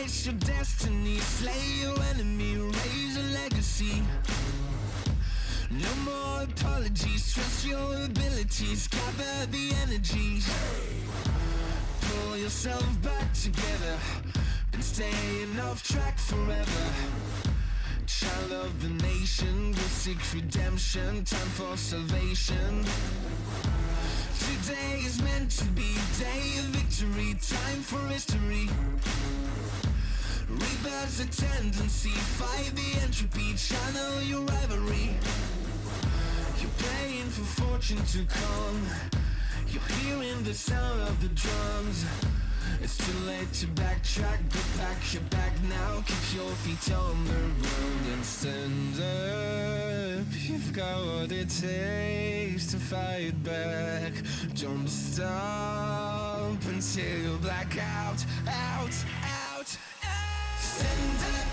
face your destiny, slay your enemy, raise a legacy. No more apologies, trust your abilities, gather the energies. Pull yourself back together, been staying off track forever. Child of the nation, will seek redemption, time for salvation. Today is meant to be day of victory, time for history. Reverse the tendency, fight the entropy, channel your rivalry. You're praying for fortune to come, you're hearing the sound of the drums. It's too late to backtrack, but pack your bag now. Keep your feet on the ground and stand up. You've got what it takes to fight back. Don't stop until you black out, out, out. Stand up,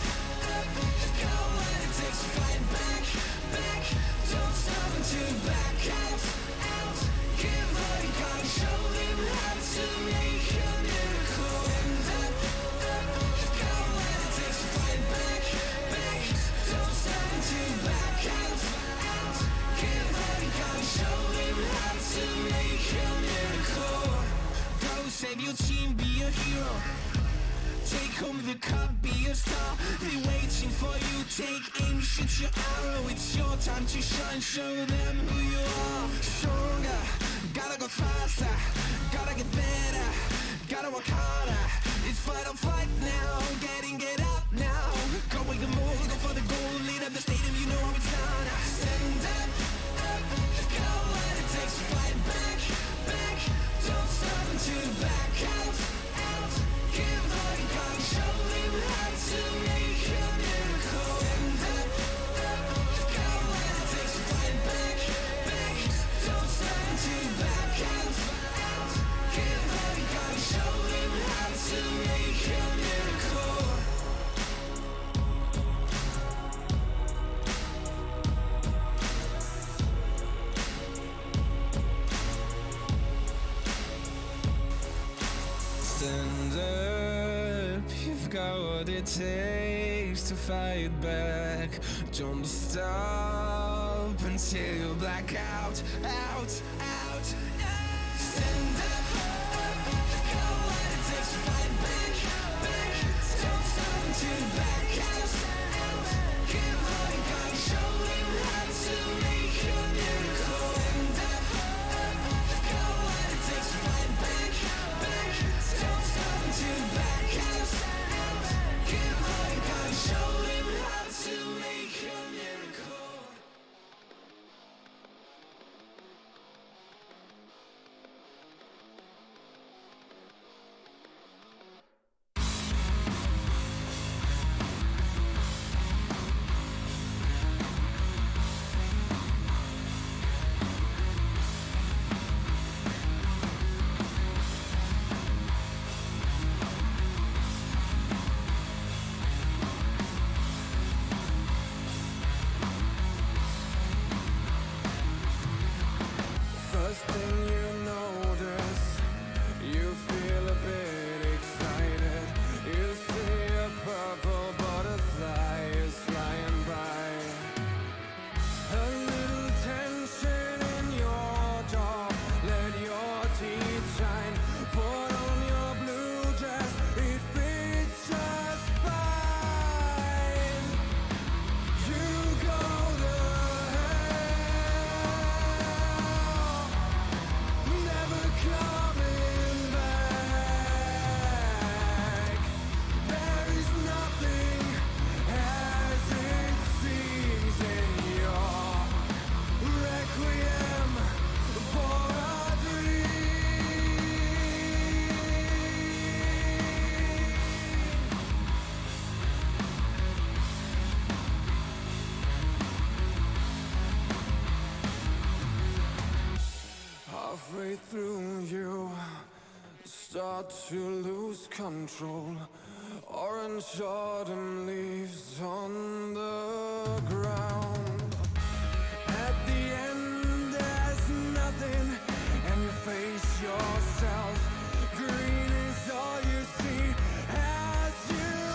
up. You've got what it takes to fight back, back. Don't stop until you black out, out. Give all you got, show them how to make a miracle. Stand up, up. You've got what it takes to fight back, back. Don't stop until you black out, out. Give all you got, show them how to make a miracle. Go save your team, be a hero. Take home the cup, be a star. They waiting for you, take aim, shoot your arrow. It's your time to shine, show them who you are. Stronger, gotta go faster, gotta get better, gotta work harder. It's fight or flight now, get up now. Go wake the move, go for the goal, lead up the stadium, you know how it's done. Stand up, up, you've got what it takes to fight back, back. Don't stop until you back out, out. Give all you got, show them how to make a miracle. Stand up, up, you've got what it takes to fight back, back. Don't stop until you back out, out. Give all you got, show them how to make a miracle. Stand up, you've got what it takes to fight back. Don't stop until you black out, out, out. Stand up, up, you've got what it takes to fight back, back. Don't stop until you black out, out. Give all you got, show them how to make a miracle. Stand up, up, you've got what it takes to fight back, back. Don't stop until you back out, out. Give all you got, show them how to make a miracle. First thing you notice, you feel a bit excited. You see a purple butterfly is flying by. A little tension in your jaw, let your teeth shine. Put on your blue dress, it fits just fine. You go to hell, never coming back. There is nothing as it seems in your requiem for a dream. Halfway through you start to lose control. Orange autumn leaves on the ground. At the end there's nothing, and you face yourself. Green is all you see as you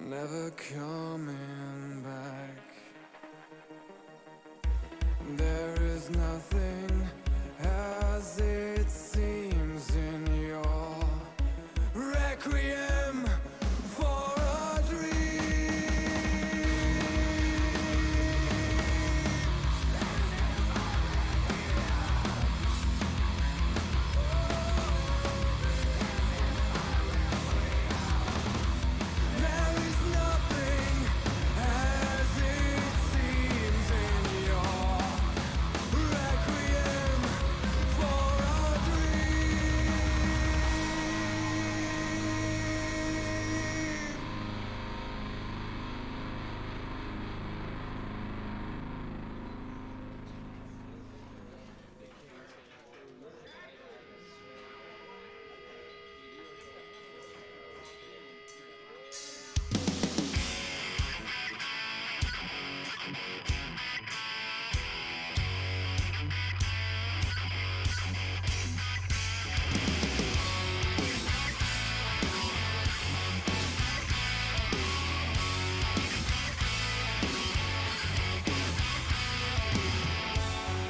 never coming back. There is nothing as it seems in your requiem for a dream. There is nothing as it seems in your requiem for a dream.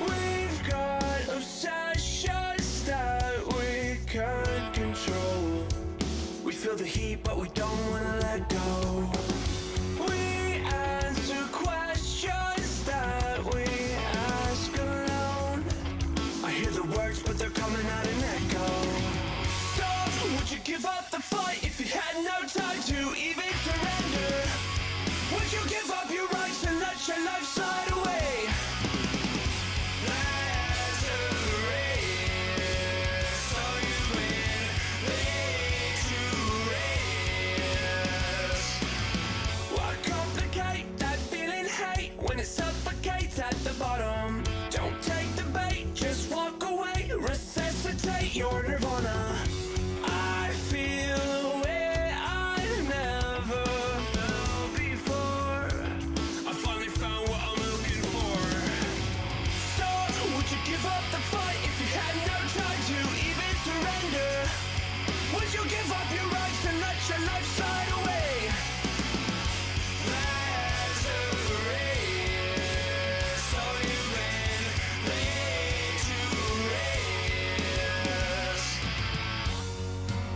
We've got obsessions that we can't control. We feel the heat, but we don't wanna let go. We answer questions that we ask alone. I hear the words, but they're coming out an echo. Stop! Would you give up the fight if you had no time to even surrender? Would you give up your rights and let your life slide away? There's a race, so you win, lead to race. Why complicate that feeling hate when it suffocates at the bottom? Don't take the bait, just walk away, resuscitate your nirvana. I feel a way I've never felt before. I finally found what I'm looking for. Stop! Would you give up the fight if you had no time to even surrender? Would you give up your rights and let your life slide away? There's a race, so you win, lead to race.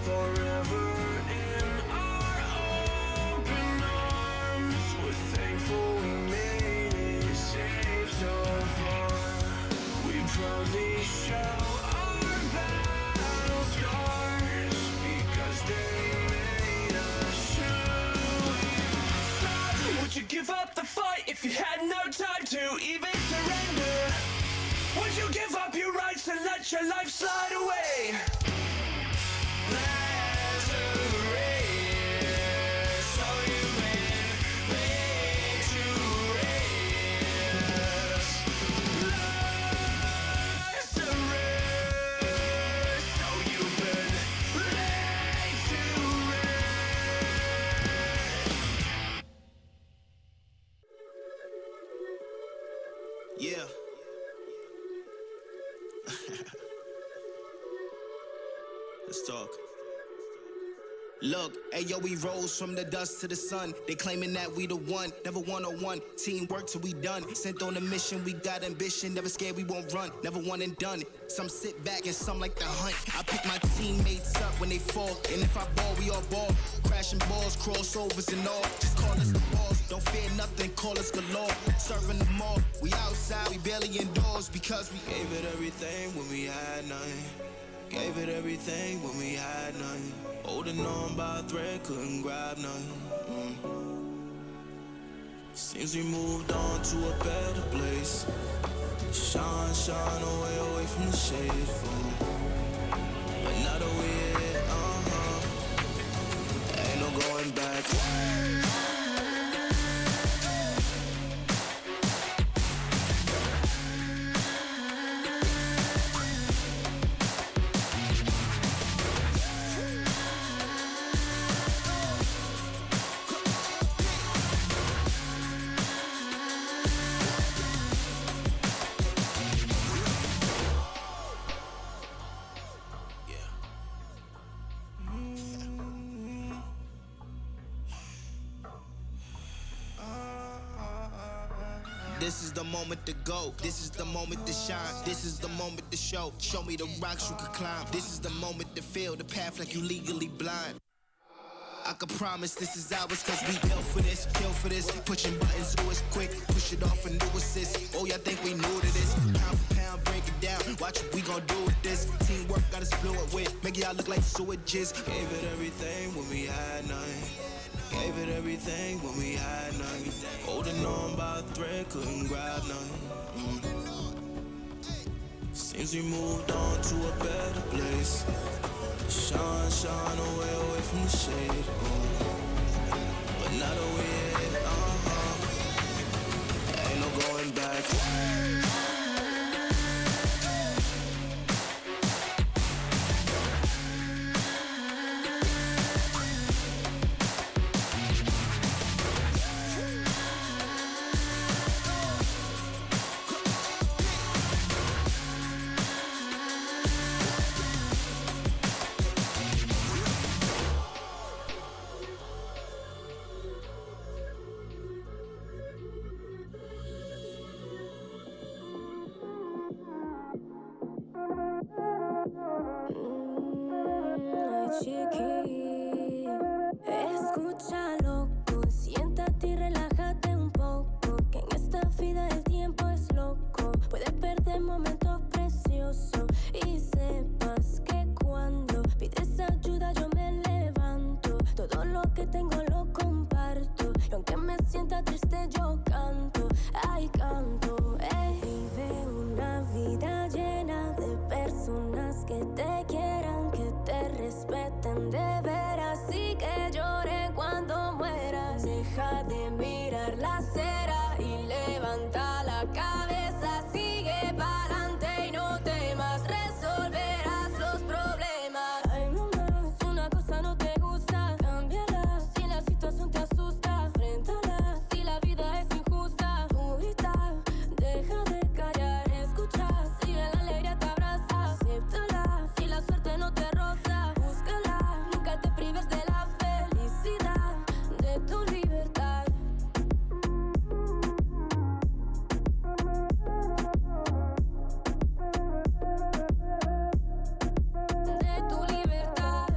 Forever in our open arms, we're thankful we made it safe so far. We proudly show our battle scars because they made us true. Stop! Would you give up the fight if you had no time to even surrender? Would you give up your rights and let your life slide away? There's a race, so you win, lead to race. There's a race, so you've been laid to rest. Yeah. Let's talk. Look, ayo, we rose from the dust to the sun. They claiming that we the one, never one-on-one. Teamwork till we done. Sent on a mission, we got ambition. Never scared, we won't run. Never one and done. Some sit back and some like the hunt. I pick my teammates up when they fall. And if I ball, we all ball. Crashing balls, crossovers and all. Just call us the balls. Don't fear nothing, call us galore. Serving them all. We outside, we barely indoors because we gave it everything when we had nothing. Gave it everything when we had nothing. Holding on by a thread, couldn't grab nothing. Seems we moved on to a better place. Shine, shine away from the shade. But now that we're here, ain't no going back. This is the moment to go. This is the moment to shine. This is the moment to show. Show me the rocks you can climb. This is the moment to feel the path like you legally blind. I can promise this is ours cause we built for this, kill for this. Pushing buttons, do it quick, push it off and do assist. Oh, y'all think we new to this? Pound for pound, break it down. Watch what we gon' do with this. Teamwork got us fluent with. Make y'all look like switches. Gave it everything when we had nothing. Gave it everything when we had nothing. Holding on by a thread, couldn't grab nothing. Seems we moved on to a better place. Shine, shine away from the shade. But now that we're here, ain't no going back. Chiqui, escucha loco, siéntate y relájate un poco, que en esta vida el tiempo es loco, puedes perder momentos preciosos y sepas que cuando pides ayuda yo me levanto, todo lo que tengo lo comparto, y aunque me sienta triste yo canto, ay canto, vive una vida llena de personas que te quieran, que te respeten de veras y que lloren cuando mueras. Deja de mirar la acera y levanta la cabeza, sigue pa'lante y no temas, resolverás los problemas. Ay mamá, si una cosa no te gusta, cámbiala, si la situación te asusta, enfréntala, si la vida es injusta, tú grita, deja de callar, escucha, si la alegría te abraza, acéptala, si la suerte no te roza, búscala, nunca te prives de la felicidad, de tu libertad. De tu libertad.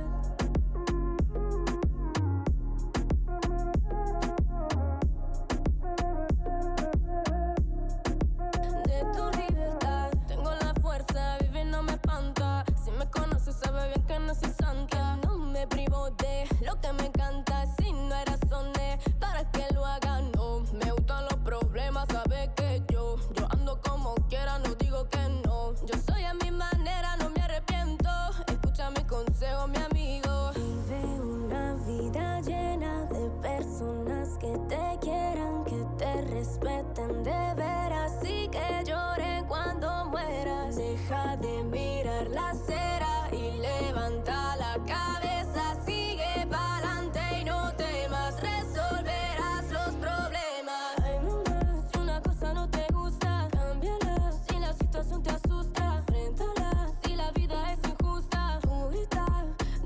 De tu libertad. Tengo la fuerza, vivir no me espanta. Si me conoces sabe bien que no soy santa. No me privo de lo que me encanta. Si no hay razones para que lo haga, no me gustan los problemas, sabe que yo ando como quiera, no digo que no. Yo soy a mi manera, no me arrepiento. Escucha mi consejo, mi amigo. Vive una vida llena de personas que te quieran, que te respeten de veras y que lloren cuando mueras. Deja de mirar la acera y levanta la cabeza, sigue pa'lante y no temas, resolverás los problemas. Ay mamá, si una cosa no te gusta, cámbiala, si la situación te asusta, enfréntala, si la vida es injusta, tú grita,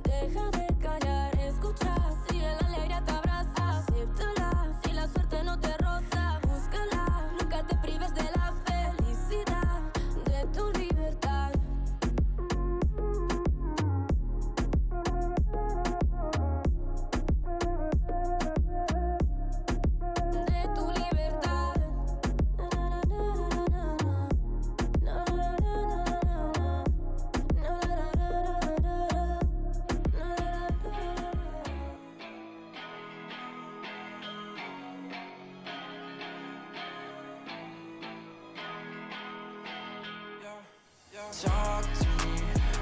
deja de callar, escucha, si la alegría te abraza, acéptala, si la suerte no te roza, búscala, nunca te prives de la felicidad, de tu libertad. De tu libertad. Talk to me,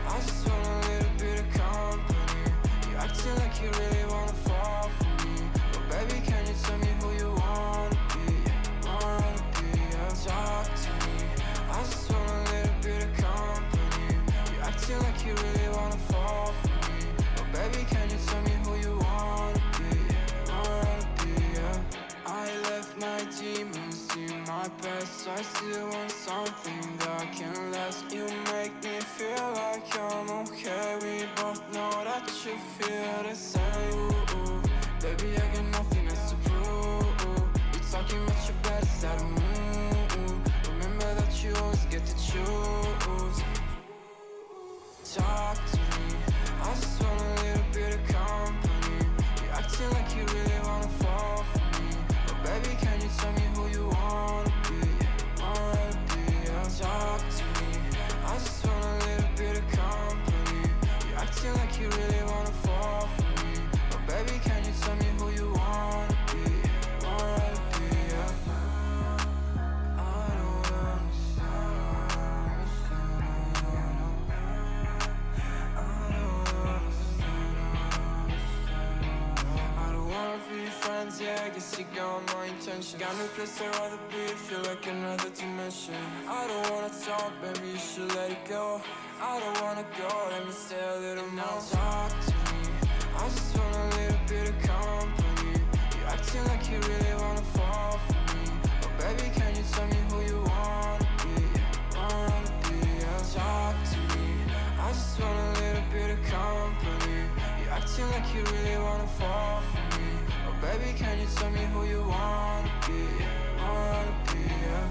I just want a little bit of company. You acting like you really wanna fall for me, but baby, can you tell me who you wanna be? Yeah. Talk to me, I just want a little bit of company. You acting like you really wanna fall for me, but baby, can you tell me who you wanna be? Yeah. I left my demons in my past. I still want something that can last. You make me feel like I'm okay. We both know that you feel the same. baby, can you tell me who you wanna be? Wanna be, yeah. Talk to me, I just want a little bit of company. You acting like you really wanna fall for me, but baby, can you tell me who you wanna be? Wanna be, yeah. I don't understand. I don't wanna be friends, yeah, I guess you got my intention. Got me place I'd rather be, feel like another dimension. I don't wanna talk, baby, you should let it go. I don't wanna go, let me stay a little more. Talk to me, I just want a little bit of company. You acting like you really wanna fall for me, but baby, can you tell me who you wanna be? Wanna be, yeah. Talk to me, I just want a little bit of company. You acting like you really wanna fall for me, but baby, can you tell me who you wanna be? Wanna be, yeah.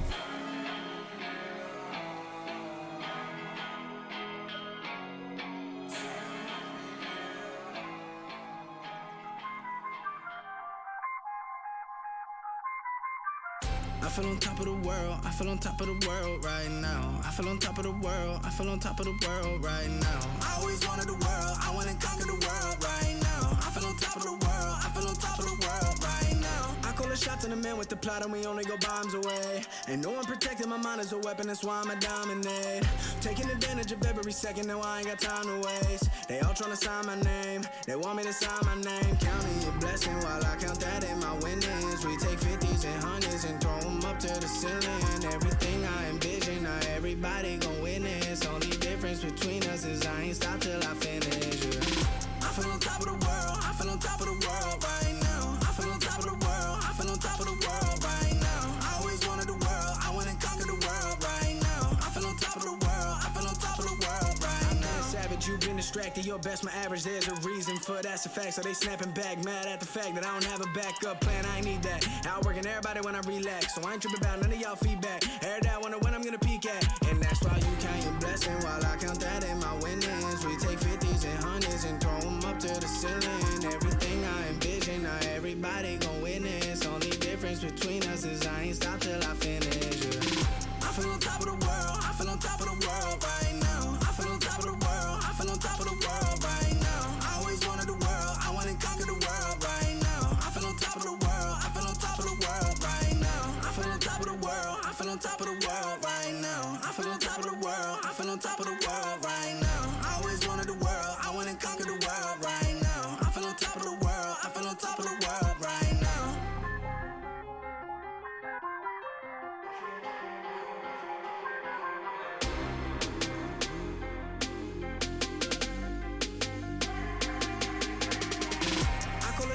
I feel on top of the world, I feel on top of the world right now. I feel on top of the world, I feel on top of the world right now. I always wanted the world, I wanna conquer the world right now. I feel on top of the world, I feel on top of the world right now. I call the shots in the man with the plot and we only go bombs away. Ain't no one protecting my mind as a weapon, that's why I'ma dominate. Taking advantage of every second, now I ain't got time to waste. They all tryna sign my name, they want me to sign my name. Counting your blessing while I count that in my winnings. We take 50s and 100s and throw them up to the ceiling. Everything I envision, now everybody gon' witness. Only difference between us is I ain't stop till I finish, yeah. I feel on top of the world, I feel on top of the world right now. I feel on top of the world, I feel on top of the world right now. I always wanted the world, I wanna conquer the world right now. I feel on top of the world, I feel on top of the world right now. Savage, you've been distracted, your best my average, there's a reason for that's a fact. So they snapping back, mad at the fact that I don't have a backup plan, I ain't need that. Outworking everybody when I relax, so I ain't tripping about none of y'all feedback. Heard that, wonder when I'm gonna peak at. And that's why you count your blessing while I count that in my winnings. We take 50s and 100s and throw them up to the ceiling. Everything I envision, now everybody gon' witness. Only difference between us is I ain't stop till I finish, yeah. I feel on top of the world, I feel on top of the world right now. I feel on top of the world, I feel on top of the world right now. I always wanted the world, I wanna conquer the world right now. I feel on top of the world, I feel on top of the world right now. I feel on top of the world, I feel on top of the world right now. I feel on top of the world, I feel on top of the world right now. I always wanted the world, I wanna conquer the world right now. I feel on top of the world, I feel on top of the world right now.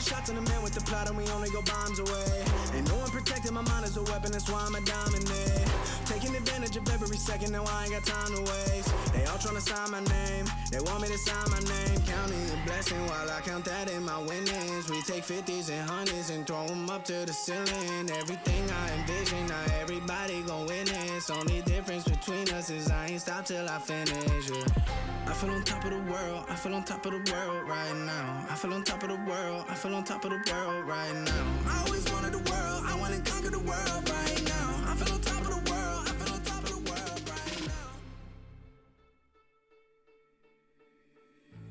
Shots in the man with the plot and we only go bombs away. Ain't no one protecting my mind as a weapon, that's why I'ma dominate. Taking advantage of every second, now I ain't got time to waste. They all tryna sign my name, they want me to sign my name. Counting your blessing while I count that in my winnings. We take 50s and 100s and throw them up to the ceiling. Everything I envision, now everybody gon' witness. Only difference between us is I ain't stop till I finish, yeah. I feel on top of the world, I feel on top of the world right now. I feel on top of the world, I feel on top of the world right now. I always wanted the world, I wanna conquer the world right now. I feel on top of the world, I feel on top of the world right now.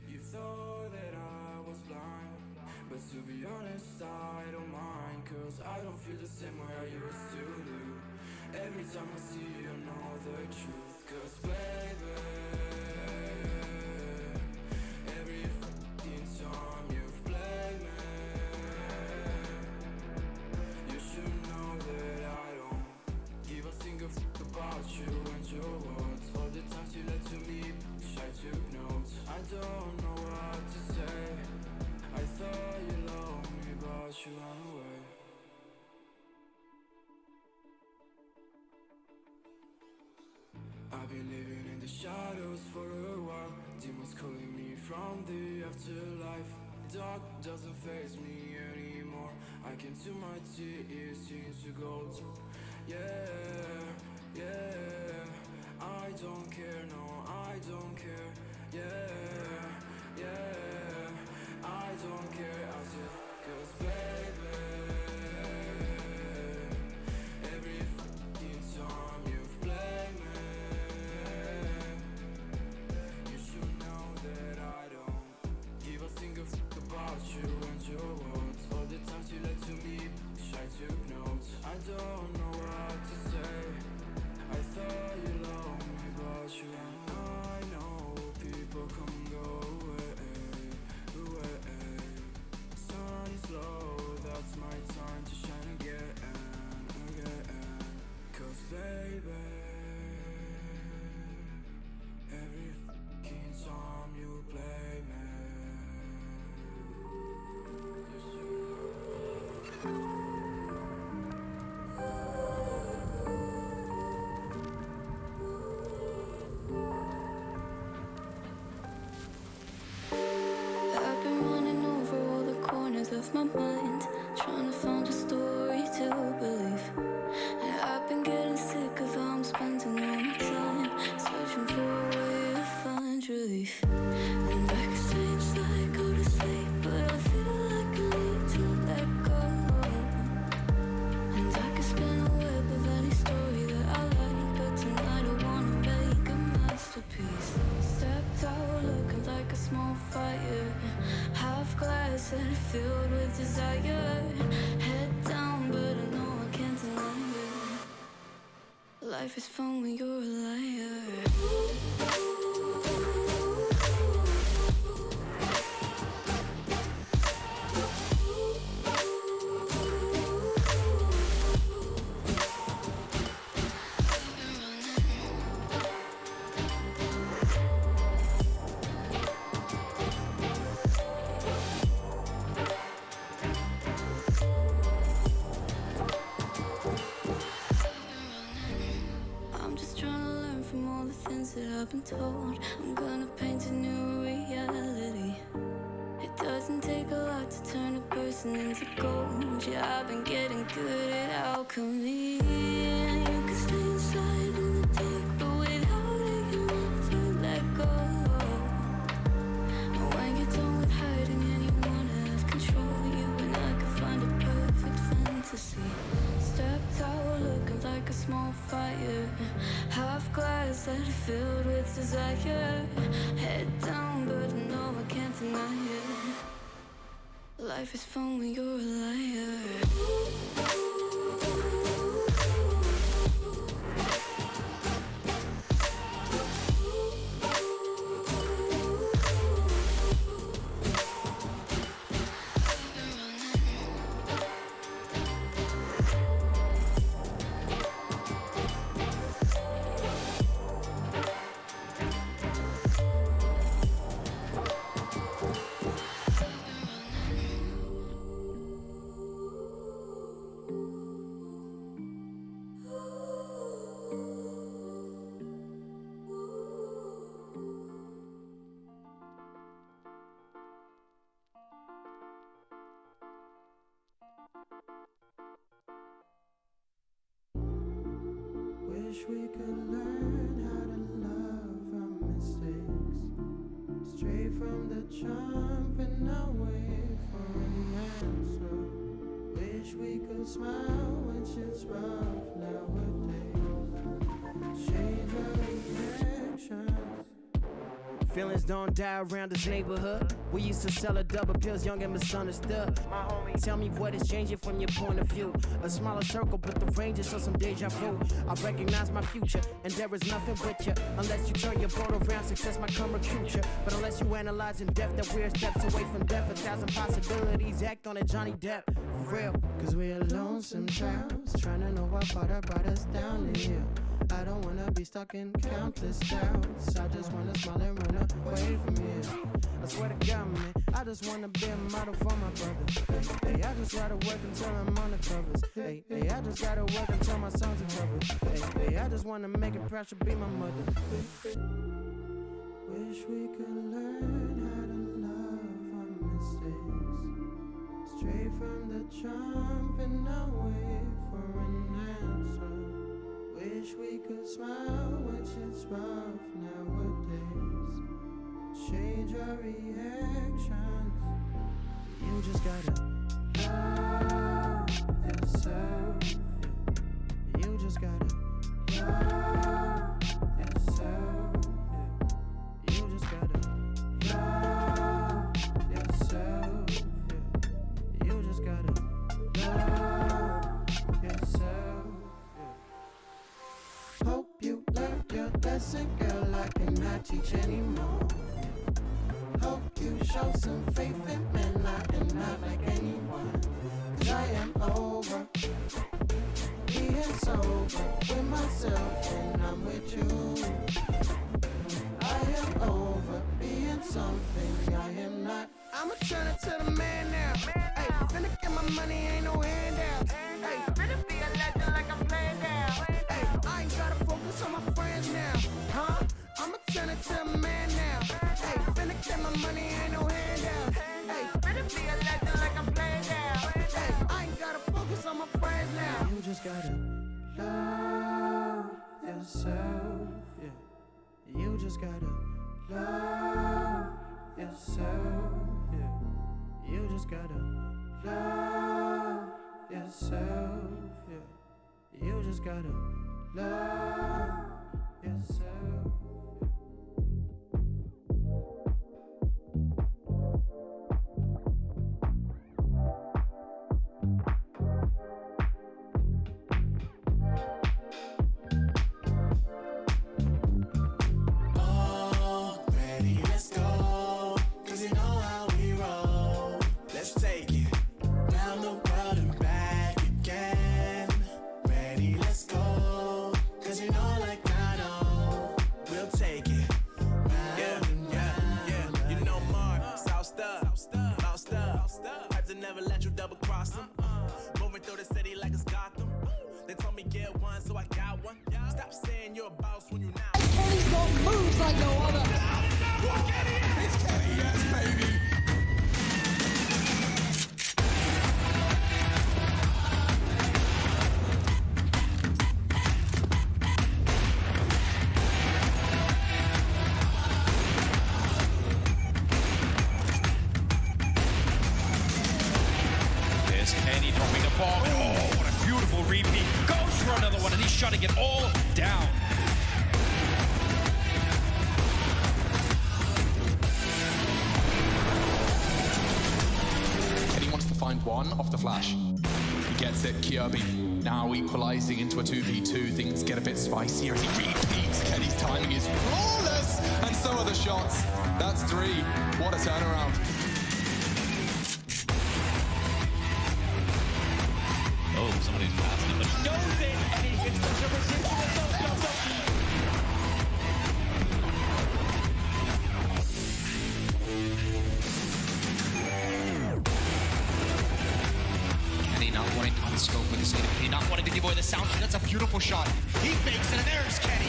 You thought that I was blind, but to be honest, I don't mind. Cause I don't feel the same way I used to do. Every time I see you, I know the truth. Cause baby, every fucking time you've played me, you should know that I don't give a single fuck about you and your words. All the times you lied to me, I took notes. I don't know what to say. I thought you loved me, but you ran away. I've been living in the shadows for a while. Demons calling me from the afterlife. Dark doesn't faze me anymore. I can see my tears into gold. Yeah, yeah. I don't care, no, I don't care. Yeah, yeah. I don't care, I said, cause baby, I've been running over all the corners of my mind, trying to find a story to believe. And I've been getting sick of how I'm spending all my time, searching for a way to find relief. And I can stay inside, go to sleep, but I feel like I need to let go. And I can spin a web of any story that I like, but tonight I wanna make a masterpiece. Stepped out looking like a small fire, half glass and filled with desire. Head down, but I know I can't deny it. Life is fun when you're a liar. I'm just trying to learn from all the things that I've been told. I'm gonna paint a new reality. It doesn't take a lot to turn a person into gold. Yeah, I've been getting good at alchemy. And you can stay inside in the dark, but without it you never let go. And when you're done with hiding and you wanna have control, you and I can find a perfect fantasy. Stepped out looking like a small fire, half glass that filled with desire. Head down, but I know I can't deny it. Life is fun when you're a liar. Wish we could learn how to love our mistakes, straight from the jump and not wait for an answer. Wish we could smile when shit's rough nowadays, change our reactions. Feelings don't die around this neighborhood. We used to sell a double pills, young and misunderstood. My homie, tell me what is changing from your point of view. A smaller circle, but the range is so some deja vu. I recognize my future, and there is nothing with you. Unless you turn your boat around, success might come recruit you. But unless you analyze in depth that we're steps away from death, 1,000 possibilities, act on it, Johnny Depp. For real. Cause we're lonesome childs, trying to know what father brought us down to here. I don't wanna be stuck in countless doubts. I just wanna smile and run away from here. I swear to God, man, I just wanna be a model for my brother. Hey, I just gotta work until I'm on the covers. Hey, I just gotta work until my songs are covered. Hey, I just wanna make it proud to be my mother. Wish we could learn how to love our mistakes, straight from the jump and not wait for an answer. Wish we could smile when shit's rough nowadays, change our reactions. You just gotta love yourself. You just gotta Love yourself. You just gotta Love yourself. You just gotta Love yourself. Hope you learned your lesson, girl. I cannot teach anymore. Hope you show some faith in men. I am not like anyone. 'Cause I am over being sober with myself and I'm with you. I am over being something I am not. I'ma turn it to the man now. Hey, finna get my money, ain't no no handout. Hey, finna be a legend like I'm playing now. Hey, I ain't gotta focus on my friends now. Huh? I'ma turn it to a man now. Hey, finna get my money, ain't no handout. Hey, finna be a legend like I'm playing now. Hey, I ain't gotta focus on my friends now. You just gotta love yourself. Yeah. You just gotta love yourself. Yeah. You just gotta love yourself. Yeah. You just gotta love yourself. Shutting it all down. And he wants to find one off the flash. He gets it, Kirby now equalizing into a 2v2. Things get a bit spicier as he repeats. Kenny's timing is flawless, and so are the shots. That's 3. What a turnaround. Oh, somebody's passing, but he knows it, and he hits the residual. Kenny not wanting to unscope with his hit. Kenny not wanting to give away the sound. That's a beautiful shot. He fakes it, and there's Kenny.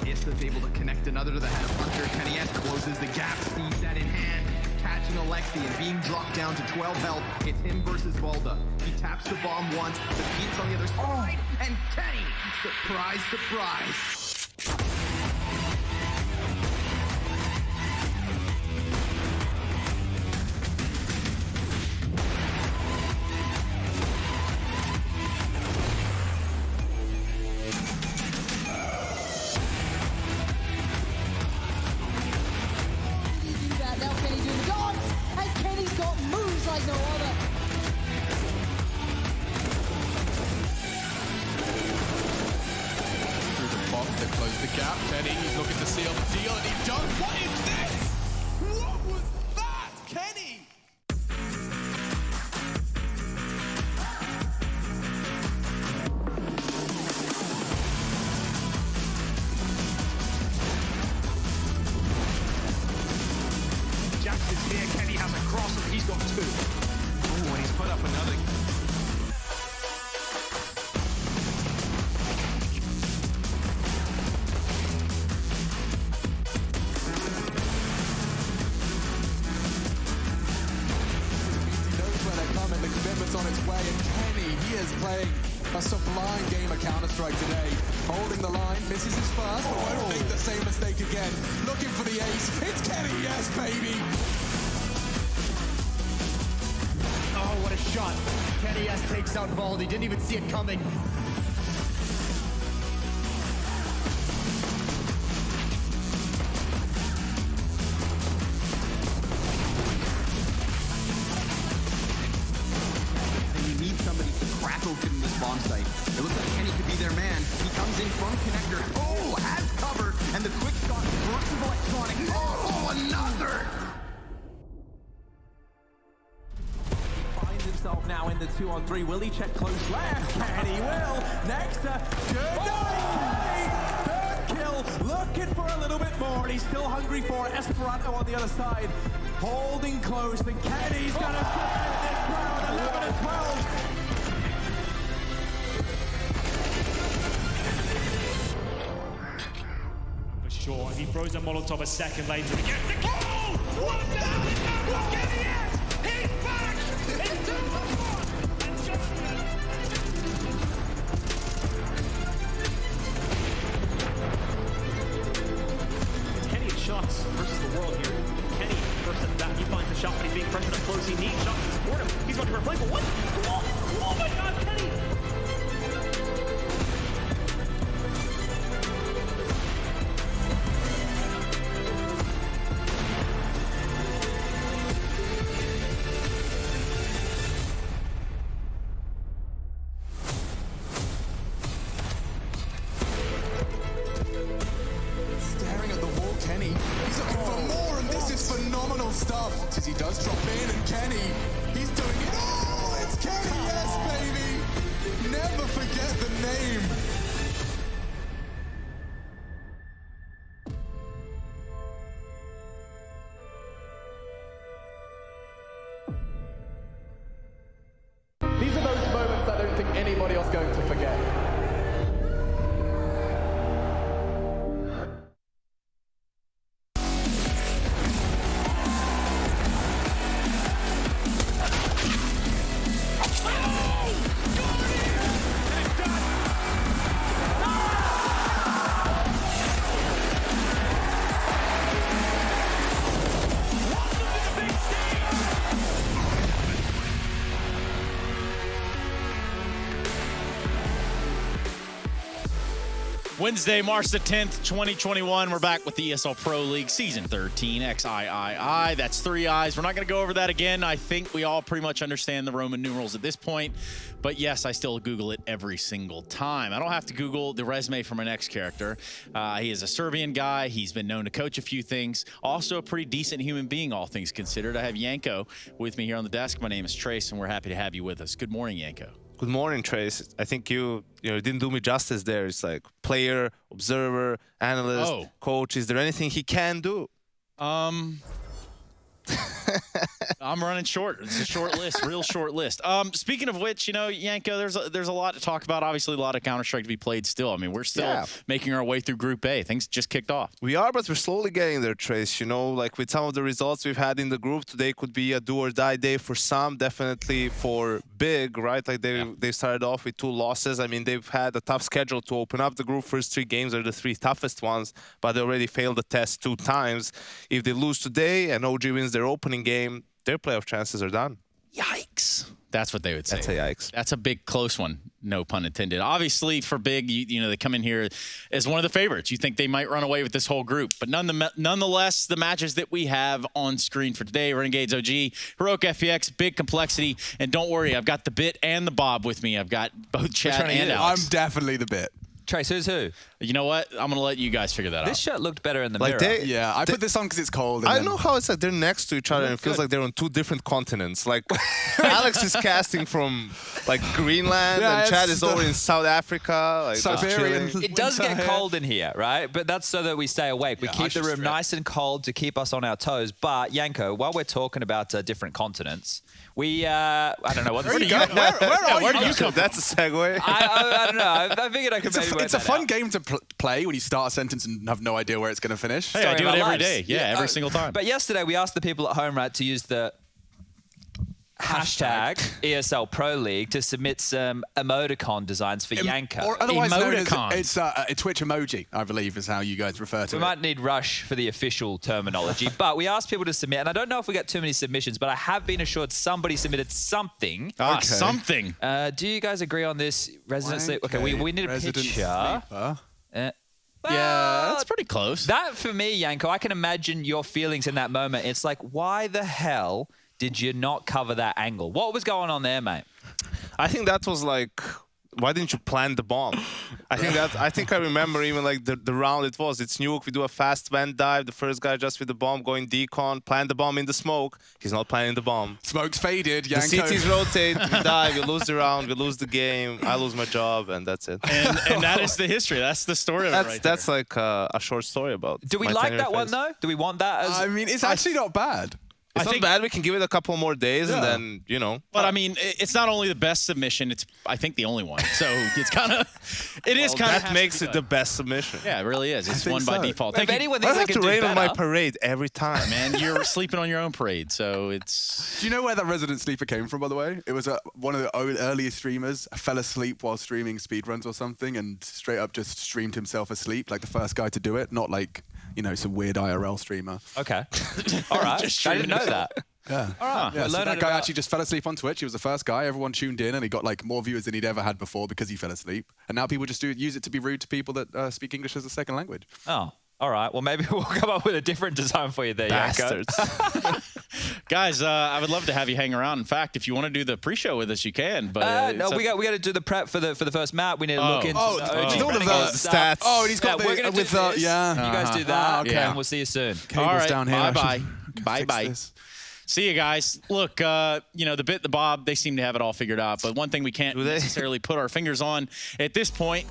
Ista's able to connect another to the head of Hunter. Kenny S closes the gap, sees that in hand, catching Alexi and being dropped down to 12 health. It's him versus Valda. He taps the bomb once, the Pete's on the other side, and Kenny, surprise, surprise. Close the gap. Kenny, he's looking to seal the deal, and he does. What is this? What was that? Kenny! Jackson's here. Kenny has a cross, and he's got 2. Oh, and he's put up another. On its way, and Kenny, he is playing a sublime game of Counter-Strike today. Holding the line, misses his first, but won't make the same mistake again. Looking for the ace, it's Kenny, yes baby! Oh, what a shot. Kenny S takes out Valdi, didn't even see it coming. In this bomb site. It looks like Kenny could be their man. He comes in from connector. Oh, has cover. And the quick shot versus electronic. Oh, another! He finds himself now in the 2-on-3. Will he check close left? And he will. Next to Good night! more, and he's still hungry for it. Esperanto on the other side, holding close, and Kenny's gonna finish this round, 11 and 12. Sure, he throws a Molotov a second later. He gets the goal! 1 down, and now look at the end! He's back! It's 2-1! And Kenny at shots versus the world here. Kenny, first at that, he finds the shot, but he's being pressured up close. He needs shots to support him. He's going to replay, but what? Oh my God, Kenny! As he does drop in, and Kenny, he's doing it. Oh, it's Kenny, yes, baby. Never forget the name. These are those moments I don't think anybody else is going to forget. Wednesday, March the 10th, 2021. We're back with the ESL Pro League Season 13, XIII. That's 3 I's. We're not going to go over that again. I think we all pretty much understand the Roman numerals at this point. But yes, I still Google it every single time. I don't have to Google the resume for my next character. He is a Serbian guy. He's been known to coach a few things. Also a pretty decent human being, all things considered. I have Yanko with me here on the desk. My name is Trace, and we're happy to have you with us. Good morning, Yanko. Good morning, Trace. I think you didn't do me justice there. It's like player, observer, analyst, coach. Is there anything he can do? I'm running short. It's a short list, real short list. Speaking of which, Yanko, there's a lot to talk about. Obviously, a lot of Counter-Strike to be played still. I mean, we're still making our way through Group A. Things just kicked off. We are, but we're slowly getting there, Trace. Like with some of the results we've had in the group, today could be a do-or-die day for some, definitely for Big, right? Like they started off with 2 losses. I mean, they've had a tough schedule to open up the group. First 3 games are the 3 toughest ones, but they already failed the test 2 times. If they lose today and OG wins their opening game, their playoff chances are done. Yikes. That's what they would say. That's a yikes. That's a big, close one. No pun intended. Obviously, for Big, they come in here as one of the favorites. You think they might run away with this whole group. But nonetheless, the matches that we have on screen for today, Renegades OG, Heroic FPX, Big Complexity. And don't worry, I've got the Bit and the Bob with me. I've got both Chad and Alex. I'm definitely the Bit. Trace, who's who? You know what? I'm going to let you guys figure that out. This shirt looked better in the Like mirror. I put this on because it's cold. I know how it's like they're next to each other and it feels like they're on 2 different continents. Like Alex is casting from like Greenland and Chad is over in South Africa. Like Siberian. It does get cold in here, right? But that's so that we stay awake. We keep the room nice and cold to keep us on our toes. But Yanko, while we're talking about different continents, we I don't know what where do you come? That's a segue. I don't know. I figured I could maybe It's a fun game to play when you start a sentence and have no idea where it's going to finish. Hey, I do it every day. Yeah, every single time. But yesterday we asked the people at home, right, to use the hashtag ESL Pro League to submit some emoticon designs for Yanko. Or otherwise known as, it's a Twitch emoji, I believe is how you guys refer to it. We might need Rush for the official terminology, but we asked people to submit, and I don't know if we got too many submissions, but I have been assured somebody submitted something. Something. Do you guys agree on this? Resident Sleep? Okay, we need a picture. Yeah, that's pretty close. That, for me, Yanko, I can imagine your feelings in that moment. It's like, why the hell did you not cover that angle? What was going on there, mate? I think that was like why didn't you plant the bomb? I think I remember even like the round it was. It's nuke. We do a fast vent dive. The first guy just with the bomb going decon, plant the bomb in the smoke. He's not planting the bomm. Smoke's faded. The CTs rotate. We dive. We lose the round. We lose the game. I lose my job, and that's it. And that is the history. That's the story of it right That's like a short story about. Do we like that one though? Do we want that? As I mean, it's actually not bad. It's not bad. We can give it a couple more days, and then, you know. But I mean, it's not only the best submission, it's, I think, the only one. So it's kind of, it is kind of. That makes it the best submission. Yeah, it really is. It's one by default. If anyone thinks I they have can to do rain on my better, parade every time. Man, you're sleeping on your own parade, so it's. Do you know where that resident sleeper came from, by the way? It was one of the earliest streamers fell asleep while streaming speedruns or something and straight up just streamed himself asleep, like the first guy to do it, not like, you know, some weird IRL streamer. Okay. All right. I didn't know that. Yeah. All right. Yeah, so that guy actually just fell asleep on Twitch. He was the first guy. Everyone tuned in, and he got like more viewers than he'd ever had before because he fell asleep. And now people just use it to be rude to people that speak English as a second language. Oh. All right. Well, maybe we'll come up with a different design for you there, Yanko. Guys, I would love to have you hang around. In fact, if you want to do the pre-show with us, you can. But no, we got to do the prep for the first map. We need to look into the OG all of the stats. Oh, and he's got we're gonna do this. yeah. You guys do that. Okay. And we'll see you soon. All right. Down here. Bye-bye. See you guys. Look, you know, the bit, the bob, they seem to have it all figured out. But one thing we can't necessarily put our fingers on at this point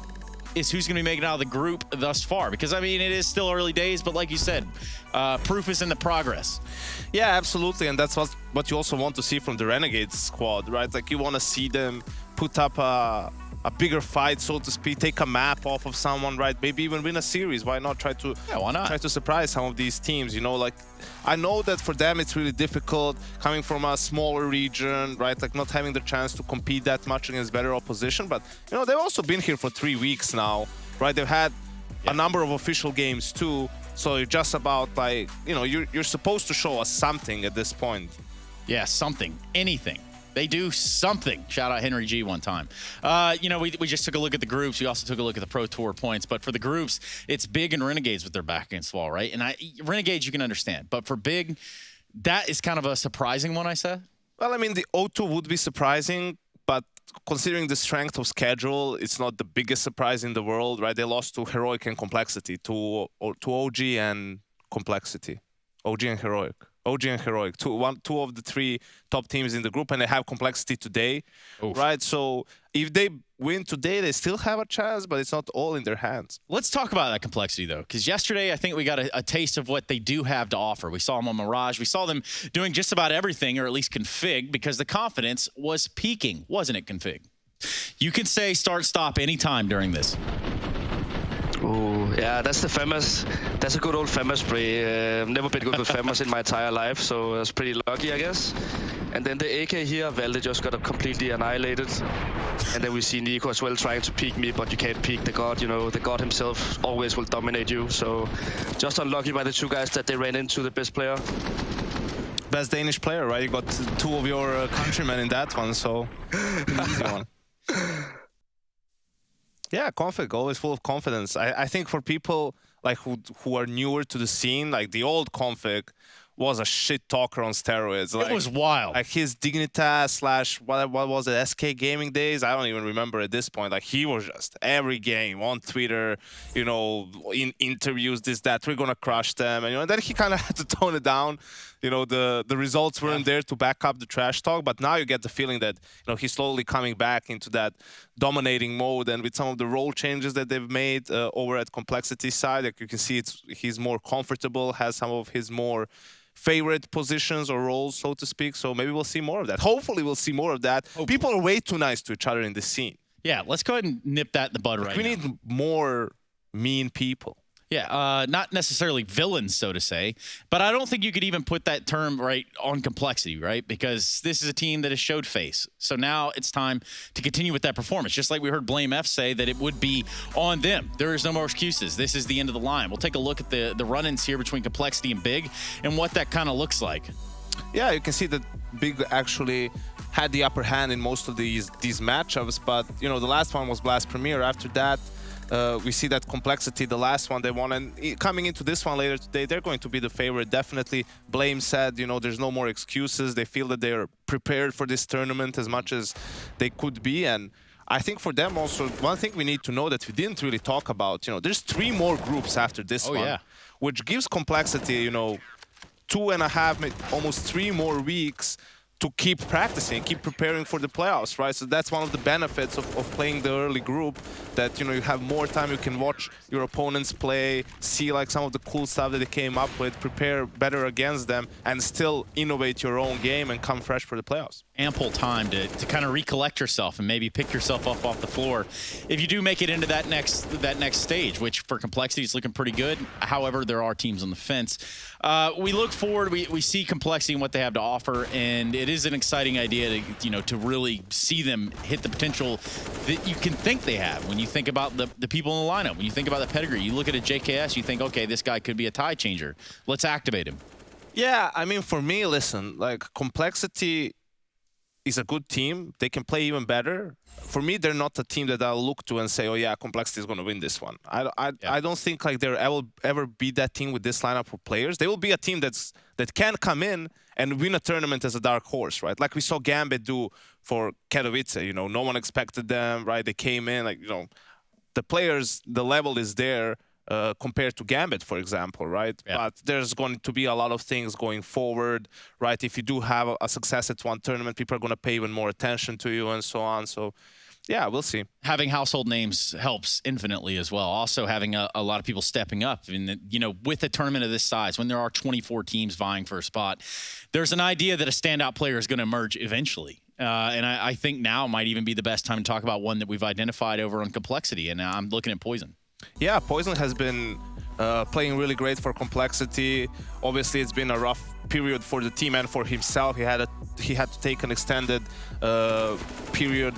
is who's going to be making it out of the group thus far. Because, I mean, it is still early days, but like you said, proof is in the progress. Yeah, absolutely. And that's what you also want to see from the Renegades squad, right? Like, you want to see them put up a bigger fight, so to speak, take a map off of someone, right? Maybe even win a series. Why not try to try to surprise some of these teams? You know, like, I know that for them it's really difficult coming from a smaller region, right? Like, not having the chance to compete that much against better opposition. But, you know, they've also been here for 3 weeks now, right? They've had a number of official games too. So you're just about, like, you know, you're supposed to show us something at this point. Yeah, something, anything. They do something. Shout out Henry G one time. You know, we just took a look at the groups. We also took a look at the Pro Tour points. But for the groups, it's Big and Renegades with their back against the wall, right? And Renegades, you can understand. But for Big, that is kind of a surprising one, I said. Well, I mean, the O2 would be surprising, but considering the strength of schedule, it's not the biggest surprise in the world, right? They lost to Heroic and Complexity, to OG and Complexity. OG and Heroic. OG and Heroic, two of the 3 top teams in the group, and they have Complexity today, right? So if they win today, they still have a chance, but it's not all in their hands. Let's talk about that Complexity, though, because yesterday I think we got a taste of what they do have to offer. We saw them on Mirage. We saw them doing just about everything, or at least config, because the confidence was peaking, wasn't it, config? You can say start, stop anytime during this. Oh, yeah, that's a good old famous spray. Never been good with famous in my entire life, so I was pretty lucky, I guess. And then the AK here, Valde just got completely annihilated. And then we see Nico as well trying to peek me, but you can't peek the god, you know, the god himself always will dominate you. So just unlucky by the 2 guys that they ran into the best player. Best Danish player, right? You got 2 of your countrymen in that one, so easy one. Yeah, config, always full of confidence. I think for people like who are newer to the scene, like the old config was a shit talker on steroids. Like, it was wild. Like his Dignitas / what was it, SK Gaming days? I don't even remember at this point. Like, he was just every game on Twitter, you know, in interviews, this, that, we're gonna crush them. And, you know, then he kind of had to tone it down. You know, the results weren't there to back up the trash talk, but now you get the feeling that, you know, he's slowly coming back into that dominating mode. And with some of the role changes that they've made over at Complexity side, like, you can see he's more comfortable, has some of his more favorite positions or roles, so to speak. So maybe we'll see more of that. Hopefully we'll see more of that. People are way too nice to each other in this scene. Yeah, let's go ahead and nip that in the bud right now. We need more mean people. Yeah, not necessarily villains, so to say, but I don't think you could even put that term right on Complexity, right? Because this is a team that has showed face. So now it's time to continue with that performance. Just like we heard Blame F say that it would be on them. There is no more excuses. This is the end of the line. We'll take a look at the run-ins here between Complexity and Big and what that kind of looks like. Yeah, you can see that Big actually had the upper hand in most of these matchups, but, you know, the last one was Blast Premier. After that, we see that Complexity, the last one they won, and coming into this one later today, they're going to be the favorite. Definitely, Blame said, you know, there's no more excuses. They feel that they're prepared for this tournament as much as they could be, and I think for them also, one thing we need to know that we didn't really talk about, there's 3 more groups after this one, yeah. which gives complexity, 2.5, almost 3 more weeks to keep practicing, keep preparing for the playoffs, right? So that's one of the benefits of playing the early group, that, you have more time, you can watch your opponents play, see like some of the cool stuff that they came up with, prepare better against them, and still innovate your own game and come fresh for the playoffs. Ample time to kind of recollect yourself and maybe pick yourself up off the floor if you do make it into that next stage, which for complexity is looking pretty good. However, there are teams on the fence. We look forward, we see complexity and what they have to offer, and it is an exciting idea to really see them hit the potential that you can think they have when you think about the people in the lineup. When you think about the pedigree, you look at a JKS, you think, okay, this guy could be a tide changer. Let's activate him. Yeah, I mean, for me, listen, like Complexity is a good team. They can play even better. For me, they're not a team that I'll look to and say, oh yeah, Complexity is going to win this one. I don't think like they'll ever be that team with this lineup of players. They will be a team that can come in and win a tournament as a dark horse, right? Like we saw Gambit do for Katowice. No one expected them, right? They came in, like, the players, the level is there compared to Gambit, for example, right? Yeah. But there's going to be a lot of things going forward, right? If you do have a success at one tournament, people are going to pay even more attention to you and so on. So, yeah, we'll see. Having household names helps infinitely as well. Also, having a lot of people stepping up. And, with a tournament of this size, when there are 24 teams vying for a spot, there's an idea that a standout player is going to emerge eventually. And I think now might even be the best time to talk about one that we've identified over on Complexity. And I'm looking at Poison. Yeah, Poison has been playing really great for Complexity. Obviously, it's been a rough period for the team and for himself. He had to take an extended period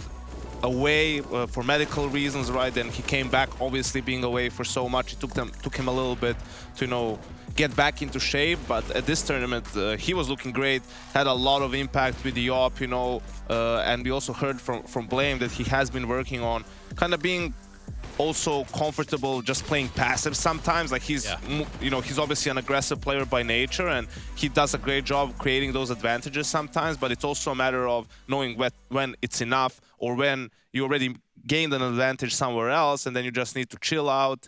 away for medical reasons, right? And he came back, obviously being away for so much. It took him a little bit to get back into shape. But at this tournament, he was looking great. Had a lot of impact with the op, and we also heard from Blame that he has been working on kind of being also comfortable just playing passive sometimes. Like he's obviously an aggressive player by nature, and he does a great job creating those advantages sometimes, but it's also a matter of knowing when it's enough, or when you already gained an advantage somewhere else and then you just need to chill out,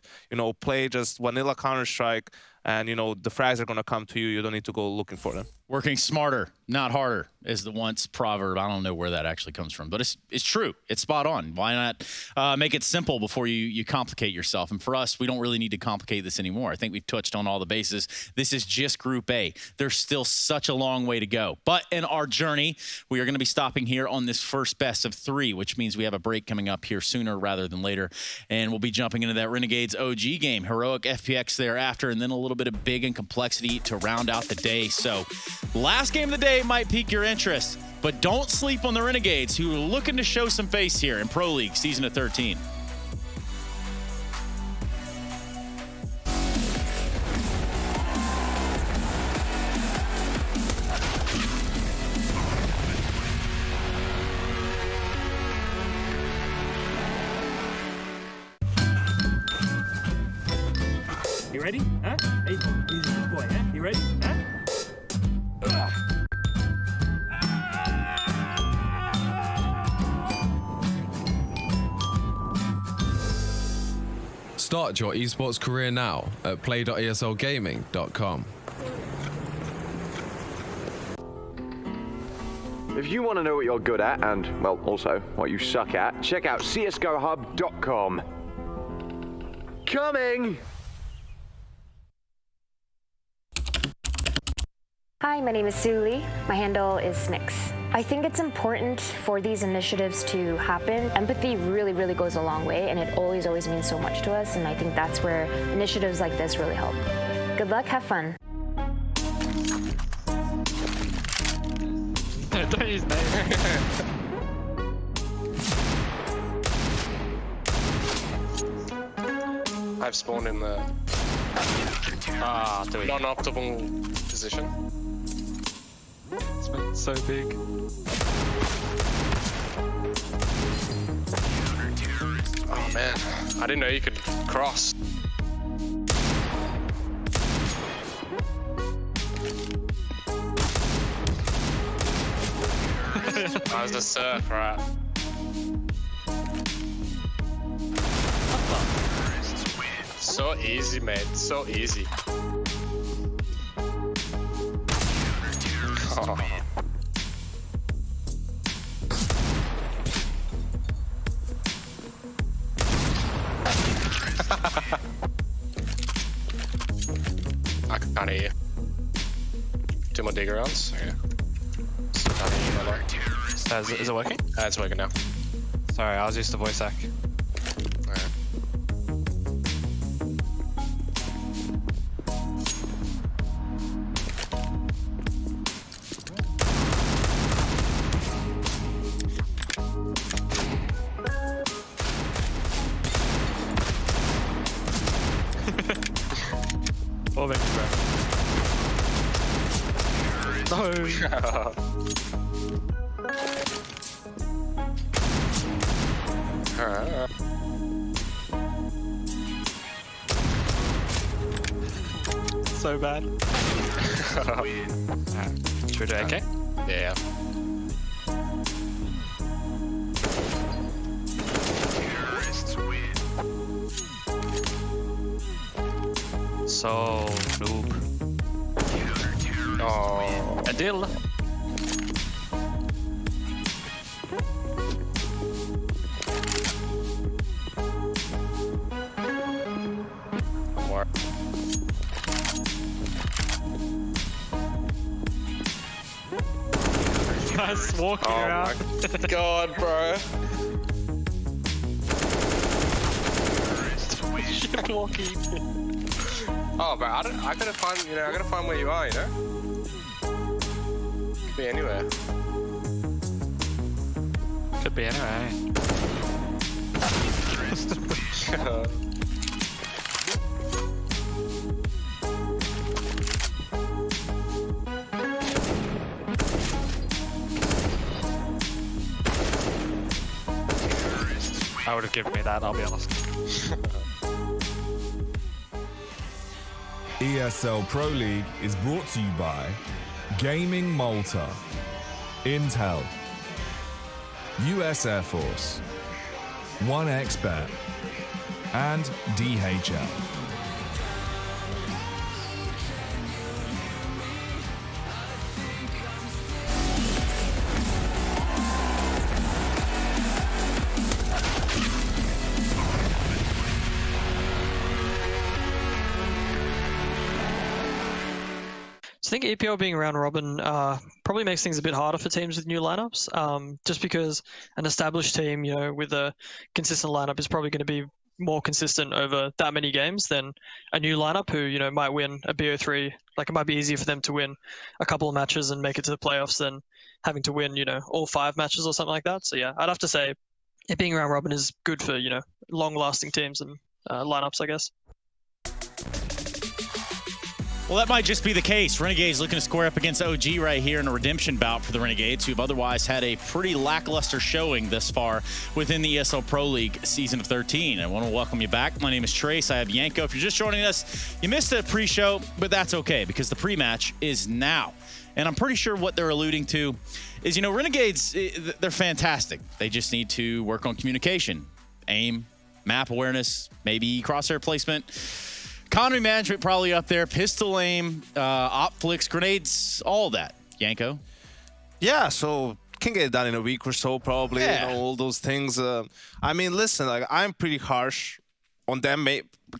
play just vanilla Counter-Strike, and the frags are going to come to you. You don't need to go looking for them. Working smarter, not harder, is the once proverb. I don't know where that actually comes from, but it's true. It's spot on. Why not make it simple before you complicate yourself? And for us, we don't really need to complicate this anymore. I think we've touched on all the bases. This is just Group A. There's still such a long way to go. But in our journey, we are going to be stopping here on this first best of 3, which means we have a break coming up here sooner rather than later. And we'll be jumping into that Renegades OG game, Heroic FPX thereafter, and then a little bit of Big and Complexity to round out the day. So last game of the day might pique your interest, but don't sleep on the Renegades, who are looking to show some face here in Pro League Season of 13. You ready? Huh? Hey, he's a good boy, huh? You ready? Huh? Start your esports career now at play.eslgaming.com. If you want to know what you're good at and, well, also what you suck at, check out csgohub.com. Coming! Hi, my name is Sue Lee. My handle is Snix. I think it's important for these initiatives to happen. Empathy really, really goes a long way, and it always means so much to us, and I think that's where initiatives like this really help. Good luck, have fun. Don't use name. I've spawned in the non-optimal position. It's been so big. Oh man, I didn't know you could cross. I was a surf, right? So easy, mate. So easy. Oh. I can't hear you. 2 more digger rounds. Okay. Still can't hear you, my lord. Is it working? It's working now. Sorry, I was used to voice hack. Alright. Oh, thank you, bro. No. So bad. Should we do AK? Yeah. So noob. Oh. Adil. More. Guys walking around. Oh my god, bro. Shit walking. Oh, bro, I gotta find, I gotta find where you are, Could be anywhere. Could be anywhere. I would have given me that, I'll be honest. ESL Pro League is brought to you by Gaming Malta, Intel, US Air Force, 1xBet, and DHL. I think EPL being round robin probably makes things a bit harder for teams with new lineups, just because an established team, with a consistent lineup is probably going to be more consistent over that many games than a new lineup who, might win a BO3. Like, it might be easier for them to win a couple of matches and make it to the playoffs than having to win, all 5 matches or something like that. So yeah, I'd have to say it being round robin is good for, long-lasting teams and lineups, I guess. Well, that might just be the case. Renegades looking to square up against OG right here in a redemption bout for the Renegades, who've otherwise had a pretty lackluster showing thus far within the ESL Pro League season of 13. I want to welcome you back. My name is Trace. I have Yanko. If you're just joining us, you missed the pre-show, but that's okay because the pre-match is now. And I'm pretty sure what they're alluding to is, Renegades, they're fantastic. They just need to work on communication, aim, map awareness, maybe crosshair placement. Economy management probably up there. Pistol aim, op flicks, grenades, all that. Yanko? Yeah, so can get it done in a week or so probably. Yeah. All those things. Listen, I'm pretty harsh on them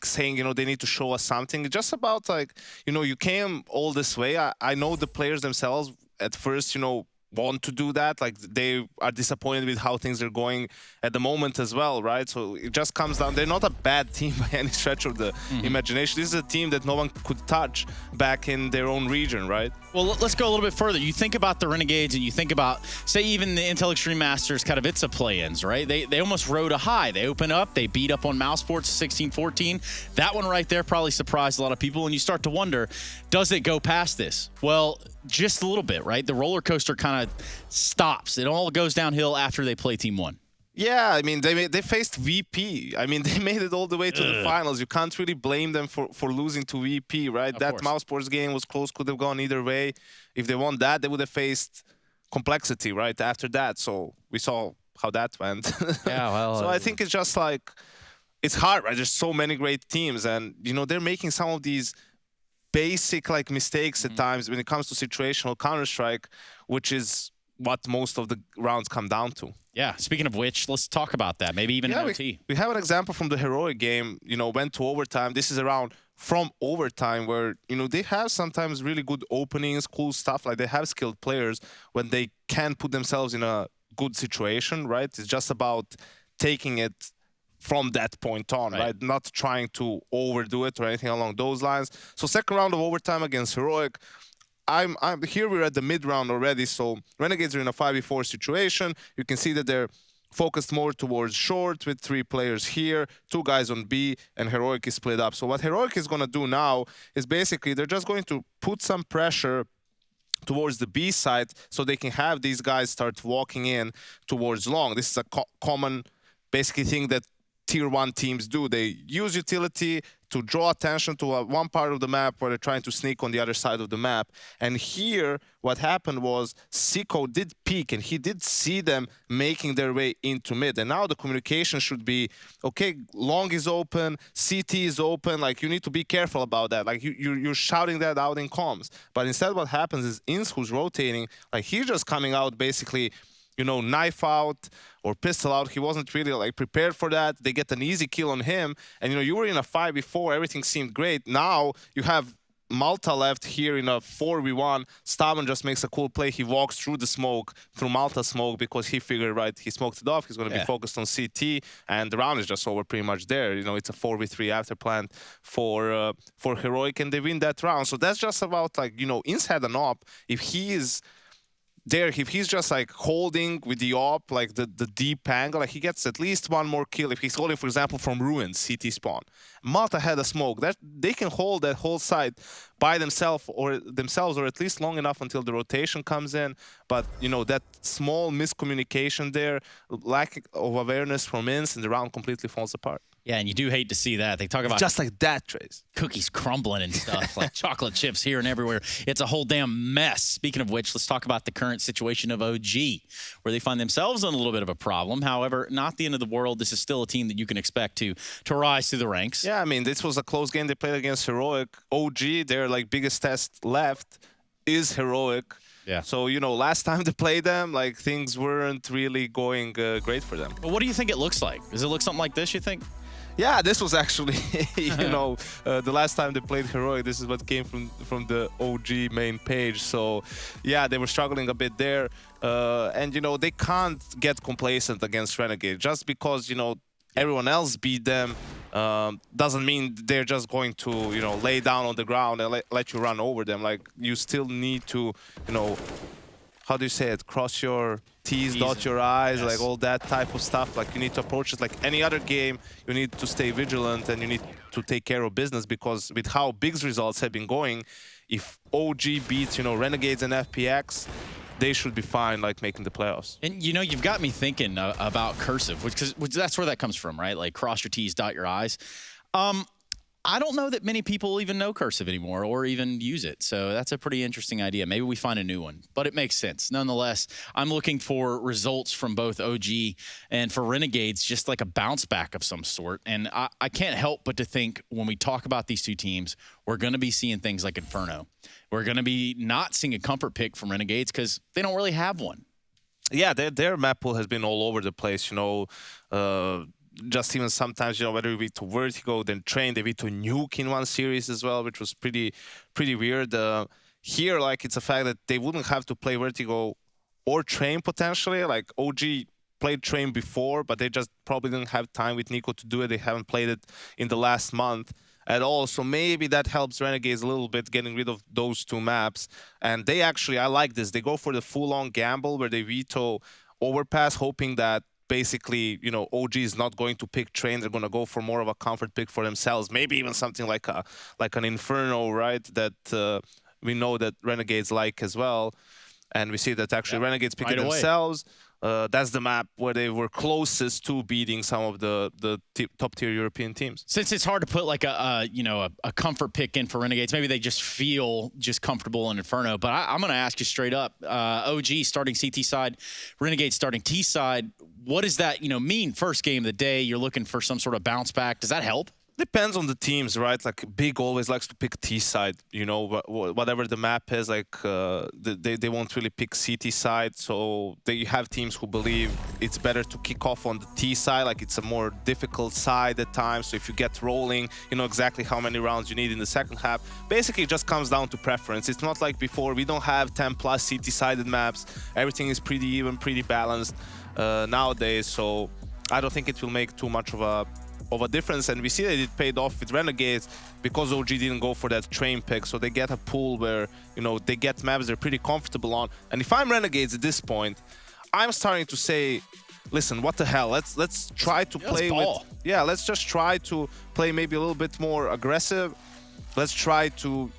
saying, they need to show us something. It's just about, you came all this way. I know the players themselves at first, want to do that. Like, they are disappointed with how things are going at the moment as well, right? So it just comes down. They're not a bad team by any stretch of the imagination. This is a team that no one could touch back in their own region, right? Well, let's go a little bit further. You think about the Renegades and you think about, say, even the Intel Extreme Masters kind of ITSA play-ins, right? They almost rode a high. They open up, they beat up on Mousesports 16-14. That one right there probably surprised a lot of people, and you start to wonder, does it go past this? Well, just a little bit, right? The roller coaster kind of stops. It all goes downhill after they play Team 1. Yeah, they faced VP. They made it all the way to the finals. You can't really blame them for losing to VP, right? That Mousesports game was close, could have gone either way. If they won that, they would have faced Complexity, right, after that. So we saw how that went. Yeah, well... So I think it's just like, it's hard, right? There's so many great teams, and you know they're making some of these basic like mistakes at times when it comes to situational Counter-Strike, which is what most of the rounds come down to. Yeah, speaking of which, let's talk about that. Maybe even in OT. We have an example from the Heroic game, you know, went to overtime. This is a round from overtime where, you know, they have sometimes really good openings, cool stuff. Like they have skilled players when they can put themselves in a good situation, right? It's just about taking it from that point on, right? Not trying to overdo it or anything along those lines. So second round of overtime against Heroic. I'm here. We're at the mid round already. So Renegades are in a 5v4 situation. You can see that they're focused more towards short with 3 players here, 2 guys on B, and Heroic is split up. So what Heroic is going to do now is basically they're just going to put some pressure towards the B side so they can have these guys start walking in towards long. This is a common basically thing that Tier 1 teams do. They use utility to draw attention to one part of the map where they're trying to sneak on the other side of the map. And here, what happened was Sicko did peek, and he did see them making their way into mid. And now the communication should be, okay, long is open, CT is open. Like, you need to be careful about that. Like, you're shouting that out in comms. But instead what happens is Inns, who's rotating, like, he's just coming out basically, you know, knife out or pistol out. He wasn't really like prepared for that. They get an easy kill on him. And, you know, you were in a 5v4. Everything seemed great. Now you have Malta left here in a 4v1. Staben just makes a cool play. He walks through the smoke, through Malta smoke, because he figured, right, he smoked it off. He's going to be focused on CT. And the round is just over pretty much there. You know, it's a 4v3 after plan for Heroic. And they win that round. So that's just about, like, you know, Inns had an op. If he is there, if he's just like holding with the op, like the deep angle, like he gets at least one more kill. If he's holding, for example, from Ruins, CT spawn. Malta had a smoke. That they can hold that whole side by themselves or at least long enough until the rotation comes in. But, you know, that small miscommunication there, lack of awareness from Inns, and the round completely falls apart. Yeah, and you do hate to see that. They talk about just like that, Trace. Cookies crumbling and stuff, like chocolate chips here and everywhere. It's a whole damn mess. Speaking of which, let's talk about the current situation of OG, where they find themselves in a little bit of a problem. However, not the end of the world. This is still a team that you can expect to rise through the ranks. Yeah, I mean, this was a close game they played against Heroic. OG, their like biggest test left is Heroic. Yeah. So, you know, last time they played them, like, things weren't really going great for them. But what do you think it looks like? Does it look something like this, you think? Yeah, this was actually, you know, the last time they played Heroic, this is what came from the OG main page. So, yeah, they were struggling a bit there. And, you know, they can't get complacent against Renegade. Just because, you know, everyone else beat them doesn't mean they're just going to, you know, lay down on the ground and let you run over them. Like, you still need to, you know, how do you say it? Cross your T's, dot your I's, like all that type of stuff. Like, you need to approach it like any other game. You need to stay vigilant and you need to take care of business, because with how Big's results have been going, if OG beats, you know, Renegades and FPX, they should be fine, like, making the playoffs. And, you know, you've got me thinking about cursive, which that's where that comes from, right? Like, cross your T's, dot your I's. I don't know that many people even know cursive anymore or even use it. So that's a pretty interesting idea. Maybe we find a new one, but it makes sense. Nonetheless, I'm looking for results from both OG and for Renegades, just like a bounce back of some sort. And I can't help but to think when we talk about these two teams, we're going to be seeing things like Inferno. We're going to be not seeing a comfort pick from Renegades because they don't really have one. Yeah, their map pool has been all over the place, you know. Just even sometimes, you know, whether we to Vertigo, then Train, they beat to Nuke in one series as well, which was pretty weird. Here, like, it's a fact that they wouldn't have to play Vertigo or Train potentially. Like, OG played Train before, but they just probably didn't have time with Nico to do it. They haven't played it in the last month at all. So maybe that helps Renegades a little bit, getting rid of those two maps. And they actually, I like this. They go for the full-on gamble where they veto Overpass, hoping that basically, you know, OG is not going to pick Train. They're going to go for more of a comfort pick for themselves. Maybe even something like an Inferno, right? That we know that Renegades like as well. And we see that actually Renegades picking themselves. that's the map where they were closest to beating some of the top-tier European teams. Since it's hard to put like a comfort pick in for Renegades, maybe they just feel just comfortable in Inferno. But I'm going to ask you straight up, OG starting CT side, Renegades starting T side. What does that mean? First game of the day, you're looking for some sort of bounce back. Does that help? Depends on the teams, right? Like Big always likes to pick T side, whatever the map is. Like they won't really pick CT side, so they have teams who believe it's better to kick off on the T side. Like it's a more difficult side at times. So if you get rolling, you know exactly how many rounds you need in the second half. Basically, it just comes down to preference. It's not like before. We don't have 10+ CT sided maps. Everything is pretty even, pretty balanced nowadays. So I don't think it will make too much of a difference, and we see that it paid off with Renegades because OG didn't go for that train pick, so they get a pool where they get maps they're pretty comfortable on. And if I'm Renegades at this point, I'm starting to say, listen, what the hell? Let's try to play with let's just try to play maybe a little bit more aggressive. Let's try to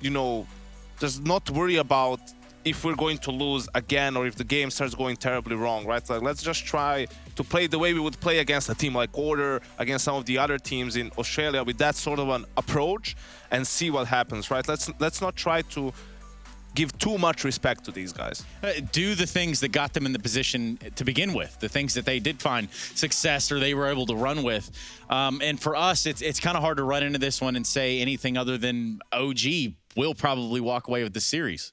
just not worry about if we're going to lose again or if the game starts going terribly wrong, right? Like, let's just try to play the way we would play against a team like Order, against some of the other teams in Australia with that sort of an approach and see what happens, right? Let's not try to give too much respect to these guys. Do the things that got them in the position to begin with, the things that they did find success or they were able to run with. And for us, it's kind of hard to run into this one and say anything other than OG will probably walk away with the series.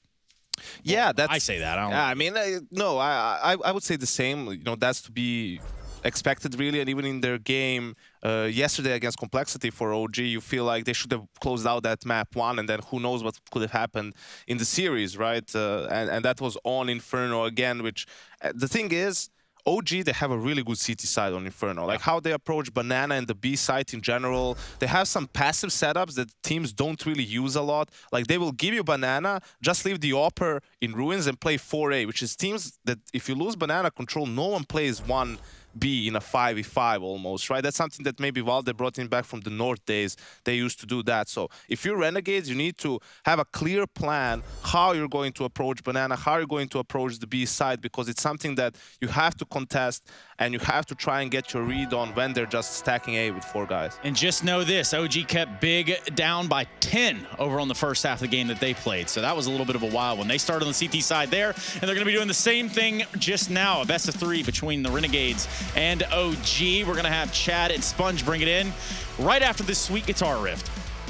Yeah, I say that. I mean, no, I would say the same. That's to be expected, really. And even in their game yesterday against Complexity for OG, you feel like they should have closed out that map 1, and then who knows what could have happened in the series, right? And that was on Inferno again, which the thing is, OG, they have a really good CT side on Inferno. Like how they approach Banana and the B site in general. They have some passive setups that teams don't really use a lot. Like they will give you Banana, just leave the Opper in Ruins and play 4A, which is teams that if you lose Banana control, no one plays 1B in a 5v5 almost, right? That's something that maybe Valde brought in back from the North days. They used to do that. So if you're Renegades, you need to have a clear plan how you're going to approach Banana, how you're going to approach the B side, because it's something that you have to contest and you have to try and get your read on when they're just stacking A with 4 guys. And just know this, OG kept Big down by 10 over on the first half of the game that they played. So that was a little bit of a wild one. They started on the CT side there, and they're going to be doing the same thing just now, a best of 3 between the Renegades and OG. We're going to have Chad and Sponge bring it in right after this sweet guitar riff.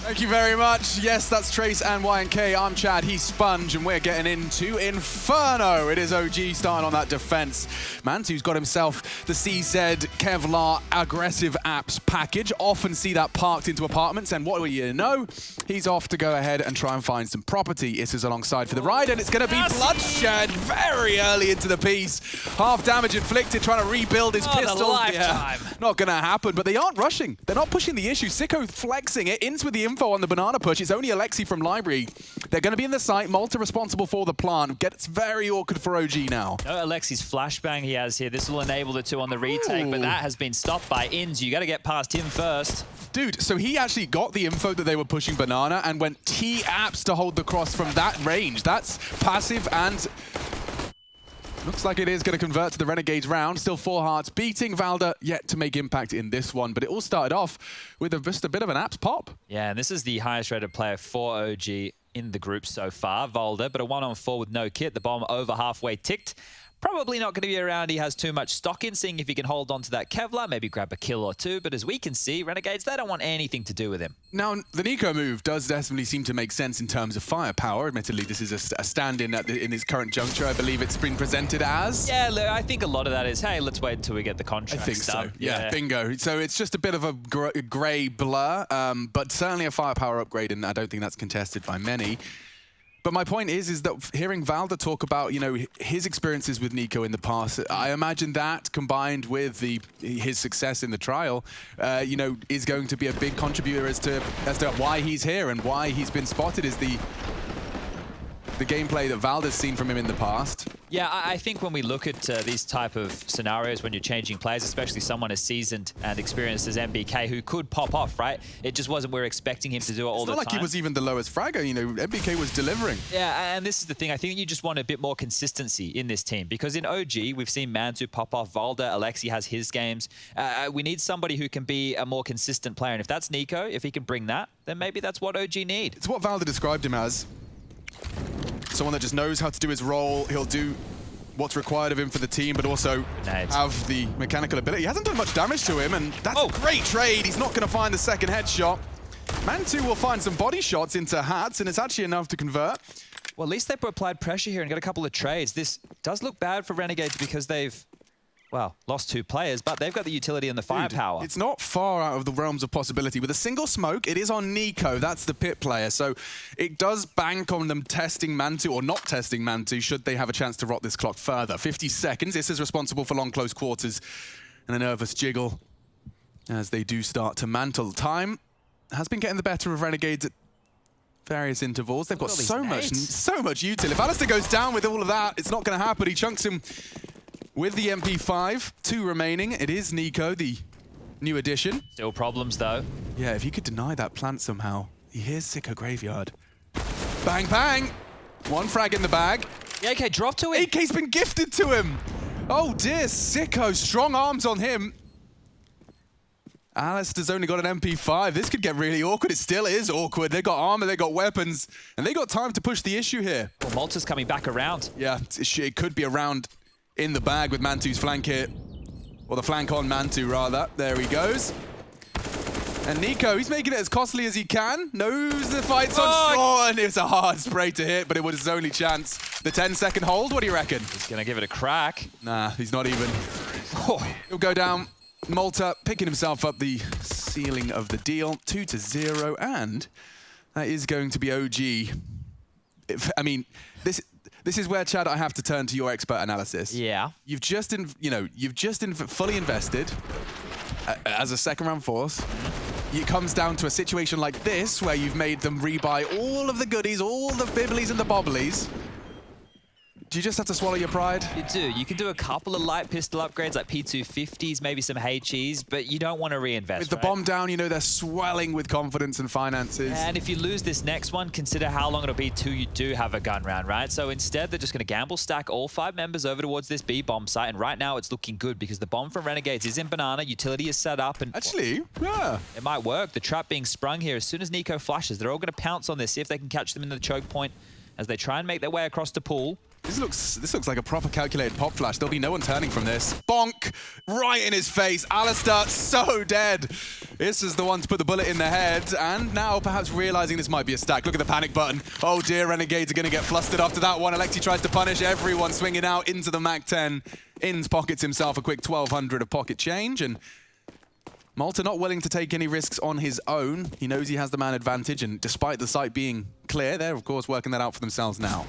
Thank you very much. Yes, that's Trace and YNK. I'm Chad, he's Sponge, and we're getting into Inferno. It is OG starting on that defense. Mantu's got himself the CZ Kevlar aggressive apps package. Often see that parked into apartments, and what do you know? He's off to go ahead and try and find some property. It is alongside for the ride, and it's going to be bloodshed very early into the piece. Half damage inflicted, trying to rebuild his pistol. Yeah, not going to happen, but they aren't rushing. They're not pushing the issue. Sicko flexing it, ins with the info on the banana push. It's only Alexi from Library. They're going to be in the site. Malta responsible for the plant. Gets very awkward for OG now. No Alexi's flashbang he has here. This will enable the 2 on the retake, but that has been stopped by Ins. You got to get past him first. Dude, so he actually got the info that they were pushing banana and went T-apps to hold the cross from that range. That's passive, and looks like it is going to convert to the Renegades round. Still 4 hearts, beating Valda, yet to make impact in this one. But it all started off with just a bit of an apps pop. Yeah, and this is the highest rated player for OG in the group so far, Valda, but a 1-on-4 with no kit. The bomb over halfway ticked. Probably not going to be around. He has too much stock in, seeing if he can hold on to that Kevlar, maybe grab a kill or 2. But as we can see, Renegades, they don't want anything to do with him. Now, the Nico move does definitely seem to make sense in terms of firepower. Admittedly, this is a stand-in in his current juncture. I believe it's been presented as. Yeah, look, I think a lot of that is, hey, let's wait until we get the contract. I think so. Yeah, bingo. So it's just a bit of a grey blur, but certainly a firepower upgrade, and I don't think that's contested by many. But my point is that hearing Valda talk about, his experiences with Nico in the past, I imagine that combined with his success in the trial, is going to be a big contributor as to why he's here and why he's been spotted as the the gameplay that Valda's seen from him in the past. Yeah, I think when we look at these type of scenarios when you're changing players, especially someone as seasoned and experienced as MBK who could pop off, right? It just wasn't we're expecting him to do it all the time. It's not like he was even the lowest fragger, you know, MBK was delivering. Yeah, and this is the thing. I think you just want a bit more consistency in this team because in OG, we've seen Mantu pop off, Valda, Alexi has his games. We need somebody who can be a more consistent player. And if that's Nico, if he can bring that, then maybe that's what OG need. It's what Valda described him as. Someone that just knows how to do his role. He'll do what's required of him for the team, but also have the mechanical ability. He hasn't done much damage to him, and that's a great trade. He's not going to find the second headshot. Mantu will find some body shots into Hats, and it's actually enough to convert. Well, at least they applied pressure here and got a couple of trades. This does look bad for Renegades because they've, well, lost 2 players, but they've got the utility and the firepower. It's not far out of the realms of possibility. With a single smoke, it is on Nico. That's the pit player. So it does bank on them testing Mantu or not testing Mantu should they have a chance to rot this clock further. 50 seconds. This is responsible for long close quarters and a nervous jiggle as they do start to mantle. Time has been getting the better of Renegades at various intervals. They've got so much util. If Alistair goes down with all of that, it's not going to happen. He chunks him with the MP5, 2 remaining. It is Nico, the new addition. Still problems, though. Yeah, if he could deny that plant somehow. He hears Sicko Graveyard. Bang, bang! 1 frag in the bag. The AK dropped to him. AK's been gifted to him. Oh, dear, Sicko. Strong arms on him. Alistair's only got an MP5. This could get really awkward. It still is awkward. They got armor, they got weapons, and they got time to push the issue here. Well, Malta's coming back around. Yeah, it could be around in the bag with Mantu's flank here. Or the flank on Mantu, rather. There he goes. And Nico, he's making it as costly as he can. Knows the fight's on shore, and it's a hard spray to hit, but it was his only chance. The 10-second hold, what do you reckon? He's going to give it a crack. Nah, he's not even. He'll go down. Malta picking himself up the ceiling of the deal. 2-0, and that is going to be OG. I mean, this is where, Chad, I have to turn to your expert analysis. Yeah. You've just, fully invested as a second-round force. It comes down to a situation like this, where you've made them rebuy all of the goodies, all the bibblies and the bobblies. Do you just have to swallow your pride? You do. You can do a couple of light pistol upgrades like P250s, maybe some HEs, but you don't want to reinvest, With the bomb down, you know, they're swelling with confidence and finances. And if you lose this next one, consider how long it'll be till you do have a gun round, right? So instead, they're just going to gamble, stack all 5 members over towards this B bomb site, and right now it's looking good because the bomb from Renegades is in Banana, utility is set up, and actually, yeah, it might work. The trap being sprung here, as soon as Nico flashes, they're all going to pounce on this, see if they can catch them in the choke point as they try and make their way across the pool. This looks like a proper calculated pop flash. There'll be no one turning from this. Bonk! Right in his face. Alistair so dead. This is the one to put the bullet in the head. And now perhaps realizing this might be a stack. Look at the panic button. Oh dear, Renegades are going to get flustered after that one. Alexi tries to punish everyone, swinging out into the MAC-10. Inns pockets himself a quick 1,200 of pocket change. And Malta not willing to take any risks on his own. He knows he has the man advantage. And despite the site being clear, they're of course working that out for themselves now.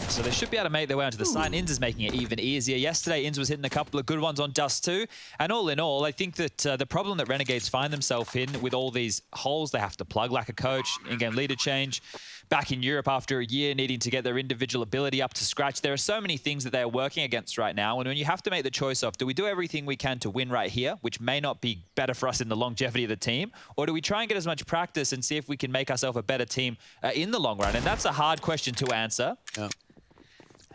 So they should be able to make their way onto the site. Inns is making it even easier. Yesterday, Inns was hitting a couple of good ones on Dust too. And all in all, I think that the problem that Renegades find themselves in with all these holes they have to plug, lack a coach, in-game leader change, back in Europe after a year needing to get their individual ability up to scratch. There are so many things that they're working against right now. And when you have to make the choice of, do we do everything we can to win right here, which may not be better for us in the longevity of the team, or do we try and get as much practice and see if we can make ourselves a better team in the long run? And that's a hard question to answer. Yeah.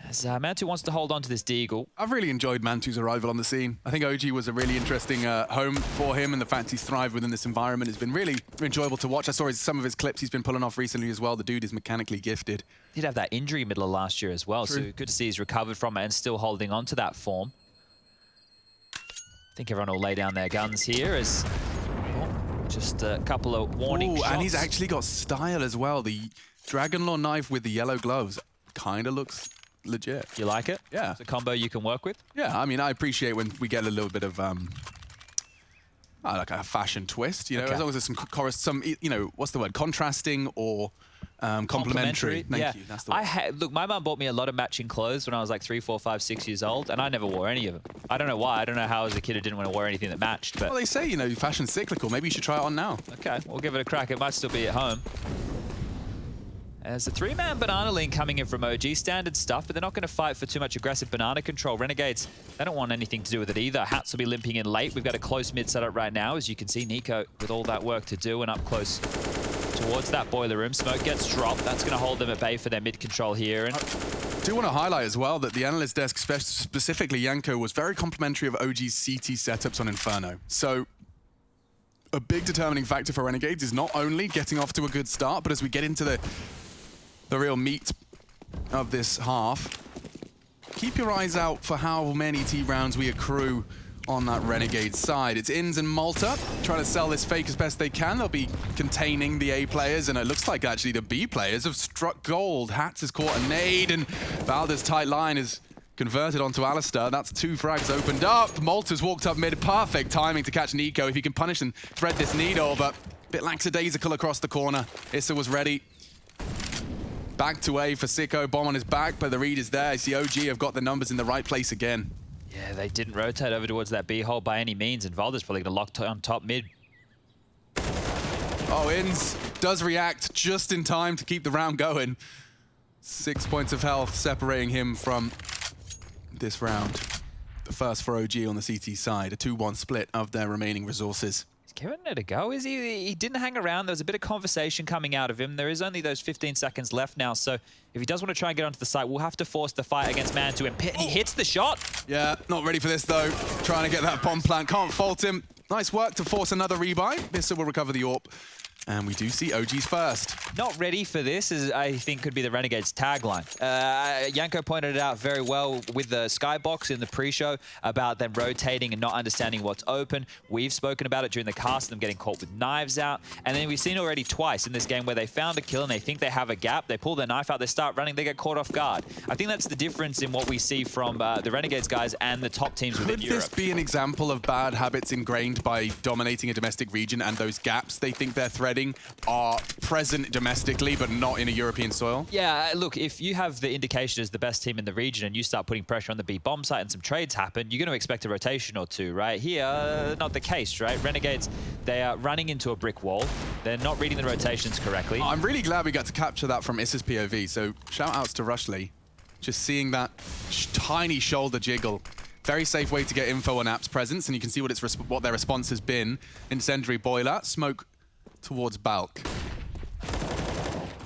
As Mantu wants to hold on to this Deagle. I've really enjoyed Mantu's arrival on the scene. I think OG was a really interesting home for him, and the fact he's thrived within this environment has been really enjoyable to watch. I saw some of his clips he's been pulling off recently as well. The dude is mechanically gifted. He did have that injury middle of last year as well, so good to see he's recovered from it and still holding on to that form. I think everyone will lay down their guns here as just a couple of warning shots. And he's actually got style as well. The Dragon Law knife with the yellow gloves kind of looks legit. You like it? Yeah. It's a combo you can work with? Yeah, I mean, I appreciate when we get a little bit of like a fashion twist, you know, as long as there's some, you know, what's the word, contrasting or complementary. Thank you, that's the word. Look, my mum bought me a lot of matching clothes when I was like 3, 4, 5, 6 years old, and I never wore any of them. I don't know why. I don't know how as a kid I didn't want to wear anything that matched. But well, they say, you know, fashion's cyclical. Maybe you should try it on now. Okay, we'll give it a crack. It might still be at home. There's a 3-man banana link coming in from OG, standard stuff, but they're not going to fight for too much aggressive banana control. Renegades, they don't want anything to do with it either. Hats will be limping in late. We've got a close mid setup right now. As you can see, Nico with all that work to do and up close towards that boiler room. Smoke gets dropped. That's going to hold them at bay for their mid control here. And I do want to highlight as well that the analyst desk, specifically Yanko, was very complimentary of OG's CT setups on Inferno. So a big determining factor for Renegades is not only getting off to a good start, but as we get into the real meat of this half, keep your eyes out for how many T rounds we accrue on that Renegade side. It's Inns and Malta trying to sell this fake as best they can. They'll be containing the A players, and it looks like actually the B players have struck gold. Hats has caught a nade, and Valda's tight line is converted onto Alistair. That's 2 frags opened up. Malta's walked up mid. Perfect timing to catch Nico if he can punish and thread this needle, but a bit lackadaisical across the corner. Issa was ready. Back to A for Sicko. Bomb on his back, but the read is there. I see OG have got the numbers in the right place again. yeah, they didn't rotate over towards that B hole by any means, and Valda's probably going to lock on top mid. Oh, Inns does react just in time to keep the round going. 6 points of health separating him from this round. The first for OG on the CT side, a 2-1 split of their remaining resources. Giving it a go, is he? He didn't hang around. There was a bit of conversation coming out of him. There is only those 15 seconds left now, so if he does want to try and get onto the site, we'll have to force the fight against Man to him. He hits the shot. Yeah, not ready for this though. Trying to get that bomb plant. Can't fault him. Nice work to force another rebuy. Vista will recover the AWP. And we do see OG's first. Not ready for this, is I think could be the Renegades tagline. Yanko pointed it out very well with the skybox in the pre-show about them rotating and not understanding what's open. We've spoken about it during the cast, them getting caught with knives out. And then we've seen already twice in this game where they found a kill and they think they have a gap. They pull their knife out, they start running, they get caught off guard. I think that's the difference in what we see from the Renegades guys and the top teams within Europe. Could this be an example of bad habits ingrained by dominating a domestic region and those gaps they think they're threading are present domestically but not in a European soil? Yeah, look, if you have the indication as the best team in the region and you start putting pressure on the B bomb site and some trades happen, you're going to expect a rotation or two, right? Here, not the case, right? Renegades, they are running into a brick wall. They're not reading the rotations correctly. I'm really glad we got to capture that from Issa's POV, so shout outs to Rushley. Just seeing that tiny shoulder jiggle. Very safe way to get info on App's presence, and you can see what their response has been. Incendiary boiler, smoke towards Balk.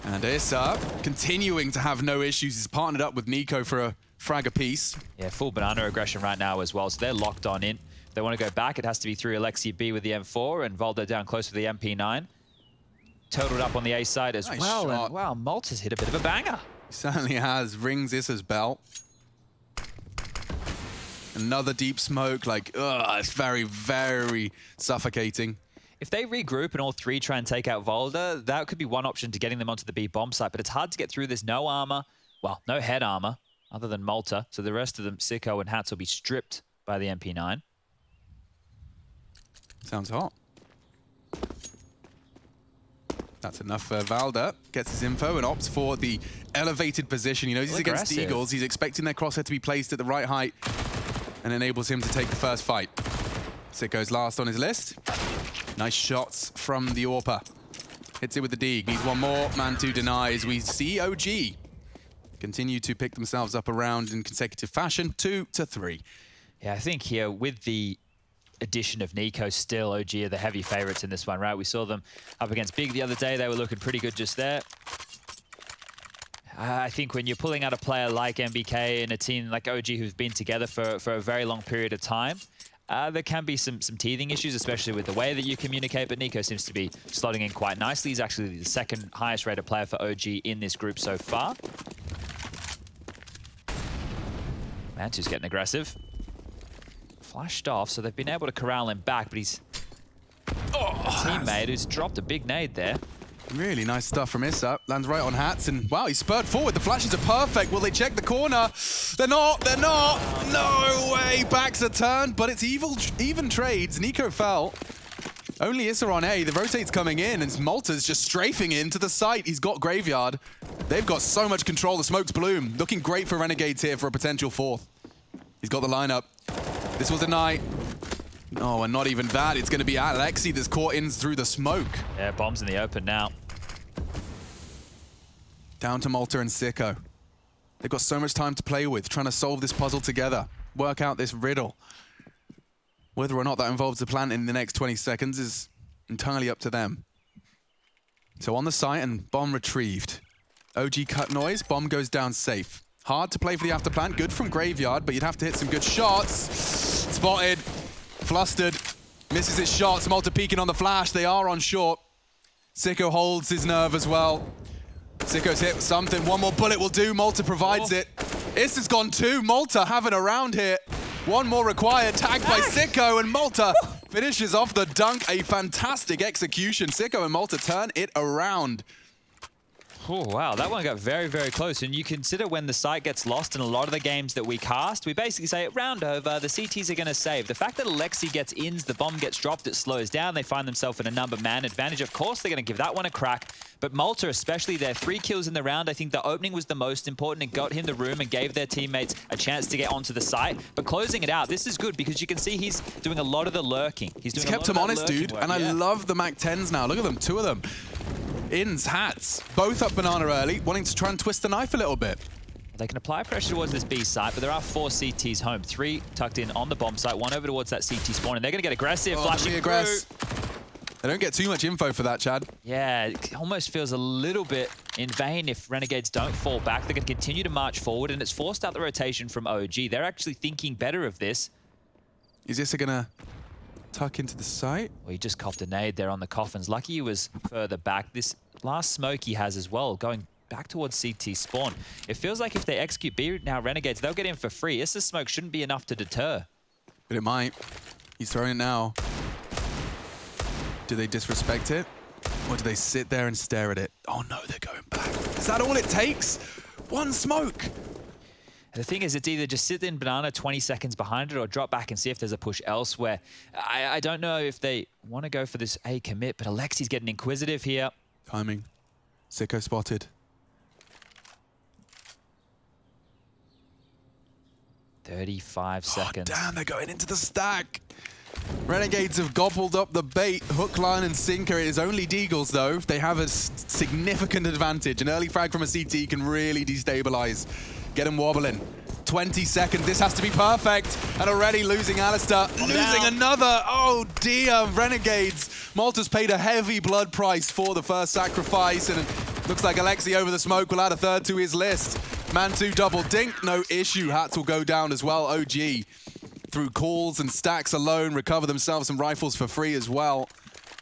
And Issa continuing to have no issues. He's partnered up with Nico for a frag apiece. Yeah, full banana aggression right now as well, so they're locked on in. If they want to go back, it has to be through Alexi B with the M4 and Voldo down close with the MP9. Totaled up on the A side as well. And, wow, Malta's hit a bit of a banger. He certainly has. Rings Issa's belt. Another deep smoke, like, ugh, it's very, very suffocating. If they regroup and all three try and take out Volda, that could be one option to getting them onto the B bomb site, but it's hard to get through this. No armor, well, no head armor, other than Malta, so the rest of them, Sicko and Hats, will be stripped by the MP9. Sounds hot. That's enough for Valda. Gets his info and opts for the elevated position. He knows he's against Eagles. He's expecting their crosshair to be placed at the right height and enables him to take the first fight. Sicko's last on his list. Nice shots from the AWPer. Hits it with the Deeg. Needs one more. Man2 denies. We see OG continue to pick themselves up around in consecutive fashion. 2-3. Yeah, I think here with the addition of Nico, still OG are the heavy favorites in this one, right? We saw them up against Big the other day. They were looking pretty good just there. I think when you're pulling out a player like MBK and a team like OG who've been together for a very long period of time, there can be some teething issues, especially with the way that you communicate, but Nico seems to be slotting in quite nicely. He's actually the second highest rated player for OG in this group so far. Man2's getting aggressive. Flashed off, so they've been able to corral him back, but he's a teammate who's dropped a big nade there. Really nice stuff from Issa. Lands right on Hats, and wow, he's spurred forward. The flashes are perfect. Will they check the corner? They're not. They're not. No way. Backs are turned, but it's even trades. Nico fell. Only Issa on A. The rotate's coming in, and Malta's just strafing into the site. He's got Graveyard. They've got so much control. The smoke's bloom. Looking great for Renegades here for a potential fourth. He's got the lineup. This was a night. Oh, and not even that. It's going to be Alexi that's caught in through the smoke. Yeah, bombs in the open now. Down to Malta and Sicko. They've got so much time to play with, trying to solve this puzzle together, work out this riddle. Whether or not that involves a plant in the next 20 seconds is entirely up to them. So on the site and bomb retrieved. OG cut noise, bomb goes down safe. Hard to play for the after plant, good from Graveyard, but you'd have to hit some good shots. Spotted, flustered, misses his shots. Malta peeking on the flash, they are on short. Sicko holds his nerve as well. Sicko's hit something, one more bullet will do, Malta provides it. Issa's gone too, Malta having a round here. One more required, tagged by Sicko, and Malta finishes off the dunk. A fantastic execution. Sicko and Malta turn it around. Oh, wow, that one got very, very close. And you consider when the site gets lost in a lot of the games that we cast, we basically say, round over, the CTs are going to save. The fact that Alexi gets ins, the bomb gets dropped, it slows down, they find themselves in a number man advantage. Of course, they're going to give that one a crack. But Malta, especially their 3 kills in the round, I think the opening was the most important. It got him the room and gave their teammates a chance to get onto the site. But closing it out, this is good because you can see he's doing a lot of the lurking. He's kept him honest, dude. And I love the Mac 10s now. Look at them, 2 of them. Ins, hats, both up banana early, wanting to try and twist the knife a little bit. They can apply pressure towards this B site, but there are 4 CTs home. 3 tucked in on the bomb site, 1 over towards that CT spawn, and they're going to get aggressive, flashing through. They don't get too much info for that, Chad. Yeah, it almost feels a little bit in vain if Renegades don't fall back. They're going to continue to march forward, and it's forced out the rotation from OG. They're actually thinking better of this. Is this going to tuck into the site? Well, he just copped a nade there on the coffins. Lucky he was further back. This last smoke he has as well, going back towards CT spawn. It feels like if they execute B now Renegades, they'll get in for free. This smoke shouldn't be enough to deter. But it might. He's throwing it now. Do they disrespect it? Or do they sit there and stare at it? Oh no, they're going back. Is that all it takes? One smoke. The thing is, it's either just sit in banana 20 seconds behind it or drop back and see if there's a push elsewhere. I don't know if they want to go for this A commit, but Alexi's getting inquisitive here. Timing. Sicko spotted. 35 seconds. Damn, they're going into the stack. Renegades have gobbled up the bait, hook, line, and sinker. It is only Deagles, though. They have a significant advantage. An early frag from a CT can really destabilize. Get them wobbling. 20 seconds. This has to be perfect. And already losing Alistair. Losing another. Oh, dear. Renegades. Malta's paid a heavy blood price for the first sacrifice. And it looks like Alexi over the smoke will add a third to his list. Man 2 double dink. No issue. Hats will go down as well. OG. Through calls and stacks alone, recover themselves some rifles for free as well.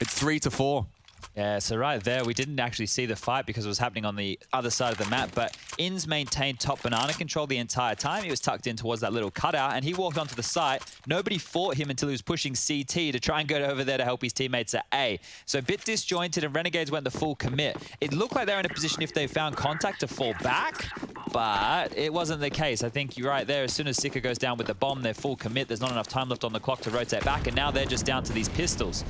It's 3-4. Yeah, so right there, we didn't actually see the fight because it was happening on the other side of the map, but Inns maintained top banana control the entire time. He was tucked in towards that little cutout, and he walked onto the site. Nobody fought him until he was pushing CT to try and go over there to help his teammates at A. So a bit disjointed, and Renegades went the full commit. It looked like they're in a position, if they found contact, to fall back, but it wasn't the case. I think you're right there. As soon as Sicko goes down with the bomb, they're full commit. There's not enough time left on the clock to rotate back, and now they're just down to these pistols.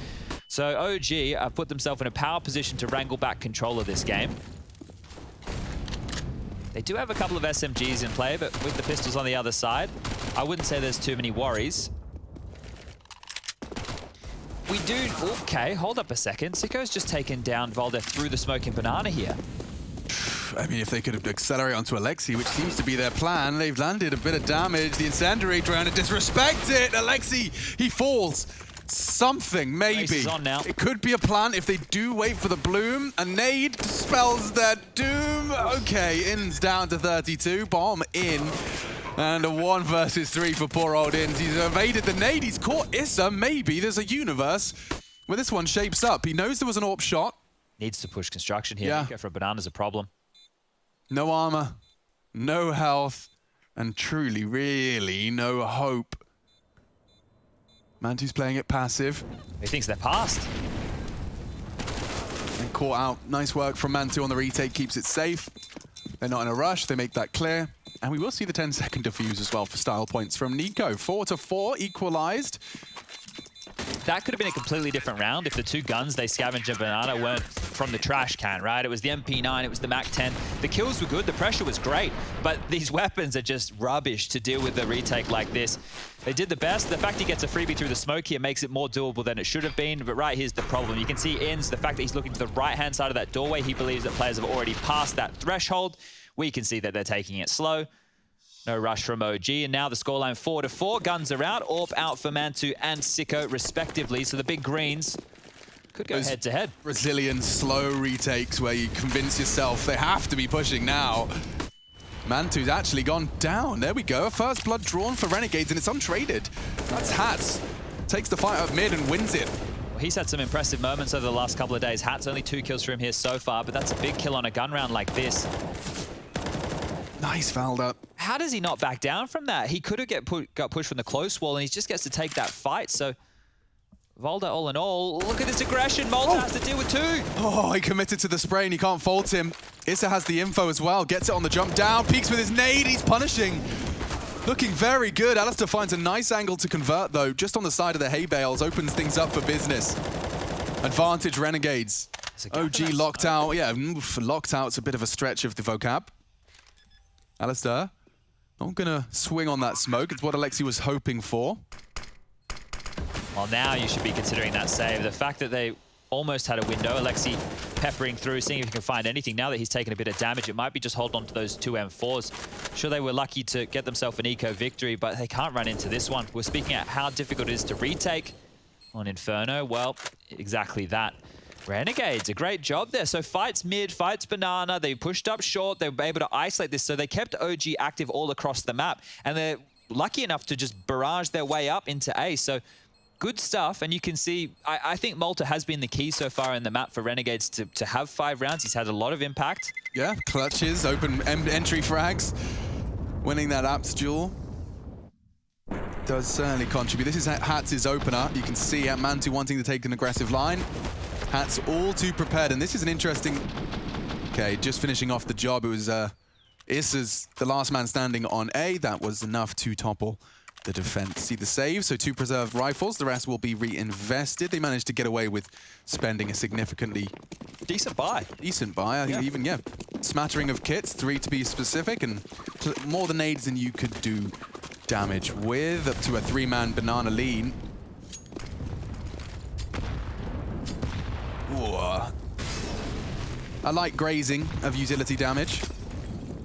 So OG have put themselves in a power position to wrangle back control of this game. They do have a couple of SMGs in play, but with the pistols on the other side, I wouldn't say there's too many worries. We do... Okay, hold up a second. Sicko's just taken down Voldev through the smoking banana here. I mean, if they could accelerate onto Alexi, which seems to be their plan, they've landed a bit of damage. The incendiary trying to disrespect it. Alexi, he falls. Something, maybe. On now. It could be a plant if they do wait for the bloom. A nade dispels their doom. Okay, Inns down to 32. Bomb in. And a 1 versus 3 for poor old Inns. He's evaded the nade. He's caught Issa. Maybe there's a universe where this one shapes up. He knows there was an AWP shot. Needs to push construction here. Yeah. Go for a banana's a problem. No armor, no health, and truly, really no hope. Mantu's playing it passive. He thinks they're past. And caught out. Nice work from Mantu on the retake. Keeps it safe. They're not in a rush. They make that clear. And we will see the 10-second defuse as well for style points from Nico. 4-4, equalized. that could have been a completely different round if the two guns they scavenged in Banana weren't from the trash can, right? It was the MP9, it was the MAC-10. The kills were good, the pressure was great, but these weapons are just rubbish to deal with the retake like this. They did the best. The fact he gets a freebie through the smoke here makes it more doable than it should have been, but right here's the problem. You can see Inns, the fact that he's looking to the right-hand side of that doorway, he believes that players have already passed that threshold. We can see that they're taking it slow. No rush from OG, and now the scoreline 4-4. Guns are out, AWP out for Mantu and Sicko respectively, so the big greens could go head-to-head. Brazilian slow retakes where you convince yourself they have to be pushing now. Mantu's actually gone down. There we go. First blood drawn for Renegades, and it's untraded. That's Hats. Takes the fight up mid and wins it. Well, he's had some impressive moments over the last couple of days. Hats only 2 kills for him here so far, but that's a big kill on a gun round like this. Nice, Valda. How does he not back down from that? He could have got pushed from the close wall, and he just gets to take that fight. So, Valda, all in all, look at this aggression. Malta has to deal with 2. Oh, he committed to the spray, and you can't fault him. Issa has the info as well. Gets it on the jump down. Peeks with his nade. He's punishing. Looking very good. Alistair finds a nice angle to convert, though. Just on the side of the hay bales. Opens things up for business. Advantage Renegades. OG locked out. Yeah, locked out's a bit of a stretch of the vocab. Alistair, not gonna swing on that smoke. It's what Alexi was hoping for. Well, now you should be considering that save. The fact that they almost had a window, Alexi peppering through, seeing if he can find anything. Now that he's taken a bit of damage, it might be just hold on to those 2 M4s. Sure, they were lucky to get themselves an eco victory, but they can't run into this one. We're speaking at how difficult it is to retake on Inferno. Well, exactly that. Renegades, a great job there. So fights mid, fights banana. They pushed up short. They were able to isolate this. So they kept OG active all across the map. And they're lucky enough to just barrage their way up into A. So good stuff. And you can see, I think Malta has been the key so far in the map for Renegades to have 5 rounds. He's had a lot of impact. Yeah, clutches, open entry frags. Winning that Apps duel does certainly contribute. This is Hats' opener. You can see Mantu wanting to take an aggressive line. Hats all too prepared, and this is an interesting... Okay, just finishing off the job. It was Issa's the last man standing on A. That was enough to topple the defense. See the save, so 2 preserved rifles. The rest will be reinvested. They managed to get away with spending a significantly... Decent buy. Decent buy. I think even, yeah, smattering of kits, 3 to be specific, and more than nades than you could do damage with, up to a 3-man banana lean. Ooh. I like grazing of utility damage.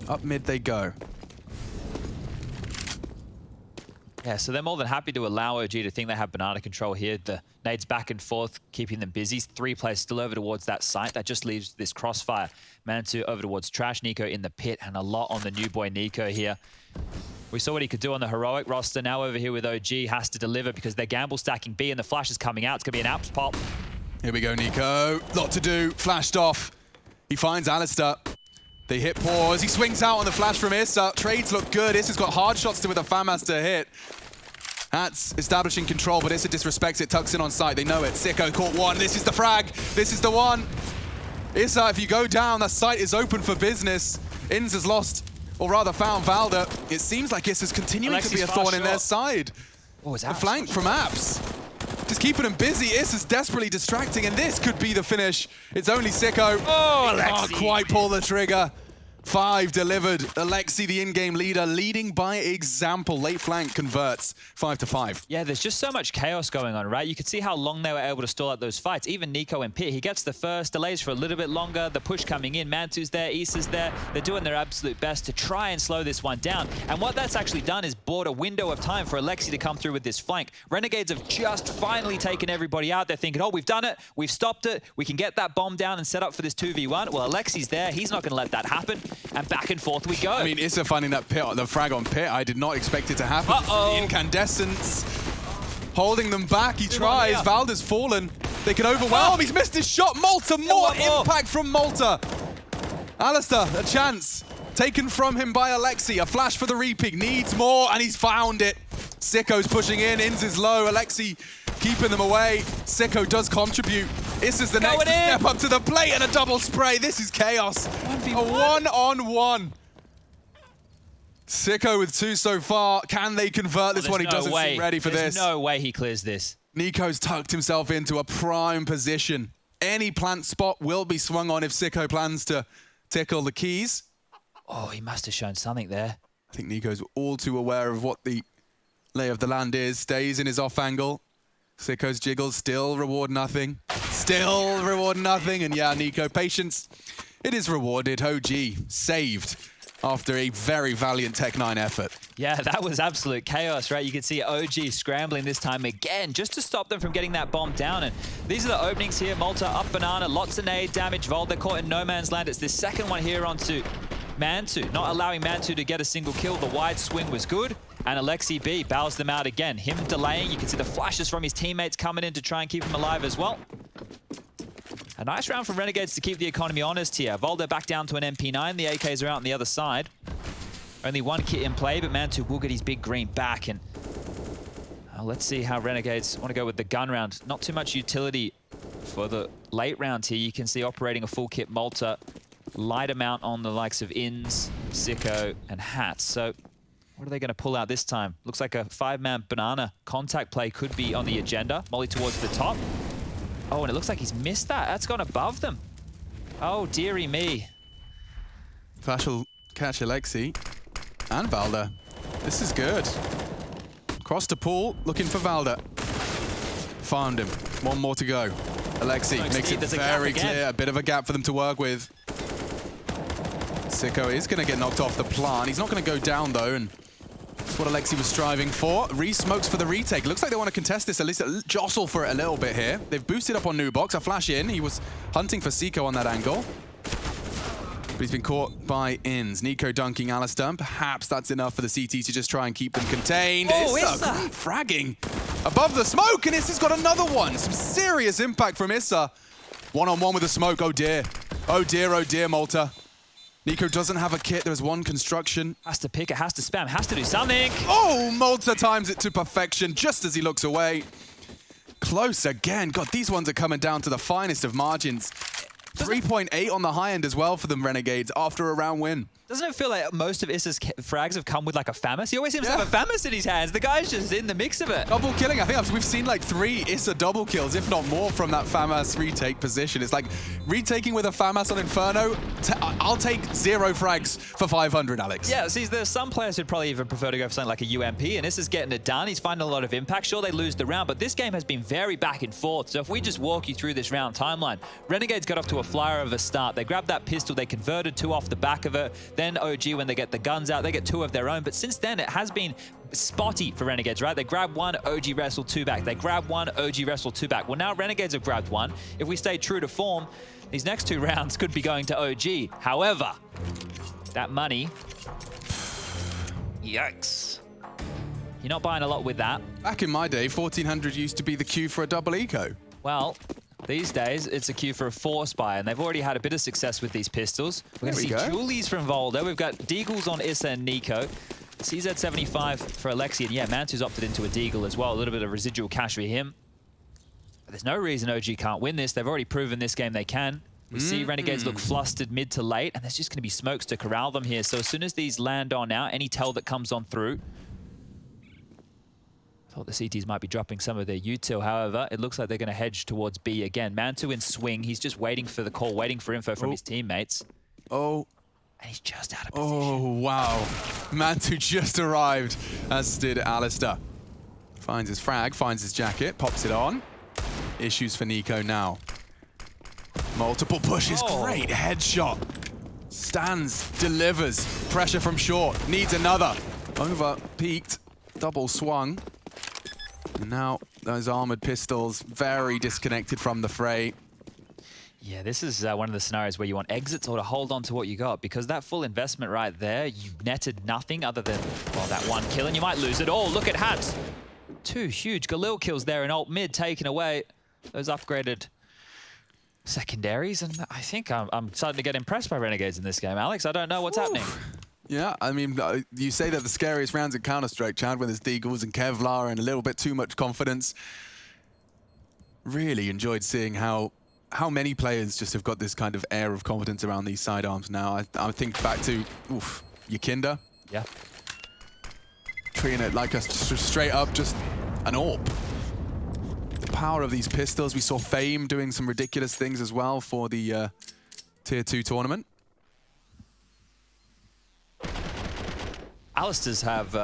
Up mid they go. Yeah, so they're more than happy to allow OG to think they have banana control here. The nades back and forth, keeping them busy. 3 players still over towards that site. That just leaves this crossfire. Mantu over towards Trash. Nico in the pit, and a lot on the new boy Nico here. We saw what he could do on the heroic roster. Now over here with OG, has to deliver because they're gamble stacking B and the flash is coming out. It's going to be an apps pop. Here we go, Nico. Lot to do. Flashed off. He finds Alistair. They hit pause. He swings out on the flash from Issa. Trades look good. Issa's got hard shots with a FAMAS to hit. Hats establishing control, but Issa disrespects it. Tucks in on sight. They know it. Sicko caught 1. This is the frag. This is the one. Issa, if you go down, that site is open for business. Inns has lost, or rather found Valda. It seems like Issa's continuing to be a thorn in their side. What was that? The flank from Apps. Just keeping him busy. Issa's desperately distracting, and this could be the finish. It's only Sicko. Oh, Alexi. Can't quite pull the trigger. 5 delivered. Alexi, the in-game leader, leading by example. Late flank converts 5-5. Yeah, there's just so much chaos going on, right? You could see how long they were able to stall out those fights. Even Nico and Pit, he gets the first, delays for a little bit longer. The push coming in, Mantu's there, Issa's there. They're doing their absolute best to try and slow this one down. And what that's actually done is bought a window of time for Alexi to come through with this flank. Renegades have just finally taken everybody out. They're thinking, oh, we've done it. We've stopped it. We can get that bomb down and set up for this 2v1. Well, Alexi's there. He's not going to let that happen. And back and forth we go. I mean, Issa finding that pit, the frag on Pit, I did not expect it to happen. Uh-oh. The incandescence holding them back. He tries. Valda's fallen. They can overwhelm. He's missed his shot. Malta, more impact from Malta. Alistair, a chance. Taken from him by Alexi. A flash for the repeat. Needs more, and he's found it. Sicko's pushing in. Inns is low. Alexi keeping them away. Sicko does contribute. Issa's the next to step up to the plate and a double spray. This is chaos. 1v1. A one-on-one. Sicko with 2 so far. Can they convert this one? He doesn't seem ready for this. There's no way he clears this. Nico's tucked himself into a prime position. Any plant spot will be swung on if Sicko plans to tickle the keys. Oh, he must have shown something there. I think Nico's all too aware of what the lay of the land is. Stays in his off angle. Sicko's jiggles still reward nothing. Still reward nothing. And yeah, Nico, patience. It is rewarded. OG saved after a very valiant Tech9 effort. Yeah, that was absolute chaos, right? You can see OG scrambling this time again just to stop them from getting that bomb down. And these are the openings here. Malta up banana, lots of nade damage. Vold, they're caught in no man's land. It's this second one here onto Mantu, not allowing Mantu to get a single kill. The wide swing was good. And Alexi B bows them out again. Him delaying. You can see the flashes from his teammates coming in to try and keep him alive as well. A nice round from Renegades to keep the economy honest here. Volder back down to an MP9. The AKs are out on the other side. Only one kit in play, but Mantu will get his big green back. And let's see how Renegades want to go with the gun round. Not too much utility for the late round here. You can see operating a full kit Malta. Light amount on the likes of Ins, Sicko, and Hats. So what are they going to pull out this time? Looks like a 5-man banana contact play could be on the agenda. Molly towards the top. Oh, and it looks like he's missed that. That's gone above them. Oh, dearie me. Flash will catch Alexi and Valda. This is good. Cross to pool, looking for Valda. Found him. One more to go. Alexi makes it very clear. A bit of a gap for them to work with. Sicko is going to get knocked off the plant. He's not going to go down, though, and that's what Alexi was striving for. Re-smokes for the retake. Looks like they want to contest this, at least jostle for it a little bit here. They've boosted up on Nubox. A flash in. He was hunting for Sicko on that angle. But he's been caught by Ins. Nico dunking Alistair. Perhaps that's enough for the CT to just try and keep them contained. Oh, Issa great fragging above the smoke, and Issa's got another one. Some serious impact from Issa. One-on-one with the smoke. Oh, dear. Oh, dear, Malta. Nico doesn't have a kit. There's one construction. Has to pick it, has to spam, has to do something. Oh, Malta times it to perfection just as he looks away. Close again. God, these ones are coming down to the finest of margins. 3.8 on the high end as well for them Renegades after a round win. Doesn't it feel like most of Issa's frags have come with like a FAMAS? He always seems to have a FAMAS in his hands. The guy's just in the mix of it. Double killing. I think we've seen like 3 Issa double kills, if not more, from that FAMAS retake position. It's like retaking with a FAMAS on Inferno. I'll take 0 frags for 500, Alex. Yeah, see, there's some players who'd probably even prefer to go for something like a UMP, and Issa's getting it done. He's finding a lot of impact. Sure, they lose the round, but this game has been very back and forth. So if we just walk you through this round timeline, Renegades got off to a flyer of a start. They grabbed that pistol, they converted 2 off the back of it. Then OG, when they get the guns out, they get 2 of their own. But since then, it has been spotty for Renegades, right? They grab 1, OG wrestle 2 back. They grab 1, OG wrestle 2 back. Well, now Renegades have grabbed 1. If we stay true to form, these next 2 rounds could be going to OG. However, that money, yikes. You're not buying a lot with that. Back in my day, 1400 used to be the queue for a double eco. Well, these days, it's a queue for a 4-spy, and they've already had a bit of success with these pistols. We're going to see Julies from Volder. We've got Deagles on Issa and Nico. CZ75 for Alexi, and yeah, Mantu's opted into a Deagle as well. A little bit of residual cash for him. But there's no reason OG can't win this. They've already proven this game they can. We see Renegades look flustered mid to late, and there's just going to be smokes to corral them here. So as soon as these land on now, any tell that comes on through, thought the CTs might be dropping some of their util. However, it looks like they're going to hedge towards B again. Mantu in swing. He's just waiting for the call, waiting for info from his teammates. Oh. And he's just out of position. Oh, wow. Mantu just arrived, as did Alistair. Finds his frag, finds his jacket, pops it on. Issues for Nico now. Multiple pushes. Great headshot. Stands, delivers. Pressure from short. Needs another. Over, peaked, double swung. And now those armored pistols very disconnected from the fray. Yeah, this is one of the scenarios where you want exits or to hold on to what you got, because that full investment right there, you netted nothing other than, well, that 1 kill, and you might lose it all. Look at Hats. 2 huge Galil kills there in alt mid, taken away those upgraded secondaries, and I think I'm starting to get impressed by Renegades in this game. Alex, I don't know what's happening. Yeah, I mean, you say that the scariest rounds in Counter-Strike, Chad, when there's Deagles and Kevlar and a little bit too much confidence. Really enjoyed seeing how many players just have got this kind of air of confidence around these sidearms now. I think back to, Yakinda. Yeah. Treating it like a straight up just an AWP. power of these pistols. We saw Fame doing some ridiculous things as well for the Tier 2 tournament. Alistair's have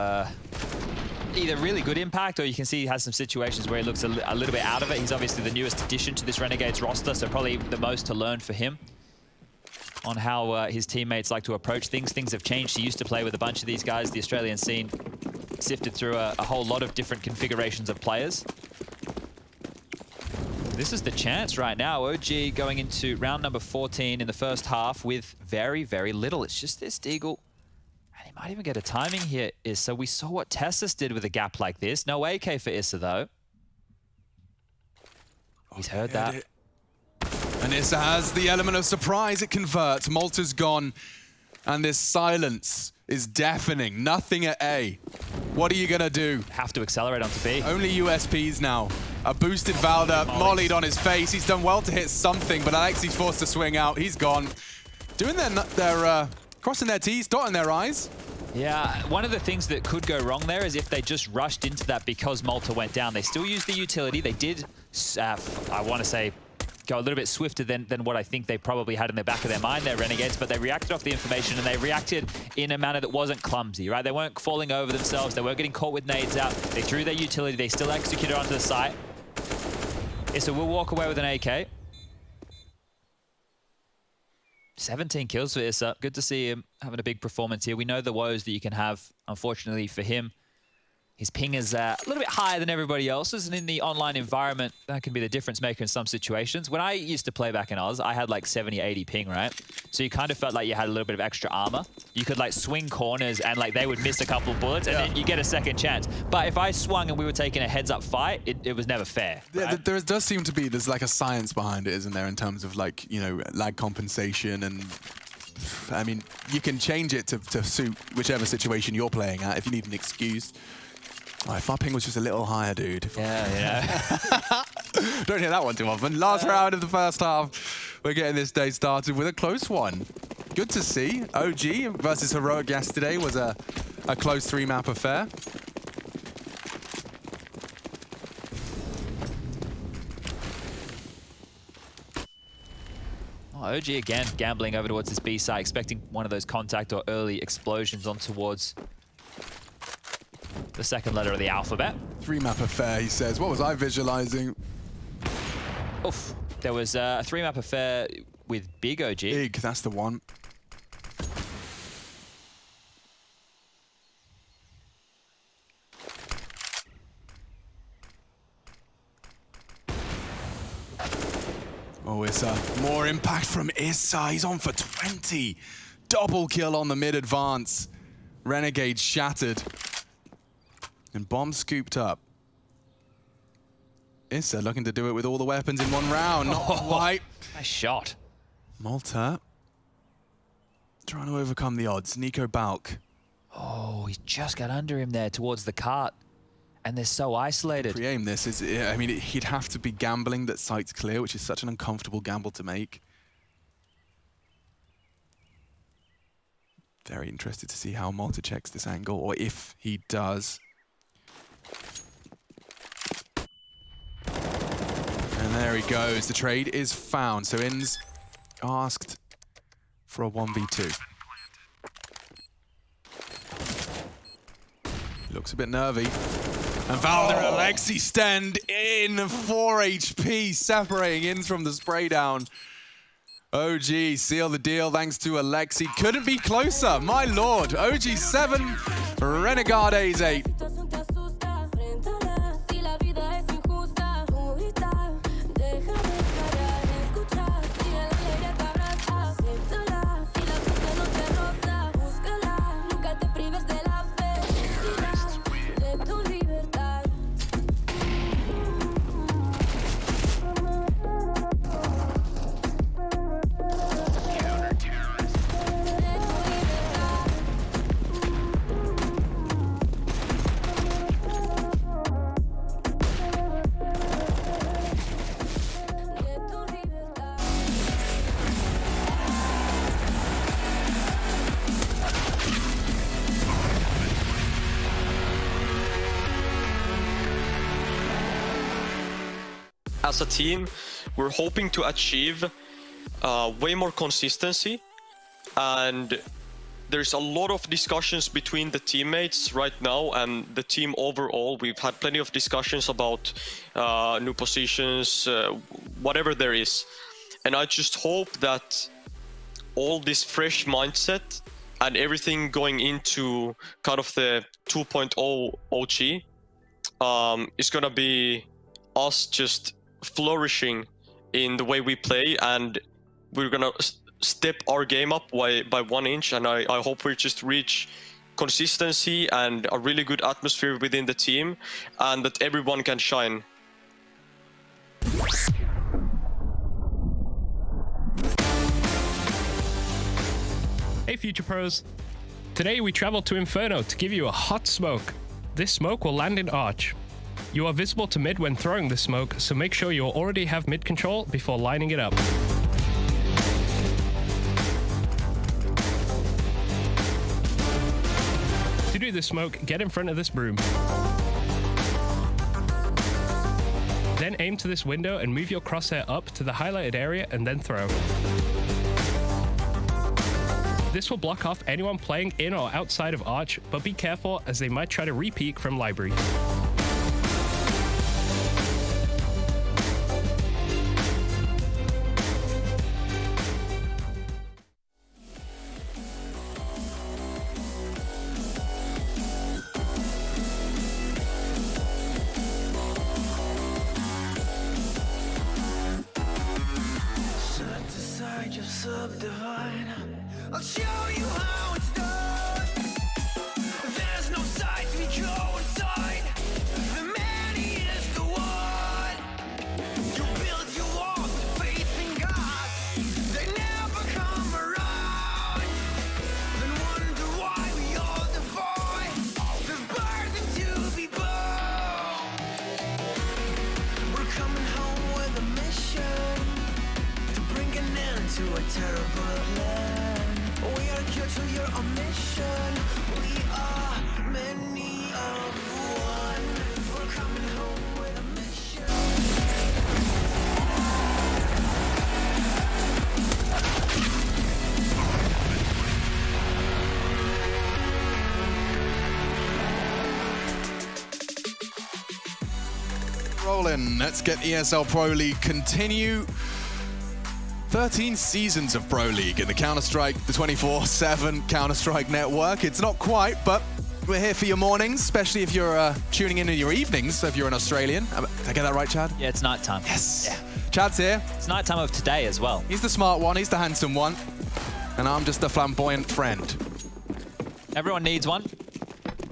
either really good impact, or you can see he has some situations where he looks a little bit out of it. He's obviously the newest addition to this Renegades roster, so probably the most to learn for him on how his teammates like to approach things. Things have changed. He used to play with a bunch of these guys. The Australian scene sifted through a whole lot of different configurations of players. This is the chance right now. OG going into round number 14 in the first half with very, very little. It's just this Deagle. And he might even get a timing here, Issa. We saw what Tessus did with a gap like this. No AK for Issa, though. He's heard that. And Issa has the element of surprise. It converts. Malta's gone. And this silence is deafening. Nothing at A. What are you going to do? Have to accelerate onto B. Only USPs now. A boosted Valda, mollied on his face. He's done well to hit something, but Alexi's forced to swing out. He's gone. Doing their crossing their T's, dotting their I's. Yeah, one of the things that could go wrong there is if they just rushed into that because Malta went down. They still used the utility. They did, I want to say, go a little bit swifter than what I think they probably had in the back of their mind, their Renegades, but they reacted off the information, and they reacted in a manner that wasn't clumsy, right? They weren't falling over themselves. They weren't getting caught with nades out. They threw their utility. They still executed onto the site. Issa will walk away with an AK. 17 kills for Issa. Good to see him having a big performance here. We know the woes that you can have, unfortunately for him. His ping is a little bit higher than everybody else's, and in the online environment, that can be the difference maker in some situations. When I used to play back in Oz, I had like 70, 80 ping, right? So you kind of felt like you had a little bit of extra armor. You could like swing corners and like they would miss a couple of bullets, and then you get a second chance. But if I swung and we were taking a heads-up fight, it was never fair. Right? Yeah, there does seem to be, there's like a science behind it, isn't there, in terms of like, you know, lag compensation, and I mean, you can change it to suit whichever situation you're playing at if you need an excuse. Oh, if our ping was just a little higher, dude. Yeah. Don't hear that one too often. Last round of the first half. We're getting this day started with a close one. Good to see. OG versus Heroic yesterday was a close 3-map affair. Oh, OG again gambling over towards this B side, expecting one of those contact or early explosions on towards the second letter of the alphabet. 3-map affair, he says. What was I visualizing? Oof. There was a 3-map affair with Big OG. Big, that's the one. Oh, Issa. More impact from Issa. He's on for 20. Double kill on the mid advance. Renegade shattered. And bomb scooped up. Issa looking to do it with all the weapons in one round. Not quite. Nice shot. Malta trying to overcome the odds. Nico Balk. Oh, he just got under him there towards the cart. And they're so isolated. Pre-aim this is, I mean, he'd have to be gambling that site's clear, which is such an uncomfortable gamble to make. Very interested to see how Malta checks this angle, or if he does. And there he goes. The trade is found. So Inns asked for a 1v2. Looks a bit nervy. And Valder and Alexi stand in 4 HP, separating Inns from the spray down. OG seal the deal thanks to Alexi. Couldn't be closer, my lord. OG 7, Renegades 8. as a team, we're hoping to achieve way more consistency, and there's a lot of discussions between the teammates right now and the team overall. We've had plenty of discussions about new positions, whatever there is. And I just hope that all this fresh mindset and everything going into kind of the 2.0 OG is gonna be us just flourishing in the way we play, and we're gonna step our game up by 1 inch, and I hope we just reach consistency and a really good atmosphere within the team, and that everyone can shine. Hey Future Pros, today we travel to Inferno to give you a hot smoke. This smoke will land in Arch. You are visible to mid when throwing the smoke, so make sure you already have mid control before lining it up. To do this smoke, get in front of this broom. Then aim to this window and move your crosshair up to the highlighted area and then throw. This will block off anyone playing in or outside of Arch, but be careful as they might try to re-peek from Library. Set aside your subdivine. I'll show you how it's done. There's no sight we go inside. The man is the one. You build your walls with faith in God. They never come around. Then wonder why we all defy the burden to be born. We're coming home with a mission to bring an end to a terrible land. We are here to your omission. We are many of one. We're coming home with a mission. Rolling. Let's get ESL Pro League continue. 13 seasons of Pro League in the Counter-Strike, the 24/7 Counter-Strike network. It's not quite, but we're here for your mornings, especially if you're tuning in your evenings, if you're an Australian. Did I get that right, Chad? Yeah, it's nighttime. Yes. Yeah. Chad's here. It's nighttime of today as well. He's the smart one, he's the handsome one, and I'm just the flamboyant friend. Everyone needs one.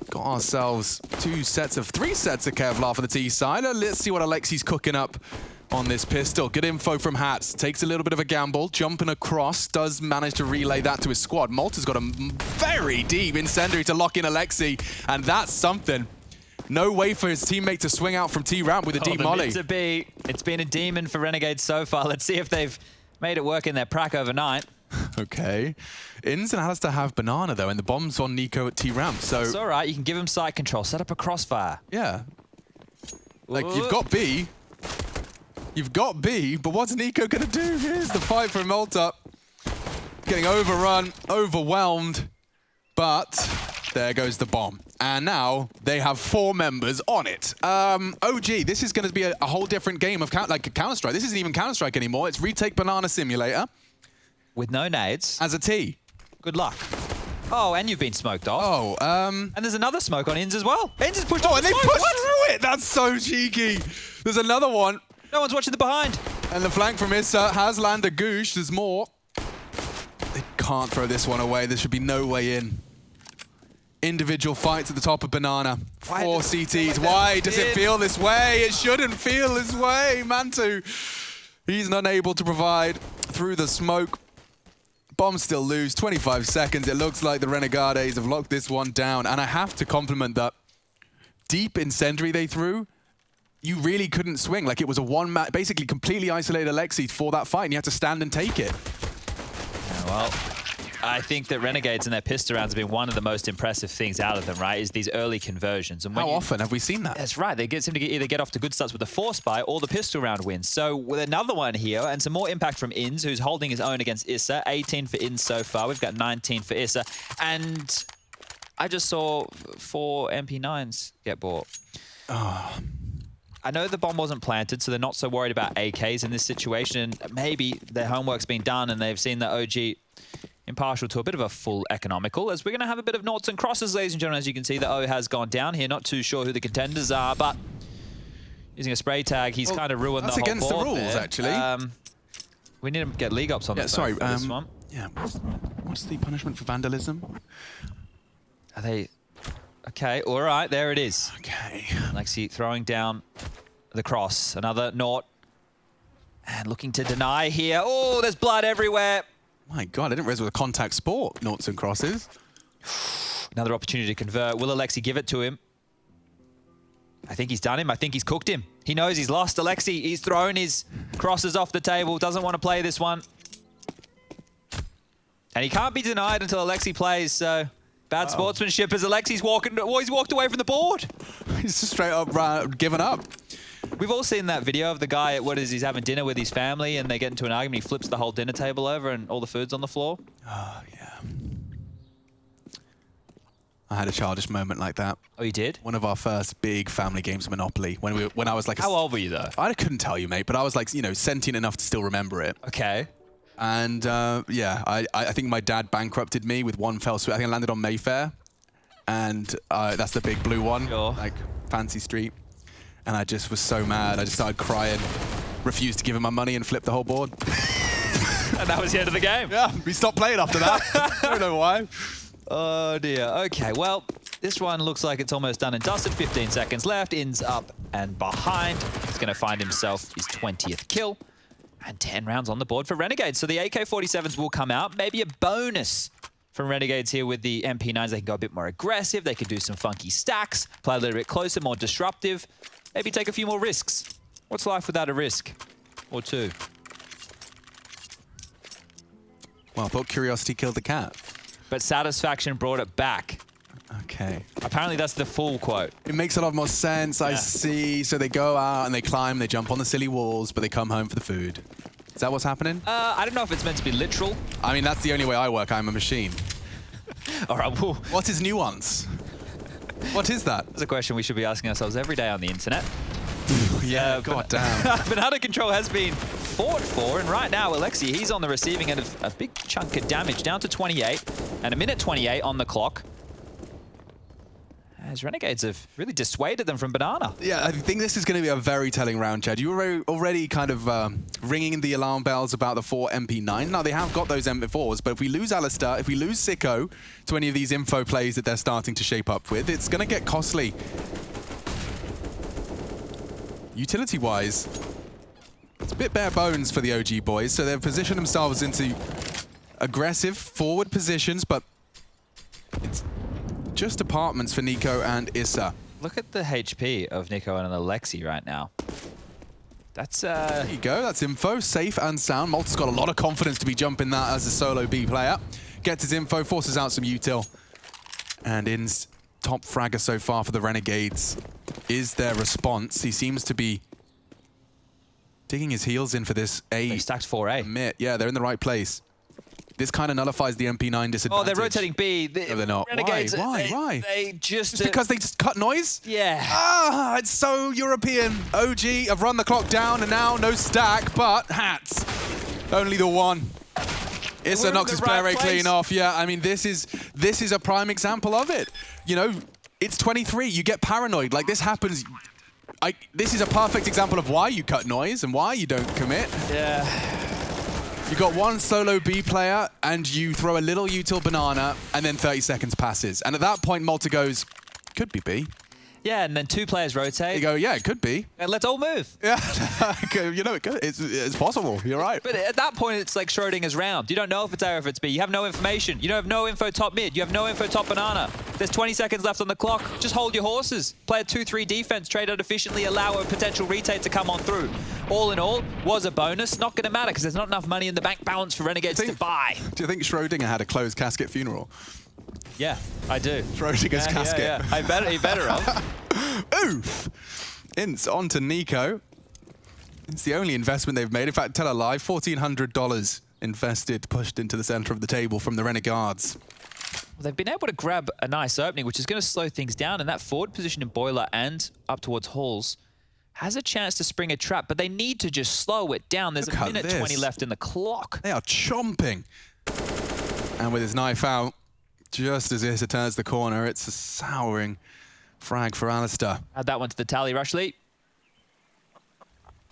Got ourselves three sets of Kevlar for the T side. Let's see what Alexi's cooking up on this pistol. Good info from Hats. Takes a little bit of a gamble, jumping across, does manage to relay that to his squad. Malta's got a very deep incendiary to lock in Alexi, and that's something. No way for his teammate to swing out from T-ramp with a deep molly. It's been a demon for Renegade so far. Let's see if they've made it work in their prac overnight. Okay. Inns and Alistair have Banana, though, and the bomb's on Nico at T-ramp, so... It's all right. You can give him side control. Set up a crossfire. Yeah. Like, you've got B. You've got B, but what's Nico going to do? Here's the fight for Malta. Getting overrun, overwhelmed, but there goes the bomb. And now they have 4 members on it. OG, this is going to be a whole different game of Counter-Strike. This isn't even Counter-Strike anymore. It's Retake Banana Simulator. With no nades. As a T. Good luck. Oh, and you've been smoked off. Oh, And there's another smoke on Inns as well. Inns is pushed off. Oh, and they pushed through it! That's so cheeky. There's another one. No one's watching the behind. And the flank from Issa has landed Goosh. There's more. They can't throw this one away. There should be no way in. Individual fights at the top of Banana. 4 CTs. Why does it feel this way? It shouldn't feel this way. Mantu, he's not able to provide through the smoke. Bomb still loose. 25 seconds. It looks like the Renegades have locked this one down. And I have to compliment that deep incendiary they threw. You really couldn't swing. Like, it was a one-man, basically completely isolated Alexi for that fight, and you had to stand and take it. Yeah, well, I think that Renegades and their pistol rounds have been one of the most impressive things out of them, right? Is these early conversions. And How often have we seen that? That's right. They seem to either get off to good starts with the force buy or the pistol round wins. So with another one here and some more impact from Inz, who's holding his own against Issa. 18 for Inz so far. We've got 19 for Issa. And I just saw 4 MP9s get bought. Oh. I know the bomb wasn't planted, so they're not so worried about AKs in this situation. Maybe their homework's been done and they've seen the OG impartial to a bit of a full economical, as we're going to have a bit of noughts and crosses, ladies and gentlemen. As you can see, the O has gone down here. Not too sure who the contenders are, but using a spray tag, he's kind of ruined the whole board. That's against the rules, there. actually. We need to get league ups on this one. Yeah, what's the punishment for vandalism? Are they... Okay, all right, there it is. Okay. Lexi throwing down the cross. Another naught. And looking to deny here. Oh, there's blood everywhere. My God, I didn't realize it was a contact sport, noughts and crosses. Another opportunity to convert. Will Alexi give it to him? I think he's done him. I think he's cooked him. He knows he's lost. Alexi, he's thrown his crosses off the table. Doesn't want to play this one. And he can't be denied until Alexi plays, so... Bad sportsmanship as Alexi's walking. Well, he's walked away from the board. He's just straight up given up. We've all seen that video of the guy, he's having dinner with his family and they get into an argument. He flips the whole dinner table over and all the food's on the floor. Oh, yeah. I had a childish moment like that. Oh, you did? One of our first big family games of Monopoly. When I was like... How old were you, though? I couldn't tell you, mate, but I was like, sentient enough to still remember it. Okay. And yeah, I think my dad bankrupted me with one fell swoop. I think I landed on Mayfair, and that's the big blue one, like Fancy Street. And I just was so mad. I just started crying, refused to give him my money, and flipped the whole board. And that was the end of the game. Yeah, we stopped playing after that. I don't know why. Oh dear. Okay, well, this one looks like it's almost done and dusted. 15 seconds left. In's up and behind. He's going to find himself his 20th kill. And 10 rounds on the board for Renegades. So the AK-47s will come out. Maybe a bonus from Renegades here with the MP9s. They can go a bit more aggressive. They can do some funky stacks, play a little bit closer, more disruptive. Maybe take a few more risks. What's life without a risk? Or two? Well, I thought curiosity killed the cat. But satisfaction brought it back. Okay. Apparently that's the full quote. It makes a lot more sense, I see. So they go out and they climb, they jump on the silly walls, but they come home for the food. Is that what's happening? I don't know if it's meant to be literal. I mean, that's the only way I work. I'm a machine. All right, well... What is nuance? What is that? That's a question we should be asking ourselves every day on the internet. Yeah, god damn. Banana control has been fought for, and right now, Alexi, he's on the receiving end of a big chunk of damage, down to 28, and a minute 28 on the clock. As Renegades have really dissuaded them from Banana. Yeah, I think this is going to be a very telling round, Chad. You were already kind of ringing the alarm bells about the 4 MP9. Now, they have got those MP4s, but if we lose Alistair, if we lose Sicko to any of these info plays that they're starting to shape up with, it's going to get costly. Utility-wise, it's a bit bare bones for the OG boys, so they've positioned themselves into aggressive forward positions, but it's just apartments for Nico and Issa. Look at the HP of Nico and Alexi right now. That's There you go, that's info, safe and sound. Malta's got a lot of confidence to be jumping that as a solo B player. Gets his info, forces out some util. And In's top fragger so far for the Renegades is their response. He seems to be digging his heels in for this A. They stacked 4A. Mid. Yeah, they're in the right place. This kind of nullifies the MP9 disadvantage. Oh, they're rotating B. No, they're not. Renegades, Why? They just... because they just cut noise? Yeah. Ah, it's so European. OG have run the clock down and now no stack, but hats. Only the one. Issa knocks his player rate clean off. Yeah, I mean, this is a prime example of it. You know, it's 23. You get paranoid. Like, this happens. This is a perfect example of why you cut noise and why you don't commit. Yeah. You got one solo B player, and you throw a little util banana, and then 30 seconds passes. And at that point, Malta goes, could be B. Yeah, and then 2 players rotate. You go, yeah, it could be. And let's all move. Yeah, you know, it's possible. You're right. But at that point, it's like Schrodinger's round. You don't know if it's A or if it's B. You have no information. You don't have no info top mid. You have no info top banana. There's 20 seconds left on the clock. Just hold your horses. Play a 2-3 defense, trade out efficiently, allow a potential retake to come on through. all in all, was a bonus. Not going to matter because there's not enough money in the bank balance for Renegades to buy. Do you think Schrodinger had a closed casket funeral? Yeah, I do. Schrodinger's casket. Yeah. He better have. Oof! Ints on to Nico. It's the only investment they've made. In fact, tell a lie, $1,400 invested, pushed into the center of the table from the Renegades. Well, they've been able to grab a nice opening, which is going to slow things down, and that forward position in Boiler and up towards Halls has a chance to spring a trap, but they need to just slow it down. There's a minute 20 left in the clock. They are chomping. And with his knife out, just as Issa turns the corner, it's a souring frag for Alistair. Add that one to the tally, Rushley.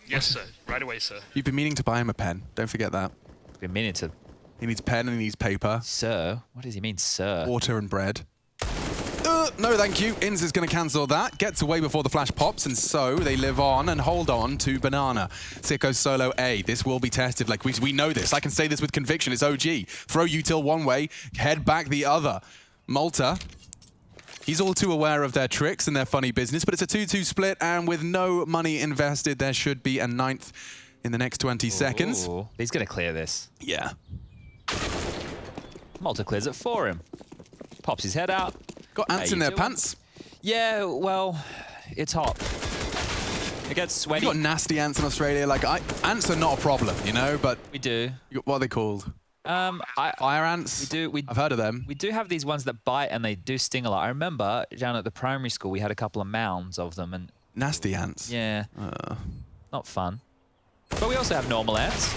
Yes, sir. Right away, sir. You've been meaning to buy him a pen. Don't forget that. Been meaning to. He needs pen and he needs paper. Sir? What does he mean, sir? Water and bread. No, thank you. Inns is going to cancel that. Gets away before the flash pops, and so they live on and hold on to Banana. Sicko solo A. This will be tested. Like, we know this. I can say this with conviction. It's OG. Throw util one way, head back the other. Malta. He's all too aware of their tricks and their funny business, but it's a 2-2 split, and with no money invested, there should be a 9th in the next 20 seconds. He's going to clear this. Yeah. Malta clears it for him. Pops his head out. Got ants in their pants. Yeah, well, it's hot. It gets sweaty. You got nasty ants in Australia. Like, ants are not a problem, you know, but... We do. What are they called? Fire ants? I've heard of them. We do have these ones that bite and they do sting a lot. I remember down at the primary school, we had a couple of mounds of them. And nasty ants? Yeah. Not fun. But we also have normal ants.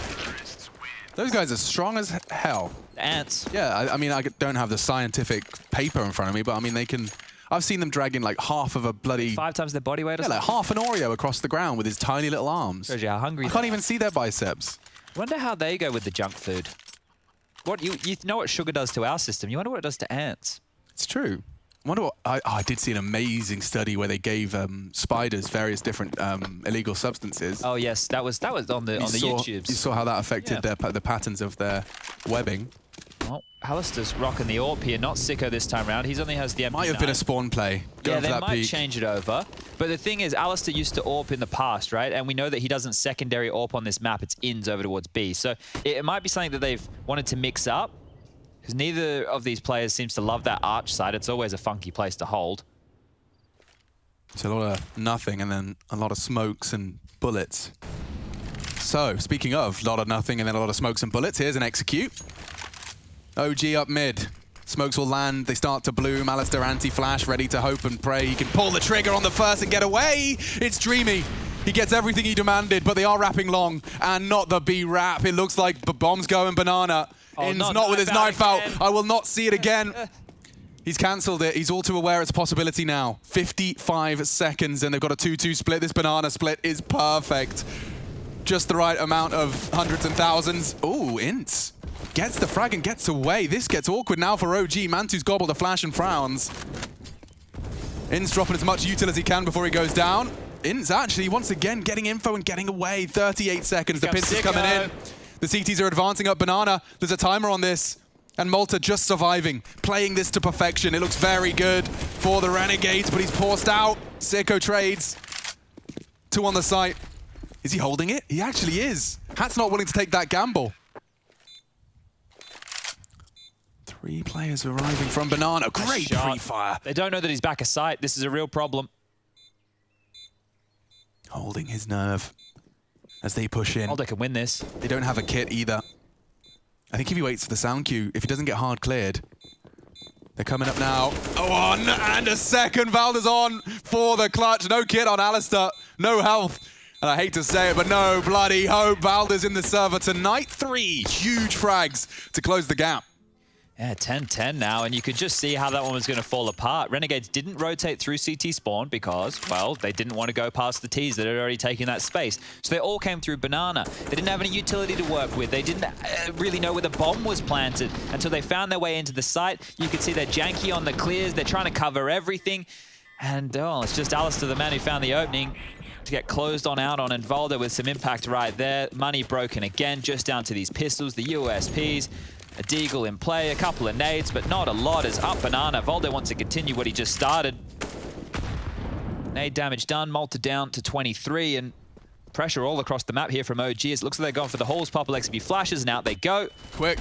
Those guys are strong as hell. Ants. Yeah, I mean, I don't have the scientific paper in front of me, but I mean, they can... I've seen them dragging like half of a bloody... 5 times their body weight or something? something? Like half an Oreo across the ground with his tiny little arms. Shows you how hungry I can't even see their biceps. I wonder how they go with the junk food. What you know what sugar does to our system. You wonder what it does to ants. It's true. I wonder what... I did see an amazing study where they gave spiders various different illegal substances. Oh yes, that was on the YouTubes. You saw how that affected the patterns of their webbing. Well, Alistair's rocking the AWP here, not Sicko this time round. He only has the MP9. Might have been a spawn play. Yeah, they might change it over. But the thing is, Alistair used to AWP in the past, right? And we know that he doesn't secondary AWP on this map. It's ins over towards B. So it might be something that they've wanted to mix up. Because neither of these players seems to love that arch side. It's always a funky place to hold. It's a lot of nothing and then a lot of smokes and bullets. So, speaking of a lot of nothing and then a lot of smokes and bullets, here's an execute. OG up mid. Smokes will land, they start to bloom. Alistair anti-flash, ready to hope and pray. He can pull the trigger on the first and get away. It's Dreamy. He gets everything he demanded, but they are wrapping long and not the B-wrap. It looks like bombs going Banana. Inns not with his knife out. I will not see it again. He's cancelled it. He's all too aware it's a possibility now. 55 seconds and they've got a 2-2 split. This Banana split is perfect. Just the right amount of hundreds and thousands. Ooh, Ints gets the frag and gets away. This gets awkward now for OG. Mantu's gobbled a flash and frowns. Ints dropping as much util as he can before he goes down. Ints actually once again getting info and getting away. 38 seconds. The pinch is coming in. The CTs are advancing up Banana. There's a timer on this. And Malta just surviving, playing this to perfection. It looks very good for the Renegades, but he's paused out. Sicko trades. 2 on the site. Is he holding it? He actually is. Hat's not willing to take that gamble. 3 players arriving from Banana. Great pre-fire. They don't know that he's back a sight. This is a real problem. Holding his nerve as they push in. Alder can win this. They don't have a kit either. I think if he waits for the sound cue, if he doesn't get hard cleared, they're coming up now. Oh, 1 and a second. Valda's on for the clutch. No kit on Alistair. No health. And I hate to say it, but no bloody hope. Valda's in the server tonight. 3 huge frags to close the gap. Yeah, 10-10 now, and you could just see how that one was going to fall apart. Renegades didn't rotate through CT spawn because, well, they didn't want to go past the Ts that had already taken that space. So they all came through Banana. They didn't have any utility to work with. They didn't really know where the bomb was planted until they found their way into the site. You could see they're janky on the clears. They're trying to cover everything. And, oh, it's just Alistair, the man who found the opening, to get closed on out on Envalda with some impact right there. Money broken again, just down to these pistols, the USPs. A Deagle in play, a couple of nades, but not a lot as up Banana. Valde wants to continue what he just started. Nade damage done, Malta down to 23, and pressure all across the map here from OG. It looks like they're going for the holes. Pop Alexa flashes, and out they go. Quick.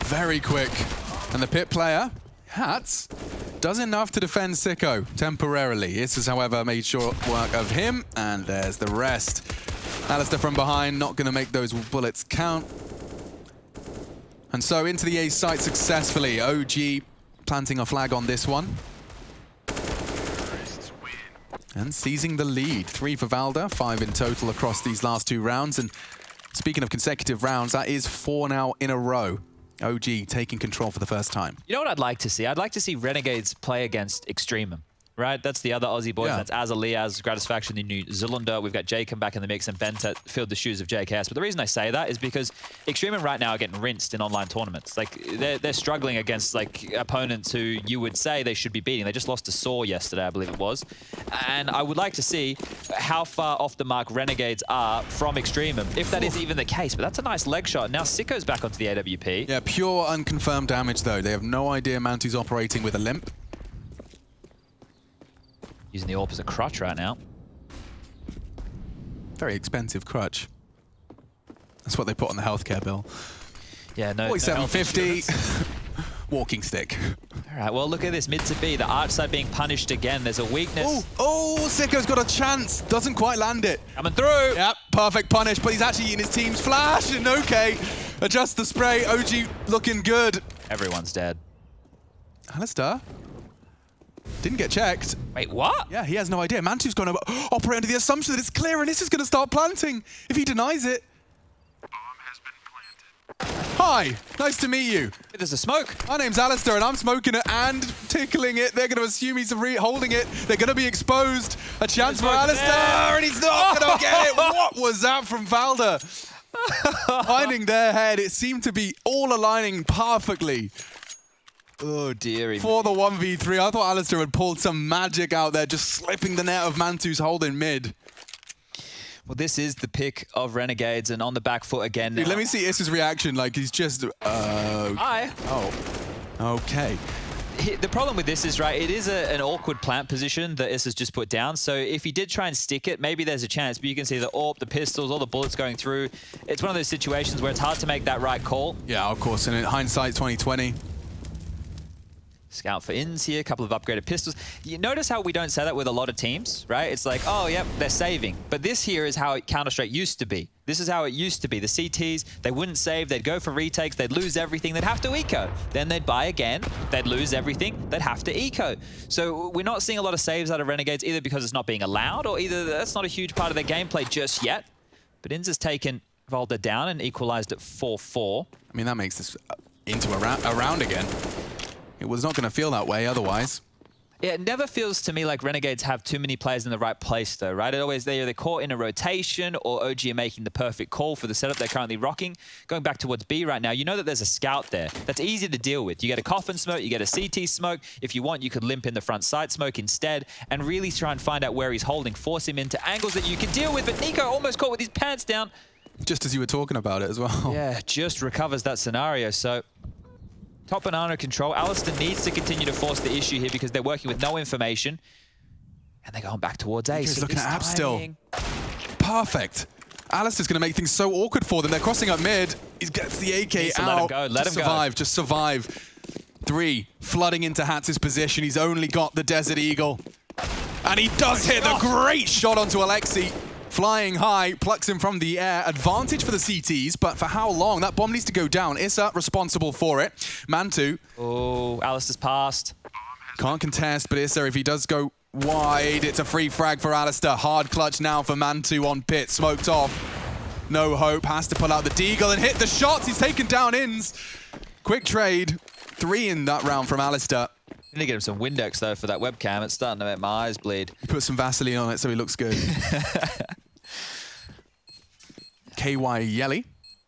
Very quick. And the pit player, Hats, does enough to defend Sicko temporarily. This is, however, made short work of him, and there's the rest. Alistair from behind, not going to make those bullets count. And so into the A site successfully. OG planting a flag on this one. And seizing the lead. 3 for Valda, 5 in total across these last 2 rounds. And speaking of consecutive rounds, that is 4 now in a row. OG taking control for the first time. You know what I'd like to see? I'd like to see Renegades play against Extremum. Right, that's the other Aussie boys. Yeah. That's Azaliaz, Gratisfaction, the New Zealander. We've got Jacob back in the mix and Benta filled the shoes of JKS. But the reason I say that is because Extremum right now are getting rinsed in online tournaments. Like they're struggling against like opponents who you would say they should be beating. They just lost to Saw yesterday, I believe it was. And I would like to see how far off the mark Renegades are from Extremum, if that is even the case. But that's a nice leg shot. Now Sicko's back onto the AWP. Yeah, pure unconfirmed damage though. They have no idea Mantu's operating with a limp. Using the AWP as a crutch right now. Very expensive crutch. That's what they put on the healthcare bill. Yeah, no. 47.50. Walking stick. All right, well, look at this. Mid to B, the arch side being punished again. There's a weakness. Oh, Sicko's got a chance. Doesn't quite land it. Coming through. Yep, perfect punish, but he's actually in his team's flash. And okay, adjust the spray. OG looking good. Everyone's dead. Alistair didn't get checked. Wait, what? Yeah, he has no idea. Mantu's going to operate under the assumption that it's clear and this is going to start planting. If he denies it. Hi, nice to meet you. There's a smoke. My name's Alistair and I'm smoking it and tickling it. They're going to assume he's holding it. They're going to be exposed. A chance for Alistair and he's not going to get it. What was that from Valda? Finding their head. It seemed to be all aligning perfectly. Oh, dearie. For the 1v3, I thought Alistair had pulled some magic out there, just slipping the net of Mantu's holding mid. Well, this is the pick of Renegades, and on the back foot again now. Dude, let me see Issa's reaction, like he's just... Hi. Oh. Okay. The problem with this is, right, it is an awkward plant position that Issa's just put down, so if he did try and stick it, maybe there's a chance, but you can see the AWP, the pistols, all the bullets going through. It's one of those situations where it's hard to make that right call. Yeah, of course, and in hindsight, 2020. Scout for ins here, a couple of upgraded pistols. You notice how we don't say that with a lot of teams, right? It's like, oh, yep, they're saving. But this here is how Counter-Strike used to be. This is how it used to be. The CTs, they wouldn't save, they'd go for retakes, they'd lose everything, they'd have to eco. Then they'd buy again, they'd lose everything, they'd have to eco. So we're not seeing a lot of saves out of Renegades, either because it's not being allowed, or either that's not a huge part of their gameplay just yet. But Inns has taken Volda down and equalized at 4-4. I mean, that makes this into a round again. It was not going to feel that way otherwise. Yeah, it never feels to me like Renegades have too many players in the right place, though, right? It always they're caught in a rotation, or OG are making the perfect call for the setup they're currently rocking. Going back towards B right now, you know that there's a scout there. That's easy to deal with. You get a coffin smoke, you get a CT smoke. If you want, you could limp in the front side smoke instead, and really try and find out where he's holding, force him into angles that you can deal with. But Nico almost caught with his pants down. Just as you were talking about it as well. Yeah, just recovers that scenario. So top banana control. Alistair needs to continue to force the issue here because they're working with no information. And they're going back towards A. He's looking at App still. Perfect. Alistair's going to make things so awkward for them. They're crossing up mid. He gets the AK out. Let him go. Let him survive. Just survive. 3. Flooding into Hatz's position. He's only got the Desert Eagle. And he does hit a great shot onto Alexi. Flying high, plucks him from the air. Advantage for the CTs, but for how long? That bomb needs to go down. Issa responsible for it. Mantu. Oh, Alistair's passed. Can't contest, but Issa, if he does go wide, it's a free frag for Alistair. Hard clutch now for Mantu on pit. Smoked off. No hope. Has to pull out the deagle and hit the shots. He's taken down Inns. Quick trade. 3 in that round from Alistair. I need to get him some Windex, though, for that webcam. It's starting to make my eyes bleed. Put some Vaseline on it so he looks good. KY Yelly.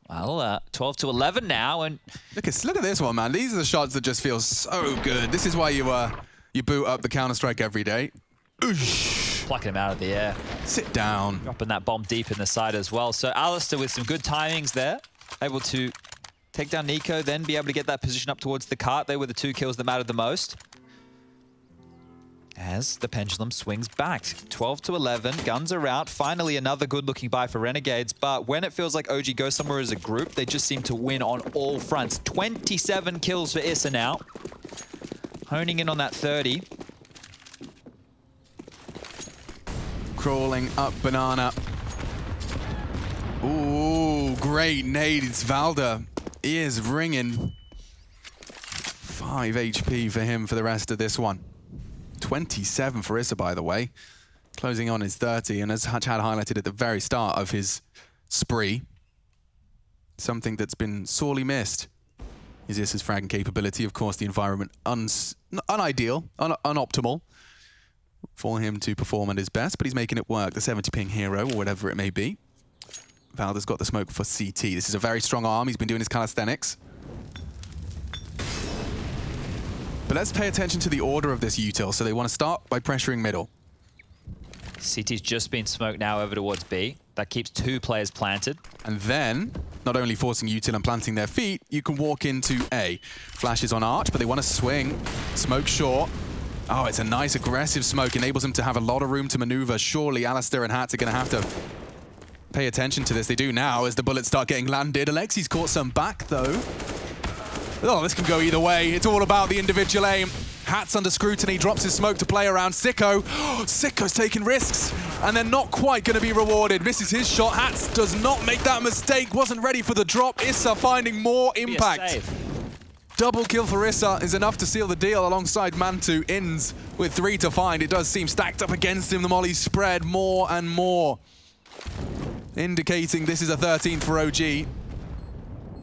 Well, 12 to 11 now, and look at this one, man. These are the shots that just feel so good. This is why you boot up the Counter-Strike every day. Oosh. Plucking him out of the air. Sit down. Dropping that bomb deep in the side as well. So Alistair with some good timings there, able to take down Nico, then be able to get that position up towards the cart. They were the 2 kills that mattered the most. as the pendulum swings back. 12 to 11, guns are out. Finally, another good-looking buy for Renegades, but when it feels like OG goes somewhere as a group, they just seem to win on all fronts. 27 kills for Issa now. Honing in on that 30. Crawling up banana. Ooh, great nade. It's Valda. Ears ringing. 5 HP for him for the rest of this one. 27 for Issa, by the way. Closing on his 30, and as Chad highlighted at the very start of his spree, something that's been sorely missed is Issa's fragging capability. Of course, the environment unideal, unoptimal for him to perform at his best, but he's making it work. The 70 ping hero, or whatever it may be. Valda's got the smoke for CT. This is a very strong arm. He's been doing his calisthenics. But let's pay attention to the order of this util. So they want to start by pressuring middle. CT's just been smoked now over towards B. That keeps 2 players planted. And then, not only forcing util and planting their feet, you can walk into A. Flashes on Arch, but they want to swing. Smoke short. Oh, it's a nice aggressive smoke. Enables them to have a lot of room to maneuver. Surely Alistair and Hats are going to have to pay attention to this. They do now as the bullets start getting landed. Alexi's caught some back, though. Oh, this can go either way. It's all about the individual aim. Hats under scrutiny, drops his smoke to play around Sicko. Sicko's taking risks, and they're not quite going to be rewarded. Misses his shot. Hats does not make that mistake. Wasn't ready for the drop. Issa finding more impact. Double kill for Issa is enough to seal the deal alongside Mantu. Inns with 3 to find. It does seem stacked up against him. The mollies spread more and more, indicating this is a 13th for OG.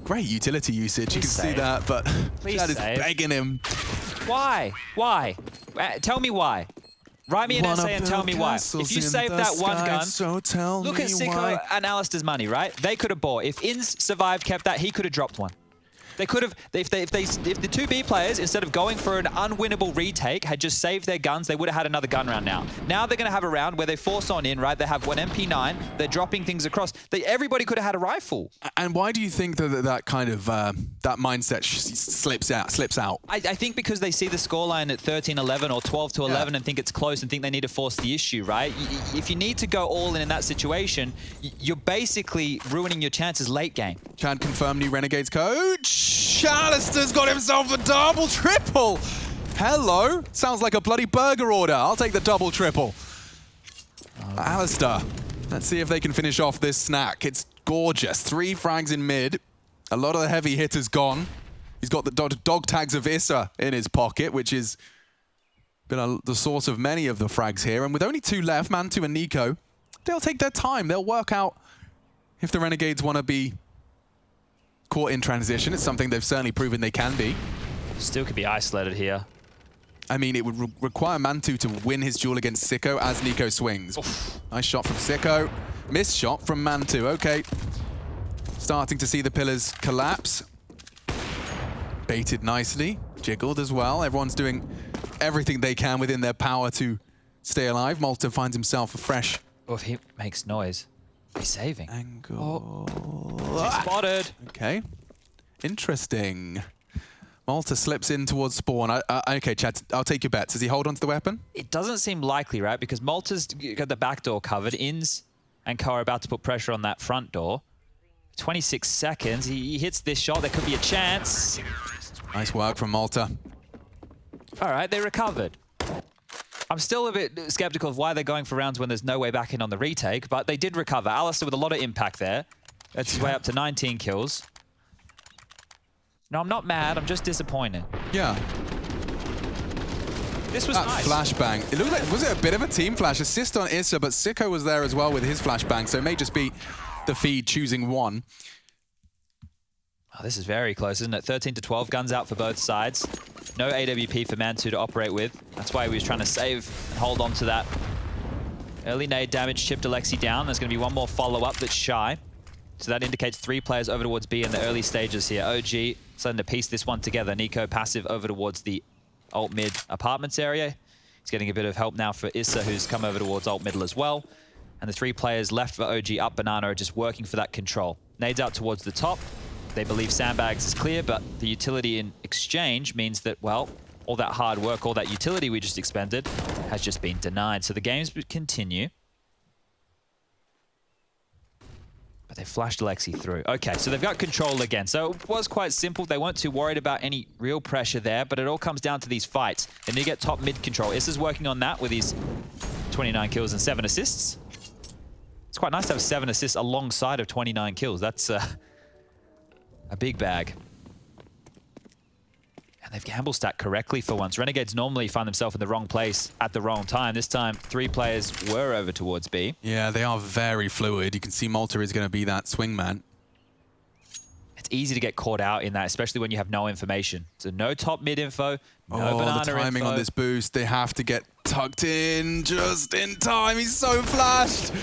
Great utility usage, you can see that, but Chad is begging him. Why? Why? Tell me why. Write me an essay and tell me why. If you save that one gun, look at Sicko and Alistair's money, right? They could have bought. If Inns survived, kept that, he could have dropped one. They could have, if the 2 B players, instead of going for an unwinnable retake, had just saved their guns, they would have had another gun round now. Now they're going to have a round where they force on in, right? They have one MP9, they're dropping things across. Everybody could have had a rifle. And why do you think that kind of, that mindset slips out? I think because they see the scoreline at 13-11 or 12-11 and think it's close and think they need to force the issue, right? If you need to go all in that situation, you're basically ruining your chances late game. Chad confirmed new Renegades coach. Alistair's got himself a double triple. Hello. Sounds like a bloody burger order. I'll take the double triple. Alistair. Let's see if they can finish off this snack. It's gorgeous. 3 frags in mid. A lot of the heavy hitters gone. He's got the dog tags of Issa in his pocket, which has been the source of many of the frags here. And with only 2 left, Mantu and Nico, they'll take their time. They'll work out if the Renegades want to be caught in transition. It's something they've certainly proven they can be. Still could be isolated here. I mean, it would require Mantu to win his duel against Sicko as Nico swings. Nice shot from Sicko. Missed shot from Mantu. Okay. Starting to see the pillars collapse. Baited nicely. Jiggled as well. Everyone's doing everything they can within their power to stay alive. Malta finds himself a fresh... Oh, if he makes noise. He's saving. Angle. He's spotted. Okay. Interesting. Malta slips in towards spawn. Okay, Chad, I'll take your bets. Does he hold onto the weapon? It doesn't seem likely, right? Because Malta's got the back door covered. Inns and Co are about to put pressure on that front door. 26 seconds. He hits this shot. There could be a chance. Nice work from Malta. All right, they recovered. I'm still a bit skeptical of why they're going for rounds when there's no way back in on the retake, but they did recover. Alistair with a lot of impact there. That's his way up to 19 kills. No, I'm not mad. I'm just disappointed. Yeah. This was nice. Flashbang. It looked like, was it a bit of a team flash? Assist on Issa, but Sicko was there as well with his flashbang, so it may just be the feed choosing one. Oh, this is very close, isn't it? 13-12, guns out for both sides. No AWP for Mantu to operate with. That's why he was trying to save and hold on to that. Early nade damage chipped Alexi down. There's going to be one more follow-up that's shy. So that indicates 3 players over towards B in the early stages here. OG starting to piece this one together. Nico passive over towards the alt mid apartments area. He's getting a bit of help now for Issa, who's come over towards alt middle as well. And the 3 players left for OG up banana are just working for that control. Nades out towards the top. They believe sandbags is clear, but the utility in exchange means that, well, all that hard work, all that utility we just expended has just been denied. So the games continue. But they flashed Alexi through. Okay, so they've got control again. So it was quite simple. They weren't too worried about any real pressure there, but it all comes down to these fights. They need to get top mid control. Issa's working on that with his 29 kills and 7 assists. It's quite nice to have 7 assists alongside of 29 kills. That's a big bag. And they've gamble stacked correctly for once. Renegades normally find themselves in the wrong place at the wrong time. This time, 3 players were over towards B. Yeah, they are very fluid. You can see Malta is going to be that swingman. It's easy to get caught out in that, especially when you have no information. So no top mid info, no banana the timing info. on this boost. They have to get tucked in just in time. He's so flashed.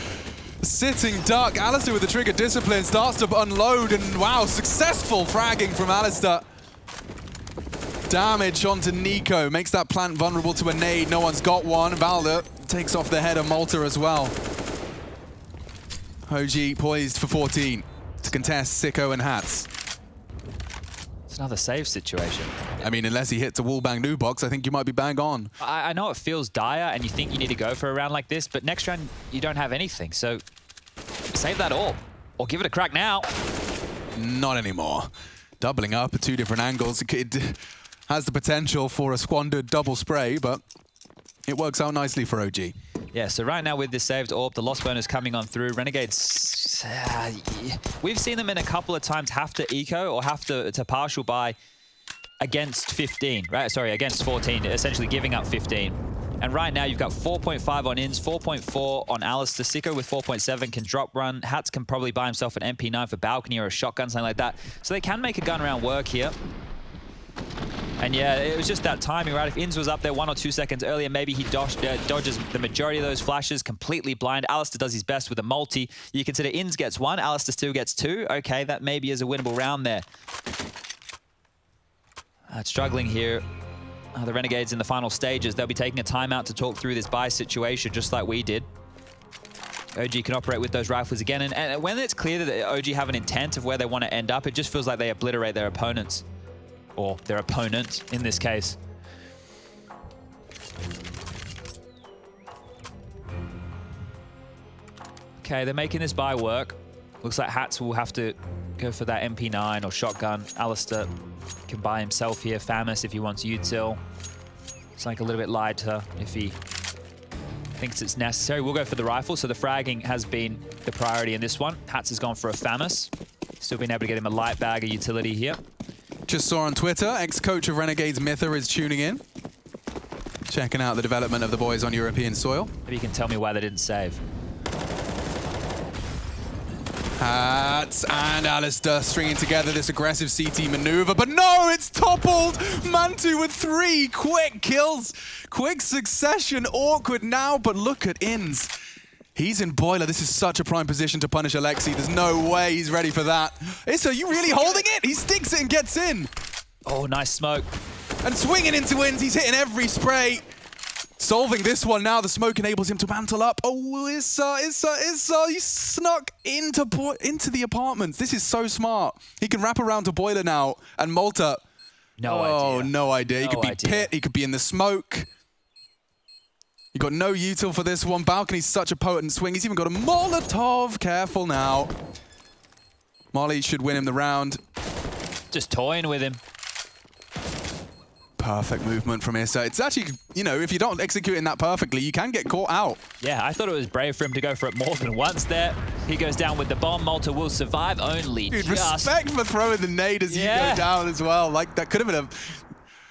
Sitting duck. Alistair with the trigger discipline starts to unload, and wow, successful fragging from Alistair. Damage onto Nico, makes that plant vulnerable to a nade. No one's got one. Valda takes off the head of Malta as well. OG poised for 14 to contest Sicko and Hats. It's another save situation. I mean, unless he hits a wallbang new box, I think you might be bang on. I know it feels dire and you think you need to go for a round like this, but next round you don't have anything. So save that all or give it a crack now. Not anymore. Doubling up at 2 different angles. It has the potential for a squandered double spray, but it works out nicely for OG. Yeah, so right now with this saved orb, the loss bonus coming on through, Renegades, we've seen them in a couple of times have to eco or have to partial buy against 15, right? Sorry, against 14, essentially giving up 15. And right now you've got 4.5 on Ins, 4.4 on Alistair. Sicko with 4.7 can drop run. Hats can probably buy himself an MP9 for balcony or a shotgun, something like that. So they can make a gun round work here. And yeah, it was just that timing, right? If Inns was up there 1 or 2 seconds earlier, maybe he dodges the majority of those flashes, completely blind. Alistair does his best with a multi. You consider Inns gets 1, Alistair still gets 2. Okay, that maybe is a winnable round there. Struggling here. The Renegades in the final stages. They'll be taking a timeout to talk through this buy situation, just like we did. OG can operate with those rifles again. And when it's clear that OG have an intent of where they want to end up, it just feels like they obliterate their opponents. Or their opponent, in this case. Okay, they're making this buy work. Looks like Hats will have to go for that MP9 or shotgun. Alistair can buy himself here. Famous if he wants util. It's like a little bit lighter if he thinks it's necessary. We'll go for the rifle. So the fragging has been the priority in this one. Hats has gone for a Famous. Still been able to get him a light bag of utility here. Just saw on Twitter, ex-coach of Renegades Mither is tuning in. Checking out the development of the boys on European soil. Maybe you can tell me why they didn't save. Hats and Alistair stringing together this aggressive CT maneuver, but no, it's toppled! Mantu with 3 quick kills. Quick succession, awkward now, but look at Inns. He's in boiler. This is such a prime position to punish Alexi. There's no way he's ready for that. Issa, you really holding it? He sticks it and gets in. Oh, nice smoke. And swinging into Inns. He's hitting every spray. Solving this one now. The smoke enables him to mantle up. Oh, Issa. He snuck into the apartments. This is so smart. He can wrap around to boiler now. And Malta. No idea. Oh, no idea. He could be pit. He could be in the smoke. You got no util for this one. Balcony's such a potent swing. He's even got a Molotov. Careful now. Molly should win him the round. Just toying with him. Perfect movement from Issa. It's actually, you know, if you don't execute it that perfectly, you can get caught out. Yeah, I thought it was brave for him to go for it more than once there. He goes down with the bomb. Malta will survive only. Dude, just... respect for throwing the nade as you go down as well. Like, that could have been a...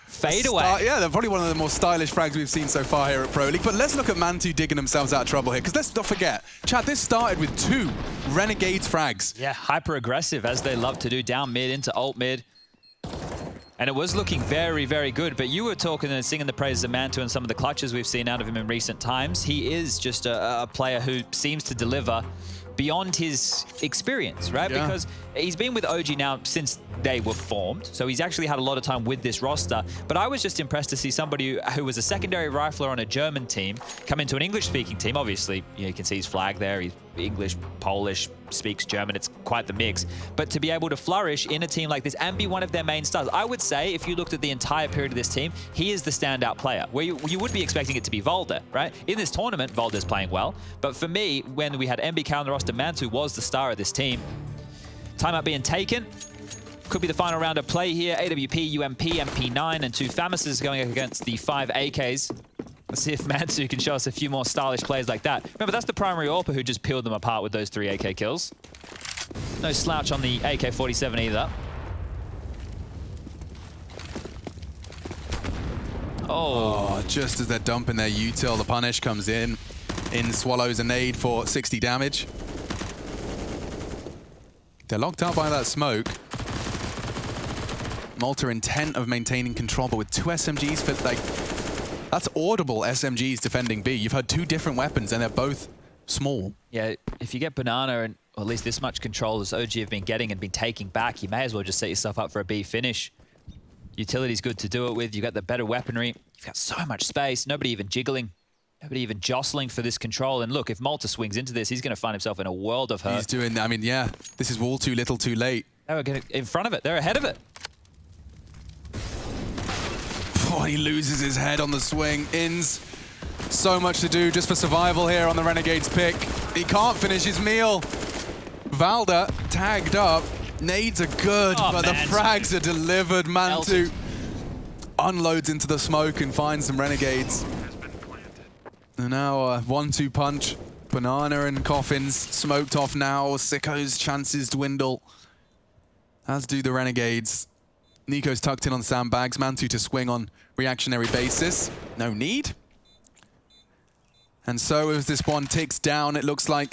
Fade away. Yeah, they're probably one of the more stylish frags we've seen so far here at Pro League. But let's look at Mantu digging themselves out of trouble here, because let's not forget, Chad, this started with 2 Renegades frags. Yeah, hyper aggressive as they love to do, down mid into alt mid. And it was looking very, very good. But you were talking and singing the praises of Mantu and some of the clutches we've seen out of him in recent times. He is just a player who seems to deliver beyond his experience, right? Yeah. Because he's been with OG now since they were formed, so he's actually had a lot of time with this roster. But I was just impressed to see somebody who was a secondary rifler on a German team come into an English-speaking team. Obviously, you can see his flag there. He's English, Polish, speaks German. It's quite the mix. But to be able to flourish in a team like this and be one of their main stars, I would say if you looked at the entire period of this team, he is the standout player. Where you would be expecting it to be Volder, right? In this tournament, Volder's playing well. But for me, when we had MBK on the roster, Mantu was the star of this team. Timeout being taken. Could be the final round of play here. AWP, UMP, MP9, and 2 Famouses going against the 5 AKs. Let's see if Mansu can show us a few more stylish plays like that. Remember, that's the primary AWPer who just peeled them apart with those 3 AK kills. No slouch on the AK-47 either. Oh, just as they're dumping their util, the punish comes in swallows a nade for 60 damage. They're locked out by that smoke. Malta intent of maintaining control, but with 2 SMGs for, like, that's audible SMGs defending B. You've had 2 different weapons and they're both small. Yeah, if you get Banana and or at least this much control as OG have been getting and been taking back, you may as well just set yourself up for a B finish. Utility's good to do it with. You've got the better weaponry. You've got so much space. Nobody even jiggling. Nobody even jostling for this control. And look, if Malta swings into this, he's going to find himself in a world of hurt. He's doing, I mean, yeah, this is all too little too late. They were getting in front of it. They're ahead of it. Oh, he loses his head on the swing. Ins. So much to do just for survival here on the Renegades pick. He can't finish his meal. Valda tagged up. Nades are good, but the frags are delivered. Mantu unloads into the smoke and finds some Renegades. And now a 1-2 punch. Banana and Coffins smoked off now. Sicko's chances dwindle, as do the Renegades. Nico's tucked in on sandbags. Mantu to swing on reactionary basis. No need. And so as this one ticks down, it looks like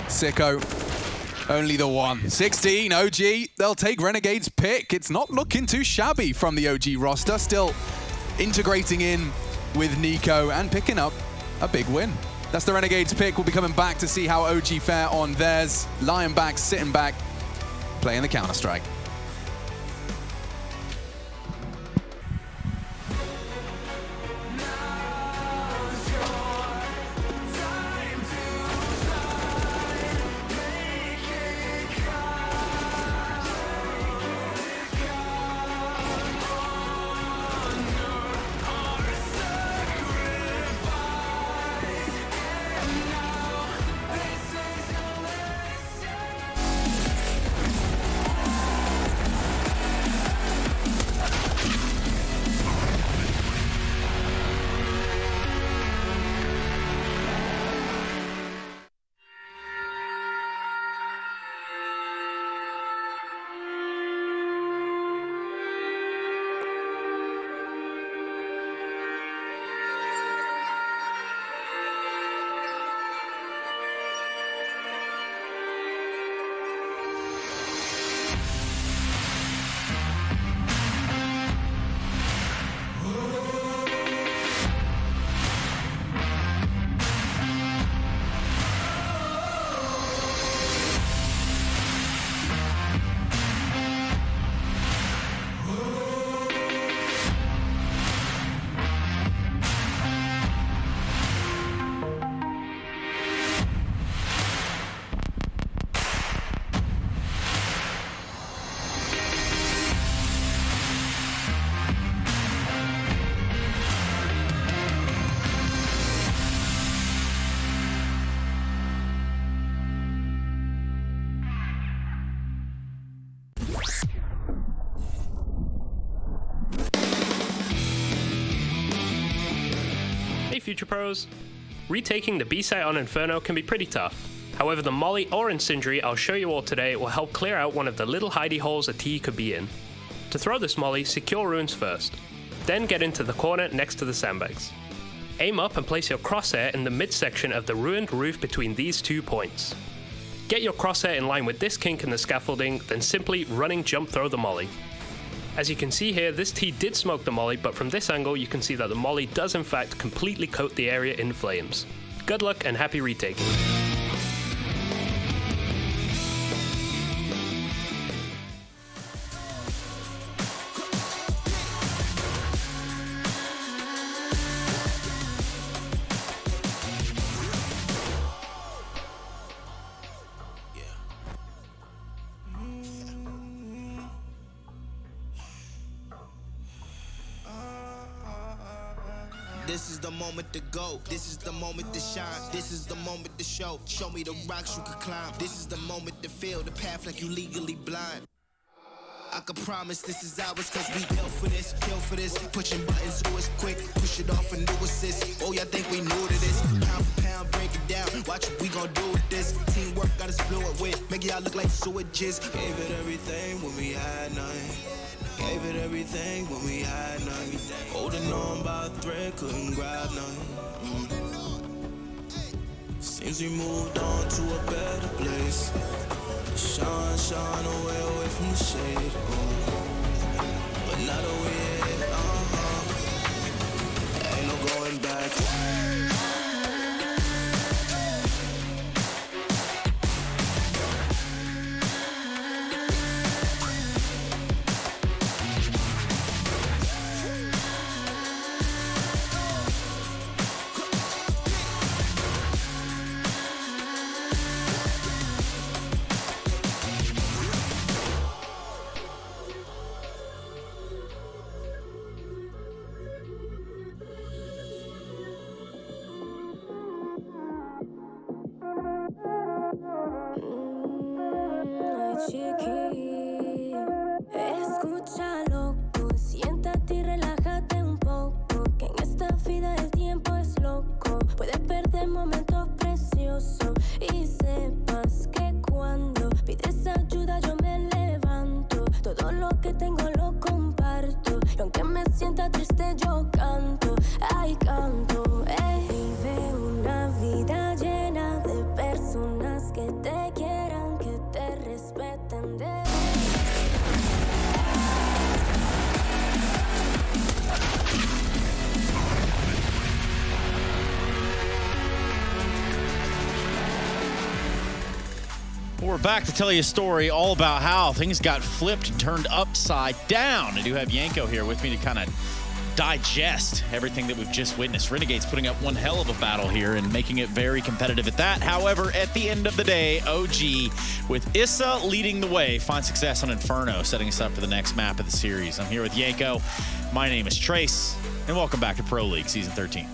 Sicko only the one. 16, OG, they'll take Renegade's pick. It's not looking too shabby from the OG roster. Still integrating in with Nico and picking up a big win. That's the Renegades pick. We'll be coming back to see how OG fare on theirs. Lying back, sitting back, playing the Counter-Strike. Future Pros. Retaking the B site on Inferno can be pretty tough. However, the Molly or Incendiary I'll show you all today will help clear out one of the little hidey holes a T could be in. To throw this Molly, secure runes first. Then get into the corner next to the sandbags. Aim up and place your crosshair in the midsection of the ruined roof between these 2 points. Get your crosshair in line with this kink in the scaffolding, then simply running jump throw the Molly. As you can see here, this T did smoke the Molly, but from this angle you can see that the Molly does in fact completely coat the area in flames. Good luck and happy retaking. This is the moment to go. This is the moment to shine. This is the moment to show. Show me the rocks you could climb. This is the moment to feel the path like you legally blind. I can promise this is ours cause we built for this, pushing buttons so it's quick, push it off and do assist. Oh, y'all think we new to this? Pound for pound, break it down, watch what we gon' do with this. Teamwork got us fluent with, make y'all look like sewages. Gave it everything when we had nothing. Gave it everything when we had nothing. Holding on by a thread, couldn't grab nothing. Seems we moved on to a better place. Shine, shine away from the shade. But now that we're here, ain't no going back. Chiqui, escucha loco, siéntate y relájate un poco, que en esta vida el tiempo es loco, puedes perder momentos preciosos y sepas que cuando pides ayuda yo me levanto, todo lo que tengo lo comparto, y aunque me sienta triste yo canto, ay canto, vive una vida llena de personas que te quieran, que te respeten de We're back to tell you a story all about how things got flipped and turned upside down. I do have Yanko here with me to kind of digest everything that we've just witnessed. Renegades putting up one hell of a battle here and making it very competitive at that. However, at the end of the day, OG with Issa leading the way find success on Inferno, setting us up for the next map of the series. I'm here with Yanko. My name is Trace, and welcome back to Pro League Season 13.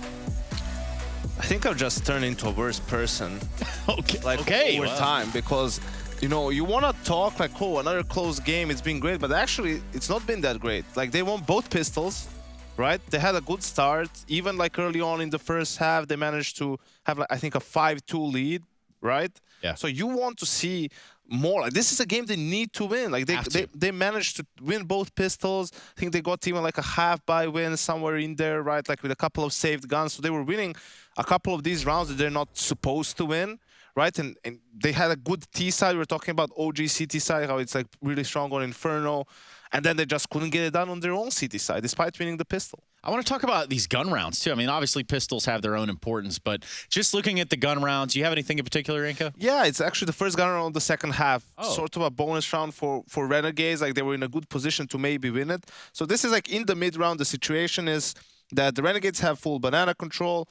I think I've just turned into a worse person. Okay, over time, because you know you want to talk like, oh, another close game, it's been great, but actually it's not been that great. Like they won both pistols, right? They had a good start. Even like early on in the first half, they managed to have like, I think a 5-2 lead, right? Yeah. So you want to see more. Like this is a game they need to win. Like they managed to win both pistols. I think they got even like a half-buy win somewhere in there, right? Like with a couple of saved guns. So they were winning a couple of these rounds that they're not supposed to win, right? And they had a good T side. We were talking about OG CT side, how it's like really strong on Inferno. And then they just couldn't get it done on their own CT side, despite winning the pistol. I want to talk about these gun rounds, too. I mean, obviously, pistols have their own importance, but just looking at the gun rounds, do you have anything in particular, Yanko? Yeah, it's actually the first gun round of the second half. Oh. Sort of a bonus round for Renegades. Like, they were in a good position to maybe win it. So this is like in the mid-round, the situation is that the Renegades have full banana control.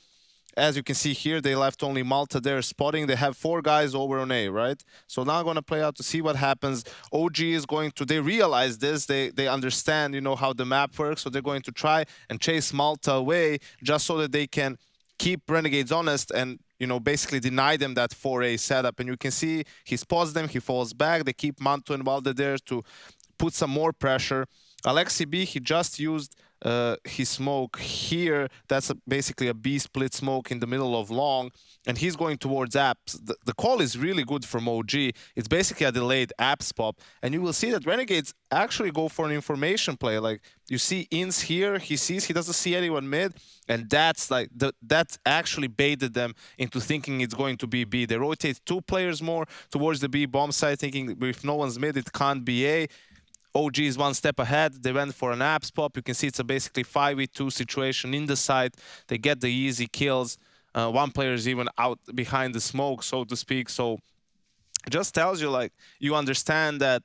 As you can see here, they left only Malta there spotting. They have 4 guys over on A, right? So now I'm going to play out to see what happens. OG is going to, they realize this. They understand, you know, how the map works. So they're going to try and chase Malta away just so that they can keep Renegades honest and, you know, basically deny them that 4A setup. And you can see he spots them, he falls back. They keep Manto and Valde there to put some more pressure. Alexi B, he just used his smoke here. That's basically a B split smoke in the middle of long, and he's going towards apps. The call is really good from OG. It's basically a delayed apps pop, and you will see that Renegades actually go for an information play. Like you see Ins here, he doesn't see anyone mid, and that's like that's actually baited them into thinking it's going to be B. They rotate 2 players more towards the B bomb side, thinking if no one's mid, it can't be A. OG is 1 step ahead. They went for an apps pop. You can see it's a basically 5v2 situation in the side. They get the easy kills. 1 player is even out behind the smoke, so to speak. So it just tells you, like, you understand that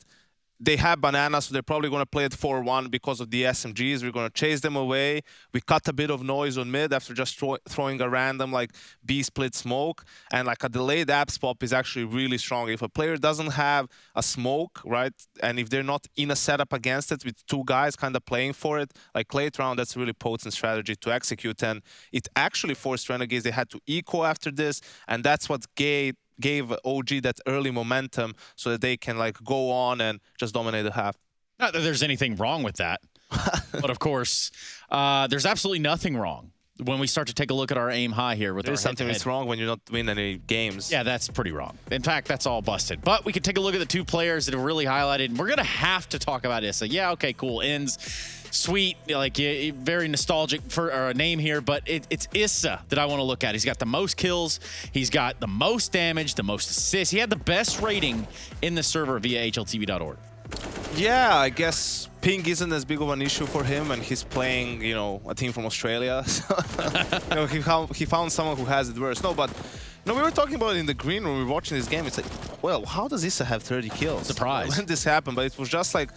they have bananas, so they're probably going to play it 4-1 because of the SMGs. We're going to chase them away. We cut a bit of noise on mid after just throwing a random like B-split smoke. And like a delayed apps pop is actually really strong. If a player doesn't have a smoke, right, and if they're not in a setup against it with two guys kind of playing for it, like late round, that's a really potent strategy to execute. And it actually forced Renegades. They had to eco after this, and that's what gave OG that early momentum so that they can like go on and just dominate the half. Not that there's anything wrong with that, but of course, there's absolutely nothing wrong when we start to take a look at our aim high here. With There's something that's wrong when you don't win any games. Yeah, that's pretty wrong. In fact, that's all busted. But we can take a look at the two players that have really highlighted. We're going to have to talk about Issa. Yeah, okay, cool. Ends. Sweet, like very nostalgic for a name here, but it's Issa that I want to look at. He's got the most kills, he's got the most damage, the most assists. He had the best rating in the server via HLTV.org. Yeah, I guess ping isn't as big of an issue for him, and he's playing, you know, a team from Australia. So, you know, he found someone who has it worse. No, but no, we were talking about it in the green room. We were watching this game. It's like, well, how does Issa have 30 kills? Surprise. When this happened, but it was just like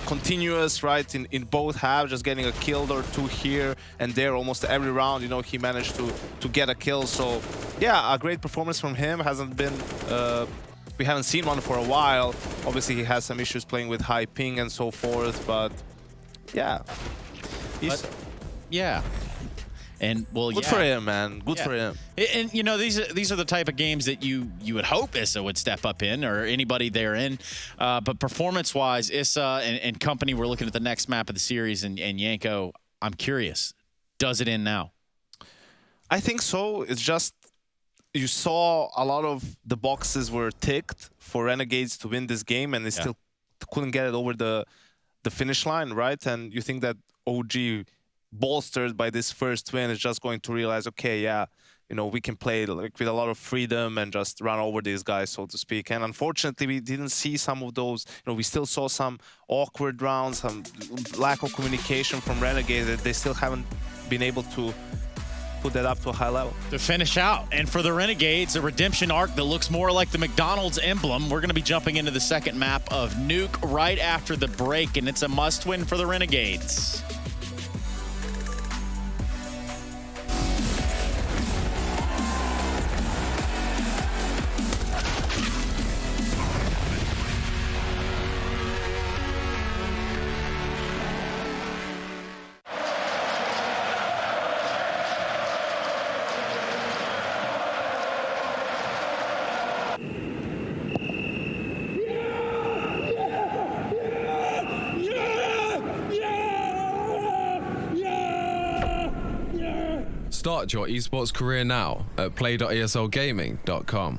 continuous, right, in both halves, just getting a kill or two here and there almost every round. You know, he managed to get a kill. So, yeah, a great performance from him. Hasn't been... we haven't seen one for a while. Obviously, he has some issues playing with high ping and so forth, but yeah. Yeah. And well, good for him, man. Good for him. And you know, these are the type of games that you would hope Issa would step up in, or anybody therein. But performance-wise, Issa and company, we're looking at the next map of the series, and Yanko, I'm curious, does it end now? I think so. It's just you saw a lot of the boxes were ticked for Renegades to win this game, and they still couldn't get it over the finish line, right? And you think that OG, bolstered by this first win, is just going to realize, okay, yeah, you know, we can play like with a lot of freedom and just run over these guys, so to speak. And unfortunately, we didn't see some of those. You know, we still saw some awkward rounds, some lack of communication from Renegades that they still haven't been able to put that up to a high level. To finish out, and for the Renegades, a redemption arc that looks more like the McDonald's emblem. We're going to be jumping into the second map of Nuke right after the break, and it's a must-win for the Renegades. Start your esports career now at play.eslgaming.com.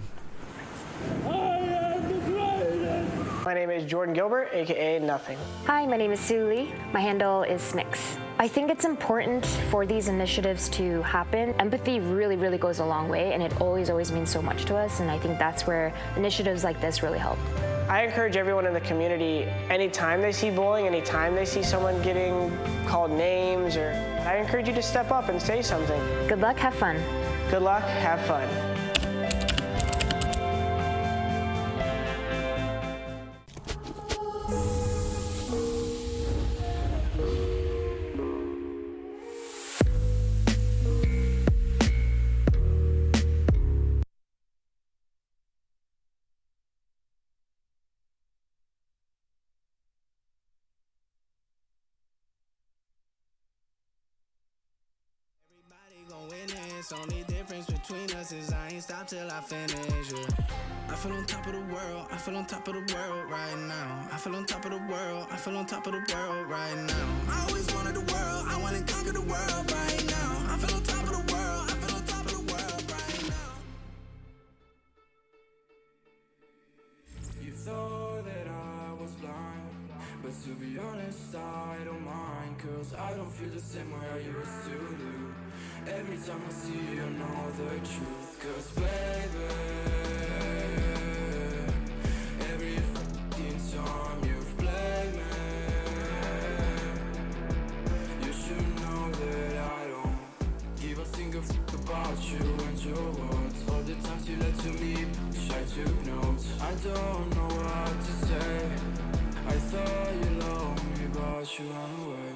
My name is Jordan Gilbert, aka Nothing. Hi, my name is Sue Lee. My handle is Snix. I think it's important for these initiatives to happen. Empathy really, really goes a long way, and it always means so much to us, and I think that's where initiatives like this really help. I encourage everyone in the community, anytime they see bullying, anytime they see someone getting called names, I encourage you to step up and say something. Good luck, have fun. Good luck, have fun. Only difference between us is I ain't stop till I finish, yeah. I feel on top of the world, I feel on top of the world right now. I feel on top of the world, I feel on top of the world right now. I always wanted the world, I wanna conquer the world right now. I feel on top of the world, I feel on top of the world right now. You thought that I was blind, but to be honest, I don't mind, cause I don't feel the same way I used to do. Every time I see you, I know the truth. Cause baby, every fucking time you've played me, you should know that I don't give a single fuck about you and your words. All the times you lied to me, I took notes. I don't know what to say, I I thought you loved me, but you ran away.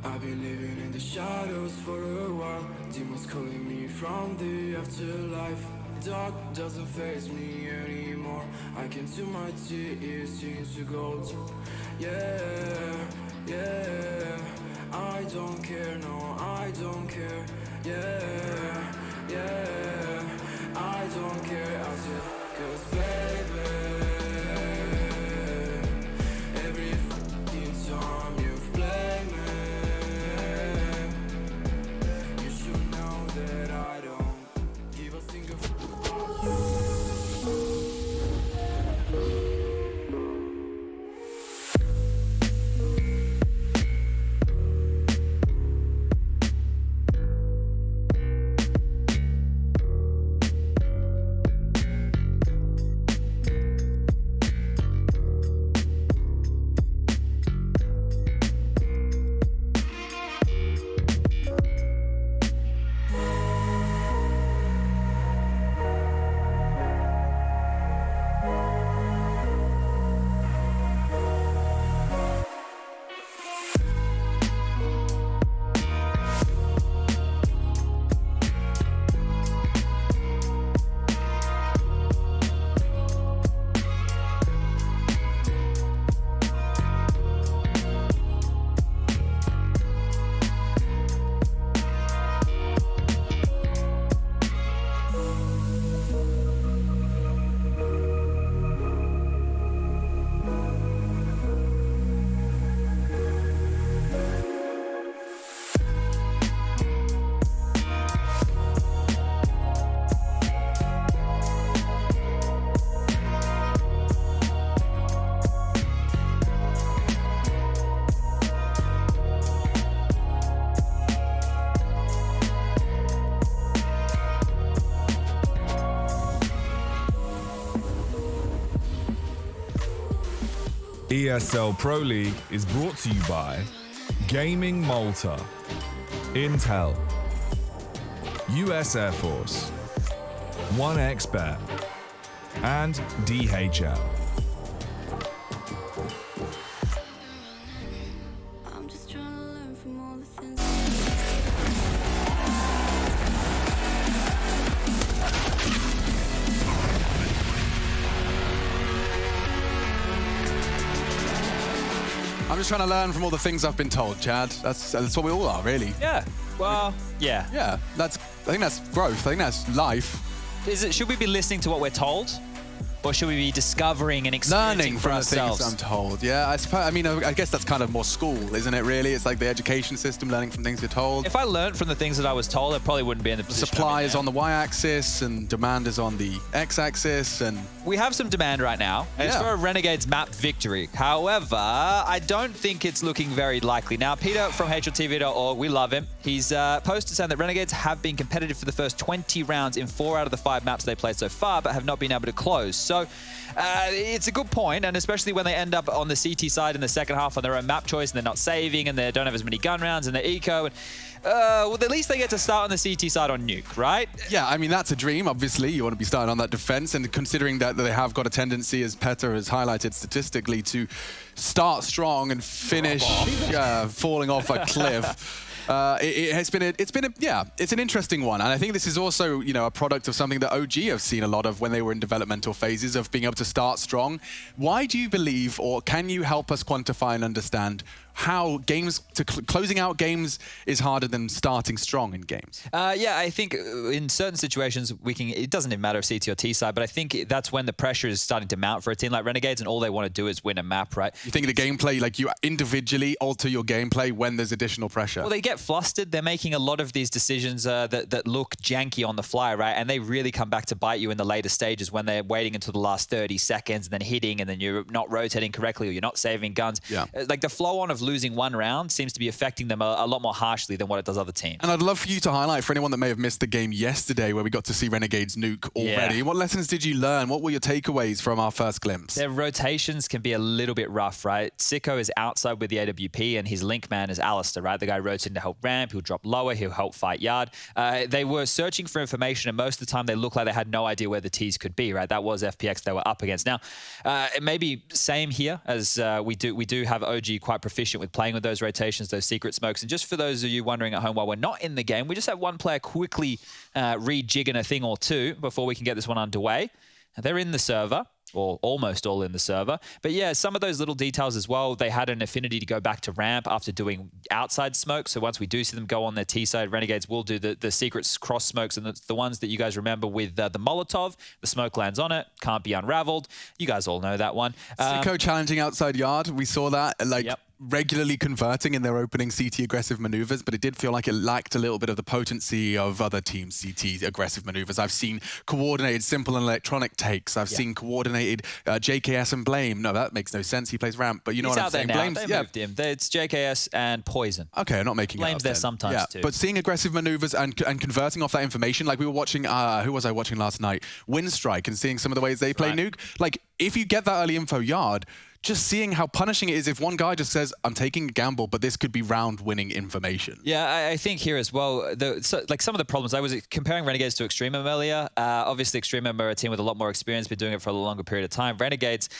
I've been living in the shadows for a while. Demons calling me from the afterlife. Dark doesn't faze me anymore. I can see my tears change to gold. Yeah, yeah. I don't care, no, I don't care. Yeah, yeah. I don't care, I said, 'cause baby, every fucking time you've played me, you should know that I don't give a single fuck about you. ESL Pro League is brought to you by Gaming Malta, Intel, US Air Force, 1xBet, and DHL. I'm just trying to learn from all the things. I'm just trying to learn from all the things I've been told, Chad. That's what we all are, really. Yeah. Well, yeah. Yeah. I think that's growth. I think that's life. Should we be listening to what we're told? Or should we be discovering and experiencing Learning for from the ourselves? things I'm told. Yeah, I suppose. I mean, I guess that's kind of more school, isn't it? Really, it's like the education system, learning from things you're told. If I learned from the things that I was told, I probably wouldn't be in the position. Supply is on the y-axis and demand is on the x-axis, and we have some demand right now. And It's for a Renegades map victory. However, I don't think it's looking very likely. Now, Peter from HLTV.org, we love him. He's posted saying that Renegades have been competitive for the first 20 rounds in 4 out of the 5 maps they played so far, but have not been able to close. So it's a good point, and especially when they end up on the CT side in the second half on their own map choice, and they're not saving, and they don't have as many gun rounds, and they're eco, and well, at least they get to start on the CT side on Nuke, right? yeah, I mean, that's a dream, obviously. You want to be starting on that defense, and considering that they have got a tendency, as Petter has highlighted statistically, to start strong and finish falling off a cliff. It's an interesting one, and I think this is also, a product of something that OG have seen a lot of when they were in developmental phases of being able to start strong. Why do you believe, or can you help us quantify and understand how closing out games is harder than starting strong in games? Yeah, I think in certain situations it doesn't even matter if CT or T side, but I think that's when the pressure is starting to mount for a team like Renegades, and all they want to do is win a map, right? You think the gameplay, like you individually alter your gameplay when there's additional pressure? Well, they get flustered. They're making a lot of these decisions that look janky on the fly, right? And they really come back to bite you in the later stages when they're waiting until the last 30 seconds and then hitting, and then you're not rotating correctly or you're not saving guns. Yeah. Like the flow on of losing one round seems to be affecting them a lot more harshly than what it does other teams. And I'd love for you to highlight for anyone that may have missed the game yesterday where we got to see Renegades nuke already. Yeah. What lessons did you learn? What were your takeaways from our first glimpse? Their rotations can be a little bit rough, right? Sicko is outside with the AWP and his link man is Alistair, right? The guy rotating to help ramp, he'll drop lower, he'll help fight yard. They were searching for information, and most of the time they looked like they had no idea where the T's could be, right? That was FPX they were up against. Now, it may be same here, as we do have OG quite proficient with playing with those rotations, those secret smokes. And just for those of you wondering at home, while we're not in the game, we just have one player quickly rejigging a thing or two before we can get this one underway. They're in the server, or almost all in the server. But yeah, some of those little details as well. They had an affinity to go back to ramp after doing outside smoke. So once we do see them go on their T side, Renegades will do the secret cross smokes, and the ones that you guys remember with the Molotov. The smoke lands on it, can't be unraveled. You guys all know that one. Sicko challenging outside yard. We saw that. Regularly converting in their opening CT aggressive maneuvers, but it did feel like it lacked a little bit of the potency of other teams' CT aggressive maneuvers. I've seen coordinated simple and electronic takes. I've seen coordinated JKS and Blame. No, that makes no sense. He plays ramp, but you know what I'm saying. Blame's, they moved him. It's JKS and Poison. Okay, I'm not making Blame's there sometimes too. But seeing aggressive maneuvers and converting off that information, like we were watching, who was I watching last night? Windstrike, and seeing some of the ways they play Nuke. Like, if you get that early info yard, just seeing how punishing it is if one guy just says, I'm taking a gamble, but this could be round-winning information. Yeah, I think here as well, like some of the problems, I was comparing Renegades to Extremum earlier. Obviously, Extremum are a team with a lot more experience, been doing it for a longer period of time. Renegades,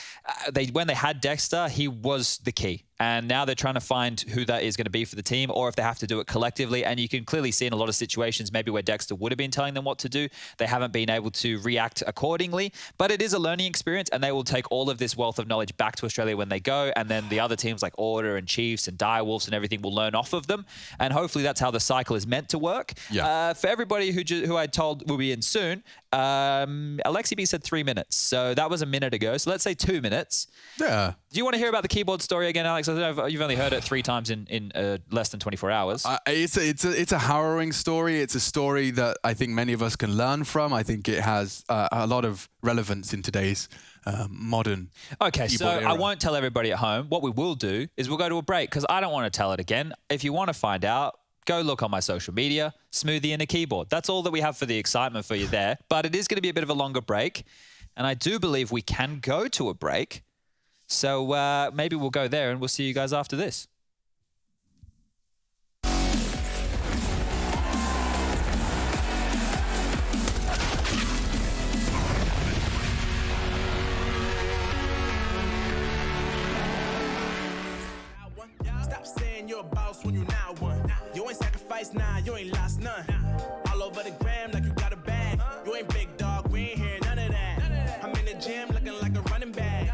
when they had Dexter, he was the key. And now they're trying to find who that is going to be for the team, or if they have to do it collectively. And you can clearly see in a lot of situations, maybe where Dexter would have been telling them what to do, they haven't been able to react accordingly. But it is a learning experience, and they will take all of this wealth of knowledge back to Australia when they go. And then the other teams like Order and Chiefs and Direwolves and everything will learn off of them. And hopefully that's how the cycle is meant to work. Yeah. For everybody who I told will be in soon, Alexi B said 3 minutes. So that was a minute ago. So let's say 2 minutes. Yeah. Do you want to hear about the keyboard story again, Alex? I don't know if you've only heard it 3 times in less than 24 hours. It's a harrowing story. It's a story that I think many of us can learn from. I think it has a lot of relevance in today's modern Okay, so era. I won't tell everybody at home. What we will do is we'll go to a break, because I don't want to tell it again. If you want to find out, go look on my social media, Smoothie and a Keyboard. That's all that we have for the excitement for you there. But it is going to be a bit of a longer break. And I do believe we can go to a break. So maybe we'll go there, and we'll see you guys after this. Stop saying you're a boss when you not one. You ain't sacrificed, nah, you ain't lost none. All over the gram like you got a bag. You ain't big dog, we ain't hearing none of that. I'm in the gym looking like a running back.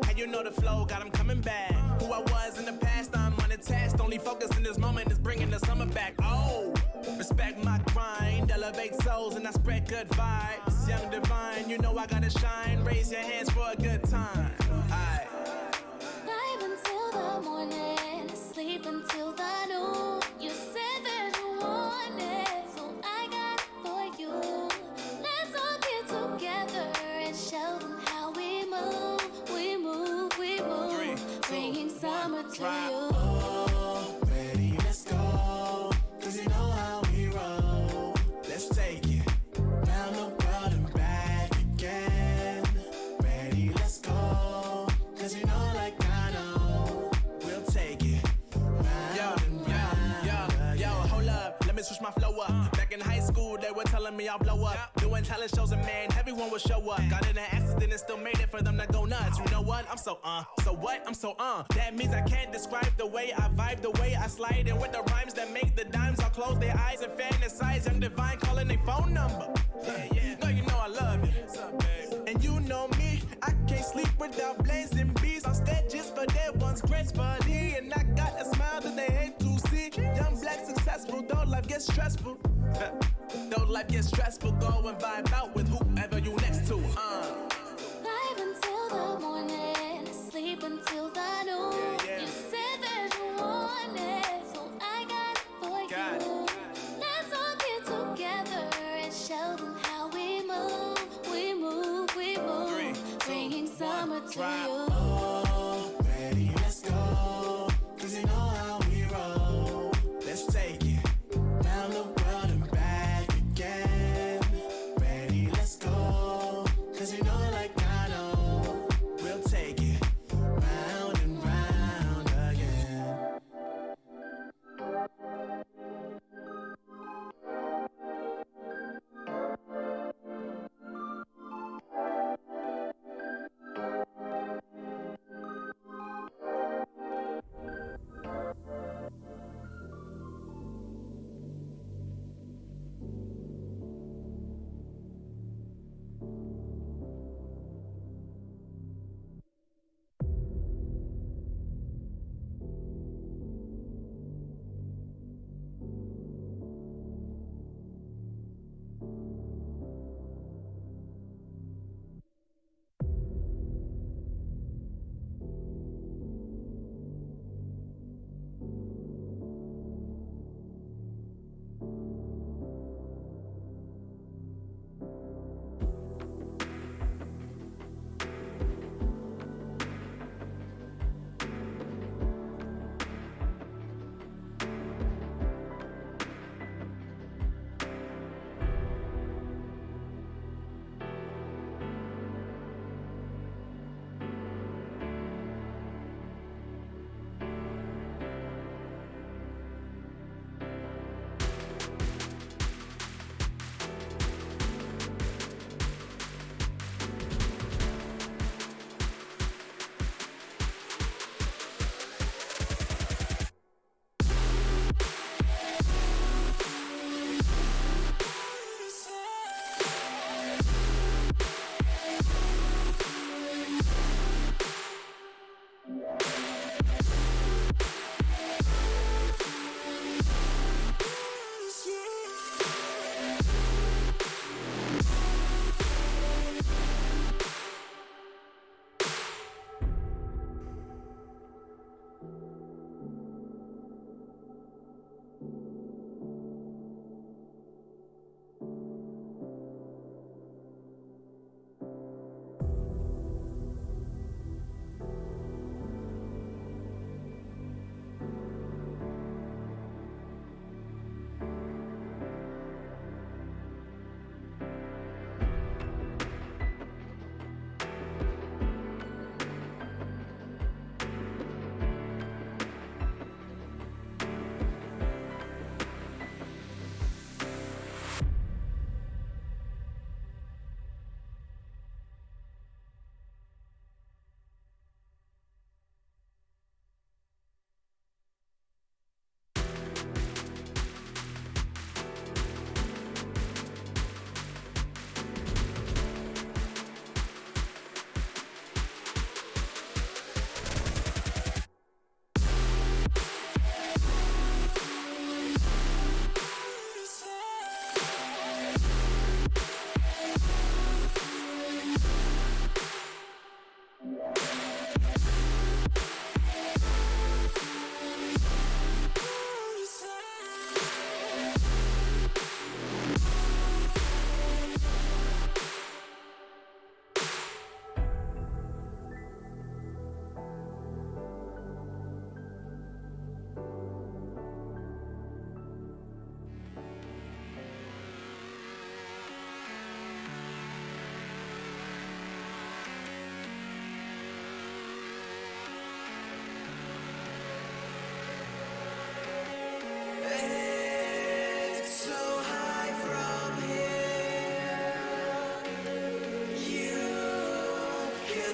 How you know the flow, got him coming back. Who I was in the past, I'm unattached. Only focus in this moment is bringing the summer back. Oh, respect my grind, elevate souls and I spread good vibes. Young divine, you know I gotta shine. Raise your hands for a good time. Aight. Live until the morning, sleep until the noon. You said that you wanted, so I got it for you. Let's all get together and show them how we move. We move, we move, bringing summer to you. Oh, ready, let's go. 'Cause you know how we roll. Let's take it round the world and back again. Ready, let's go. 'Cause you know, like I know, we'll take it round and round. Yo, hold up, let me switch my flow up. Back in high school, they were telling me I'll blow up. Doing talent shows and man, everyone will show up. Got in an accident and still made it for them to go nuts. You know what? I'm so what? I'm so That means I can't describe the way I vibe, the way I slide in with the rhymes that make the dimes all close their eyes and fantasize. I'm divine calling their phone number. No, you know I love you. And you know me, I can't sleep without blazing beats on stages for their ones gracefully. And I got a smile that they hate to see. Young, black, successful, though life gets stressful. Though life gets stressful, go and vibe out with whoever you next to. Live until the morning, sleep until the noon. You said that you wanted, so I got it for you. Let's all get together and show them how we move. We move, we move, bringing summer to you. Oh, ready, let's go. 'Cause you know how we roll. Let's take it round the world and back again. Ready, let's go. 'Cause you know, like I know, we'll take it round and round again.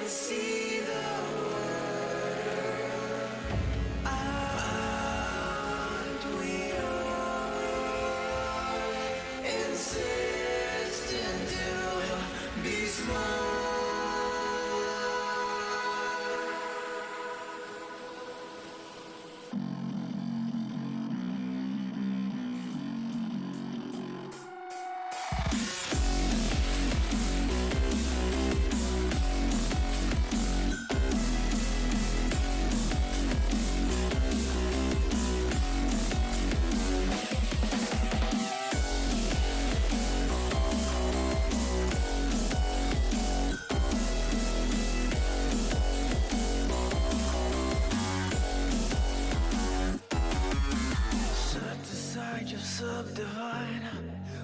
see the world. Aren't we all insistent to be small? Subdivide.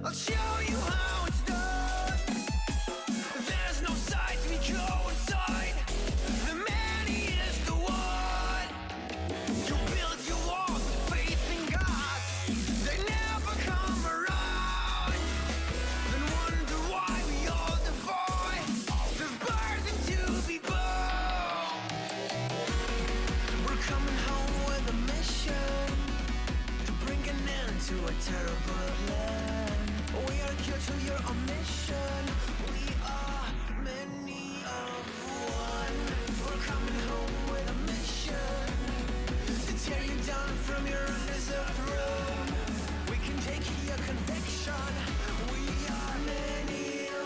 I'll show you how it's done. There's no sight to go inside. The man is the one. You build your walls with faith in God. They never come around. Then wonder why we all defy the burden to be born. We're coming home with a mission to bring an end to a terrible land. We are here to your mission. We are many of one. We're coming home with a mission to tear you down from your undeserved throne. We can take your conviction. We are many of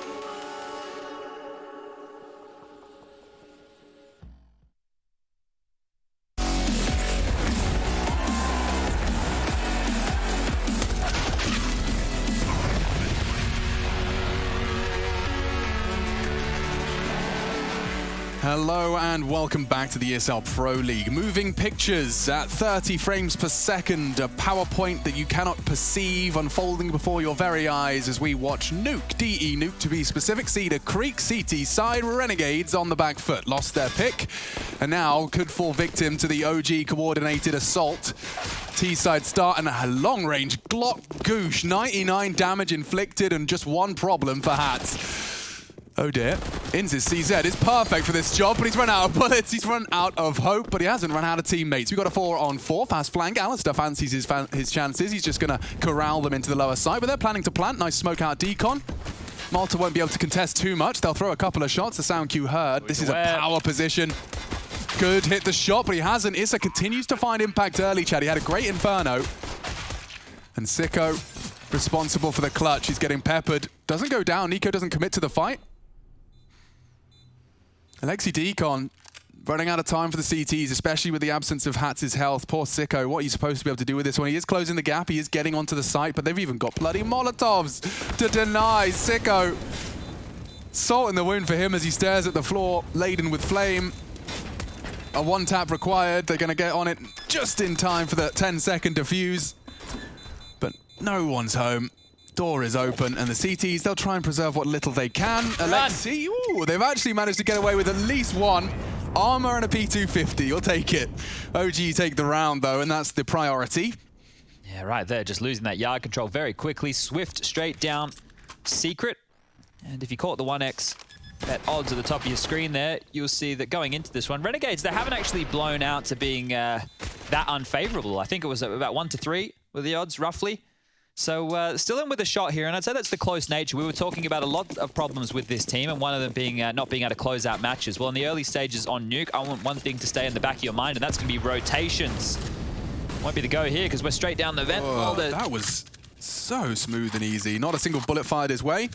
Hello and welcome back to the ESL Pro League. Moving pictures at 30 frames per second, a PowerPoint that you cannot perceive unfolding before your very eyes as we watch Nuke, DE Nuke to be specific, Cedar Creek, CT side, Renegades on the back foot. Lost their pick and now could fall victim to the OG coordinated assault. T-side start and a long-range Glock Goosh, 99 damage inflicted and just one problem for Hats. Oh dear. Inz's CZ is perfect for this job, but he's run out of bullets, he's run out of hope, but he hasn't run out of teammates. We've got a 4-on-4, fast flank. Alistair fancies his chances. He's just going to corral them into the lower side, but they're planning to plant. Nice smoke out decon. Malta won't be able to contest too much. They'll throw a couple of shots. The sound cue heard. This is a power position. Good hit the shot, but he hasn't. Issa continues to find impact early, Chad. He had a great Inferno. And Sicko, responsible for the clutch. He's getting peppered. Doesn't go down. Nico doesn't commit to the fight. Alexi Decon running out of time for the CTs, especially with the absence of Hats' health. Poor Sicko, what are you supposed to be able to do with this one? He is closing the gap, he is getting onto the site, but they've even got bloody Molotovs to deny Sicko. Salt in the wound for him as he stares at the floor, laden with flame. A one tap required, they're gonna get on it just in time for the 10-second defuse. But no one's home. Door is open, and the CTs, they'll try and preserve what little they can. Alexi, ooh, they've actually managed to get away with at least one. Armor and a P250, you'll take it. OG take the round, though, and that's the priority. Yeah, right there, just losing that yard control very quickly. Swift straight down, Secret. And if you caught the 1x at odds at the top of your screen there, you'll see that going into this one, Renegades, they haven't actually blown out to being that unfavorable. I think it was about 1-3 were the odds, roughly. So still in with a shot here, and I'd say that's the close nature. We were talking about a lot of problems with this team, and one of them being not being able to close out matches. Well, in the early stages on Nuke, I want one thing to stay in the back of your mind, and that's going to be rotations. Won't be the go here, because we're straight down the vent. That was so smooth and easy. Not a single bullet fired his way.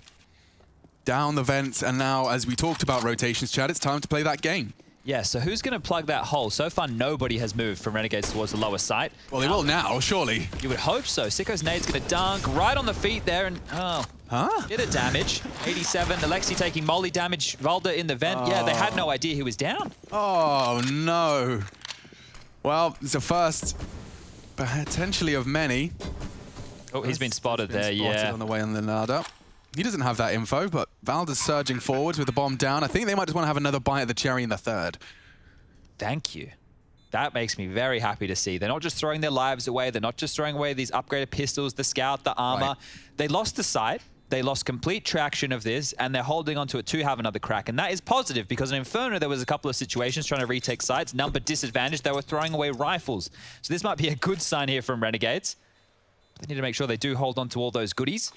Down the vents, and now, as we talked about rotations, Chad, it's time to play that game. Yeah, so who's going to plug that hole? So far, nobody has moved from Renegades towards the lower site. Well, they will now, surely. You would hope so. Sicko's nade's going to dunk right on the feet there, and bit of damage. 87, Alexi taking molly damage. Valda in the vent. Yeah, they had no idea he was down. Oh, no. Well, it's the first, potentially of many. Oh, he's been spotted there, on the way on the ladder. He doesn't have that info, but Valda's surging forwards with the bomb down. I think they might just want to have another bite at the cherry in the third. Thank you. That makes me very happy to see. They're not just throwing their lives away. They're not just throwing away these upgraded pistols, the scout, the armor. Right. They lost the site. They lost complete traction of this, and they're holding onto it to have another crack. And that is positive, because in Inferno, there was a couple of situations trying to retake sites. Number disadvantage, they were throwing away rifles. So this might be a good sign here from Renegades. They need to make sure they do hold on to all those goodies.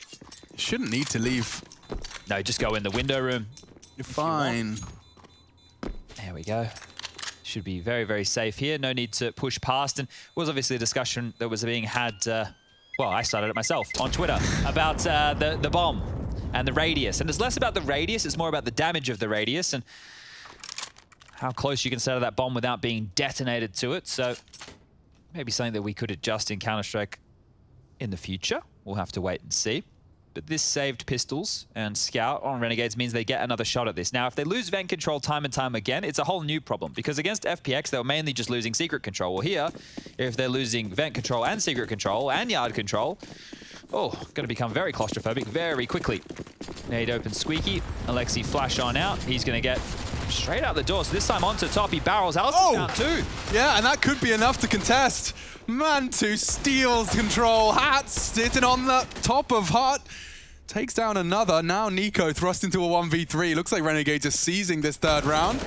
Shouldn't need to leave. No, just go in the window room. You're fine. There we go. Should be very, very safe here. No need to push past. And it was obviously a discussion that was being had, well, I started it myself on Twitter, about the bomb and the radius. And it's less about the radius, it's more about the damage of the radius and how close you can set to that bomb without being detonated to it. So maybe something that we could adjust in Counter-Strike in the future. We'll have to wait and see. But this saved pistols and Scout on Renegades means they get another shot at this. Now, if they lose vent control time and time again, it's a whole new problem, because against FPX, they were mainly just losing secret control. Well, here, if they're losing vent control and secret control and yard control, oh, going to become very claustrophobic very quickly. Nade opens Squeaky. Alexi flash on out. He's going to get straight out the door. So this time onto top, he barrels Alistair down too. Yeah, and that could be enough to contest. Mantu steals control. Hat sitting on the top of Hut. Takes down another. Now Nico thrust into a 1v3. Looks like Renegades are seizing this third round.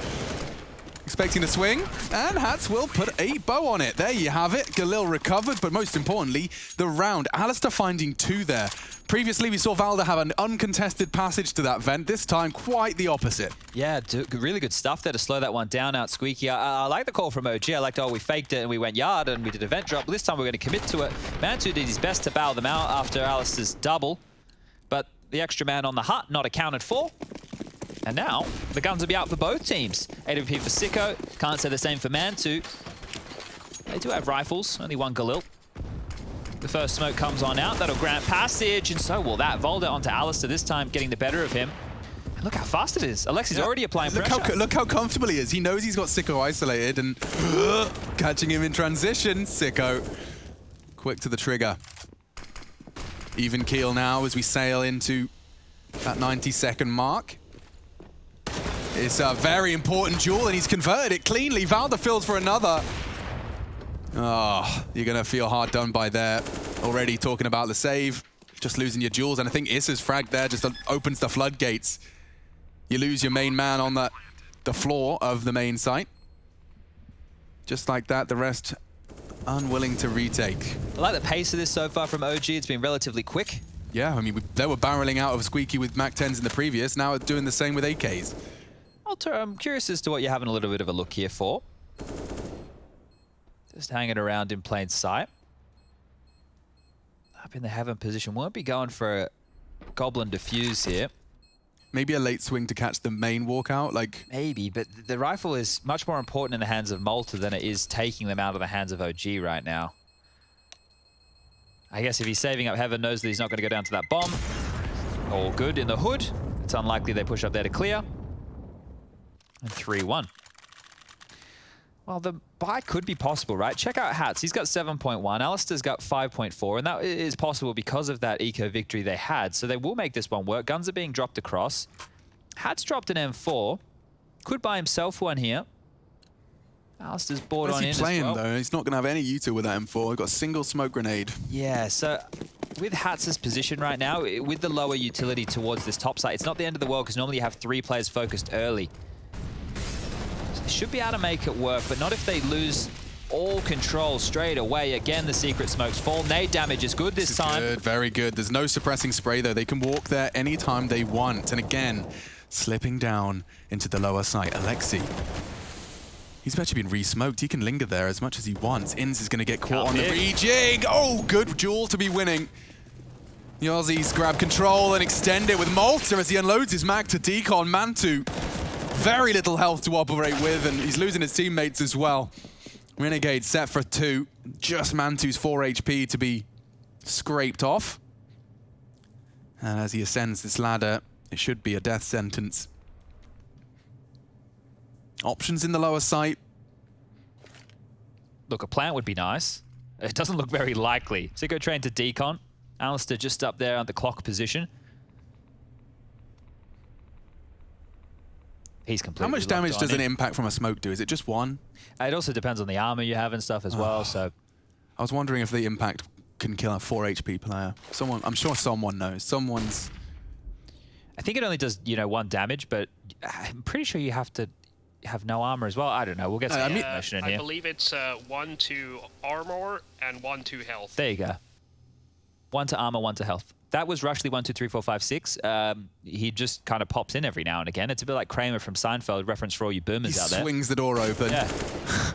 Expecting a swing. And Hats will put a bow on it. There you have it. Galil recovered, but most importantly, the round. Alistair finding 2 there. Previously, we saw Valda have an uncontested passage to that vent. This time, quite the opposite. Yeah, really good stuff there to slow that one down out, Squeaky. I like the call from OG. I liked, oh, we faked it and we went yard and we did a vent drop. But this time we're going to commit to it. Mantu did his best to bow them out after Alistair's double. But the extra man on the hut not accounted for. And now, the guns will be out for both teams. AWP for Sicko. Can't say the same for Mantu. They do have rifles. Only one Galil. The first smoke comes on out. That'll grant passage, and so will that. Volda onto Alistair, this time getting the better of him. And look how fast it is. Alexi's already applying pressure. Look how comfortable he is. He knows he's got Sicko isolated, and catching him in transition. Sicko, quick to the trigger. Even keel now as we sail into that 90-second mark. It's a very important duel, and he's converted it cleanly. Valda fills for another. Oh, you're going to feel hard done by there. Already talking about the save, just losing your duels. And I think Issa's frag there just opens the floodgates. You lose your main man on the floor of the main site. Just like that, the rest unwilling to retake. I like the pace of this so far from OG. It's been relatively quick. Yeah, I mean, they were barreling out of Squeaky with MAC-10s in the previous. Now doing the same with AKs. Alter, I'm curious as to what you're having a little bit of a look here for. Just hanging around in plain sight. Up in the heaven position. Won't be going for a Goblin defuse here. Maybe a late swing to catch the main walkout, like... Maybe, but the rifle is much more important in the hands of Malta than it is taking them out of the hands of OG right now. I guess if he's saving up heaven, knows that he's not going to go down to that bomb. All good in the hood. It's unlikely they push up there to clear. And 3-1. Well, the buy could be possible, right? Check out Hats. He's got 7.1. Alistair's got 5.4. And that is possible because of that eco victory they had. So they will make this one work. Guns are being dropped across. Hats dropped an M4. Could buy himself one here. Alistair's board on in as well. What's he playing, though? He's not going to have any util with that M4. He's got a single smoke grenade. Yeah, so with Hats' position right now, with the lower utility towards this top side, it's not the end of the world because normally you have 3 players focused early. Should be able to make it work, but not if they lose all control straight away. Again, the secret smokes fall. Nade damage is good this time. Good, very good. There's no suppressing spray, though. They can walk there anytime they want. And again, slipping down into the lower site. Alexi. He's actually been re-smoked. He can linger there as much as he wants. Inns is going to get caught on the rejig. Oh, good duel to be winning. The Aussies grab control and extend it with Malta as he unloads his mag to Decon. Mantu. Very little health to operate with, and he's losing his teammates as well. Renegade set for 2. Just Mantu's 4 HP to be scraped off. And as he ascends this ladder, it should be a death sentence. Options in the lower site. Look, a plant would be nice. It doesn't look very likely. Sicko trained to Decon. Alistair just up there at the clock position. He's completely How much damage does an impact from a smoke do? Is it just 1? It also depends on the armor you have and stuff as well, so... I was wondering if the impact can kill a 4 HP player. I'm sure someone knows. Someone's I think it only does, you know, 1 damage, but I'm pretty sure you have to have no armor as well. I don't know. We'll get some information in here. I believe it's 1 to armor and 1 to health. There you go. 1 to armor, 1 to health. That was Rushley 1, 2, 3, 4, 5, 6. He just kind of pops in every now and again. It's a bit like Kramer from Seinfeld, reference for all you boomers out there. He swings the door open. Yeah.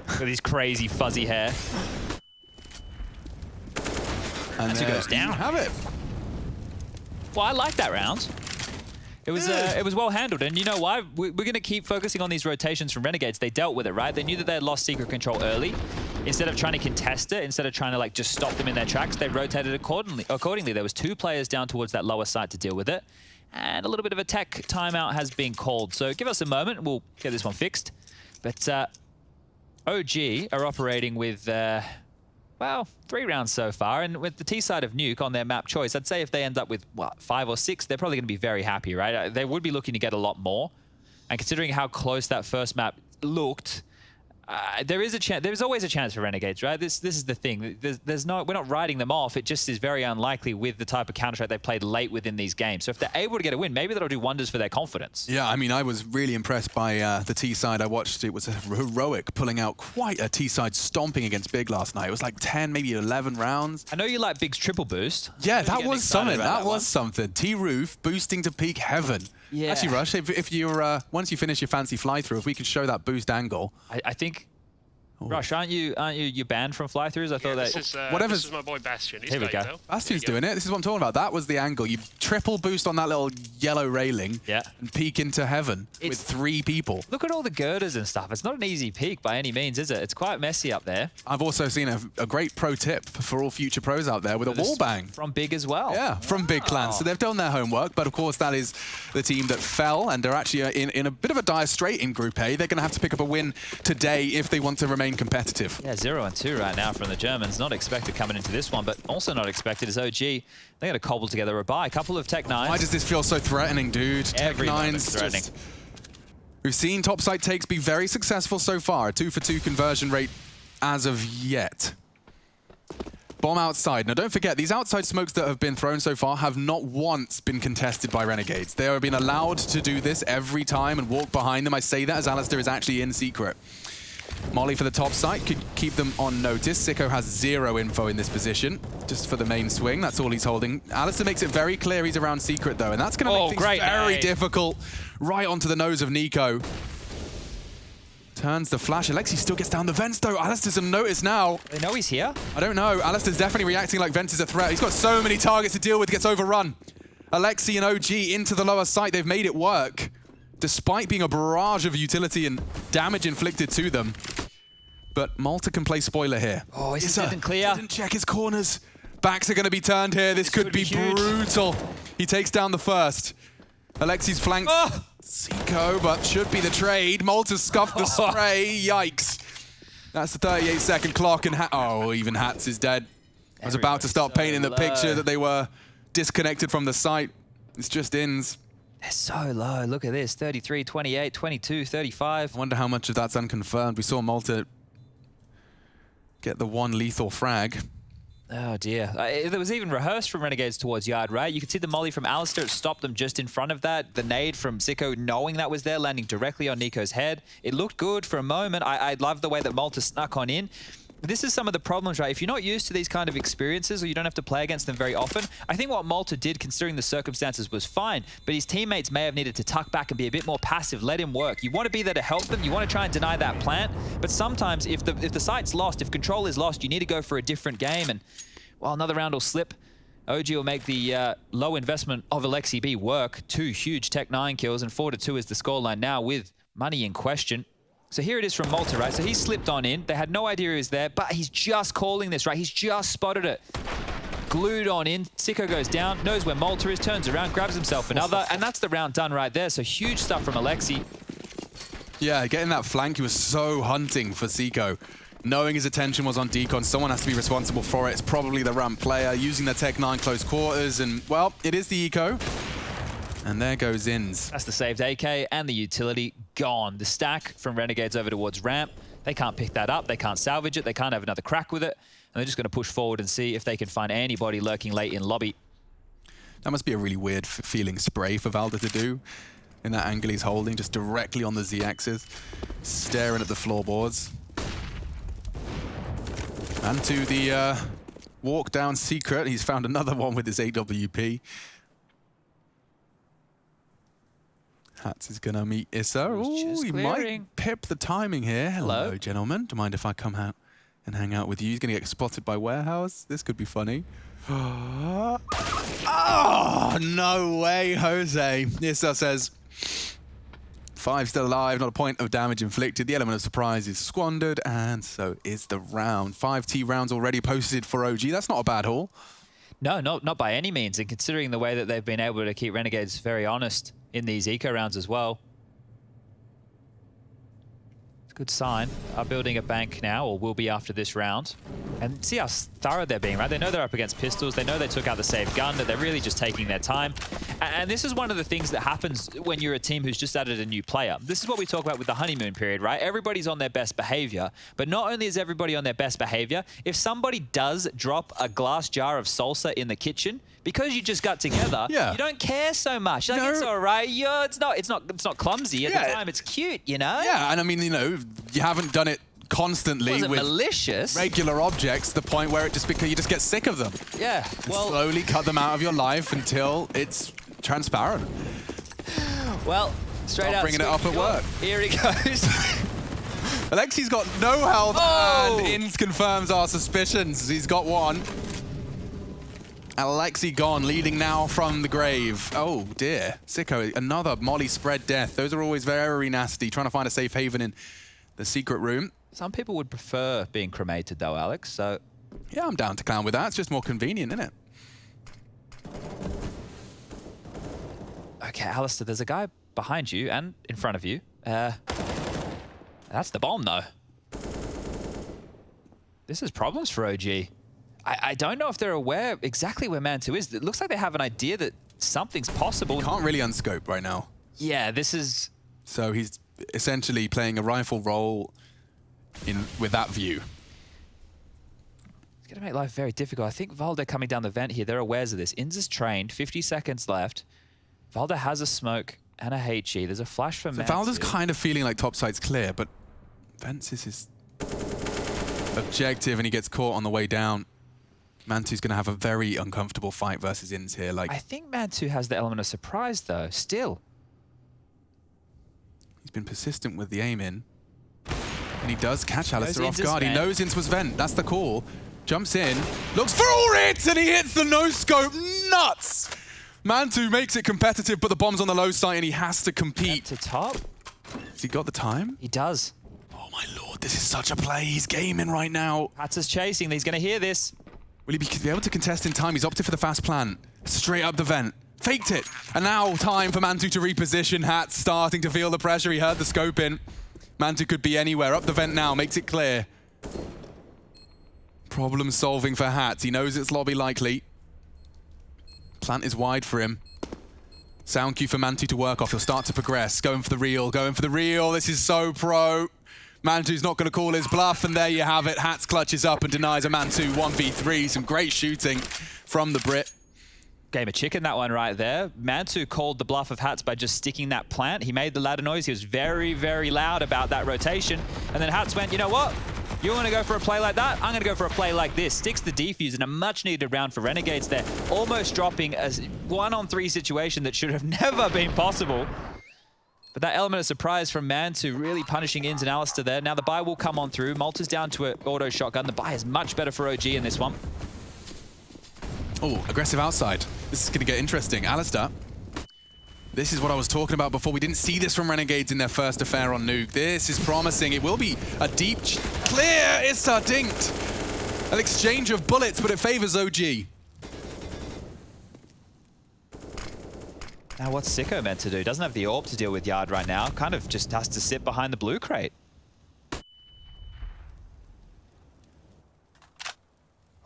With his crazy fuzzy hair. And he goes down. You have it. Well, I like that round. It was well handled, and you know why? We're going to keep focusing on these rotations from Renegades. They dealt with it, right? They knew that they had lost secret control early. Instead of trying to contest it, instead of trying to like just stop them in their tracks, they rotated accordingly. There was 2 players down towards that lower side to deal with it, and a little bit of a tech timeout has been called. So give us a moment, and we'll get this one fixed. But OG are operating with, well, 3 rounds so far, and with the T side of Nuke on their map choice, I'd say if they end up with, what, 5 or 6, they're probably going to be very happy, right? They would be looking to get a lot more, and considering how close that first map looked, there is a chance. There's always a chance for Renegades, right? This is the thing. There's no. We're not writing them off. It just is very unlikely with the type of Counter-Strike they played late within these games. So if they're able to get a win, maybe that'll do wonders for their confidence. Yeah, I mean, I was really impressed by the T side. I watched it was heroic, pulling out quite a T side stomping against Big last night. It was like 10, maybe 11 rounds. I know you like Big's triple boost. Yeah, that was something. That was something. T-Roof boosting to peak heaven. Yeah. Actually, Rush, if you're once you finish your fancy fly through, if we could show that boost angle, I think. Rush, aren't you banned from fly-throughs? I thought that... This is my boy Bastion. He's Here we great, go. though. Bastion's doing it. This is what I'm talking about. That was the angle. You triple boost on that little yellow railing and peek into heaven with 3 people. Look at all the girders and stuff. It's not an easy peek by any means, is it? It's quite messy up there. I've also seen a great pro tip for all future pros out there with a wall bang. From Big as well. Yeah, from Big Clan. So they've done their homework, but of course that is the team that fell, and they're actually in a bit of a dire strait in Group A. They're going to have to pick up a win today if they want to remain competitive. Yeah, 0-2 right now from the Germans. Not expected coming into this one, but also not expected is OG. They're going to cobble together a buy. A couple of Tech 9s. Why does this feel so threatening, dude? Tech 9s threatening. We've seen topside takes be very successful so far. A 2-for-2 conversion rate as of yet. Bomb outside. Now, don't forget, these outside smokes that have been thrown so far have not once been contested by Renegades. They have been allowed to do this every time and walk behind them. I say that as Alistair is actually in secret. Molly for the top site could keep them on notice. Sicko has 0 info in this position, just for the main swing. That's all he's holding. Alistair makes it very clear he's around secret, though, and that's going to make things very difficult. Right onto the nose of Nico. Turns the flash. Alexi still gets down the vents, though. Alistair's on notice now. They know he's here? I don't know. Alistair's definitely reacting like Vents is a threat. He's got so many targets to deal with. Gets overrun. Alexi and OG into the lower site. They've made it work, despite being a barrage of utility and damage inflicted to them. But Malta can play spoiler here. Oh, is it didn't clear? Didn't check his corners. Backs are going to be turned here. This could be brutal. He takes down the first. Alexi's flanked Sicko, but should be the trade. Malta scuffed the spray. Yikes. That's the 38-second clock, and even Hats is dead. I was about to start painting the picture that they were disconnected from the site. It's just ins. They're so low. Look at this. 33, 28, 22, 35. I wonder how much of that's unconfirmed. We saw Malta get the 1 lethal frag. Oh, dear. There was even rehearsed from Renegades towards Yard, right? You could see the molly from Alistair stopped them just in front of that. The nade from Sicko, knowing that was there, landing directly on Nico's head. It looked good for a moment. I love the way that Malta snuck on in. This is some of the problems, right? If you're not used to these kind of experiences or you don't have to play against them very often, I think what Malta did, considering the circumstances, was fine. But his teammates may have needed to tuck back and be a bit more passive, let him work. You want to be there to help them. You want to try and deny that plant. But sometimes if the site's lost, if control is lost, you need to go for a different game. And, well, another round will slip. OG will make the low investment of Alexi B work. 2 huge Tech 9 kills, and 4-2 is the scoreline now with money in question. So here it is from Malta, right? So he slipped on in. They had no idea he was there, but he's just calling this, right? He's just spotted it. Glued on in. Sicko goes down, knows where Malta is, turns around, grabs himself another, and that's the round done right there. So huge stuff from Alexi. Yeah, getting that flank, he was so hunting for Sicko. Knowing his attention was on Decon, someone has to be responsible for it. It's probably the ramp player using the Tech 9 close quarters, and, well, it is the eco. And there goes Ins. That's the saved AK and the utility gone. The stack from Renegades over towards ramp. They can't pick that up. They can't salvage it. They can't have another crack with it. And they're just going to push forward and see if they can find anybody lurking late in lobby. That must be a really weird feeling spray for Valda to do. In that angle he's holding, just directly on the Z-axis, staring at the floorboards. And to the walk down secret, he's found another one with his AWP. Hats is gonna meet Issa. Ooh, he might pip the timing here. Hello, gentlemen. Do you mind if I come out and hang out with you? He's gonna get spotted by Warehouse. This could be funny. Oh, no way, Jose. Issa says, 5 still alive, not a point of damage inflicted. The element of surprise is squandered, and so is the round. 5 T rounds already posted for OG. That's not a bad haul. No, not by any means. And considering the way that they've been able to keep Renegades very honest in these eco rounds as well. It's a good sign. Are building a bank now, or will be after this round. And see how thorough they're being, right? They know they're up against pistols. They know they took out the safe gun, that they're really just taking their time. And this is one of the things that happens when you're a team who's just added a new player. This is what we talk about with the honeymoon period, right? Everybody's on their best behavior. But not only is everybody on their best behavior, if somebody does drop a glass jar of salsa in the kitchen, because you just got together, you don't care so much. Like, it's all right. It's not clumsy at the time. It's cute, you know? Yeah, and I mean, you know, you haven't done it constantly with malicious regular objects to the point where it just because you just get sick of them. Yeah. Well, slowly cut them out of your life until it's transparent. Well, straight out. Bringing it up at work. Here he goes. Alexi's got no health, and Inns confirms our suspicions. He's got one. Alexi gone, leading now from the grave. Oh dear. Sicko, another Molly spread death. Those are always very nasty. Trying to find a safe haven in the secret room. Some people would prefer being cremated though, Alex, so... Yeah, I'm down to clown with that. It's just more convenient, isn't it? Okay, Alistair, there's a guy behind you and in front of you. That's the bomb, though. This is problems for OG. I don't know if they're aware exactly where Man2 is. It looks like they have an idea that something's possible. You can't really unscope right now. Yeah, this is... So he's essentially playing a rifle role with that view. It's going to make life very difficult. I think Valda coming down the vent here, they're aware of this. Inns is trained, 50 seconds left. Valda has a smoke and a HE. There's a flash for Man2. Valda's kind of feeling like top side's clear, but Vents is his objective and he gets caught on the way down. Man2's going to have a very uncomfortable fight versus Inns here. Like, I think Man2 has the element of surprise, though, still. He's been persistent with the aim in. And he does catch Alistair off guard. He knows Inns was vent. That's the call. Jumps in. Looks for all hits, and he hits the no-scope. Nuts! Man2 makes it competitive, but the bomb's on the low side, and he has to compete. To top? Has he got the time? He does. Oh, my lord. This is such a play. He's gaming right now. Hats is chasing. He's going to hear this. Will he be able to contest in time? He's opted for the fast plan. Straight up the vent. Faked it. And now time for Man2 to reposition. Hats starting to feel the pressure. He heard the scope in. Man2 could be anywhere. Up the vent now. Makes it clear. Problem solving for Hats. He knows it's lobby likely. Plant is wide for him. Sound cue for Man2 to work off. He'll start to progress. Going for the real. Going for the real. This is so pro. Man2's not going to call his bluff. And there you have it. Hats clutches up and denies a Man2 1v3. Some great shooting from the Brit. Game of chicken, that one right there. Man2 called the bluff of Hats by just sticking that plant. He made the ladder noise. He was very, very loud about that rotation. And then Hats went, you know what? You want to go for a play like that? I'm going to go for a play like this. Sticks the defuse in a much-needed round for Renegades there. Almost dropping a 1-on-3 situation that should have never been possible. But that element of surprise from Man2 really punishing Inns and Alistair there. Now the buy will come on through. Malta's down to an auto shotgun. The buy is much better for OG in this one. Oh, aggressive outside. This is going to get interesting. Alistair, this is what I was talking about before. We didn't see this from Renegades in their first affair on Nuke. This is promising. It will be a deep clear. Issa dinked. An exchange of bullets, but it favors OG. Now what's Sicko meant to do? Doesn't have the AWP to deal with Yard right now. Kind of just has to sit behind the blue crate.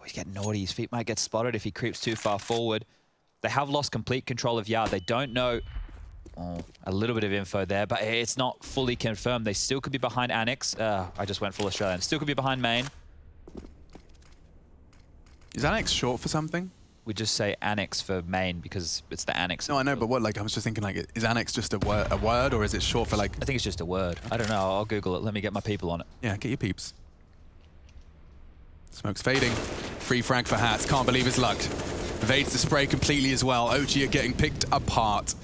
He's getting naughty. His feet might get spotted if he creeps too far forward. They have lost complete control of Yard. They don't know a little bit of info there, but it's not fully confirmed. They still could be behind Annex. I just went full Australian. Still could be behind main. Is Annex short for something? we just say annex for main because it's the annex. No, I know, but what, like, I was just thinking, like, is annex just a word, or is it short for, like... I think it's just a word. I don't know. I'll Google it. Let me get my people on it. Yeah, get your peeps. Smoke's fading. Free frag for Hats. Can't believe his luck. Evades the spray completely as well. OG are getting picked apart.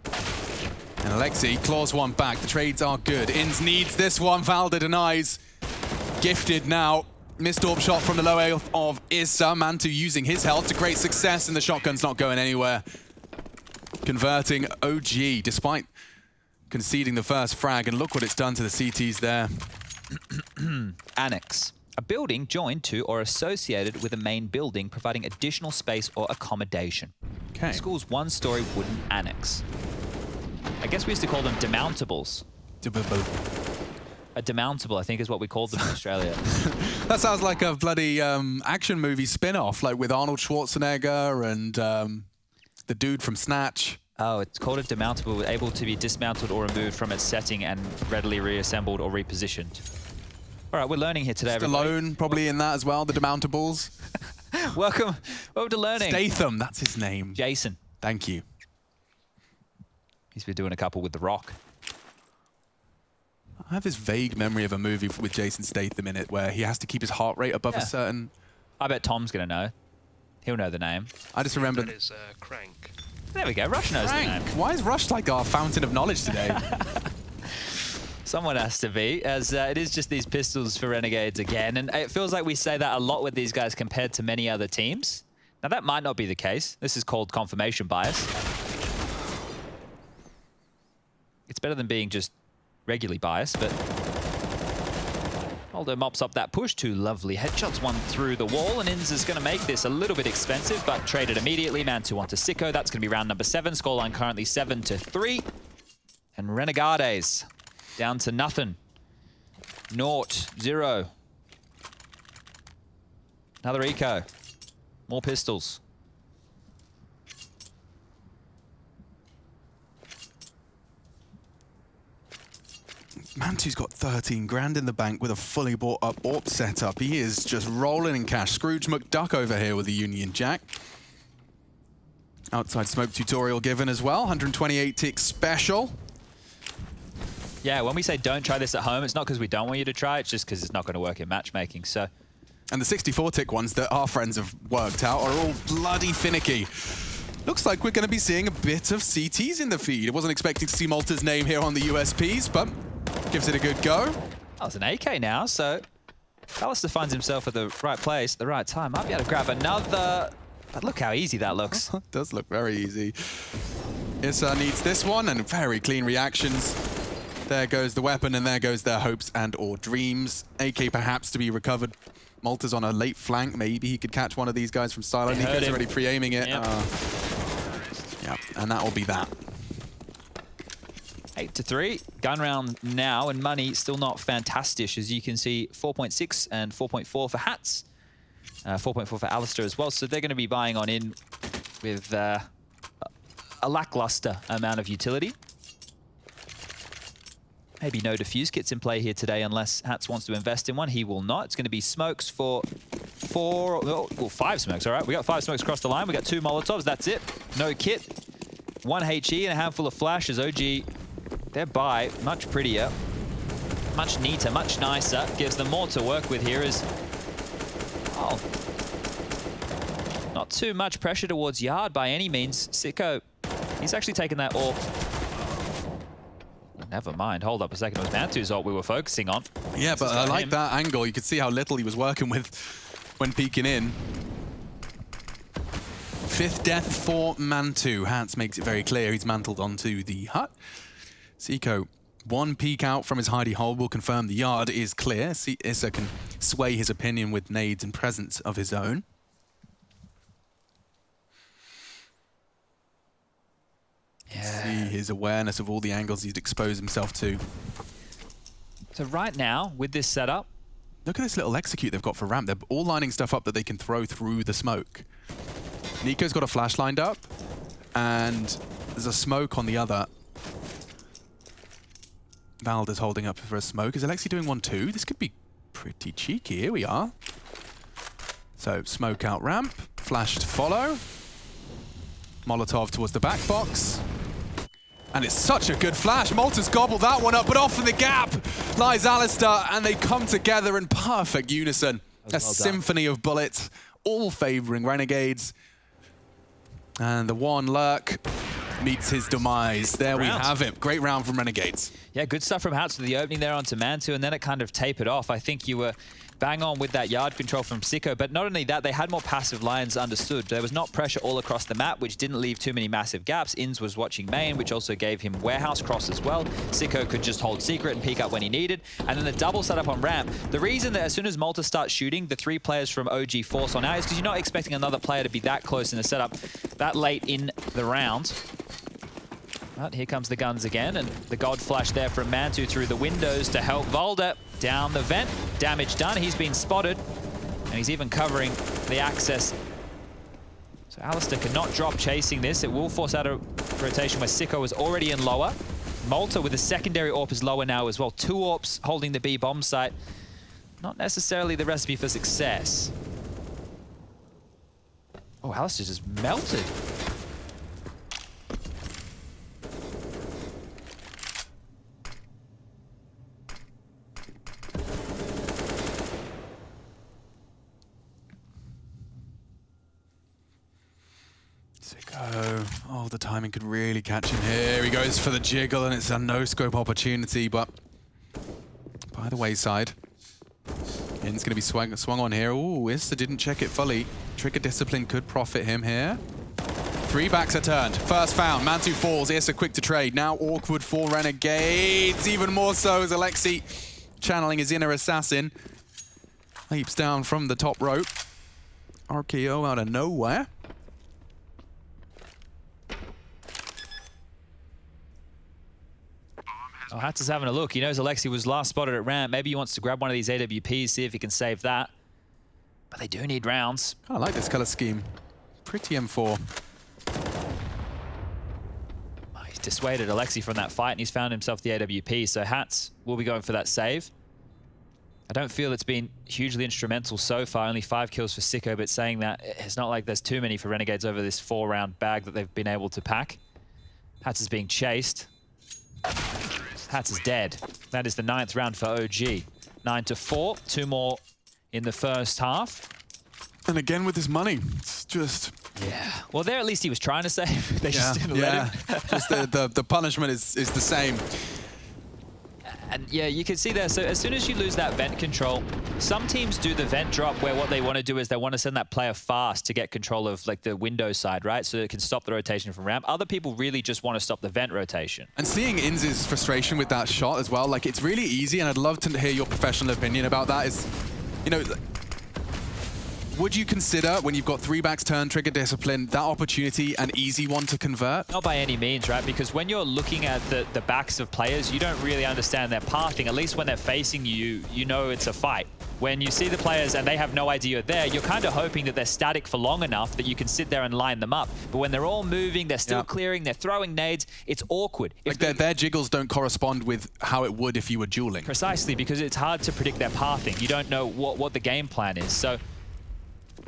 And Alexi claws one back. The trades are good. Inns needs this one. Valda denies. Gifted now. Missed orb shot from the low A of Issa. Mantu using his health to great success, and the shotgun's not going anywhere. Converting OG despite conceding the first frag, and look what it's done to the CTs there. Annex. A building joined to or associated with a main building, providing additional space or accommodation. Okay. The school's one-story wooden annex. I guess we used to call them demountables. A demountable, I think, is what we called them in Australia. That sounds like a bloody action movie spin-off, like with Arnold Schwarzenegger and the dude from Snatch. Oh, it's called a demountable, able to be dismounted or removed from its setting and readily reassembled or repositioned. All right, we're learning here today, everybody. Stallone probably in that as well, the demountables. Welcome to learning. Statham, that's his name. Jason. Thank you. He's been doing a couple with The Rock. I have this vague memory of a movie with Jason Statham in it where he has to keep his heart rate above a certain... I bet Tom's going to know. He'll know the name. I just remember... That is Crank. There we go. Rush knows Crank. the name. Why is Rush like our fountain of knowledge today? Someone has to be, as it is just these pistols for Renegades again. And it feels like we say that a lot with these guys compared to many other teams. Now, that might not be the case. This is called confirmation bias. It's better than being just regularly biased, but... Aldo mops up that push. Two lovely headshots, one through the wall, and Inns is going to make this a little bit expensive, but traded immediately. Mantu onto Sicko. That's going to be round number 7. Scoreline currently 7-3. And Renegades down to nothing. 0-0. Another eco. More pistols. Mantu's got 13 grand in the bank with a fully bought up AWP setup. He is just rolling in cash. Scrooge McDuck over here with a Union Jack. Outside smoke tutorial given as well. 128 tick special. Yeah, when we say don't try this at home, it's not because we don't want you to try, it's just because it's not going to work in matchmaking, so... And the 64 tick ones that our friends have worked out are all bloody finicky. Looks like we're going to be seeing a bit of CTs in the feed. I wasn't expecting to see Malta's name here on the USPs, but gives it a good go. Oh, it's an AK now, so Alistair finds himself at the right place at the right time. Might be able to grab another... But look how easy that looks. It does look very easy. Issa needs this one, and very clean reactions. There goes the weapon, and there goes their hopes and or dreams. AK perhaps to be recovered. Malta's on a late flank. Maybe he could catch one of these guys from silo. Nico's already pre-aiming it. Yep. Yeah, and that will be that. 8-3. Gun round now, and money still not fantastic. As you can see, 4.6 and 4.4 for Hats. 4.4 for Alistair as well. So they're going to be buying on in with a lackluster amount of utility. Maybe no defuse kits in play here today unless Hats wants to invest in one. He will not. It's going to be smokes for 5 smokes. All right, we got 5 smokes across the line. We got 2 Molotovs. That's it. No kit. 1 HE and a handful of flashes. OG, their buy, much prettier, much neater, much nicer. Gives them more to work with here as... Oh. Not too much pressure towards Yard by any means. Sicko, he's actually taken that AWP. Never mind. Hold up a second. It was Mantu's ult we were focusing on. Yeah, but I like that angle. You could see how little he was working with when peeking in. 5th death for Mantu. Hats makes it very clear he's mantled onto the hut. Sicko, 1 peek out from his hidey hole will confirm the yard is clear. Issa can sway his opinion with nades and presence of his own. Yeah. See his awareness of all the angles he's exposed himself to. So right now, with this setup... Look at this little execute they've got for ramp. They're all lining stuff up that they can throw through the smoke. Nico's got a flash lined up, and there's a smoke on the other. Valda's holding up for a smoke. Is Alexi doing 1-2? This could be pretty cheeky. Here we are. So, smoke out ramp. Flash to follow. Molotov towards the back box. And it's such a good flash. Malta's gobbled that one up, but off in the gap lies Alistair, and they come together in perfect unison. A symphony of bullets, all favoring Renegades. And the one lurk meets his demise. There we have it. Great round from Renegades. Yeah, good stuff from Hats with the opening there onto Mantu, and then it kind of tapered off. I think you were bang on with that yard control from Sicko, but not only that, they had more passive lines understood. There was not pressure all across the map, which didn't leave too many massive gaps. Inns was watching main, which also gave him warehouse cross as well. Sicko could just hold secret and peek up when he needed. And then the double setup on ramp. The reason that as soon as Malta starts shooting, the 3 players from OG force on out is because you're not expecting another player to be that close in the setup that late in the round. But here comes the guns again, and the God Flash there from Mantu through the windows to help Volder down the vent. Damage done. He's been spotted, and he's even covering the access. So Alistair cannot drop chasing this. It will force out a rotation where Sicko is already in lower. Malta with a secondary AWP is lower now as well. 2 AWPs holding the B bomb site. Not necessarily the recipe for success. Oh, Alistair just melted. Oh, the timing could really catch him here. He goes for the jiggle, and it's a no-scope opportunity, but by the wayside. In's going to be swung on here. Ooh, Issa didn't check it fully. Trigger discipline could profit him here. 3 backs are turned. First found. Mantu falls. Issa quick to trade. Now awkward for Renegades. Even more so as Alexi, channeling his inner assassin, leaps down from the top rope. RKO out of nowhere. Oh, Hats is having a look. He knows Alexi was last spotted at ramp. Maybe he wants to grab one of these AWPs, see if he can save that. But they do need rounds. I like this color scheme. Pretty M4. Oh, he's dissuaded Alexi from that fight, and he's found himself the AWP. So Hats will be going for that save. I don't feel it's been hugely instrumental so far. Only 5 kills for Sicko, but saying that, it's not like there's too many for Renegades over this 4-round bag that they've been able to pack. Hats is being chased. Hats is dead. That is the 9th round for OG. 9-4, 2 more in the first half. And again with his money, it's just... Yeah. Well, there at least he was trying to save. They just didn't let him. Just the punishment is the same. And yeah, you can see there, so as soon as you lose that vent control, some teams do the vent drop where what they want to do is they want to send that player fast to get control of like the window side, right? So it can stop the rotation from ramp. Other people really just want to stop the vent rotation. And seeing Inz's frustration with that shot as well, like it's really easy, and I'd love to hear your professional opinion about that, is, you know, would you consider, when you've got 3 backs turned, trigger discipline, that opportunity an easy one to convert? Not by any means, right? Because when you're looking at the backs of players, you don't really understand their pathing. At least when they're facing you, you know it's a fight. When you see the players and they have no idea you're there, you're kind of hoping that they're static for long enough that you can sit there and line them up. But when they're all moving, they're still clearing, they're throwing nades, it's awkward. Like their jiggles don't correspond with how it would if you were dueling. Precisely, because it's hard to predict their pathing. You don't know what the game plan is. So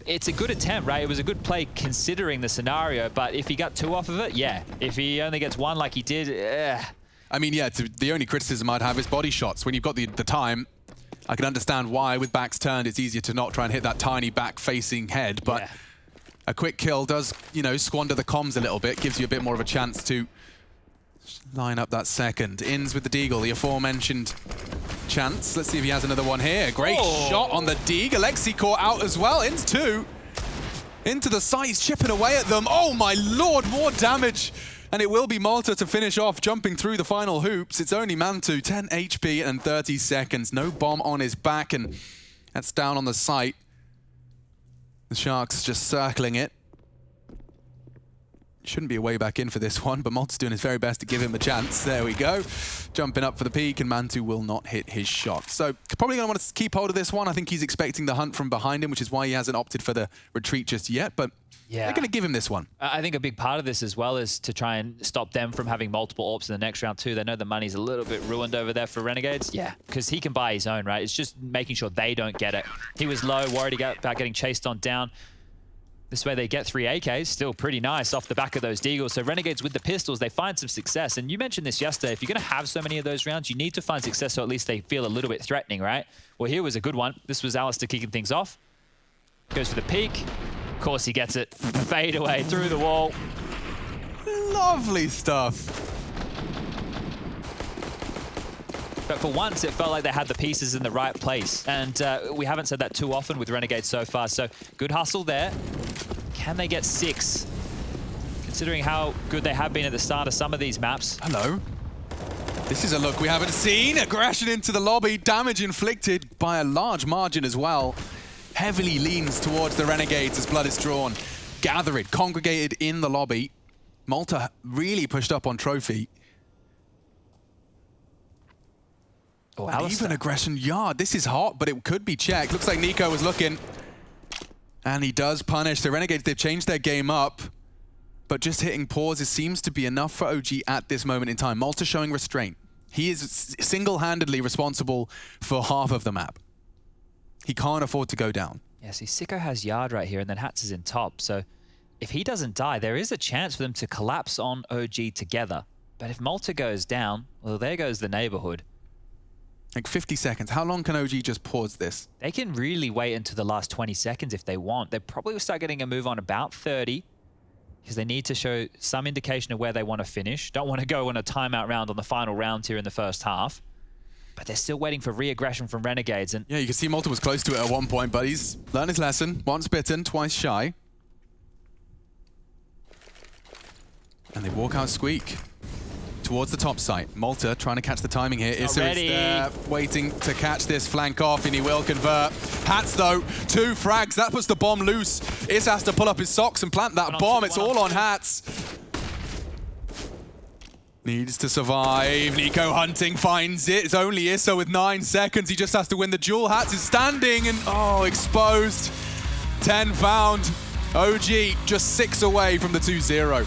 it's a good attempt, right? It was a good play considering the scenario, but if he got 2 off of it, yeah. If he only gets 1 like he did, I mean, yeah, the only criticism I'd have is body shots. When you've got the time, I can understand why with backs turned, it's easier to not try and hit that tiny back-facing head, but a quick kill does, you know, squander the comms a little bit, gives you a bit more of a chance to line up that second. Inns with the deagle, the aforementioned chance. Let's see if he has another one here. Great shot on the deagle. Alexi caught out as well. Inns 2. Into the side, he's chipping away at them. Oh my lord, more damage. And it will be Malta to finish off, jumping through the final hoops. It's only Mantu, 10 HP and 30 seconds. No bomb on his back, and that's down on the site. The Sharks just circling it. Shouldn't be a way back in for this one, but Malta's doing his very best to give him a chance. There we go. Jumping up for the peak, and Mantu will not hit his shot. So probably going to want to keep hold of this one. I think he's expecting the hunt from behind him, which is why he hasn't opted for the retreat just yet, but they're going to give him this one. I think a big part of this as well is to try and stop them from having multiple AWPs in the next round too. They know the money's a little bit ruined over there for Renegades. Yeah, because he can buy his own, right? It's just making sure they don't get it. He was low, worried about getting chased on down. This way they get 3 AKs, still pretty nice off the back of those Deagles. So Renegades with the pistols, they find some success. And you mentioned this yesterday, if you're going to have so many of those rounds, you need to find success so at least they feel a little bit threatening, right? Well, here was a good one. This was Alistair kicking things off. Goes for the peek. Of course he gets it. Fade away through the wall. Lovely stuff. But for once, it felt like they had the pieces in the right place. And we haven't said that too often with Renegades so far. So good hustle there. Can they get 6? Considering how good they have been at the start of some of these maps. Hello. This is a look we haven't seen. Aggression into the lobby. Damage inflicted by a large margin as well. Heavily leans towards the Renegades as blood is drawn. Gathered, congregated in the lobby. Malta really pushed up on Trophy. Oh, and even aggression yard. This is hot, but it could be checked. Looks like Nico was looking. And he does punish. The Renegades, they've changed their game up. But just hitting pauses seems to be enough for OG at this moment in time. Malta showing restraint. He is single-handedly responsible for half of the map. He can't afford to go down. Yeah, see, Sicko has yard right here, and then Hats is in top. So if he doesn't die, there is a chance for them to collapse on OG together. But if Malta goes down, well, there goes the neighborhood. Like 50 seconds. How long can OG just pause this? They can really wait until the last 20 seconds if they want. They probably will start getting a move on about 30 because they need to show some indication of where they want to finish. Don't want to go on a timeout round on the final round here in the first half. But they're still waiting for re-aggression from Renegades. And yeah, you can see Malta was close to it at one point, but he's learned his lesson. Once bitten, twice shy. And they walk out Squeak towards the top site. Malta trying to catch the timing here. Issa is there, waiting to catch this flank off, and he will convert. Hats, though, 2 frags. That puts the bomb loose. Issa has to pull up his socks and plant that bomb. It's all on Hats. Needs to survive. Nico hunting, finds it. It's only Issa with 9 seconds. He just has to win the duel. Hats is standing and, oh, exposed. 10 found. OG just 6 away from the 2-0.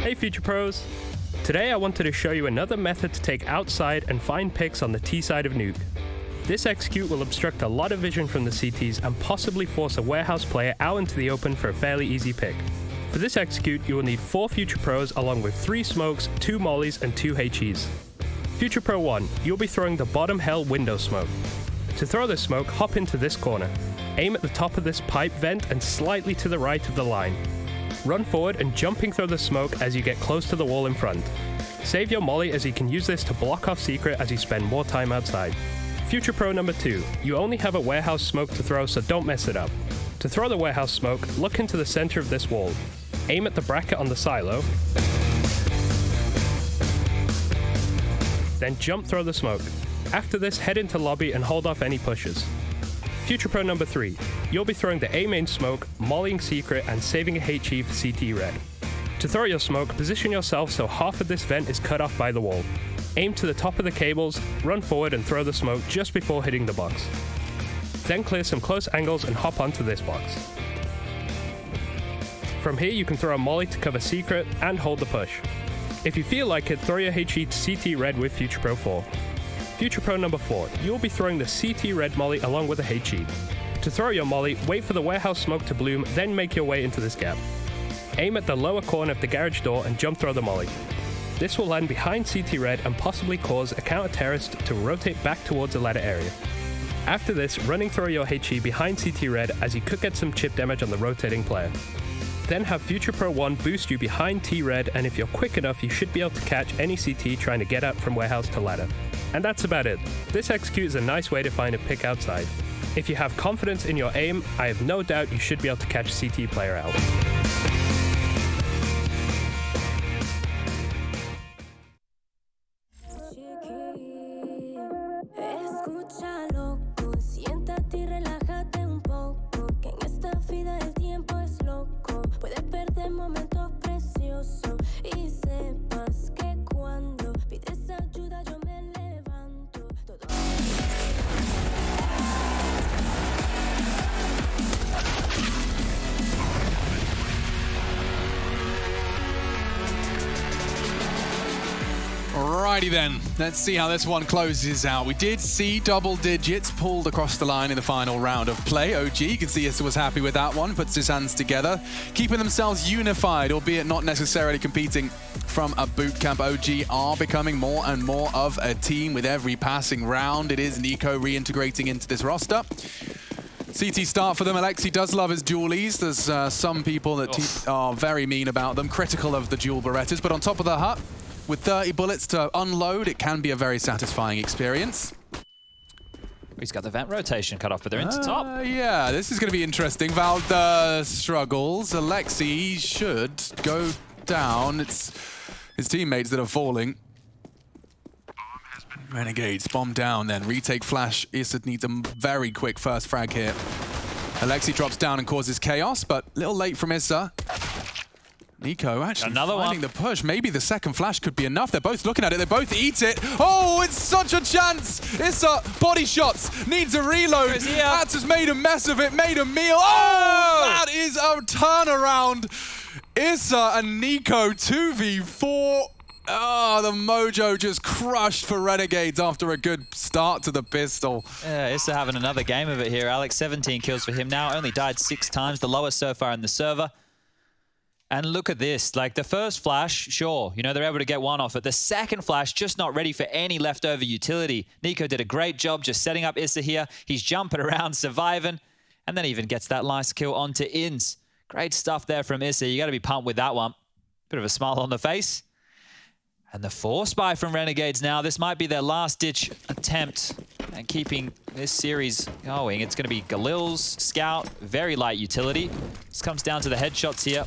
Hey Future Pros! Today I wanted to show you another method to take outside and find picks on the T side of Nuke. This execute will obstruct a lot of vision from the CTs and possibly force a warehouse player out into the open for a fairly easy pick. For this execute, you will need 4 Future Pros along with 3 smokes, 2 mollies and 2 HEs. Future Pro 1, you'll be throwing the bottom hell window smoke. To throw this smoke, hop into this corner. Aim at the top of this pipe vent and slightly to the right of the line. Run forward and jumping through the smoke as you get close to the wall in front. Save your molly as you can use this to block off secret as you spend more time outside. Future Pro number 2, you only have a warehouse smoke to throw, so don't mess it up. To throw the warehouse smoke, look into the center of this wall. Aim at the bracket on the silo. Then jump throw the smoke. After this, head into lobby and hold off any pushes. Future Pro number 3, you'll be throwing the A main smoke, mollying secret, and saving a HE for CT red. To throw your smoke, position yourself so half of this vent is cut off by the wall. Aim to the top of the cables, run forward and throw the smoke just before hitting the box. Then clear some close angles and hop onto this box. From here you can throw a molly to cover secret and hold the push. If you feel like it, throw your HE to CT red with Future Pro 4. Future Pro number 4, you'll be throwing the CT red molly along with a HE. To throw your molly, wait for the warehouse smoke to bloom, then make your way into this gap. Aim at the lower corner of the garage door and jump throw the molly. This will land behind CT red and possibly cause a counter-terrorist to rotate back towards the ladder area. After this, running throw your HE behind CT red as you could get some chip damage on the rotating player. Then have Future Pro 1 boost you behind T-Red, and if you're quick enough, you should be able to catch any CT trying to get up from warehouse to ladder. And that's about it. This execute is a nice way to find a pick outside. If you have confidence in your aim, I have no doubt you should be able to catch a CT player out. Escucha loco, siéntate y relájate un poco, que en esta vida el tiempo es loco, puedes perder momentos preciosos y sepas que cuando pides ayuda yo me levanto. Alrighty then, let's see how this one closes out. We did see double digits pulled across the line in the final round of play. OG, you can see Issa was happy with that one, puts his hands together, keeping themselves unified, albeit not necessarily competing from a boot camp. OG are becoming more and more of a team with every passing round. It is NiKo reintegrating into this roster. CT start for them. Alexi does love his dualies. There's some people that are very mean about them, critical of the dual Berettas, but on top of the hut, with 30 bullets to unload, it can be a very satisfying experience. He's got the vent rotation cut off, but they're into top. Yeah, this is going to be interesting. Valda struggles. Alexi should go down. It's his teammates that are falling. Renegades, bomb down then. Retake flash. Issa needs a very quick first frag here. Alexi drops down and causes chaos, but a little late from Issa. NiKo actually finding the push. Maybe the second flash could be enough. They're both looking at it. They both eat it. Oh, it's such a chance. Issa, body shots. Needs a reload. Hats has made a mess of it. Made a meal. Oh, that is a turnaround. Issa and NiKo 2v4. Oh, the mojo just crushed for Renegades after a good start to the pistol. Yeah, Issa having another game of it here. Alex, 17 kills for him now. Only died 6 times, the lowest so far in the server. And look at this, like the first flash, sure, you know, they're able to get one off it. The second flash, just not ready for any leftover utility. NiKo did a great job just setting up Issa here. He's jumping around, surviving, and then even gets that nice kill onto Ins. Great stuff there from Issa. You got to be pumped with that one. Bit of a smile on the face. And the force buy from Renegades now. This might be their last-ditch attempt at keeping this series going. It's going to be Galil's Scout, very light utility. This comes down to the headshots here.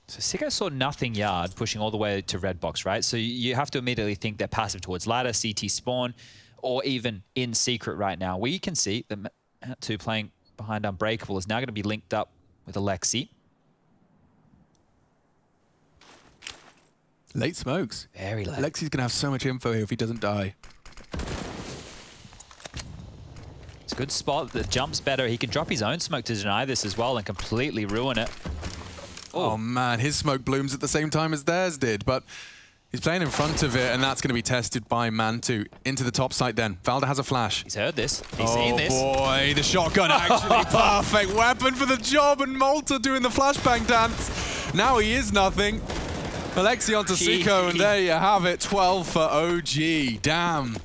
So Sicko saw nothing yard pushing all the way to red box, right? So you have to immediately think they're passive towards ladder, CT spawn, or even in secret right now. We can see the two playing behind Unbreakable is now going to be linked up with Alexi. Late smokes. Very late. Alexi's going to have so much info here if he doesn't die. It's a good spot. The jump's better. He can drop his own smoke to deny this as well and completely ruin it. Oh man, his smoke blooms at the same time as theirs did, but he's playing in front of it, and that's going to be tested by Mantu. Into the top site then. Valda has a flash. He's heard this. He's seen this. Oh boy, the shotgun actually perfect weapon for the job, and Malta doing the flashbang dance. Now he is nothing. Alexi onto Sicko, and there you have it. 12 for OG. Damn.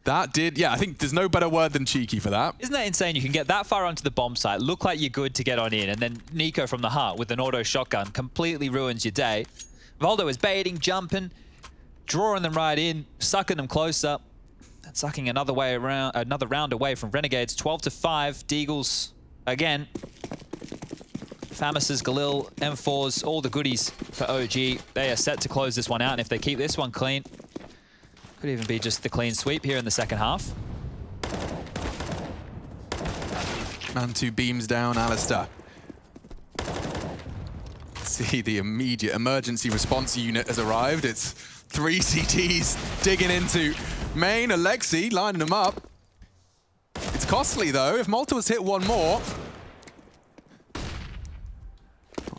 That did, yeah, I think there's no better word than cheeky for that. Isn't that insane? You can get that far onto the bomb site, look like you're good to get on in, and then NiKo from the heart with an auto shotgun completely ruins your day. Voldo is baiting, jumping, drawing them right in, sucking them closer, and sucking another round away from Renegades. 12-5, Deagles again. Famus's, Galil, M4s, all the goodies for OG. They are set to close this one out, and if they keep this one clean, could even be just the clean sweep here in the second half. Mantu beams down Alistair. See, the immediate emergency response unit has arrived. It's 3 CTs digging into main. Alexi lining them up. It's costly though. If Malta was hit one more.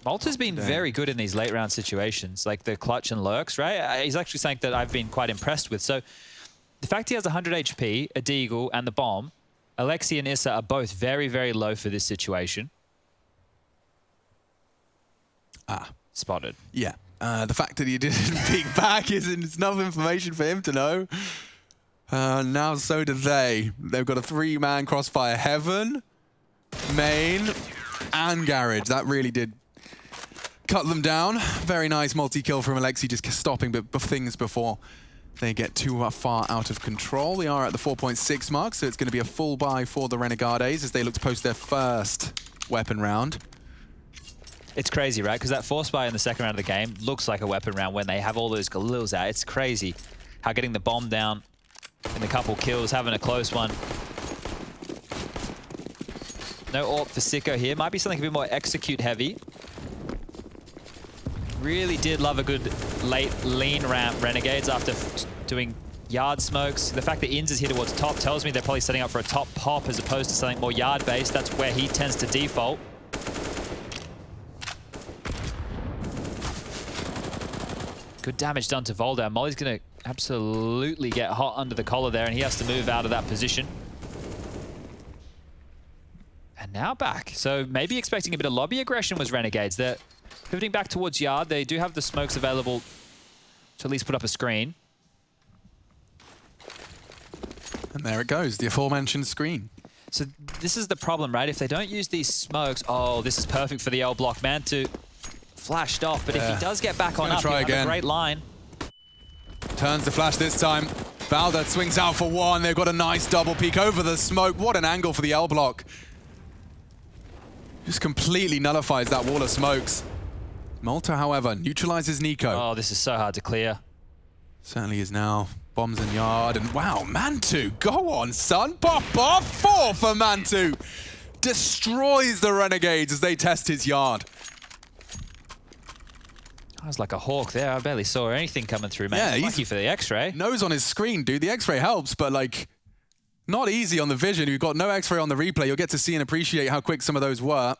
Malta's been very good in these late round situations, like the clutch and lurks, right? He's actually something that I've been quite impressed with. So the fact he has 100 HP, a Deagle, and the bomb, Alexi and Issa are both very, very low for this situation. Spotted. Yeah. The fact that he didn't peek back is enough information for him to know. Now so do they. They've got a 3-man crossfire. Heaven, Main, and Garage. That really did cut them down. Very nice multi-kill from Alexi, just stopping things before they get too far out of control. We are at the 4.6 mark, so it's going to be a full buy for the Renegades as they look to post their first weapon round. It's crazy, right? Because that force buy in the second round of the game looks like a weapon round when they have all those Galils out. It's crazy how getting the bomb down in a couple kills, having a close one. No AWP for Sicko here. Might be something a bit more execute heavy. Really did love a good late lean ramp Renegades after doing yard smokes. The fact that Inns is here towards top tells me they're probably setting up for a top pop as opposed to something more yard based. That's where he tends to default. Good damage done to Volda. Molly's going to absolutely get hot under the collar there, and he has to move out of that position. And now back. So maybe expecting a bit of lobby aggression was Renegades. They're pivoting back towards yard. They do have the smokes available to at least put up a screen. And there it goes, the aforementioned screen. So this is the problem, right? If they don't use these smokes, oh, this is perfect for the L block. Mantu flashed off, but if he does get back on up, he'll have a great line. Turns the flash this time. Valda swings out for one. They've got a nice double peek over the smoke. What an angle for the L block. Just completely nullifies that wall of smokes. Malta, however, neutralizes Nico. Oh, this is so hard to clear. Certainly is now. Bombs in yard, and wow, Mantu, go on, son. Pop off. 4 for Mantu. Destroys the Renegades as they test his yard. I was like a hawk there. I barely saw anything coming through, man. Yeah, He's lucky for the X-ray. Nose on his screen, dude. The X-ray helps, but like, not easy on the vision. You've got no X-ray on the replay. You'll get to see and appreciate how quick some of those were.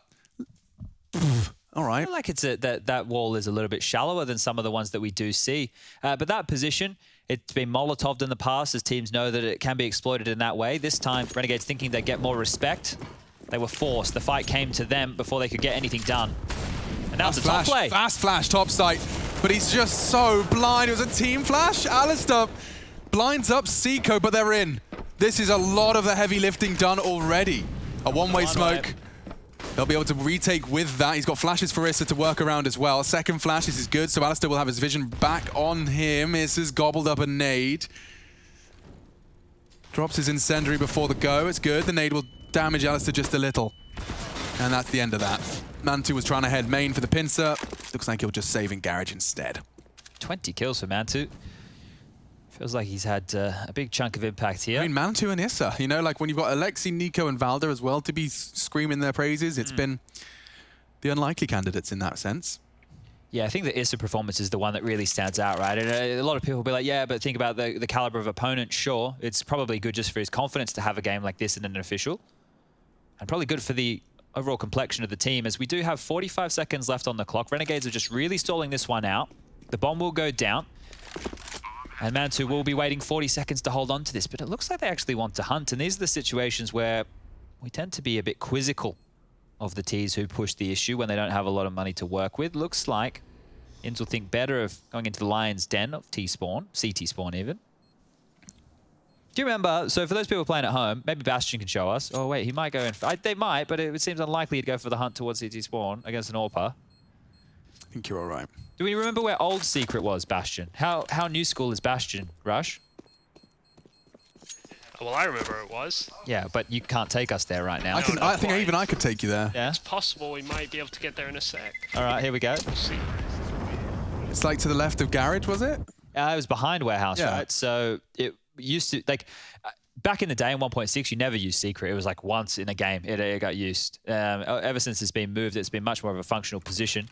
All right. I feel like it's that wall is a little bit shallower than some of the ones that we do see. But that position, it's been Molotoved in the past as teams know that it can be exploited in that way. This time, Renegades thinking they'd get more respect. They were forced. The fight came to them before they could get anything done. And now it's a top play. Fast flash, top sight. But he's just so blind. It was a team flash. Alistair blinds up Seiko, but they're in. This is a lot of the heavy lifting done already. A one-way smoke. They'll be able to retake with that. He's got flashes for Issa to work around as well. Second flash, this is good. So Alistair will have his vision back on him. Issa's gobbled up a nade. Drops his incendiary before the go. It's good. The nade will damage Alistair just a little. And that's the end of that. Mantu was trying to head main for the pincer. Looks like he'll just save in Garage instead. 20 kills for Mantu. Feels like he's had a big chunk of impact here. I mean, Mantu and Issa, you know, like when you've got Alexi, Nico, and Valda as well to be screaming their praises, it's been the unlikely candidates in that sense. Yeah, I think the Issa performance is the one that really stands out, right? And a lot of people will be like, yeah, but think about the caliber of opponent. Sure, it's probably good just for his confidence to have a game like this in an official. And probably good for the overall complexion of the team, as we do have 45 seconds left on the clock. Renegades are just really stalling this one out. The bomb will go down. And Mantu will be waiting 40 seconds to hold on to this, but it looks like they actually want to hunt. And these are the situations where we tend to be a bit quizzical of the Ts who push the issue when they don't have a lot of money to work with. Looks like Inns will think better of going into the Lion's Den of T-Spawn, CT Spawn even. Do you remember, so for those people playing at home, maybe Bastion can show us. Oh wait, he might go in, they might, but it seems unlikely he'd go for the hunt towards CT Spawn against an AWPer. I think you're all right. Do we remember where old Secret was, Bastion? How new school is Bastion, Rush? Well, I remember it was. Yeah, but you can't take us there right now. I think even I could take you there. Yeah? It's possible we might be able to get there in a sec. All right, here we go. We'll see. It's like to the left of Garage, was it? It was behind Warehouse, Yeah. right? So it used to, like, back in the day in 1.6, you never used Secret. It was like once in a game it got used. Ever since it's been moved, it's been much more of a functional position.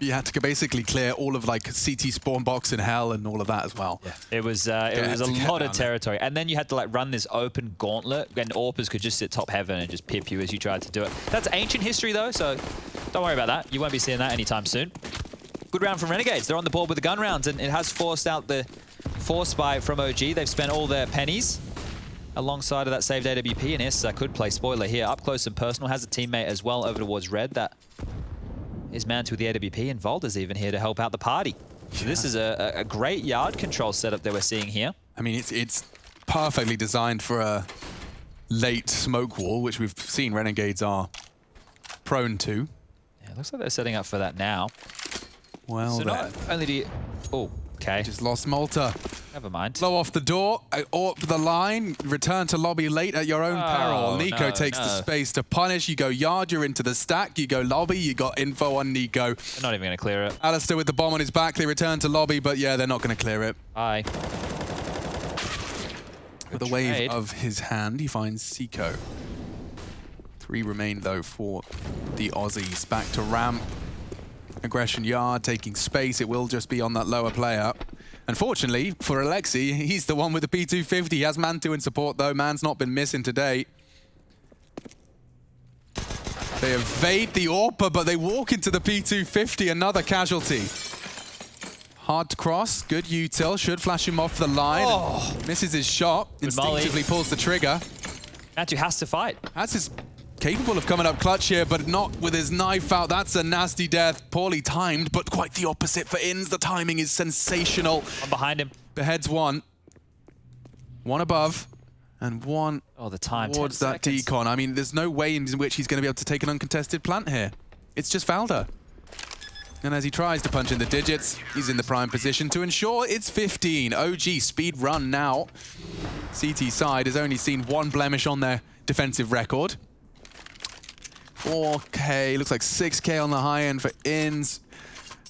You had to basically clear all of like CT spawn box in hell and all of that as well. Yeah. It was a lot of territory. And then you had to like run this open gauntlet and AWPers could just sit top heaven and just pip you as you tried to do it. That's ancient history though, so don't worry about that. You won't be seeing that anytime soon. Good round from Renegades. They're on the board with the gun rounds and it has forced out the force buy from OG. They've spent all their pennies. alongside of that saved AWP, and Issa could play spoiler here. Up close and personal, has a teammate as well over towards red. That is manned with the AWP, and Volder's even here to help out the party. So this is a great yard control setup that we're seeing here. I mean, it's perfectly designed for a late smoke wall, which we've seen Renegades are prone to. Yeah, it looks like they're setting up for that now. Well, so not only do you... Oh, okay. Just lost Malta. Never mind. Blow off the door, up the line, return to lobby late at your own peril. Nico takes the space to punish. You go yard, you're into the stack. You go lobby, you got info on Nico. They're not even going to clear it. Alistair with the bomb on his back. They return to lobby, but yeah, they're not going to clear it. Bye. With a wave of his hand, he finds Seiko. 3 remain, though, for the Aussies. Back to ramp. Aggression yard, taking space. It will just be on that lower player. Unfortunately, for Alexi, he's the one with the P250. He has Man2 in support, though. Man's not been missing today. They evade the AWPer, but they walk into the P250. Another casualty. Hard to cross. Good util. Should flash him off the line. Oh. Misses his shot. Instinctively pulls the trigger. Man2 has to fight. That's his... capable of coming up clutch here, but not with his knife out. That's a nasty death. Poorly timed, but quite the opposite for Inns. The timing is sensational. I'm behind him. Beheads one. One above. And one the time towards that decon. I mean, there's no way in which he's going to be able to take an uncontested plant here. It's just Valda. And as he tries to punch in the digits, he's in the prime position to ensure it's 15. OG speed run now. CT side has only seen 1 blemish on their defensive record. 4K, looks like 6K on the high end for Inns,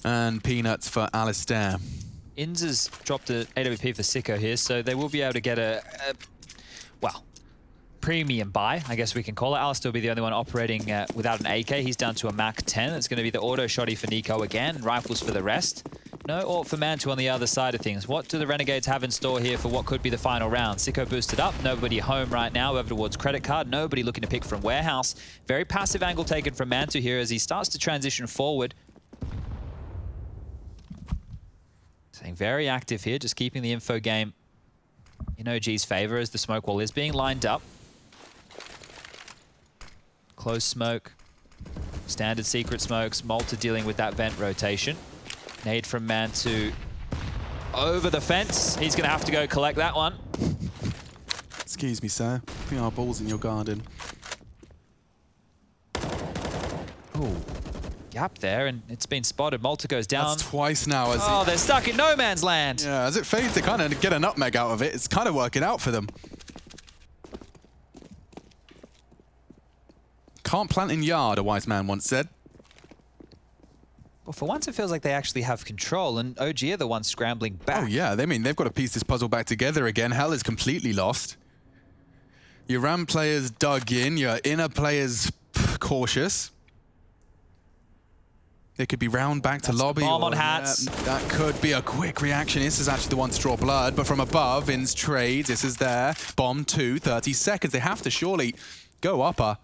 and peanuts for Alistair. Inns has dropped an AWP for Sicko here, so they will be able to get a premium buy, I guess we can call it. Alistair will be the only one operating without an AK. He's down to a Mach 10. It's going to be the auto shotty for Nico again, rifles for the rest. No AWP for Man2 on the other side of things. What do the Renegades have in store here for what could be the final round? Sicko boosted up, nobody home right now, over towards credit card, nobody looking to pick from warehouse. Very passive angle taken from Man2 here as he starts to transition forward. Staying very active here, just keeping the info game in OG's favor as the smoke wall is being lined up. Close smoke, standard secret smokes, Malta dealing with that vent rotation. Nade from Man2 over the fence. He's going to have to go collect that one. Excuse me, sir. Putting our balls in your garden. Oh, gap there, and it's been spotted. Malta goes down. That's twice now. As they're stuck in no man's land. Yeah, as it fades, they kind of get a nutmeg out of it. It's kind of working out for them. Can't plant in yard, a wise man once said. Well, for once, it feels like they actually have control, and OG are the ones scrambling back. Oh, yeah. I mean, they've got to piece this puzzle back together again. Hell is completely lost. Your RAM players dug in. Your inner players cautious. They could be round back to lobby. Bomb on hats. That could be a quick reaction. This is actually the one to draw blood, but from above, Inns trades. This is there. Bomb 2, 30 seconds. They have to surely go upper.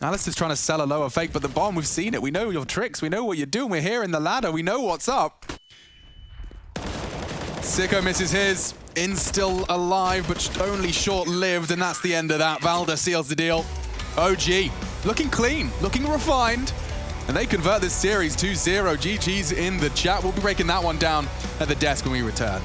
Alistair's trying to sell a lower fake, but the bomb, we've seen it. We know your tricks. We know what you're doing. We're here in the ladder. We know what's up. Sicko misses his. Inns still alive, but only short-lived, and that's the end of that. Valda seals the deal. OG looking clean, looking refined, and they convert this series 2-0. GG's in the chat. We'll be breaking that one down at the desk when we return.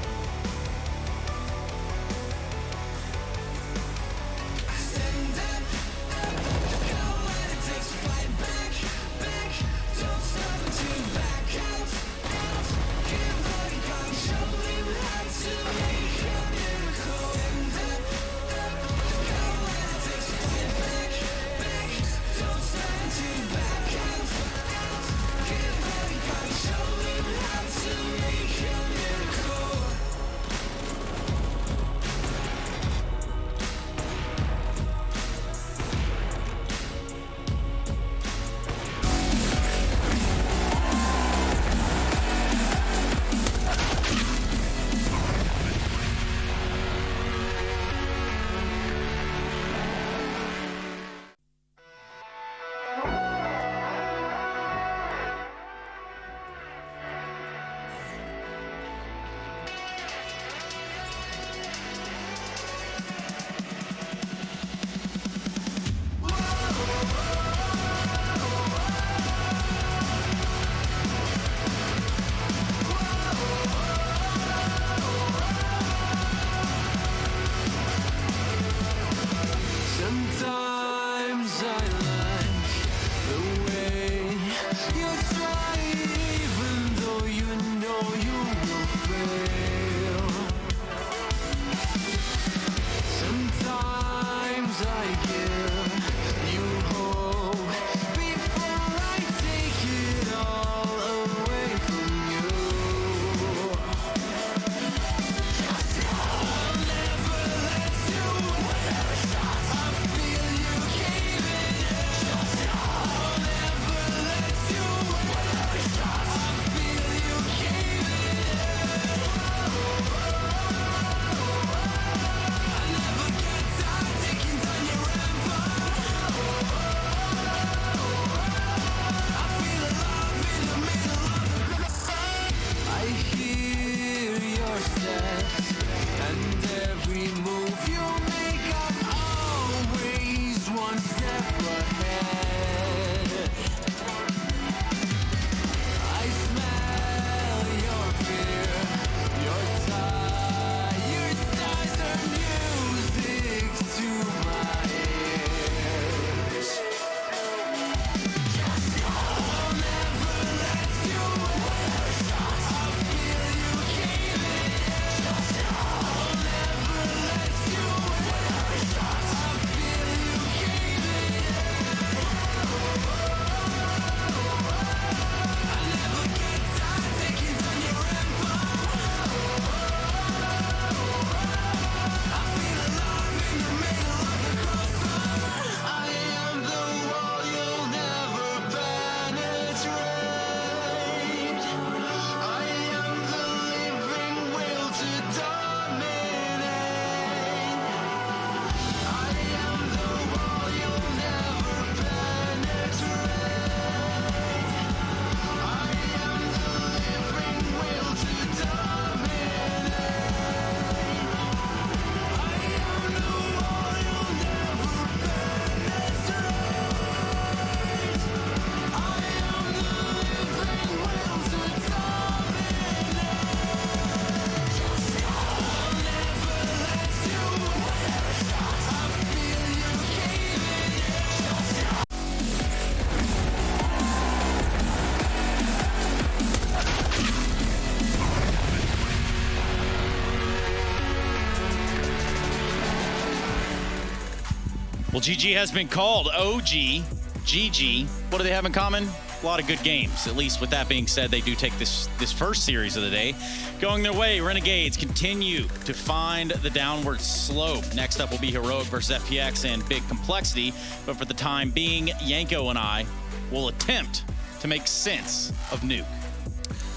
Well, GG has been called. OG, GG. What do they have in common? A lot of good games. At least with that being said, they do take this first series of the day going their way. Renegades continue to find the downward slope. Next up will be Heroic versus FPX and Big Complexity. But for the time being, Yanko and I will attempt to make sense of Nuke.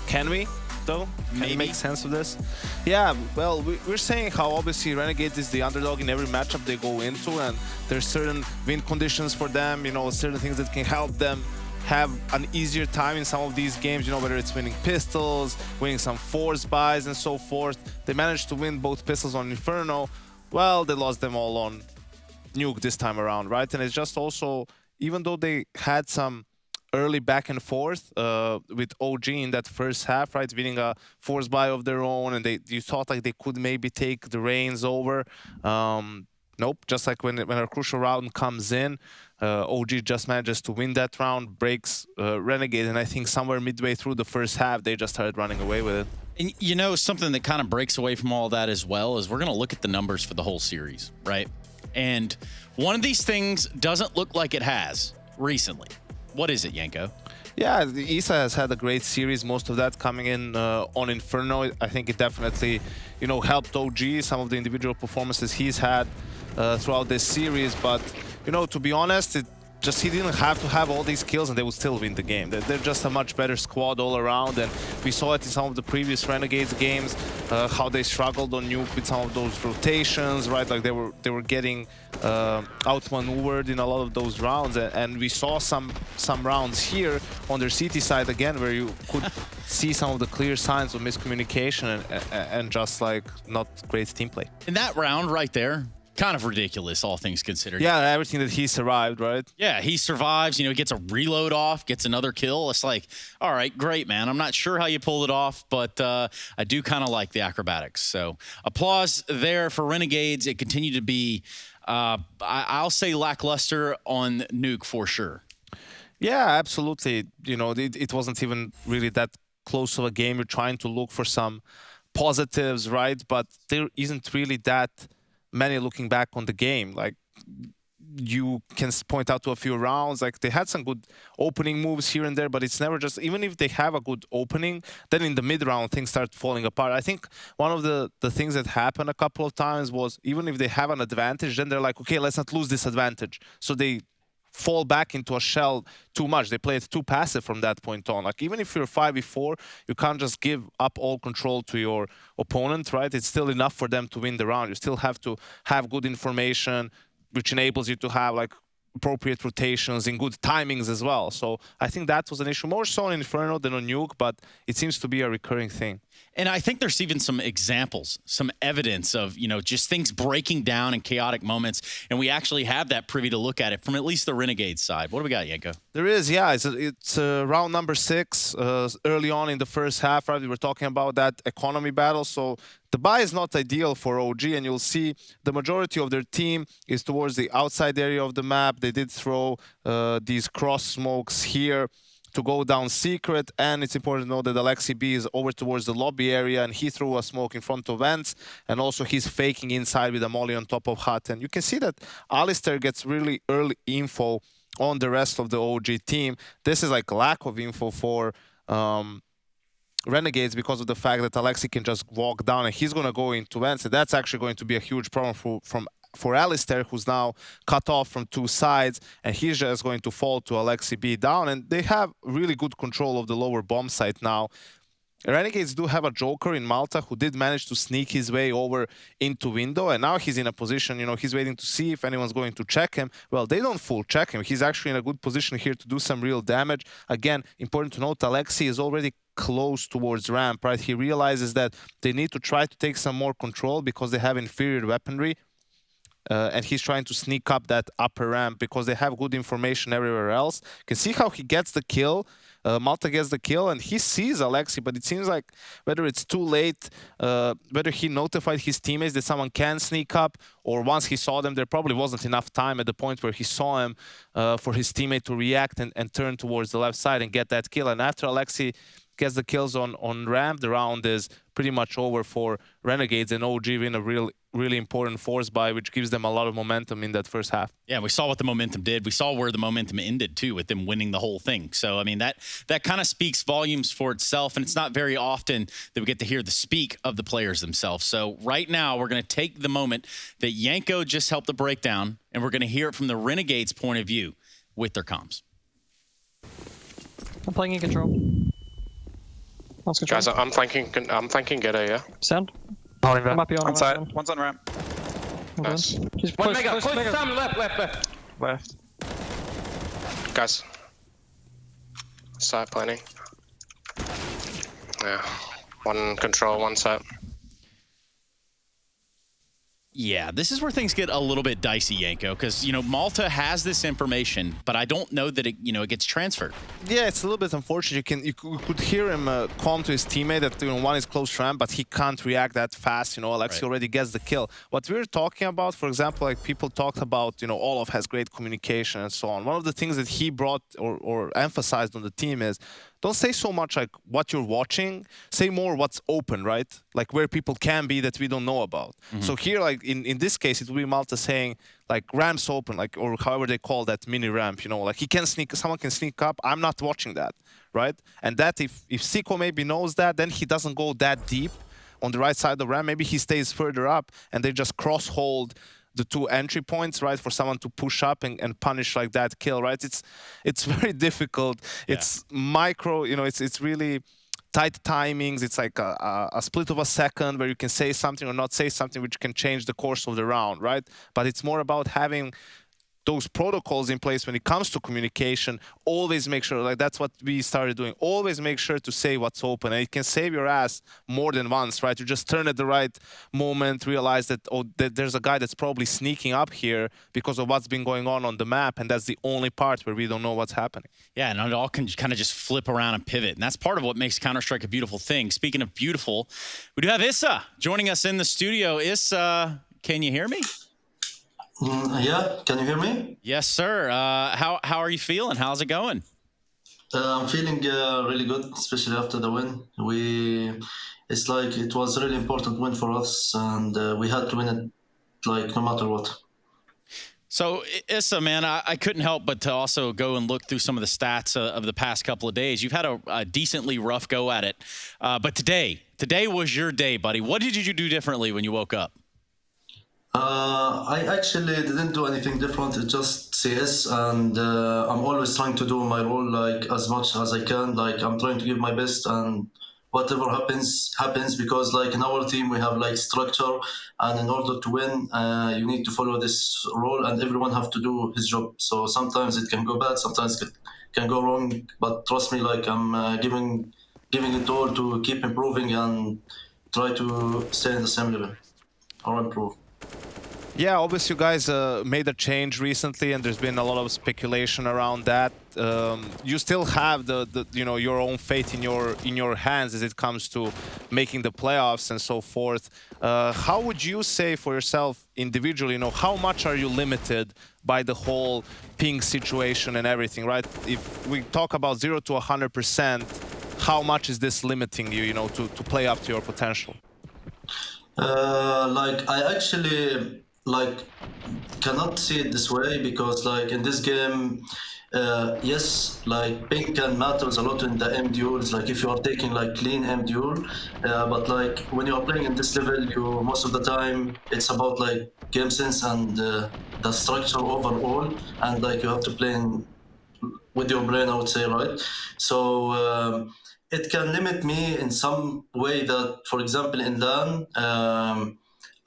Can we, though? Can we make sense of this? Yeah, well, we're saying how obviously Renegades is the underdog in every matchup they go into, and there's certain win conditions for them, you know, certain things that can help them have an easier time in some of these games, you know, whether it's winning pistols, winning some force buys and so forth. They managed to win both pistols on Inferno. Well, they lost them all on Nuke this time around, right? And it's just also, even though they had some early back and forth with OG in that first half, right, winning a force buy of their own, and you thought like they could maybe take the reins over. Nope, just like when a crucial round comes in, OG just manages to win that round, breaks Renegade, and I think somewhere midway through the first half, they just started running away with it. And you know, something that kind of breaks away from all that as well is we're going to look at the numbers for the whole series, right? And one of these things doesn't look like it has recently. What is it, Yanko? Yeah, Isa has had a great series, most of that coming in on Inferno. I think it definitely, you know, helped OG, some of the individual performances he's had throughout this series. But, you know, to be honest, he didn't have to have all these kills and they would still win the game. They're just a much better squad all around, and we saw it in some of the previous Renegades games, how they struggled on Nuke with some of those rotations, right? Like they were getting outmaneuvered in a lot of those rounds, and we saw some rounds here on their CT side again where you could see some of the clear signs of miscommunication and just like not great team play. In that round right there, kind of ridiculous, all things considered. Yeah, everything that he survived, right? Yeah, he survives, you know, gets a reload off, gets another kill. It's like, all right, great, man. I'm not sure how you pulled it off, but I do kind of like the acrobatics. So applause there for Renegades. It continued to be, I'll say, lackluster on Nuke for sure. Yeah, absolutely. You know, it wasn't even really that close of a game. You're trying to look for some positives, right? But there isn't really that many looking back on the game. Like, you can point out to a few rounds, like they had some good opening moves here and there, but it's never just, even if they have a good opening, then in the mid round things start falling apart. I think one of the things that happened a couple of times was, even if they have an advantage, then they're like, okay, let's not lose this advantage. So they fall back into a shell too much. They play it too passive from that point on. Like, even if you're 5v4, you can't just give up all control to your opponent, right? It's still enough for them to win the round. You still have to have good information, which enables you to have like appropriate rotations in good timings as well. So I think that was an issue, more so on Inferno than on Nuke, but it seems to be a recurring thing. And I think there's even some examples, some evidence of, you know, just things breaking down in chaotic moments. And we actually have that privy to look at it from at least the Renegade side. What do we got, Yanko? There is, yeah. It's round number 6, early on in the first half, right? We were talking about that economy battle. So the buy is not ideal for OG, and you'll see the majority of their team is towards the outside area of the map. They did throw these cross smokes here to go down secret, and it's important to know that Alexi B is over towards the lobby area, and he threw a smoke in front of Vents, and also he's faking inside with a molly on top of Hut. And you can see that Alistair gets really early info on the rest of the OG team. This is like lack of info for Renegades because of the fact that Alexi can just walk down and he's going to go into Vents, and that's actually going to be a huge problem for Alistair, who's now cut off from two sides, and he's just going to fall to Alexi B down, and they have really good control of the lower bomb site now. Renegades do have a Joker in Malta who did manage to sneak his way over into window, and now he's in a position, you know, he's waiting to see if anyone's going to check him. Well, they don't full check him. He's actually in a good position here to do some real damage. Again, important to note, Alexi is already close towards ramp, right? He realizes that they need to try to take some more control because they have inferior weaponry. And he's trying to sneak up that upper ramp because they have good information everywhere else. You can see how he gets the kill. Malta gets the kill, and he sees Alexi, but it seems like whether it's too late, whether he notified his teammates that someone can sneak up, or once he saw them, there probably wasn't enough time at the point where he saw him for his teammate to react and turn towards the left side and get that kill. And after Alexi gets the kills on ramp, the round is pretty much over for Renegades, and OG win a really important force buy, which gives them a lot of momentum in that first half. Yeah, we saw what the momentum did. We saw where the momentum ended, too, with them winning the whole thing. So, I mean, that kind of speaks volumes for itself, and it's not very often that we get to hear the speak of the players themselves. So right now, we're going to take the moment that Yanko just helped the breakdown, and we're going to hear it from the Renegades' point of view with their comms. I'm playing in control. Guys, I'm flanking Ghetto, yeah? Sound? Holding I might be on One side, one's on ramp. Nice. Just One push, mega, push, push, mega. Sam, left. Left. Guys. Side planning. Yeah. One control, one set. Yeah, this is where things get a little bit dicey, Yanko, because, Malta has this information, but I don't know that it gets transferred. Yeah, it's a little bit unfortunate. You could hear him calm to his teammate that one is close ramp, but he can't react that fast. Alexi already gets the kill. What we're talking about, for example, like people talked about, Olaf has great communication and so on. One of the things that he brought or emphasized on the team is, don't say so much like what you're watching, say more what's open, right? Like where people can be that we don't know about. So here, like in this case, it will be Malta saying like ramps open, like, or however they call that mini ramp, like he can someone can sneak up. I'm not watching that, right? And that if Siko maybe knows that, then he doesn't go that deep on the right side of the ramp. Maybe he stays further up and they just cross hold the two entry points, right, for someone to push up and punish like that kill, right? It's very difficult. Yeah. It's micro, it's really tight timings. It's like a split of a second where you can say something or not say something, which can change the course of the round, right? But it's more about having those protocols in place when it comes to communication. Always make sure, like that's what we started doing, always make sure to say what's open, and it can save your ass more than once, right? You just turn at the right moment, realize that, that there's a guy that's probably sneaking up here because of what's been going on the map, and that's the only part where we don't know what's happening. Yeah, and it all can kind of just flip around and pivot, and that's part of what makes Counter-Strike a beautiful thing. Speaking of beautiful, we do have Issa joining us in the studio. Issa, can you hear me? Yeah, can you hear me? Yes, sir. How are you feeling? How's it going? I'm feeling really good, especially after the win. It's like it was a really important win for us, and we had to win it, like no matter what. So, Issa, man, I couldn't help but to also go and look through some of the stats of the past couple of days. You've had a decently rough go at it, but today was your day, buddy. What did you do differently when you woke up? I actually didn't do anything different. It's just CS, and I'm always trying to do my role like as much as I can. Like I'm trying to give my best, and whatever happens, because like in our team we have like structure, and in order to win, you need to follow this role, and everyone have to do his job. So sometimes it can go bad, sometimes it can go wrong, but trust me, like I'm giving it all to keep improving and try to stay in the same level or improve. Yeah, obviously you guys made a change recently, and there's been a lot of speculation around that. You still have the your own fate in your hands as it comes to making the playoffs and so forth. How would you say for yourself individually, how much are you limited by the whole ping situation and everything, right? If we talk about 0 to 100%, how much is this limiting you, to play up to your potential? Like I actually cannot see it this way, because like in this game, yes, like ping can matters a lot in the M duels, like if you are taking like clean M duel, but like when you are playing in this level, you most of the time it's about like game sense and the structure overall, and like you have to play with your brain, I would say, right? So it can limit me in some way that, for example, in LAN,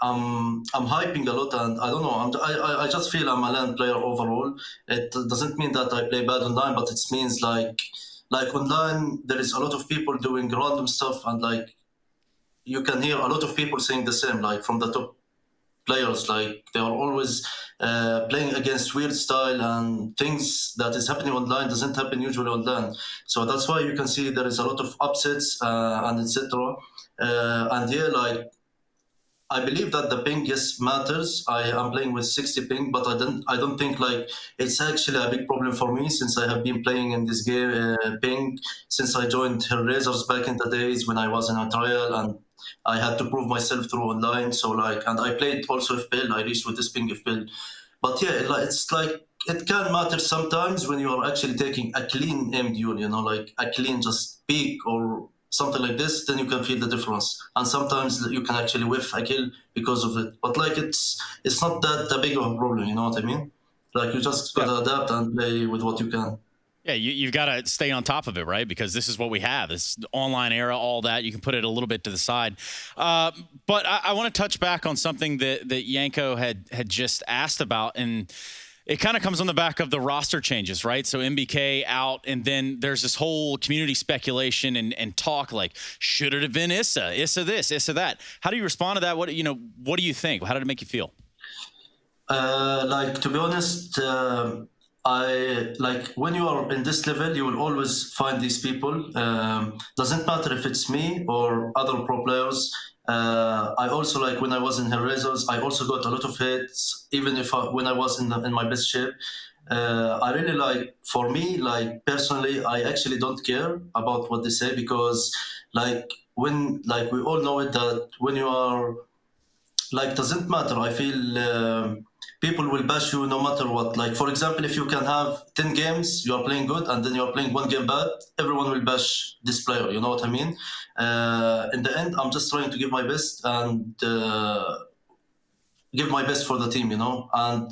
I'm hyping a lot, and I don't know. I just feel I'm a LAN player overall. It doesn't mean that I play bad online, but it means like online there is a lot of people doing random stuff, and like you can hear a lot of people saying the same, like from the top players, like they are always playing against weird style, and things that is happening online doesn't happen usually online. So that's why you can see there is a lot of upsets and etc. And yeah, like I believe that the ping yes matters. I am playing with 60 ping, but I don't think like it's actually a big problem for me since I have been playing in this game ping since I joined Hellraisers back in the days when I was in a trial and I had to prove myself through online. So like, and I played also FPL. I reached with this ping FPL, but yeah, it's like it can matter sometimes when you are actually taking a clean aim duel. You know, like a clean just peak or something like this, then you can feel the difference. And sometimes you can actually whiff a kill because of it. But like it's not that big of a problem, you know what I mean? Like you just gotta adapt and play with what you can. Yeah, you've got to stay on top of it, right? Because this is what we have. This online era, all that. You can put it a little bit to the side. But I want to touch back on something that Yanko had just asked about, and it kind of comes on the back of the roster changes, right? So MBK out, and then there's this whole community speculation and talk like, should it have been Issa? Issa this, Issa that. How do you respond to that? What do you think? How did it make you feel? Like, to be honest, I like when you are in this level, you will always find these people. Doesn't matter if it's me or other pro players. I also like when I was in Hellraisers, I also got a lot of hits, even if when I was in my best shape. I really like, for me, like personally, I actually don't care about what they say because, like, when like we all know it that when you are like doesn't matter. I feel people will bash you no matter what. Like for example, if you can have 10 games, you are playing good, and then you are playing one game bad, everyone will bash this player. You know what I mean? In the end, I'm just trying to give my best and give my best for the team, you know. And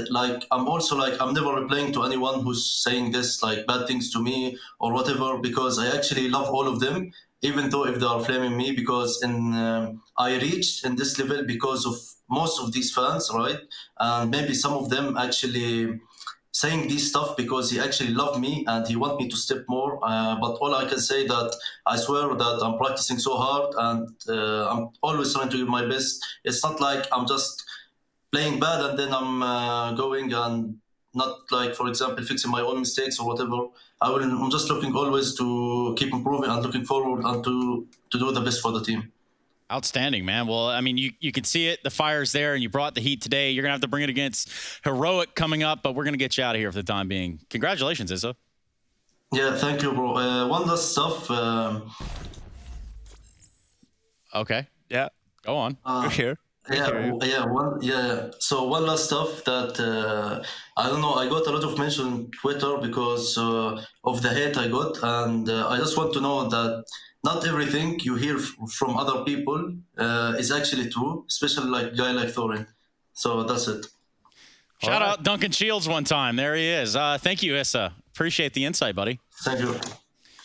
like I'm also like I'm never replying to anyone who's saying this like bad things to me or whatever, because I actually love all of them, even though if they are flaming me, because I reached in this level because of most of these fans, right? And maybe some of them actually saying this stuff because he actually loved me and he want me to step more. But all I can say that I swear that I'm practicing so hard and I'm always trying to give my best. It's not like I'm just playing bad and then I'm going and not like, for example, fixing my own mistakes or whatever. I'm just looking always to keep improving and looking forward and to do the best for the team. Outstanding, man. Well, I mean, you can see it. The fire's there, and you brought the heat today. You're going to have to bring it against Heroic coming up, but we're going to get you out of here for the time being. Congratulations, Issa. Yeah, thank you, bro. One last stuff. Okay. Yeah. Go on. You're here. So one last stuff that I don't know. I got a lot of mention on Twitter because of the hate I got, and I just want to know that not everything you hear from other people is actually true, especially like a guy like Thorin. So that's it. Shout out Duncan Shields one time. There he is. Thank you, Issa. Appreciate the insight, buddy. Thank you.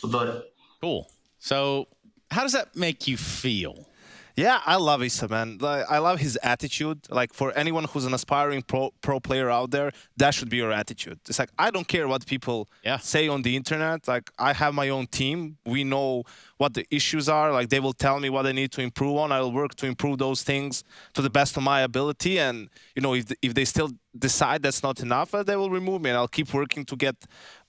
Goodbye. Cool. So how does that make you feel? Yeah, I love Issa, man. Like, I love his attitude. Like, for anyone who's an aspiring pro player out there, that should be your attitude. It's like, I don't care what people say on the internet. Like, I have my own team. We know what the issues are. Like, they will tell me what I need to improve on. I will work to improve those things to the best of my ability. And, you know, if they still decide that's not enough, they will remove me, and I'll keep working to get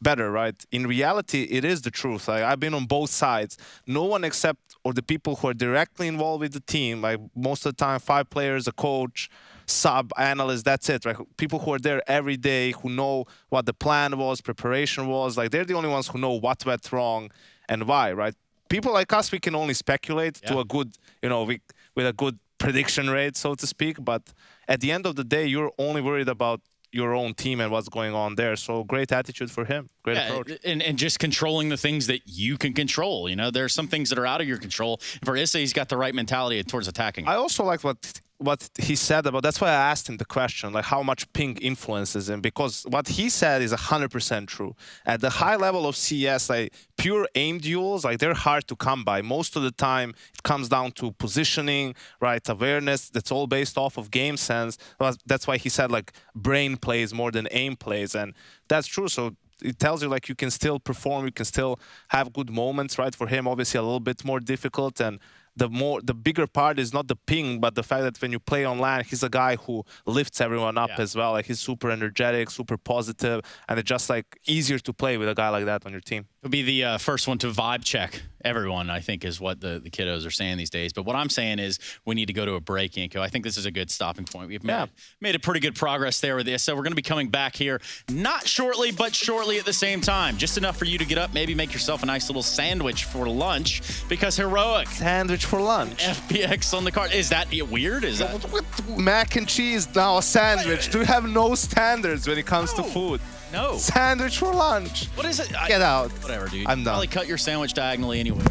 better, right? In reality, it is the truth. Like, I've been on both sides. No one except or the people who are directly involved with the team, like most of the time, 5 players, a coach, sub, analyst, that's it, right? People who are there every day, who know what the plan was, preparation was, like they're the only ones who know what went wrong and why, right? People like us, we can only speculate to a good, you know, with a good prediction rate, so to speak. But at the end of the day, you're only worried about your own team and what's going on there. So great attitude for him. Great approach. And just controlling the things that you can control. You know, there's some things that are out of your control. For Issa, he's got the right mentality towards attacking. I also like what he said about, that's why I asked him the question, like how much ping influences him, because what he said is 100% true. At the high level of CS, like pure aim duels, like they're hard to come by. Most of the time, it comes down to positioning, right, awareness. That's all based off of game sense. That's why he said like brain plays more than aim plays, and that's true. So it tells you like you can still perform, you can still have good moments, right? For him, obviously a little bit more difficult, and the bigger part is not the ping, but the fact that when you play online, he's a guy who lifts everyone up as well. Like he's super energetic, super positive, and it's just like easier to play with a guy like that on your team. He'll be the first one to vibe check everyone, I think, is what the kiddos are saying these days. But what I'm saying is we need to go to a break, Yanko. I think this is a good stopping point. We've made a pretty good progress there with this. So we're going to be coming back here, not shortly, but shortly at the same time. Just enough for you to get up, maybe make yourself a nice little sandwich for lunch, because Heroic. Sandwich for lunch. FPX on the card. Is that weird? Is that... Mac and cheese, now a sandwich. Do you have no standards when it comes to food? No. Sandwich for lunch. What is it? Get out. Whatever, dude. I'm done. Probably cut your sandwich diagonally anyway.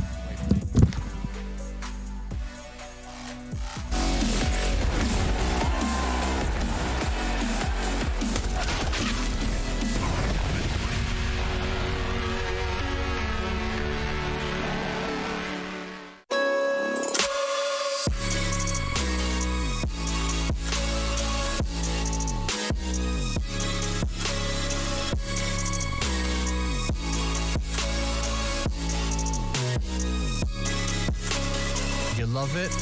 You love it,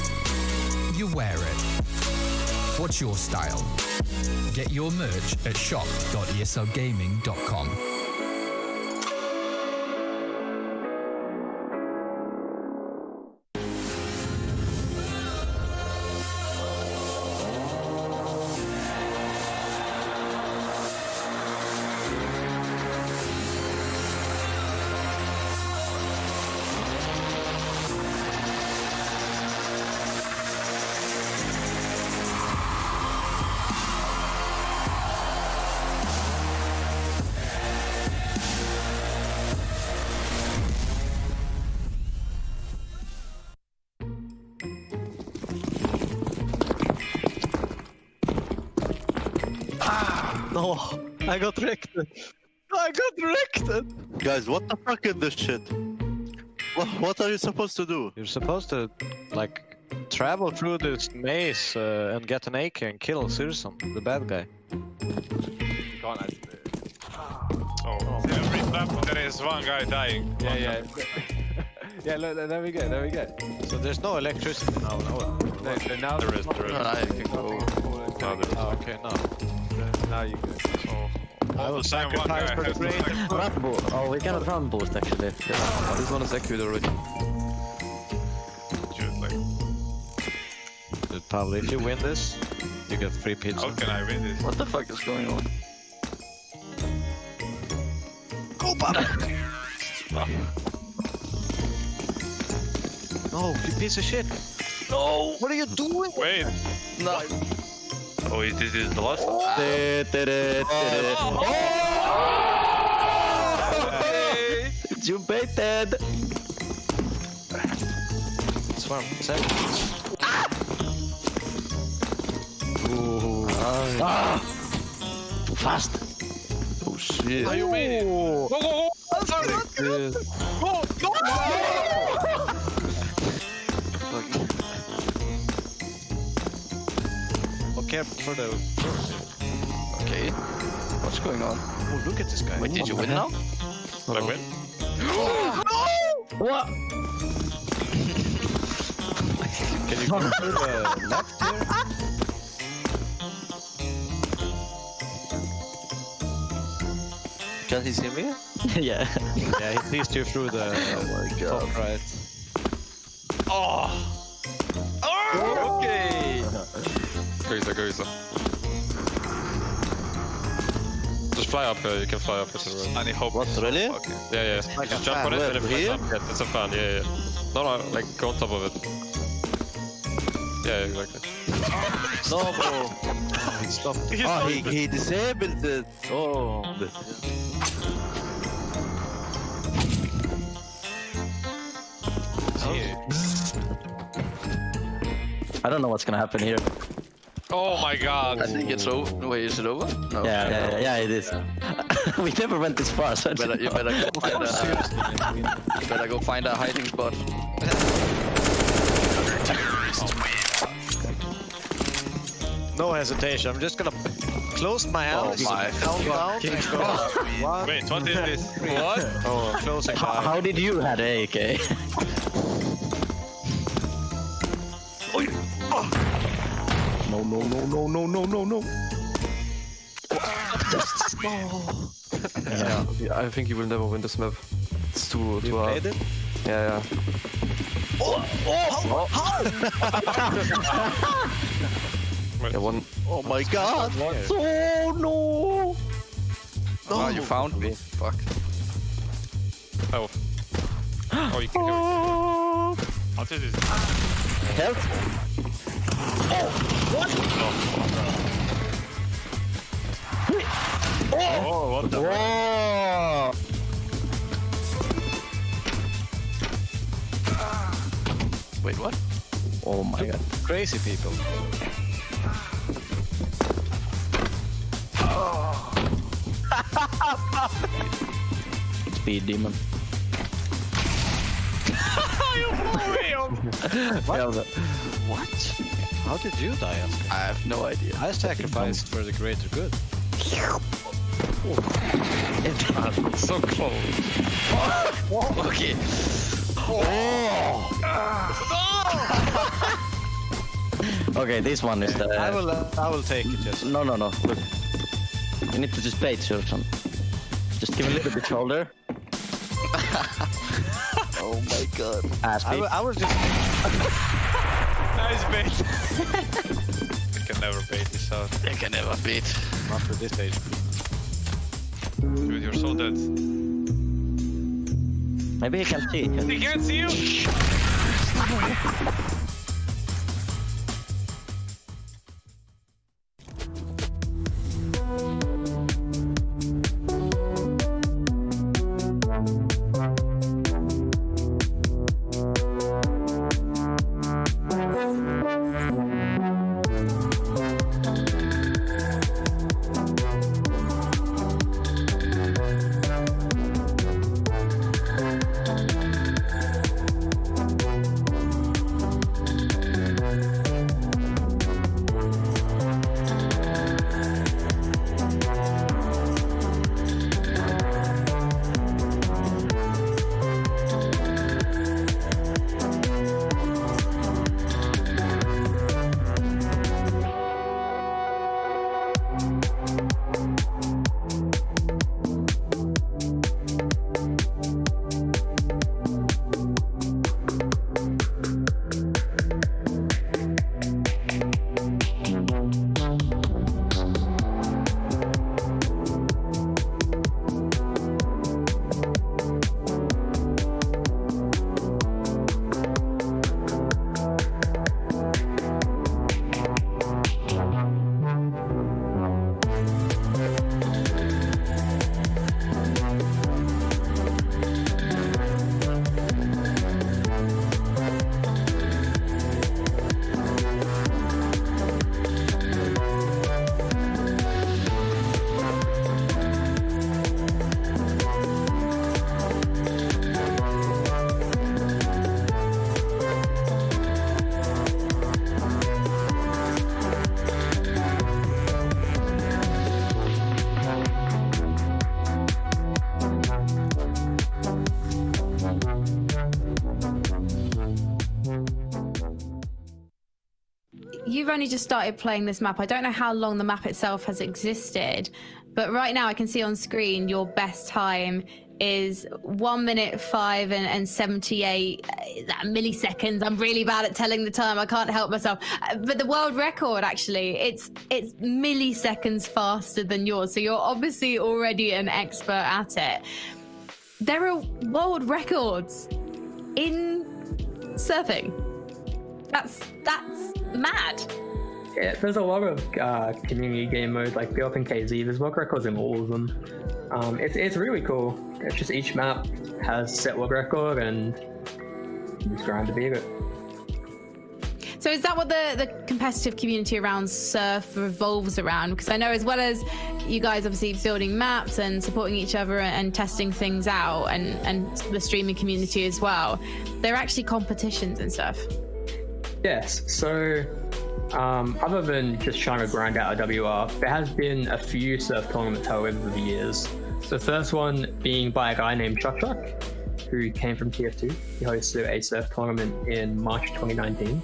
you wear it. What's your style? Get your merch at shop.eslgaming.com. No, I got wrecked. I got wrecked. Guys, what the fuck is this shit? What are you supposed to do? You're supposed to, like, travel through this maze and get an AK and kill Sirsum, the bad guy. Every step there is one guy dying. Yeah. Yeah, look, there we go, there we go. So there's no electricity now, no? Now there is. I can go. Oh, okay, now. Now you go. So, I will sacrifice for the brain. Oh, we cannot run boost actually. Yeah. This one is equipped already. Dude, Pablo, if you win this, you get free pizza. How can I win this? What the fuck is going on? Go, Pablo! No, you piece of shit! No! What are you doing? Wait! No! Oh, this is the last? You baited! It's one second. Ooh. Too fast! Oh shit! How you made it? Go, go, go! Sorry! Go! Go! Careful for the... Okay. What's going on? Oh, look at this guy. Wait, did you win now? Did I win? What? Can you go to the left here? Can he see me? Yeah. Yeah, he sees you through the top right. Oh! Okay! Go. Just fly up, you can fly up with the road. And hope. What, really? Okay. Yeah. Like just a jump fan. on it and if Here? it yeah, it's a fan, yeah. No, like go on top of it. Yeah, exactly. No, bro. He stopped. Oh, he disabled it. Oh. I don't know what's gonna happen here. Oh my god. I think it's over. Wait, is it over? No. Yeah, it is. We never went this far, so You better go find you better go find a hiding spot. No hesitation. I'm just gonna close my eyes. Oh my. Countdown. One, Wait, what is this? what? Oh, I'm closing my eyes. How did you have an AK? No. Yeah, I think you will never win this map. It's too You hard. played it? Yeah. Yeah, one. Oh my god! Oh no! Oh, you found me. Fuck. Oh. Oh, you can do it. I'll do this. Help! Oh! What? Oh, what the? Whoa! Wait, what? Oh my god. Crazy people. Speed demon. You blew him! What? How did you die, Oscar? I have no idea. I sacrificed for the greater good. So close. Okay. Okay, this one is the. I will take it. Just. No. Look, you need to just bait, Shurton. Just give a little bit shoulder. Oh my god. I was just. Nice bait. You can never bait this out. They can never beat. Not for this age. Dude, you're so dead. Maybe he can see. He can't see you. You've only just started playing this map. I don't know how long the map itself has existed, but right now I can see on screen your best time is 1 minute 5 and 78 milliseconds. I'm really bad at telling the time. I can't help myself. But the world record, actually, it's milliseconds faster than yours. So you're obviously already an expert at it. There are world records in surfing. That's mad. Yeah, there's a lot of community game modes like built in KZ. There's world records in all of them. It's really cool. It's just each map has set world record and you just grind to beat it. So is that what the competitive community around surf revolves around? Because I know as well as you guys obviously building maps and supporting each other and testing things out and the streaming community as well, there are actually competitions and stuff. Yes, so other than just trying to grind out a WR, there has been a few surf tournaments held over the years. The first one being by a guy named Chuck, who came from TF2. He hosted a surf tournament in March 2019,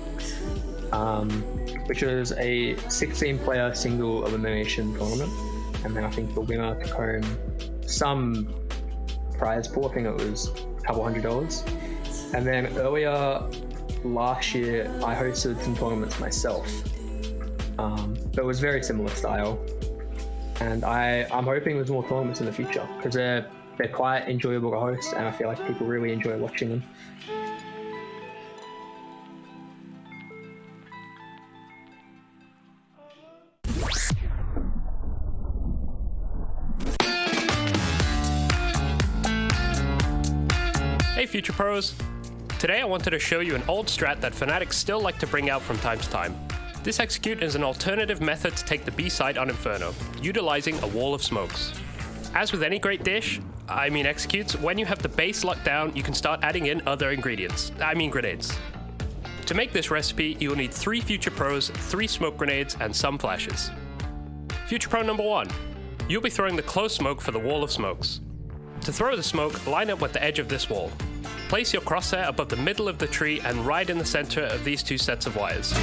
which was a 16-player single elimination tournament. And then I think the winner took home some prize pool. I think it was a couple $100. And then earlier last year, I hosted some tournaments myself. But it was very similar style. And I'm hoping there's more tournaments in the future because they're quite enjoyable to host, and I feel like people really enjoy watching them. Hey Future Pros! Today I wanted to show you an old strat that Fnatic still like to bring out from time to time. This execute is an alternative method to take the B side on Inferno, utilizing a wall of smokes. As with any great dish, executes, when you have the base locked down, you can start adding in other ingredients, grenades. To make this recipe, you will need 3 Future Pros, 3 smoke grenades, and some flashes. Future Pro number 1. You'll be throwing the close smoke for the wall of smokes. To throw the smoke, line up with the edge of this wall. Place your crosshair above the middle of the tree and right in the center of these 2 sets of wires.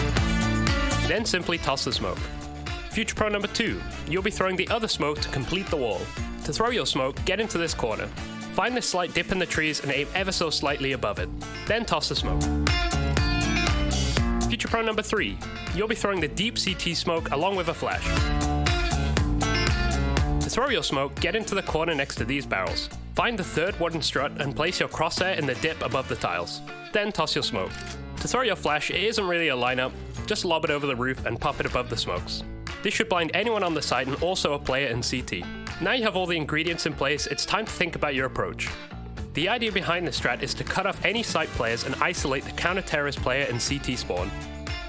Then simply toss the smoke. Future Pro number 2. You'll be throwing the other smoke to complete the wall. To throw your smoke, get into this corner. Find this slight dip in the trees and aim ever so slightly above it. Then toss the smoke. Future Pro number 3. You'll be throwing the deep CT smoke along with a flash. To throw your smoke, get into the corner next to these barrels. Find the 3rd wooden strut and place your crosshair in the dip above the tiles. Then toss your smoke. To throw your flash, it isn't really a lineup, just lob it over the roof and pop it above the smokes. This should blind anyone on the site and also a player in CT. Now you have all the ingredients in place, it's time to think about your approach. The idea behind this strat is to cut off any site players and isolate the counter-terrorist player in CT spawn.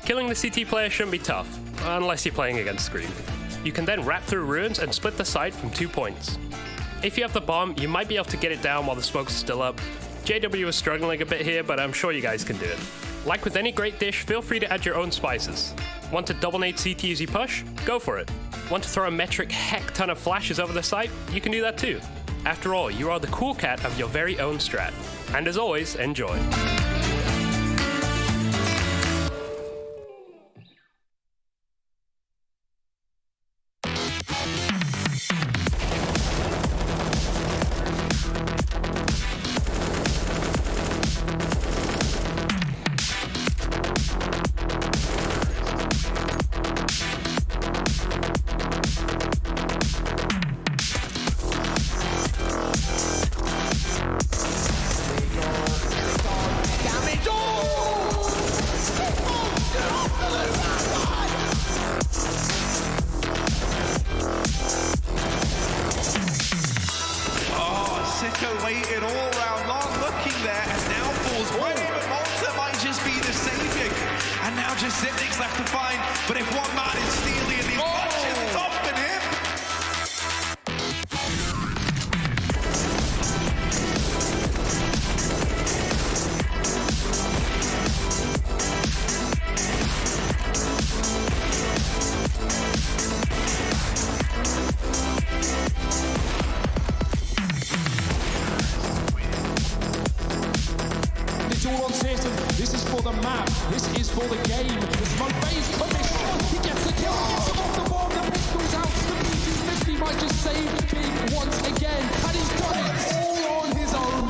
Killing the CT player shouldn't be tough, unless you're playing against Scream. You can then wrap through ruins and split the site from 2 points. If you have the bomb, you might be able to get it down while the smoke's still up. JW is struggling a bit here, but I'm sure you guys can do it. Like with any great dish, feel free to add your own spices. Want to double nade CT as you push? Go for it. Want to throw a metric heck ton of flashes over the site? You can do that too. After all, you are the cool cat of your very own strat. And as always, enjoy. Waited all round long, looking there, and now falls right in, but Malta might just be the saviour. And now just Zipnik's left to find, but if one man is stealing these punches, it's often him. It's all on Satan. This is for the map. This is for the game. The smoke base coming. He gets the kill. He gets him off the bomb. The pistol's out. The P250 might just save Big once again. And he's done it all on his own.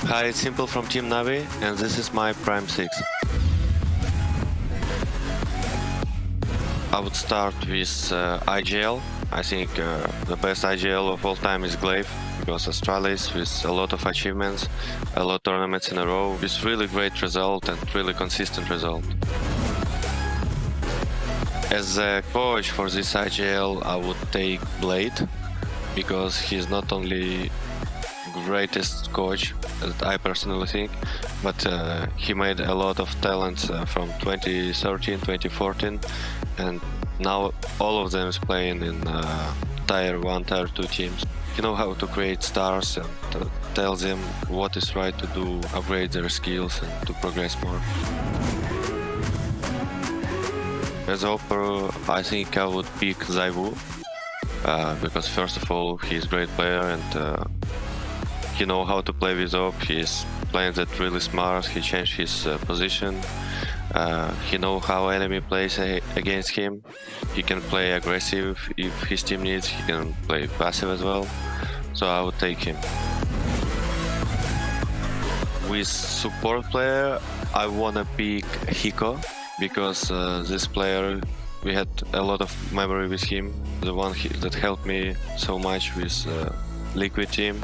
Hi, it's Simple from Team Navi, and this is my Prime 6. I would start with IGL. I think the best IGL of all time is Glaive, because Astralis with a lot of achievements, a lot of tournaments in a row, with really great result and really consistent result. As a coach for this IGL, I would take Blade, because he's not only greatest coach that I personally think, but he made a lot of talents from 2013, 2014, and now all of them is playing in tier 1, tier 2 teams. You know how to create stars and tell them what is right to do, upgrade their skills and to progress more. As Opera, I think I would pick Zaiwu, because first of all he's a great player and he knows how to play with Op. He's playing that really smart. He changed his position. He knows how enemy plays against him. He can play aggressive if his team needs. He can play passive as well. So I would take him. With support player, I wanna pick Hiko, because this player, we had a lot of memory with him. The one that helped me so much with Liquid team.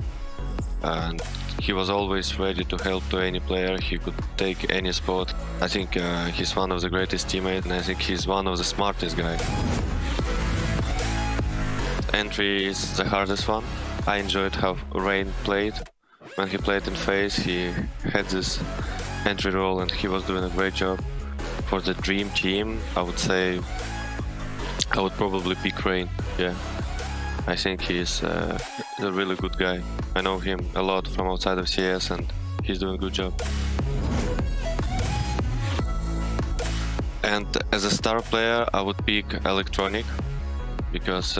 And he was always ready to help to any player. He could take any spot. I think he's one of the greatest teammates, and I think he's one of the smartest guys. Entry is the hardest one. I enjoyed how Rain played. When he played in FaZe, he had this entry role and he was doing a great job. For the dream team, I would say I would probably pick Rain, yeah. I think he's a really good guy. I know him a lot from outside of CS and he's doing a good job. And as a star player, I would pick Electronic, because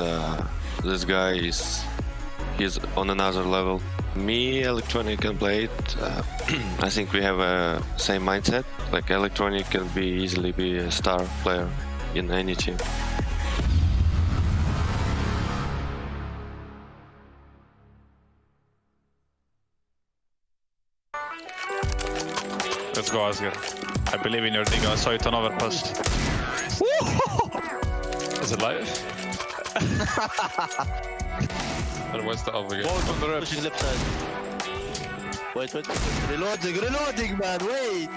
this guy he's on another level. Me, Electronic and Blade, I think we have a same mindset. Like Electronic can easily be a star player in any team. Let's go, Asger. I believe in your Digga. I saw it on overpost. Is it live? And where's the other guy? Both on the rep. Pushing left side. Wait. Reloading, man, wait!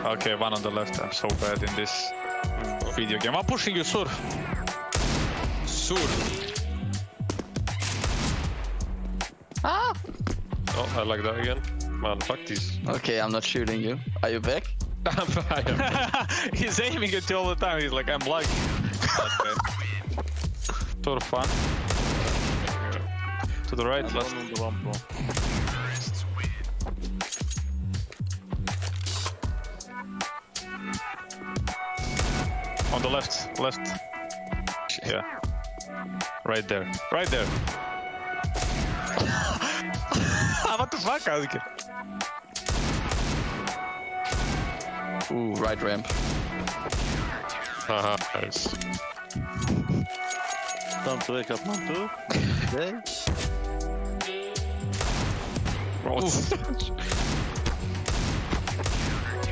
Okay, one on the left. I'm so bad in this video game. I'm pushing you, Sur. Sur. Ah! Oh, I like that again. Man, fuck this. Okay, I'm not shooting you. Are you back? I am. He's aiming at you all the time. He's like, I'm lagging. Okay. Sort of fun. To the right, last. On the left. Yeah. Right there. Right there. What the fuck, Asger? Ooh, right ramp. Haha, nice. Time to wake up, man, too. Okay.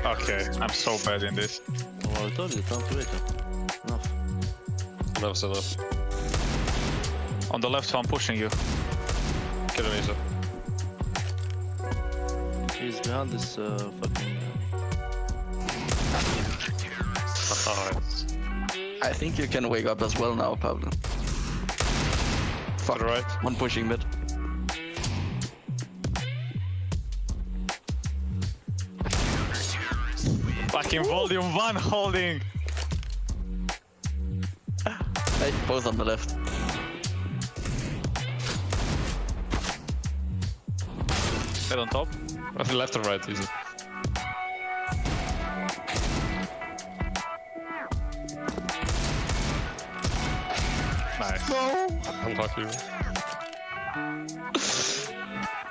Okay, I'm so bad in this. Well, I told you, time to wake up. Enough. Enough's enough. On the left, I'm pushing you. Kill him, Isa. He's behind this fucking... I think you can wake up as well now, Pablo. Fuck, right. One pushing mid. Fucking volume 1 holding. Hey, both on the left. Head on top. Left or right, easy. Nice. No! Unlucky.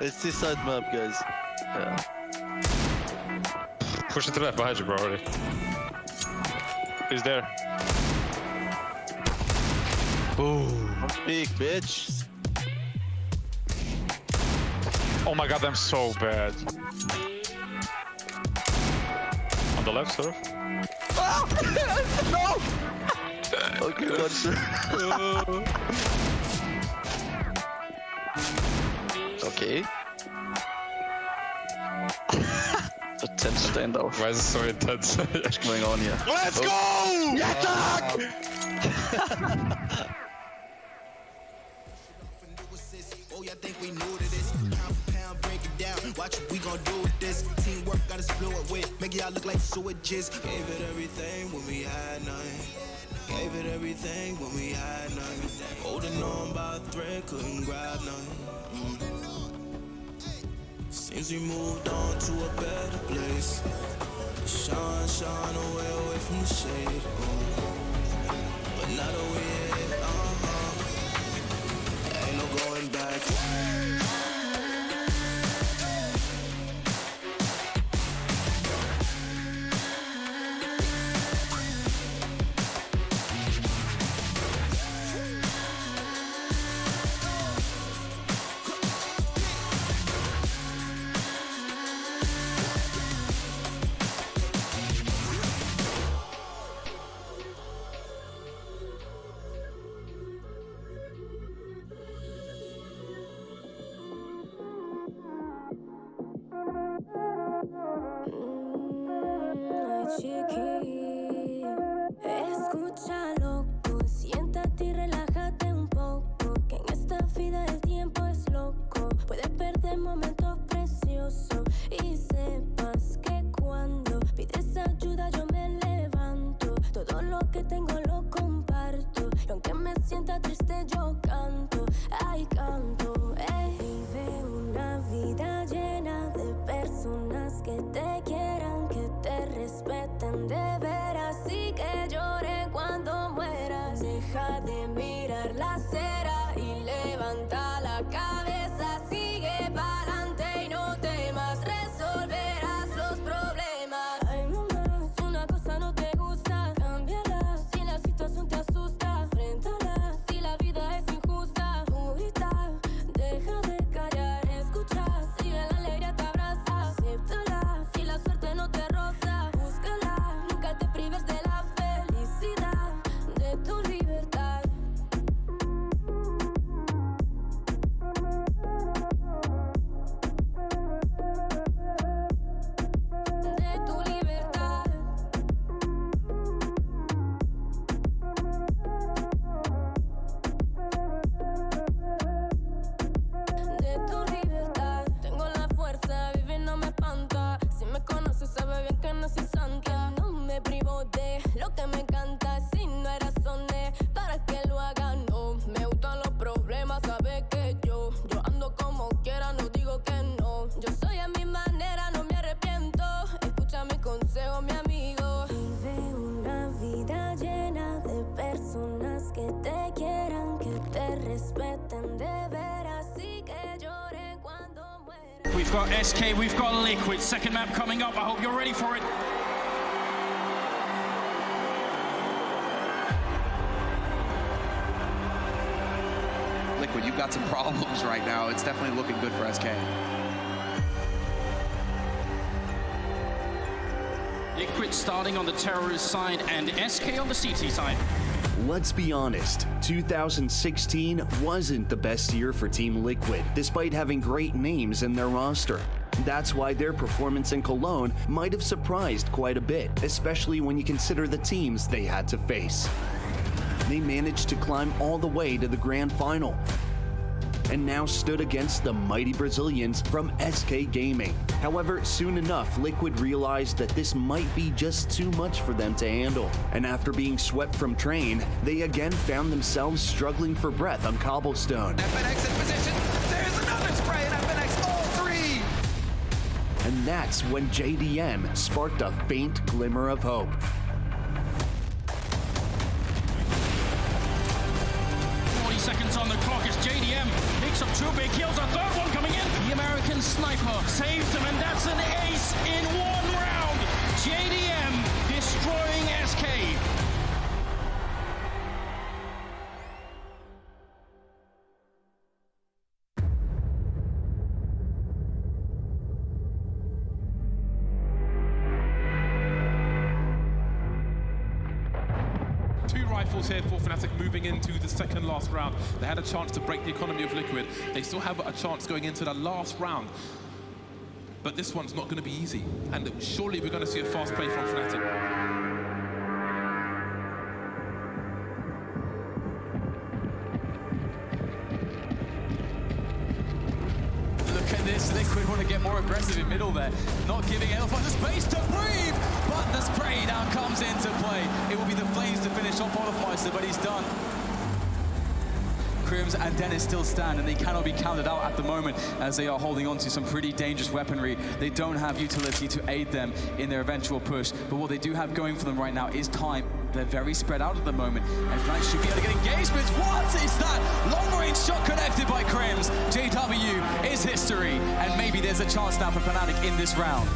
It's this side map, guys. Yeah. Push it to left behind you, bro, already. He's there. Boom. Big bitch. Oh my god, I'm so bad. On the left, sir. No! Okay, what's Okay. A tense standoff. Why is it so intense? What's going on here? Let's go! Yes, Oh, yeah, I think we new to this. Pound for pound, break it down. Watch what we gon' do with this. Teamwork got us fluid with. Make y'all look like switches. Gave it everything when we had nothing. Gave it everything when we had nothing. Holding on by a thread, couldn't grab nothing. Seems we moved on to a better place. Shine away from the shade. But now that we're here, ain't no going back. Chiqui, escucha loco, siéntate y relájate un poco, que en esta vida el tiempo es loco, puedes perder momentos preciosos y sepas que cuando pides ayuda yo me levanto, todo lo que tengo lo comparto, y aunque me sienta triste yo canto, ay canto, vive una vida llena de personas que te quieran, que te respeten de veras y que lloren cuando mueras. Deja de mirar la acera y levanta la cabeza, sigue pa'lante y no temas, resolverás los problemas. Ay mamá, si una cosa no te gusta, cámbiala, si la situación te asusta, enfréntala, si la vida es injusta, tú grita, deja de callar, escucha, si la alegría te abraza, acéptala, si la suerte no te roza, búscala, nunca te prives de la felicidad, de tu libertad. De tu libertad. De tu libertad, tengo la fuerza, vivir no me espanta. Si me conoces, sabe bien que no soy santa. No me privo de lo que me encanta. Si no hay razones para que lo haga, no. Me gustan los problemas, sabe que yo ando como quiera, no digo que no. Yo soy a mi manera, no me arrepiento. Escucha mi consejo, mi amigo. Vive una vida llena de personas que te quieran, que te respeten de veras y que lloren cuando mueran. We've got SK, we've got Liquid. Second map coming up. I hope you're ready for it. Liquid, you've got some problems right now. It's definitely looking good for SK. Liquid starting on the terrorist side and SK on the CT side. Let's be honest, 2016 wasn't the best year for Team Liquid, despite having great names in their roster. That's why their performance in Cologne might have surprised quite a bit, especially when you consider the teams they had to face. They managed to climb all the way to the grand final, and now stood against the mighty Brazilians from SK Gaming. However, soon enough, Liquid realized that this might be just too much for them to handle, and after being swept from train, they again found themselves struggling for breath on cobblestone. FNX in position. There's another spray, and FNX all three. And that's when JDM sparked a faint glimmer of hope. 40 seconds on the clock as JDM picks up 2 big kills. A third one coming in. The American sniper saves them, and that's an ace in 1 round. JDM destroying SK. Two rifles here for Fnatic moving into the second last round. They had a chance to break the economy of Liquid. They still have a chance going into the last round. But this one's not going to be easy. And surely we're going to see a fast play from Fnatic. Liquid want to get more aggressive in middle there, not giving Elfon the space to breathe, but the spray now comes into play. It will be the Flames to finish off Olofmeister, but he's done. Crims and Dennis still stand, and they cannot be counted out at the moment as they are holding on to some pretty dangerous weaponry. They don't have utility to aid them in their eventual push, but what they do have going for them right now is time. They're very spread out at the moment, and Fnatic should be able to get engagements. What is that? Long-range shot connected by Crims. JW is history, and maybe there's a chance now for Fnatic in this round.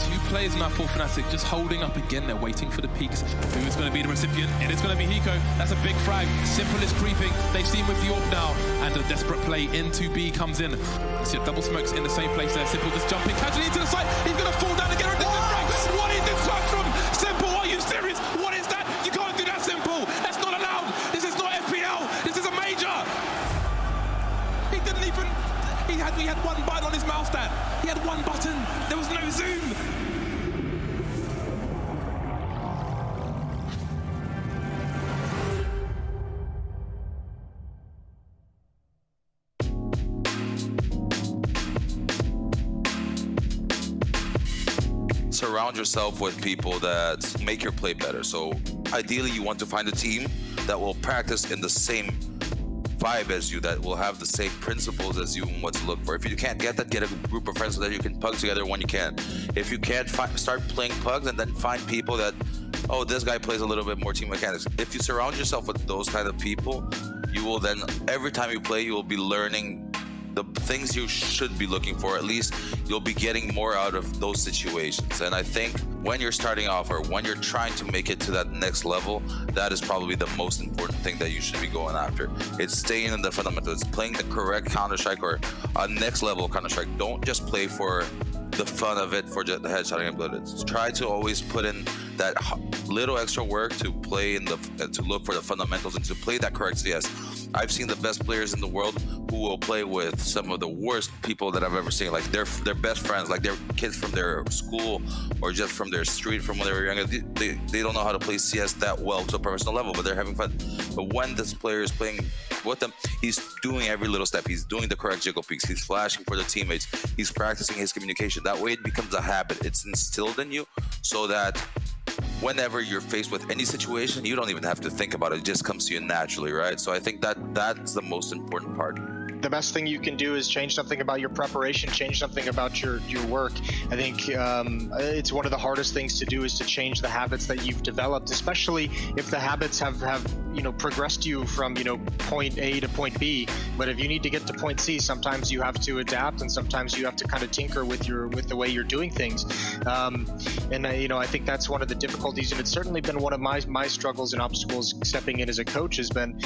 Two players now for Fnatic just holding up again. They're waiting for the peaks. Who is going to be the recipient? It is going to be Hiko. That's a big frag. Simple is creeping. They've seen with the AWP now, and a desperate play into B comes in. You see double smokes in the same place there. Simple just jumping casually into the site. He's going to fall down and get a different frag. What is this shot from Simple? Are you serious? What is that? You can't do that, Simple. That's not allowed. This is not FPL. This is a major. He didn't even... He had one button on his mouse stand. He had one button. There was no zoom. Surround yourself with people that make your play better. So ideally you want to find a team that will practice in the same vibe as you, that will have the same principles as you and what to look for. If you can't get that, get a group of friends so that you can pug together when you can. If you can't, start playing pugs and then find people that, oh, this guy plays a little bit more team mechanics. If you surround yourself with those kind of people, you will then, every time you play, you will be learning the things you should be looking for. At least you'll be getting more out of those situations. And I think when you're starting off or when you're trying to make it to that next level, that is probably the most important thing that you should be going after. It's staying in the fundamentals, playing the correct Counter-Strike or a next level Counter-Strike. Don't just play for the fun of it, for just the headshotting and bullets. Try to always put in that little extra work to play in the, to look for the fundamentals and to play that correct CS. I've seen the best players in the world who will play with some of the worst people that I've ever seen. Like their best friends, like their kids from their school or just from their street from when they were younger. They don't know how to play CS that well to a professional level, but they're having fun. But when this player is playing with them, he's doing every little step. He's doing the correct jiggle peaks. He's flashing for the teammates. He's practicing his communication. That way it becomes a habit. It's instilled in you so that whenever you're faced with any situation, you don't even have to think about it. It just comes to you naturally, right? So I think that's the most important part. The best thing you can do is change something about your preparation, change something about your work. I think it's one of the hardest things to do is to change the habits that you've developed, especially if the habits have progressed you from point A to point B. But if you need to get to point C, sometimes you have to adapt, and sometimes you have to kind of tinker with the way you're doing things. And I think that's one of the difficulties, and it's certainly been one of my struggles and obstacles stepping in as a coach. Has been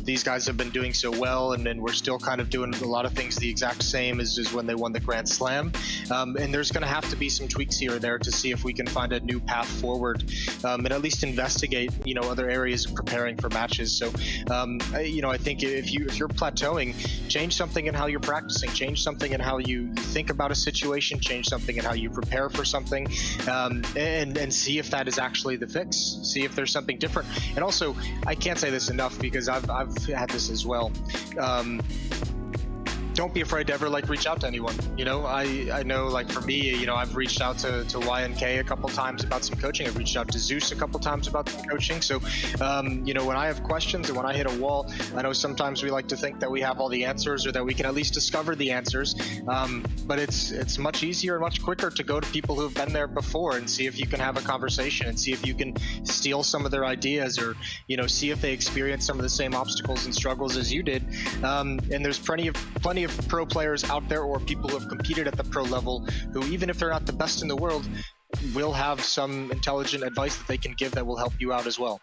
these guys have been doing so well, and we're still kind of doing a lot of things the exact same as when they won the Grand Slam. And there's going to have to be some tweaks here or there to see if we can find a new path forward, and at least investigate other areas of preparing for matches. So I think if you're plateauing, change something in how you're practicing, change something in how you think about a situation, change something in how you prepare for something, and see if that is actually the fix. See if there's something different. And also, I can't say this enough because I've had this as well. Don't be afraid to ever reach out to anyone. I know for me, I've reached out to YNK a couple times about some coaching. I've reached out to Zeus a couple times about some coaching. So, when I have questions and when I hit a wall, I know sometimes we like to think that we have all the answers or that we can at least discover the answers. But it's much easier and much quicker to go to people who've been there before and see if you can have a conversation and see if you can steal some of their ideas or, see if they experience some of the same obstacles and struggles as you did. And there's plenty of pro players out there or people who have competed at the pro level who, even if they're not the best in the world, will have some intelligent advice that they can give that will help you out as well.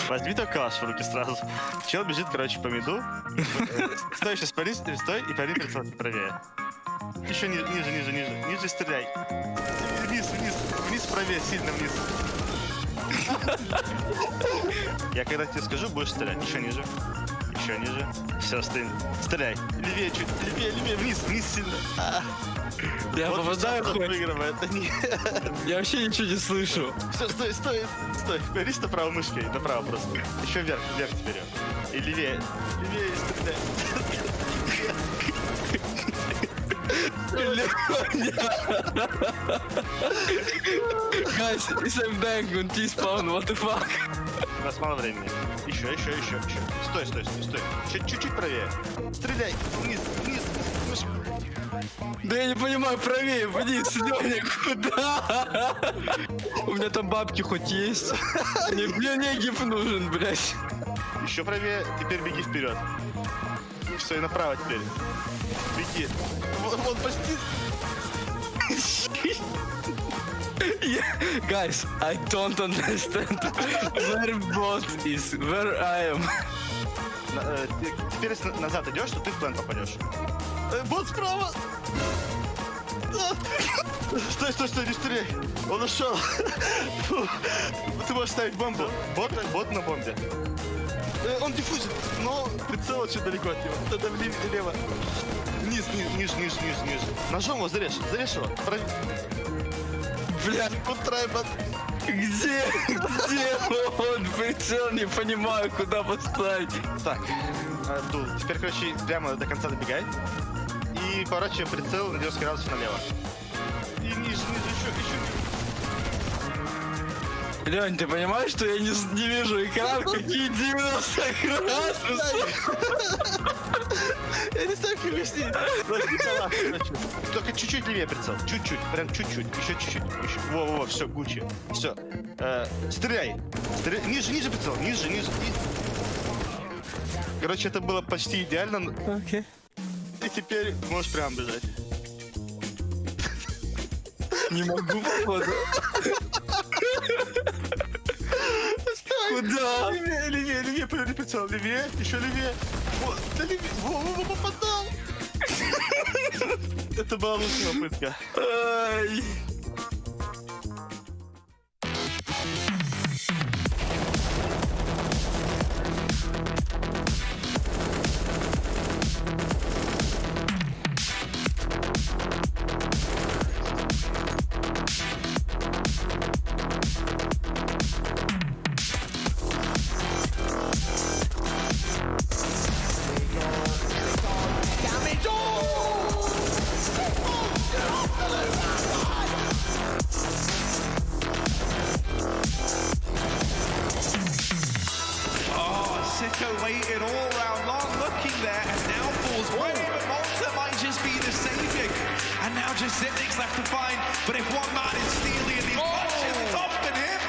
Возьми только калаш в руки сразу. Чел бежит, короче, по миду. Стой, сейчас пари, стой и пари прицел правее. Еще ниже, ниже, ниже. Ниже стреляй. Вниз, вниз, вниз правее, сильно вниз. Я когда тебе скажу, будешь стрелять. Еще ниже. Еще ниже. Все, стреляй. Левее чуть, левее, левее, вниз, вниз сильно. Я вот попадаю хоть? Выигрывает. Я вообще ничего не слышу. Все, стой, стой, стой. Берись направо мышкой, направо просто. Еще вверх, вверх теперь. И левее. Левее стреляй. Guys, is I'm dying on T-spawn, what the fuck? У нас мало времени. Еще. Стой. Чуть-чуть правее. Стреляй. Вниз, вниз. Да я не понимаю, правее, вниз, Леня, куда? У меня там бабки хоть есть. Мне негив нужен, блядь. Еще правее, теперь беги вперед. Все, и направо теперь. Беги. Вот почти. Guys, I don't understand where bot is, where I am. Теперь назад идешь, что ты в план попадешь. Бот справа! Стой, не стреляй! Он ушел! Ты можешь ставить бомбу. Бот на бомбе. Он диффузит, но прицел очень далеко от него. Тогда влево. Ниже. Ножом его зарежь его. Блядь, контрайбот. Где он? Прицел не понимаю, куда поставить. Так, Дул, теперь, короче, прямо до конца добегай. И поворачиваем прицел на 90 градусов налево. И ниже, еще. Лень, ты понимаешь, что я не вижу экран? Какие 90 градусов? Я не знаю, как объяснить. Только чуть-чуть левее прицел. Чуть-чуть, прям чуть-чуть. Еще чуть-чуть. Во, все, Гуччи. Все. Стреляй. Ниже прицел. Ниже. Короче, это было почти идеально. Окей. И теперь можешь прям бежать. Не могу, походу. Стой! Куда? Левее, поверни прицел. Левее, еще левее. Вот, да левее. Во, попадал. Это была лучшая попытка. Ай. Waited all round long, looking there, and now falls way, but Malta might just be the saviour. And now just Zipnik's left to find, but if one man is stealing these matches, it's often him.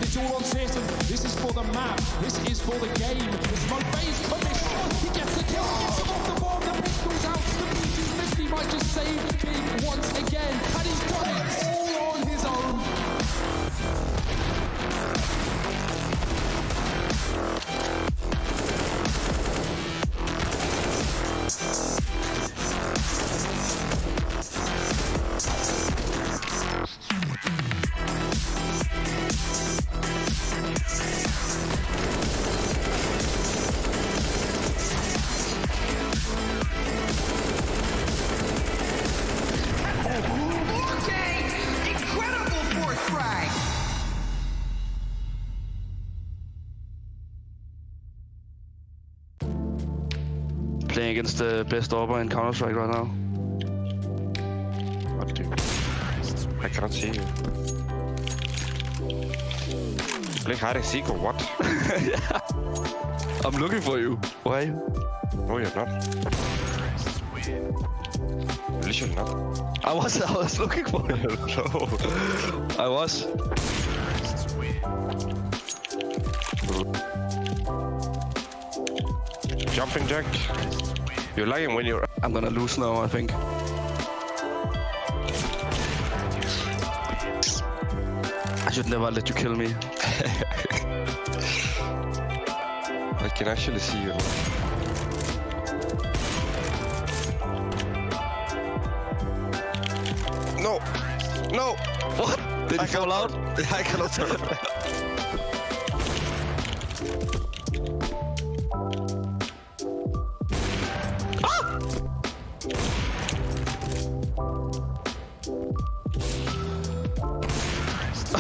It's all on Season. This is for the map. This is for the game. The smoke phase coming. He gets the kill. Gets him off the bomb. The pistol's out. The PT-50 might just save Big once again. And he's got it all on his own. playing against the best AWPer in Counter-Strike right now. What do you... I cannot see you. Playing hide and seek or what? I'm looking for you. Why? No, you're not. Literally not. I was looking for you. No. I was. Jumping jack. You're lagging when you're... I'm gonna lose now, I think. I should never let you kill me. I can actually see you. No! No! What? Did you fall out? I cannot turn.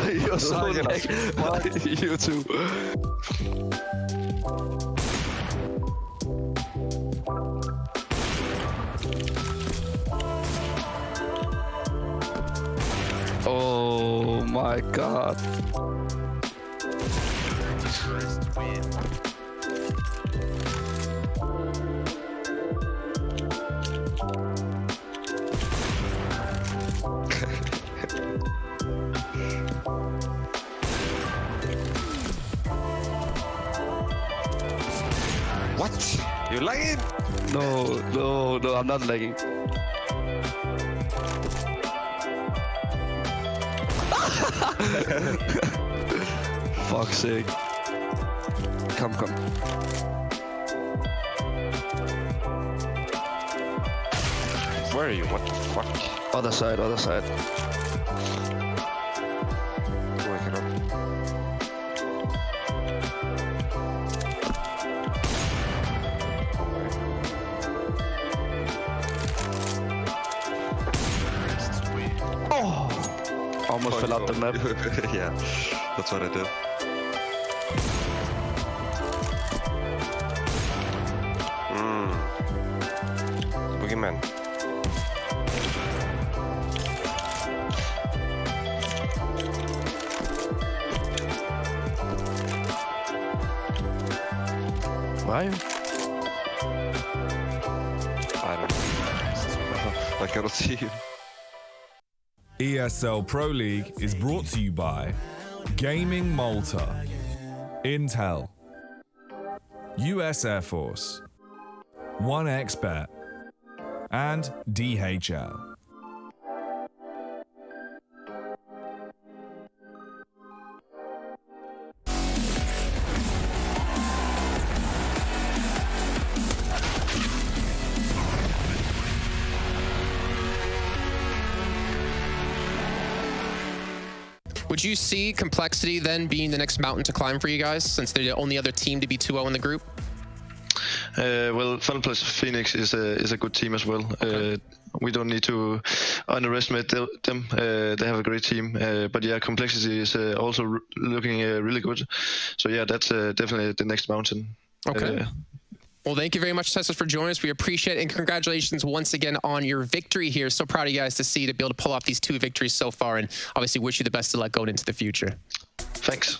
You're so lag. You too. Oh my god. What? You lagging? No, I'm not lagging. Fuck's sake. Come. Where are you? What the fuck? Other side. Oh, I cannot. Oh! Almost fell out the map. Yeah, that's what I did. Boogeyman. Why? I don't know. I cannot see you. ESL Pro League is brought to you by Gaming Malta, Intel, US Air Force, 1xBet, and DHL. Would you see Complexity then being the next mountain to climb for you guys, since they're the only other team to be 2-0 in the group? Well, Fun Plus Phoenix is a good team as well. Okay. We don't need to underestimate them. They have a great team. But yeah, Complexity is also looking really good. So yeah, that's definitely the next mountain. Okay. Well, thank you very much, Tesla, for joining us. We appreciate it, and congratulations once again on your victory here. So proud of you guys to be able to pull off these 2 victories so far, and obviously wish you the best of luck going into the future. Thanks.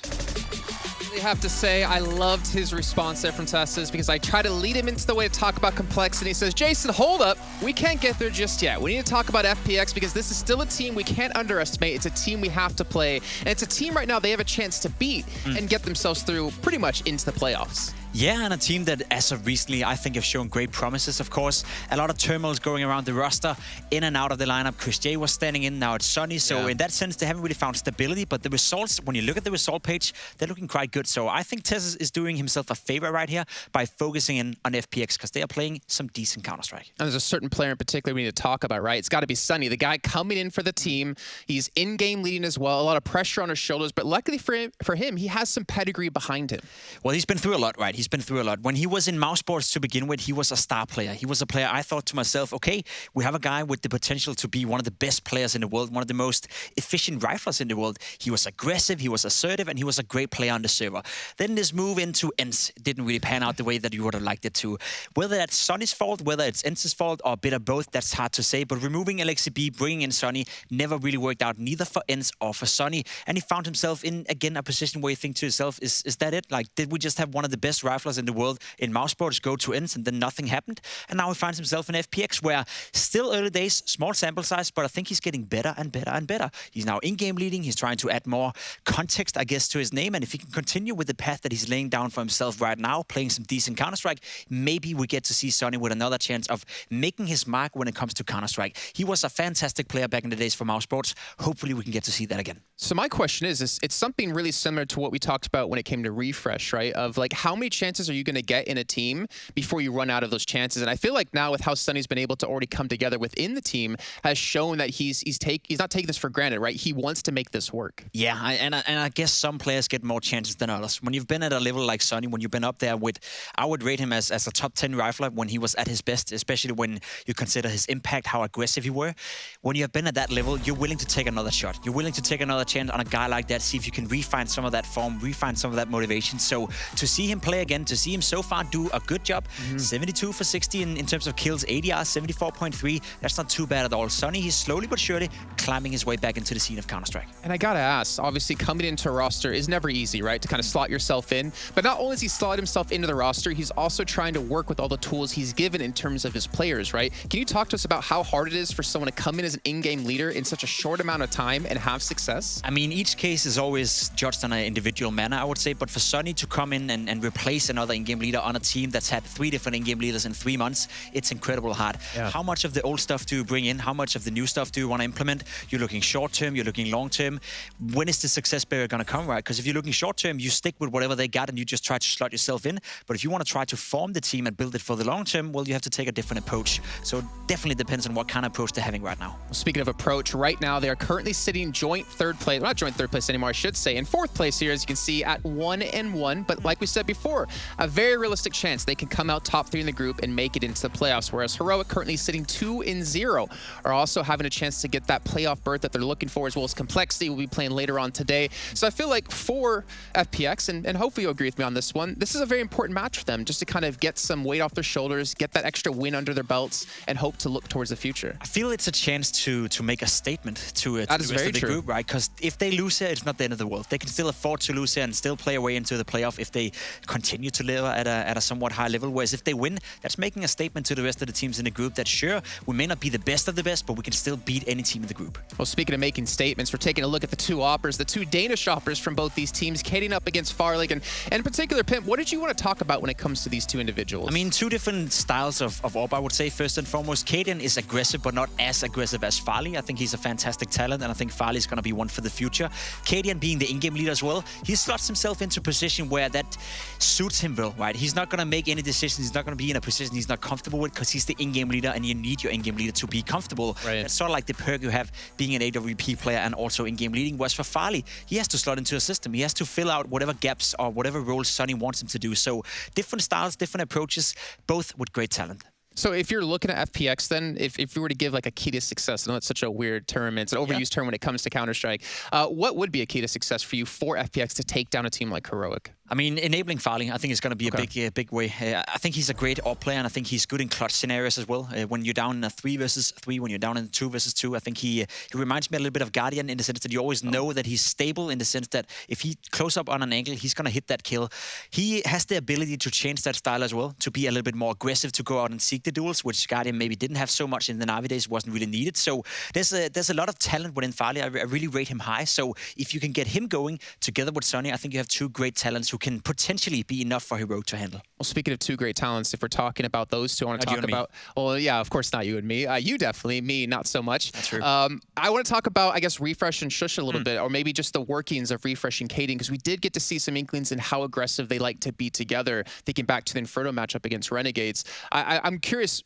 I have to say, I loved his response there from Teslas, because I tried to lead him into the way to talk about Complexity. He says, Jason, hold up. We can't get there just yet. We need to talk about FPX, because this is still a team we can't underestimate. It's a team we have to play. And it's a team right now they have a chance to beat and get themselves through pretty much into the playoffs. Yeah, and a team that, as of recently, I think have shown great promises, of course. A lot of turmoils going around the roster, in and out of the lineup. Chris J was standing in, now it's Sonny. So in that sense, they haven't really found stability. But the results, when you look at the result page, they're looking quite good. So I think Tess is doing himself a favor right here by focusing in on FPX, because they are playing some decent Counter-Strike. And there's a certain player in particular we need to talk about, right? It's got to be Sonny, the guy coming in for the team. He's in-game leading as well. A lot of pressure on his shoulders. But luckily for him, he has some pedigree behind him. Well, he's been through a lot, right? He's He's been through a lot. When he was in Mouse Sports to begin with, he was a star player. He was a player I thought to myself, okay, we have a guy with the potential to be one of the best players in the world, one of the most efficient riflers in the world. He was aggressive, he was assertive, and he was a great player on the server. Then this move into ENCE didn't really pan out the way that you would have liked it to. Whether that's Sonny's fault, whether it's ENCE's fault, or a bit of both, that's hard to say. But removing LXCB, bringing in Sonny, never really worked out, neither for ENCE or for Sonny. And he found himself in, again, a position where you think to yourself, is that it? Like, did we just have one of the best riflers in the world in Mouse Sports go to ENCE and then nothing happened? And now he finds himself in FPX, where still early days, small sample size, but I think he's getting better and better and better. He's now in-game leading. He's trying to add more context, I guess, to his name. And if he can continue with the path that he's laying down for himself right now, playing some decent Counter-Strike, maybe we get to see Sonny with another chance of making his mark when it comes to Counter-Strike. He was a fantastic player back in the days for Mouse Sports. Hopefully we can get to see that again. So my question is it's something really similar to what we talked about when it came to Refresh, right? Of like, how many chances are you going to get in a team before you run out of those chances? And I feel like now with how Sonny's been able to already come together within the team has shown that he's not taking this for granted, right? He wants to make this work. Yeah, and I guess some players get more chances than others. When you've been at a level like Sonny, when you've been up there with, I would rate him as a top 10 rifler when he was at his best, especially when you consider his impact, how aggressive he were. When you have been at that level, you're willing to take another shot. You're willing to take another chance on a guy like that, see if you can refine some of that form, refine some of that motivation. So to see him play again, to see him so far do a good job, 72 for 60 in terms of kills, ADR 74.3, that's not too bad at all. Sonny, he's slowly but surely climbing his way back into the scene of Counter-Strike. And I gotta ask, obviously coming into a roster is never easy, right? To kind of slot yourself in. But not only is he slotted himself into the roster, he's also trying to work with all the tools he's given in terms of his players, right? Can you talk to us about how hard it is for someone to come in as an in-game leader in such a short amount of time and have success? I mean, each case is always judged on an individual manner, I would say. But for Sonny to come in and replace another in-game leader on a team that's had 3 different in-game leaders in 3 months, it's incredibly hard. Yeah. How much of the old stuff do you bring in? How much of the new stuff do you want to implement? You're looking short-term, you're looking long-term. When is the success barrier going to come, right? Because if you're looking short-term, you stick with whatever they got and you just try to slot yourself in. But if you want to try to form the team and build it for the long-term, well, you have to take a different approach. So it definitely depends on what kind of approach they're having right now. Well, speaking of approach, right now they are currently sitting joint third place, well, not joint third place anymore, I should say, in fourth place here, as you can see, at 1-1. But like we said before, a very realistic chance they can come out top 3 in the group and make it into the playoffs, whereas Heroic, currently sitting 2-0, are also having a chance to get that playoff berth that they're looking for, as well as Complexity will be playing later on today. So I feel like for FPX, and hopefully you'll agree with me on this one, this is a very important match for them, just to kind of get some weight off their shoulders, get that extra win under their belts, and hope to look towards the future. I feel it's a chance to make a statement to the rest of the group, right? Because if they lose here, it's not the end of the world. They can still afford to lose here and still play away into the playoff if they continue to live at a somewhat high level. Whereas if they win, that's making a statement to the rest of the teams in the group that, sure, we may not be the best of the best, but we can still beat any team in the group. Well, speaking of making statements, we're taking a look at the 2 oppers, the 2 Danish oppers from both these teams, Kaden up against Farlig. And in particular, Pimp, what did you want to talk about when it comes to these 2 individuals? I mean, 2 different styles of AWP, I would say. First and foremost, Kaden is aggressive, but not as aggressive as Farlig. I think he's a fantastic talent, and I think Farlig is going to be one for the future. Kaden being the in-game leader as well, he slots himself into a position where that suits him well, right? He's not going to make any decisions. He's not going to be in a position he's not comfortable with, because he's the in-game leader, and you need your in-game leader to be comfortable. Right. That's sort of like the perk you have being an AWP player and also in-game leading. Whereas for Farlig, he has to slot into a system. He has to fill out whatever gaps or whatever roles Sonny wants him to do. So different styles, different approaches, both with great talent. So if you're looking at FPX, then if you were to give like a key to success, I know it's such a weird term, it's an overused term when it comes to Counter-Strike, what would be a key to success for you for FPX to take down a team like Heroic? I mean, enabling Farlig, I think is going to be a big way. I think he's a great AWP player, and I think he's good in clutch scenarios as well. When you're down in a 3 versus 3, when you're down in a 2 versus 2, I think he reminds me a little bit of Guardian in the sense that you always know that he's stable, in the sense that if he close up on an angle, he's going to hit that kill. He has the ability to change that style as well, to be a little bit more aggressive, to go out and seek the duels, which Guardian maybe didn't have so much in the Na'Vi days, wasn't really needed. So there's a lot of talent within Farlig. I really rate him high. So if you can get him going together with Sonny, I think you have 2 great talents who can potentially be enough for Heroic to handle. Well, speaking of 2 great talents, if we're talking about those 2, I want to talk about... Well, yeah, of course not you and me. You definitely, me not so much. That's true. I want to talk about, I guess, Refresh and Shush a little bit, or maybe just the workings of Refresh and Kaden, because we did get to see some inklings in how aggressive they like to be together, thinking back to the Inferno matchup against Renegades. I'm curious,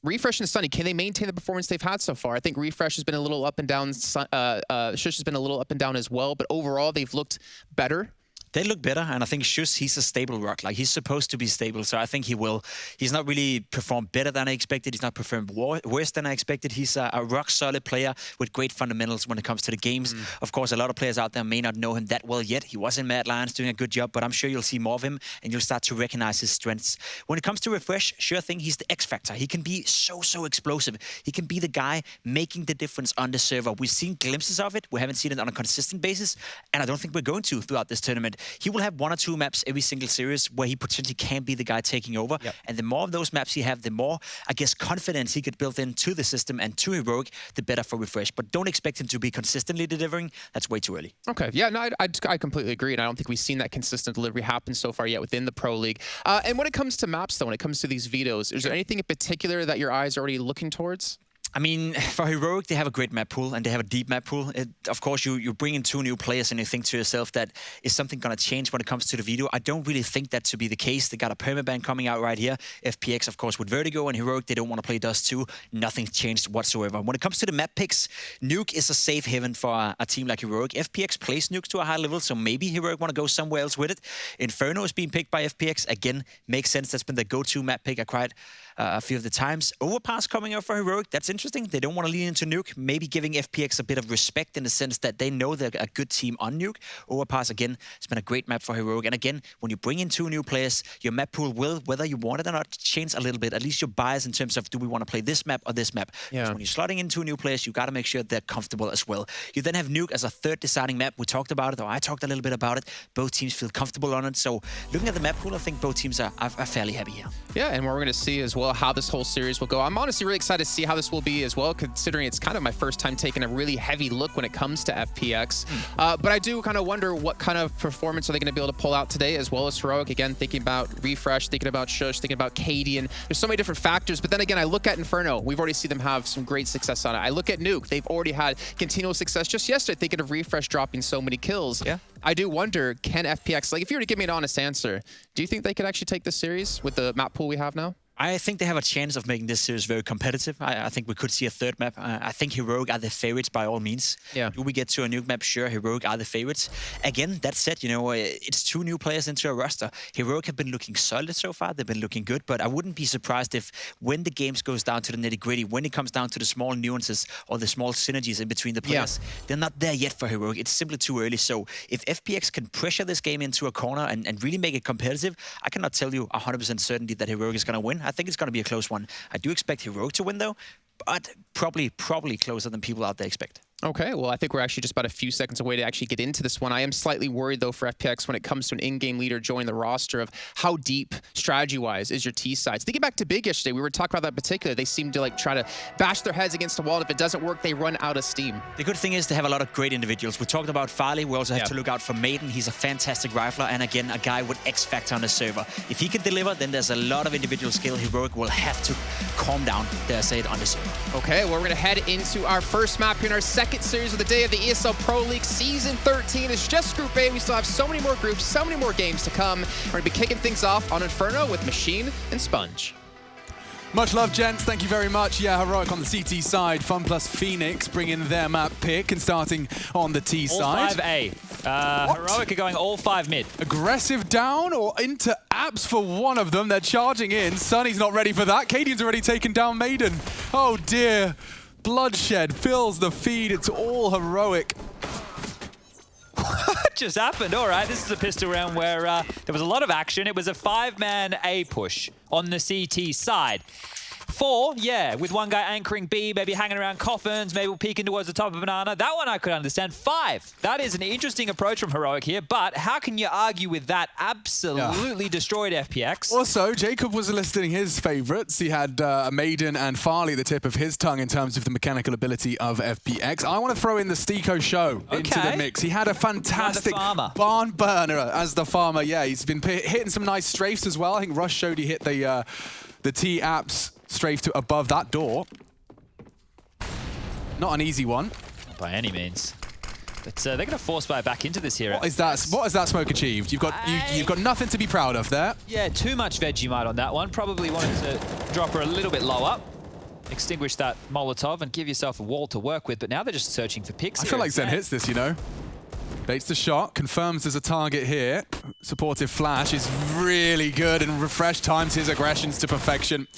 Refresh and Sonny, can they maintain the performance they've had so far? I think Refresh has been a little up and down, Shush has been a little up and down as well, but overall they've looked better. They look better, and I think Schuss, he's a stable rock. Like, he's supposed to be stable, so I think he will. He's not really performed better than I expected. He's not performed worse than I expected. He's a rock-solid player with great fundamentals when it comes to the games. Of course, a lot of players out there may not know him that well yet. He was in Mad Lions doing a good job, but I'm sure you'll see more of him, and you'll start to recognize his strengths. When it comes to Refresh, sure thing, he's the X-factor. He can be so explosive. He can be the guy making the difference on the server. We've seen glimpses of it. We haven't seen it on a consistent basis, and I don't think we're going to throughout this tournament. He will have 1 or 2 maps every single series where he potentially can be the guy taking over. And the more of those maps he have, the more, I guess, confidence he could build into the system and to Heroic, the better for Refresh. But don't expect him to be consistently delivering. That's way too early. Okay, yeah, no, I completely agree, and I don't think we've seen that consistent delivery happen so far yet within the Pro League. And when it comes to maps, though, when it comes to these vetoes, is there anything in particular that your eyes are already looking towards? I mean, for Heroic, they have a great map pool, and they have a deep map pool. Of course, you bring in 2 new players, and you think to yourself that is something going to change when it comes to the veto. I don't really think that to be the case. They got a permaban coming out right here. FPX, of course, with Vertigo, and Heroic, they don't want to play Dust 2. Nothing's changed whatsoever. When it comes to the map picks, Nuke is a safe haven for a team like Heroic. FPX plays Nuke to a high level, so maybe Heroic want to go somewhere else with it. Inferno is being picked by FPX. Again, makes sense. That's been the go-to map pick quite a few of the times. Overpass coming out for Heroic. That's interesting. They don't want to lean into Nuke. Maybe giving FPX a bit of respect in the sense that they know they're a good team on Nuke. Overpass, again, it's been a great map for Heroic. And again, when you bring in 2 new players, your map pool will, whether you want it or not, change a little bit. At least your bias in terms of, do we want to play this map or this map? Because when you're slotting in 2 new players, you got to make sure they're comfortable as well. You then have Nuke as a 3rd deciding map. We talked about it, or I talked a little bit about it. Both teams feel comfortable on it. So looking at the map pool, I think both teams are fairly happy here. Yeah, and we're going to see as well how this whole series will go. I'm honestly really excited to see how this will be as well, considering it's kind of my first time taking a really heavy look when it comes to FPX. But I do kind of wonder what kind of performance are they going to be able to pull out today, as well as Heroic. Again, thinking about Refresh, thinking about Shush, thinking about Cadian. There's so many different factors. But then again, I look at Inferno. We've already seen them have some great success on it. I look at Nuke. They've already had continual success just yesterday, thinking of Refresh dropping so many kills. Yeah. I do wonder, can FPX, like if you were to give me an honest answer, do you think they could actually take this series with the map pool we have now? I think they have a chance of making this series very competitive. I think we could see a 3rd map. I think Heroic are the favorites by all means. Yeah. Do we get to a Nuke map? Sure, Heroic are the favorites. Again, that said, you know, it's 2 new players into a roster. Heroic have been looking solid so far. They've been looking good, but I wouldn't be surprised if when the games goes down to the nitty-gritty, when it comes down to the small nuances or the small synergies in between the players, they're not there yet for Heroic. It's simply too early. So if FPX can pressure this game into a corner and really make it competitive, I cannot tell you 100% certainty that Heroic is going to win. I think it's going to be a close one. I do expect Heroic to win, though, but probably closer than people out there expect. Okay, well, I think we're actually just about a few seconds away to actually get into this one. I am slightly worried, though, for FPX when it comes to an in-game leader joining the roster of how deep, strategy-wise, is your T-sides. Thinking back to Big yesterday, we were talking about that in particular. They seem to like try to bash their heads against the wall. If it doesn't work, they run out of steam. The good thing is they have a lot of great individuals. We talked about Farley. We also have to look out for Maiden. He's a fantastic rifler, and again, a guy with X-factor on the server. If he can deliver, then there's a lot of individual skill. Heroic will have to calm down, dare I say it, on the server. Okay, well, we're going to head into our first map here in our 2nd series of the day of the ESL Pro League Season 13. It's just Group A. We still have so many more groups, so many more games to come. We're going to be kicking things off on Inferno with Machine and Sponge. Much love, gents. Thank you very much. Yeah, Heroic on the CT side. Fun plus Phoenix bringing their map pick and starting on the T all side. 5A. Heroic are going all 5 mid. Aggressive down or into apps for one of them. They're charging in. Sunny's not ready for that. Cadian's already taken down Maiden. Oh, dear. Bloodshed fills the feed. It's all Heroic. What just happened? All right, this is a pistol round where there was a lot of action. It was a 5-man A push on the CT side. 4, yeah, with one guy anchoring B, maybe hanging around coffins, maybe peeking towards the top of Banana. That one I could understand. 5, that is an interesting approach from Heroic here, but how can you argue with that? Absolutely destroyed FPX. Also, Jacob was listing his favorites. He had Maiden and Farley at the tip of his tongue in terms of the mechanical ability of FPX. I want to throw in the Steeko Show into the mix. He had a fantastic barn burner as the farmer. Yeah, he's been hitting some nice strafes as well. I think Rush showed he hit the T-Apps strafe to above that door. Not an easy one. Not by any means. But they're going to force buy back into this here. What has that smoke achieved? You've got nothing to be proud of there. Yeah, too much Vegemite on that one. Probably wanted to drop her a little bit lower. Extinguish that Molotov and give yourself a wall to work with. But now they're just searching for picks. I feel like Zen hits this, you know. Baits the shot, confirms there's a target here. Supportive flash is really good, and Refresh times his aggressions to perfection.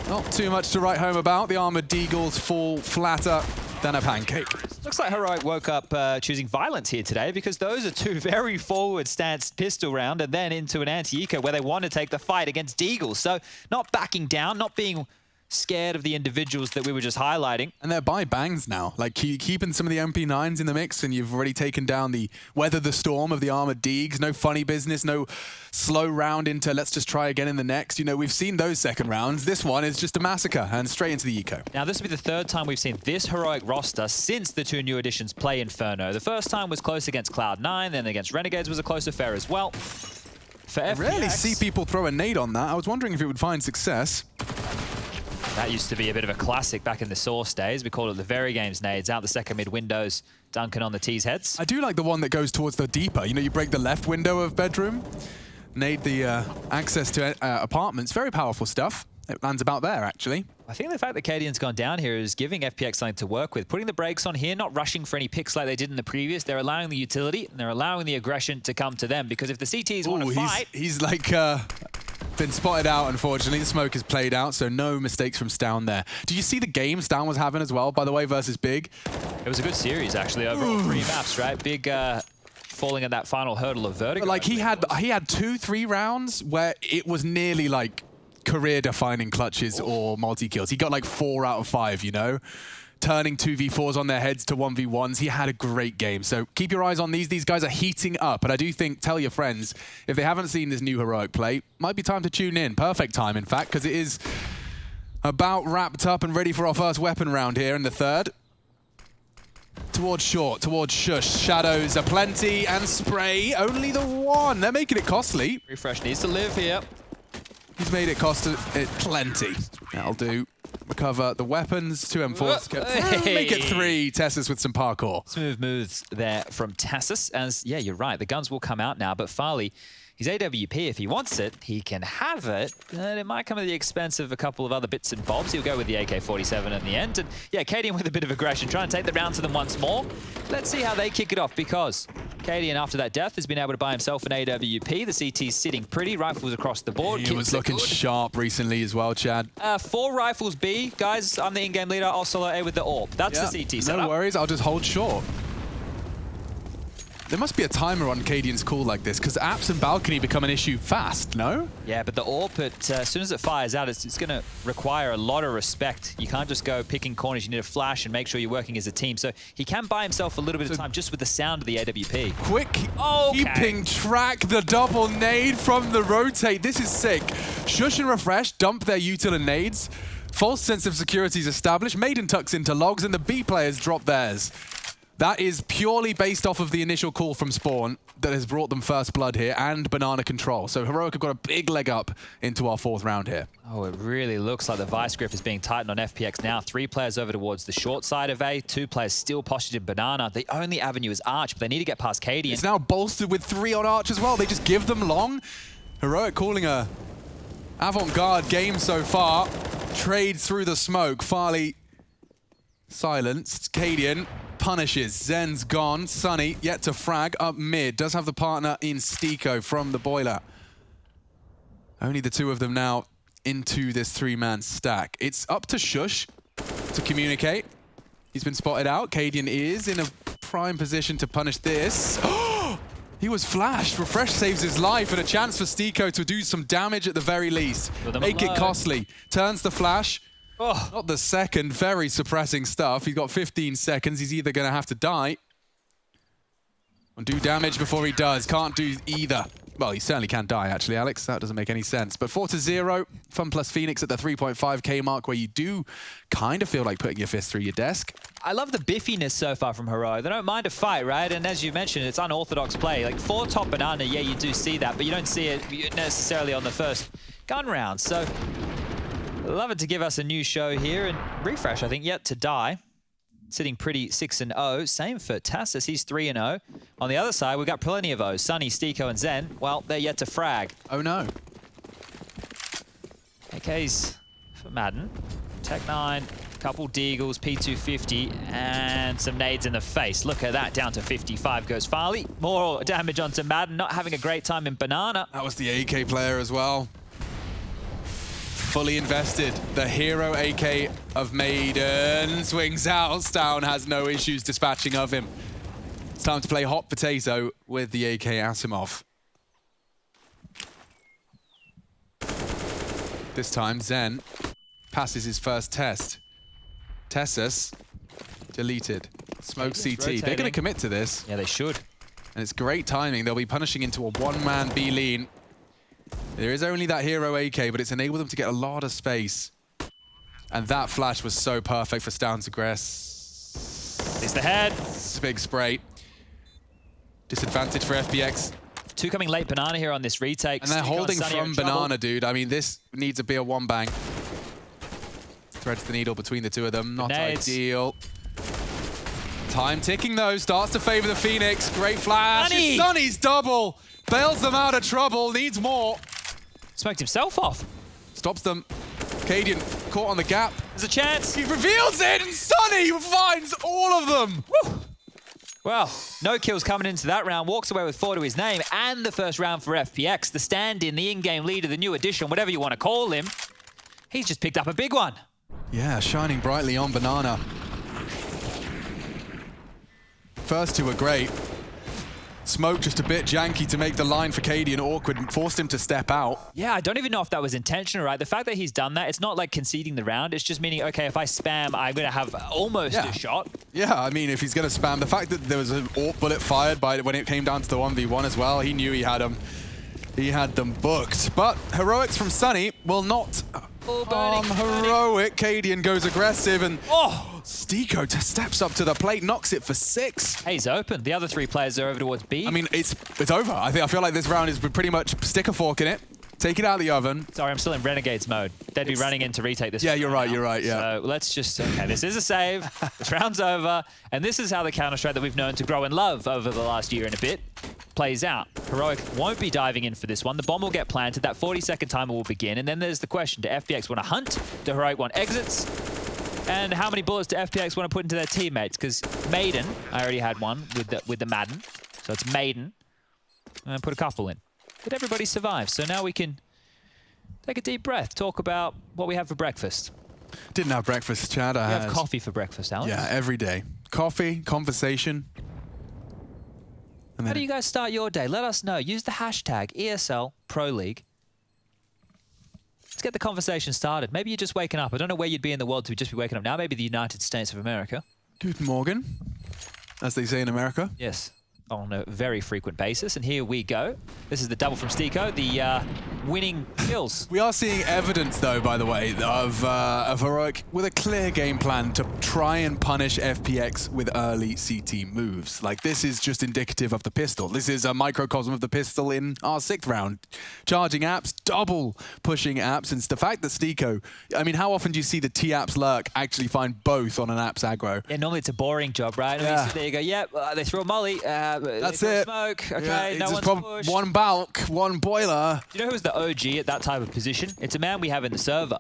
Not too much to write home about. The Armored Deagles fall flatter than a pancake. Looks like Heroic woke up choosing violence here today, because those are two very forward stance pistol round and then into an anti-eco where they want to take the fight against Deagles. So not backing down, not being scared of the individuals that we were just highlighting. And they're by bangs now. Like, keeping some of the MP9s in the mix, and you've already taken down the Weather the Storm of the Armored Deags. No funny business, no slow round into let's just try again in the next. You know, we've seen those second rounds. This one is just a massacre and straight into the eco. Now, this will be the third time we've seen this Heroic roster since the two new additions play Inferno. The first time was close against Cloud9, then against Renegades was a close affair as well. For FPX, I rarely see people throw a nade on that. I was wondering if it would find success. That used to be a bit of a classic back in the Source days. We called it the Very Games nades. Out the second mid windows, dunking on the T's heads. I do like the one that goes towards the deeper. You know, you break the left window of bedroom, nade the access to apartments. Very powerful stuff. It lands about there, actually. I think the fact that Cadian's gone down here is giving FPX something to work with. Putting the brakes on here, not rushing for any picks like they did in the previous. They're allowing the utility, and they're allowing the aggression to come to them. Because if the CTs want to fight... He's like... been spotted out, unfortunately. The smoke is played out, so no mistakes from Stown there. Did you see the game Stown was having as well, by the way, versus Big? It was a good series, actually, over all 3 maps, right? Big falling at that final hurdle of Vertigo. But, like, he had 2-3 rounds where it was nearly, like, career-defining clutches or multi-kills. He got, like, 4 out of 5, you know? Turning 2v4s on their heads to 1v1s. He had a great game. So keep your eyes on these. These guys are heating up. And I do think, tell your friends, if they haven't seen this new Heroic play, might be time to tune in. Perfect time, in fact, because it is about wrapped up and ready for our first weapon round here in the third. Towards short, towards shush. Shadows are plenty, and spray, only the one. They're making it costly. Refresh needs to live here. He's made it cost it plenty. That'll do. Recover the weapons. 2 M4s. Make it 3. Tessus with some parkour. Smooth moves there from Tassus. As, yeah, you're right. The guns will come out now, but Farley, he's AWP. If he wants it, he can have it. And it might come at the expense of a couple of other bits and bobs. He'll go with the AK-47 in the end. And yeah, Cadian with a bit of aggression, trying to take the round to them once more. Let's see how they kick it off, because Cadian, after that death, has been able to buy himself an AWP. The CT's sitting pretty. Rifles across the board. He was looking sharp recently as well, Chad. 4 rifles B. Guys, I'm the in-game leader. I'll solo A with the AWP. That's the CT setup. No worries. I'll just hold short. There must be a timer on Cadian's call like this, because apps and balcony become an issue fast, no? Yeah, but the AWP, as soon as it fires out, it's going to require a lot of respect. You can't just go picking corners. You need to flash and make sure you're working as a team. So he can buy himself a little bit of time just with the sound of the AWP. Quick keeping track, the double nade from the rotate. This is sick. Shush and Refresh dump their util and nades. False sense of security is established. Maiden tucks into logs, and the B players drop theirs. That is purely based off of the initial call from Spawn that has brought them first blood here and banana control. So Heroic have got a big leg up into our 4th round here. Oh, it really looks like the vice grip is being tightened on FPX now. 3 players over towards the short side of A, 2 players still postured in banana. The only avenue is Arch, but they need to get past Cadian. It's now bolstered with 3 on Arch as well. They just give them long. Heroic calling a avant-garde game so far. Trade through the smoke. Farley silenced. Cadian punishes. Zen's gone. Sunny yet to frag up mid. Does have the partner in Stiko from the boiler. Only the 2 of them now into this 3-man stack. It's up to Shush to communicate. He's been spotted out. Cadian is in a prime position to punish this. He was flashed. Refresh saves his life, and a chance for Stiko to do some damage at the very least. Make it costly. Turns the flash. Not the second. Very suppressing stuff. He's got 15 seconds. He's either going to have to die or do damage before he does. Can't do either. Well, he certainly can die, actually, Alex. That doesn't make any sense. But 4-0. Fun plus Phoenix at the 3.5k mark, where you do kind of feel like putting your fist through your desk. I love the biffiness so far from Heroic. They don't mind a fight, right? And as you mentioned, it's unorthodox play. Like 4 top banana, yeah, you do see that, but you don't see it necessarily on the first gun round. So love it to give us a new show here. And Refresh, I think, yet to die. Sitting pretty 6-0. Same for Tassus, he's 3-0. On the other side, we've got plenty of O's. Sunny, Stiko, and Zen. Well, they're yet to frag. Oh no. AK's for Madden. Tech9 Couple deagles, P250, and some nades in the face. Look at that, down to 55 goes Farley. More damage onto Madden, not having a great time in Banana. That was the AK player as well. Fully invested. The hero AK of Maiden swings out. Stown has no issues dispatching of him. It's time to play hot potato with the AK Asimov. This time, Zen passes his first test. Tessus, deleted. Smoke CT. Rotating. They're going to commit to this. Yeah, they should. And it's great timing. They'll be punishing into a one-man B lean. There is only that hero AK, but it's enabled them to get a lot of space. And that flash was so perfect for Stown to Gress. It's the head. It's a big spray. Disadvantage for FPX. Two coming late Banana here on this retake. And they're Stick on holding Sunny from in trouble. Banana, dude. I mean, this needs to be a one bang. Threads the needle between the two of them. Not Grenades. ideal. Time ticking, though. Starts to favor the Phoenix. Great flash. Sunny! It's Sunny's double. Bails them out of trouble. Needs more. Smoked himself off. Stops them. Cadian caught on the gap. There's a chance. He reveals it, and Sunny finds all of them. Woo! Well, no kills coming into that round. Walks away with 4 to his name and the first round for FPX. The stand-in, the in-game leader, the new addition, whatever you want to call him. He's just picked up a big one. Yeah, shining brightly on Banana. First two were great. Smoke just a bit janky to make the line for Cadian awkward and forced him to step out. Yeah, I don't even know if that was intentional, right? The fact that he's done that, it's not like conceding the round. It's just meaning, okay, if I spam, I'm going to have almost a shot. Yeah, I mean, if he's going to spam, the fact that there was an AWP bullet fired by when it came down to the 1v1 as well, he knew he had them. He had them booked. But heroics from Sunny will not harm heroic. Cadian goes aggressive and Stiko just steps up to the plate, knocks it for 6. He's open. The other 3 players are over towards B. I mean, it's over. I feel like this round is pretty much stick a fork in it. Take it out of the oven. Sorry, I'm still in Renegades mode. They'd be running in to retake this. Yeah, you're right, yeah. So let's just, okay, this is a save. This round's over. And this is how the Counter-Strike that we've known to grow and love over the last year and a bit plays out. Heroic won't be diving in for this one. The bomb will get planted. That 40-second timer will begin. And then there's the question, do FPX want to hunt? Do Heroic want exits? And how many bullets do FPX want to put into their teammates? Because Maiden, I already had one with the Madden. So it's Maiden. And put a couple in. But everybody survives. So now we can take a deep breath, talk about what we have for breakfast. Didn't have breakfast, Chad. I have coffee for breakfast, Alex. Yeah, every day. Coffee, conversation. And How do you guys start your day? Let us know. Use the hashtag ESL Pro League. Let's get the conversation started. Maybe you're just waking up. I don't know where you'd be in the world to just be waking up now. Maybe the United States of America. Guten Morgen, as they say in America. Yes, on a very frequent basis. And here we go. This is the double from Stiko, the winning kills. We are seeing evidence, though, by the way, of Heroic with a clear game plan to try and punish FPX with early CT moves. Like, this is just indicative of the pistol. This is a microcosm of the pistol in our 6th round. Charging apps, double pushing apps, and it's the fact that Stiko, I mean, how often do you see the T-apps lurk actually find both on an apps aggro? Yeah, normally it's a boring job, right? And Yeah. you sit there, you go, yep, they throw a molly. That's they it. throw Smoke. Okay, Yeah, no it's one's just pushed. one bulk, one boiler. Do you know who's the OG at that type of position? It's a man we have in the server.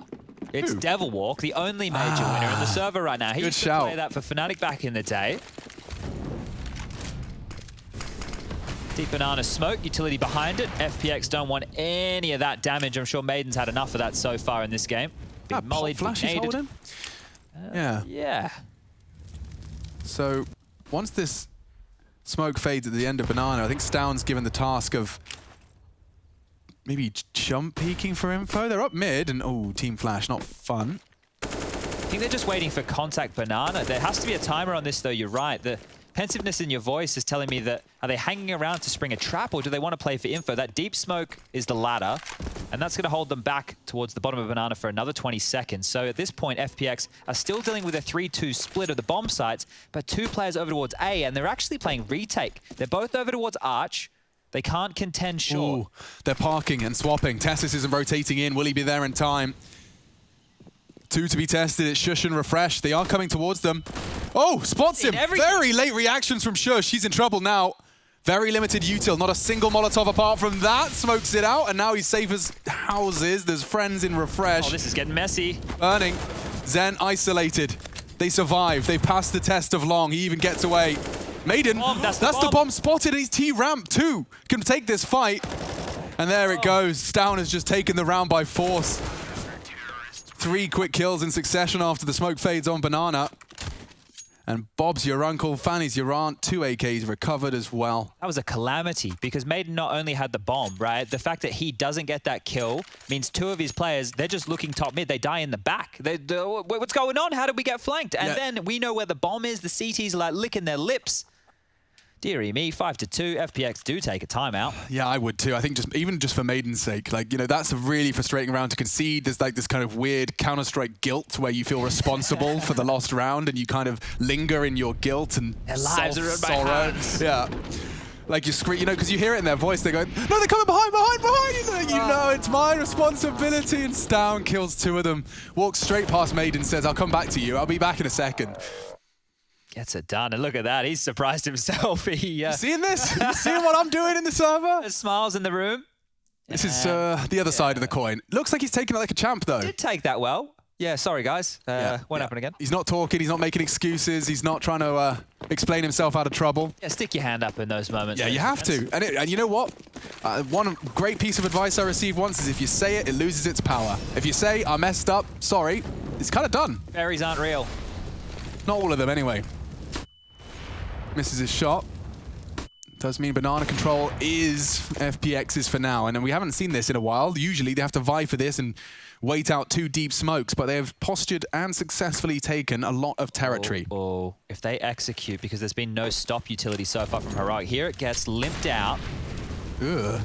It's Devil Walk, the only major winner in the server right now. He Good used to shout. play that for Fnatic back in the day. Deep Banana Smoke, utility behind it. FPX don't want any of that damage. I'm sure Maiden's had enough of that so far in this game. Been mollied, Flash is naded. holding? Yeah. Yeah. So once this smoke fades at the end of Banana, I think Stown's given the task of maybe jump peeking for info. They're up mid and, oh, Team Flash, not fun. I think they're just waiting for contact Banana. There has to be a timer on this, though. You're right. The pensiveness in your voice is telling me that, are they hanging around to spring a trap, or do they want to play for info? That deep smoke is the ladder, and that's going to hold them back towards the bottom of Banana for another 20 seconds. So at this point, FPX are still dealing with a 3-2 split of the bomb sites, but 2 players over towards A, and they're actually playing retake. They're both over towards Arch. They can't contend short. Ooh, they're parking and swapping. Tessus isn't rotating in. Will he be there in time? 2 to be tested. It's Shush and Refresh. They are coming towards them. Oh, spots him. Very late reactions from Shush. He's in trouble now. Very limited util. Not a single Molotov apart from that. Smokes it out, and now he's safe as houses. There's friends in Refresh. Oh, this is getting messy. Burning. Zen isolated. They survive. They passed the test of long. He even gets away. Maiden, that's the bomb spotted. He's T-ramp too. Can take this fight. And there it goes. Stown has just taken the round by force. 3 quick kills in succession after the smoke fades on Banana. And Bob's your uncle, Fanny's your aunt, 2 AKs recovered as well. That was a calamity because Maiden not only had the bomb, right? The fact that he doesn't get that kill means 2 of his players, they're just looking top mid. They die in the back. What's going on? How did we get flanked? And then we know where the bomb is. The CTs are like licking their lips. Deary me, 5-2. FPX do take a timeout. Yeah, I would too. I think even just for Maiden's sake, like, you know, that's a really frustrating round to concede. There's like this kind of weird Counter-Strike guilt where you feel responsible for the lost round and you kind of linger in your guilt and their lives are in my hands. Yeah. Like you scream, you know, because you hear it in their voice. They go, no, they're coming behind. You know, it's my responsibility. And Stown kills 2 of them. Walks straight past Maiden, says, I'll come back to you. I'll be back in a second. Gets it done, and look at that. He's surprised himself. You seeing this? You seeing what I'm doing in the server? There's smiles in the room. This is the other side of the coin. Looks like he's taking it like a champ, though. Did take that well. Yeah, sorry, guys. Won't happen again. He's not talking. He's not making excuses. He's not trying to explain himself out of trouble. Yeah, stick your hand up in those moments. Yeah, you have to. And you know what? One great piece of advice I received once is if you say it, it loses its power. If you say, I messed up, sorry, it's kind of done. Fairies aren't real. Not all of them, anyway. Misses his shot. Does mean banana control is FPX's for now. And we haven't seen this in a while. Usually they have to vie for this and wait out 2 deep smokes, but they have postured and successfully taken a lot of territory. If they execute, because there's been no stop utility so far from Heroic, here it gets limped out. Ugh.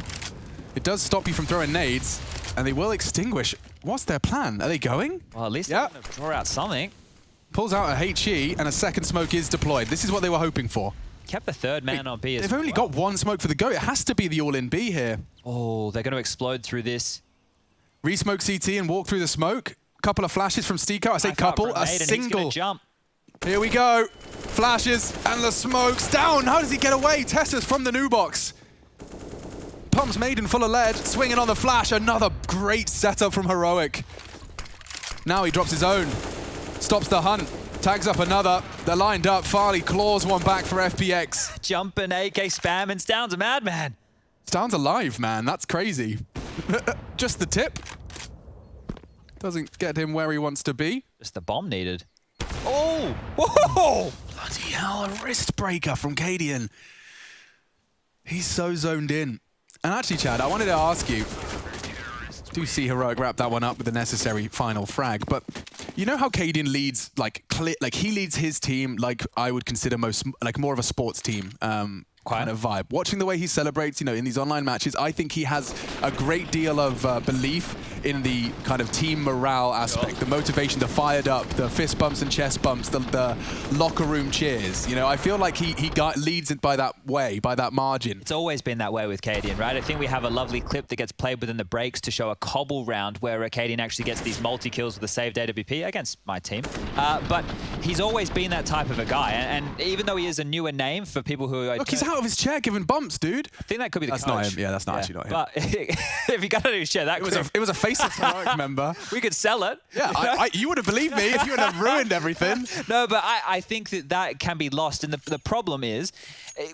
It does stop you from throwing nades, and they will extinguish. What's their plan? Are they going? Well, at least they're going to draw out something. Pulls out a HE, and a second smoke is deployed. This is what they were hoping for. Kept the 3rd man on B as well. They've only got 1 smoke for the go. It has to be the all-in B here. Oh, they're going to explode through this. Re-smoke CT and walk through the smoke. Couple of flashes from Stiko. I say couple, a single. Jump. Here we go. Flashes and the smoke's down. How does he get away? Tessers from the new box. Pumps Maiden full of lead, swinging on the flash. Another great setup from Heroic. Now he drops his own. Stops the hunt. Tags up another. They're lined up. Farley claws one back for FPX. Jumping AK spam, and Stown's a madman. Stown's alive, man. That's crazy. Just the tip. Doesn't get him where he wants to be. Just the bomb needed. Oh! Whoa! Bloody hell, a wrist breaker from Cadian. He's so zoned in. And actually, Chad, I wanted to ask you, do see Heroic wrap that one up with the necessary final frag, but you know how Cadian leads, like he leads his team like I would consider more of a sports team kind of vibe. Watching the way he celebrates, you know, in these online matches, I think he has a great deal of belief in the kind of team morale aspect, the motivation, the fired up, the fist bumps and chest bumps, the locker room cheers. You know, I feel like he leads it by that margin. It's always been that way with Cadian, right? I think we have a lovely clip that gets played within the breaks to show a cobble round where Cadian actually gets these multi-kills with a saved AWP against my team. But he's always been that type of a guy. And even though he is a newer name for people who... Look, he's out of his chair giving bumps, dude. I think that could be the coach. That's not him. Yeah, that's not actually not him. But if you got to do share that, it was a faceless Heroic member. We could sell it. Yeah, you would have believed me if you would have ruined everything. No, but I think that can be lost. And the problem is,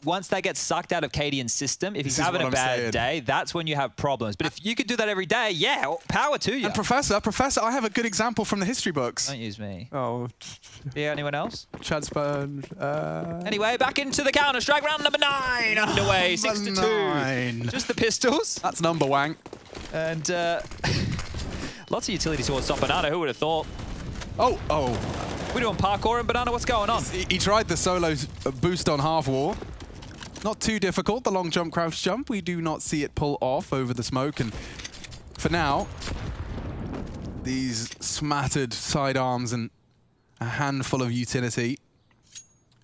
once they get sucked out of Cadian's system, if he's having a bad day, that's when you have problems. But if you could do that every day, yeah, power to you. And Professor, I have a good example from the history books. Don't use me. Oh. Yeah, anyone else? Chad Sponge. Anyway, back into the Counter-Strike round number 9 underway, 6-2. Just the pistols. That's number wank. And lots of utility towards top Banana. Who would have thought? Oh. We're doing parkour and Banana. What's going on? He tried the solo boost on half wall. Not too difficult, the long jump, crouch jump. We do not see it pull off over the smoke. And for now, these smattered sidearms and a handful of utility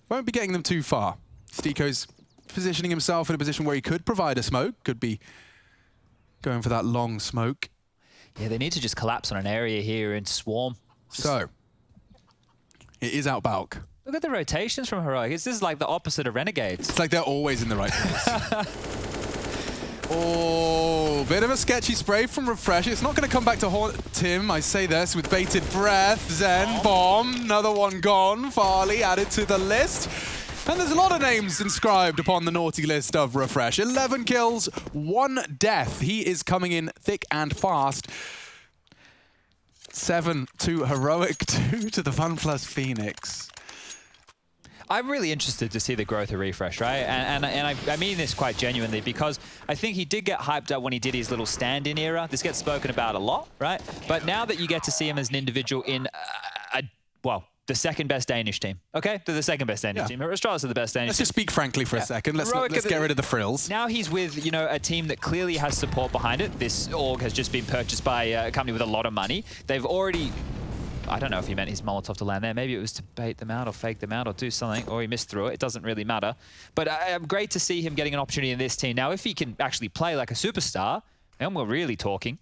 won't be getting them too far. Stiko's positioning himself in a position where he could provide a smoke, could be going for that long smoke. Yeah, they need to just collapse on an area here and swarm. So, it is out bulk. Look at the rotations from Heroic. This is like the opposite of Renegades. It's like they're always in the right place. Oh, bit of a sketchy spray from Refresh. It's not going to come back to haunt Tim. I say this with bated breath. Zen, bomb, another one gone. Farley added to the list. And there's a lot of names inscribed upon the naughty list of Refresh. 11 kills, 1 death. He is coming in thick and fast. 7 to Heroic, 2 to the FunPlus Phoenix. I'm really interested to see the growth of Refresh, right? And I mean this quite genuinely, because I think he did get hyped up when he did his little stand-in era. This gets spoken about a lot, right? But now that you get to see him as an individual in, well, the second best Danish team. Okay, they're the second best Danish team. Astralis are the best Danish Let's team. just speak frankly for a second. Let's get rid of the frills. Now he's with, you know, a team that clearly has support behind it. This org has just been purchased by a company with a lot of money. They've already, I don't know if he meant his Molotov to land there. Maybe it was to bait them out or fake them out or do something, or he missed through it. It doesn't really matter. But great to see him getting an opportunity in this team. Now, if he can actually play like a superstar, then we're really talking.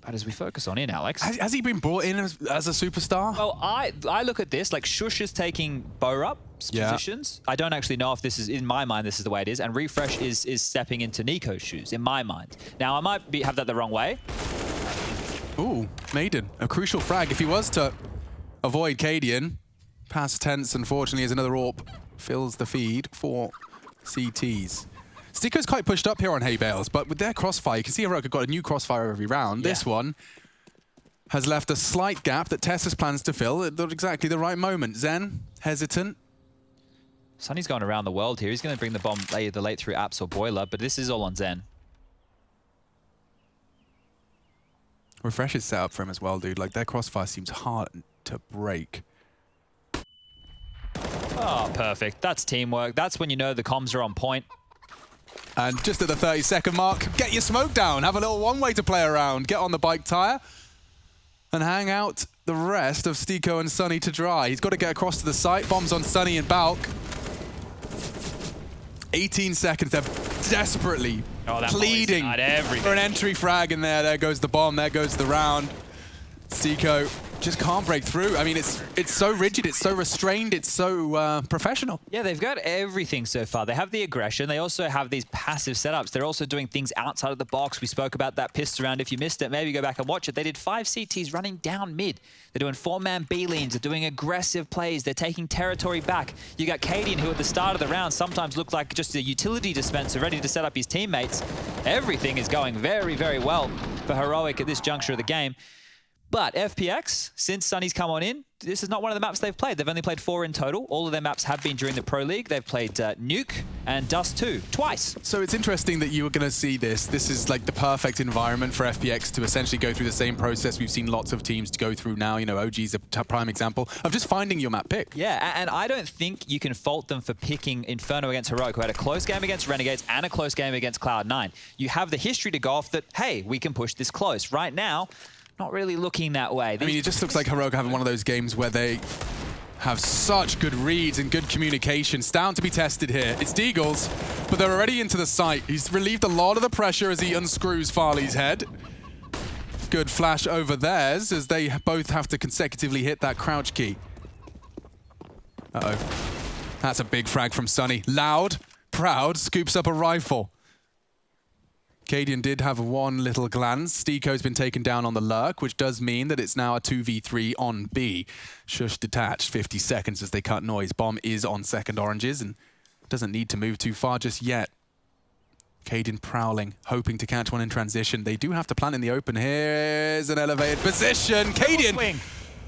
But as we focus on in, Alex. Has he been brought in as a superstar? Well, I look at this, like Shush is taking Borup's positions. I don't actually know if this is, in my mind, this is the way it is. And Refresh is stepping into Nico's shoes, in my mind. Now, I might have that the wrong way. Ooh, Maiden, a crucial frag. If he was to avoid Cadian, past tense, unfortunately, as another AWP fills the feed for CTs. Stico's quite pushed up here on Hay Bales, but with their crossfire, you can see Heroic have got a new crossfire every round. Yeah. This one has left a slight gap that Tessa's plans to fill at exactly the right moment. Zen, hesitant. Sunny's going around the world here. He's going to bring the bomb either late through Apps or Boiler, but this is all on Zen. Refresh is set up for him as well, dude. Like, their crossfire seems hard to break. Oh, perfect. That's teamwork. That's when you know the comms are on point. And just at the 30-second mark, get your smoke down. Have a little one-way to play around. Get on the bike tire and hang out the rest of Stico and Sunny to dry. He's got to get across to the site. Bombs on Sunny and Balk. 18 seconds. They're desperately pleading for an entry frag in there. There goes the bomb. There goes the round. Stico just can't break through. I mean, it's so rigid, it's so restrained, it's so professional. Yeah, they've got everything so far. They have the aggression. They also have these passive setups. They're also doing things outside of the box. We spoke about that pistol round. If you missed it, maybe go back and watch it. They did 5 CTs running down mid. They're doing 4-man B-leans. They're doing aggressive plays. They're taking territory back. You got Cadian, who at the start of the round sometimes looked like just a utility dispenser ready to set up his teammates. Everything is going very, very well for Heroic at this juncture of the game. But FPX, since Sunny's come on in, this is not one of the maps they've played. They've only played 4 in total. All of their maps have been during the Pro League. They've played Nuke and Dust 2, twice. So it's interesting that you were going to see this. This is like the perfect environment for FPX to essentially go through the same process we've seen lots of teams to go through now. You know, OG's a prime example of just finding your map pick. Yeah, and I don't think you can fault them for picking Inferno against Heroic, who had a close game against Renegades and a close game against Cloud9. You have the history to go off that, hey, we can push this close. Right now, not really looking that way. I mean, it just looks like Heroic having one of those games where they have such good reads and good communication. It's down to be tested here. It's Deagles, but they're already into the site. He's relieved a lot of the pressure as he unscrews Farley's head. Good flash over theirs as they both have to consecutively hit that crouch key. Uh-oh. That's a big frag from Sunny. Loud, proud, scoops up a rifle. Cadian did have one little glance. Stico's been taken down on the lurk, which does mean that it's now a 2v3 on B. Shush detached, 50 seconds as they cut noise. Bomb is on second oranges and doesn't need to move too far just yet. Cadian prowling, hoping to catch one in transition. They do have to plant in the open. Here's an elevated position. Cadian!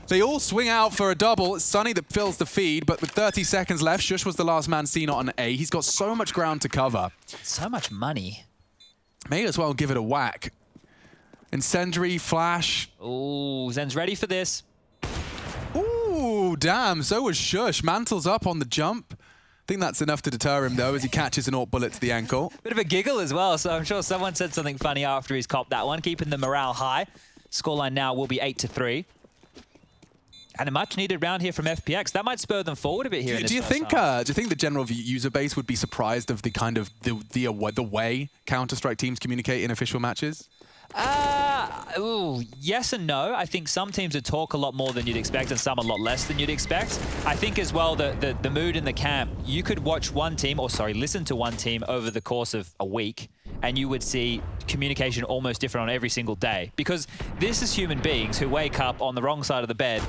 They all swing out for a double. It's Sunny that fills the feed, but with 30 seconds left, Shush was the last man seen on A. He's got so much ground to cover. So much money. May as well give it a whack. Incendiary, flash. Ooh, Zen's ready for this. Ooh, damn, so was Shush. Mantles up on the jump. I think that's enough to deter him, though, as he catches an AWP bullet to the ankle. Bit of a giggle as well, so I'm sure someone said something funny after he's copped that one, keeping the morale high. Scoreline now will be 8-3. And a much-needed round here from FPX. That might spur them forward a bit here. Do you think the general user base would be surprised of the kind of the way Counter-Strike teams communicate in official matches? Yes and no. I think some teams would talk a lot more than you'd expect and some a lot less than you'd expect. I think as well the mood in the camp, you could watch one team, or sorry, listen to one team over the course of a week, and you would see communication almost different on every single day. Because this is human beings who wake up on the wrong side of the bed.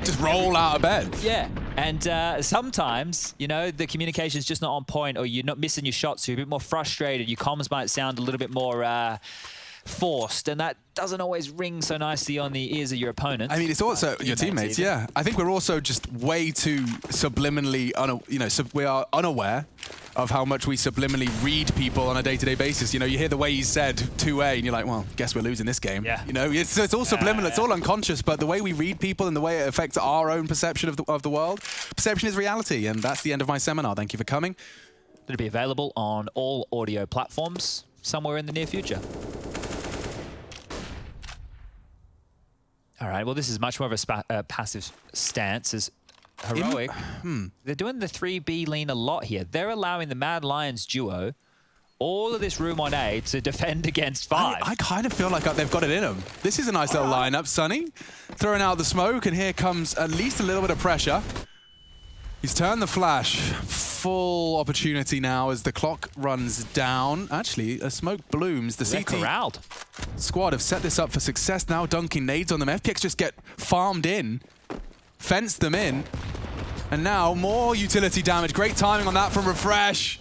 Just roll out of bed. Yeah. And sometimes, you know, the communication is just not on point, or you're not missing your shots, so you're a bit more frustrated. Your comms might sound a little bit more forced, and that doesn't always ring so nicely on the ears of your opponents. I mean, it's also your teammates, yeah. I think we're also just way too subliminally, we are unaware of how much we subliminally read people on a day-to-day basis. You know, you hear the way he said 2A, and you're like, well, guess we're losing this game. Yeah. You know, it's all subliminal, it's all unconscious, but the way we read people and the way it affects our own perception of the world, perception is reality, and that's the end of my seminar. Thank you for coming. It'll be available on all audio platforms somewhere in the near future. All right, well, this is much more of a passive stance as Heroic. They're doing the 3B lean a lot here. They're allowing the Mad Lions duo all of this room on A to defend against 5. I kind of feel like they've got it in them. This is a nice little lineup. Sunny throwing out the smoke, and here comes at least a little bit of pressure. He's turned the flash. Full opportunity now as the clock runs down. Actually, a smoke blooms. The CT corralled. Squad have set this up for success now. Dunking nades on them. FPX just get farmed in, fenced them in, and now more utility damage. Great timing on that from Refresh.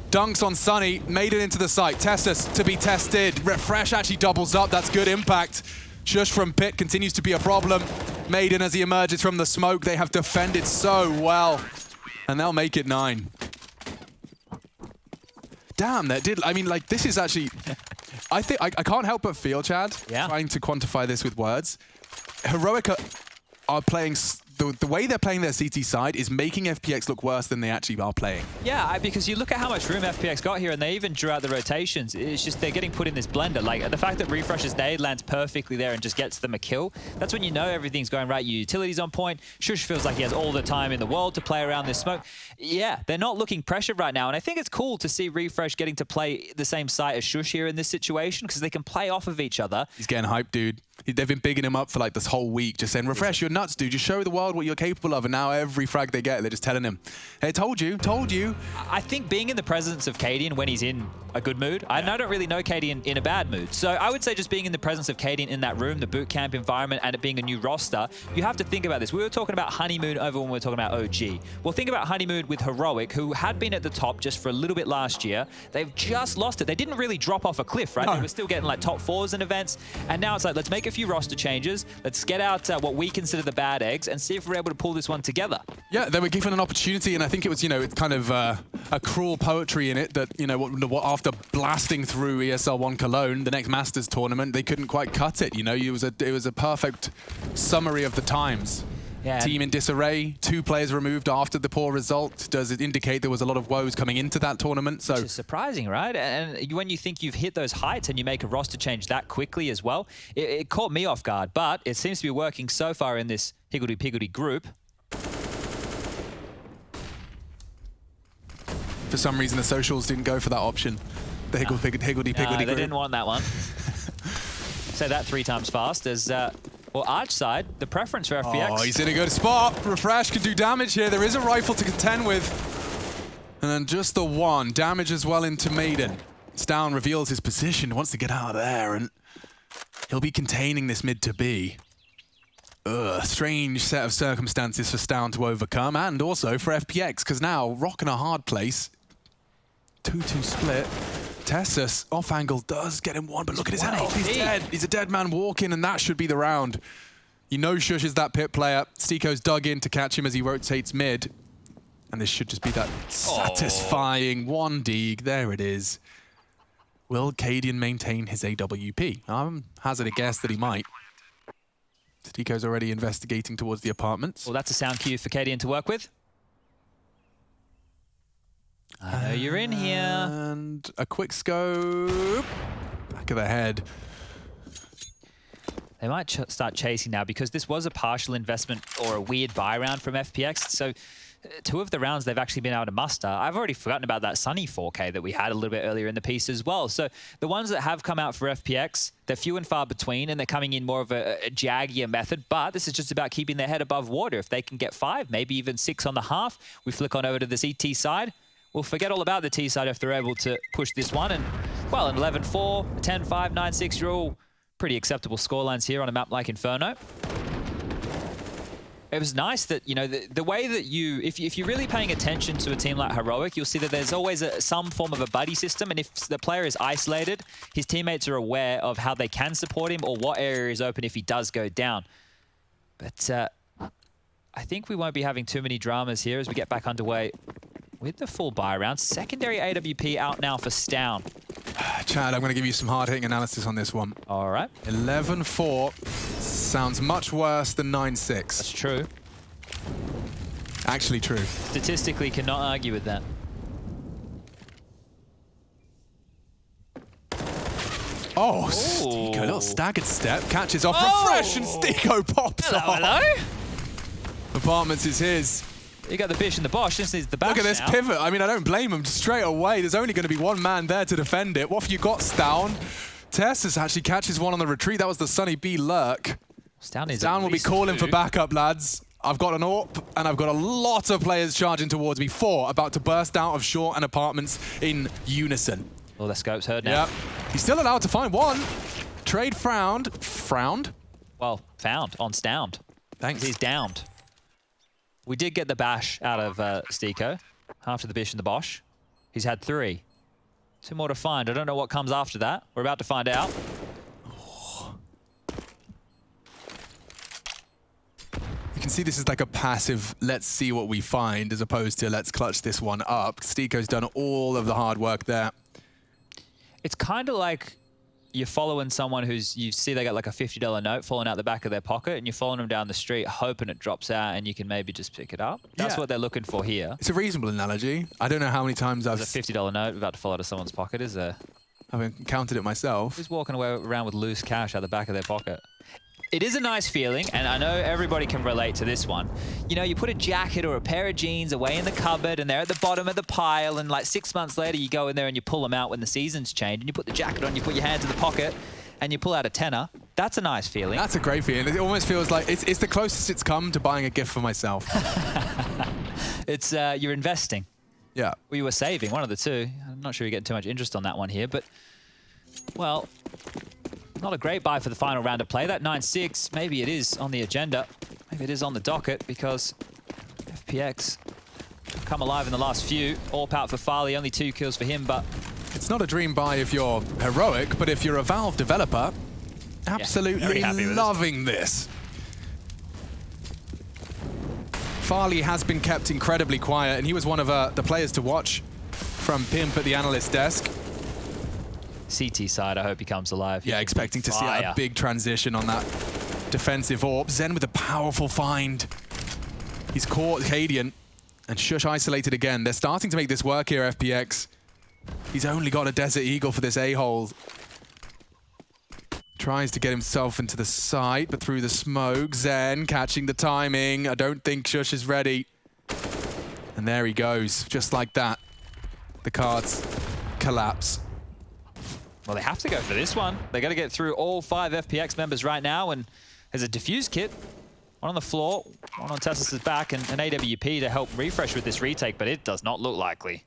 Dunks on Sunny, made it into the site. Tessus to be tested. Refresh actually doubles up. That's good impact. Shush from Pit continues to be a problem. Maiden as he emerges from the smoke. They have defended so well, and they'll make it 9. Damn, that did. I mean, like, this is actually. I think I can't help but feel, Chad, trying to quantify this with words. Heroic are playing. The way they're playing their CT side is making FPX look worse than they actually are playing. Yeah, because you look at how much room FPX got here, and they even drew out the rotations. It's just they're getting put in this blender. Like, the fact that Refresh's nade lands perfectly there and just gets them a kill, that's when you know everything's going right. Your utility's on point. Shush feels like he has all the time in the world to play around this smoke. Yeah, they're not looking pressured right now, and I think it's cool to see Refresh getting to play the same site as Shush here in this situation, because they can play off of each other. He's getting hyped, dude. They've been bigging him up for like this whole week, just saying, Refresh, you're nuts, dude. Just show the world what you're capable of. And now every frag they get, they're just telling him, hey, told you. I think being in the presence of Cadian when he's in a good mood, I don't really know Cadian in a bad mood. So I would say just being in the presence of Cadian in that room, the boot camp environment, and it being a new roster, you have to think about this. We were talking about honeymoon over when we were talking about OG. Well, think about honeymoon with Heroic, who had been at the top just for a little bit last year. They've just lost it. They didn't really drop off a cliff, right? No. They were still getting like top 4s in events. And now it's like, let's make a few roster changes. Let's get out what we consider the bad eggs and see if we're able to pull this one together. Yeah, they were given an opportunity, and I think it was, it's kind of a cruel poetry in it that, after blasting through ESL 1 Cologne, the next Masters tournament, they couldn't quite cut it. It was a perfect summary of the times. Yeah. Team in disarray, 2 players removed after the poor result. Does it indicate there was a lot of woes coming into that tournament? So which is surprising, right? And when you think you've hit those heights and you make a roster change that quickly as well, it caught me off guard, but it seems to be working so far in this higgledy-piggledy group. For some reason, the socials didn't go for that option. The higgledy-piggledy they group. didn't want that one. Say that 3 times fast as... Well, Arch side, the preference for FPX. Oh, he's in a good spot. Refresh can do damage here. There is a rifle to contend with. And then just the 1. Damage as well into Maiden. Stown reveals his position, wants to get out of there, and he'll be containing this mid to B. Strange set of circumstances for Stown to overcome, and also for FPX, because now Rock in a hard place. 2-2 split. Tessus, off angle, does get him 1, but look at his health. He's dead. He's a dead man walking, and that should be the round. Shush is that Pit player. Stiko's dug in to catch him as he rotates mid. And this should just be that satisfying 1 dig. There it is. Will Cadian maintain his AWP? Hazard a guess that he might. Stiko's already investigating towards the apartments. Well, that's a sound cue for Cadian to work with. I know you're in here. And a quick scope. Back of the head. They might start chasing now because this was a partial investment or a weird buy round from FPX. So 2 of the rounds they've actually been able to muster. I've already forgotten about that Sunny 4K that we had a little bit earlier in the piece as well. So the ones that have come out for FPX, they're few and far between, and they're coming in more of a jaggier method. But this is just about keeping their head above water. If they can get 5, maybe even 6 on the half, we flick on over to this ET side. We'll forget all about the T side if they're able to push this one. And, well, an 11-4, a 10-5, 9-6, you're all pretty acceptable scorelines here on a map like Inferno. It was nice that, you know, the way that you, if you're really paying attention to a team like Heroic, you'll see that there's always some form of a buddy system. And if the player is isolated, his teammates are aware of how they can support him or what area is open if he does go down. But I think we won't be having too many dramas here as we get back underway with the full buy round. Secondary AWP out now for Stown. Chad, I'm going to give you some hard-hitting analysis on this one. All right. 11-4 sounds much worse than 9-6. That's true. Actually true. Statistically, cannot argue with that. Oh, Stiko, a little staggered step, catches off, refresh, and Stiko pops off. Hello? Apartments is his. You got the Bish and the Bosch, just needs the bash. Look at this pivot. I mean, I don't blame him straight away. There's only going to be one man there to defend it. What have you got, Stown? Tessus actually catches one on the retreat. That was the Sunny B lurk. Stown will be calling for backup, lads. I've got an AWP, and I've got a lot of players charging towards me. 4 about to burst out of short and Apartments in unison. Well, the scope's heard now. Yep. He's still allowed to find one. Trade frowned. Frowned? Well, found on Stowned. Thanks. He's downed. We did get the bash out of Stiko after the Bish and the Bosch. He's had 3. 2 more to find. I don't know what comes after that. We're about to find out. You can see this is like a passive, let's see what we find, as opposed to let's clutch this one up. Stiko's done all of the hard work there. It's kind of like you're following someone who's, you see they got like a $50 note falling out the back of their pocket, and you're following them down the street hoping it drops out and you can maybe just pick it up. That's what they're looking for here. It's a reasonable analogy. I don't know how many times There's a $50 note about to fall out of someone's pocket, is there? I haven't counted it myself. Who's walking around with loose cash out the back of their pocket? It is a nice feeling, and I know everybody can relate to this one. You know, you put a jacket or a pair of jeans away in the cupboard, and they're at the bottom of the pile, and like 6 months later, you go in there and you pull them out when the seasons change, and you put the jacket on, you put your hands in the pocket, and you pull out a tenner. That's a nice feeling. That's a great feeling. It almost feels like it's the closest it's come to buying a gift for myself. It's you're investing. Yeah. Well, you were saving, one of the two. I'm not sure you're getting too much interest on that one here, but, well, not a great buy for the final round of play. That 9-6, maybe it is on the agenda. Maybe it is on the docket, because FPX have come alive in the last few. AWP out for Farley, only 2 kills for him, but... It's not a dream buy if you're Heroic, but if you're a Valve developer, absolutely loving this. Farley has been kept incredibly quiet, and he was one of the players to watch from Pimp at the analyst desk. CT side, I hope he comes alive. Yeah, expecting to see a big transition on that defensive AWP. Zen with a powerful find. He's caught Cadian, and Shush isolated again. They're starting to make this work here, FPX. He's only got a Desert Eagle for this A-hole. Tries to get himself into the site, but through the smoke. Zen catching the timing. I don't think Shush is ready. And there he goes, just like that. The cards collapse. Well, they have to go for this one. They got to get through all 5 FPX members right now, and there's a defuse kit. One on the floor, one on Tessus' back, and an AWP to help refresh with this retake, but it does not look likely.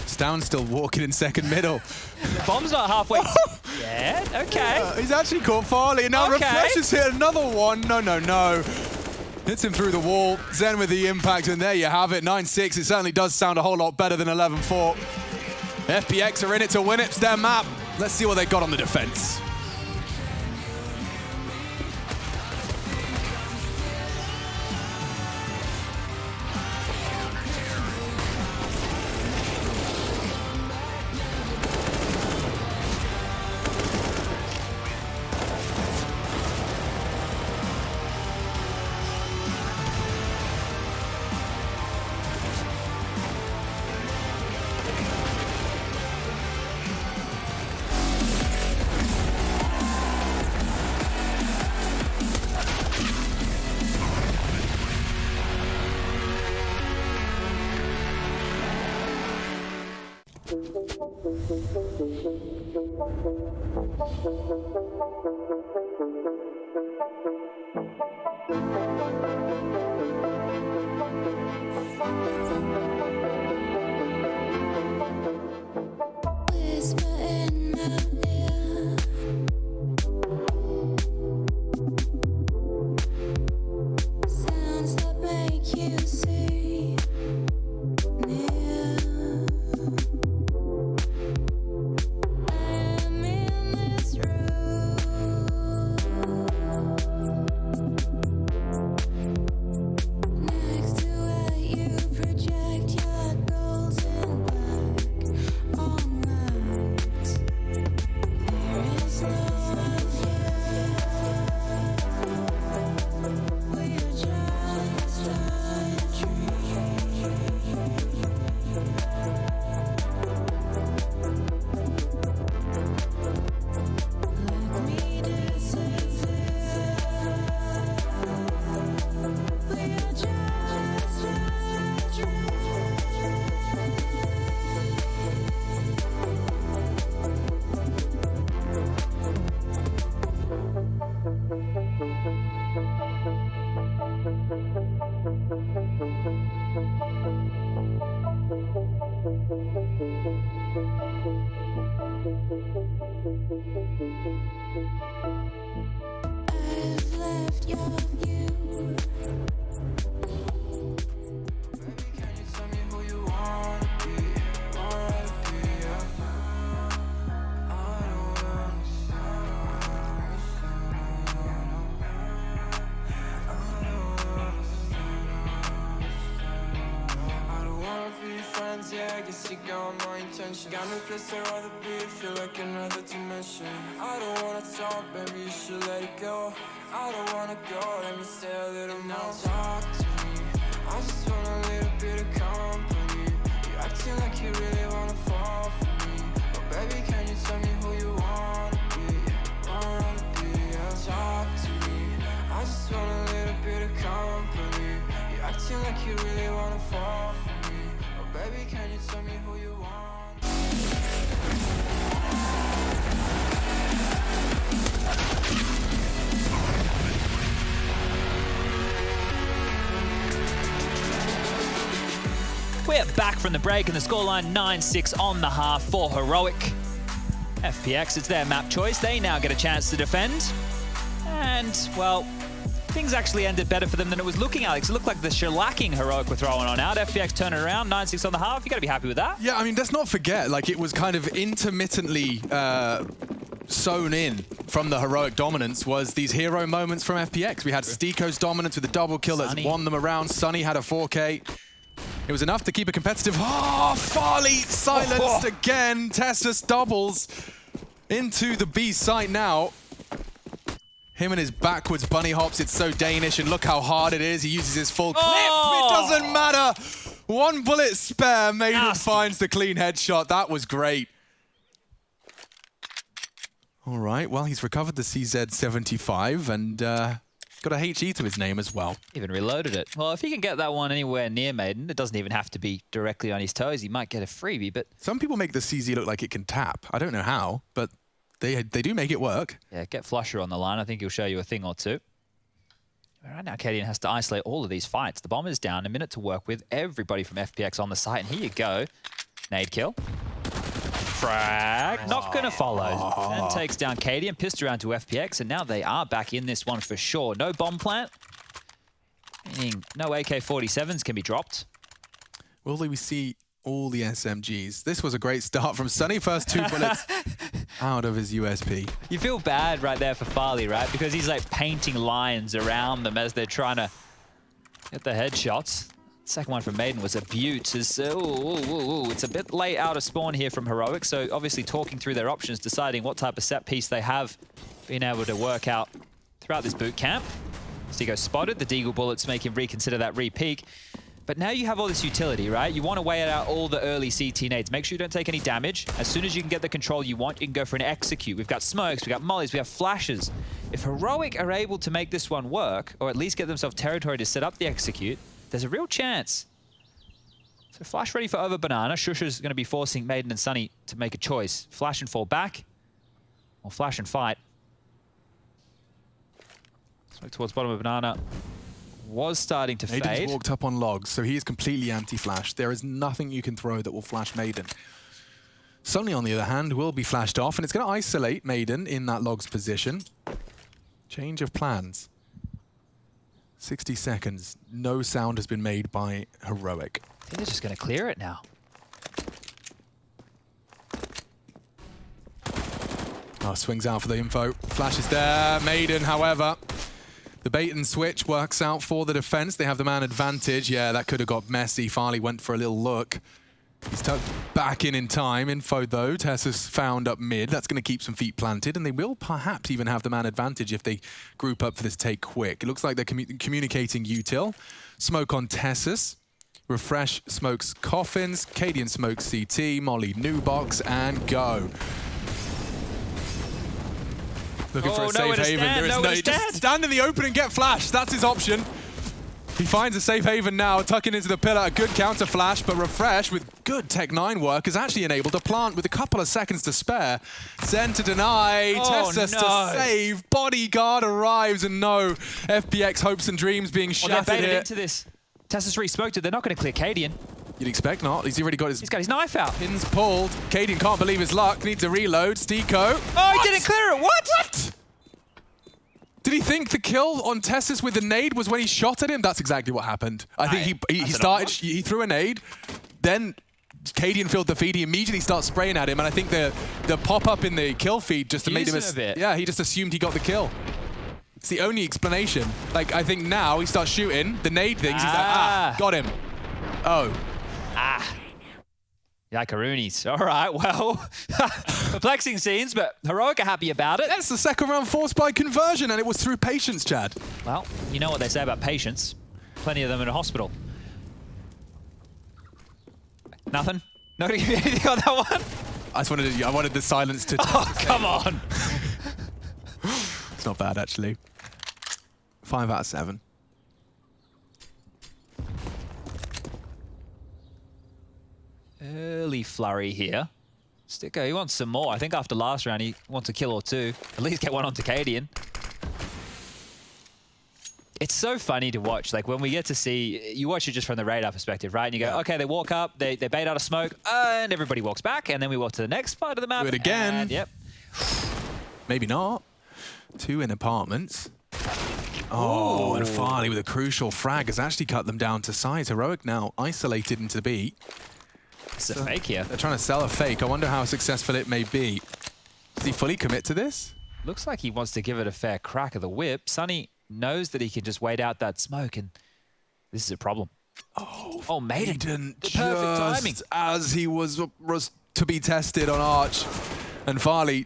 Stown still walking in second middle. Bomb's not halfway. Yeah, okay. He's actually caught Farley, and now Refresh has hit another one. No. Hits him through the wall. Zen with the impact, and there you have it. 9-6. It certainly does sound a whole lot better than 11-4. FPX are in it to win it. It's their map. Let's see what they got on the defense. Yeah, I guess you got my intention. Got no place I'd rather be, feel like another dimension. I don't wanna talk, baby, you should let it go. I don't wanna go, let me stay a little more. Now talk to me, I just want a little bit of company. You acting like you really wanna fall for me. But baby, can you tell me who you wanna be? Yeah. Talk to me, I just want a little bit of company. You acting like you really wanna fall for me. Baby, can you tell me who you want? We're back from the break and the scoreline 9-6 on the half for Heroic. FPX, it's their map choice. They now get a chance to defend. And, well, things actually ended better for them than it was looking, Alex. It looked like the shellacking Heroic were throwing on out. FPX turn it around, 9-6 on the half. You got to be happy with that. Yeah, I mean, let's not forget, like, it was kind of intermittently sewn in from the Heroic dominance was these hero moments from FPX. We had Stiko's dominance with a double kill that's won them around. Sunny had a 4K. It was enough to keep it competitive. Oh, Farley silenced again. Tessus doubles into the B site now. Him and his backwards bunny hops, it's so Danish, and look how hard it is. He uses his full clip. It doesn't matter. One bullet spare. Maiden finds the clean headshot. That was great. All right, well, he's recovered the CZ75 and got a HE to his name as well. Even reloaded it. Well, if he can get that one anywhere near Maiden, it doesn't even have to be directly on his toes. He might get a freebie, but... Some people make the CZ look like it can tap. I don't know how, but... They do make it work. Yeah, get Flusher on the line. I think he'll show you a thing or two. Right now, Cadian has to isolate all of these fights. The bomb is down, a minute to work with. Everybody from FPX on the site, and here you go. Nade kill. Frag. Not going to follow. And takes down Cadian, pissed around to FPX, and now they are back in this one for sure. No bomb plant. Meaning no AK-47s can be dropped. Will we see all the SMGs? This was a great start from Sunny. First 2 bullets out of his USP. You feel bad right there for Farley, right? Because he's like painting lines around them as they're trying to get the headshots. Second one from Maiden was a beaut. It's a bit late out of spawn here from Heroic, so obviously talking through their options, deciding what type of set piece they have been able to work out throughout this boot camp. Stigo spotted. The Deagle bullets make him reconsider that re-peek. But now you have all this utility, right? You want to weigh out all the early CT nades. Make sure you don't take any damage. As soon as you can get the control you want, you can go for an execute. We've got smokes, we've got mollies, we have flashes. If Heroic are able to make this one work, or at least get themselves territory to set up the execute, there's a real chance So flash ready for over banana. Shusha's going to be forcing Maiden and Sunny to make a choice. Flash and fall back, or flash and fight. Smoke towards bottom of banana. Was starting to Maiden's fade. walked up on logs, so he is completely anti-flash. There is nothing you can throw that will flash Maiden. Sunny, on the other hand, will be flashed off, and it's going to isolate Maiden in that logs position. Change of plans. 60 seconds. No sound has been made by Heroic. I think they're just going to clear it now. Oh, swings out for the info. Flash is there. Maiden, however, the bait and switch works out for the defense. They have the man advantage. Yeah, that could have got messy. Farley went for a little look. He's tucked back in time. Info, though. Tessa's found up mid. That's going to keep some feet planted, and they will perhaps even have the man advantage if they group up for this take quick. It looks like they're communicating util. Smoke on Tessa's. Refresh smokes Coffins. Cadian smokes CT. Molly new box, and go. Looking for a safe haven. There is no, just stand in the open and get flashed. That's his option. He finds a safe haven now, tucking into the pillar. A good counter flash, but Refresh, with good Tech 9 work, is actually enabled to plant with a couple of seconds to spare. Zen to deny, Tessa to save. Bodyguard arrives, and no, FPX hopes and dreams being shattered they're baited here. into this. Tessa's re-smoked it. They're not going to clear Cadian. You'd expect not. He's already got his... He's got his knife out. Pins pulled. Cadian can't believe his luck. Needs to reload. Stiko. Oh, he didn't clear it. What? Did he think the kill on Tessus with the nade was when he shot at him? That's exactly what happened. I think he threw a nade, then Cadian filled the feed. He immediately starts spraying at him, and I think the pop-up in the kill feed just made him a bit. Yeah, he just assumed he got the kill. It's the only explanation. Like, I think now he starts shooting the nade things. He's like, got him. Oh. Yakaroonies. All right, well, perplexing scenes, but Heroic are happy about it. That's the second round forced by conversion, and it was through patience, Chad. Well, you know what they say about patience. Plenty of them in a hospital. Nothing? Not gonna give you anything on that one? I wanted the silence to... Oh, come on. It's not bad, actually. 5 out of 7. Early flurry here. Sticker, he wants some more. I think after last round, he wants a kill or two. At least get one onto Cadian. It's so funny to watch. Like, when we get to see... You watch it just from the radar perspective, right? And you go, okay, they walk up, they bait out a smoke, and everybody walks back, and then we walk to the next part of the map. Do it again. And, yep. Maybe not. 2 in apartments. Oh, and Farley with a crucial frag has actually cut them down to size. Heroic now isolated into B. It's a fake here. They're trying to sell a fake. I wonder how successful it may be. Does he fully commit to this? Looks like he wants to give it a fair crack of the whip. Sunny knows that he can just wait out that smoke, and this is a problem. Oh, Maiden. Just perfect timing. As he was to be tested on Arch. And Farley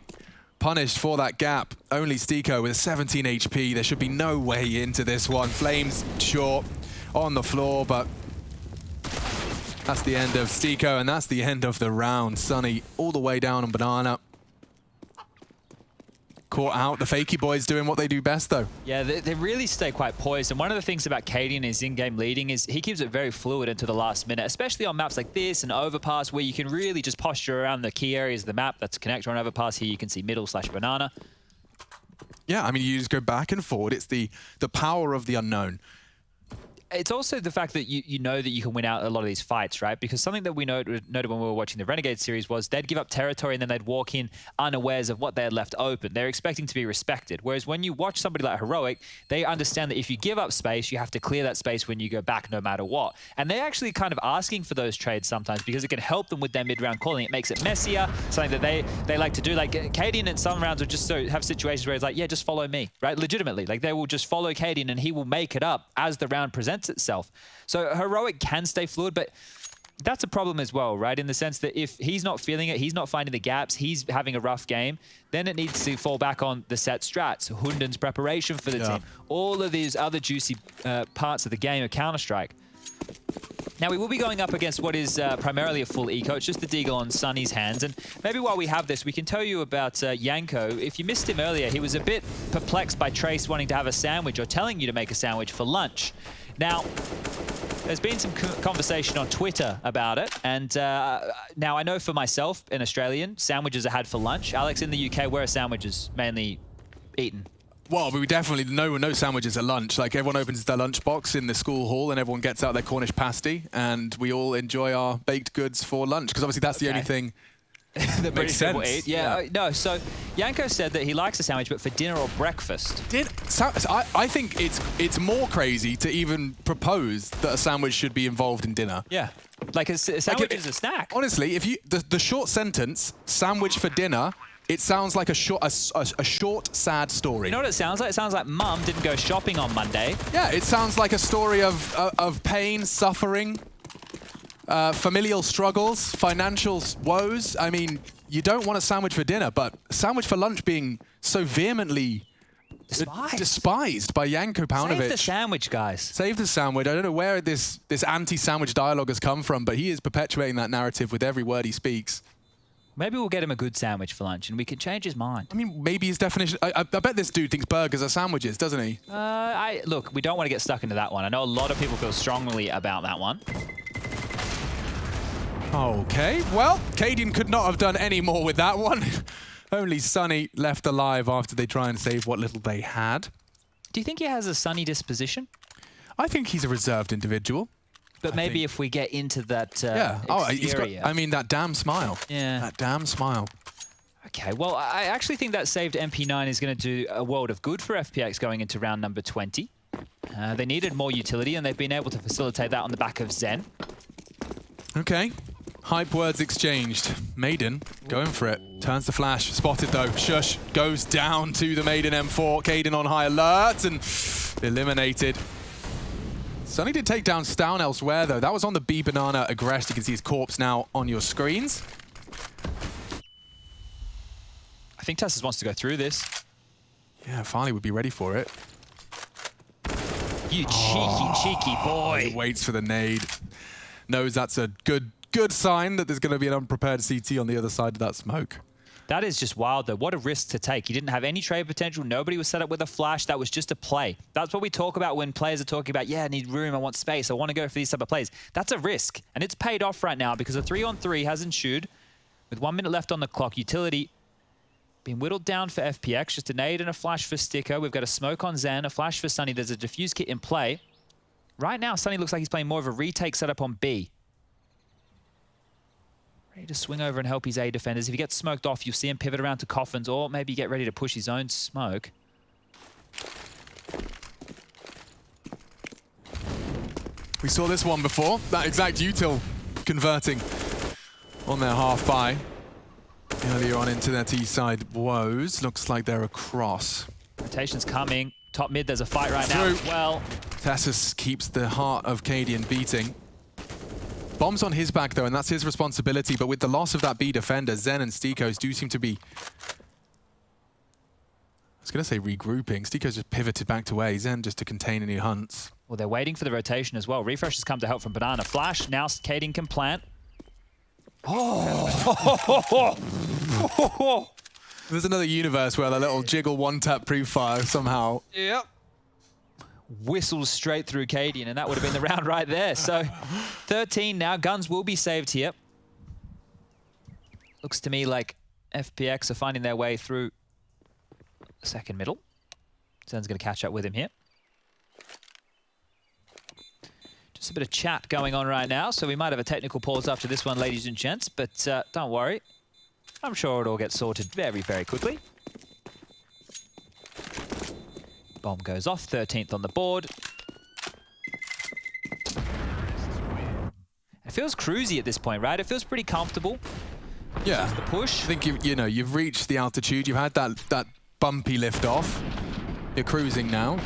punished for that gap. Only Stiko with 17 HP. There should be no way into this one. Flames short on the floor, but that's the end of Stiko, and that's the end of the round. Sunny all the way down on banana. Caught out. The Fakey boys doing what they do best, though. Yeah, they really stay quite poised. And one of the things about Cadian, his in-game leading, is he keeps it very fluid into the last minute, especially on maps like this and Overpass, where you can really just posture around the key areas of the map. That's connector on Overpass. Here you can see middle/banana. Yeah, I mean, you just go back and forward. It's the power of the unknown. It's also the fact that you know that you can win out a lot of these fights, right? Because something that we noted when we were watching the Renegade series was they'd give up territory and then they'd walk in unawares of what they had left open. They're expecting to be respected. Whereas when you watch somebody like Heroic, they understand that if you give up space, you have to clear that space when you go back no matter what. And they're actually kind of asking for those trades sometimes because it can help them with their mid-round calling. It makes it messier, something that they like to do. Like Cadian in some rounds will just have situations where it's like, yeah, just follow me, right? Legitimately. Like they will just follow Cadian and he will make it up as the round presents itself. So Heroic can stay fluid, but that's a problem as well, right? In the sense that if he's not feeling it, he's not finding the gaps, he's having a rough game, then it needs to fall back on the set strats, Hunden's preparation for the team, all of these other juicy parts of the game of Counter-Strike. Now, we will be going up against what is primarily a full eco. It's just the Deagle on Sunny's hands. And maybe while we have this, we can tell you about Yanko. If you missed him earlier, he was a bit perplexed by Trace wanting to have a sandwich or telling you to make a sandwich for lunch. Now, There's been some conversation on Twitter about it, and now I know for myself, an Australian, sandwiches are had for lunch. Alex, in the UK, where are sandwiches mainly eaten? Well, we definitely no sandwiches at lunch. Like, everyone opens their lunchbox in the school hall and everyone gets out their Cornish pasty, and we all enjoy our baked goods for lunch, because obviously that's the only thing that makes sense. Eat. Yeah. No, so Yanko said that he likes a sandwich, but for dinner or breakfast. I think it's more crazy to even propose that a sandwich should be involved in dinner. Yeah. Like a sandwich is a snack. Honestly, if you the short sentence, sandwich for dinner, it sounds like a short, sad story. You know what it sounds like? It sounds like Mum didn't go shopping on Monday. Yeah, it sounds like a story of pain, suffering, familial struggles, financial woes. I mean, you don't want a sandwich for dinner, but a sandwich for lunch being so vehemently despised by Yanko Paunovic. Save the sandwich, guys. Save the sandwich. I don't know where this anti-sandwich dialogue has come from, but he is perpetuating that narrative with every word he speaks. Maybe we'll get him a good sandwich for lunch and we can change his mind. I mean, maybe his definition... I bet this dude thinks burgers are sandwiches, doesn't he? Look, we don't want to get stuck into that one. I know a lot of people feel strongly about that one. Okay, well, Cadian could not have done any more with that one. Only Sunny left alive after they try and save what little they had. Do you think he has a Sunny disposition? I think he's a reserved individual. But maybe if we get into that he's got, I mean, that damn smile. Yeah. That damn smile. Okay, well, I actually think that saved MP9 is going to do a world of good for FPX going into round number 20. They needed more utility, and they've been able to facilitate that on the back of Zen. Okay. Hype words exchanged. Maiden going for it. Turns the flash. Spotted though. Shush goes down to the Maiden M4. Caden on high alert and eliminated. Sunny did take down Stown elsewhere though. That was on the B Banana Aggressed. You can see his corpse now on your screens. I think Tessus wants to go through this. Yeah, Farley would be ready for it. You cheeky boy. He waits for the nade. Knows that's a good sign that there's going to be an unprepared CT on the other side of that smoke. That is just wild, though. What a risk to take. He didn't have any trade potential. Nobody was set up with a flash. That was just a play. That's what we talk about when players are talking about, yeah, I need room, I want space, I want to go for these type of plays. That's a risk, and it's paid off right now because a 3-on-3 has ensued. With 1 minute left on the clock, utility being whittled down for FPX. Just a nade and a flash for Sticker. We've got a smoke on Zen, a flash for Sunny. There's a defuse kit in play. Right now, Sunny looks like he's playing more of a retake setup on B. Ready to swing over and help his A defenders. If he gets smoked off, you'll see him pivot around to Coffins, or maybe get ready to push his own smoke. We saw this one before. That exact util converting on their half buy. Earlier on into their T-side woes. Looks like they're across. Rotation's coming. Top mid, there's a fight right now as well. Tessus keeps the heart of Cadian beating. Bomb's on his back, though, and that's his responsibility. But with the loss of that B defender, Zen and Stikos do seem to be... I was going to say regrouping. Stikos just pivoted back to A. Zen just to contain any hunts. Well, they're waiting for the rotation as well. Refresh has come to help from Banana. Flash, now Cadian can plant. Oh! There's another universe where the little jiggle one-tap pre-fire somehow... Yep. Whistles straight through Cadian, and that would have been the round right there. So 13 now. Guns will be saved here. Looks to me like FPX are finding their way through the second middle. Zen's going to catch up with him here. Just a bit of chat going on right now, so we might have a technical pause after this one, ladies and gents, but don't worry. I'm sure it'll all get sorted very, very quickly. Bomb goes off, 13th on the board. It feels cruisy at this point, right? It feels pretty comfortable. Yeah. Just the push. I think you've reached the altitude. You've had that bumpy lift off. You're cruising now.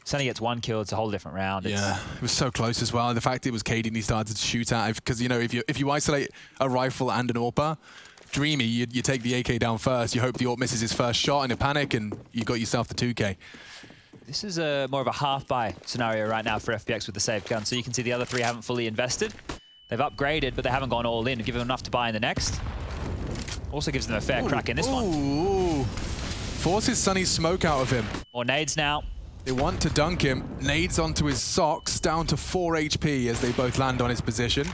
Sunny gets 1 kill. It's a whole different round. Yeah, it was so close as well. The fact it was Cadian he started to shoot at, because if you isolate a rifle and an AWP, Dreamy, you take the AK down first. You hope the AWP misses his first shot in a panic, and you got yourself the 2K. This is more of a half-buy scenario right now for FPX with the saved gun. So you can see the other 3 haven't fully invested. They've upgraded, but they haven't gone all in. Give them enough to buy in the next. Also gives them a fair crack in this one. Forces Sunny's smoke out of him. More nades now. They want to dunk him. Nades onto his socks, down to 4 HP as they both land on his position.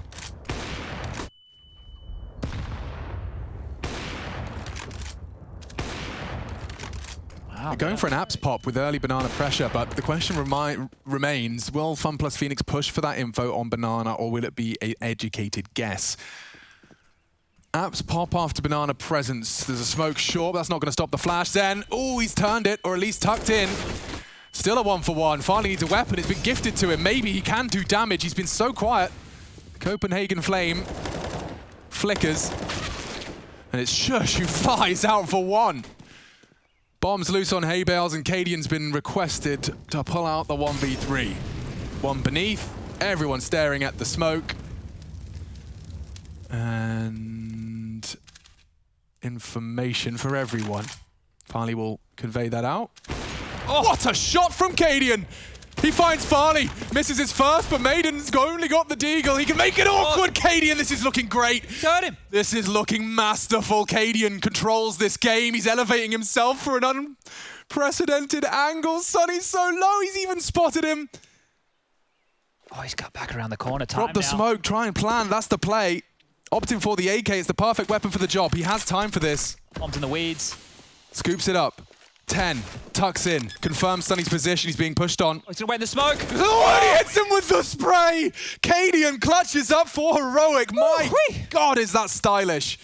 They're going for an apps pop with early Banana pressure, but the question remains, will FunPlus Phoenix push for that info on Banana, or will it be an educated guess? Apps pop after Banana presence. There's a smoke short, but that's not going to stop the flash. Then, oh, he's turned it, or at least tucked in. Still a 1-for-1. Finally needs a weapon. It's been gifted to him. Maybe he can do damage. He's been so quiet. Copenhagen Flame flickers. And it's Shush who flies out for 1. Bombs loose on hay bales, and Cadian's been requested to pull out the 1v3. One beneath. Everyone staring at the smoke. And information for everyone. Farley will convey that out. Oh, what a shot from Cadian! He finds Farley, misses his first, but Maiden's only got the deagle. He can make it awkward. Cadian, this is looking great. Turn him. This is looking masterful. Cadian controls this game. He's elevating himself for an unprecedented angle. Sonny's so low, he's even spotted him. Oh, he's cut back around the corner. Time Drop the smoke, try and plan. That's the play. Opting for the AK. It's the perfect weapon for the job. He has time for this. Bombs in the weeds. Scoops it up. 10, tucks in, confirms Sonny's position, he's being pushed on. Oh, he's gonna wait in the smoke. Oh, and he hits him with the spray! Cadian clutches up for Heroic. My God, is that stylish.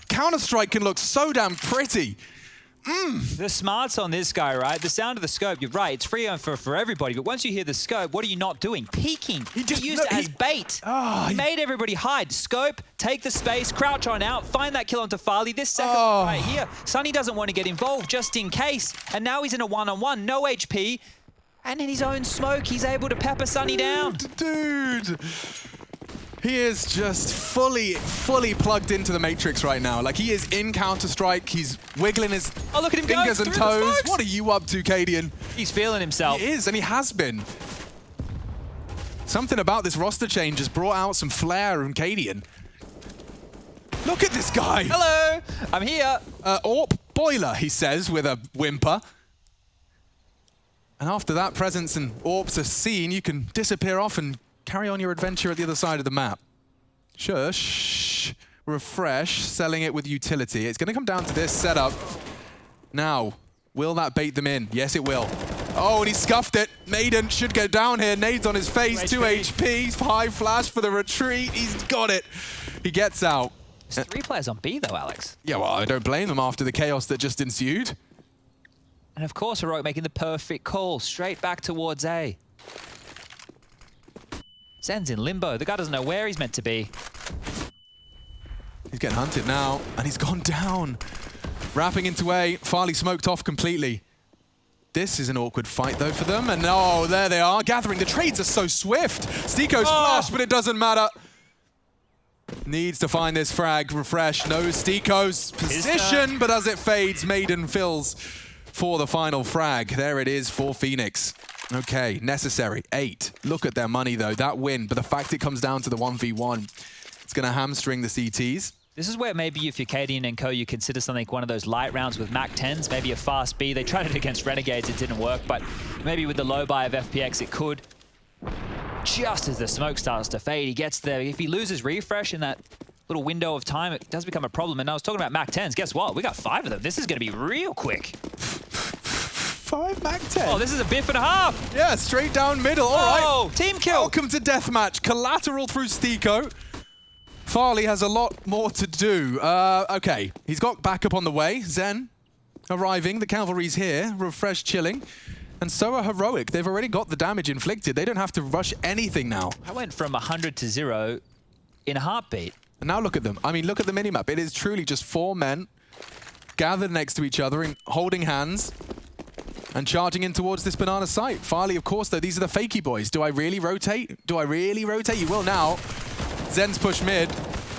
Counter-Strike can look so damn pretty. The smarts on this guy, right? The sound of the scope, you're right, it's free for everybody, but once you hear the scope, what are you not doing? Peeking. He used it as bait. He made everybody hide. Scope, take the space, crouch on out, find that kill onto Farley. This second right here, Sonny doesn't want to get involved just in case, and now he's in a one-on-one, no HP, and in his own smoke, he's able to pepper Sonny down. Dude. He is just fully plugged into the Matrix right now. Like, he is in Counter-Strike. He's wiggling his look at him fingers and toes. What are you up to, Cadian? He's feeling himself. He is, and he has been. Something about this roster change has brought out some flair from Cadian. Look at this guy. Hello, I'm here. Orp Boiler, he says with a whimper. And after that presence and Orps are seen, you can disappear off and carry on your adventure at the other side of the map. Shush. Refresh, selling it with utility. It's going to come down to this setup. Now, will that bait them in? Yes, it will. Oh, and he scuffed it. Maiden should get down here. Nades on his face. 2 HP. High flash for the retreat. He's got it. He gets out. There's 3 players on B, though, Alex. Yeah, well, I don't blame them after the chaos that just ensued. And of course, Heroic making the perfect call. Straight back towards A. Zen's in limbo. The guy doesn't know where he's meant to be. He's getting hunted now, and he's gone down. Wrapping into A. Farley smoked off completely. This is an awkward fight, though, for them. And oh, there they are, gathering. The trades are so swift. Steeko's flash, but it doesn't matter. Needs to find this frag. Refresh. Knows Steeko's position, but as it fades, Maiden fills for the final frag. There it is for Phoenix. Okay, necessary. 8. Look at their money, though. That win, but the fact it comes down to the 1v1, it's going to hamstring the CTs. This is where maybe if you're Cadian and co, you consider something one of those light rounds with MAC-10s, maybe a fast B. They tried it against Renegades, it didn't work, but maybe with the low buy of FPX, it could. Just as the smoke starts to fade, he gets there. If he loses refresh in that little window of time, it does become a problem. And I was talking about MAC-10s. Guess what? We got 5 of them. This is going to be real quick. 5 MAC-10. Oh, this is a biff and a half. Yeah, straight down middle. All right. Oh, team kill. Welcome to Deathmatch. Collateral through Steeko. Farley has a lot more to do. Okay, he's got backup on the way. Zen arriving. The cavalry's here. Refresh chilling. And so are Heroic. They've already got the damage inflicted. They don't have to rush anything now. I went from 100 to 0 in a heartbeat. And now look at them. I mean, look at the minimap. It is truly just 4 men gathered next to each other and holding hands and charging in towards this banana site. Farley, of course, though, these are the fakey boys. Do I really rotate? Do I really rotate? You will now. Zen's push mid.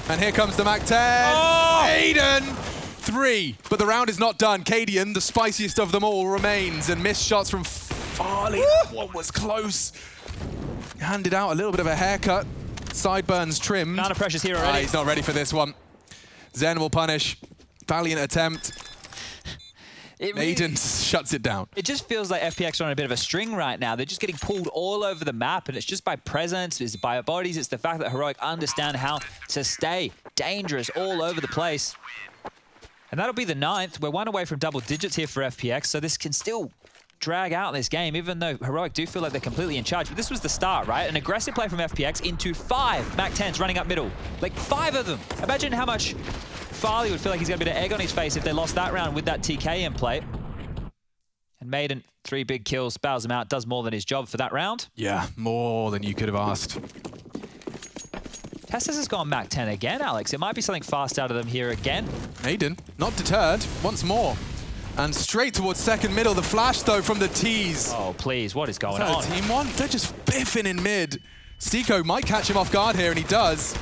And here comes the MAC-10. Oh! Aiden! 3. But the round is not done. Cadian, the spiciest of them all, remains. And missed shots from Farley. That one was close. Handed out a little bit of a haircut. Sideburns trimmed. Amount of pressure's here already. He's not ready for this one. Zen will punish. Valiant attempt. Maiden shuts it down. It just feels like FPX are on a bit of a string right now. They're just getting pulled all over the map, and it's just by presence, it's by bodies, it's the fact that Heroic understand how to stay dangerous all over the place. And that'll be the 9th. We're 1 away from double digits here for FPX, so this can still drag out this game, even though Heroic do feel like they're completely in charge. But this was the start, right? An aggressive play from FPX into 5 MAC-10s running up middle. Like 5 of them. Imagine how much Farley would feel like he's got a bit of egg on his face if they lost that round with that TK in play. And Maiden, 3 big kills, bows him out, does more than his job for that round. Yeah, more than you could have asked. Tessus has gone MAC-10 again, Alex. It might be something fast out of them here again. Maiden, not deterred, once more. And straight towards second middle. The flash, though, from the tees. Oh, please, what is going on? Team 1? They're just biffing in mid. Stiko might catch him off guard here, and he does.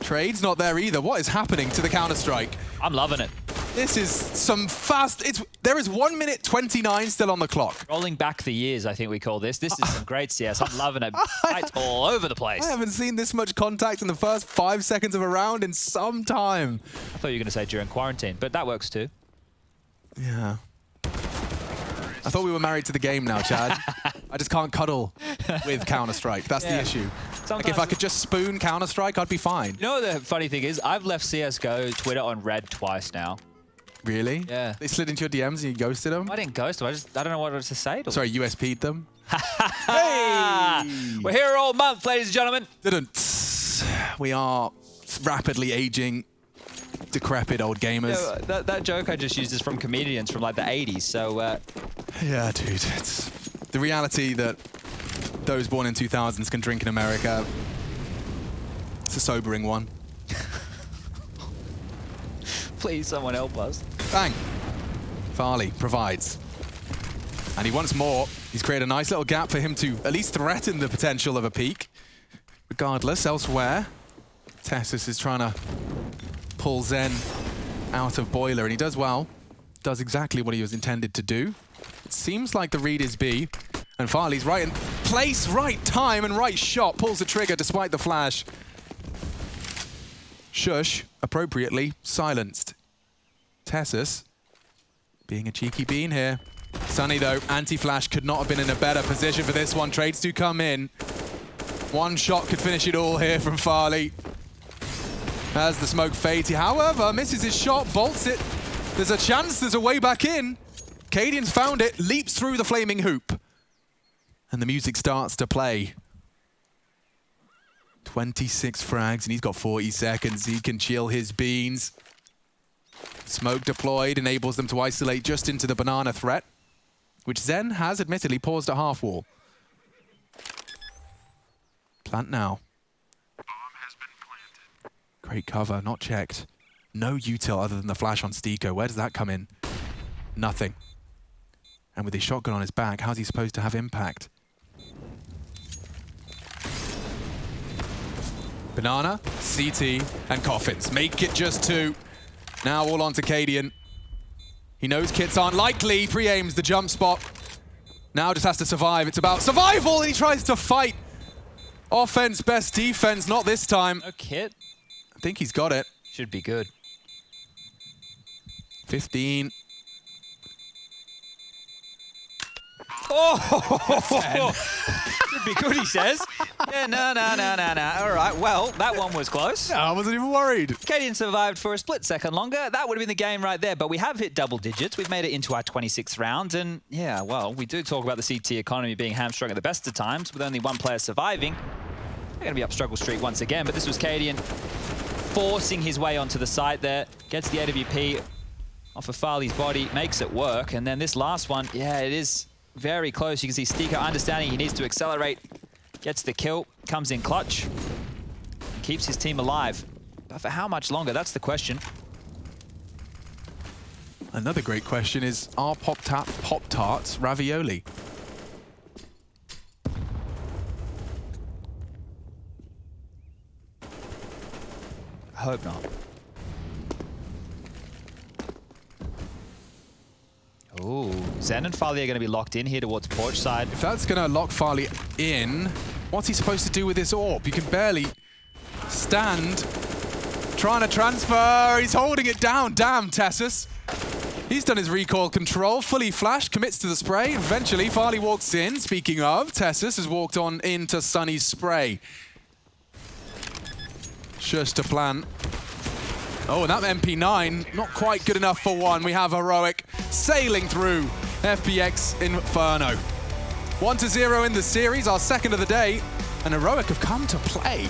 Trade's not there either. What is happening to the Counter-Strike? I'm loving it. This is some fast... There is 1 minute 29 still on the clock. Rolling back the years, I think we call this. This is some great CS. I'm loving it. Fights all over the place. I haven't seen this much contact in the first 5 seconds of a round in some time. I thought you were going to say during quarantine, but that works too. Yeah. I thought we were married to the game now, Chad. I just can't cuddle with Counter-Strike. That's the issue. Like if I could just spoon Counter-Strike, I'd be fine. You know what the funny thing is? I've left CSGO Twitter on red twice now. Really? Yeah. They slid into your DMs and you ghosted them? I didn't ghost them. I don't know what to say to them. Sorry, USP'd them? Hey! We're here all month, ladies and gentlemen. We are rapidly aging, decrepit old gamers. Yeah, that joke I just used is from comedians from like the 80s, so... Yeah, dude. It's the reality that those born in 2000s can drink in America. It's a sobering one. Please, someone help us. Bang. Farley provides. And he wants more. He's created a nice little gap for him to at least threaten the potential of a peak. Regardless, elsewhere, Tessus is trying to pull Zen out of Boiler, and he does well. Does exactly what he was intended to do. It seems like the read is B, and Farley's right in place, right time, and right shot. Pulls the trigger despite the flash. Shush, appropriately, silenced. Tessus, being a cheeky bean here. Sunny, though, anti-flash could not have been in a better position for this one. Trades do come in. One shot could finish it all here from Farley. As the smoke fades, he, however, misses his shot, bolts it. There's a chance, there's a way back in. Cadian's found it, leaps through the flaming hoop. And the music starts to play. 26 frags, and he's got 40 seconds. He can chill his beans. Smoke deployed enables them to isolate just into the banana threat, which Zen has admittedly paused at half wall. Plant now. Great cover, not checked. No util other than the flash on Stiko. Where does that come in? Nothing. And with his shotgun on his back, how's he supposed to have impact? Banana, CT, and Coffins. Make it just 2. Now all on to Cadian. He knows kits aren't likely. Pre-aims the jump spot. Now just has to survive. It's about survival, and he tries to fight. Offense, best defense, not this time. No kit. I think he's got it. Should be good. 15. Oh! Should be good, he says. Yeah, no. All right, well, that one was close. I wasn't even worried. Cadian survived for a split second longer. That would have been the game right there, but we have hit double digits. We've made it into our 26th round, and yeah, well, we do talk about the CT economy being hamstrung at the best of times, with only one player surviving. They're going to be up struggle streak once again, but this was Cadian forcing his way onto the site there. Gets the AWP off of Farley's body, makes it work, and then this last one, yeah, it is very close. You can see Stiko understanding he needs to accelerate. Gets the kill, comes in clutch, keeps his team alive. But for how much longer? That's the question. Another great question is, are Pop-Tarts ravioli? I hope not. Ooh, Zen and Farley are going to be locked in here towards porch side. If that's going to lock Farley in, what's he supposed to do with this AWP? You can barely stand. Trying to transfer. He's holding it down. Damn, Tessus. He's done his recoil control, fully flashed, commits to the spray. Eventually, Farley walks in. Speaking of, Tessus has walked on into Sunny's spray. Just a plan. Oh, and that MP9, not quite good enough for one. We have Heroic sailing through FPX Inferno. 1-0 in the series, our second of the day, and Heroic have come to play.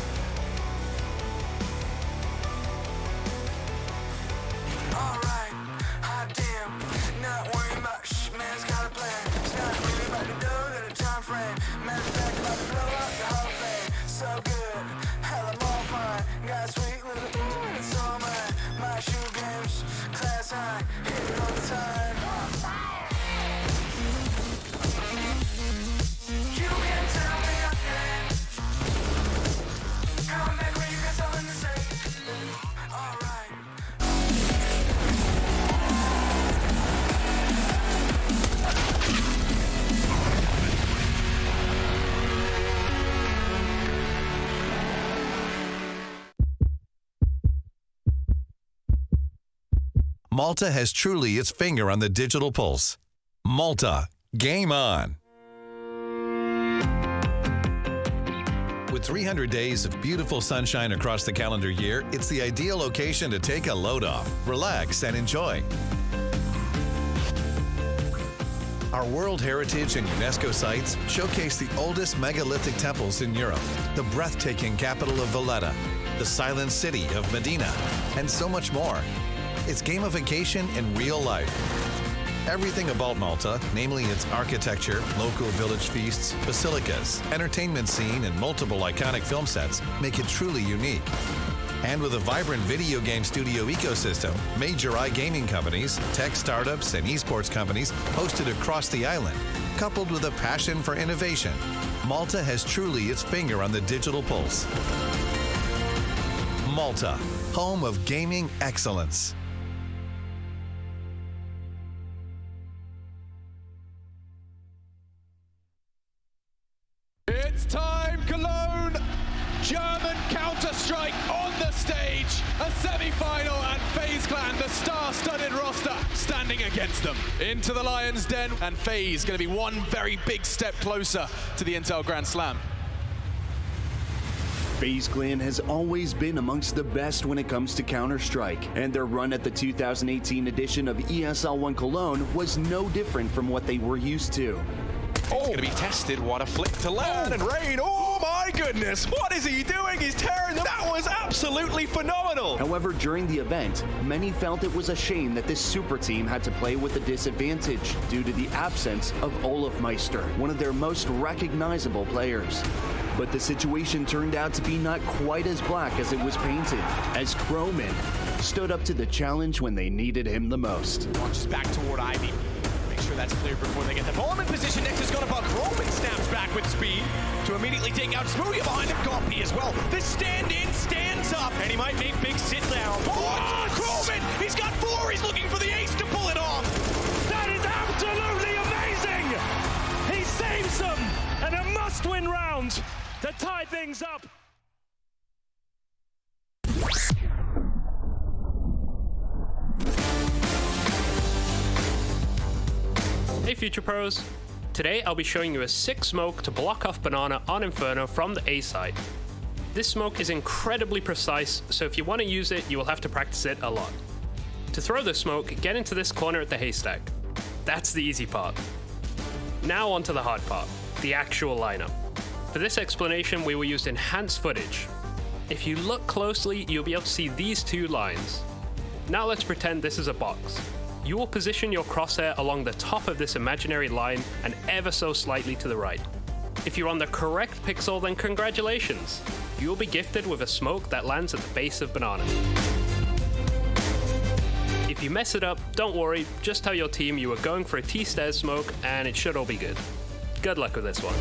Malta has truly its finger on the digital pulse. Malta, game on. With 300 days of beautiful sunshine across the calendar year, it's the ideal location to take a load off, relax, and enjoy. Our World Heritage and UNESCO sites showcase the oldest megalithic temples in Europe, the breathtaking capital of Valletta, the silent city of Medina, and so much more. It's gamification in real life. Everything about Malta, namely its architecture, local village feasts, basilicas, entertainment scene, and multiple iconic film sets, make it truly unique. And with a vibrant video game studio ecosystem, major iGaming companies, tech startups, and esports companies hosted across the island, coupled with a passion for innovation, Malta has truly its finger on the digital pulse. Malta, home of gaming excellence. It's time, Cologne! German Counter-Strike on the stage! A semi-final and FaZe Clan, the star-studded roster, standing against them. Into the Lion's Den, and FaZe going to be one very big step closer to the Intel Grand Slam. FaZe Clan has always been amongst the best when it comes to Counter-Strike, and their run at the 2018 edition of ESL 1 Cologne was no different from what they were used to. It's going to be tested. What a flick to land, and Rain, oh my goodness, what is he doing? He's tearing them. That was absolutely phenomenal. However, during the event, many felt it was a shame that this super team had to play with a disadvantage due to the absence of Olafmeister, one of their most recognizable players. But the situation turned out to be not quite as black as it was painted, as Croman stood up to the challenge when they needed him the most. Launches back toward Ivy. Make sure that's clear before they get the bomb in position. Next is gonna bug. Croman snaps back with speed to immediately take out Smoothie behind him. Goppy as well. The stand-in stands up, and he might make big sit down. What? Croman! He's got 4. He's looking for the ace to pull it off. That is absolutely amazing! He saves them, and a must-win round to tie things up. Hey Future Pros! Today I'll be showing you a sick smoke to block off Banana on Inferno from the A side. This smoke is incredibly precise, so if you want to use it, you will have to practice it a lot. To throw the smoke, get into this corner at the haystack. That's the easy part. Now onto the hard part, the actual lineup. For this explanation, we will use enhanced footage. If you look closely, you'll be able to see these 2 lines. Now let's pretend this is a box. You will position your crosshair along the top of this imaginary line and ever so slightly to the right. If you're on the correct pixel, then congratulations! You will be gifted with a smoke that lands at the base of Banana. If you mess it up, don't worry, just tell your team you were going for a T-stairs smoke and it should all be good. Good luck with this one.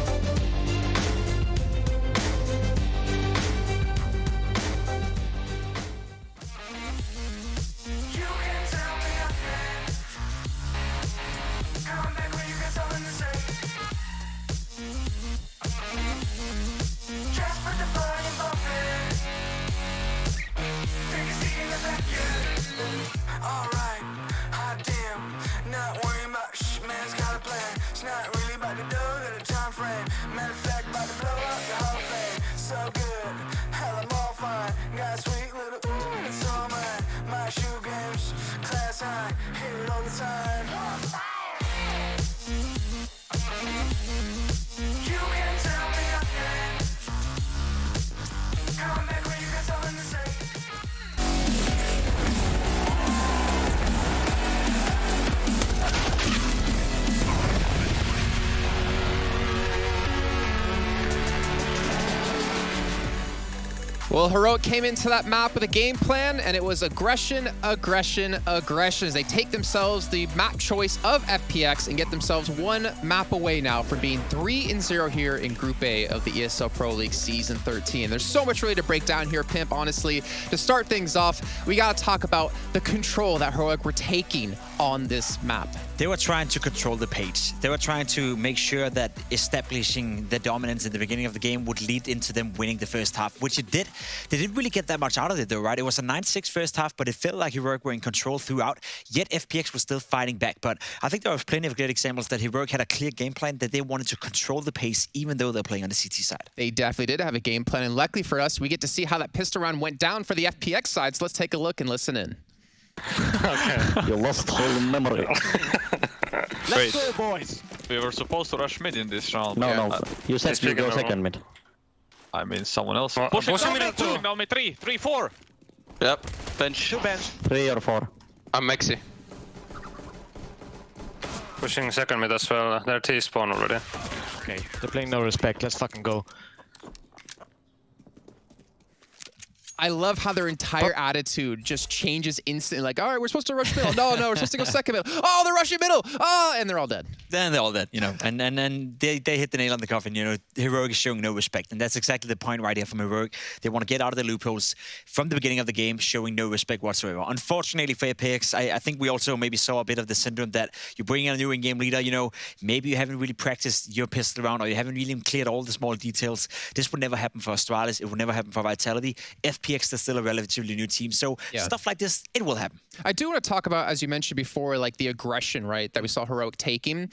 Alright, hot damn. so good. Hell, I'm all fine. Got a sweet little it's all mine. My shoe games, class high. Hear it all the time. You can tell me again. Come back when you got something to say. Well, Heroic came into that map with a game plan, and it was aggression, aggression, aggression as they take themselves the map choice of FPX and get themselves one map away now from being 3-0 here in Group A of the ESL Pro League Season 13. There's so much really to break down here, Pimp, honestly. To start things off, we got to talk about the control that Heroic were taking on this map. They were trying to control the pace. They were trying to make sure that establishing the dominance in the beginning of the game would lead into them winning the first half, which it did. They didn't really get that much out of it though, right? It was a 9-6 first half, but it felt like Heroic were in control throughout, yet FPX was still fighting back. But I think there was plenty of good examples that Heroic had a clear game plan, that they wanted to control the pace even though they're playing on the CT side. They definitely did have a game plan, and luckily for us, we get to see how that pistol round went down for the FPX side. So let's take a look and listen in. Okay. You lost whole memory. Let's go, boys. We were supposed to rush mid in this round. No. You said you go second mid. I mean, someone else. Pushing mid too. Melme 3, 4. Yep. Bench. 2 bench. 3 or 4. I'm Mexi. Pushing second mid as well. They're T-spawn already. Okay, they're playing no respect. Let's fucking go. I love how their entire attitude just changes instantly. Like, all right, we're supposed to rush middle. No, we're supposed to go second middle. Oh, they're rushing middle. Oh, and they're all dead. Then they're all dead, you know. And they hit the nail on the coffin, you know. Heroic is showing no respect. And that's exactly the point right here from Heroic. They want to get out of the loopholes from the beginning of the game, showing no respect whatsoever. Unfortunately for FPX, I think we also maybe saw a bit of the syndrome that you bring in a new in-game leader, you know, maybe you haven't really practiced your pistol round or you haven't really cleared all the small details. This would never happen for Astralis. It would never happen for Vitality. FPX is still a relatively new team. So stuff like this, it will happen. I do want to talk about, as you mentioned before, like the aggression, right, that we saw Heroic taking.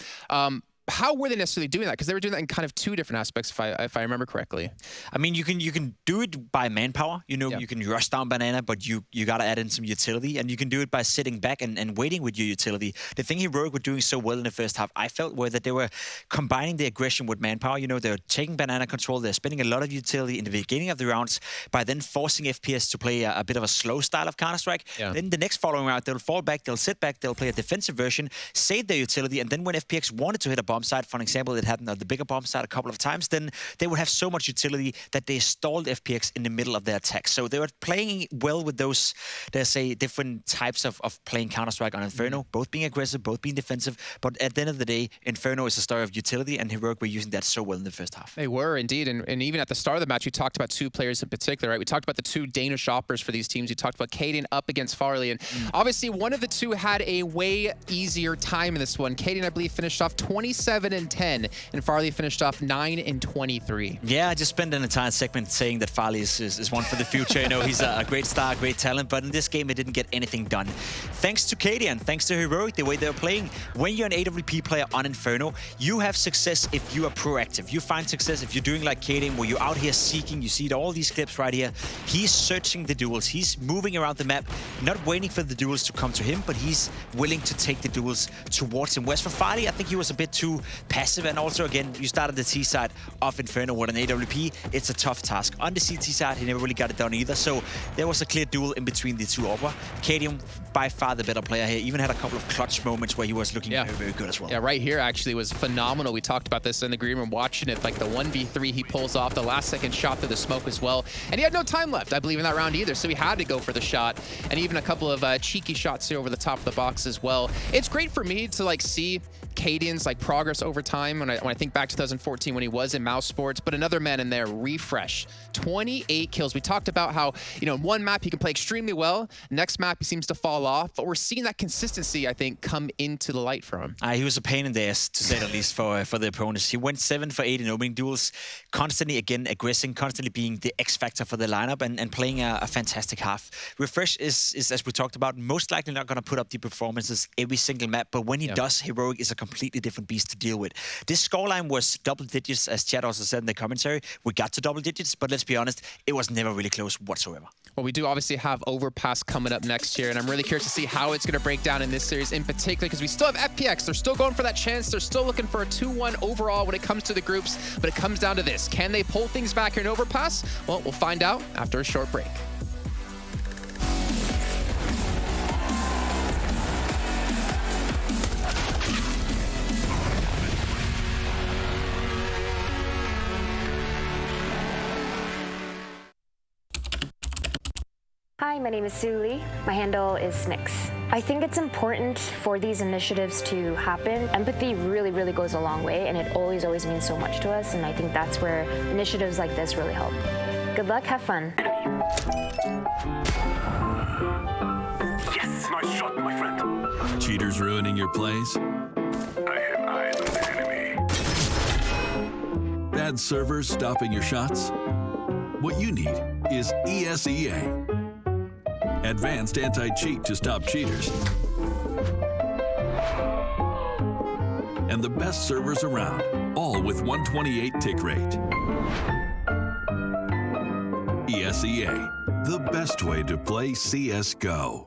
How were they necessarily doing that? Because they were doing that in kind of two different aspects, if I remember correctly. I mean, you can do it by manpower. You know, you can rush down Banana, but you got to add in some utility. And you can do it by sitting back and waiting with your utility. The thing Heroic were doing so well in the first half, I felt, were that they were combining the aggression with manpower. You know, they're taking Banana control. They're spending a lot of utility in the beginning of the rounds by then forcing FPS to play a bit of a slow style of Counter-Strike. Then the next following round, they'll fall back, they'll sit back, they'll play a defensive version, save their utility, and then when FPX wanted to hit a bomb site, for an example, it happened at the bigger bomb site a couple of times, then they would have so much utility that they stalled FPX in the middle of their attack. So they were playing well with those, there's say, different types of playing Counter-Strike on Inferno, both being aggressive, both being defensive, but at the end of the day, Inferno is a story of utility, and Heroic were using that so well in the first half. They were, indeed, and even at the start of the match, we talked about two players in particular, right? We talked about the two Danish shoppers for these teams. We talked about Kaden up against Farley, and obviously one of the two had a way easier time in this one. Kaden, I believe, finished off 27-10, and Farley finished off 9-23. Yeah, I just spent an entire segment saying that Farley is one for the future. You know, he's a great star, great talent, but in this game, he didn't get anything done. Thanks to Kaden, thanks to Heroic, the way they're playing. When you're an AWP player on Inferno, you have success if you are proactive. You find success if you're doing like Kaden, where you're out here seeking. You see all these clips right here. He's searching the duels. He's moving around the map, not waiting for the duels to come to him, but he's willing to take the duels towards him. Whereas for Farley, I think he was a bit too passive. And also, again, you started the T side of Inferno with an AWP. It's a tough task. On the CT side, he never really got it done either. So there was a clear duel in between the two Opera. Kaden, by far the better player here. Even had a couple of clutch moments where he was looking very, very good as well. Yeah, right here actually was phenomenal. We talked about this in the green room watching it, like the 1v3 he pulls off, the last second shot through the smoke as well. And he had no time left, I believe, in that round either. So he had to go for the shot. And even a couple of cheeky shots here over the top of the box as well. It's great for me to like see Kaden's like progress over time when I think back to 2014 when he was in Mouse Sports, but another man in there, Refresh, 28 kills. We talked about how, you know, in one map he can play extremely well, next map he seems to fall off, but we're seeing that consistency, I think, come into the light for him. He was a pain in the ass, to say the least, for the opponents. He went 7 for 8 in opening duels, constantly, again, aggressing, constantly being the X factor for the lineup and playing a fantastic half. Refresh is, as we talked about, most likely not going to put up the performances every single map, but when he does, Heroic is a completely different beast. to deal with. This scoreline was double digits, as Chad also said in the commentary. We got to double digits, but let's be honest, it was never really close whatsoever. Well, we do obviously have Overpass coming up next year, and I'm really curious to see how it's going to break down in this series in particular, because we still have FPX. They're still going for that chance. They're still looking for a 2-1 overall when it comes to the groups, but it comes down to this. Can they pull things back here in Overpass? Well, we'll find out after a short break. Hi, my name is Sue Lee. My handle is Snix. I think it's important for these initiatives to happen. Empathy really, really goes a long way, and it always, always means so much to us, and I think that's where initiatives like this really help. Good luck, have fun. Yes, nice shot, my friend. Cheaters ruining your plays? I have eyes on the enemy. Bad servers stopping your shots? What you need is ESEA. Advanced anti-cheat to stop cheaters. And the best servers around, all with 128 tick rate. ESEA, the best way to play CSGO.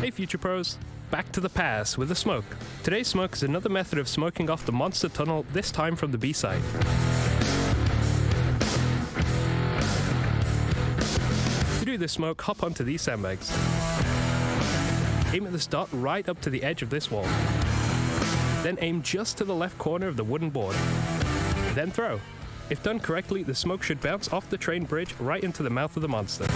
Hey Future Pros, back to the pass with a smoke. Today's smoke is another method of smoking off the monster tunnel, this time from the B side. To do this smoke, hop onto these sandbags. Aim at the start right up to the edge of this wall. Then aim just to the left corner of the wooden board. Then throw. If done correctly, the smoke should bounce off the train bridge right into the mouth of the monster.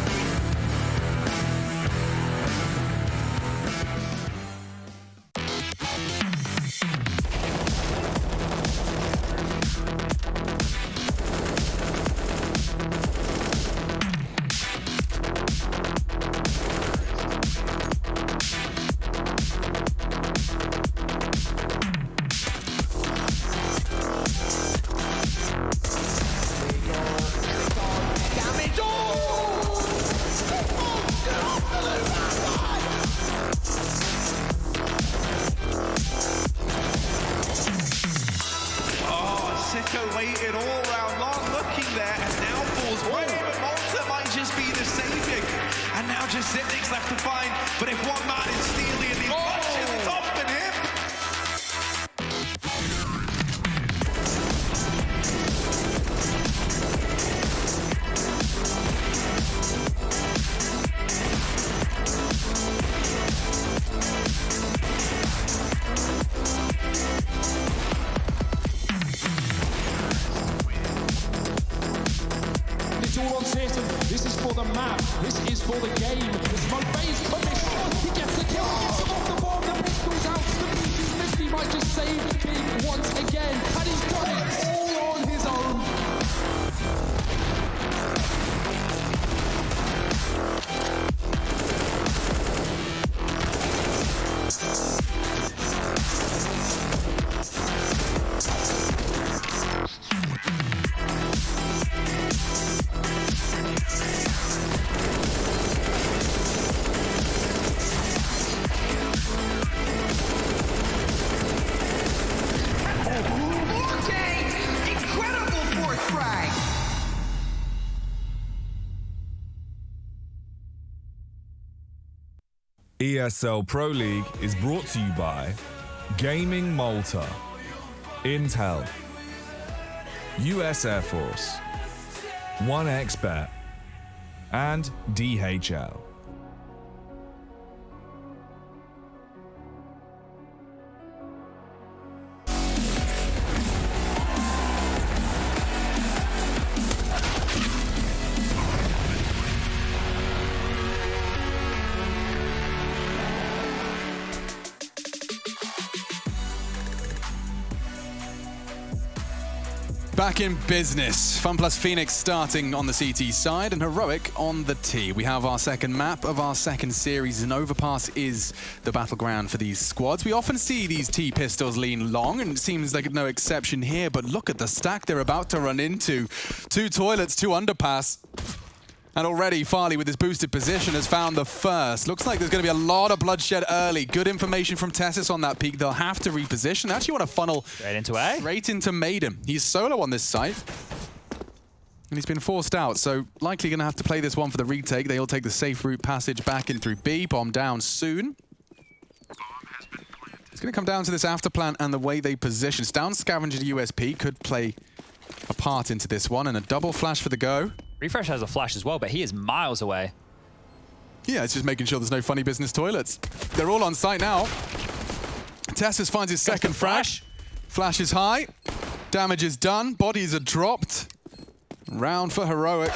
Waited all round long, looking there, and now falls way, but Malta might just be the saving. And now just Zipnik's left to find, but if one man is steely and the punches, it's often him. It's all on Satan. This is for the map. This is for the game. The smoke base coming. He gets the kill. Gets him off the bomb. The pistol's out. The BT's missed. He might just save Big once again. And he's got it all on his own. ESL Pro League is brought to you by Gaming Malta, Intel, US Air Force, 1xBet, and DHL. Back in business. Fun plus Phoenix starting on the CT side and Heroic on the T. We have our second map of our second series, and Overpass is the battleground for these squads. We often see these T pistols lean long, and it seems like no exception here, but look at the stack they're about to run into. 2 toilets, 2 underpass. And already Farley with his boosted position has found the first. Looks like there's going to be a lot of bloodshed early. Good information from Tessis on that peak. They'll have to reposition. They actually want to funnel straight into A. Straight into Maiden. He's solo on this site. And he's been forced out, so likely going to have to play this one for the retake. They'll take the safe route passage back in through B. Bomb down soon. It's going to come down to this after plant and the way they position. Down scavenger USP could play a part into this one, and a double flash for the go. Refresh has a flash as well, but he is miles away. Yeah, it's just making sure there's no funny business toilets. They're all on site now. Tessis finds his second flash. Flash is high. Damage is done. Bodies are dropped. Round for Heroic.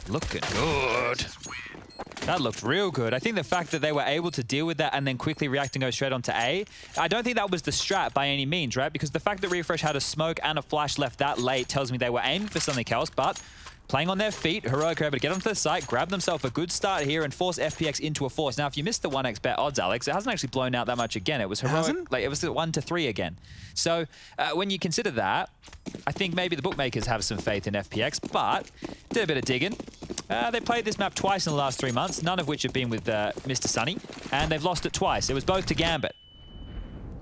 Looking good. That looked real good. I think the fact that they were able to deal with that and then quickly react and go straight onto A, I don't think that was the strat by any means, right? Because the fact that Refresh had a smoke and a flash left that late tells me they were aiming for something else, but playing on their feet, Heroic are able to get onto the site, grab themselves a good start here and force FPX into a force. Now, if you missed the 1xBet odds, Alex, it hasn't actually blown out that much again. It was Heroic, like it was 1-3 again. So when you consider that, I think maybe the bookmakers have some faith in FPX, but did a bit of digging. They played this map twice in the last 3 months, none of which have been with Mr. Sunny, and they've lost it twice. It was both to Gambit.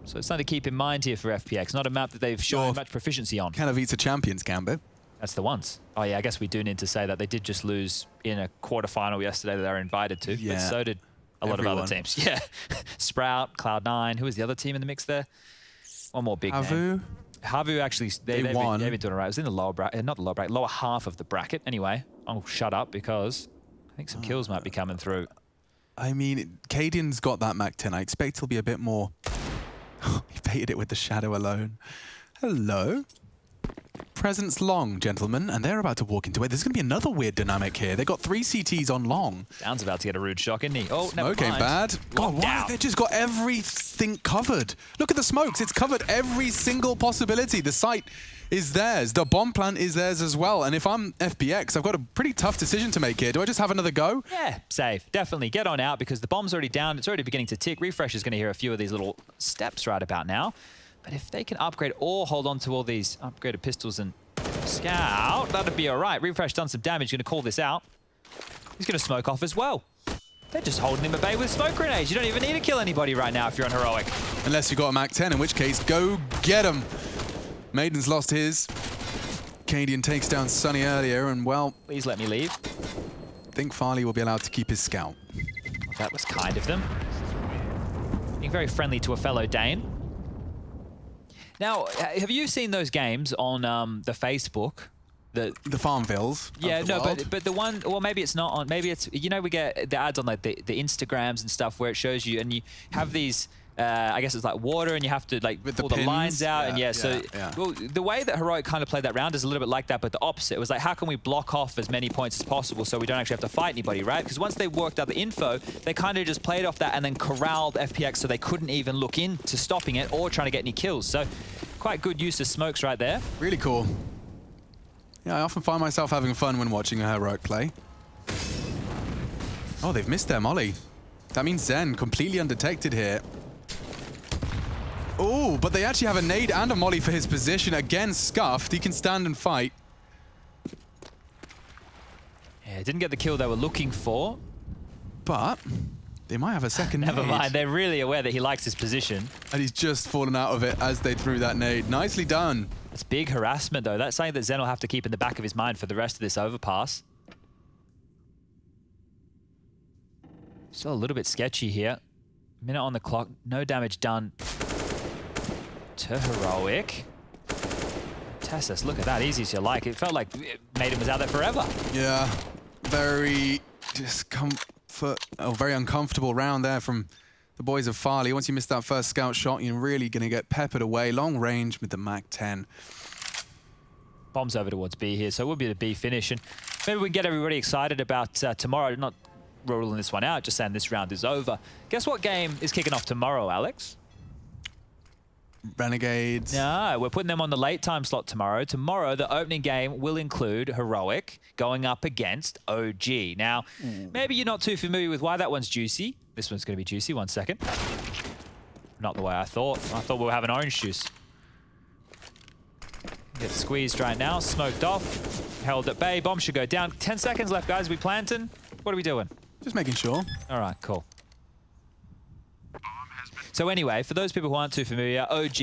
So it's something to keep in mind here for FPX, not a map that they've shown much proficiency on. Kanavica champions, Gambit. That's the ones. Oh yeah, I guess we do need to say that they did just lose in a quarterfinal yesterday that they were invited to, but so did a lot of other teams. Yeah, Sprout, Cloud9. Who was the other team in the mix there? One more big name. Havu actually, they've won. They've been doing all right. It was in the lower bracket, not the lower bracket, lower half of the bracket. Anyway, I'll shut up because I think some kills might be coming through. I mean, Cadian's got that Mac 10. I expect he'll be a bit more... He baited it with the shadow alone. Hello. Presence long, gentlemen, and they're about to walk into it. There's going to be another weird dynamic here. They got 3 CTs on long. Down's about to get a rude shock, isn't he? Oh, never mind. Okay, bad. God, why? They've just got everything covered. Look at the smokes. It's covered every single possibility. The site is theirs. The bomb plant is theirs as well. And if I'm FPX, I've got a pretty tough decision to make here. Do I just have another go? Yeah, safe. Definitely. Get on out because the bomb's already down. It's already beginning to tick. Refresh is going to hear a few of these little steps right about now. But if they can upgrade or hold on to all these upgraded pistols and scout, that'd be all right. Refresh done some damage. Going to call this out. He's going to smoke off as well. They're just holding him at bay with smoke grenades. You don't even need to kill anybody right now if you're on Heroic. Unless you've got a Mac 10, in which case, go get him. Maiden's lost his. Cadian takes down Sunny earlier, and well... Please let me leave. I think Farley will be allowed to keep his scout. Well, that was kind of them. Being very friendly to a fellow Dane. Now, have you seen those games on the Facebook? The Farmvilles. Yeah, no, but the one, well, maybe it's not on. Maybe it's, you know, we get the ads on like the Instagrams and stuff where it shows you, and you have these. I guess it's like water, and you have to like pull the lines out, and well, the way that Heroic kind of played that round is a little bit like that, but the opposite. It was like, how can we block off as many points as possible so we don't actually have to fight anybody, right? Because once they worked out the info, they kind of just played off that and then corralled FPX so they couldn't even look into stopping it or trying to get any kills. So quite good use of smokes right there. Really cool. Yeah, I often find myself having fun when watching a Heroic play. Oh, they've missed their molly. That means Zen completely undetected here. Oh, but they actually have a nade and a molly for his position. Again, scuffed. He can stand and fight. Yeah, didn't get the kill they were looking for. But they might have a second Never nade. mind. They're really aware that he likes his position. And he's just fallen out of it as they threw that nade. Nicely done. That's big harassment, though. That's something that Zen will have to keep in the back of his mind for the rest of this overpass. Still a little bit sketchy here. Minute on the clock. No damage done to Heroic. Tessus, look at that. Easy as you like. It felt like Maiden was out there forever. Yeah. Very very uncomfortable round there from the boys of Farley. Once you miss that first scout shot, you're really going to get peppered away. Long range with the MAC-10. Bombs over towards B here, so it will be the B finish. And maybe we can get everybody excited about tomorrow. Not ruling this one out, just saying this round is over. Guess what game is kicking off tomorrow, Alex? Renegades. No, we're putting them on the late time slot tomorrow. Tomorrow, the opening game will include Heroic going up against OG. Now, maybe you're not too familiar with why that one's juicy. This one's going to be juicy. 1 second. Not the way I thought. I thought we were having orange juice. Get squeezed right now. Smoked off. Held at bay. Bomb should go down. 10 seconds left, guys. We planting? What are we doing? Just making sure. All right, cool. So anyway, for those people who aren't too familiar, OG,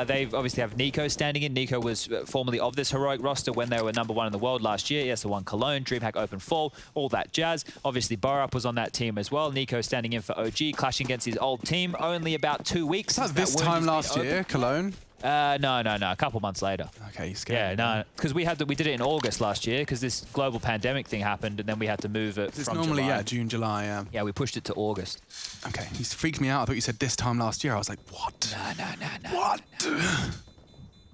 they obviously have Nico standing in. Nico was formerly of this Heroic roster when they were #1 in the world last year. Yes, they won Cologne, DreamHack Open Fall, all that jazz. Obviously, Borup was on that team as well. Nico standing in for OG, clashing against his old team only about 2 weeks. Was that this time last year, Cologne? No, a couple months later. Okay, you scared me. Yeah, no, because we did it in August last year because this global pandemic thing happened, and then we had to move it It's from normally, July. yeah, June, July, yeah. Yeah, we pushed it to August. Okay, you freaked me out. I thought you said this time last year. I was like, what? No. What?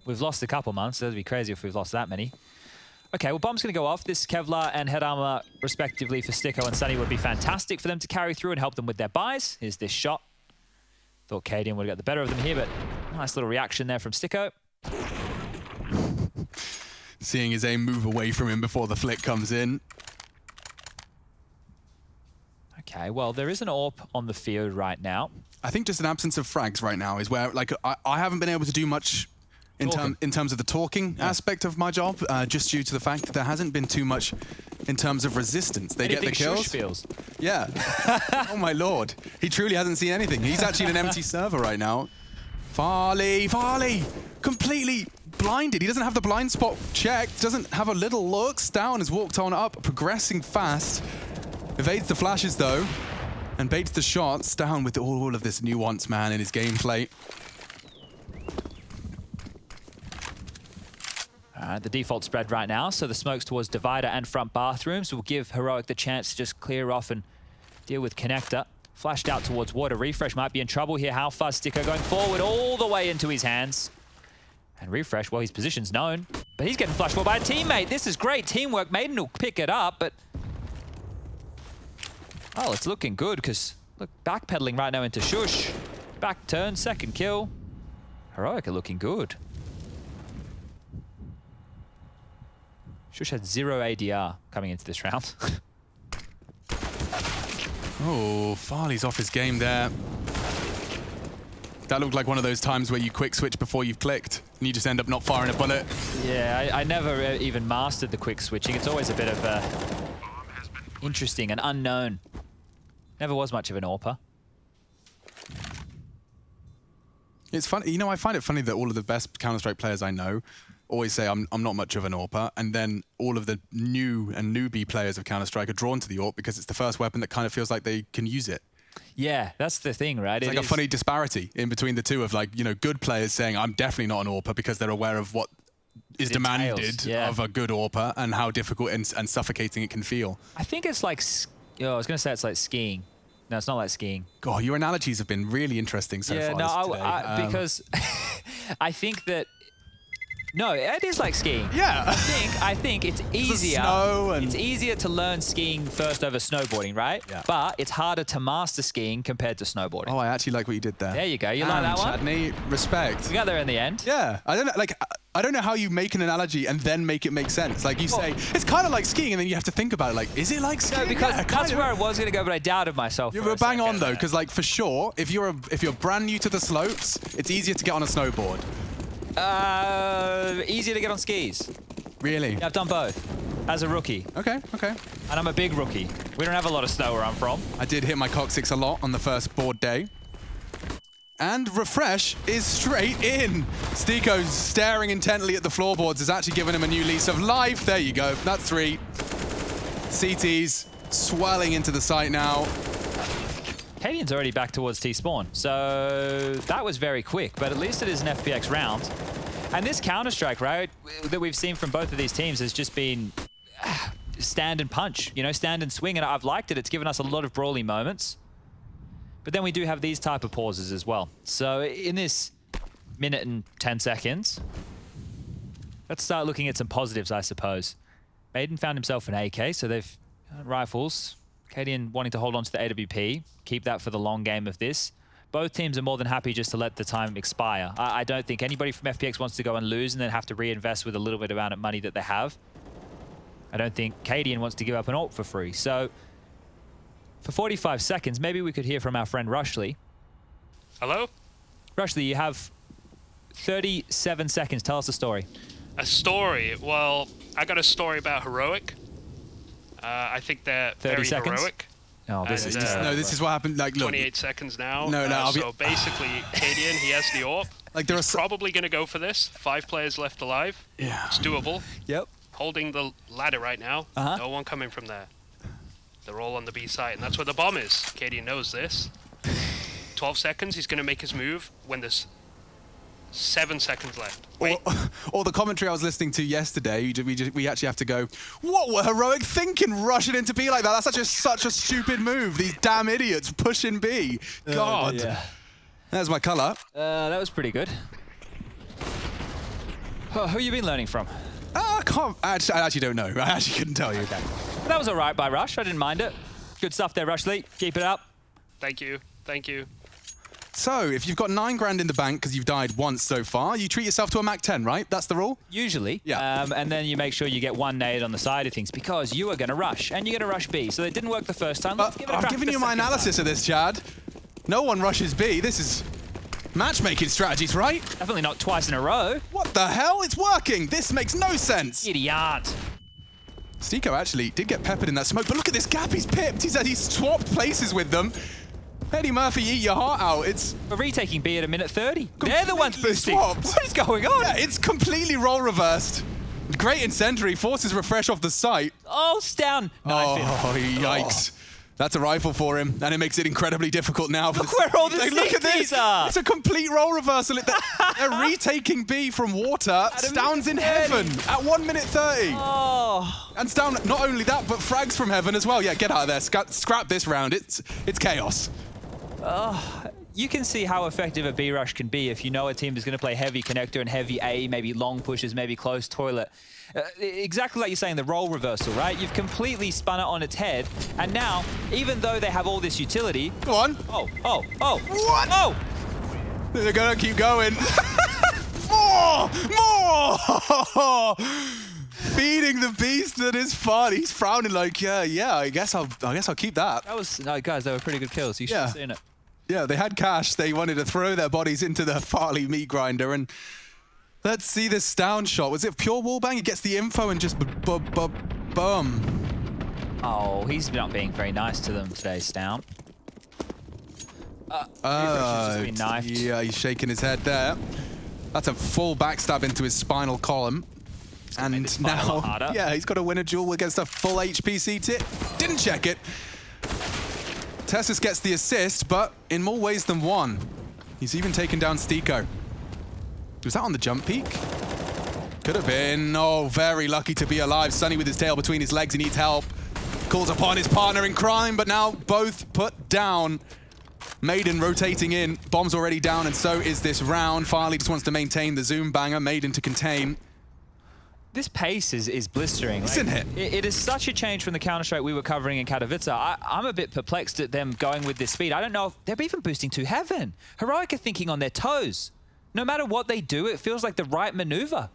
We've lost a couple months. That'd be crazy if we've lost that many. Okay, well, Bomb's going to go off. This Kevlar and Head Armor, respectively, for Sticko and Sunny would be fantastic for them to carry through and help them with their buys. Here's this shot. Thought Cadian would have got the better of them here, but nice little reaction there from Sticko. Seeing his aim move away from him before the flick comes in. Okay, well, there is an AWP on the field right now. I think just an absence of frags right now is where, like, I haven't been able to do much in terms of the talking aspect of my job, just due to the fact that there hasn't been too much in terms of resistance. They get the kills. Feels. Yeah. Oh my lord. He truly hasn't seen anything. He's actually in an empty server right now. Farley, completely blinded. He doesn't have the blind spot checked, doesn't have a little looks down, has walked on up, progressing fast. Evades the flashes though, and baits the shots down with all of this nuance, man, in his gameplay. All right, the default spread right now, so the smokes towards Divider and front bathrooms will give Heroic the chance to just clear off and deal with Connector. Flashed out towards water. Refresh might be in trouble here. How far Sticko going forward all the way into his hands. And Refresh, well, his position's known, but he's getting flashed for by a teammate. This is great teamwork. Maiden will pick it up, but... Oh, it's looking good because, look, backpedaling right now into Shush. Back turn, second kill. Heroic are looking good. Shush had 0 ADR coming into this round. Oh, Farley's off his game there. That looked like one of those times where you quick switch before you've clicked, and you just end up not firing a bullet. Yeah, I never even mastered the quick switching. It's always a bit of interesting and unknown. Never was much of an AWPer. It's funny, you know, I find it funny that all of the best Counter-Strike players I know always say I'm not much of an AWPer, and then all of the new and newbie players of Counter-Strike are drawn to the AWP because it's the first weapon that kind of feels like they can use it. Yeah, that's the thing, right? It's like a funny disparity in between the two of, like, you know, good players saying I'm definitely not an AWPer because they're aware of what is demanded of a good AWPer and how difficult and suffocating it can feel. I think it's like, I was going to say it's like skiing. No, it's not like skiing. God, your analogies have been really interesting so far today. Because I think that... No, it is like skiing. Yeah. I think it's easier. It's easier to learn skiing first over snowboarding, right? Yeah. But it's harder to master skiing compared to snowboarding. Oh, I actually like what you did there. There you go. You like that one? Chadney, respect. We got there in the end. Yeah. I don't know how you make an analogy and then make it make sense. Like you say, it's kind of like skiing, and then you have to think about it. Like, is it like skiing? No, because that's where I was going to go, but I doubted myself. You were bang on though, because like for sure, if you're brand new to the slopes, it's easier to get on a snowboard. Easier to get on skis. Really? Yeah, I've done both as a rookie. Okay. And I'm a big rookie. We don't have a lot of snow where I'm from. I did hit my coccyx a lot on the first board day. And Refresh is straight in. Stiko's staring intently at the floorboards has actually given him a new lease of life. There you go. That's 3. CT's swelling into the site now. Cadian's already back towards T-spawn, so that was very quick, but at least it is an FPX round. And this Counter-Strike, right, that we've seen from both of these teams has just been stand and punch, you know, stand and swing, and I've liked it. It's given us a lot of brawly moments. But then we do have these type of pauses as well. So in this minute and 10 seconds, let's start looking at some positives, I suppose. Maiden found himself an AK, so they've rifles. Cadian wanting to hold on to the AWP, keep that for the long game of this. Both teams are more than happy just to let the time expire. I don't think anybody from FPX wants to go and lose and then have to reinvest with a little bit amount of money that they have. I don't think Cadian wants to give up an ult for free. So for 45 seconds, maybe we could hear from our friend Rushley. Hello? Rushley, you have 37 seconds. Tell us a story. A story? Well, I got a story about Heroic. I think they're 30 very seconds? heroic. No, this is what happened. Like, look, 28 seconds now. No, so basically, Cadian, he has the AWP. Like, He's probably going to go for this. 5 players left alive. Yeah. It's doable. Yep. Holding the ladder right now. No one coming from there. They're all on the B side, and that's where the bomb is. Cadian knows this. 12 seconds, he's going to make his move when there's 7 seconds left. Wait. Or the commentary I was listening to yesterday, we actually have to go, what were Heroic thinking rushing into B like that? That's such a stupid move. These damn idiots pushing B. God. Yeah. There's my colour. That was pretty good. Oh, who have you been learning from? I actually don't know. I actually couldn't tell you. Okay. That was all right by Rush. I didn't mind it. Good stuff there, Rushley. Keep it up. Thank you. Thank you. So, if you've got 9 grand in the bank because you've died once so far, you treat yourself to a Mac 10, right? That's the rule? Usually. Yeah. And then you make sure you get one nade on the side of things because you are going to rush, and you're going to rush B. So it didn't work the first time. Let's give it a I've crack given the you my second analysis time. of this, Chad. No one rushes B. This is matchmaking strategies, right? Definitely not twice in a row. What the hell? It's working. This makes no sense. Idiot. Stiko actually did get peppered in that smoke, but look at this gap he's pipped. He said he's swapped places with them. Eddie Murphy, eat your heart out. It's We're retaking B at a minute 30. They're the ones boosting. Swapped. What is going on? Yeah, it's completely role reversed. Great incendiary, forces refresh off the site. Oh, it's down. Knife Oh, yikes. That's a rifle for him, and it makes it incredibly difficult now. Look where all the look at this. are. It's a complete role reversal. They're retaking B from water. Stound's in heaven at 1 minute 30. Oh. And Stound, not only that, but frags from heaven as well. Yeah, get out of there. Scrap this round. It's chaos. You can see how effective a B rush can be if you know a team is going to play heavy connector and heavy A, maybe long pushes, maybe close toilet. Exactly like you're saying, the role reversal, right? You've completely spun it on its head, and now, even though they have all this utility... Go on. Oh. What? Oh! They're going to keep going. More! Feeding the beast that is fun. He's frowning like, yeah, I guess I'll keep that. That was... No, guys, they were pretty good kills. You should have seen it. Yeah, they had cash. They wanted to throw their bodies into the Farley meat grinder, and let's see this Stound shot. Was it pure wallbang? He gets the info and just boom. Oh, he's not being very nice to them today, Stound. Just been knifed. Yeah, he's shaking his head there. That's a full backstab into his spinal column. And now, yeah, he's got to win a duel against a full HP CT. Didn't check it. Tessus gets the assist, but in more ways than one. He's even taken down Stiko. Was that on the jump peak? Could have been. Oh, very lucky to be alive. Sunny with his tail between his legs. He needs help. Calls upon his partner in crime, but now both put down. Maiden rotating in. Bomb's already down, and so is this round. Farley just wants to maintain the zoom banger. Maiden to contain. This pace is blistering. Isn't it? It is such a change from the Counter-Strike we were covering in Katowice. I'm a bit perplexed at them going with this speed. I don't know if they're even boosting to heaven. Heroic are thinking on their toes. No matter what they do, it feels like the right maneuver.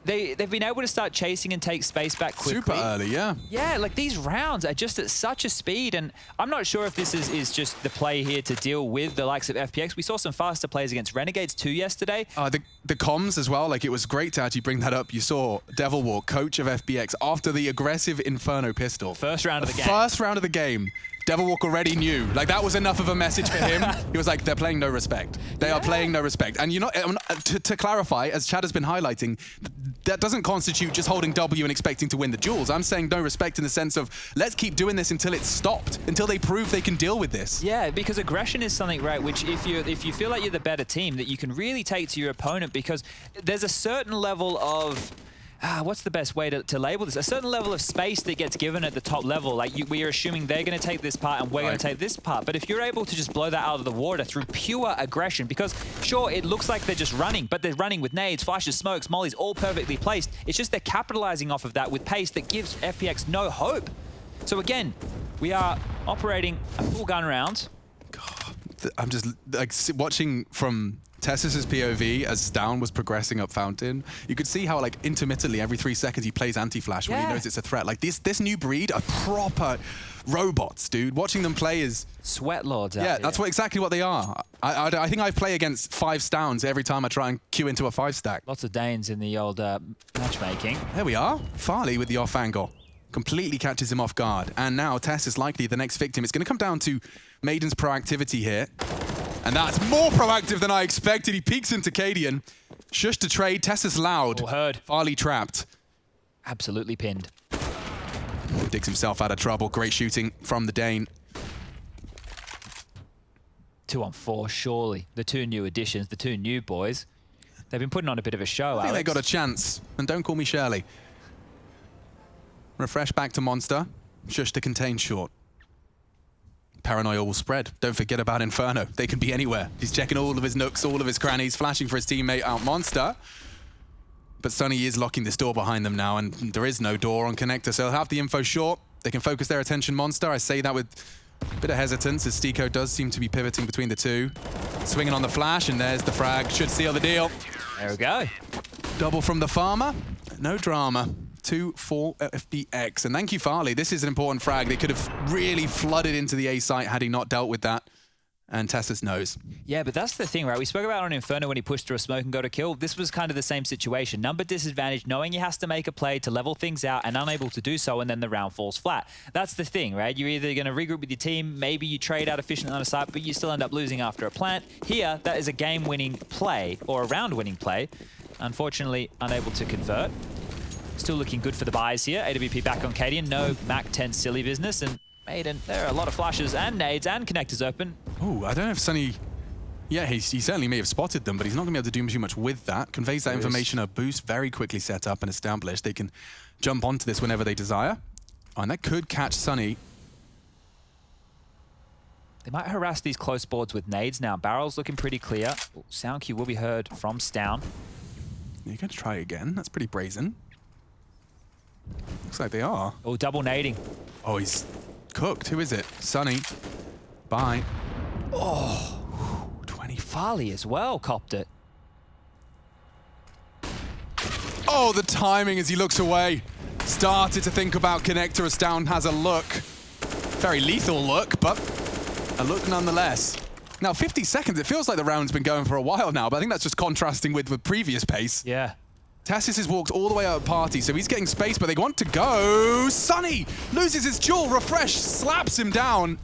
They've been able to start chasing and take space back quickly. Super early, yeah. Yeah, like these rounds are just at such a speed, and I'm not sure if this is just the play here to deal with the likes of FPX. We saw some faster plays against Renegades too yesterday. The comms as well, like it was great to actually bring that up. You saw Devilwar, coach of FPX, after the aggressive Inferno pistol. First round of the game. First round of the game. Devil Walk already knew. Like, that was enough of a message for him. He was like, they're playing no respect. They are playing no respect. And to clarify, as Chad has been highlighting, that doesn't constitute just holding W and expecting to win the duels. I'm saying no respect in the sense of, let's keep doing this until it's stopped, until they prove they can deal with this. Yeah, because aggression is something, right, which if you feel like you're the better team, that you can really take to your opponent, because there's a certain level of... what's the best way to label this? A certain level of space that gets given at the top level. Like, we are assuming they're going to take this part and we're going to take this part. But if you're able to just blow that out of the water through pure aggression, because sure, it looks like they're just running, but they're running with nades, flashes, smokes, mollies, all perfectly placed. It's just they're capitalizing off of that with pace that gives FPX no hope. So again, we are operating a full gun round. God, I'm just like watching from Tessus's POV as Down was progressing up Fountain. You could see how, like, intermittently every 3 seconds he plays anti-flash when he knows it's a threat. Like, this new breed are proper robots, dude. Watching them play is... Sweat lords out Yeah, here. that's exactly what they are. I think I play against 5 Stowns every time I try and queue into a 5-stack. Lots of Danes in the old matchmaking. There we are. Farley with the off angle. Completely catches him off guard. And now Tess is likely the next victim. It's going to come down to Maiden's proactivity here. And that's more proactive than I expected. He peeks into Cadian. Shush to trade. Tess is loud. Oh, heard. Farley trapped. Absolutely pinned. Digs himself out of trouble. Great shooting from the Dane. 2 on 4, surely. The 2 new additions, the 2 new boys. They've been putting on a bit of a show, I think Alex. they got a chance. And don't call me Shirley. Refresh back to Monster. Shush to contain short. Paranoia will spread. Don't forget about Inferno. They can be anywhere. He's checking all of his nooks, all of his crannies, flashing for his teammate out Monster. But Sunny is locking this door behind them now, and there is no door on Connector, so they'll have the info short. They can focus their attention Monster. I say that with a bit of hesitance, as Stico does seem to be pivoting between the two. Swinging on the flash, and there's the frag. Should seal the deal. There we go. Double from the Farmer. No drama. 2 for FPX. And thank you, Farley. This is an important frag. They could have really flooded into the A site had he not dealt with that. And Tessus knows. Yeah, but that's the thing, right? We spoke about on Inferno when he pushed through a smoke and got a kill. This was kind of the same situation. Number disadvantage, knowing he has to make a play to level things out and unable to do so, and then the round falls flat. That's the thing, right? You're either going to regroup with your team, maybe you trade out efficiently on a site, but you still end up losing after a plant. Here, that is a game-winning play, or a round-winning play. Unfortunately, unable to convert. Still looking good for the buys here. AWP back on Cadian. No Mac 10 silly business. And Maiden, there are a lot of flashes and nades and connectors open. Oh, I don't know if Sunny... Yeah, he certainly may have spotted them, but he's not going to be able to do too much with that. Conveys that information, a boost very quickly set up and established. They can jump onto this whenever they desire. Oh, and that could catch Sunny. They might harass these close boards with nades now. Barrel's looking pretty clear. Ooh, sound cue will be heard from Stown. You're going to try again. That's pretty brazen. Looks like they are. Oh, double nading. Oh, he's cooked. Who is it? Sunny. Bye. Oh, 20. Farley as well copped it. Oh, the timing as he looks away. Started to think about Connector as Down has a look. Very lethal look, but a look nonetheless. Now, 50 seconds. It feels like the round's been going for a while now, but I think that's just contrasting with the previous pace. Yeah. Tassis has walked all the way out of party, so he's getting space, but they want to go. Sunny loses his jewel. Refresh slaps him down.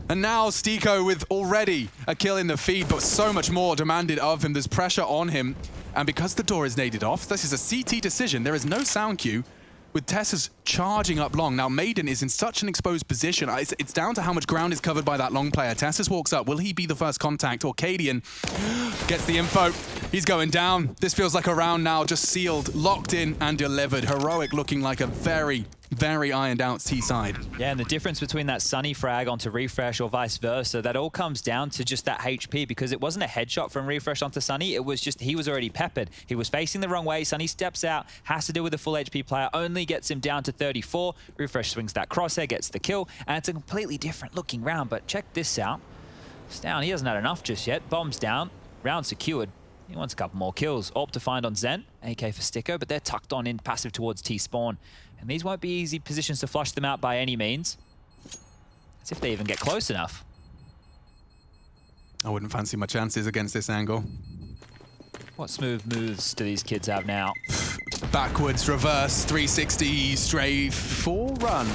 And now Stico with already a kill in the feed, but so much more demanded of him. There's pressure on him. And because the door is naded off, this is a CT decision. There is no sound cue with Tessa's charging up long. Now, Maiden is in such an exposed position. It's down to how much ground is covered by that long player. Tessa's walks up. Will he be the first contact? Or Cadian gets the info. He's going down. This feels like a round now, just sealed, locked in, and delivered. Heroic looking like a very, very ironed out T-side. Yeah, and the difference between that Sunny frag onto Refresh or vice versa, that all comes down to just that HP, because it wasn't a headshot from Refresh onto Sunny. It was just, he was already peppered. He was facing the wrong way. Sunny steps out, has to deal with a full HP player, only gets him down to 34. Refresh swings that crosshair, gets the kill, and it's a completely different looking round. But check this out. Stown, he hasn't had enough just yet. Bombs down, round secured. He wants a couple more kills. AWP to find on Zen, AK for Stico, but they're tucked on in passive towards T-spawn. And these won't be easy positions to flush them out by any means. As if they even get close enough. I wouldn't fancy my chances against this angle. What smooth moves do these kids have now? Backwards, reverse, 360, straight, 4 run.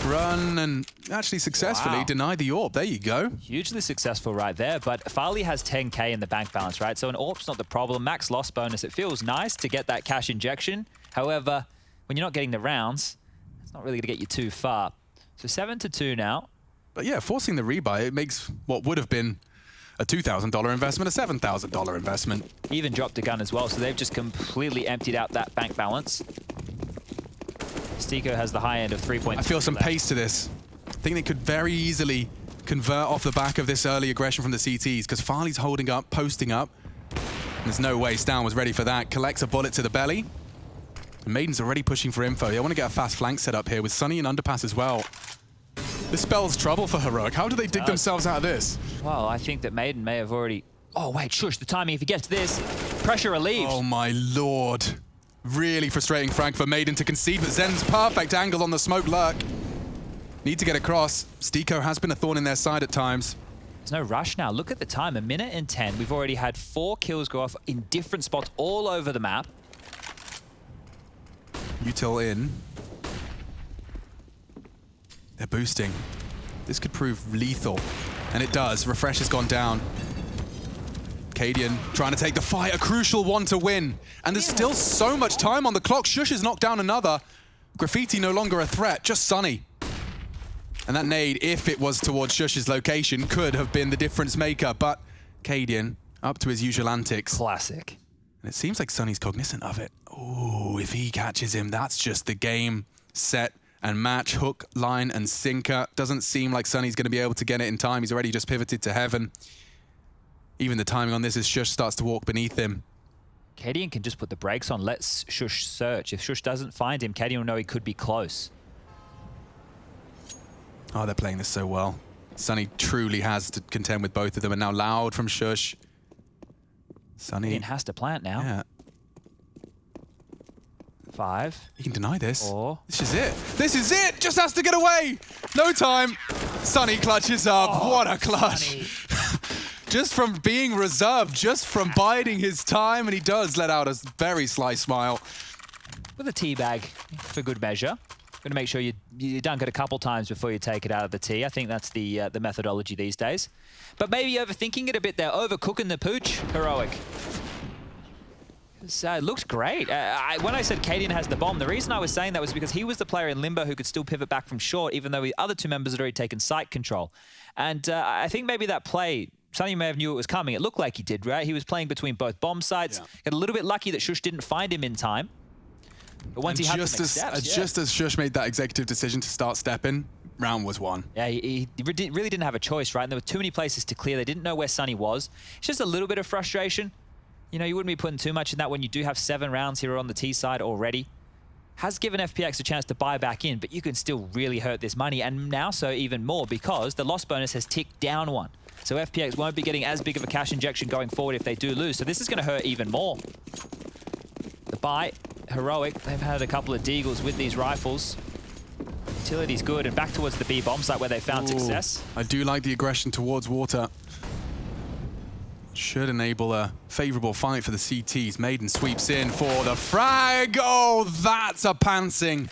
run and actually successfully deny the AWP. There you go. Hugely successful right there, but Farley has 10k in the bank balance, right? So an AWP's not the problem. Max loss bonus, it feels nice to get that cash injection. However, when you're not getting the rounds, it's not really going to get you too far. So 7-2 now. But yeah, forcing the rebuy, it makes what would have been a $2,000 investment, a $7,000 investment. Even dropped a gun as well, so they've just completely emptied out that bank balance. Stico has the high end of 3 points. I feel some pace to this. I think they could very easily convert off the back of this early aggression from the CTs, because Farley's holding up, posting up. There's no way Stan was ready for that. Collects a bullet to the belly. Maiden's already pushing for info. They want to get a fast flank set up here with Sunny and Underpass as well. This spells trouble for Heroic. How do they dig themselves out of this? Well, I think that Maiden may have already... Oh, wait, shush, the timing. If he gets this, pressure relieved. Oh, my lord. Really frustrating Frank for Maiden to concede, but Zen's perfect angle on the smoke lurk. Need to get across. Stico has been a thorn in their side at times. There's no rush now. Look at the time, 1:10. We've already had 4 kills go off in different spots all over the map. Util in. They're boosting. This could prove lethal. And it does. Refresh has gone down. Cadian trying to take the fight. A crucial one to win. And there's still so much time on the clock. Shush has knocked down another. Graffiti no longer a threat, just Sunny. And that nade, if it was towards Shush's location, could have been the difference maker. But Cadian, up to his usual antics. Classic. And it seems like Sunny's cognizant of it. Ooh, if he catches him, that's just the game, set, and match. Hook, line, and sinker. Doesn't seem like Sunny's going to be able to get it in time. He's already just pivoted to heaven. Even the timing on this as Shush starts to walk beneath him. Cadian can just put the brakes on. Let Shush search. If Shush doesn't find him, Cadian will know he could be close. Oh, they're playing this so well. Sunny truly has to contend with both of them. And now Loud from Shush. Sunny Cadian has to plant now. Yeah. 5. He can deny this. 4. This is it. This is it! Just has to get away! No time. Sunny clutches up. Oh, what a clutch. Just from being reserved, just from biding his time, and he does let out a very sly smile. With a teabag for good measure. Going to make sure you dunk it a couple times before you take it out of the tee. I think that's the methodology these days. But maybe overthinking it a bit there, overcooking the pooch, Heroic. It looks great. When I said Cadian has the bomb, the reason I was saying that was because he was the player in Limbo who could still pivot back from short, even though the other 2 members had already taken site control. And I think maybe that play, Sunny may have knew it was coming. It looked like he did, right? He was playing between both bomb sites. Yeah. Got a little bit lucky that Shush didn't find him in time. But once he had the next steps, just as Shush made that executive decision to start stepping, round was won. Yeah, he really didn't have a choice, right? And there were too many places to clear. They didn't know where Sunny was. It's just a little bit of frustration. You know, you wouldn't be putting too much in that when you do have 7 rounds here on the T side already. Has given FPX a chance to buy back in, but you can still really hurt this money, and now so even more because the loss bonus has ticked down 1. So FPX won't be getting as big of a cash injection going forward if they do lose. So this is going to hurt even more. The buy, Heroic, they've had a couple of deagles with these rifles. Utility's good, and back towards the B bomb site where they found success. I do like the aggression towards water. Should enable a favorable fight for the CTs. Maiden sweeps in for the frag. Oh, that's a pantsing.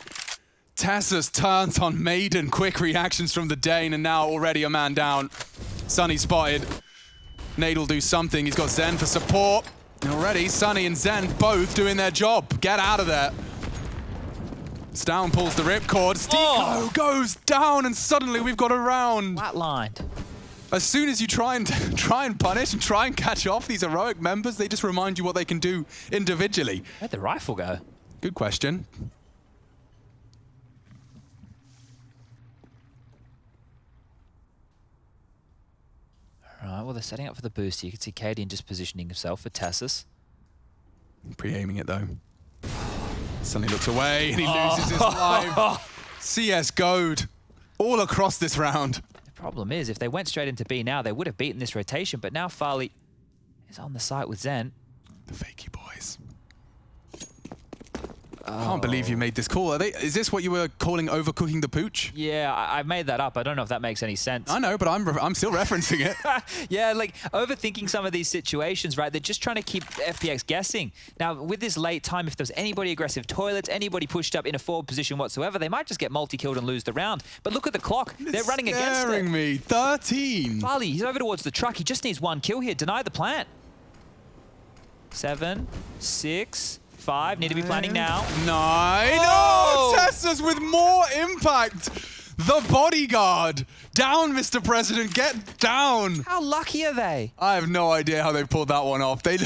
Tessus turns on Maiden. Quick reactions from the Dane, and now already a man down. Sunny spotted. Nade will do something. He's got Zen for support. And already, Sunny and Zen both doing their job. Get out of there. Stown pulls the ripcord. Stico goes down, and suddenly we've got a round. Flatlined. As soon as you try and punish and try and catch off these Heroic members, they just remind you what they can do individually. Where'd the rifle go? Good question. Alright, well, they're setting up for the boost. You can see Cadian just positioning himself for Tessus. Pre-aiming it, though. Sunny looks away, and he loses his life. CS Goad all across this round. Problem is, if they went straight into B now, they would have beaten this rotation, but now Farley is on the site with Zen. The fakey boys. I can't believe you made this call. Is this what you were calling overcooking the pooch? Yeah, I made that up. I don't know if that makes any sense. I know, but I'm still referencing it. Yeah, like overthinking some of these situations, right? They're just trying to keep FPX guessing. Now, with this late time, if there's anybody aggressive toilets, anybody pushed up in a forward position whatsoever, they might just get multi-killed and lose the round. But look at the clock. They're running against it. Scaring me. 13. Farley, he's over towards the truck. He just needs one kill here. Deny the plant. 7, 6, 5. Need to be planning now. 9. Oh! Tessa's with more impact. The bodyguard. Down, Mr. President. Get down. How lucky are they? I have no idea how they pulled that one off. They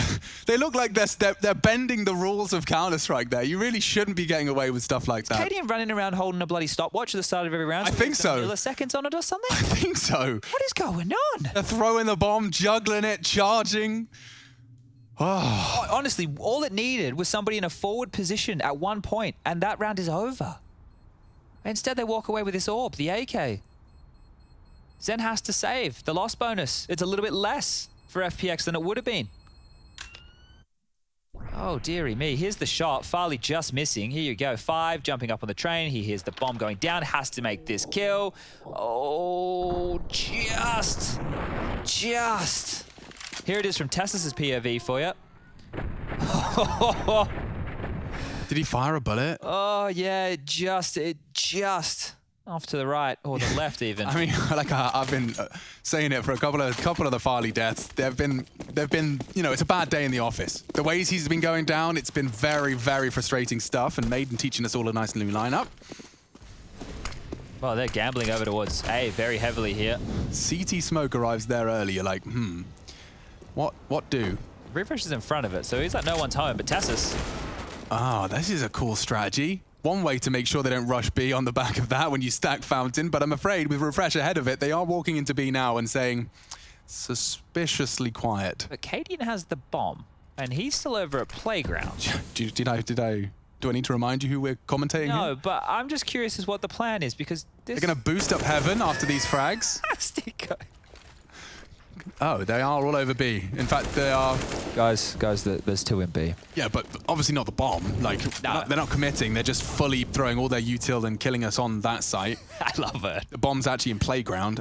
look like they're bending the rules of Counter-Strike there. You really shouldn't be getting away with stuff like that. Cadian running around holding a bloody stopwatch at the start of every round? I think so. Milliseconds on it or something? I think so. What is going on? They're throwing the bomb, juggling it, charging. Oh. Honestly, all it needed was somebody in a forward position at one point, and that round is over. Instead, they walk away with this orb, the AK. Zen has to save. The loss bonus, it's a little bit less for FPX than it would have been. Oh, dearie me. Here's the shot. Farley just missing. Here you go. 5 jumping up on the train. He hears the bomb going down. Has to make this kill. Oh, just. Here it is from Tessus's POV for you. Did he fire a bullet? Oh, yeah, it just off to the right or the left even. I mean, like I've been saying it for a couple of the Farley deaths. They've been, you know, it's a bad day in the office. The ways he's been going down, it's been very, very frustrating stuff. And Maiden teaching us all a nice new lineup. Well, they're gambling over towards A very heavily here. CT smoke arrives there early. You're like, what do? Refresh is in front of it, so he's like no one's home, but Tessus. Ah, this is a cool strategy. One way to make sure they don't rush B on the back of that when you stack Fountain, but I'm afraid with Refresh ahead of it, they are walking into B now and saying, suspiciously quiet. But Cadian has the bomb, and he's still over at Playground. Do I need to remind you who we're commentating No, here? but I'm just curious as what the plan is, because this... They're going to boost up Heaven after these frags. Stico. Oh, they are all over B. In fact, they are... Guys, there's 2 in B. Yeah, but obviously not the bomb. Like, no. they're not committing. They're just fully throwing all their util and killing us on that site. I love it. The bomb's actually in Playground.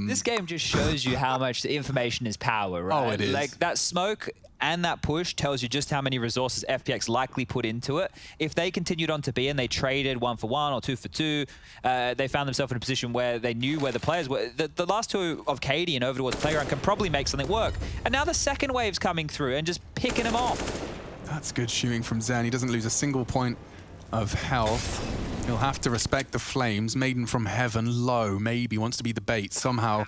This game just shows you how much the information is power, right? Oh, it is. Like, that smoke and that push tells you just how many resources FPX likely put into it. If they continued on to B and they traded 1 for 1 or 2 for 2, they found themselves in a position where they knew where the players were. The last 2 of Cadian over towards Playground can probably make something work. And now the second wave's coming through and just picking them off. That's good shooting from Zen. He doesn't lose a single point of health. He'll have to respect the flames. Maiden from Heaven, low, maybe wants to be the bait somehow.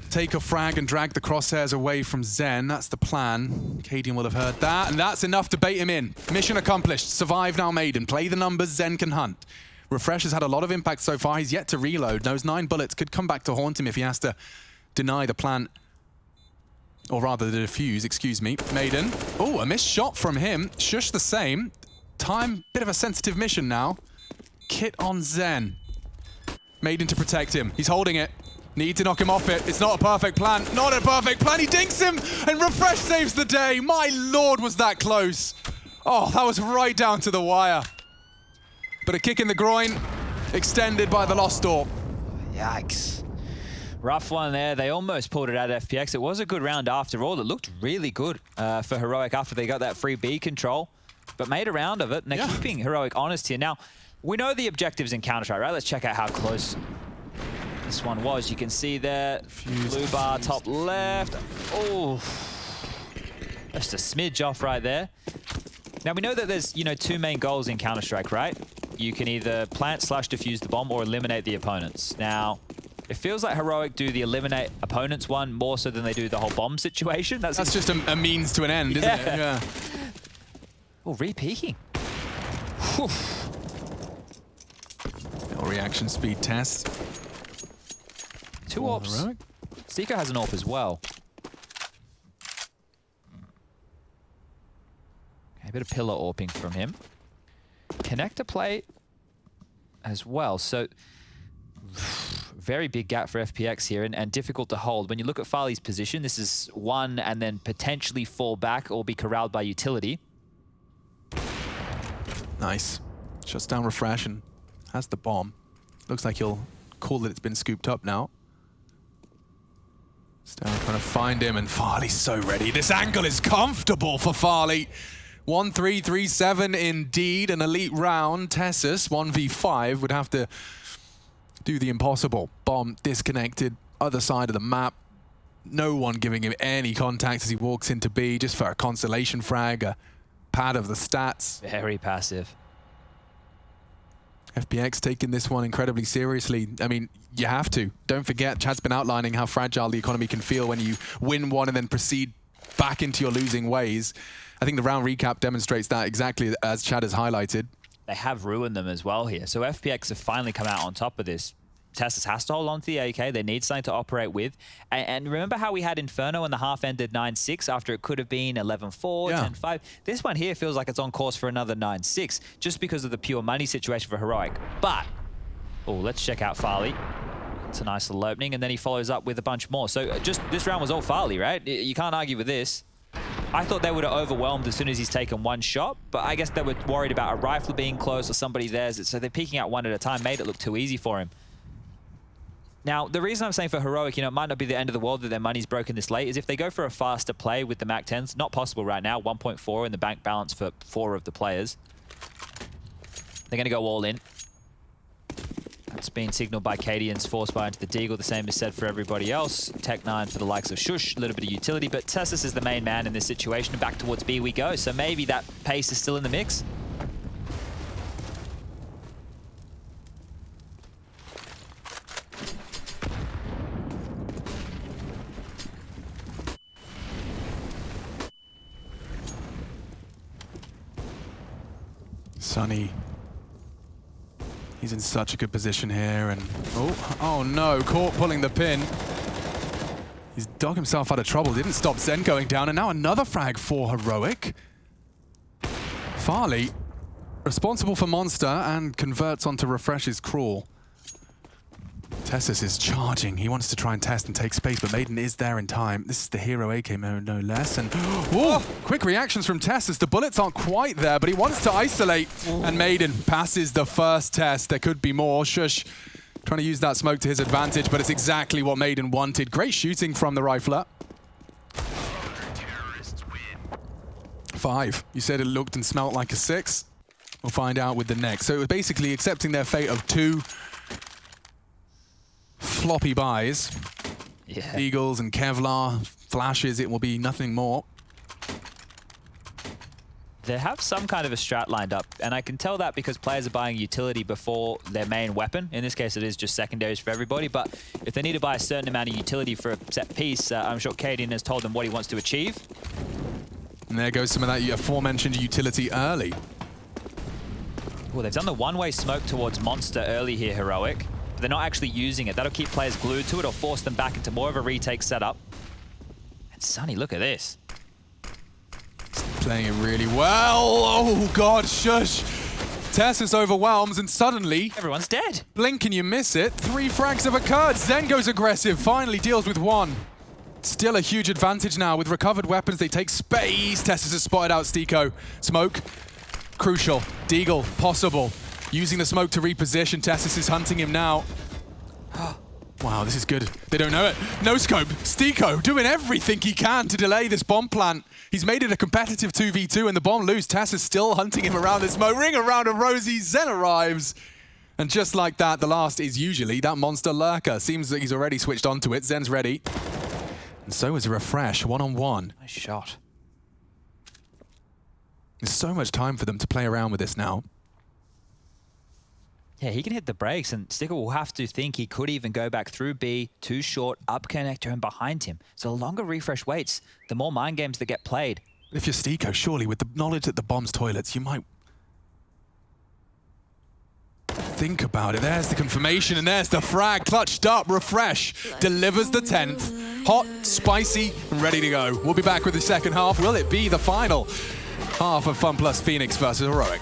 Take a frag and drag the crosshairs away from Zen. That's the plan. Cadian will have heard that, and that's enough to bait him in. Mission accomplished. Survive now, Maiden. Play the numbers, Zen can hunt. Refresh has had a lot of impact so far. He's yet to reload. Those 9 bullets could come back to haunt him if he has to deny the plant. Or rather, the defuse, excuse me. Maiden. Oh, a missed shot from him. Shush the same. Time, bit of a sensitive mission now. Kit on Zen. Maiden to protect him. He's holding it. Need to knock him off it. It's not a perfect plan. Not a perfect plan. He dinks him, and Refresh saves the day. My lord, was that close. Oh, that was right down to the wire. But a kick in the groin, extended by the Lost Door. Yikes. Rough one there. They almost pulled it out of FPX. It was a good round after all. It looked really good for Heroic after they got that free B control, but made a round of it. And they're keeping Heroic honest here. Now, we know the objectives in Counter-Strike, right? Let's check out how close this one was. You can see there, blue bar top left. Oh, just a smidge off right there. Now we know that there's, you know, 2 main goals in Counter-Strike, right? You can either plant/defuse the bomb or eliminate the opponents. Now, it feels like Heroic do the eliminate opponents one more so than they do the whole bomb situation. That's just a means to an end, isn't it? Yeah. Oh, re-peeking. No reaction speed test. 2 AWPs. Stico has an AWP as well. Okay, a bit of pillar AWPing from him. Connector play as well. So, very big gap for FPX here and difficult to hold. When you look at Farley's position, this is 1 and then potentially fall back or be corralled by utility. Nice. Shuts down Refresh and has the bomb. Looks like he'll call that it's been scooped up now. Still trying to find him, and Farley's so ready. This angle is comfortable for Farley. 1-3-3-7 indeed, an elite round. Tessus, 1v5, would have to do the impossible. Bomb disconnected, other side of the map. No one giving him any contact as he walks into B, just for a consolation frag, a pad of the stats. Very passive. FPX taking this one incredibly seriously. I mean, you have to. Don't forget, Chad's been outlining how fragile the economy can feel when you win one and then proceed back into your losing ways. I think the round recap demonstrates that exactly as Chad has highlighted. They have ruined them as well here. So FPX have finally come out on top of this. Tessus has to hold on to the AK. They need something to operate with. And remember how we had Inferno and the half ended 9-6 after it could have been 11-4, 10-5? This one here feels like it's on course for another 9-6 just because of the pure money situation for Heroic. But, oh, let's check out Farley. It's a nice little opening, and then he follows up with a bunch more. So just this round was all Farley, right? You can't argue with this. I thought they would have overwhelmed as soon as he's taken one shot, but I guess they were worried about a rifle being close or somebody theirs, so they're peeking out one at a time, made it look too easy for him. Now, the reason I'm saying for Heroic, it might not be the end of the world that their money's broken this late, is if they go for a faster play with the MAC-10s, not possible right now, 1.4 in the bank balance for 4 of the players. They're going to go all in. That's been signaled by Cadian's force buy into the Deagle. The same is said for everybody else. Tech9 for the likes of Shush, a little bit of utility, but Tessus is the main man in this situation, and back towards B we go. So maybe that pace is still in the mix. Sunny. He's in such a good position here, and oh no, caught pulling the pin. He's dug himself out of trouble, didn't stop Zen going down, and now another frag for Heroic. Farley, responsible for Monster, and converts onto Refresh's Crawl. Tessus is charging. He wants to try and test and take space, but Maiden is there in time. This is the hero AK mode, no less. And whoa, quick reactions from Tessus. The bullets aren't quite there, but he wants to isolate. And Maiden passes the first test. There could be more. Shush trying to use that smoke to his advantage, but it's exactly what Maiden wanted. Great shooting from the rifler. 5. You said it looked and smelt like a 6. We'll find out with the next. So it was basically accepting their fate of 2 floppy buys. Yeah. Eagles and Kevlar, flashes, it will be nothing more. They have some kind of a strat lined up, and I can tell that because players are buying utility before their main weapon. In this case, it is just secondaries for everybody, but if they need to buy a certain amount of utility for a set piece, I'm sure Cadian has told them what he wants to achieve. And there goes some of that aforementioned utility early. Well, they've done the one-way smoke towards Monster early here, Heroic. But they're not actually using it. That'll keep players glued to it or force them back into more of a retake setup. And Sunny, look at this. Playing it really well. Oh, God, shush. Tessus overwhelms, and suddenly... everyone's dead. Blink and you miss it. 3 frags have occurred. Zen goes aggressive, finally deals with 1. Still a huge advantage now. With recovered weapons, they take space. Tessus has spotted out Stiko. Smoke, crucial. Deagle, possible. Using the smoke to reposition. Tessus is hunting him now. Wow, this is good. They don't know it. No scope. Stiko doing everything he can to delay this bomb plant. He's made it a competitive 2v2, and the bomb loose. Tessus still hunting him around this smoke. Ring around a rosy. Zen arrives. And just like that, the last is usually that monster lurker. Seems that he's already switched onto it. Zen's ready. And so is a Refresh, 1-on-1. Nice shot. There's so much time for them to play around with this now. Yeah, he can hit the brakes, and Sticker will have to think he could even go back through B, too short, up connector and behind him. So the longer Refresh waits, the more mind games that get played. If you're Stiko, surely with the knowledge that the bomb's toilets, you might think about it. There's the confirmation, and there's the frag. Clutched up, Refresh delivers the 10th. Hot, spicy, and ready to go. We'll be back with the second half. Will it be the final half of FunPlus Phoenix versus Heroic?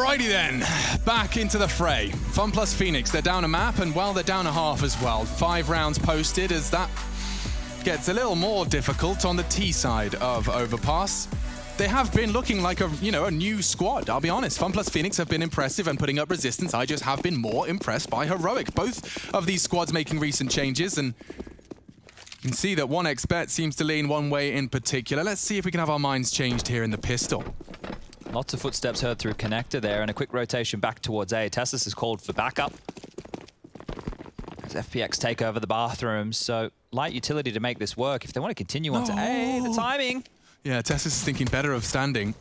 Alrighty then, back into the fray. Fun plus Phoenix, they're down a map, and well, they're down a half as well. 5 rounds posted as that gets a little more difficult on the T side of Overpass. They have been looking like a new squad, I'll be honest. Fun plus Phoenix have been impressive and putting up resistance. I just have been more impressed by Heroic. Both of these squads making recent changes, and you can see that 1xBet seems to lean one way in particular. Let's see if we can have our minds changed here in the pistol. Lots of footsteps heard through connector there, and a quick rotation back towards A. Tessus is called for backup. As FPX take over the bathrooms, so light utility to make this work. If they want to continue on to A, the timing. Yeah, Tessus is thinking better of standing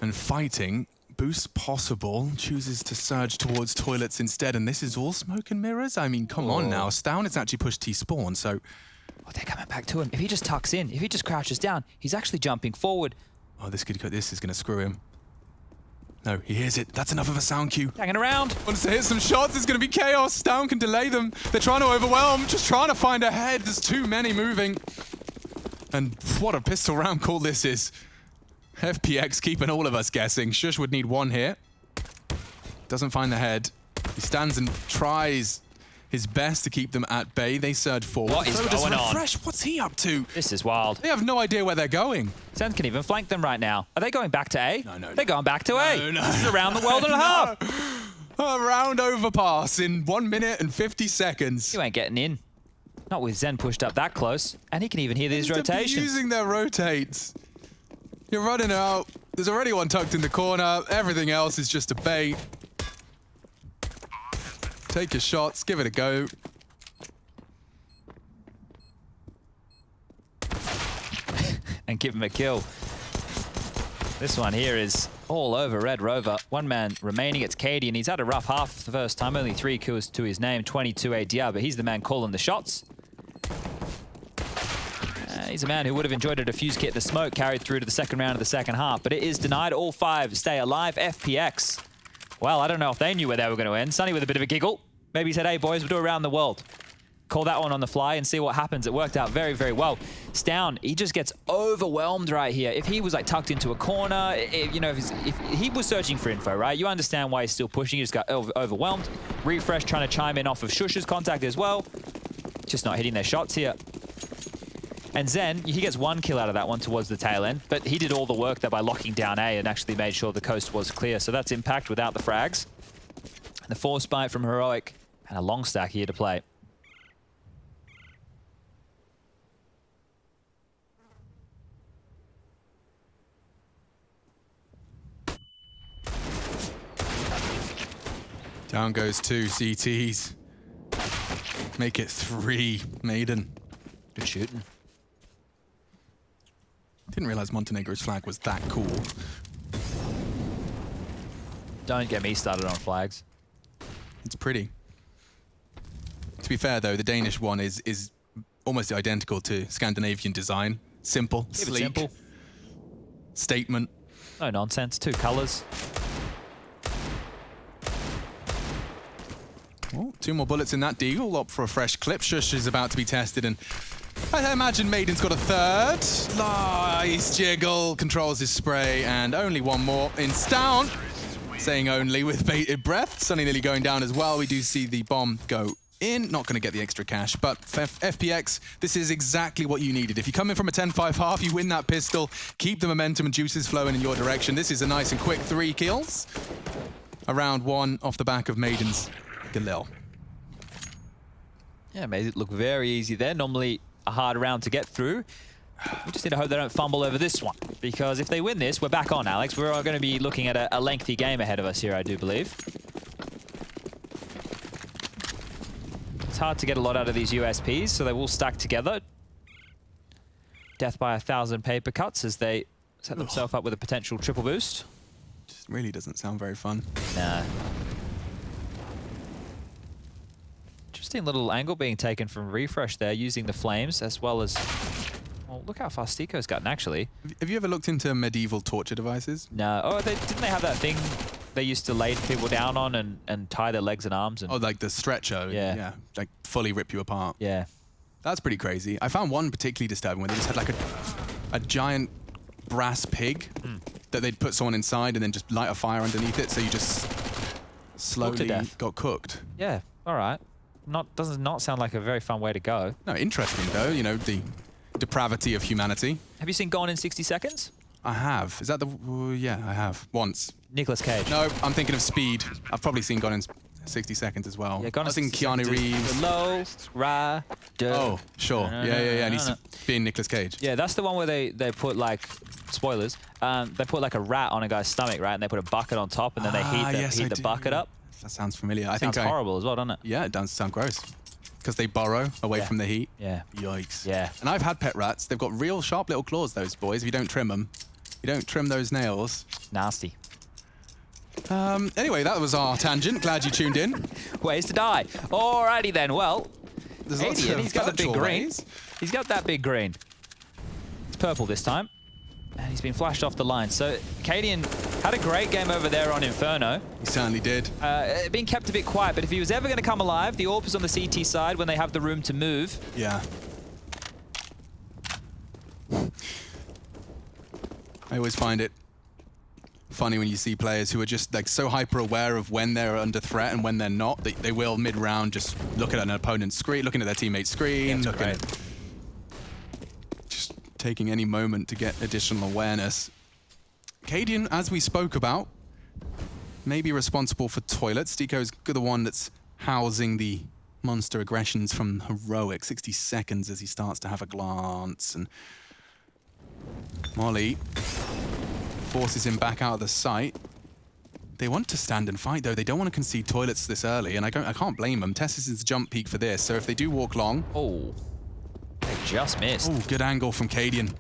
and fighting. Boost possible, chooses to surge towards toilets instead, and this is all smoke and mirrors? I mean, come on now. Stown has actually pushed T-spawn, so... Oh, they're coming back to him. If he just tucks in, if he just crouches down, he's actually jumping forward. Oh, this is going to screw him. No, he hears it. That's enough of a sound cue. Hanging around. Wants to hit some shots. It's going to be chaos. Stown can delay them. They're trying to overwhelm, just trying to find a head. There's too many moving. And what a pistol round call this is. FPX keeping all of us guessing. Shush would need one hit. Doesn't find the head. He stands and tries his best to keep them at bay. They surge forward. What is going on? What's he up to? This is wild. They have no idea where they're going. Zen can even flank them right now. Are they going back to A? No. They're going back to A. No. This is around the world and a half. A round overpass in 1 minute and 50 seconds. You ain't getting in. Not with Zen pushed up that close. And he can even hear these rotations. Using their rotates. You're running out. There's already one tucked in the corner. Everything else is just a bait. Take your shots. Give it a go. And give him a kill. This one here is all over Red Rover. 1 man remaining. It's Katie, and he's had a rough half the first time. Only 3 kills to his name, 22 ADR, but he's the man calling the shots. He's a man who would have enjoyed a defuse kit. The smoke carried through to the second round of the second half, but it is denied. All 5 stay alive. FPX. Well, I don't know if they knew where they were going to end. Sunny with a bit of a giggle. Maybe he said, hey, boys, we'll do around the world. Call that one on the fly and see what happens. It worked out very, very well. Stown, he just gets overwhelmed right here. If he was like tucked into a corner, if he was searching for info, right? You understand why he's still pushing. He just got overwhelmed. Refresh trying to chime in off of Shush's contact as well. Just not hitting their shots here. And Zen, he gets 1 kill out of that one towards the tail end, but he did all the work there by locking down A and actually made sure the coast was clear. So that's impact without the frags. And the force bite from Heroic and a long stack here to play. Down goes 2 CTs. Make it 3, Maiden. Good shooting. Didn't realize Montenegro's flag was that cool. Don't get me started on flags. It's pretty. To be fair, though, the Danish one is almost identical to Scandinavian design. Simple, sleek, simple. Statement. No nonsense. 2 colors. Oh, 2 more bullets in that deagle. Opt for a fresh clip. Shush is about to be tested, and I imagine Maiden's got a 3rd. Nice jiggle. Controls his spray, and only 1 more. In Stown. Saying only with bated breath. Sunny nearly going down as well. We do see the bomb go in. Not going to get the extra cash, but FPX, this is exactly what you needed. If you come in from a 10-5 half, you win that pistol. Keep the momentum and juices flowing in your direction. This is a nice and quick 3 kills. Around 1 off the back of Maiden's Galil. Yeah, made it look very easy there. Normally a hard round to get through. We just need to hope they don't fumble over this one, because if they win this, we're back on, Alex. We're going to be looking at a lengthy game ahead of us here, I do believe. It's hard to get a lot out of these USPs, so they will stack together. Death by 1,000 paper cuts as they set themselves up with a potential triple boost. Just really doesn't sound very fun. Nah. Interesting little angle being taken from Refresh there, using the flames as well as... Well, look how far Stiko's gotten, actually. Have you ever looked into medieval torture devices? No. Oh, didn't they have that thing they used to lay people down on and tie their legs and arms? And... Oh, like the stretcher? Yeah. Like fully rip you apart. Yeah. That's pretty crazy. I found one particularly disturbing where they just had like a giant brass pig that they'd put someone inside and then just light a fire underneath it, so you just slowly got cooked. Yeah, all right. Does not sound like a very fun way to go. No, interesting though, you know, the depravity of humanity. Have you seen Gone in 60 Seconds? I have. Is that the... yeah, I have. Once. Nicolas Cage. No, I'm thinking of Speed. I've probably seen Gone in 60 Seconds as well. Yeah, Gone in I was thinking 60 Keanu Seconds Reeves. Low, ra, Oh, sure. Yeah. And he's being Nicolas Cage. Yeah, that's the one where they put like... Spoilers. They put like a rat on a guy's stomach, right? And they put a bucket on top, and then they heat the bucket up. That sounds familiar. I Sounds think horrible as well, doesn't it? Yeah, it does sound gross. Because they burrow away from the heat. Yeah. Yikes. Yeah. And I've had pet rats. They've got real sharp little claws, those boys, if you don't trim them. You don't trim those nails. Nasty. Anyway, that was our tangent. Glad you tuned in. Ways to die. Alrighty then. Well, Adian, he's got the big green. ways. He's got that big green. It's purple this time. And he's been flashed off the line. So Cadian had a great game over there on Inferno. He certainly did. Being kept a bit quiet, but if he was ever going to come alive, the AWP is on the CT side when they have the room to move. Yeah. I always find it funny when you see players who are just like so hyper aware of when they're under threat and when they're not. They will mid-round just look at an opponent's screen, looking at their teammate's screen, just taking any moment to get additional awareness. Cadian, as we spoke about, may be responsible for toilets. Stico's the one that's housing the monster aggressions from Heroic. 60 seconds as he starts to have a glance, and Molly forces him back out of the site. They want to stand and fight, though. They don't want to concede toilets this early, and I can't blame them. Tessus is the jump peak for this, so if they do walk long... Oh, they just missed. Oh, good angle from Cadian.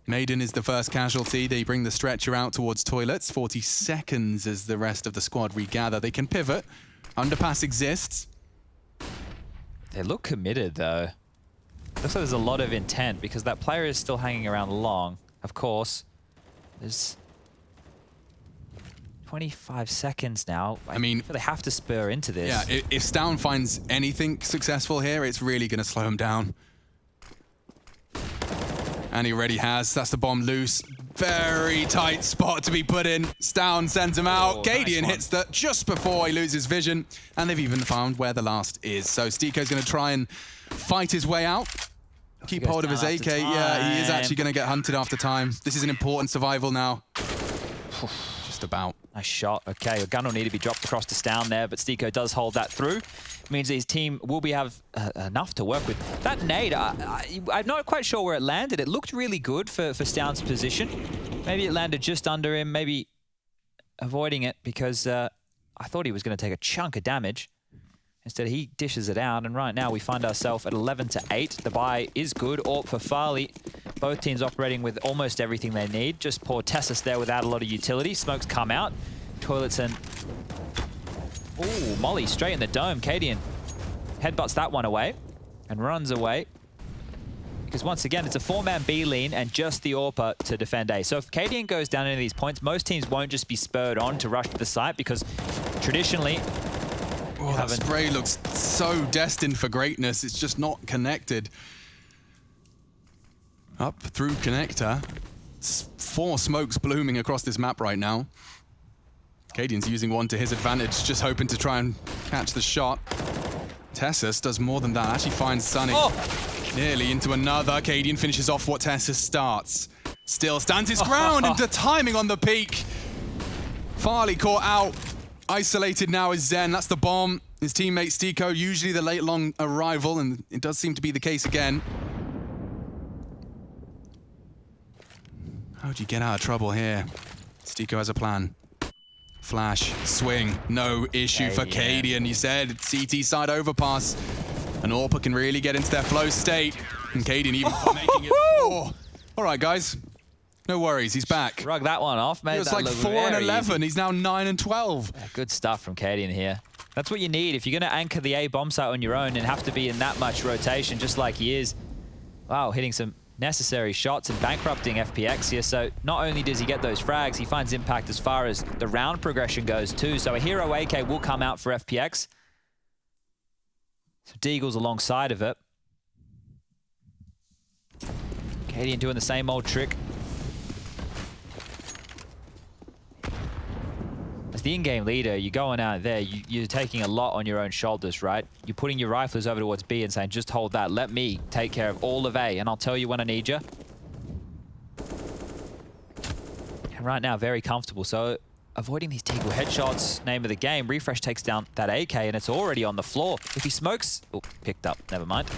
Maiden is the first casualty. They bring the stretcher out towards toilets. 40 seconds as the rest of the squad regather. They can pivot. Underpass exists. They look committed, though. Looks like there's a lot of intent because that player is still hanging around long. Of course, there's 25 seconds now. I mean, they have to spur into this. Yeah, if Stown finds anything successful here, it's really going to slow him down. And he already has. That's the bomb loose. Very tight spot to be put in. Stown sends him out. Cadian hits that just before he loses vision. And they've even found where the last is. So Stico's going to try and fight his way out. Keep hold of his AK. Yeah, he is actually going to get hunted after time. This is an important survival now. Just about. Nice shot. Okay, a gun will need to be dropped across to Stown there, but Stico does hold that through. Means his team will have enough to work with. That nade, I'm not quite sure where it landed. It looked really good for Stown's position. Maybe it landed just under him, maybe avoiding it because I thought he was going to take a chunk of damage. Instead, he dishes it out, and right now we find ourselves at 11-8. The buy is good. AWP for Farley. Both teams operating with almost everything they need. Just poor Tessus there without a lot of utility. Smokes come out. Toilets and... Ooh, Molly straight in the dome. Cadian headbutts that one away and runs away. Because once again, it's a 4-man B lean and just the AWPer to defend A. So if Cadian goes down into these points, most teams won't just be spurred on to rush to the site because traditionally... Oh, that spray looks so destined for greatness. It's just not connected. Up through connector. 4 smokes blooming across this map right now. Cadian's using one to his advantage, just hoping to try and catch the shot. Tessus does more than that. Actually finds Sunny nearly into another. Cadian finishes off what Tessus starts. Still stands his ground, and the timing on the peak. Farley caught out. Isolated now is Zen. That's the bomb. His teammate Stico, usually the late long arrival, and it does seem to be the case again. How'd you get out of trouble here? Stico has a plan. Flash, swing, no issue for Cadian. He said CT side overpass. And AWPer can really get into their flow state. And Cadian even making it 4. All right, guys. No worries, he's back. Rug that one off, mate. It was like 4-11. He's now 9-12. Yeah, good stuff from Cadian here. That's what you need. If you're going to anchor the A bomb site on your own and have to be in that much rotation, just like he is. Wow, hitting some necessary shots and bankrupting FPX here. So not only does he get those frags, he finds impact as far as the round progression goes too. So a hero AK will come out for FPX. So Deagle's alongside of it. Cadian doing the same old trick. as the in-game leader, you're going out there, you're taking a lot on your own shoulders, right? You're putting your riflers over towards B and saying, just hold that, let me take care of all of A, and I'll tell you when I need you. And right now, very comfortable, so avoiding these Deagle headshots, name of the game. Refresh takes down that AK, and it's already on the floor. If he smokes... Oh, picked up, never mind.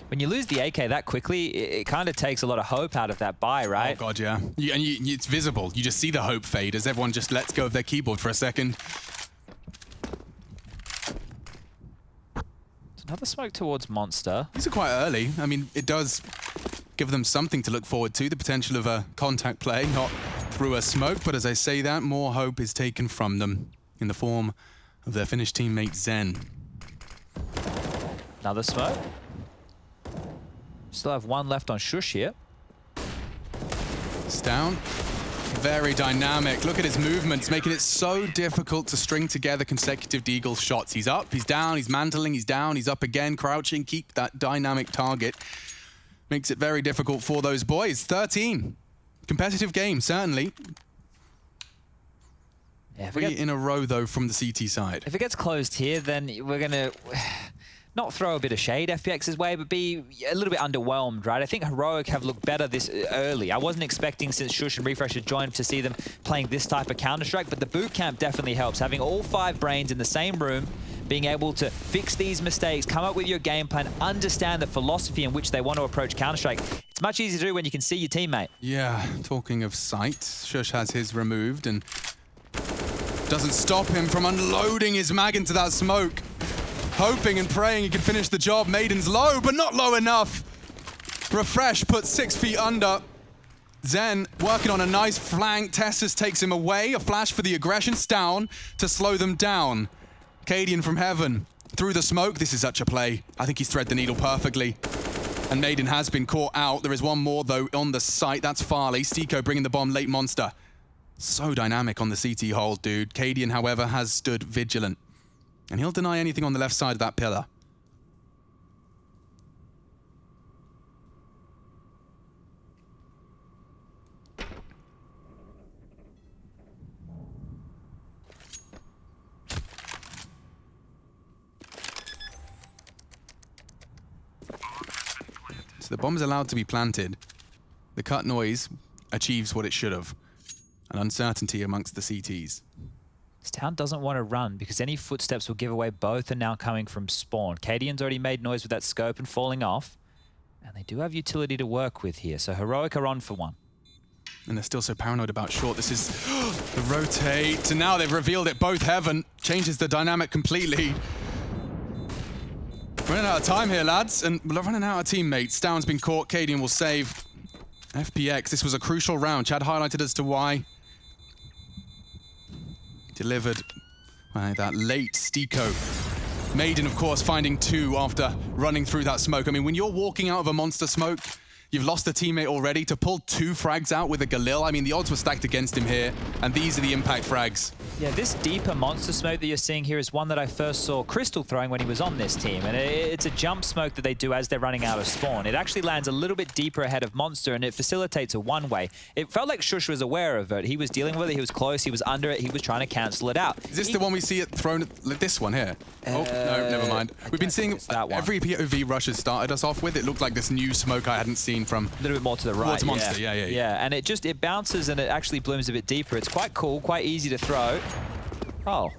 When you lose the AK that quickly, it kind of takes a lot of hope out of that buy, right? Oh, God, yeah. It's visible. You just see the hope fade as everyone just lets go of their keyboard for a second. Another smoke towards Monster. These are quite early. I mean, it does give them something to look forward to, the potential of a contact play, not through a smoke. But as I say that, more hope is taken from them in the form of their Finnish teammate Zen. Another smoke. Still have one left on Shush here. It's down. Very dynamic. Look at his movements, making it so difficult to string together consecutive Deagle shots. He's up, he's down, he's mantling, he's down, he's up again, crouching, keep that dynamic target. Makes it very difficult for those boys. 13. Competitive game, certainly. Yeah, 3 in a row, though, from the CT side. If it gets closed here, then we're going to not throw a bit of shade FPX's way, but be a little bit underwhelmed, right? I think Heroic have looked better this early. I wasn't expecting, since Shush and Refresh had joined, to see them playing this type of Counter-Strike, but the boot camp definitely helps. Having all 5 brains in the same room, being able to fix these mistakes, come up with your game plan, understand the philosophy in which they want to approach Counter-Strike. It's much easier to do when you can see your teammate. Yeah, talking of sight, Shush has his removed and doesn't stop him from unloading his mag into that smoke. Hoping and praying he can finish the job. Maiden's low, but not low enough. Refresh puts 6 feet under. Zen working on a nice flank. Tessus takes him away. A flash for the aggression. Down to slow them down. Cadian from heaven through the smoke. This is such a play. I think he's thread the needle perfectly. And Maiden has been caught out. There is one more, though, on the site. That's Farley. Stiko bringing the bomb late. Monster. So dynamic on the CT hold, dude. Cadian, however, has stood vigilant. And he'll deny anything on the left side of that pillar. So the bomb is allowed to be planted. The cut noise achieves what it should have. An uncertainty amongst the CTs. This town doesn't want to run because any footsteps will give away both are now coming from spawn. Cadian's already made noise with that scope and falling off. And they do have utility to work with here, so Heroic are on for one. And they're still so paranoid about short. This is the rotate. And now they've revealed it. Both heaven. Changes the dynamic completely. Running out of time here, lads. And running out of teammates. Down's been caught. Cadian will save. FPX, this was a crucial round. Chad highlighted as to why. Delivered by that late Stiko. Maiden, of course, finding 2 after running through that smoke. I mean, when you're walking out of a monster smoke, you've lost a teammate already. To pull 2 frags out with a Galil, I mean, the odds were stacked against him here, and these are the impact frags. Yeah, this deeper monster smoke that you're seeing here is one that I first saw Crystal throwing when he was on this team. And it's a jump smoke that they do as they're running out of spawn. It actually lands a little bit deeper ahead of Monster, and it facilitates a one-way. It felt like Shush was aware of it. He was dealing with it, he was close, he was under it, he was trying to cancel it out. Is this the one we see it thrown at this one here? Oh, no, never mind. We've been seeing every POV Rush has started us off with. It looked like this new smoke I hadn't seen from... A little bit more to the right. Towards Monster, yeah. Yeah, and it bounces and it actually blooms a bit deeper. It's quite cool, quite easy to throw. Oh.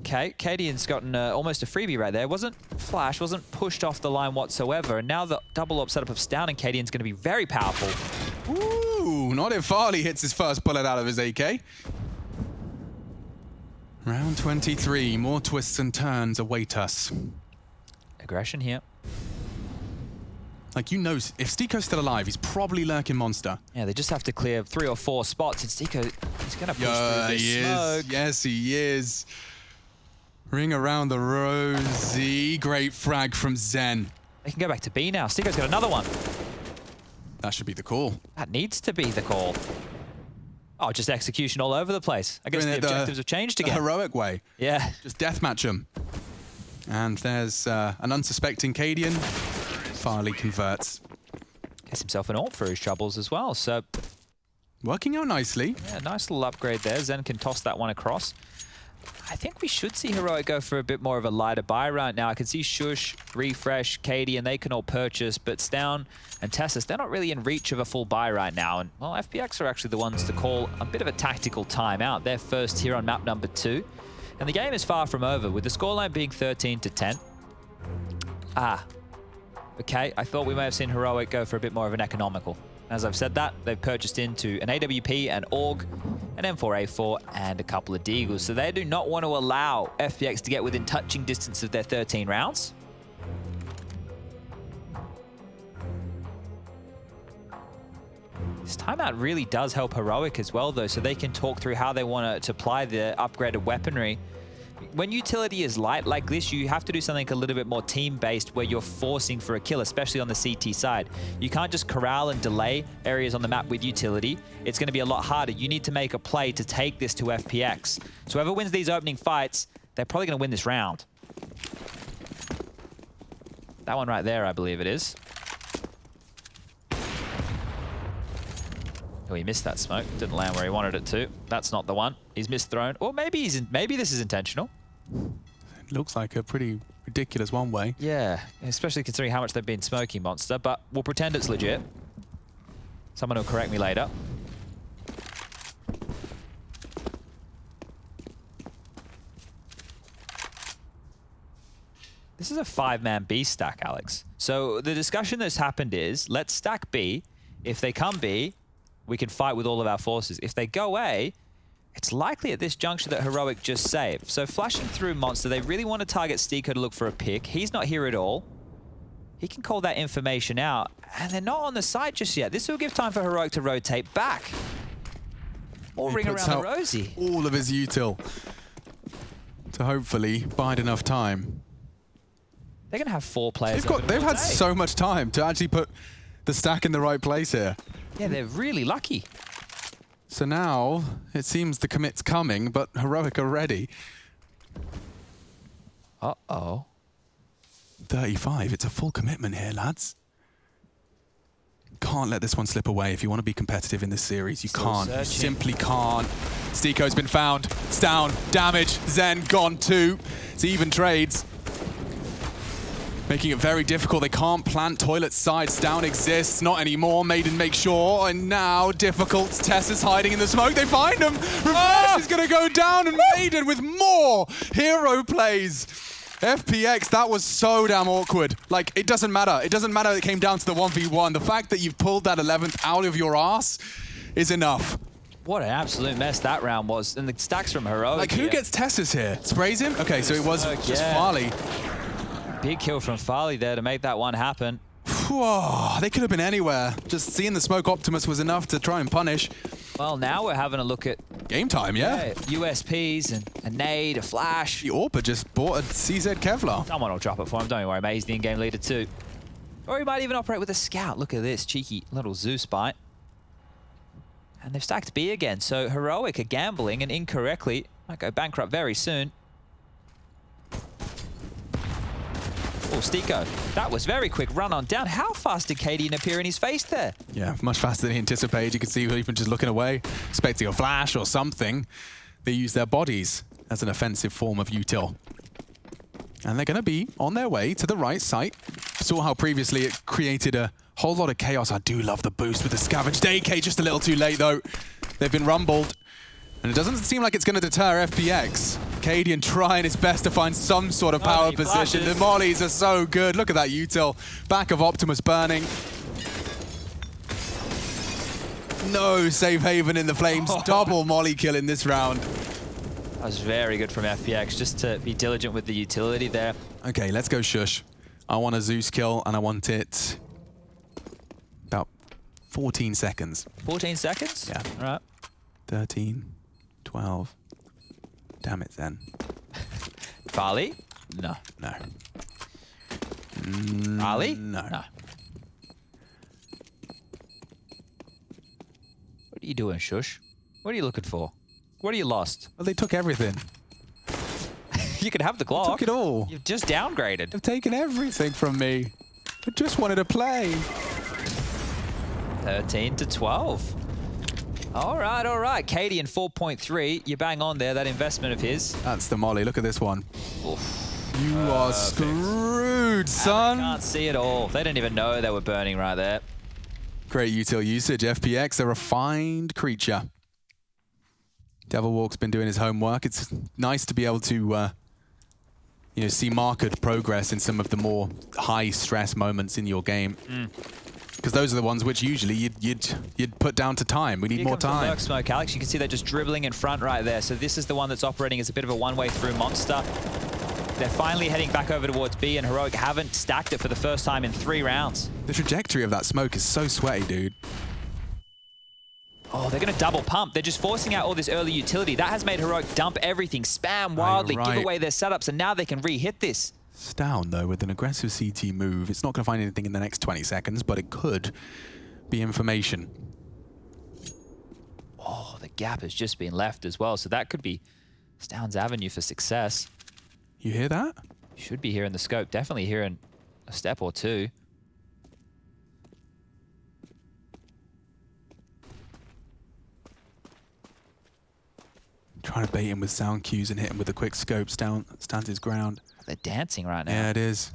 Okay, Cadian's gotten almost a freebie right there. Wasn't flash, wasn't pushed off the line whatsoever. And now the double up setup of Stout and Cadian's going to be very powerful. Ooh, not if Farley hits his first bullet out of his AK. Round 23, more twists and turns await us. Aggression here. Like, you know, if Stiko's still alive, he's probably lurking Monster. Yeah, they just have to clear 3 or 4 spots, and Stiko, he's going to push through this smoke. Yes, he is. Ring around the rosy. Great frag from Zen. They can go back to B now. Stiko's got another one. That should be the call. That needs to be the call. Oh, just execution all over the place. I guess the objectives have changed again. The heroic way. Yeah. Just deathmatch them. And there's an unsuspecting Cadian. Farley converts. Gets himself an ult for his troubles as well. So working out nicely. Yeah, nice little upgrade there. Zen can toss that one across. I think we should see Heroic go for a bit more of a lighter buy right now. I can see Shush, Refresh, Katie, and they can all purchase, but Stown and Tessus, they're not really in reach of a full buy right now. And, well, FPX are actually the ones to call a bit of a tactical timeout. They're first here on map number 2. And the game is far from over, with the scoreline being 13-10. Okay, I thought we may have seen Heroic go for a bit more of an economical. As I've said that, they've purchased into an AWP, an AUG, an M4A4, and a couple of Deagles. So they do not want to allow FPX to get within touching distance of their 13 rounds. This timeout really does help Heroic as well, though, so they can talk through how they want to apply the upgraded weaponry. When utility is light like this, you have to do something a little bit more team-based where you're forcing for a kill, especially on the CT side. You can't just corral and delay areas on the map with utility. It's going to be a lot harder. You need to make a play to take this to FPX. So whoever wins these opening fights, they're probably going to win this round. That one right there, I believe it is. Oh, he missed that smoke. Didn't land where he wanted it to. That's not the one. He's misthrown. Or maybe maybe this is intentional. It looks like a pretty ridiculous one way. Yeah, especially considering how much they've been smoking Monster, but we'll pretend it's legit. Someone will correct me later. This is a 5-man B stack, Alex. So the discussion that's happened is, let's stack B. If they come B, we can fight with all of our forces. If they go A, it's likely at this juncture that Heroic just saved. So flashing through Monster, they really want to target Stiko to look for a pick. He's not here at all. He can call that information out. And they're not on the site just yet. This will give time for Heroic to rotate back. Or ring around the Rosie. All of his util to hopefully bide enough time. They're going to have 4 players. They've had so much time to actually put the stack in the right place here. Yeah, they're really lucky. So now it seems the commit's coming, but Heroic are ready. Uh-oh. 35. It's a full commitment here, lads. Can't let this one slip away if you want to be competitive in this series. You can't. You simply can't. Stiko's been found. It's down. Damage. Zen gone too. It's even trades. Making it very difficult. They can't plant toilet sides. Down exists. Not anymore. Maiden makes sure. And now difficult. Tess is hiding in the smoke. They find him. Reverse is going to go down. And Maiden with more hero plays. FPX, that was so damn awkward. Like, it doesn't matter. It doesn't matter that it came down to the 1v1. The fact that you've pulled that 11th out of your ass is enough. What an absolute mess that round was. And the stacks from Heroic. Like, who gets Tessus here? Sprays him? Okay, so it was just Farley. Big kill from Farley there to make that one happen. Whoa, they could have been anywhere. Just seeing the smoke Optimus was enough to try and punish. Well, now we're having a look at... Game time, yeah. USPs and a nade, a flash. The Orpa just bought a CZ Kevlar. Someone will drop it for him, don't worry, mate. He's the in-game leader too. Or he might even operate with a scout. Look at this, cheeky little Zeus bite. And they've stacked B again, so Heroic are gambling and incorrectly might go bankrupt very soon. Oh, Stiko. That was very quick run on down. How fast did Cadian appear in his face there? Yeah, much faster than he anticipated. You could see even just looking away, expecting a flash or something. They use their bodies as an offensive form of util. And they're going to be on their way to the right site. Saw how previously it created a whole lot of chaos. I do love the boost with the scavenged AK. Just a little too late, though. They've been rumbled. And it doesn't seem like it's going to deter FPX. Cadian trying his best to find some sort of power position. The mollies are so good. Look at that util. Back of Optimus burning. No safe haven in the flames. Double molly kill in this round. That was very good from FPX, just to be diligent with the utility there. Okay, let's go Shush. I want a Zeus kill, and I want it about 14 seconds. 14 seconds? Yeah. All right. 13, 12. Damn it, Zen. Farley? No. No. Farley? No. No. What are you doing, Shush? What are you looking for? What are you lost? Well, they took everything. You could have the Glock. They took it all. You've just downgraded. They've taken everything from me. I just wanted to play. 13-12. All right. Katie in 4.3. You bang on there, that investment of his. That's the molly. Look at this one. Oof. You are screwed, son. I can't see it all. They didn't even know they were burning right there. Great util usage. FPX, a refined creature. Devilwalk's been doing his homework. It's nice to be able to see marked progress in some of the more high-stress moments in your game. Because those are the ones which usually you'd put down to time. We need more time. Merc Smoke, Alex. You can see they're just dribbling in front right there. So this is the one that's operating as a bit of a one-way through monster. They're finally heading back over towards B, and Heroic haven't stacked it for the first time in 3 rounds. The trajectory of that smoke is so sweaty, dude. Oh, they're going to double pump. They're just forcing out all this early utility. That has made Heroic dump everything, spam wildly, give away their setups, and now they can re-hit this. Down, though, with an aggressive CT move. It's not going to find anything in the next 20 seconds, but it could be information. Oh, the gap has just been left as well, so that could be Stown's avenue for success. You hear that? You should be hearing the scope. Definitely hearing a step or two. Trying to bait him with sound cues and hit him with a quick scope. Stands his ground. They're dancing right now. Yeah, it is.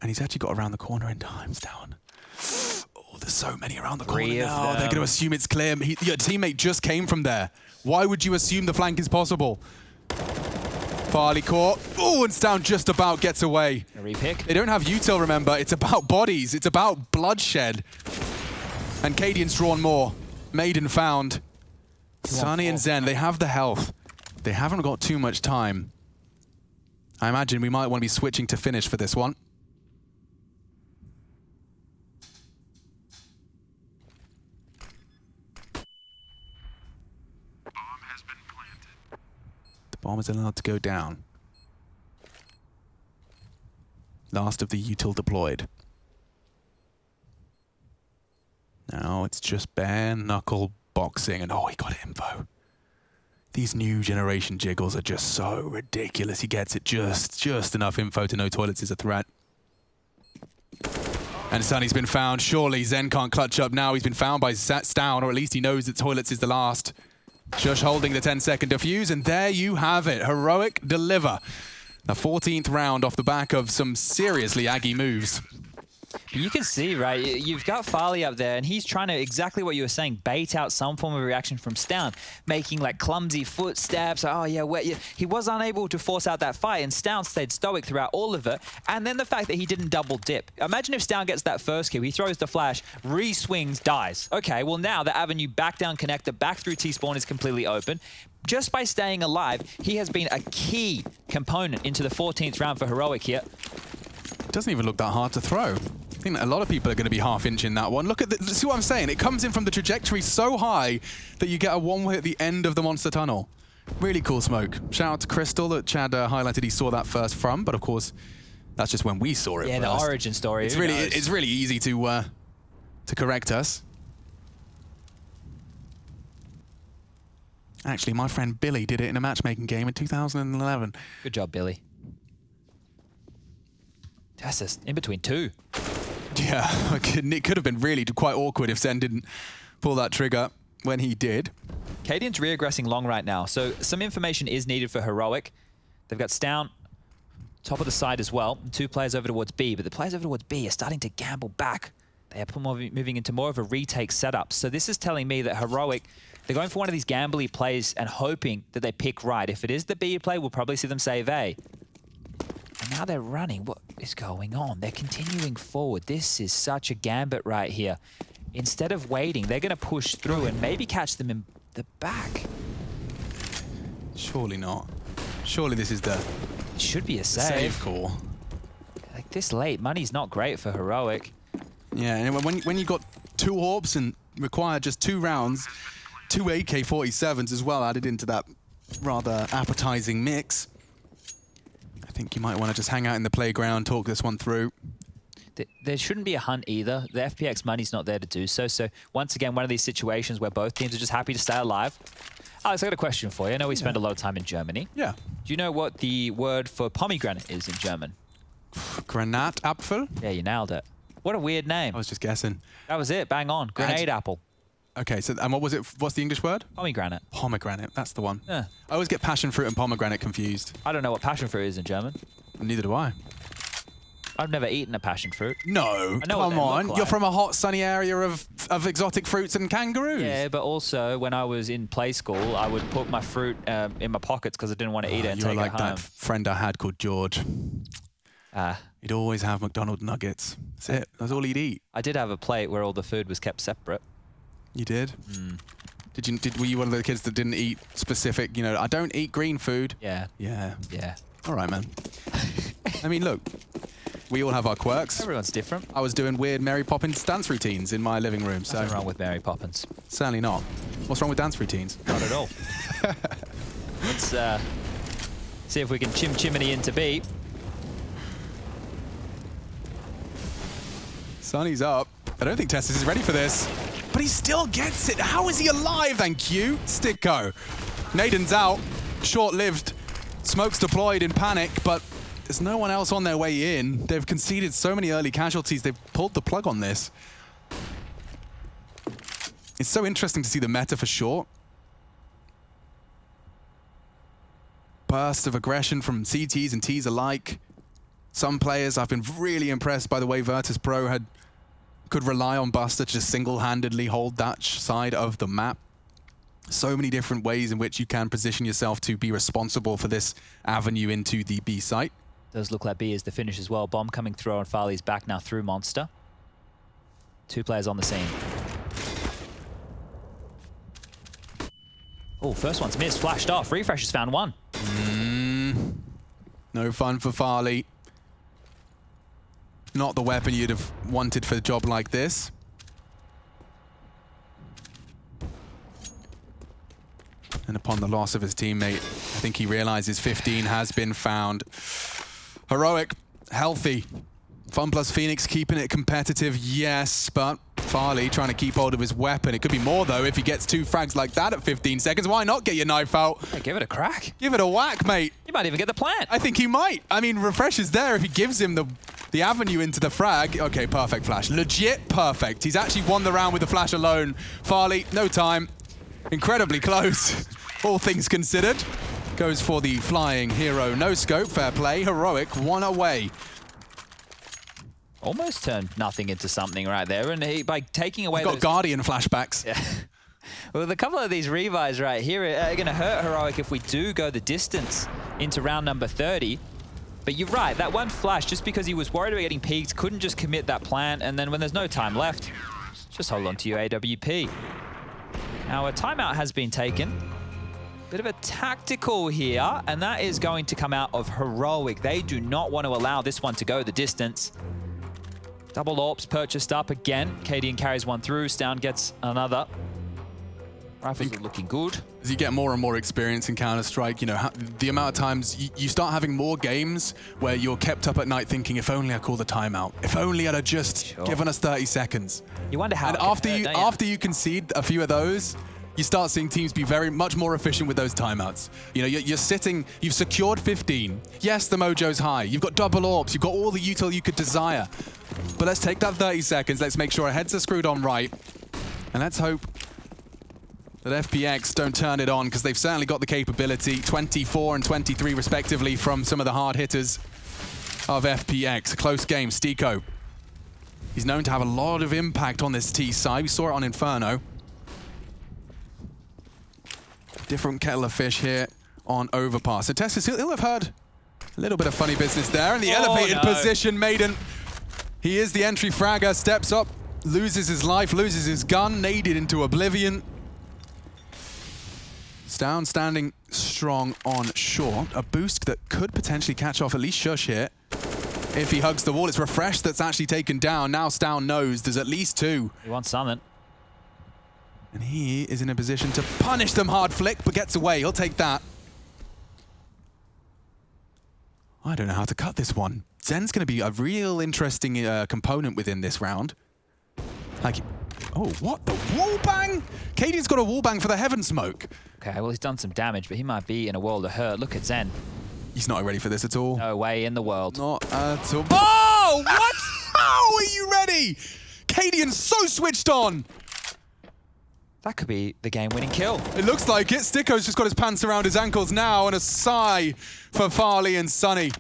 And he's actually got around the corner in time, Stown. Oh, there's so many around the corner now. They're going to assume it's clear. Your teammate just came from there. Why would you assume the flank is possible? Farley caught. Oh, and Stown just about gets away. A repick. They don't have util, remember. It's about bodies. It's about bloodshed. And Cadian's drawn more. Maiden found. Sunny and Zen, they have the health. They haven't got too much time. I imagine we might want to be switching to finish for this one. Bomb has been planted. The bomb is allowed to go down. Last of the util deployed. Now it's just bare knuckle boxing, and oh, he got info. These new generation jiggles are just so ridiculous. He gets it just enough info to know toilets is a threat. And Sunny's been found. Surely Zen can't clutch up now. He's been found by Stown, or at least he knows that toilets is the last. Just holding the 10-second defuse, and there you have it. Heroic deliver. A 14th round off the back of some seriously aggy moves. You can see, right, you've got Farley up there, and he's trying to, exactly what you were saying, bait out some form of reaction from Stown, making like clumsy footsteps. Oh, yeah, he was unable to force out that fight, and Stown stayed stoic throughout all of it. And then the fact that he didn't double dip. Imagine if Stown gets that first kill, he throws the flash, re-swings, dies. Okay, well now the avenue back down connector, back through T-spawn is completely open. Just by staying alive, he has been a key component into the 14th round for Heroic here. It doesn't even look that hard to throw. I think that a lot of people are going to be half-inching that one. Look at see what I'm saying? It comes in from the trajectory so high that you get a one-way at the end of the monster tunnel. Really cool smoke. Shout out to Crystal that Chad highlighted he saw that first from, but of course, that's just when we saw it first. Yeah, the origin story. It's really easy to correct us. Actually, my friend Billy did it in a matchmaking game in 2011. Good job, Billy. That's just in between two. Yeah, it could have been really quite awkward if Zen didn't pull that trigger when he did. Cadian's re-aggressing long right now, so some information is needed for Heroic. They've got Stown top of the side as well. 2 players over towards B, but the players over towards B are starting to gamble back. They are moving into more of a retake setup. So this is telling me that Heroic, they're going for one of these gambly plays and hoping that they pick right. If it is the B play, we'll probably see them save A. And now they're running. What is going on? They're continuing forward. This is such a gambit right here. Instead of waiting, they're going to push through and maybe catch them in the back. Surely not. Surely this is the... It should be a save call. Like this late, money's not great for Heroic. Yeah, and when you got 2 AWPs and require just 2 rounds, 2 AK-47s as well added into that rather appetizing mix, I think you might want to just hang out in the playground, talk this one through. There shouldn't be a hunt either. The FPX money's not there to do so. So once again, one of these situations where both teams are just happy to stay alive. Alex, I got a question for you. I know we spend a lot of time in Germany. Yeah. Do you know what the word for pomegranate is in German? Granatapfel? Yeah, you nailed it. What a weird name. I was just guessing. That was it. Bang on. Grenade apple. Okay, so and what was it? What's the English word? Pomegranate. Pomegranate. That's the one. Yeah. I always get passion fruit and pomegranate confused. I don't know what passion fruit is in German. Neither do I. I've never eaten a passion fruit. No, I know what come they on. look You're like. from a hot, sunny area of exotic fruits and kangaroos. Yeah, but also when I was in play school, I would put my fruit in my pockets because I didn't want to eat it and You're take like it home. that friend I had called George. He'd always have McDonald's nuggets. That's it. That's all he'd eat. I did have a plate where all the food was kept separate. You did? Were you one of the kids that didn't eat specific, I don't eat green food? Yeah. Yeah. Yeah. All right, man. I mean, look, we all have our quirks. Everyone's different. I was doing weird Mary Poppins dance routines in my living room. So Nothing wrong with Mary Poppins. Certainly not. What's wrong with dance routines? Not at all. Let's see if we can chimney into B. Sonny's up. I don't think Testis is ready for this. But he still gets it. How is he alive? Thank you, Sticko. Naden's out. Short-lived. Smoke's deployed in panic, but there's no one else on their way in. They've conceded so many early casualties. They've pulled the plug on this. It's so interesting to see the meta for short. Burst of aggression from CTs and Ts alike. Some players, I've been really impressed by the way Virtus Pro could rely on Buster to just single-handedly hold that side of the map. So many different ways in which you can position yourself to be responsible for this avenue into the B site. Does look like B is the finish as well. Bomb coming through on Farley's back now through Monster. 2 players on the scene. Oh, first one's missed, flashed off. Refresh has found one. No fun for Farley. Not the weapon you'd have wanted for a job like this. And upon the loss of his teammate, I think he realizes 15 has been found. Heroic, healthy. Fun plus Phoenix keeping it competitive, yes, but Farley trying to keep hold of his weapon. It could be more, though, if he gets 2 frags like that at 15 seconds. Why not get your knife out? Hey, give it a crack. Give it a whack, mate. You might even get the plant. I think he might. I mean, Refresh is there if he gives him the avenue into the frag. Okay, perfect flash. Legit perfect. He's actually won the round with the flash alone. Farley, no time. Incredibly close, all things considered. Goes for the flying hero no scope. Fair play. Heroic, 1 away. Almost turned nothing into something right there, and by taking away Got Guardian flashbacks. Yeah. Well, a couple of these revives right here are going to hurt Heroic if we do go the distance into round number 30. But you're right, that one flash, just because he was worried about getting peaked, couldn't just commit that plant, and then when there's no time left, just hold on to your AWP. Now, a timeout has been taken. Bit of a tactical here, and that is going to come out of Heroic. They do not want to allow this one to go the distance. Double AWPs purchased up again. Cadian carries one through. Stown gets another. Rifles are looking good. As you get more and more experience in Counter-Strike, the amount of times you start having more games where you're kept up at night thinking, if only I call the timeout. If only I'd have just given us 30 seconds. You wonder how. And after you concede a few of those, you start seeing teams be much more efficient with those timeouts. You're sitting, you've secured 15. Yes, the mojo's high. You've got double AWPs. You've got all the util you could desire. But let's take that 30 seconds. Let's make sure our heads are screwed on right. And let's hope that FPX don't turn it on, because they've certainly got the capability. 24 and 23 respectively from some of the hard hitters of FPX. A close game. Stiko. He's known to have a lot of impact on this T side. We saw it on Inferno. Different kettle of fish here on Overpass. So Testis, he'll have heard a little bit of funny business there. And the elevated position, Maiden. He is the entry fragger, steps up, loses his life, loses his gun, naded into oblivion. Stown standing strong on short. A boost that could potentially catch off at least Shush here. If he hugs the wall, it's Refresh that's actually taken down. Now Stown knows there's at least 2. He wants something. And he is in a position to punish them hard flick, but gets away. He'll take that. I don't know how to cut this one. Zen's going to be a real interesting component within this round. Oh, what? The wall bang? Cadian's got a wall bang for the heaven smoke. Okay, well, he's done some damage, but he might be in a world of hurt. Look at Zen. He's not ready for this at all. No way in the world. Not at all. Oh, what? are you ready? Cadian's so switched on. That could be the game-winning kill. It looks like it. Sticko's just got his pants around his ankles now, and a sigh for Farley and Sunny.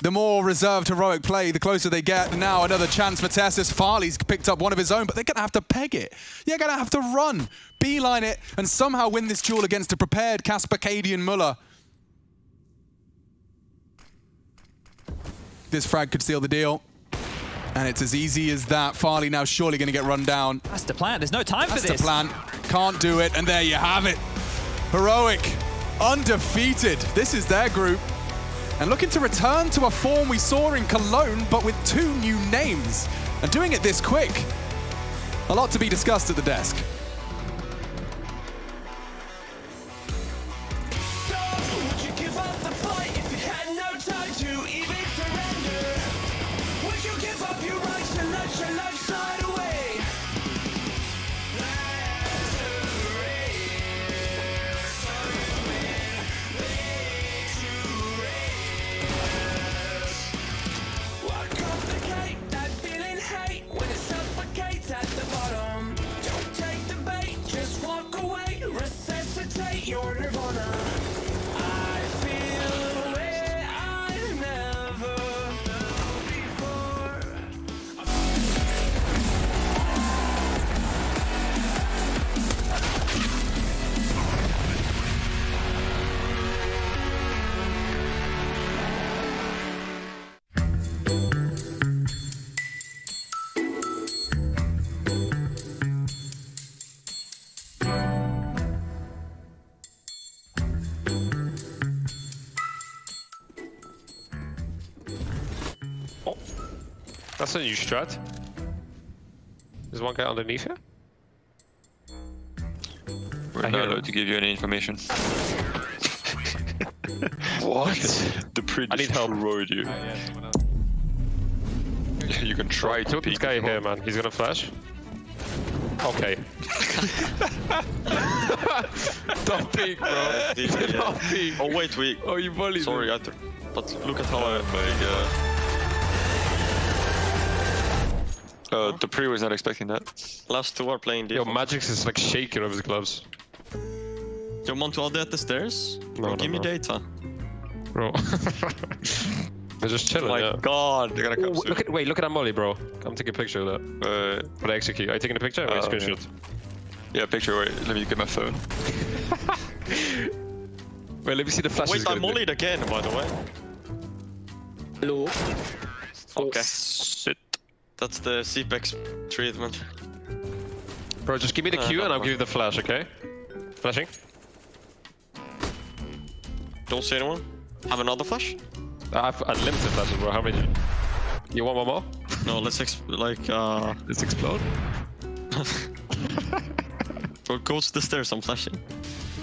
The more reserved heroic play, the closer they get. Now another chance for Tessus. Farley's picked up one of his own, but they're going to have to peg it. You're going to have to run, beeline it, and somehow win this duel against a prepared Casper, Cadian, Muller. This frag could seal the deal. And it's as easy as that. Farley now surely going to get run down. That's the plan. There's no time for this. That's the plan. Can't do it. And there you have it. Heroic, undefeated. This is their group. And looking to return to a form we saw in Cologne, but with 2 new names. And doing it this quick. A lot to be discussed at the desk. Your nirvana. I feel a way I've never felt before. That's a new strat. There's one guy underneath here. We're not allowed to give you any information. What? The pre destroyed you. You can try to this guy here, man. He's gonna flash. Okay. Don't peek, bro. Don't peek. Oh wait, wait. Oh, you volleyed. Sorry, but look at how I'm playing. The pre was not expecting that. Last 2 are playing deep. Yo, Magix is like shaking over his gloves. You want to all at the stairs? No, give me data. Bro. They're just chilling, Oh my god, they're gonna come soon. Look at that molly, bro. I'm taking a picture of that. But I execute. Are you taking a picture or a screenshot? Yeah, picture. Wait, let me get my phone. Wait, let me see the flashes. Wait, I mollied again, by the way. Hello. Okay. Shit. That's the CPEX treatment. Bro, just give me the Q and I'll give you the flash, okay? Flashing. Don't see anyone. Have another flash? I have unlimited flashes, bro. How many? You want one more? No, let's Let's explode. Bro, go to the stairs. I'm flashing.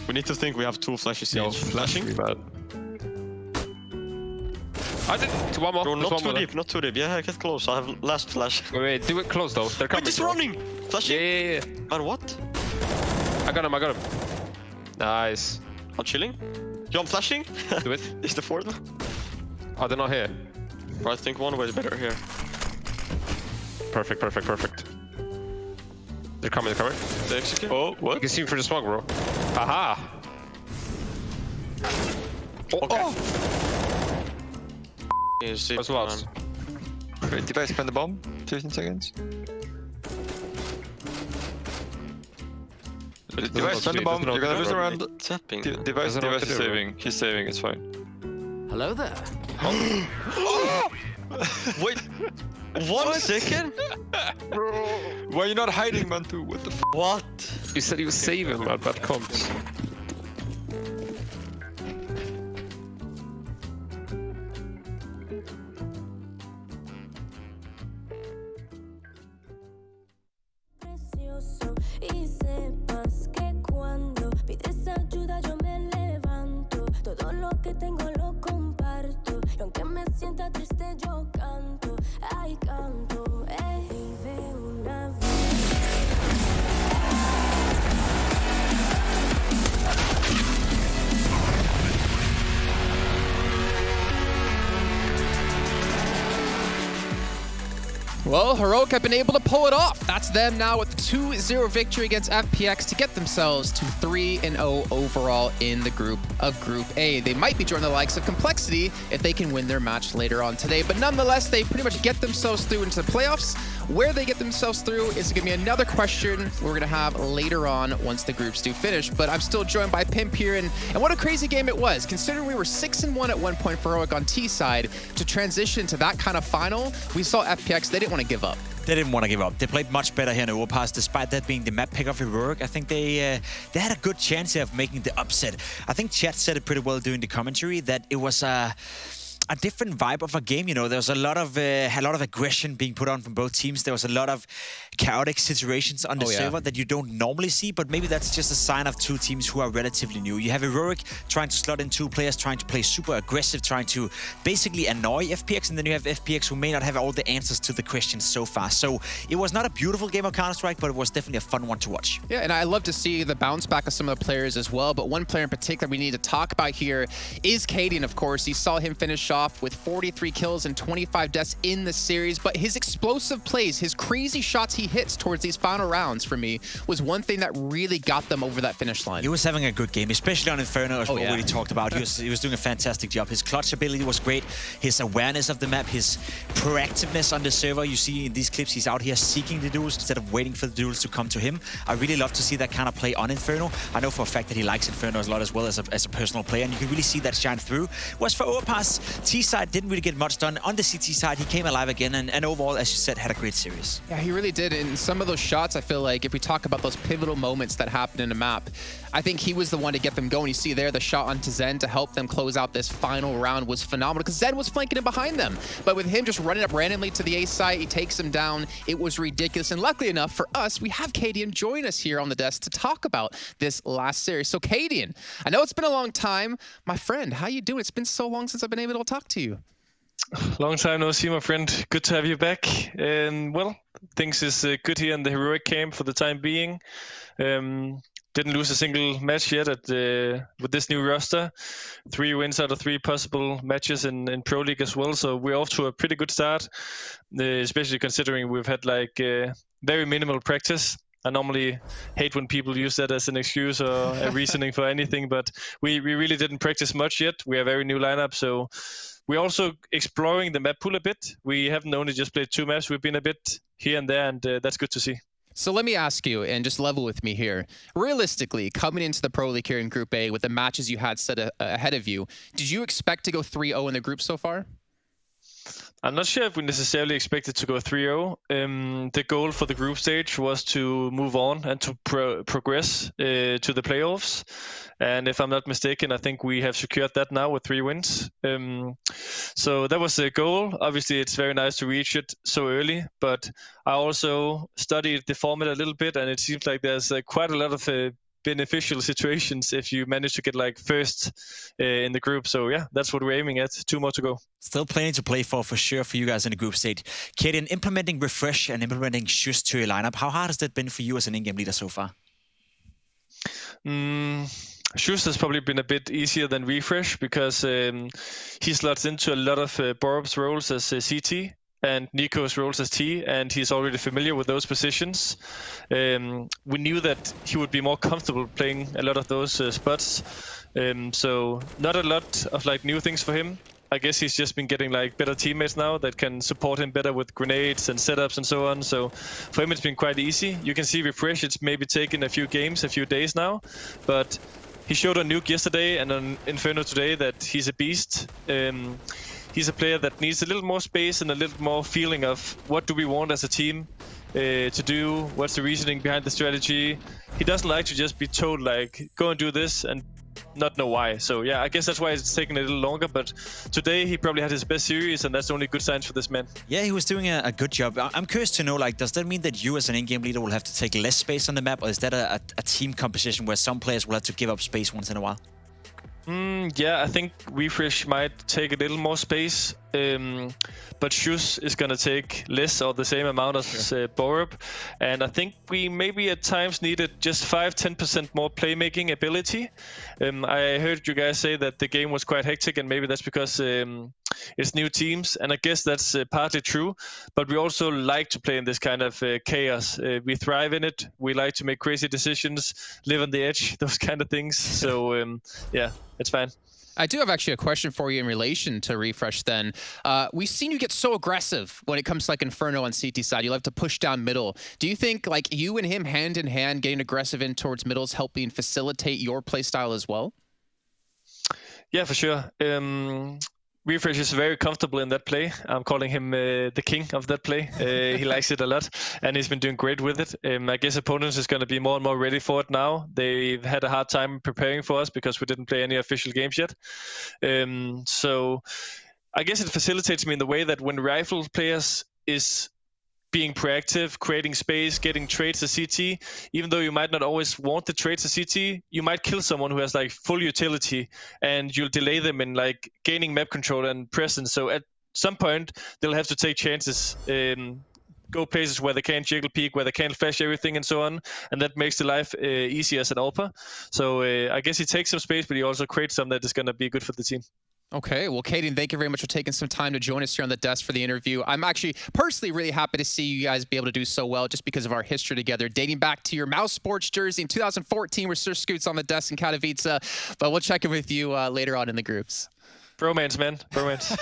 We need to think we have 2 flashes each. Flashing? Bad. I did one more. Bro, not too deep, not too deep. Yeah, get close. I have last flash. Wait, do it close though. They're coming. Wait, he's running! Flashing! Yeah. Man, what? I got him. Nice. I'm chilling. Yo, I'm flashing. Do it. Is the 4th? Oh, they're not here. Bro, I think one way is better here. Perfect. They're coming. They execute? Oh, what? You can see him through the smoke, bro. Aha! Okay. What's lost? Wait, device plant the bomb. 15 seconds. Device plant the bomb. You're gonna lose around. Tapping. Device is saving. He's saving. It's fine. Hello there. Wait. 1 second? Bro. Why are you not hiding, Mantu? What the f? What? You said he was saving, man. Bad comps. Y sepas que cuando pides ayuda yo me levanto. Todo lo que tengo lo comparto. Y aunque me sienta triste yo canto. Ay, canto. Vive una Well, Heroic have been able to pull it off. That's them now with a 2-0 victory against FPX to get themselves to 3-0 overall in the group of Group A. They might be joining the likes of Complexity if they can win their match later on today. But nonetheless, they pretty much get themselves through into the playoffs. Where they get themselves through is going to be another question we're going to have later on once the groups do finish. But I'm still joined by Pimp here. And what a crazy game it was, considering we were 6-1 at one point for Heroic on T side. To transition to that kind of final, we saw FPX, they didn't want to give up. They didn't want to give up. They played much better here in Overpass, despite that being the map pick of Heroic. I think they had a good chance here of making the upset. I think Chat said it pretty well during the commentary that it was a different vibe of a game. You know, there was a lot of aggression being put on from both teams. There was a lot of chaotic situations on the server that you don't normally see, but maybe that's just a sign of two teams who are relatively new. You have Heroic trying to slot in two players, trying to play super aggressive, trying to basically annoy FPX, and then you have FPX who may not have all the answers to the questions so far. So it was not a beautiful game of Counter-Strike, but it was definitely a fun one to watch. Yeah, and I love to see the bounce back of some of the players as well, but one player in particular we need to talk about here is Cadian, of course. You saw him finish off with 43 kills and 25 deaths in the series, but his explosive plays, his crazy shots he hits towards these final rounds for me was one thing that really got them over that finish line. He was having a good game, especially on Inferno, as we already talked about. He was doing a fantastic job. His clutch ability was great. His awareness of the map, his proactiveness on the server. You see in these clips, he's out here seeking the duels instead of waiting for the duels to come to him. I really love to see that kind of play on Inferno. I know for a fact that he likes Inferno a lot as well as a personal player, and you can really see that shine through. Whereas for Overpass, T-side didn't really get much done. On the CT side, he came alive again, and overall, as you said, had a great series. Yeah, he really did. And some of those shots, I feel like, if we talk about those pivotal moments that happened in a map, I think he was the one to get them going. You see there, the shot onto Zen to help them close out this final round was phenomenal, because Zen was flanking in behind them. But with him just running up randomly to the A site, he takes him down. It was ridiculous. And luckily enough for us, we have Cadian join us here on the desk to talk about this last series. So Cadian, I know it's been a long time. My friend, how you doing? It's been so long since I've been able to talk to you. Long time no see, my friend. Good to have you back. Well, things is good here in the Heroic camp for the time being. Didn't lose a single match yet with this new roster. 3 wins out of 3 possible matches in Pro League as well. So we're off to a pretty good start, especially considering we've had like very minimal practice. I normally hate when people use that as an excuse or a reasoning for anything, but we really didn't practice much yet. We are a very new lineup, so we're also exploring the map pool a bit. We haven't only just played 2 maps, we've been a bit here and there, and that's good to see. So let me ask you, and just level with me here. Realistically, coming into the Pro League here in Group A with the matches you had set ahead of you, did you expect to go 3-0 in the group so far? I'm not sure if we necessarily expected to go 3-0. The goal for the group stage was to move on and to progress to the playoffs. And if I'm not mistaken, I think we have secured that now with 3 wins. So that was the goal. Obviously, it's very nice to reach it so early, but I also studied the format a little bit, and it seems like there's quite a lot of beneficial situations if you manage to get like first in the group. So yeah, that's what we're aiming at. 2 more to go. Still plenty to play for sure for you guys in the group stage. Cadian, implementing Refresh and implementing Shush to your lineup, how hard has that been for you as an in-game leader so far? Shush has probably been a bit easier than Refresh because he slots into a lot of Borb's roles as CT and Nico's roles as T, and he's already familiar with those positions. We knew that he would be more comfortable playing a lot of those spots, so not a lot of like new things for him. I guess he's just been getting like better teammates now that can support him better with grenades and setups and so on. So for him, it's been quite easy. You can see Refresh, it's maybe taken a few games, a few days now, but he showed on Nuke yesterday and on Inferno today that he's a beast. He's a player that needs a little more space and a little more feeling of what do we want as a team to do, what's the reasoning behind the strategy. He doesn't like to just be told like, go and do this and not know why. So yeah, I guess that's why it's taken a little longer, but today he probably had his best series, and that's only good signs for this man. Yeah, he was doing a good job. I'm curious to know, like, does that mean that you as an in-game leader will have to take less space on the map, or is that a team composition where some players will have to give up space once in a while? Yeah, I think Refresh might take a little more space. but Shus is going to take less or the same amount as Borup. And I think we maybe at times needed just 5-10% more playmaking ability. I heard you guys say that the game was quite hectic, and maybe that's because it's new teams. And I guess that's partly true. But we also like to play in this kind of chaos. We thrive in it. We like to make crazy decisions, live on the edge, those kind of things. So, yeah, it's fine. I do have actually a question for you in relation to Refresh then. We've seen you get so aggressive when it comes to like Inferno on CT side. You like to push down middle. Do you think like you and him hand in hand getting aggressive in towards middles helping facilitate your play style as well? Yeah, for sure. Refresh is very comfortable in that play. I'm calling him the king of that play. He likes it a lot, and he's been doing great with it. I guess opponents is going to be more and more ready for it now. They've had a hard time preparing for us because we didn't play any official games yet. So I guess it facilitates me in the way that when Rifle players is being proactive, creating space, getting trades to CT, even though you might not always want the trades to CT, you might kill someone who has like full utility, and you'll delay them in like gaining map control and presence. So at some point, they'll have to take chances, go places where they can't jiggle peek, where they can't flash everything and so on, and that makes the life easier as an AWPer. So I guess he takes some space, but he also creates some that is going to be good for the team. Okay, well, Kaden, thank you very much for taking some time to join us here on the desk for the interview. I'm actually personally really happy to see you guys be able to do so well just because of our history together, dating back to your Mouse Sports jersey in 2014 where Sir Scoot's on the desk in Katowice. But we'll check in with you later on in the groups. Bromance, man. Bromance.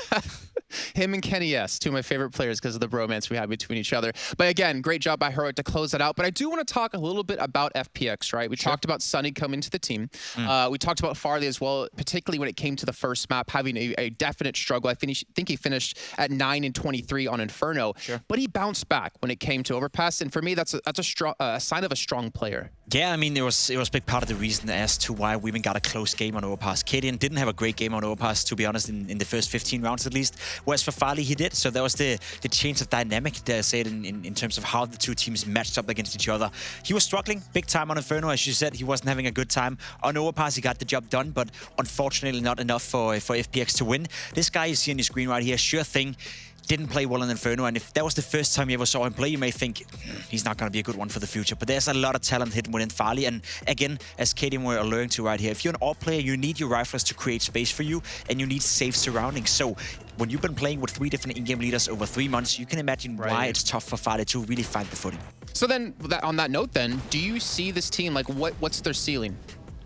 Him and Kenny, yes, two of my favorite players because of the bromance we have between each other. But again, great job by Heroic to close that out. But I do want to talk a little bit about FPX, right? We talked about Sunny coming to the team. We talked about Farley as well, particularly when it came to the first map, having a definite struggle. I think he finished at 9-23 on Inferno. But he bounced back when it came to Overpass. And for me, that's a sign of a strong player. Yeah, I mean, it was a big part of the reason as to why we even got a close game on Overpass. Kaden didn't have a great game on Overpass, to be honest, in the first 15 rounds at least. Whereas for Farley, he did. So that was the change of dynamic, dare I say it, in terms of how the two teams matched up against each other. He was struggling big time on Inferno. As you said, he wasn't having a good time. On Overpass, he got the job done, but unfortunately not enough for FPX to win. This guy you see on your screen right here, sure thing, didn't play well in Inferno, and if that was the first time you ever saw him play, you may think he's not going to be a good one for the future. But there's a lot of talent hidden within Farley, and again, as Kaden were alluding to right here, if you're an AWP player, you need your rifles to create space for you, and you need safe surroundings. So when you've been playing with 3 different in-game leaders over 3 months, you can imagine why it's tough for Farley to really find the footing. So then, on that note then, do you see this team, like what's their ceiling?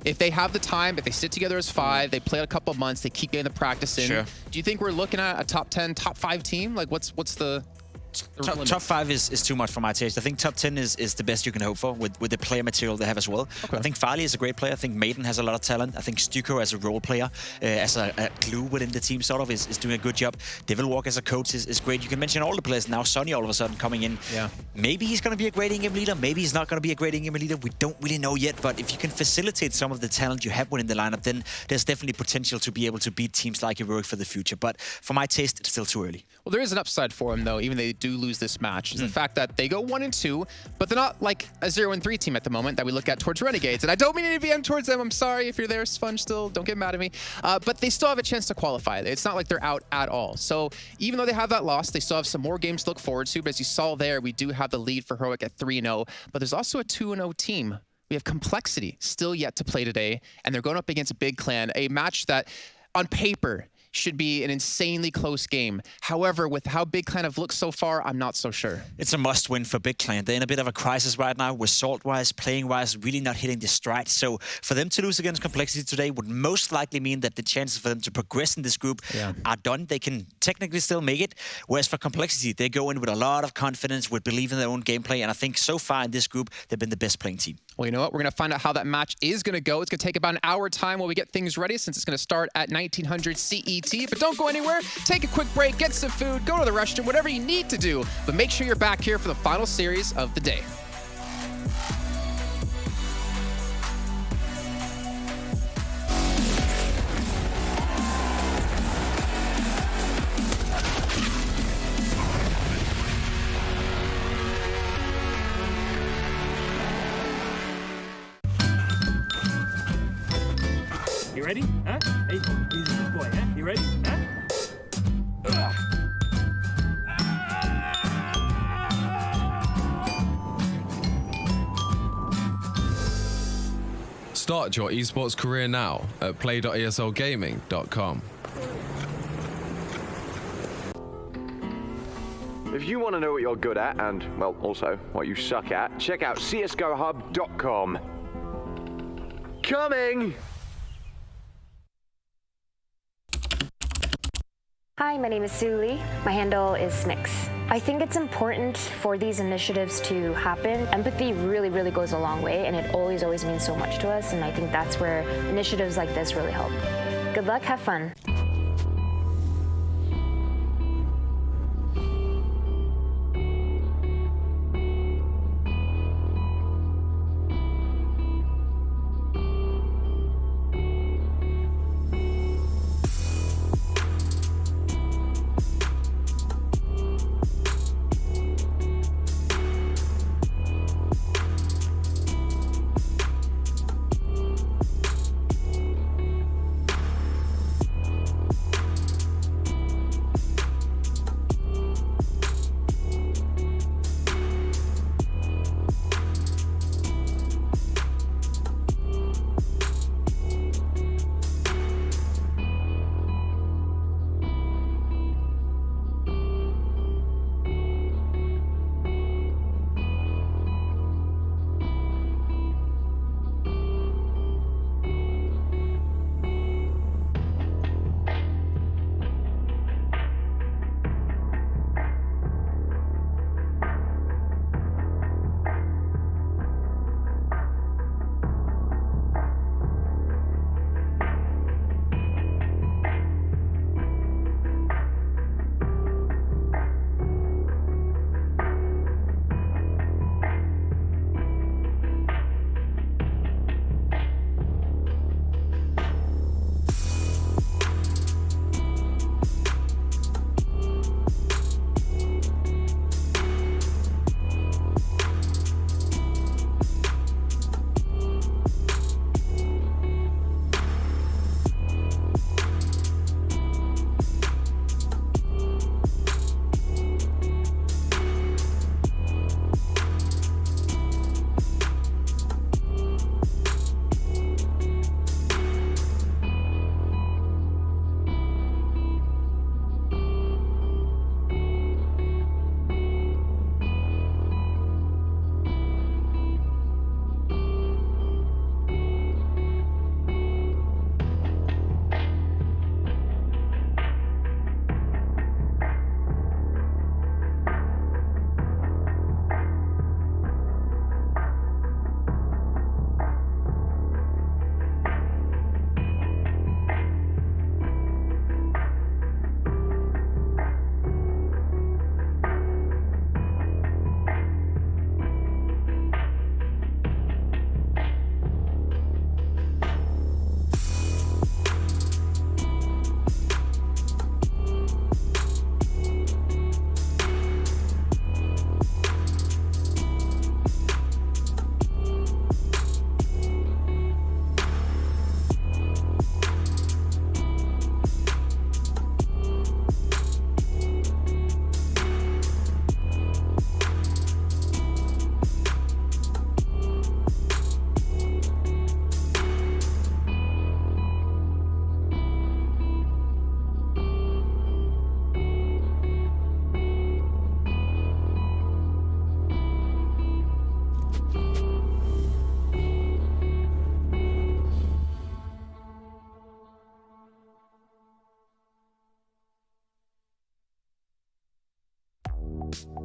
If they have the time, if they sit together as 5, they play a couple of months, they keep getting the practice in. Sure. Do you think we're looking at a top 10, top 5 team? Like what's the Top 5 is too much for my taste. I think top 10 is the best you can hope for with the player material they have as well. Okay. I think Farley is a great player. I think Maiden has a lot of talent. I think Stuko as a role player, as a glue within the team sort of, is doing a good job. Devilwalk as a coach is great. You can mention all the players. Now Sonny all of a sudden coming in. Yeah. Maybe he's going to be a great in-game leader. Maybe he's not going to be a great in-game leader. We don't really know yet. But if you can facilitate some of the talent you have within the lineup, then there's definitely potential to be able to beat teams like Heroic for the future. But for my taste, it's still too early. Well, there is an upside for him, though, even though they do lose this match. Is the fact that they go 1-2, but they're not like a 0-3 team at the moment that we look at towards Renegades. And I don't mean any VM towards them. I'm sorry if you're there, Sponge, still. Don't get mad at me. But they still have a chance to qualify. It's not like they're out at all. So even though they have that loss, they still have some more games to look forward to. But as you saw there, we do have the lead for Heroic at 3-0. But there's also a 2-0 team. We have Complexity still yet to play today. And they're going up against Big Clan, a match that on paper should be an insanely close game. However, with how Big Clan have looked so far, I'm not so sure. It's a must-win for Big Clan. They're in a bit of a crisis right now, result-wise, playing-wise, really not hitting the stride. So for them to lose against Complexity today would most likely mean that the chances for them to progress in this group are done. They can technically still make it. Whereas for Complexity, they go in with a lot of confidence, with belief in their own gameplay. And I think so far in this group, they've been the best playing team. Well, you know what? We're going to find out how that match is going to go. It's going to take about an hour time while we get things ready, since it's going to start at 1900 CET. But don't go anywhere. Take a quick break, get some food, go to the restroom, whatever you need to do. But make sure you're back here for the final series of the day. You ready? Huh? Hey, he's a good boy, huh? You ready? Huh? start your esports career now at play.eslgaming.com. If you want to know what you're good at and, well, also what you suck at, check out csgohub.com. Coming! Hi, my name is Suli. My handle is Snix. I think it's important for these initiatives to happen. Empathy really, really goes a long way, and it always, always means so much to us, and I think that's where initiatives like this really help. Good luck, have fun.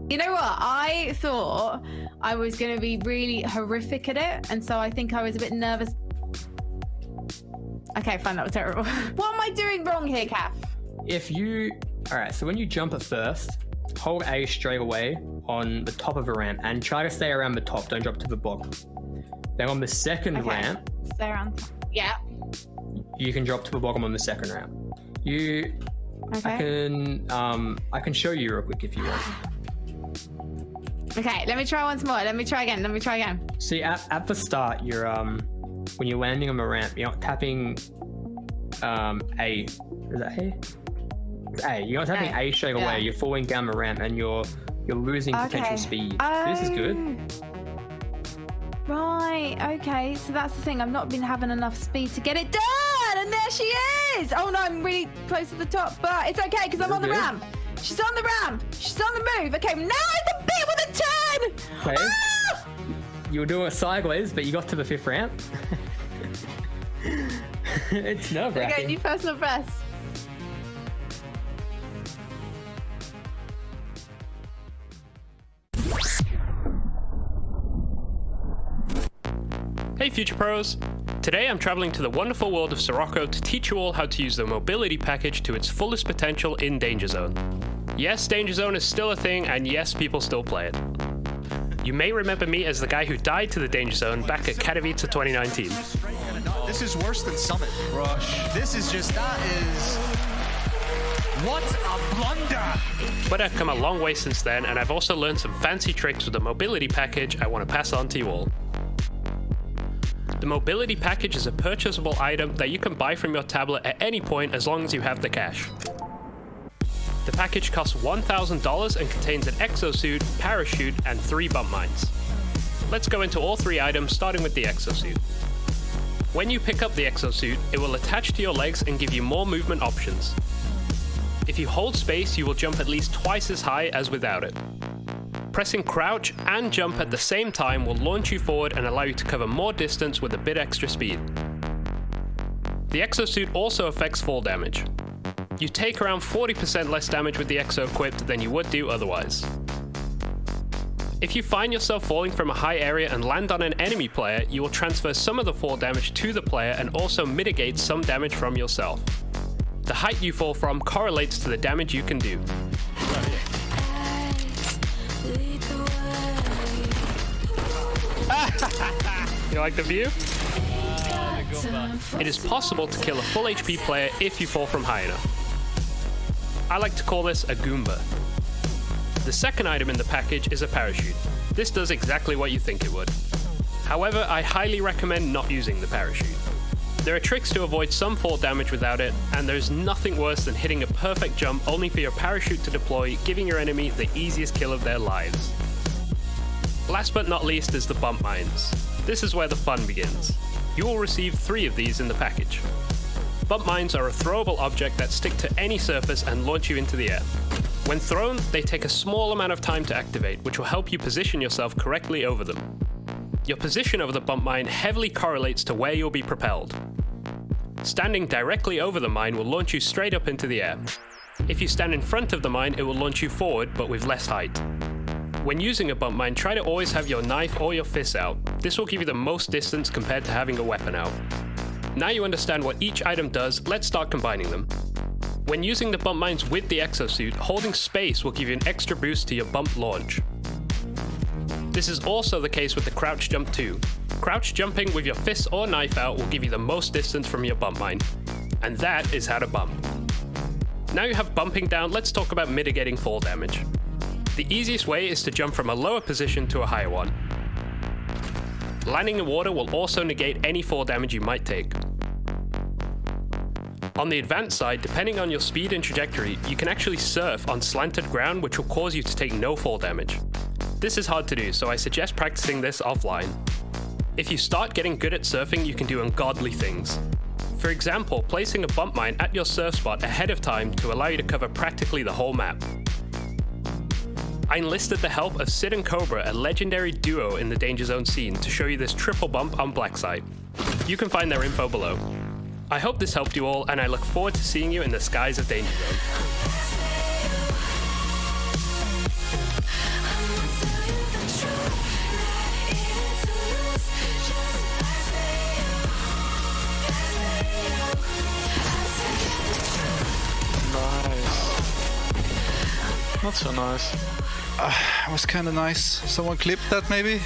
You know what? I thought I was going to be really horrific at it, and so I think I was a bit nervous. Okay, fine, that was terrible. What am I doing wrong here, Kath? If you... Alright, so when you jump at first, hold A straight away on the top of a ramp and try to stay around the top, don't drop to the bottom. Then on the second ramp... Stay around. Yeah. You can drop to the bottom on the second ramp. Okay. I can show you real quick if you want. Okay, let me try once more. Let me try again. See, at the start, you're when you're landing on the ramp, you're not tapping A. Is that A? A. You're not tapping A straight away. You're falling down the ramp and you're losing potential speed. This is good. Right, okay, so that's the thing. I've not been having enough speed to get it done, and there she is! Oh no, I'm really close to the top, but it's okay because I'm on the ramp. She's on the ramp. She's on the move. Okay, now it's a bit with a turn! Okay. Ah! You were doing it sideways, but you got to the 5th ramp. It's nerve-wracking. Okay, new personal best. Hey Future Pros! Today I'm traveling to the wonderful world of Sirocco to teach you all how to use the mobility package to its fullest potential in Danger Zone. Yes, Danger Zone is still a thing, and yes, people still play it. You may remember me as the guy who died to the Danger Zone back at Katowice 2019. This is worse than Summit. Rush. This is just, that is... What a blunder! But I've come a long way since then, and I've also learned some fancy tricks with the mobility package I want to pass on to you all. The mobility package is a purchasable item that you can buy from your tablet at any point as long as you have the cash. The package costs $1,000 and contains an exosuit, parachute, and 3 bump mines. Let's go into all 3 items, starting with the exosuit. When you pick up the exosuit, it will attach to your legs and give you more movement options. If you hold space, you will jump at least twice as high as without it. Pressing crouch and jump at the same time will launch you forward and allow you to cover more distance with a bit extra speed. The exosuit also affects fall damage. You take around 40% less damage with the exo equipped than you would do otherwise. If you find yourself falling from a high area and land on an enemy player, you will transfer some of the fall damage to the player and also mitigate some damage from yourself. The height you fall from correlates to the damage you can do. You like the view? It is possible to kill a full HP player if you fall from high enough. I like to call this a Goomba. The second item in the package is a parachute. This does exactly what you think it would. However, I highly recommend not using the parachute. There are tricks to avoid some fall damage without it, and there's nothing worse than hitting a perfect jump only for your parachute to deploy, giving your enemy the easiest kill of their lives. Last but not least is the bump mines. This is where the fun begins. You will receive 3 of these in the package. Bump mines are a throwable object that stick to any surface and launch you into the air. When thrown, they take a small amount of time to activate, which will help you position yourself correctly over them. Your position over the bump mine heavily correlates to where you'll be propelled. Standing directly over the mine will launch you straight up into the air. If you stand in front of the mine, it will launch you forward, but with less height. When using a bump mine, try to always have your knife or your fist out. This will give you the most distance compared to having a weapon out. Now you understand what each item does, let's start combining them. When using the bump mines with the exosuit, holding space will give you an extra boost to your bump launch. This is also the case with the crouch jump too. Crouch jumping with your fist or knife out will give you the most distance from your bump mine. And that is how to bump. Now you have bumping down, let's talk about mitigating fall damage. The easiest way is to jump from a lower position to a higher one. Landing in water will also negate any fall damage you might take. On the advanced side, depending on your speed and trajectory, you can actually surf on slanted ground, which will cause you to take no fall damage. This is hard to do, so I suggest practicing this offline. If you start getting good at surfing, you can do ungodly things. For example, placing a bump mine at your surf spot ahead of time to allow you to cover practically the whole map. I enlisted the help of Sid and Cobra, a legendary duo in the Danger Zone scene, to show you this triple bump on Black Site. You can find their info below. I hope this helped you all, and I look forward to seeing you in the skies of Danger Zone. Nice. Not so nice. It was kind of nice. Someone clipped that maybe?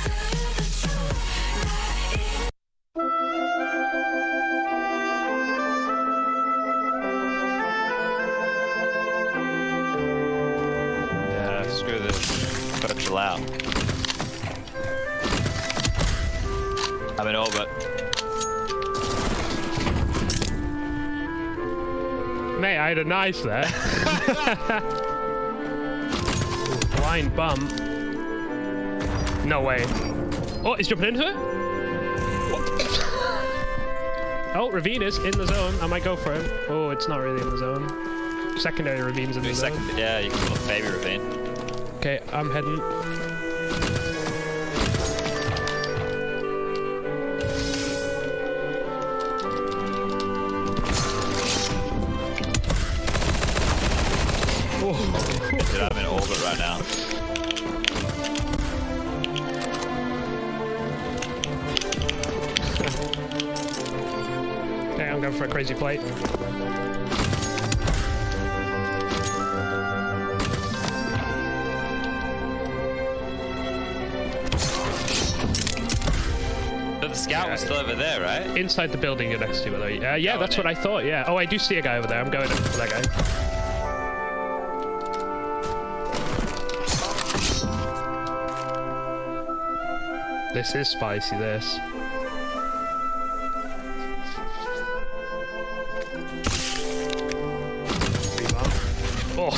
Yeah, screw this. Gotta chill out. I mean, but Mate, I had a nice there. Blind bump. No way. Oh, he's jumping into it. Oh, Ravine is in the zone. I might go for him. Oh, it's not really in the zone. Secondary Ravine's in the zone. Yeah, you can maybe Ravine. Okay, I'm heading. Dude, I'm in orbit right now. Okay, I'm going for a crazy plate. The scout was still over there, right? Inside the building you're next to, by the way. Yeah, that's what I thought, yeah. Oh, I do see a guy over there. I'm going for that guy. This is spicy, this. Oh.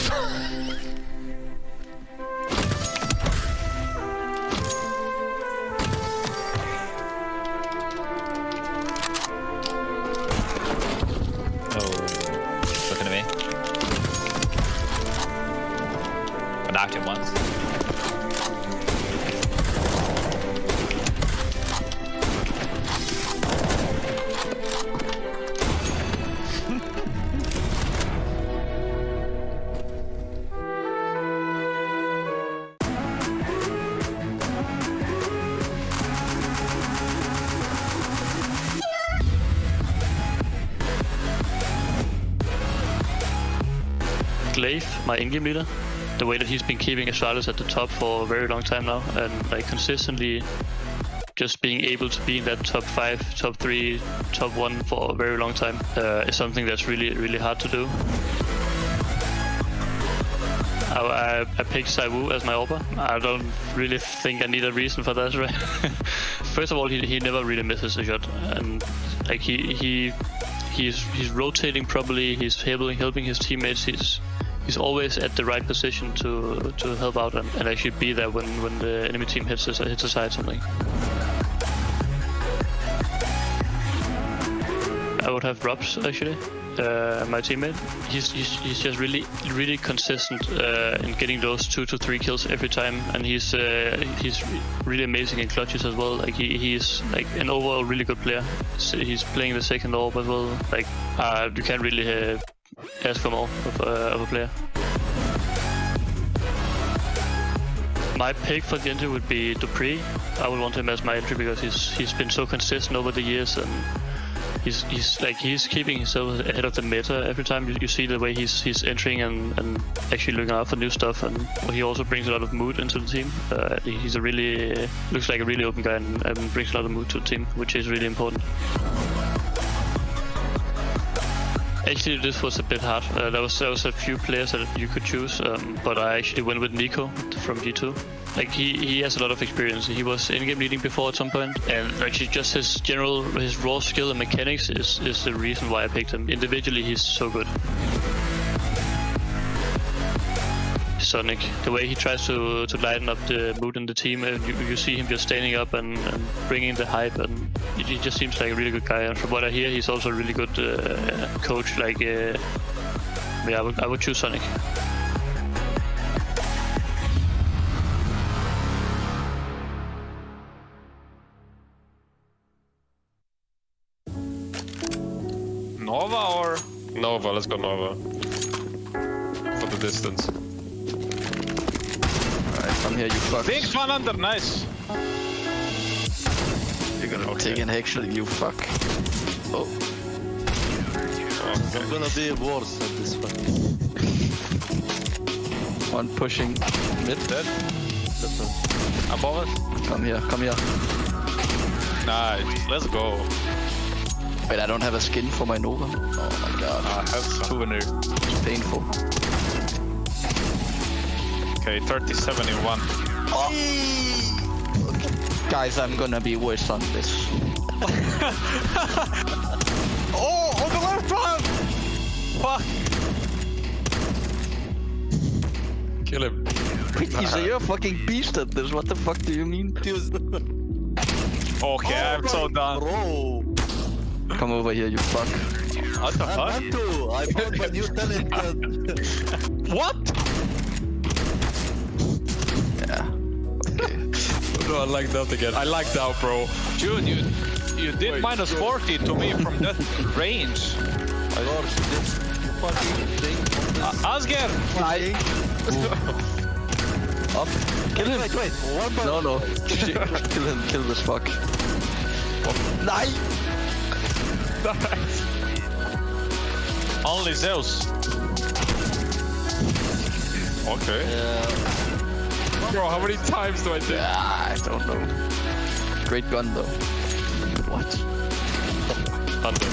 Looking at me. I knocked him once. Glaive, my in-game leader, the way that he's been keeping Astralis at the top for a very long time now, and like consistently just being able to be in that top 5, top 3, top 1 for a very long time is something that's really hard to do. I picked Saiwu as my AWPer. I don't really think I need a reason for that, right? First of all, he never really misses a shot, and like he's rotating properly. He's helping his teammates. He's always at the right position to help out and actually be there when the enemy team hits aside something. I would have Robs actually, my teammate. He's just really consistent in getting those 2 to 3 kills every time, and he's really amazing in clutches as well. Like he's like an overall really good player. So he's playing the second AWP as well. Like you can't really ask for more of a player. My pick for the entry would be Dupree. I would want him as my entry because he's been so consistent over the years, and he's keeping himself ahead of the meta every time. You see the way he's entering and actually looking out for new stuff, and he also brings a lot of mood into the team. He's looks like a really open guy and brings a lot of mood to the team, which is really important. Actually, this was a bit hard. There was a few players that you could choose, but I actually went with Nico from G2. Like he has a lot of experience. He was in-game leading before at some point, and actually just his raw skill and mechanics is the reason why I picked him. Individually, he's so good. Sonic, the way he tries to lighten up the mood in the team, you see him just standing up and bringing the hype, and he just seems like a really good guy. And from what I hear, he's also a really good coach. Like, yeah, I would choose Sonic. Nova or? Nova, let's go Nova. For the distance. Come here, you fuck. Thanks, one under, nice. You're gonna take an headshot, you fuck. Oh. I'm gonna be worse at this one. One pushing mid. Dead. Above us. Come here, come here. Nice, let's go. Wait, I don't have a skin for my Nova. Oh my god. I have souvenir. It's painful. Okay, 37 in 1. Oh. Guys, I'm gonna be worse on this. Oh, on the left one! Fuck! Kill him. Wait, you're a fucking beast at this. What the fuck do you mean? Okay, I'm so done. Bro. Come over here, you fuck. What the fuck? I found my new talent. What? Yeah. No, I like that again. I like that, bro. Dude, you did minus 40 to me from that range. Asger! Up. Kill him. Wait. No. Kill him. Kill this fuck. Nice. Nice. Only Zeus. Okay. Yeah. Bro, how many times do I do? I don't know. Great gun though. What? Under.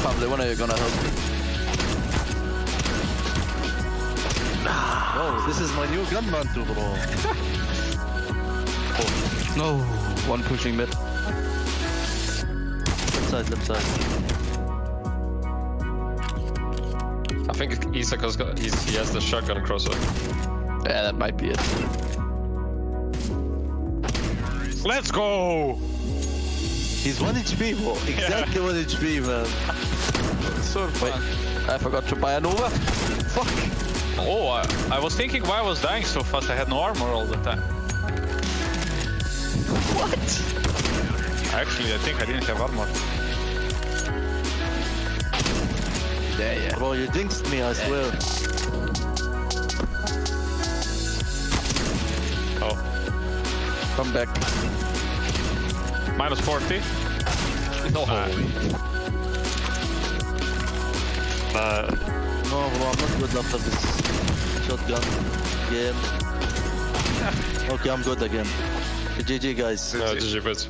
Probably when are you gonna help me? Oh, this is my new gun mantle, bro. No, one pushing mid. Left side. I think Isak has got, he has the shotgun crosser. Yeah, that might be it. Let's go! He's 1 HP, bro. Exactly 1 HP, man. So fun. Wait, I forgot to buy a Nova. Fuck. Oh, I was thinking why I was dying so fast. I had no armor all the time. What? Actually, I think I didn't have armor. Yeah. Bro, you jinxed me, I swear. Oh. Come back. Minus 40. No. No, bro, I'm not good after this shotgun game. Okay, I'm good again. GG, guys. No, GG, bits.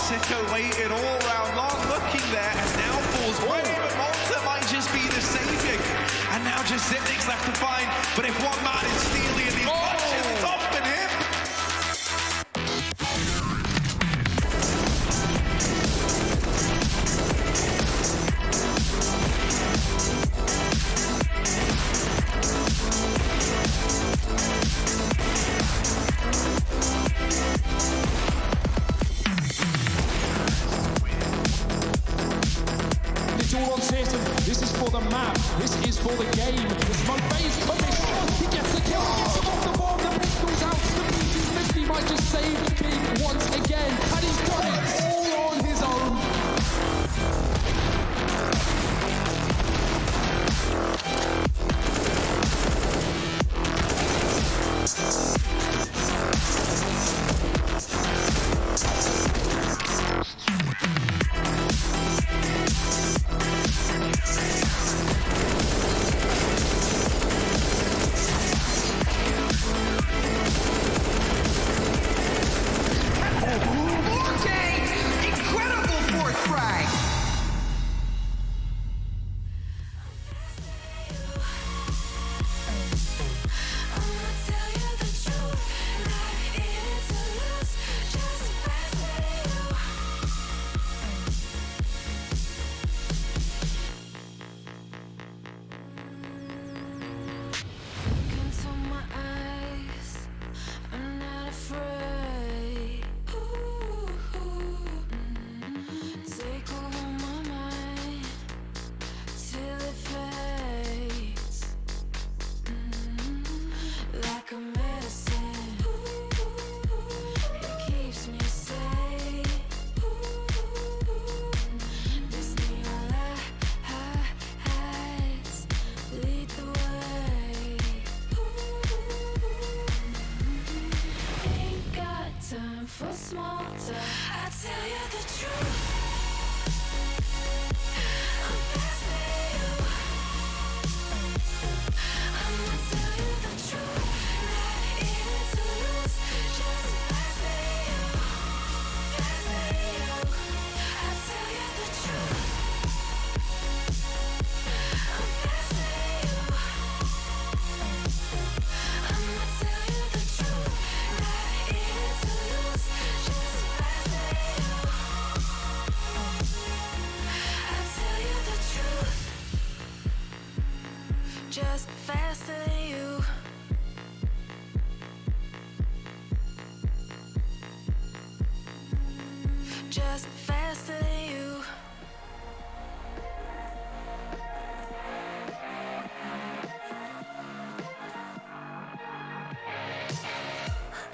Sicko waited all round long, looking there, and now falls away. But Malta might just be the saviour. And now just Zipnik's left to find. But if one man is stealing and he's watching, it's often him. It's all on system. This is for the map. This is for the game. The smoke base coming. He gets the kill. He gets him off the bomb. The pistol's out. The P250 might just save the king once again. And he's done it all on his own. just faster than you. Just faster than you.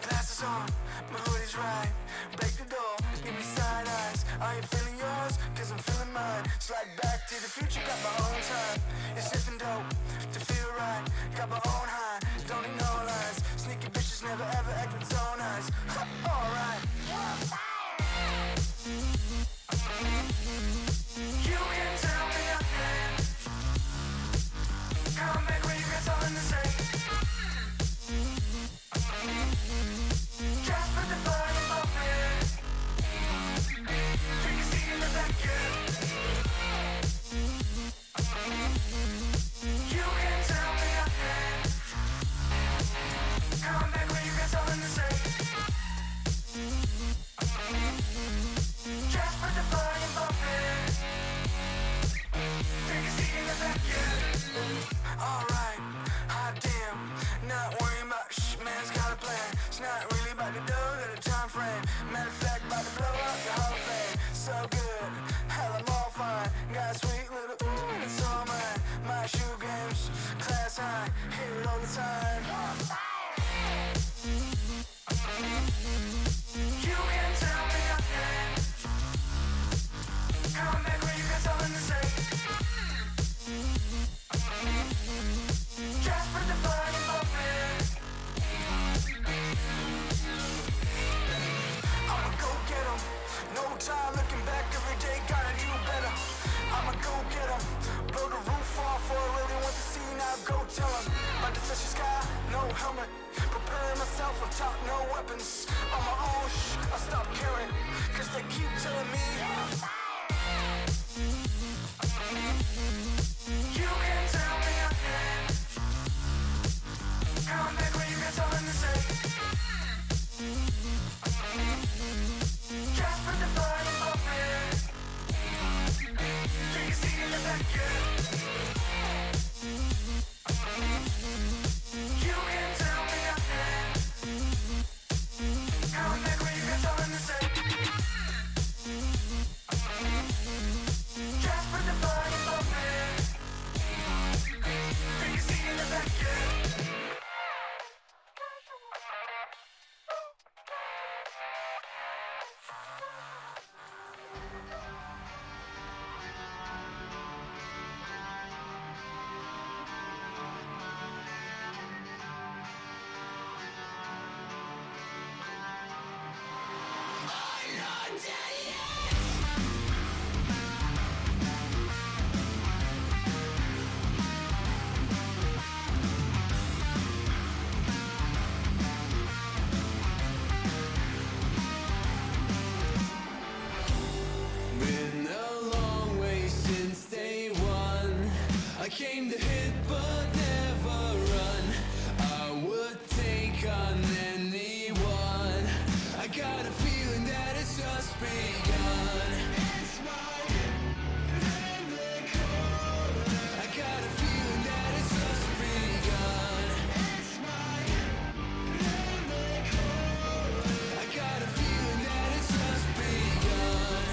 Glasses on, my hoodie's right. Break the door, give me side eyes. Are you feeling yours? Cause I'm feeling mine. Slide back to the future, got my own time. It's sniffing dope to feel right. Got my own high, don't need no lies. Sneaky bitches never ever act with zone eyes. Alright. You can tell me nothing. Come back when you got something to say. Just put the volume up in. Take a seat in the back, yeah. You can tell me nothing. Come back when you got something to say. Just put the volume up in. Take a seat in the back, yeah. Alright, hot damn. Not worrying about man's got a plan. It's not really about the dough, got a time frame. Matter of fact, about to blow up the whole thing. So good, hell I'm all fine. Got a sweet little ooh, and it's all mine. My shoe games, class high, hear it all the time. You can tell me nothing. Come back when you got something to say. Just put the volume up in. I'ma go get 'em. No time looking back, every day gotta do better. I'ma go get 'em. Blow the roof off for a really want to see, now go tell 'em. About to touch the sky, no helmet. Preparing myself on top, no weapons. On my own, I stop caring. Cause they keep telling me. You can tell me nothing. Come back when you got something to say. Just put the volume up in. Take a seat in the back, yeah. You can tell me nothing. Come back when you got something to say. Just put the volume up in. Take a seat in the back, yeah. Been a long way since day one. I came to hit but never run. I would take on anyone. I got a feeling that it's just begun. It's my I got a feeling that it's just begun. It's my I got a feeling that it's just begun.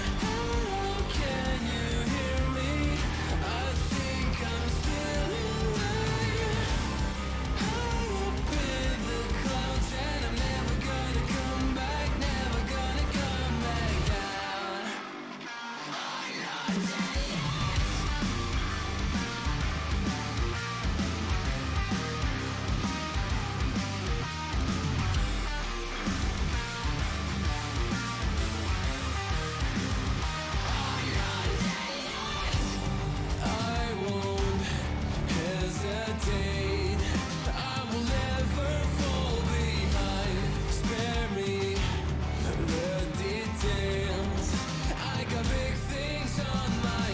Can you hear me? I think I'm still alive. High up in the clouds and I'm never gonna come back, never gonna come back down. I'm not dead yet. I won't hesitate. I will never fall behind. Spare me the details. I got big things on my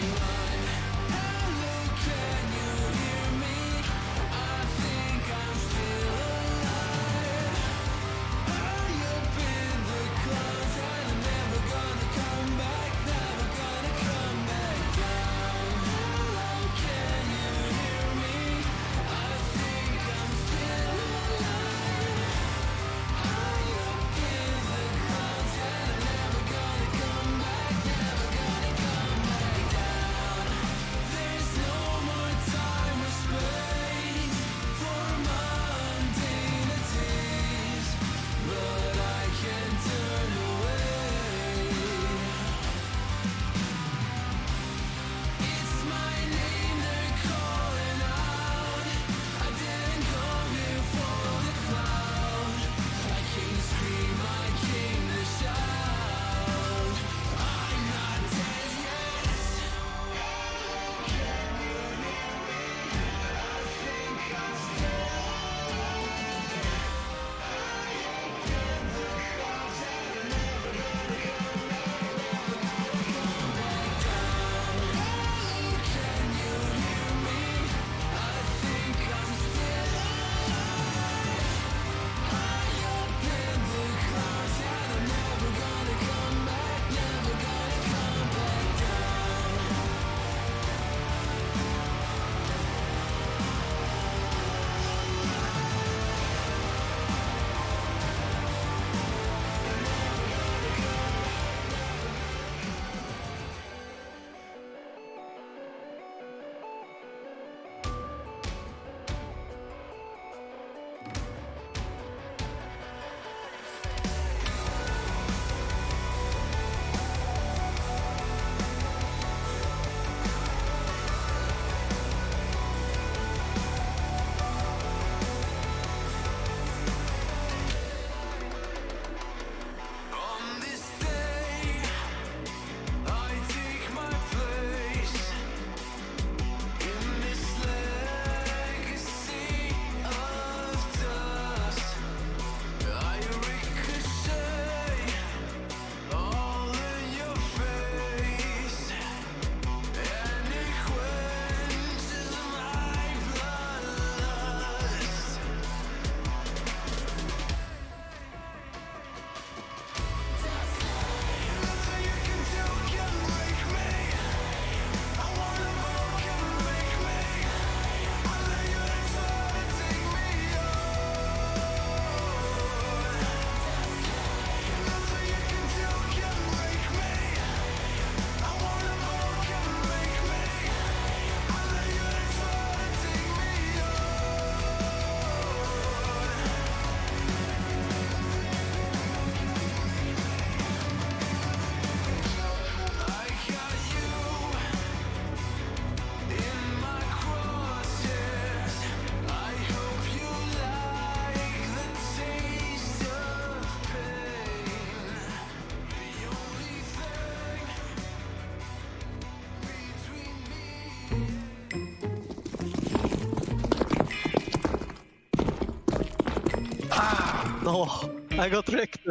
No, I got wrecked.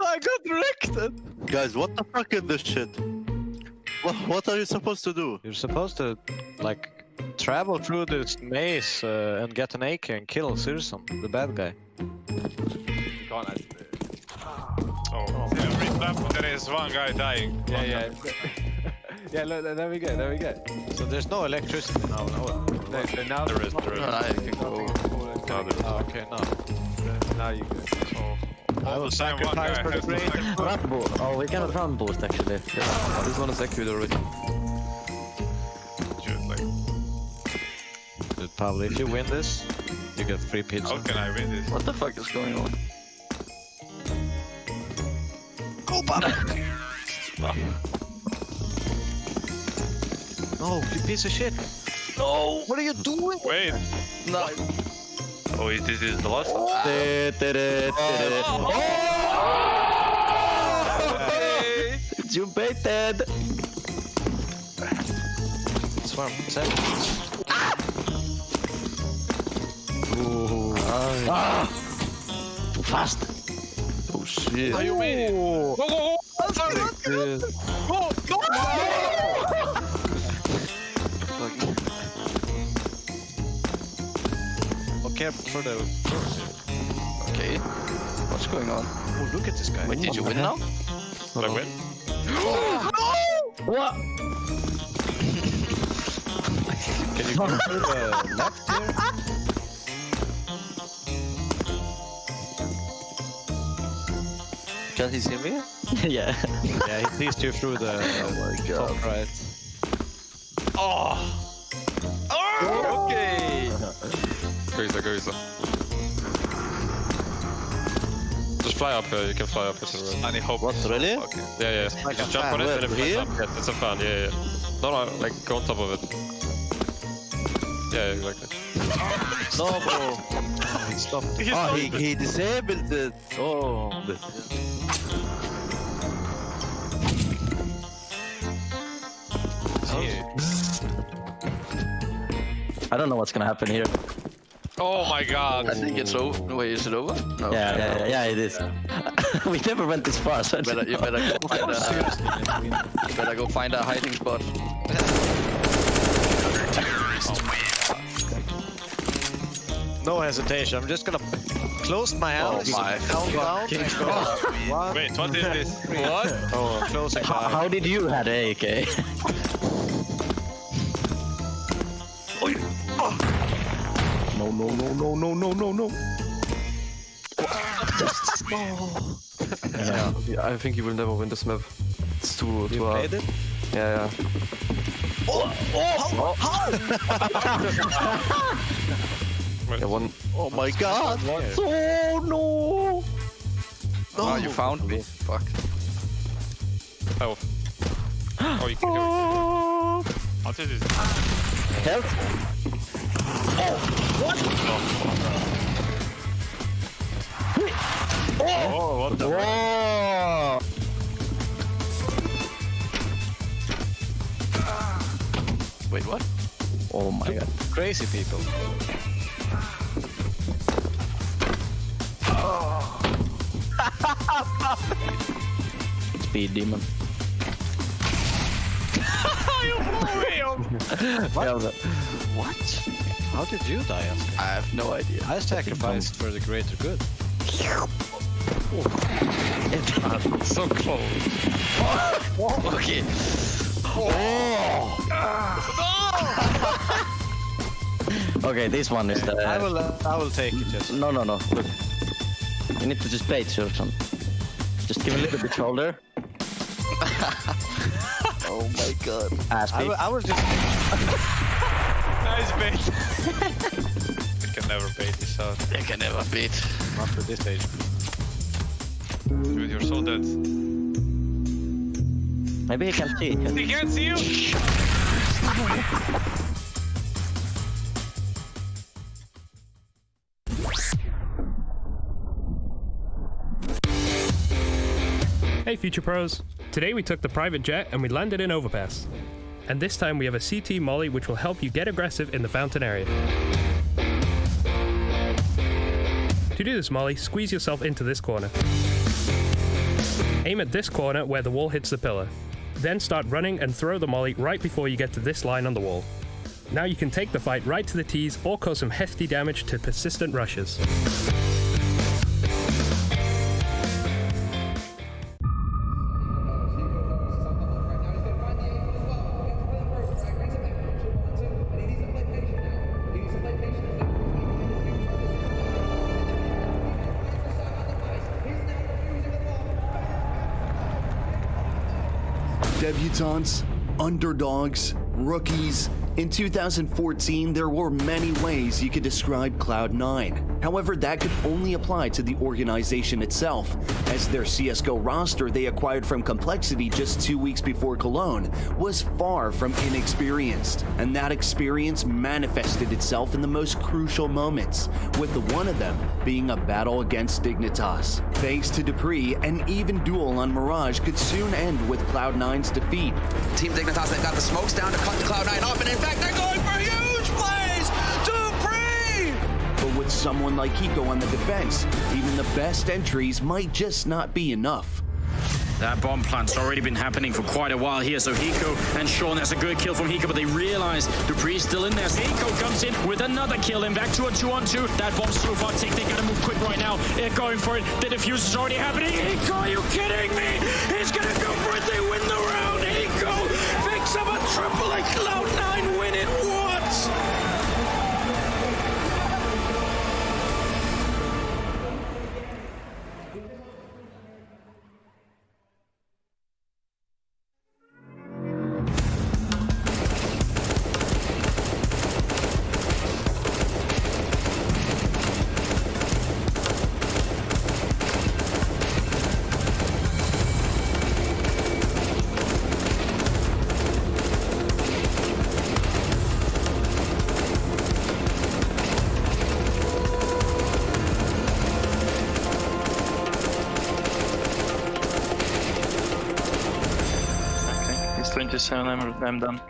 I got wrecked. Guys, what the fuck is this shit? What are you supposed to do? You're supposed to, like, travel through this maze and get an AK and kill Sirsum, the bad guy. Every lap there is one guy dying. Yeah. Yeah, look, there we go. So there's no electricity now. Now there is. I can go. Okay, now you go. So I will sacrifice for the brain. Oh, we cannot run boost actually. Yeah, this one is secured already. Dude, Pablo, if you win this, you get free pizza. How can I win this? What the fuck is going on? Go, Pablo! No, you piece of shit. No! What are you doing? Wait. No. Oh, this is the last one? You baited! Swarm, 7. Too fast! Oh shit! How you made it? Go! Go! Okay, for the... Okay. What's going on? Oh, look at this guy. Wait, did you win now? Did I win? What? Can you go to the left here? Can he see me? Yeah. Yeah, he sees you through the top right. Oh! Okay! Go. Just fly up, you can fly up with the road. And hope. What, really? Okay. Yeah. Like Just a jump fan, on it and it flies here? up. Yeah, it's a fan, yeah. No, like go on top of it. Yeah, exactly. No, bro. He stopped. Oh, he disabled it. Oh. I don't know what's gonna happen here. Oh my god. I think it's over. Wait, is it over? No. Yeah, it is. We never went this far, so you better go find a hiding spot. No hesitation. I'm just gonna close my eyes. Count down. Wait, what is this? What? Oh, I'm closing my eyes. How did you have AK? No. Yeah, I think you will never win this map. It's too hard. Played it? Yeah. Yeah, one. Oh my god! Oh no! Oh, you found me. Fuck. Oh. Oh, you can go. What is this? Help! Oh, what? Oh, what the Whoa! Wait, what? Oh my god. Crazy people. Speed demon. What? How did you die, Oscar? I have no idea. I sacrificed for the greater good. So close. Okay. Okay, this one is the... I will take it, just. No. Look. You need to just bait, Shurton. Just give a little bit shoulder. Oh my god. I was just... Nice bait. You can never bait this out. You can never beat. Not at this stage. Dude, you're so dead. Maybe he can see. He can't see you! Hey Future Pros! Today we took the private jet and we landed in Overpass. And this time we have a CT molly which will help you get aggressive in the fountain area. To do this molly, squeeze yourself into this corner. Aim at this corner where the wall hits the pillar. Then start running and throw the molly right before you get to this line on the wall. Now you can take the fight right to the tees or cause some hefty damage to persistent rushes. Debutantes, underdogs, rookies. In 2014, there were many ways you could describe Cloud9. However, that could only apply to the organization itself, as their CSGO roster they acquired from Complexity just 2 weeks before Cologne was far from inexperienced, and that experience manifested itself in the most crucial moments, with one of them being a battle against Dignitas. Thanks to Dupree, an even duel on Mirage could soon end with Cloud9's defeat. Team Dignitas, they've got the smokes down to cut Cloud9 off, and in fact, they're going for huge plays! Dupree! But with someone like Hiko on the defense, even the best entries might just not be enough. That bomb plant's already been happening for quite a while here, so Hiko and Sean, that's a good kill from Hiko, but they realize Dupree's still in there. So Hiko comes in with another kill, and back to a 2-on-2. That bomb's too far tick, they gotta move quick right now. They're going for it, the defuse is already happening. Hiko, are you kidding me? He's gonna go for it, they win the round. Hiko picks up a triple, and Cloud9 win it, what? It's 27, I'm done.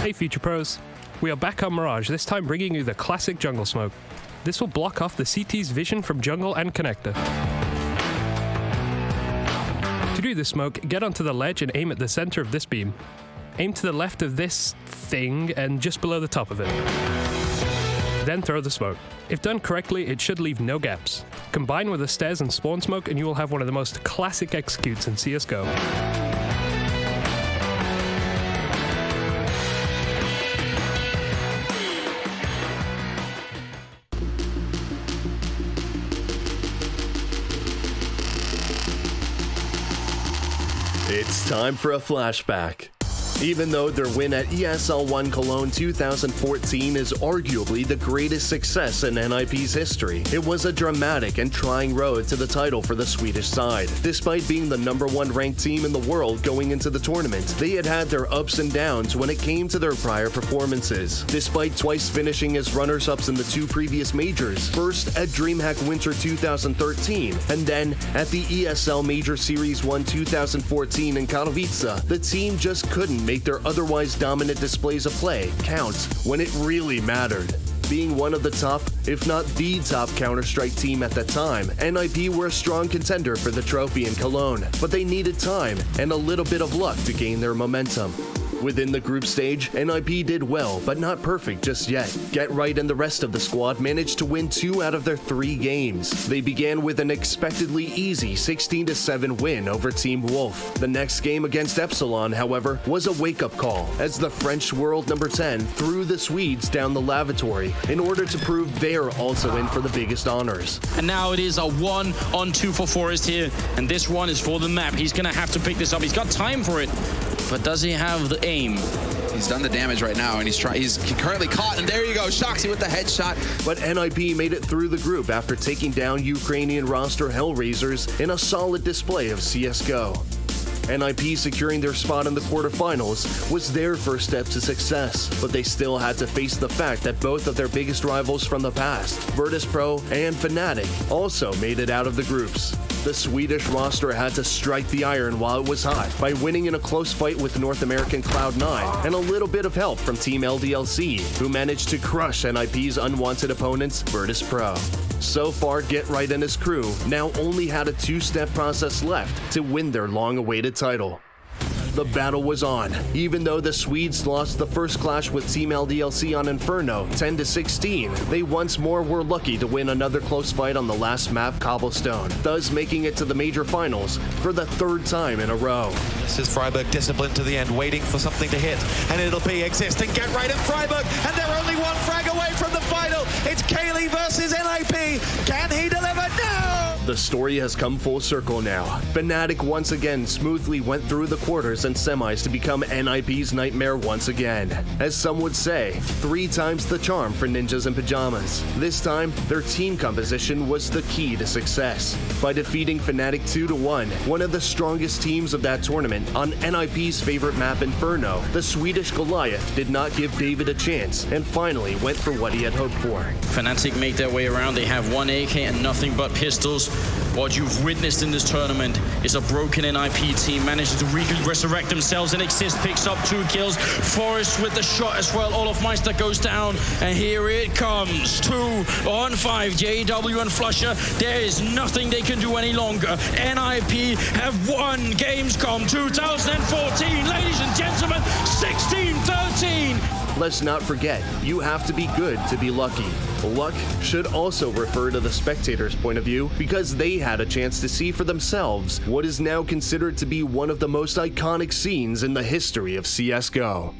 Hey Future Pros, we are back on Mirage, this time bringing you the classic jungle smoke. This will block off the CT's vision from jungle and connector. To do this smoke, get onto the ledge and aim at the center of this beam. Aim to the left of this thing and just below the top of it. Then throw the smoke. If done correctly, it should leave no gaps. Combine with the stairs and spawn smoke and you will have one of the most classic executes in CSGO. It's time for a flashback. Even though their win at ESL 1 Cologne 2014 is arguably the greatest success in NIP's history, it was a dramatic and trying road to the title for the Swedish side. Despite being the #1 ranked team in the world going into the tournament, they had had their ups and downs when it came to their prior performances. Despite twice finishing as runners-ups in the 2 previous majors, first at DreamHack Winter 2013, and then at the ESL Major Series 1 2014 in Katowice, the team just couldn't make their otherwise dominant displays of play count when it really mattered. Being one of the top, if not the top Counter-Strike team at that time, NIP were a strong contender for the trophy in Cologne, but they needed time and a little bit of luck to gain their momentum. Within the group stage, NIP did well, but not perfect just yet. Get Right and the rest of the squad managed to win 2 out of their 3 games. They began with an expectedly easy 16-7 win over Team Wolf. The next game against Epsilon, however, was a wake-up call, as the French world #10 threw the Swedes down the lavatory in order to prove they're also in for the biggest honors. And now it is a 1-on-2 for Forrest here, and this one is for the map. He's gonna have to pick this up. He's got time for it, but does he have the aim? He's done the damage right now, and he's currently caught, and there you go, Shoxy with the headshot. But NIP made it through the group after taking down Ukrainian roster Hellraisers in a solid display of CSGO. NIP securing their spot in the quarterfinals was their first step to success, but they still had to face the fact that both of their biggest rivals from the past, Virtus.pro and Fnatic, also made it out of the groups. The Swedish roster had to strike the iron while it was hot by winning in a close fight with North American Cloud9 and a little bit of help from Team LDLC, who managed to crush NIP's unwanted opponents, Virtus.pro. So far, Get Right and his crew now only had a 2-step process left to win their long-awaited title. The battle was on. Even though the Swedes lost the first clash with Team LDLC on Inferno 10-16, they once more were lucky to win another close fight on the last map, Cobblestone, thus making it to the major finals for the 3rd time in a row. This is Freiburg disciplined to the end, waiting for something to hit, and it'll be existing. Get Right in Freiburg, and they're only 1 frag away from the final. It's Kaylee versus NIP. Can he deliver? No! The story has come full circle now. Fnatic once again smoothly went through the quarters and semis to become NIP's nightmare once again. As some would say, 3 times the charm for ninjas in pajamas. This time, their team composition was the key to success. By defeating Fnatic 2-1, one of the strongest teams of that tournament, on NIP's favorite map Inferno, the Swedish Goliath did not give David a chance and finally went for what he had hoped for. Fnatic make their way around. They have 1 AK and nothing but pistols. What you've witnessed in this tournament is a broken NIP team managing to resurrect themselves, and Exist picks up 2 kills. Forrest with the shot as well. Olofmeister goes down, and here it comes. 2-on-5. JW and Flusher. There is nothing they can do any longer. NIP have won Gamescom 2014. Ladies and gentlemen, 16-13. Let's not forget, you have to be good to be lucky. Luck should also refer to the spectators' point of view, because they had a chance to see for themselves what is now considered to be one of the most iconic scenes in the history of CSGO.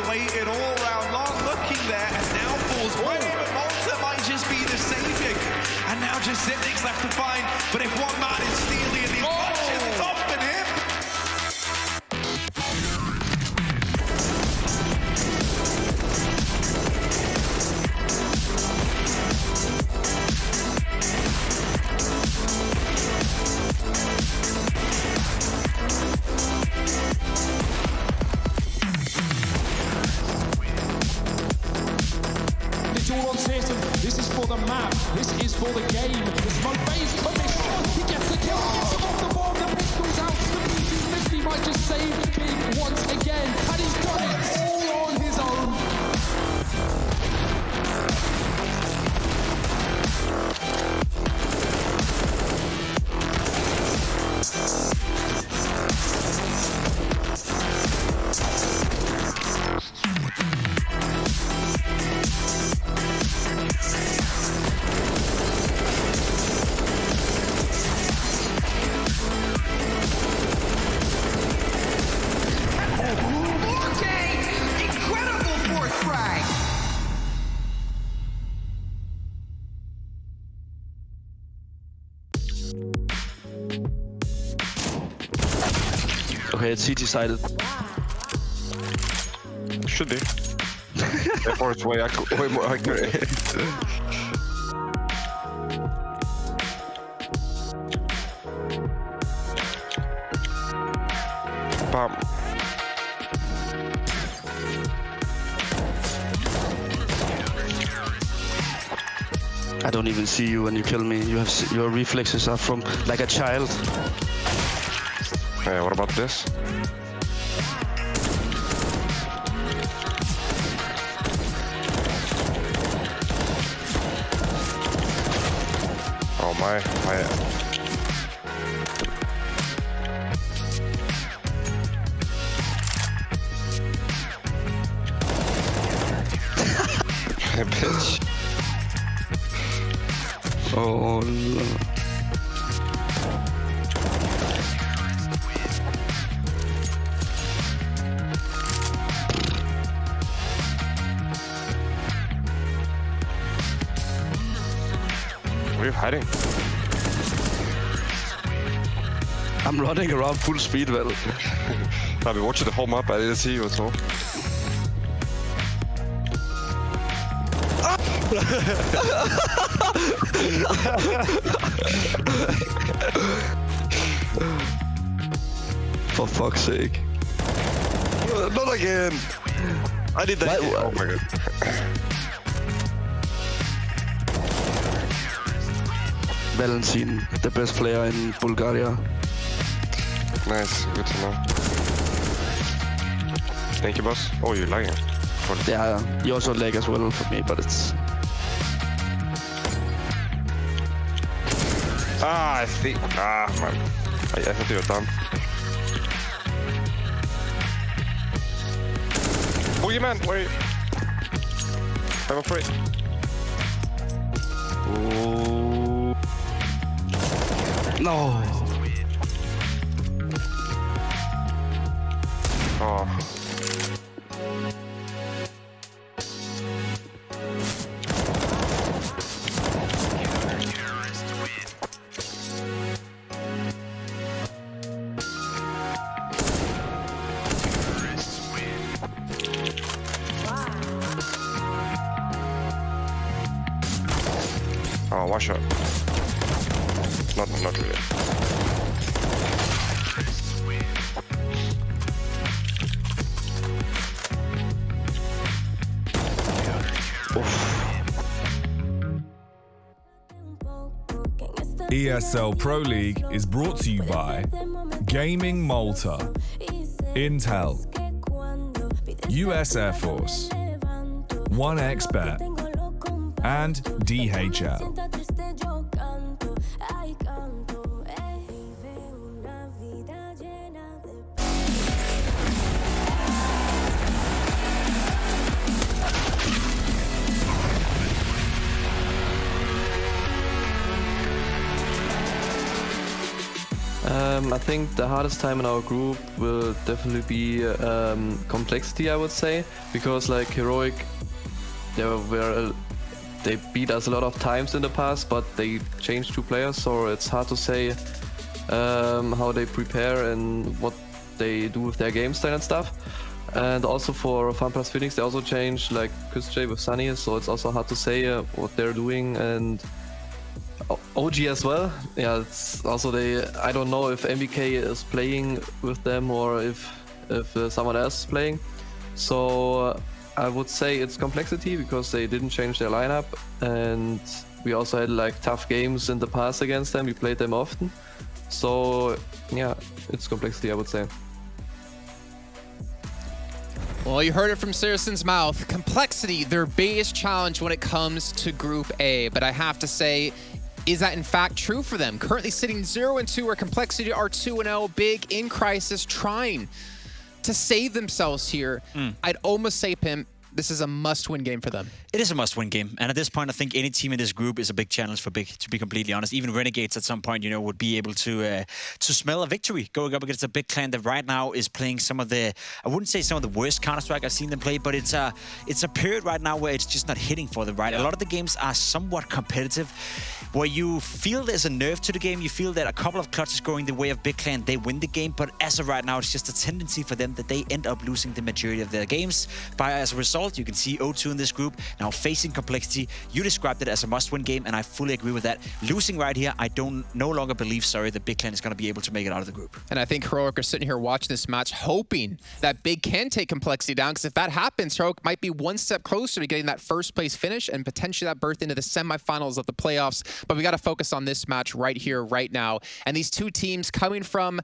Waited all round long, looking there, and now falls brave, and Malta might just be the saviour. And now just Zipnik's left to find, but if one man is stealing in the action, it's often him. It's all on system. This is for the map. This is for the game. The smoke phase commission. He gets the kill. Gets him off the bomb. The pistol's out. The BT's missed. He might just save Big once again. And he's done it all on his own. Okay, it's CT-sided. Should be. Therefore, it's way more accurate. Bam. I don't even see you when you kill me. Your reflexes are from like a child. Hey, what about this? Oh my. Bitch. Oh no. Where are you hiding? I'm running around full speed, well. I've been watching the whole map, I didn't see you at all. For fuck's sake. Not again! I did that. Oh my god. Valentin, the best player in Bulgaria. Nice, good to know. Thank you, boss. Oh, you're lagging. Yeah, you also lag as well for me, but it's... I think... man. I thought you were done. Boogeyman, where are you? I'm afraid. Oh. No. Oh. Oh, one shot. Not really. ESL Pro League is brought to you by Gaming Malta, Intel, US Air Force, 1xBet, and DHL. I think the hardest time in our group will definitely be complexity, I would say, because like Heroic, they beat us a lot of times in the past, but they changed 2 players, so it's hard to say how they prepare and what they do with their game style and stuff. And also for FunPlus Phoenix, they also changed like KüssJ with Sunny, so it's also hard to say what they're doing. And OG as well. Yeah, it's also I don't know if MBK is playing with them or if someone else is playing. So I would say it's complexity because they didn't change their lineup, and we also had like tough games in the past against them. We played them often. So yeah, it's complexity, I would say. Well, you heard it from Saracen's mouth. Complexity, their biggest challenge when it comes to Group A. But I have to say, is that in fact true for them? Currently sitting 0-2, where Complexity are 2-0, big in crisis, trying to save themselves here. I'd almost say, Pim, this is a must-win game for them. It is a must-win game, and at this point, I think any team in this group is a big challenge for Big. To be completely honest, even Renegades at some point, would be able to smell a victory going up against a big clan that right now is playing some of the, I wouldn't say some of the worst Counter-Strike I've seen them play, but it's a period right now where it's just not hitting for them. Right, a lot of the games are somewhat competitive, where you feel there's a nerve to the game. You feel that a couple of clutches going the way of Big Clan, they win the game. But as of right now, it's just a tendency for them that they end up losing the majority of their games. As a result, you can see O2 in this group now facing Complexity. You described it as a must-win game, and I fully agree with that. Losing right here, I no longer believe, that Big Clan is going to be able to make it out of the group. And I think Heroic are sitting here watching this match, hoping that Big can take Complexity down, because if that happens, Heroic might be one step closer to getting that first place finish and potentially that berth into the semifinals of the playoffs. But we got to focus on this match right here, right now. And these two teams coming from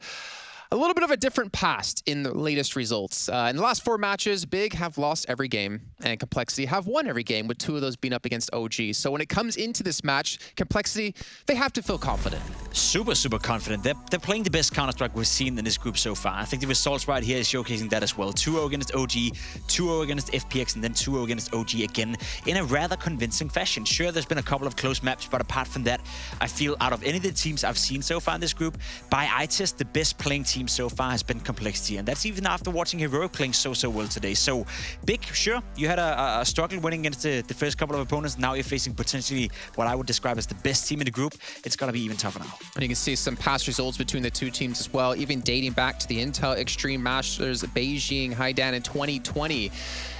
a little bit of a different past in the latest results. In the last 4 matches, Big have lost every game, and Complexity have won every game, with 2 of those being up against OG. So when it comes into this match, Complexity, they have to feel confident. Super, super confident. They're playing the best Counter-Strike we've seen in this group so far. I think the results right here is showcasing that as well. 2-0 against OG, 2-0 against FPX, and then 2-0 against OG again in a rather convincing fashion. Sure, there's been a couple of close maps, but apart from that, I feel out of any of the teams I've seen so far in this group, by eye test, the best playing team so far has been Complexity, and that's even after watching Heroic playing so well today. So Big, sure, you had a struggle winning against the first couple of opponents. Now you're facing potentially what I would describe as the best team in the group. It's going to be even tougher now. And you can see some past results between the two teams as well, even dating back to the Intel Extreme Masters Beijing Haidan in 2020.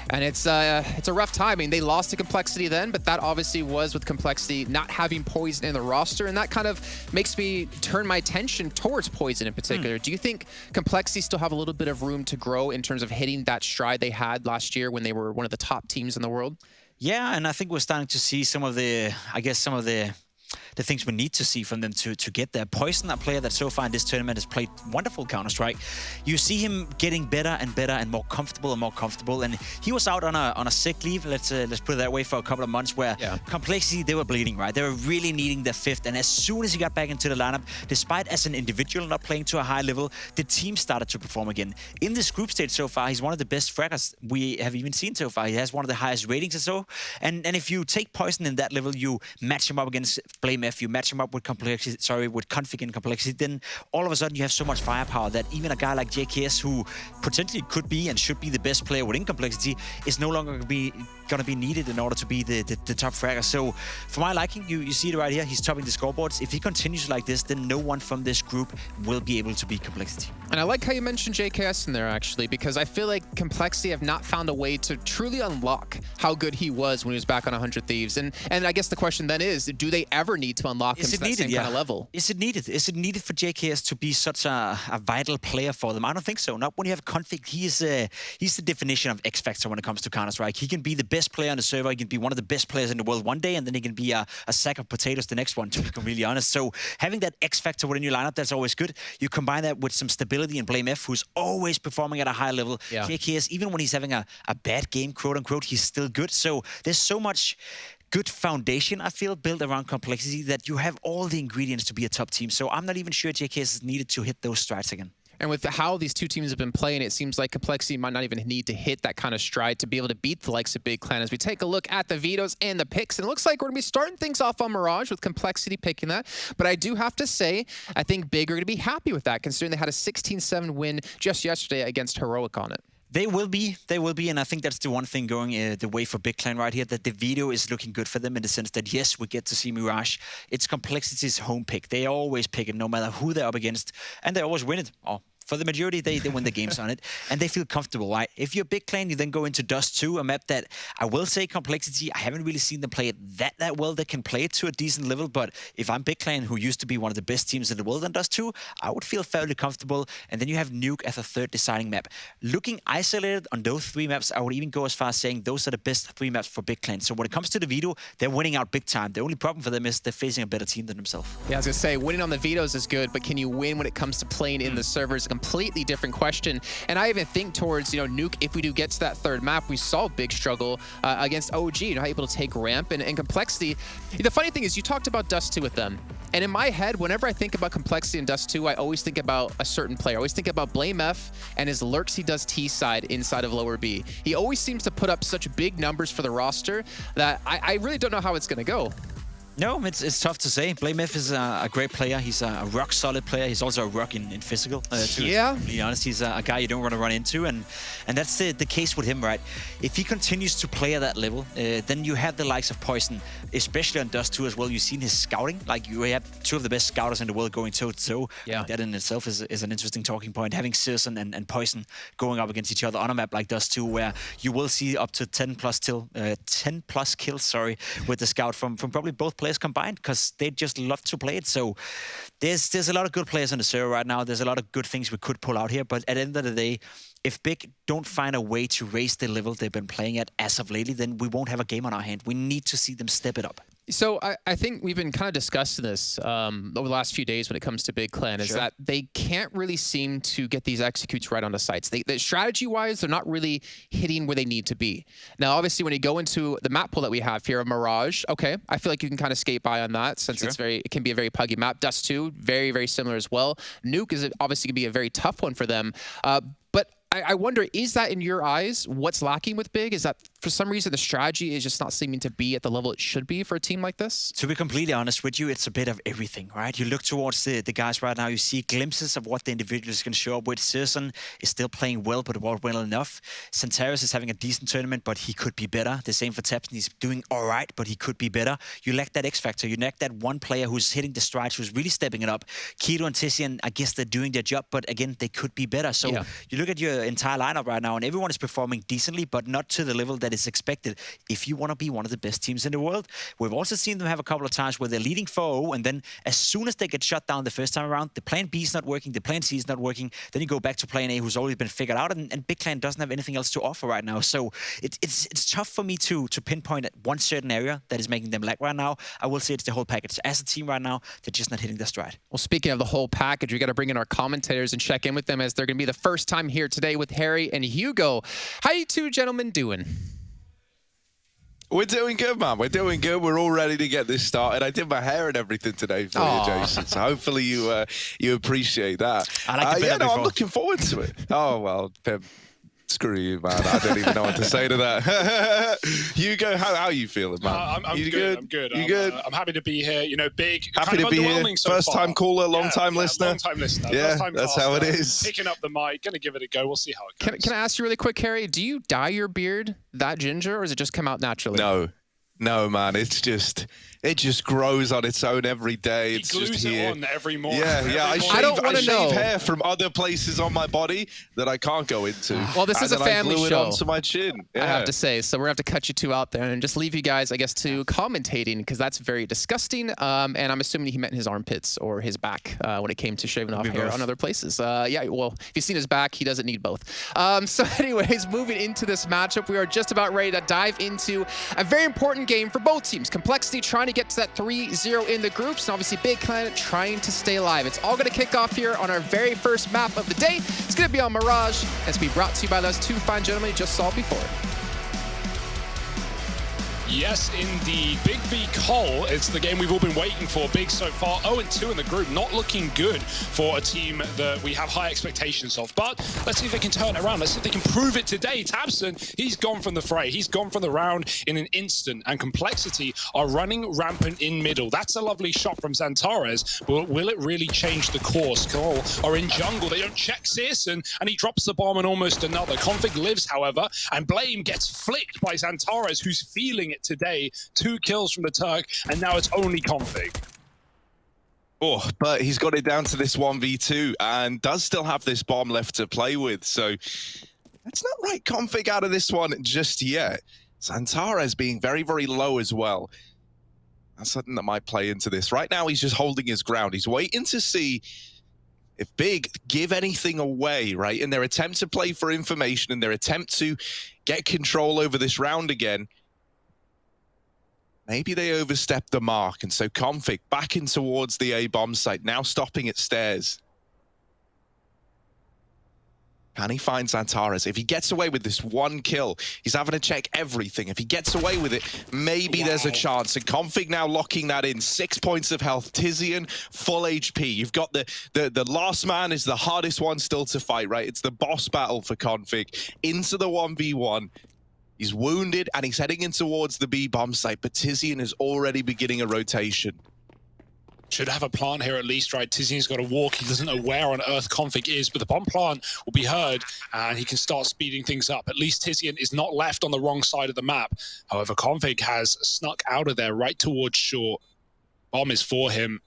And it's a rough time. I mean, they lost to Complexity then, but that obviously was with Complexity not having Poison in the roster, and that kind of makes me turn my attention towards Poison in particular. Do you think Complexity still have a little bit of room to grow in terms of hitting that stride they had last year when they were one of the top teams in the world? Yeah, and I think we're starting to see some of the things we need to see from them to get there. Poison, a player that so far in this tournament has played wonderful Counter-Strike. You see him getting better and better and more comfortable, and he was out on a sick leave, let's put it that way, for a couple of months, where Complexity, they were bleeding, right? They were really needing their 5th, and as soon as he got back into the lineup, despite as an individual not playing to a high level, the team started to perform again. In this group stage so far, he's one of the best fraggers we have even seen so far. He has one of the highest ratings or so, and if you take Poison in that level, you match him up against Blame F, you match him up with Config and Complexity, then all of a sudden you have so much firepower that even a guy like JKS, who potentially could be and should be the best player within Complexity, is no longer going to be needed in order to be the top fragger. So for my liking, you see it right here, he's topping the scoreboards. If he continues like this, then no one from this group will be able to beat Complexity. And I like how you mentioned JKS in there, actually, because I feel like Complexity have not found a way to truly unlock how good he was when he was back on 100 Thieves. And I guess the question then is, do they ever need to unlock him to that same kind of level? Is it needed? Is it needed for JKS to be such a vital player for them? I don't think so. Not when you have Config. He's the definition of X Factor when it comes to Counter-Strike. He can be the best player on the server. He can be one of the best players in the world one day, and then he can be a sack of potatoes the next one, to be completely honest. So having that X Factor within your lineup, that's always good. You combine that with some stability in Blame F, who's always performing at a high level. JKS, even when he's having a bad game, quote unquote, he's still good. So there's so much good foundation, I feel, built around Complexity that you have all the ingredients to be a top team. So I'm not even sure JKS is needed to hit those strides again. And with how these two teams have been playing, it seems like Complexity might not even need to hit that kind of stride to be able to beat the likes of Big Clan. As we take a look at the vetoes and the picks, and it looks like we're going to be starting things off on Mirage with Complexity picking that. But I do have to say, I think Big are going to be happy with that, considering they had a 16-7 win just yesterday against Heroic on it. They will be, and I think that's the one thing going the way for Big Clan right here, that the veto is looking good for them in the sense that, yes, we get to see Mirage. It's Complexity's home pick. They always pick it, no matter who they're up against, and they always win it. For the majority, they win the games on it, and they feel comfortable, right? If you're Big Clan, you then go into Dust 2, a map that I will say Complexity, I haven't really seen them play it that well. They can play it to a decent level, but if I'm Big Clan, who used to be one of the best teams in the world on Dust 2, I would feel fairly comfortable. And then you have Nuke as a third deciding map. Looking isolated on those 3 maps, I would even go as far as saying those are the best 3 maps for Big Clan. So when it comes to the veto, they're winning out big time. The only problem for them is they're facing a better team than themselves. Yeah, I was going to say, winning on the vetoes is good, but can you win when it comes to playing in the servers? completely different question. And I even think towards, Nuke, if we do get to that third map, we saw a big struggle against OG, how able to take ramp and Complexity. The funny thing is, you talked about Dust 2 with them. And in my head, whenever I think about Complexity and Dust 2, I always think about a certain player. I always think about Blame F and his lurks he does T side inside of lower B. He always seems to put up such big numbers for the roster that I really don't know how it's going to go. No, it's tough to say. Blame F is a great player. He's a rock-solid player. He's also a rock in physical, too. Yeah. To be honest, he's a guy you don't want to run into, and that's the case with him, right? If he continues to play at that level, then you have the likes of Poison, especially on Dust 2 as well. You've seen his scouting. Like, you have two of the best scouters in the world going toe-to-toe. Yeah. That in itself is an interesting talking point. Having Searson and Poison going up against each other on a map like Dust 2, where you will see up to 10 plus kills, with the scout from probably both players combined, because they just love to play it. So there's a lot of good players on the server right now. There's a lot of good things we could pull out here, but at the end of the day, if Big don't find a way to raise the level they've been playing at as of lately, then we won't have a game on our hand. We need to see them step it up. So I think we've been kind of discussing this over the last few days when it comes to Big Clan, is that they can't really seem to get these executes right on the sites. Strategy-wise, they're not really hitting where they need to be. Now, obviously, when you go into the map pool that we have here, Mirage, okay, I feel like you can kind of skate by on that since it can be a very puggy map. Dust 2, very, very similar as well. Nuke is obviously going to be a very tough one for them. But I wonder, is that in your eyes what's lacking with Big? Is that for some reason the strategy is just not seeming to be at the level it should be for a team like this? To be completely honest with you, it's a bit of everything, right? You look towards the guys right now, you see glimpses of what the individuals can show up with. Searson is still playing well, but not well enough. Santaris is having a decent tournament, but he could be better. The same for Tapson. He's doing all right, but he could be better. You lack that X factor. You lack that one player who's hitting the strides, who's really stepping it up. Keto and Tissian, I guess they're doing their job, but again, they could be better. So you look at your entire lineup right now, and everyone is performing decently, but not to the level that is expected if you want to be one of the best teams in the world. We've also seen them have a couple of times where they're leading 4-0, and then as soon as they get shut down the first time around, the plan B is not working, the plan C is not working, then you go back to plan A, who's already been figured out, and Big Clan doesn't have anything else to offer right now. So it's tough for me to pinpoint at one certain area that is making them lag right now. I will say it's the whole package. As a team right now, they're just not hitting their stride. Well, speaking of the whole package, we got to bring in our commentators and check in with them, as they're going to be the first time here today with Harry and Hugo. How you two gentlemen doing? We're doing good, man. We're doing good. We're all ready to get this started. I did my hair and everything today for you, Jason. So hopefully you appreciate that. I like the I'm looking forward to it. Oh, well, screw you, man. I don't even know what to say to that. Hugo, how are you feeling, man? I'm good. I'm good. You good? I'm happy to be here. Big. Happy to be here. First time caller, long time listener. Long time listener. Yeah, first time that's caster. how it is. Picking up the mic, gonna give it a go. We'll see how it goes. Can I ask you really quick, Harry? Do you dye your beard that ginger, or does it just come out naturally? No, man. It just grows on its own every day. It's glues just here. it on every morning. Yeah. I shave hair from other places on my body that I can't go into. Well, this is a family show. I glue it onto my chin. I have to say, so we're gonna have to cut you two out there and just leave you guys, I guess, to commentating, because that's very disgusting. And I'm assuming he meant his armpits or his back when it came to shaving off hair on other places. Yeah, well, if you've seen his back, he doesn't need both. So anyways, moving into this matchup, we are just about ready to dive into a very important game for both teams. Complexity trying to get to that 3-0 in the groups, and obviously Big Clan trying to stay alive. It's all going to kick off here on our very first map of the day. It's going to be on Mirage, and it's going to be brought to you by those two fine gentlemen you just saw before. Yes, indeed. Big v Cole. It's the game we've all been waiting for. Big so far 0-2 in the group. Not looking good for a team that we have high expectations of. But let's see if they can turn it around. Let's see if they can prove it today. Tabson, he's gone from the fray. He's gone from the round in an instant. And Complexity are running rampant in middle. That's a lovely shot from Santares. But will it really change the course? Cole are in jungle. They don't check Searson, and he drops the bomb and almost another. Config lives, however, and Blame gets flicked by Santares, who's feeling it today. 2 kills from the Turk, and now it's only Config. Oh, but he's got it down to this 1v2 and does still have this bomb left to play with. So let's not write Config out of this one just yet. Santares being very, very low as well. That's something that might play into this. Right now, he's just holding his ground. He's waiting to see if Big give anything away, right? In their attempt to play for information, in their attempt to get control over this round again, maybe they overstepped the mark, and so Config back in towards the A bomb site, now stopping at stairs. Can he find Xantares? If he gets away with this one kill, he's having to check everything. If he gets away with it, maybe there's a chance. And Config now locking that in. 6 points of health. Tizian, full HP. You've got the last man is the hardest one still to fight, right? It's the boss battle for Config. Into the 1v1. He's wounded, and he's heading in towards the B bomb site, but Tizian is already beginning a rotation. Should have a plant here at least, right? Tizian's got to walk. He doesn't know where on earth Config is, but the bomb plant will be heard, and he can start speeding things up. At least Tizian is not left on the wrong side of the map. However, Config has snuck out of there right towards short. Bomb is for him.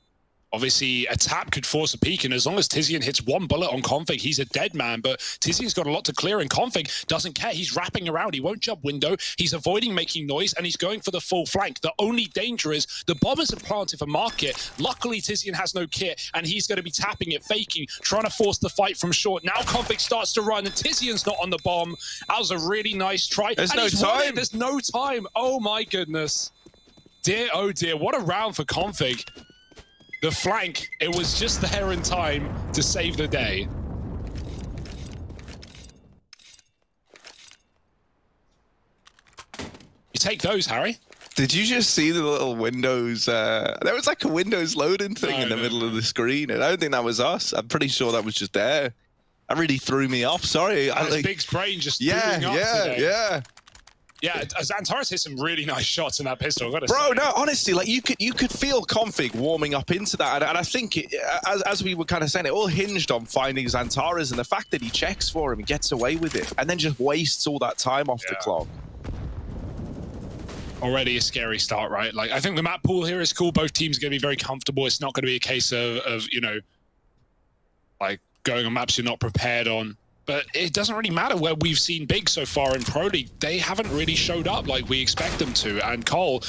Obviously, a tap could force a peek, and as long as Tizian hits one bullet on Config, he's a dead man. But Tizian's got a lot to clear, and Config doesn't care. He's wrapping around. He won't jump window. He's avoiding making noise, and he's going for the full flank. The only danger is the bombers are planted for market. Luckily, Tizian has no kit, and he's going to be tapping it, faking, trying to force the fight from short. Now Config starts to run, and Tizian's not on the bomb. That was a really nice try. There's no time. There's no time. Oh, my goodness. Dear, oh, dear. What a round for Config. The flank, it was just there in time to save the day. You take those, Harry. Did you just see the little Windows? There was like a Windows loading thing in the middle of the screen, and I don't think that was us. I'm pretty sure that was just there. That really threw me off. Sorry. Big's brain just doing up today. Yeah, Xantares hit some really nice shots in that pistol, I've got to say. No, honestly, like you could feel Config warming up into that, and I think as we were kind of saying, it all hinged on finding Xantares and the fact that he checks for him, he gets away with it, and then just wastes all that time off the clock. Already a scary start, right? Like, I think the map pool here is cool. Both teams are going to be very comfortable. It's not going to be a case of you know, like going on maps you're not prepared on. But it doesn't really matter where we've seen Big so far in Pro League. They haven't really showed up like we expect them to. And Cole,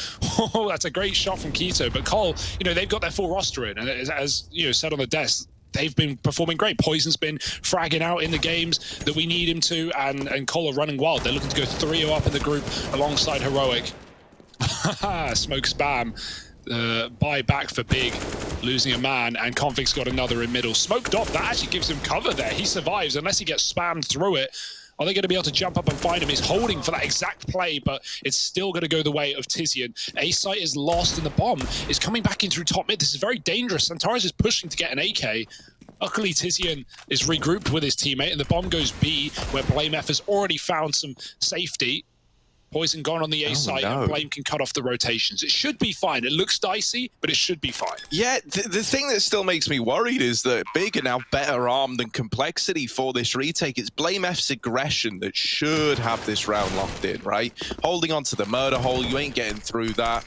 oh, that's a great shot from Keto. But Cole, you know, they've got their full roster in. And as you know, said on the desk, they've been performing great. Poison's been fragging out in the games that we need him to. And Cole are running wild. They're looking to go 3-0 up in the group alongside Heroic. Smoke spam. Buy back for Big, losing a man, and Config's got another in middle. Smoked off, that actually gives him cover there. He survives unless he gets spammed through it. Are they going to be able to jump up and find him? He's holding for that exact play, but it's still going to go the way of Tizian. A-site is lost, and the bomb is coming back in through top mid. This is very dangerous. Xantares is pushing to get an AK. Luckily, Tizian is regrouped with his teammate, and the bomb goes B, where BlameF has already found some safety. Poison gone on the A site, and Blame can cut off the rotations. It should be fine. It looks dicey, but it should be fine. Yeah, the thing that still makes me worried is that Big are now better armed than Complexity for this retake. It's BlameF's aggression that should have this round locked in, right? Holding on to the murder hole, you ain't getting through that.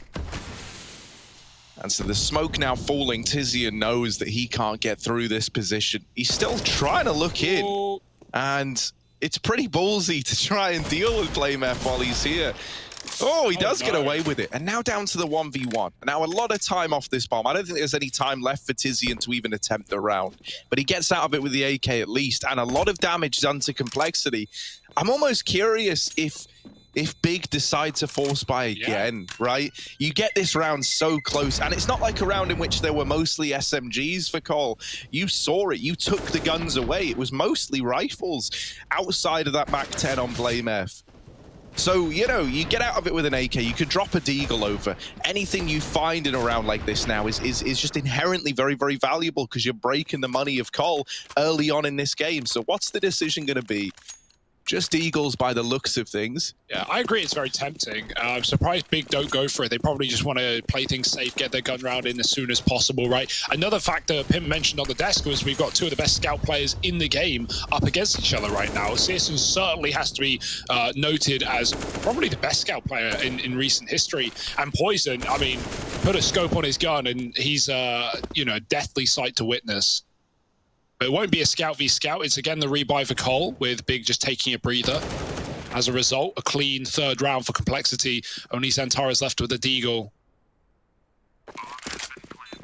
And so the smoke now falling, Tizian knows that he can't get through this position. He's still trying to look in, and it's pretty ballsy to try and deal with BlameF while he's here. Oh, he does get away with it. And now down to the 1v1. Now a lot of time off this bomb. I don't think there's any time left for Tizian to even attempt the round. But he gets out of it with the AK at least. And a lot of damage done to Complexity. I'm almost curious if Big decide to force buy again, right? You get this round so close, and it's not like a round in which there were mostly SMGs for Cole. You saw it. You took the guns away. It was mostly rifles outside of that MAC-10 on BlameF. So, you know, you get out of it with an AK. You could drop a Deagle over. Anything you find in a round like this now is just inherently very, very valuable because you're breaking the money of Cole early on in this game. So what's the decision going to be? Just Eagles by the looks of things. Yeah, I agree. It's very tempting. I'm surprised Big don't go for it. They probably just want to play things safe, get their gun round in as soon as possible, right? Another factor Pim mentioned on the desk was we've got two of the best scout players in the game up against each other right now. Searson certainly has to be noted as probably the best scout player in recent history. And Poison, I mean, put a scope on his gun and he's, you know, deathly sight to witness. But it won't be a scout v scout. It's again the rebuy for Cole, with Big just taking a breather. As a result, a clean third round for Complexity. Only Xantares left with a Deagle.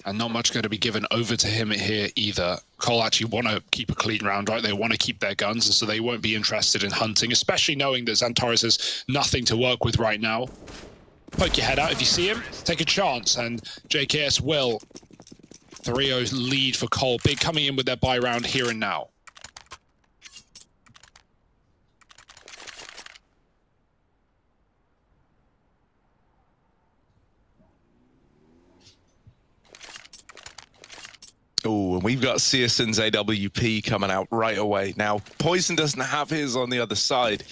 And not much going to be given over to him here either. Cole actually want to keep a clean round, right? They want to keep their guns, and so they won't be interested in hunting, especially knowing that Xantares has nothing to work with right now. Poke your head out if you see him, take a chance, and JKS will. 3-0 lead for Cole. Big coming in with their buy round here and now. we've got Searson's AWP coming out right away. Now, Poison doesn't have his on the other side.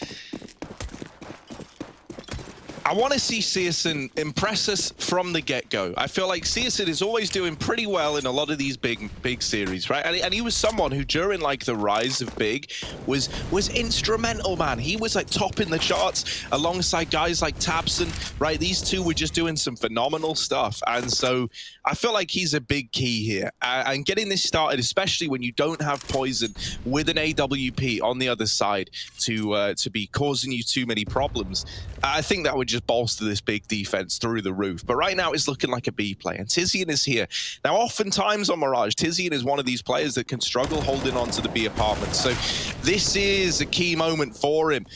I want to see Searson impress us from the get-go. I feel like Searson is always doing pretty well in a lot of these big series, right? And he was someone who, during like the rise of Big, was instrumental, man. He was like topping the charts alongside guys like Tabson, right? These two were just doing some phenomenal stuff, and so I feel like he's a big key here. And getting this started, especially when you don't have Poison with an AWP on the other side to be causing you too many problems, I think that would just bolster this Big defense through the roof. But right now it's looking like a B play, and Tizian is here. Now, oftentimes on Mirage, Tizian is one of these players that can struggle holding on to the B apartment. So this is a key moment for him.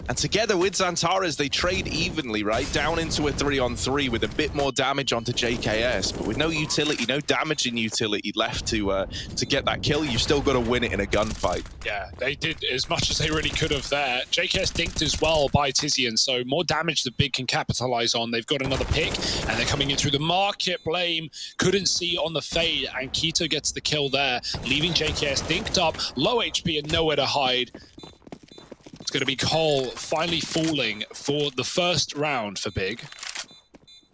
And together with Xantares, they trade evenly, right? Down into a 3-on-3 with a bit more damage onto JKS, but with no utility, no damaging utility left to get that kill. You've still got to win it in a gunfight. Yeah, they did as much as they really could have there. JKS dinked as well by Tizian, so more damage that Big can capitalize on. They've got another pick, and they're coming in through the market. Blame couldn't see on the fade, and Keto gets the kill there, leaving JKS dinked up, low HP and nowhere to hide. It's going to be Cole finally falling for the first round for Big.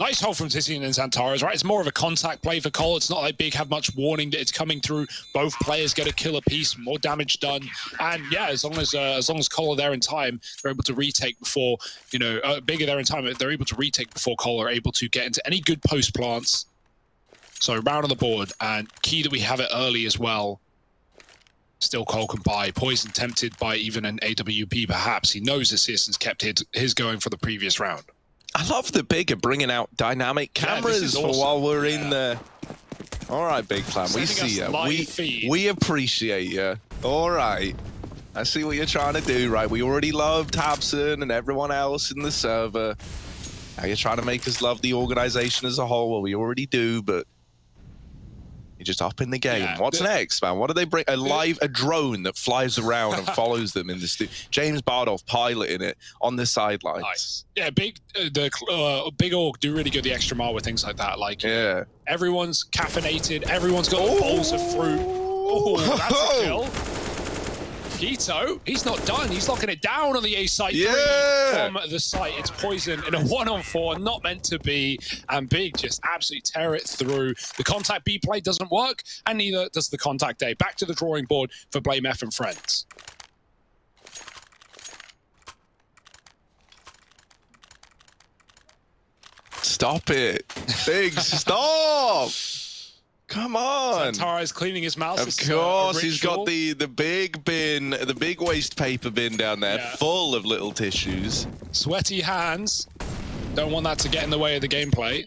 Nice hold from Tizian and Xantares, right? It's more of a contact play for Cole. It's not like Big have much warning that it's coming through. Both players get a kill apiece, more damage done. And yeah, as long as Cole are there in time, they're able to retake before, you know, Big are there in time, they're able to retake before Cole are able to get into any good post plants. So round on the board, and key that we have it early as well. Still Cole can buy. Poison tempted by even an AWP perhaps. He knows that Searson's kept his going for the previous round. I love the Big are bringing out dynamic cameras for awesome. while we're in there. All right, Big Clan, we see you. We appreciate you. All right. I see what you're trying to do, right? We already love Tabson and everyone else in the server. Now you're trying to make us love the organization as a whole. Well, we already do, but you're just up in the game. Yeah, what's next, man? What do they bring? A drone that flies around and follows them in the studio. James Bardolph piloting it on the sidelines. Nice. Yeah, Big Org do really go the extra mile with things like that. Like, yeah, everyone's caffeinated. Everyone's got the bowls of fruit. Oh, that's a kill. Keto, he's not done. He's locking it down on the A site. Yeah. From the site. It's Poison in a 1-on-4, not meant to be. And Big just absolutely tear it through. The contact B play doesn't work, and neither does the contact A. Back to the drawing board for Blame F and friends. Stop it. Big, stop. Come on. Xantares cleaning his mouse. Of course, he's got the big bin, the big waste paper bin down there, full of little tissues. Sweaty hands. Don't want that to get in the way of the gameplay.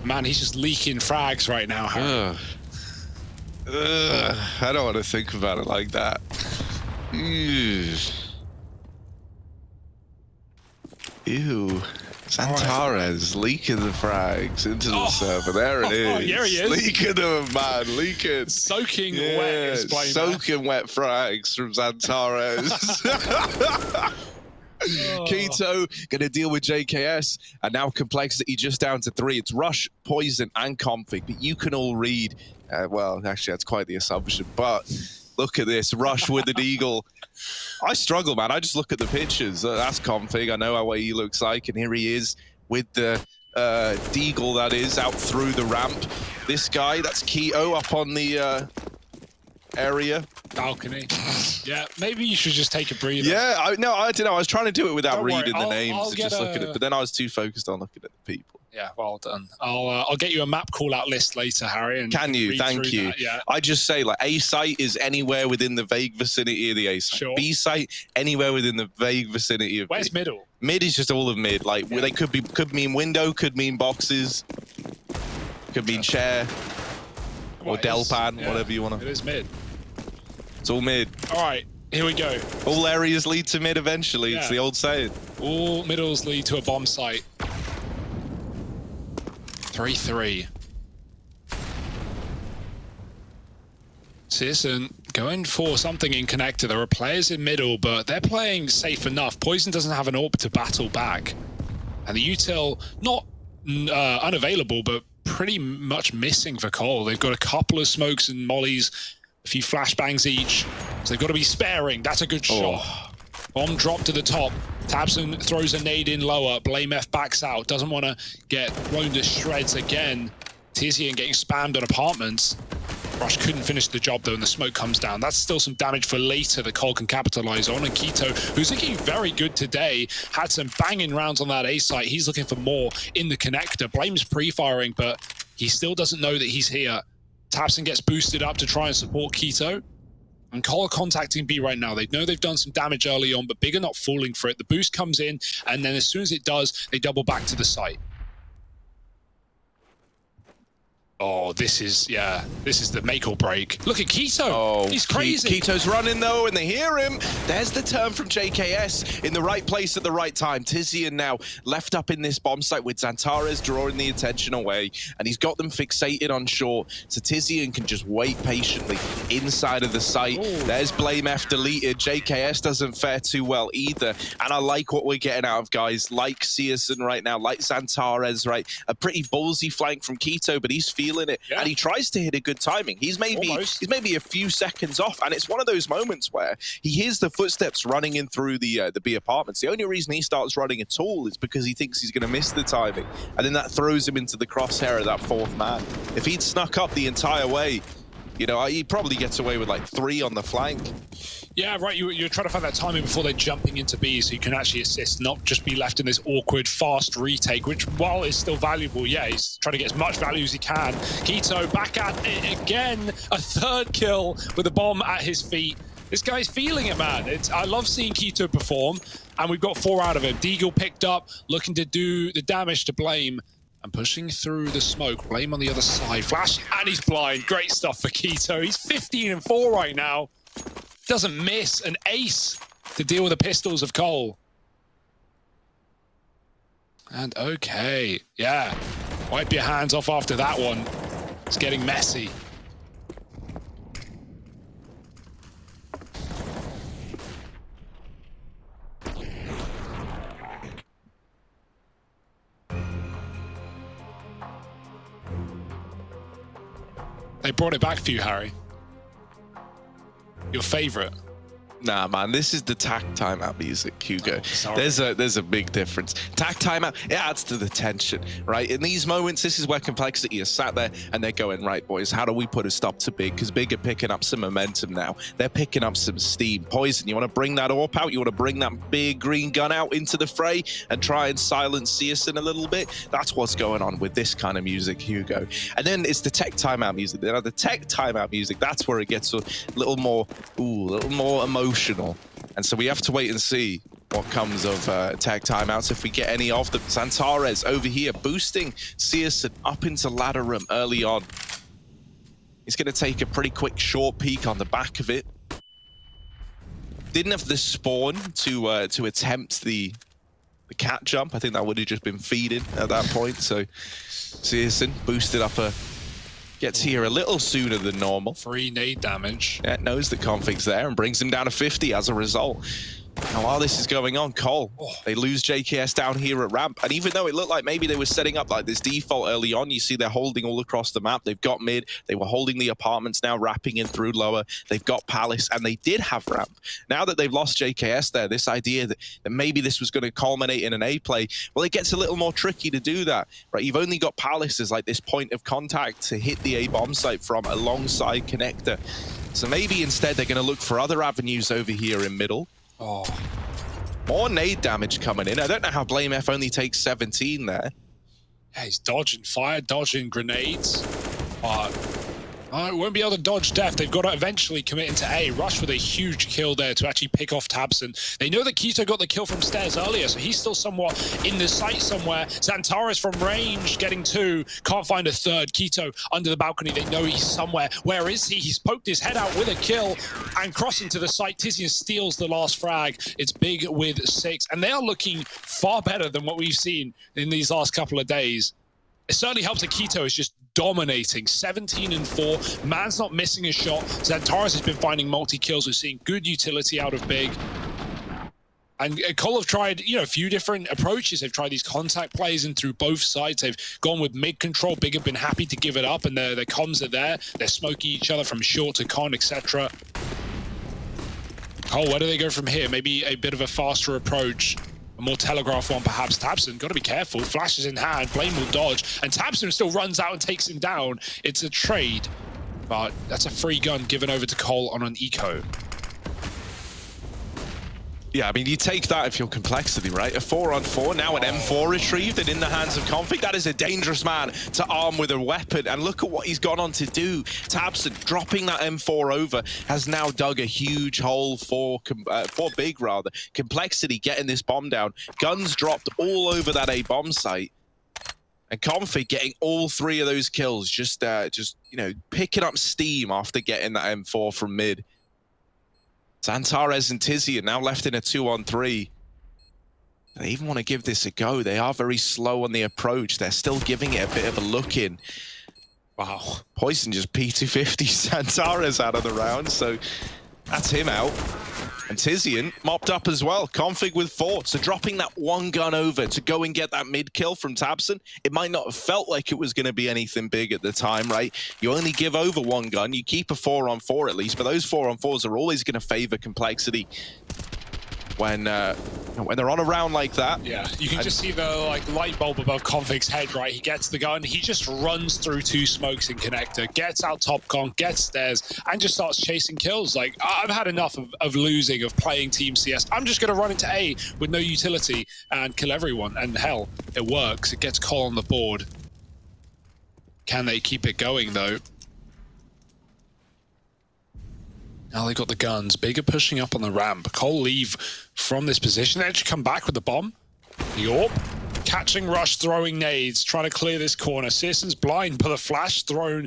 Man, he's just leaking frags right now, Harry. I don't want to think about it like that. Ew. Xantares leaking the frags into the server. There it is. Oh, here he is. Leaking them, man. Leaking. Soaking wet. Soaking wet frags from Xantares. Keto gonna deal with JKS, and now Complexity just down to 3. It's Rush, Poison, and Config, but you can all read. Well, actually, that's quite the assumption, but look at this. Rush with an eagle. I struggle, man. I just look at the pictures. That's Config. I know how he looks like, and here he is with the deagle, that is, out through the ramp. This guy, that's Keto up on the area. Balcony. Yeah, maybe you should just take a breather. Yeah, I don't know. I was trying to do it without reading the names and just looking at it, but then I was too focused on looking at the people. Yeah, well done. I'll get you a map call-out list later, Harry. And can you? Thank you. Yeah. I just say, like, A site is anywhere within the vague vicinity of the A site. Sure. B site, anywhere within the vague vicinity of Where's B. middle? Mid is just all of mid. Like, they could mean window, could mean boxes, could mean chair, or Delpan, whatever you want to. It is mid. It's all mid. All right, here we go. All areas lead to mid eventually. It's the old saying. All middles lead to a bomb site. 3-3. Searson going for something in connector. There are players in middle, but they're playing safe enough. Poison doesn't have an AWP to battle back. And the util, not unavailable, but pretty much missing for Cole. They've got a couple of smokes and mollies, a few flashbangs each, so they've got to be sparing. That's a good shot. Bomb drop to the top. tabseN throws a nade in lower. blameF backs out. Doesn't want to get blown to shreds again. Tizian getting spammed on apartments. Rush couldn't finish the job though, and the smoke comes down. That's still some damage for later that Cole can capitalize on. And k1to, who's looking very good today, had some banging rounds on that A site. He's looking for more in the connector. Blame's pre-firing, but he still doesn't know that he's here. tabseN gets boosted up to try and support k1to. And Cole are contacting B right now. They know they've done some damage early on, but Big are not falling for it. The boost comes in, and then as soon as it does, they double back to the site. Oh, this is the make or break. Look at k1to. Oh, he's crazy. k1to's running though, and they hear him. There's the turn from JKS in the right place at the right time. Tizian now left up in this bomb site with Xantares drawing the attention away, and he's got them fixated on short, so Tizian can just wait patiently inside of the site. Ooh. There's blameF deleted. JKS doesn't fare too well either, and I like what we're getting out of guys like syrsoN right now, like Xantares, right? A pretty ballsy flank from k1to, but he's feeling it, and he tries to hit a good timing. He's maybe a few seconds off, and it's one of those moments where he hears the footsteps running in through the B apartments. The only reason he starts running at all is because he thinks he's going to miss the timing, and then that throws him into the crosshair of that fourth man. If he'd snuck up the entire way, you know, he probably gets away with like 3 on the flank. Yeah, right. You're trying to find that timing before they're jumping into B, so you can actually assist, not just be left in this awkward, fast retake, which, while is still valuable, yeah, he's trying to get as much value as he can. k1to back at it again. A third kill with a bomb at his feet. This guy's feeling it, man. I love seeing k1to perform, and we've got 4 out of him. Deagle picked up, looking to do the damage to Blame. And pushing through the smoke. Blame on the other side. Flash, and he's blind. Great stuff for k1to. He's 15-4 right now. Doesn't miss an ace to deal with the pistols of Cole. And okay, yeah. Wipe your hands off after that one. It's getting messy. They brought it back for you, Harry. Your favorite. Nah, man, this is the tac timeout music, Hugo. Oh, there's a big difference. Tac timeout, it adds to the tension, right? In these moments, this is where Complexity is sat there and they're going, right, boys, how do we put a stop to Big? Because Big are picking up some momentum now. They're picking up some steam. Poison, you want to bring that AWP out? You want to bring that big green gun out into the fray and try and silence syrsoN a little bit? That's what's going on with this kind of music, Hugo. And then it's the tech timeout music. Now, the tech timeout music, that's where it gets a little more emotional. And so we have to wait and see what comes of tag timeouts, if we get any of them. Xantares over here boosting syrsoN up into ladder room early on. He's going to take a pretty quick short peek on the back of it. Didn't have the spawn to attempt the cat jump. I think that would have just been feeding at that point. So syrsoN boosted up gets here a little sooner than normal. 3 nade damage. Yeah, knows the config's there and brings him down to 50 as a result. Now, while this is going on, Cole, they lose JKS down here at ramp. And even though it looked like maybe they were setting up like this default early on, you see they're holding all across the map. They've got mid, they were holding the apartments, now wrapping in through lower. They've got Palace, and they did have ramp. Now that they've lost JKS there, this idea that maybe this was going to culminate in an A play, well, it gets a little more tricky to do that, right? You've only got Palace as like this point of contact to hit the A bomb site from alongside connector. So maybe instead they're going to look for other avenues over here in middle. Oh. More nade damage coming in. I don't know how blameF only takes 17 there. Yeah, he's dodging fire, dodging grenades. It won't be able to dodge death. They've got to eventually commit into A. Rush with a huge kill there to actually pick off tabseN. They know that k1to got the kill from stairs earlier, so he's still somewhat in the site somewhere. Xantares from range getting 2. Can't find a third. k1to under the balcony. They know he's somewhere. Where is he? He's poked his head out with a kill and crossing to the site. Tizian steals the last frag. It's Big with 6, and they are looking far better than what we've seen in these last couple of days. It certainly helps that k1to is just dominating. 17-4. Man's not missing a shot. Xantares has been finding multi-kills. We're seeing good utility out of Big. And Cole have tried, a few different approaches. They've tried these contact plays and through both sides. They've gone with mid control. Big have been happy to give it up, and their comms are there. They're smoking each other from short to con, etc. Cole, where do they go from here? Maybe a bit of a faster approach. A more telegraph one, perhaps. tabseN, got to be careful. Flashes in hand. Blame will dodge. And tabseN still runs out and takes him down. It's a trade. But that's a free gun given over to Cole on an eco. Yeah, I mean, you take that if you're Complexity, right? A 4-on-4, now an M4 retrieved and in the hands of Config. That is a dangerous man to arm with a weapon. And look at what he's gone on to do. tabseN, dropping that M4 over, has now dug a huge hole for Big, rather. Complexity getting this bomb down. Guns dropped all over that A bomb site. And Config getting all 3 of those kills, just picking up steam after getting that M4 from mid. Xantares and Tizian now left in a 2-on-3. They even want to give this a go. They are very slow on the approach. They're still giving it a bit of a look in. Wow. Poison just P250 Xantares out of the round, so that's him out. And Tizian mopped up as well. Config with 4. So dropping that one gun over to go and get that mid kill from tabseN, it might not have felt like it was going to be anything big at the time, right? You only give over one gun. You keep a 4-on-4 at least, but those 4-on-4s are always going to favor Complexity when they're on a round like that. Yeah, you can just see the light bulb above Config's head, right? He gets the gun, he just runs through 2 smokes in connector, gets out top con, gets stairs, and just starts chasing kills. Like, I've had enough of losing, of playing Team CS. I'm just going to run into A with no utility and kill everyone. And hell, it works. It gets Cole on the board. Can they keep it going, though? Now they got the guns. Big are pushing up on the ramp. Cole leave from this position. They actually come back with the bomb. The AWP. Catching Rush, throwing nades, trying to clear this corner. syrsoN's blind, but a flash thrown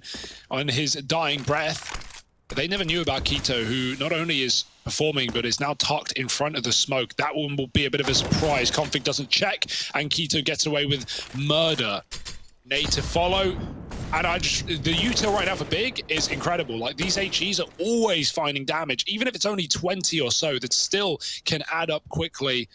on his dying breath. But they never knew about Keto, who not only is performing, but is now tucked in front of the smoke. That one will be a bit of a surprise. Config doesn't check, and Keto gets away with murder. Nade to follow. And the util right now for Big is incredible. Like, these HEs are always finding damage. Even if it's only 20 or so, that still can add up quickly.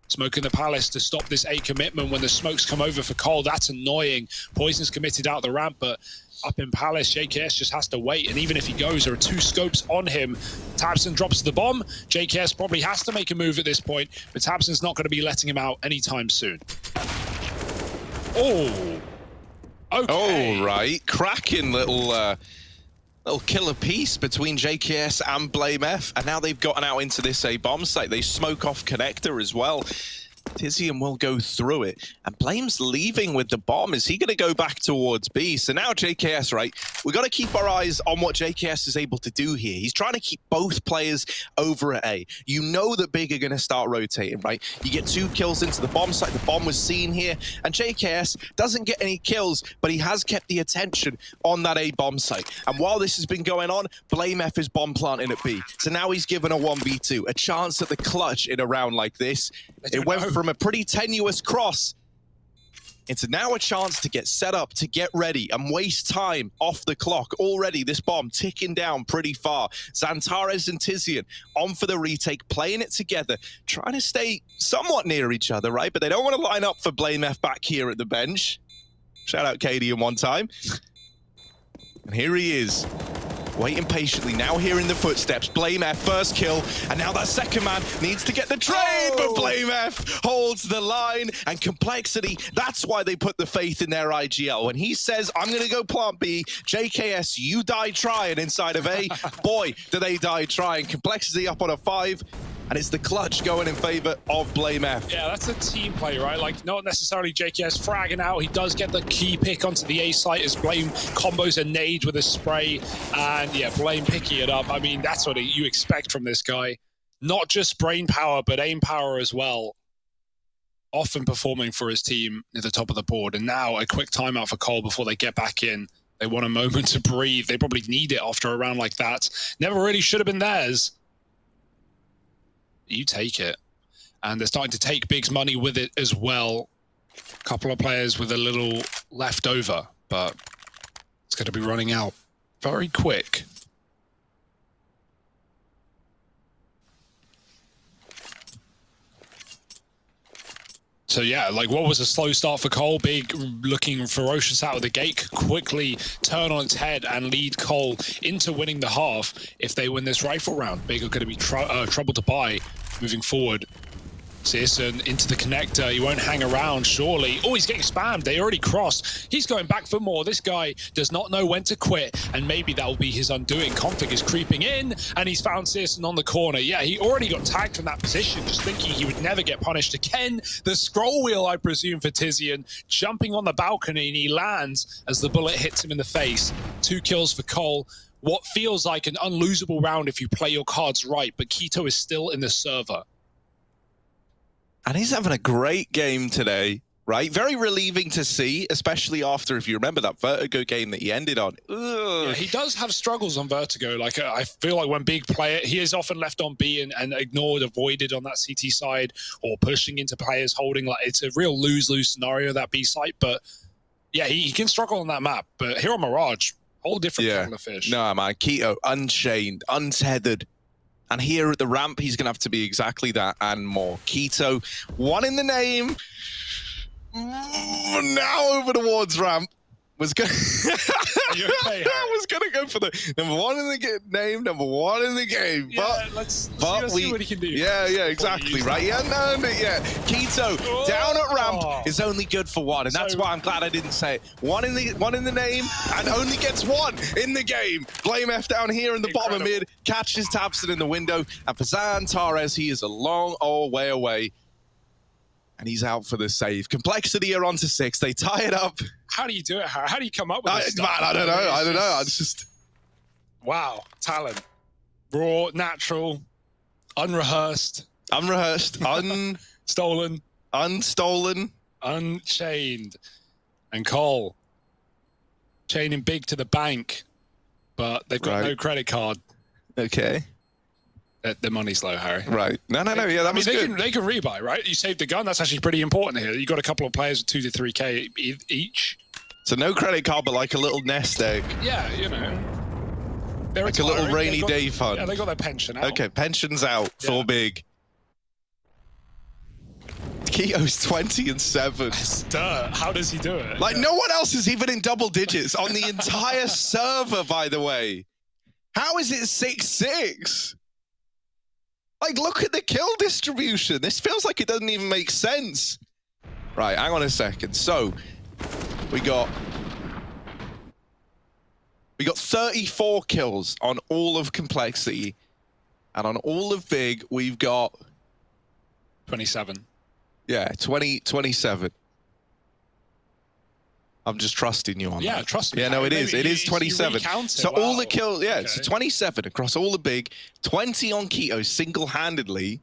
Smoke in the Palace to stop this A commitment when the smokes come over for Cole. That's annoying. Poison's committed out the ramp, but up in Palace, JKS just has to wait. And even if he goes, there are 2 scopes on him. tabseN drops the bomb. JKS probably has to make a move at this point, but tabseN's not going to be letting him out anytime soon. Oh. Okay. Oh, right. Cracking little killer piece between JKS and BlameF. And now they've gotten out into this A bomb site. They smoke off connector as well. Tizian will go through it. And Blame's leaving with the bomb. Is he going to go back towards B? So now JKS, right? We've got to keep our eyes on what JKS is able to do here. He's trying to keep both players over at A. You know that Big are going to start rotating, right? You get 2 kills into the bomb site. The bomb was seen here. And JKS doesn't get any kills, but he has kept the attention on that A bomb site. And while this has been going on, BlameF is bomb planting at B. So now he's given a 1v2, a chance at the clutch in a round like this. It went from a pretty tenuous cross into now a chance to get set up, to get ready and waste time off the clock. Already this bomb ticking down pretty far. Xantares and Tizian on for the retake, playing it together, trying to stay somewhat near each other, right? But they don't want to line up for BlameF back here at the bench. Shout out Katie in one time. And here he is, waiting patiently, now hearing the footsteps. BlameF, first kill, and now that second man needs to get the trade, but BlameF holds the line, and Complexity, that's why they put the faith in their IGL. When he says, I'm going to go plant B, JKS, you die trying inside of A, boy, do they die trying. Complexity up on a 5, and it's the clutch going in favor of BlameF. Yeah, that's a team play, right? Like, not necessarily JKS fragging out. He does get the key pick onto the A site as Blame combos a nade with a spray. And yeah, Blame picking it up. I mean, that's what you expect from this guy. Not just brain power, but aim power as well. Often performing for his team at the top of the board. And now a quick timeout for Cole before they get back in. They want a moment to breathe. They probably need it after a round like that. Never really should have been theirs. You take it. And they're starting to take Big's money with it as well. A couple of players with a little left over, but it's going to be running out very quick. So yeah, like what was a slow start for Cole? Big looking ferocious out of the gate, could quickly turn on its head and lead Cole into winning the half. If they win this rifle round, Big are going to be trouble to buy moving forward. Searson into the connector. He won't hang around, surely. Oh, he's getting spammed. They already crossed. He's going back for more. This guy does not know when to quit, and maybe that will be his undoing. Config is creeping in, and he's found Searson on the corner. Yeah, he already got tagged from that position, just thinking he would never get punished again. The scroll wheel, I presume, for Tizian, jumping on the balcony, and he lands as the bullet hits him in the face. 2 kills for Cole. What feels like an unlosable round if you play your cards right, but k1to is still in the server. And he's having a great game today, right? Very relieving to see, especially after, if you remember, that Vertigo game that he ended on. Ugh. Yeah, he does have struggles on Vertigo. Like, I feel like when Big play it, he is often left on B and ignored, avoided on that CT side, or pushing into players holding. Like, it's a real lose-lose scenario, that B site. But yeah, he can struggle on that map. But here on Mirage, whole different kettle of fish. No, man, k1to, unchained, untethered. And here at the ramp, he's going to have to be exactly that and more. k1to, 1 in the name. Now over towards ramp. Was going to go for the number 1 in the name, number 1 in the game. Yeah, let's see what he can do. Yeah, exactly, right? Yeah, k1to down at ramp is only good for 1, and that's why I'm glad I didn't say it. 1 in the name, and only gets 1 in the game. Blame F down here in the bottom of mid, catches Tabson in the window, and for Zantares, he is a long old way away. And he's out for the save. Complexity are on to 6. They tie it up. How do you do it, Harry? How do you come up with this Man, stuff? I don't know. I just... Wow. Talent. Raw, natural, unrehearsed. Stolen. Unstolen. Unchained. And Cole. Chaining Big to the bank. But they've got no credit card. Okay. The money's low, Harry. Right. No. Yeah, that was good. They can rebuy, right? You saved the gun. That's actually pretty important here. You got a couple of players with 2 to 3K each. So no credit card, but like a little nest egg. Yeah, you know. They're like a little rainy day fund. Yeah, they got their pension out. Okay, pension's out for Big. k1to's 20-7. Stir. How does he do it? Like, no one else is even in double digits on the entire server, by the way. How is it 6-6? Like, look at the kill distribution. This feels like it doesn't even make sense. Right, hang on a second. So, we got 34 kills on all of Complexity. And on all of Big, we've got... 27. Yeah, 27. I'm just trusting you on that. Yeah, trust me. Yeah, no, it is. It is 27. So all the kills, yeah, okay. So 27 across all the Big, 20 on k1to single-handedly.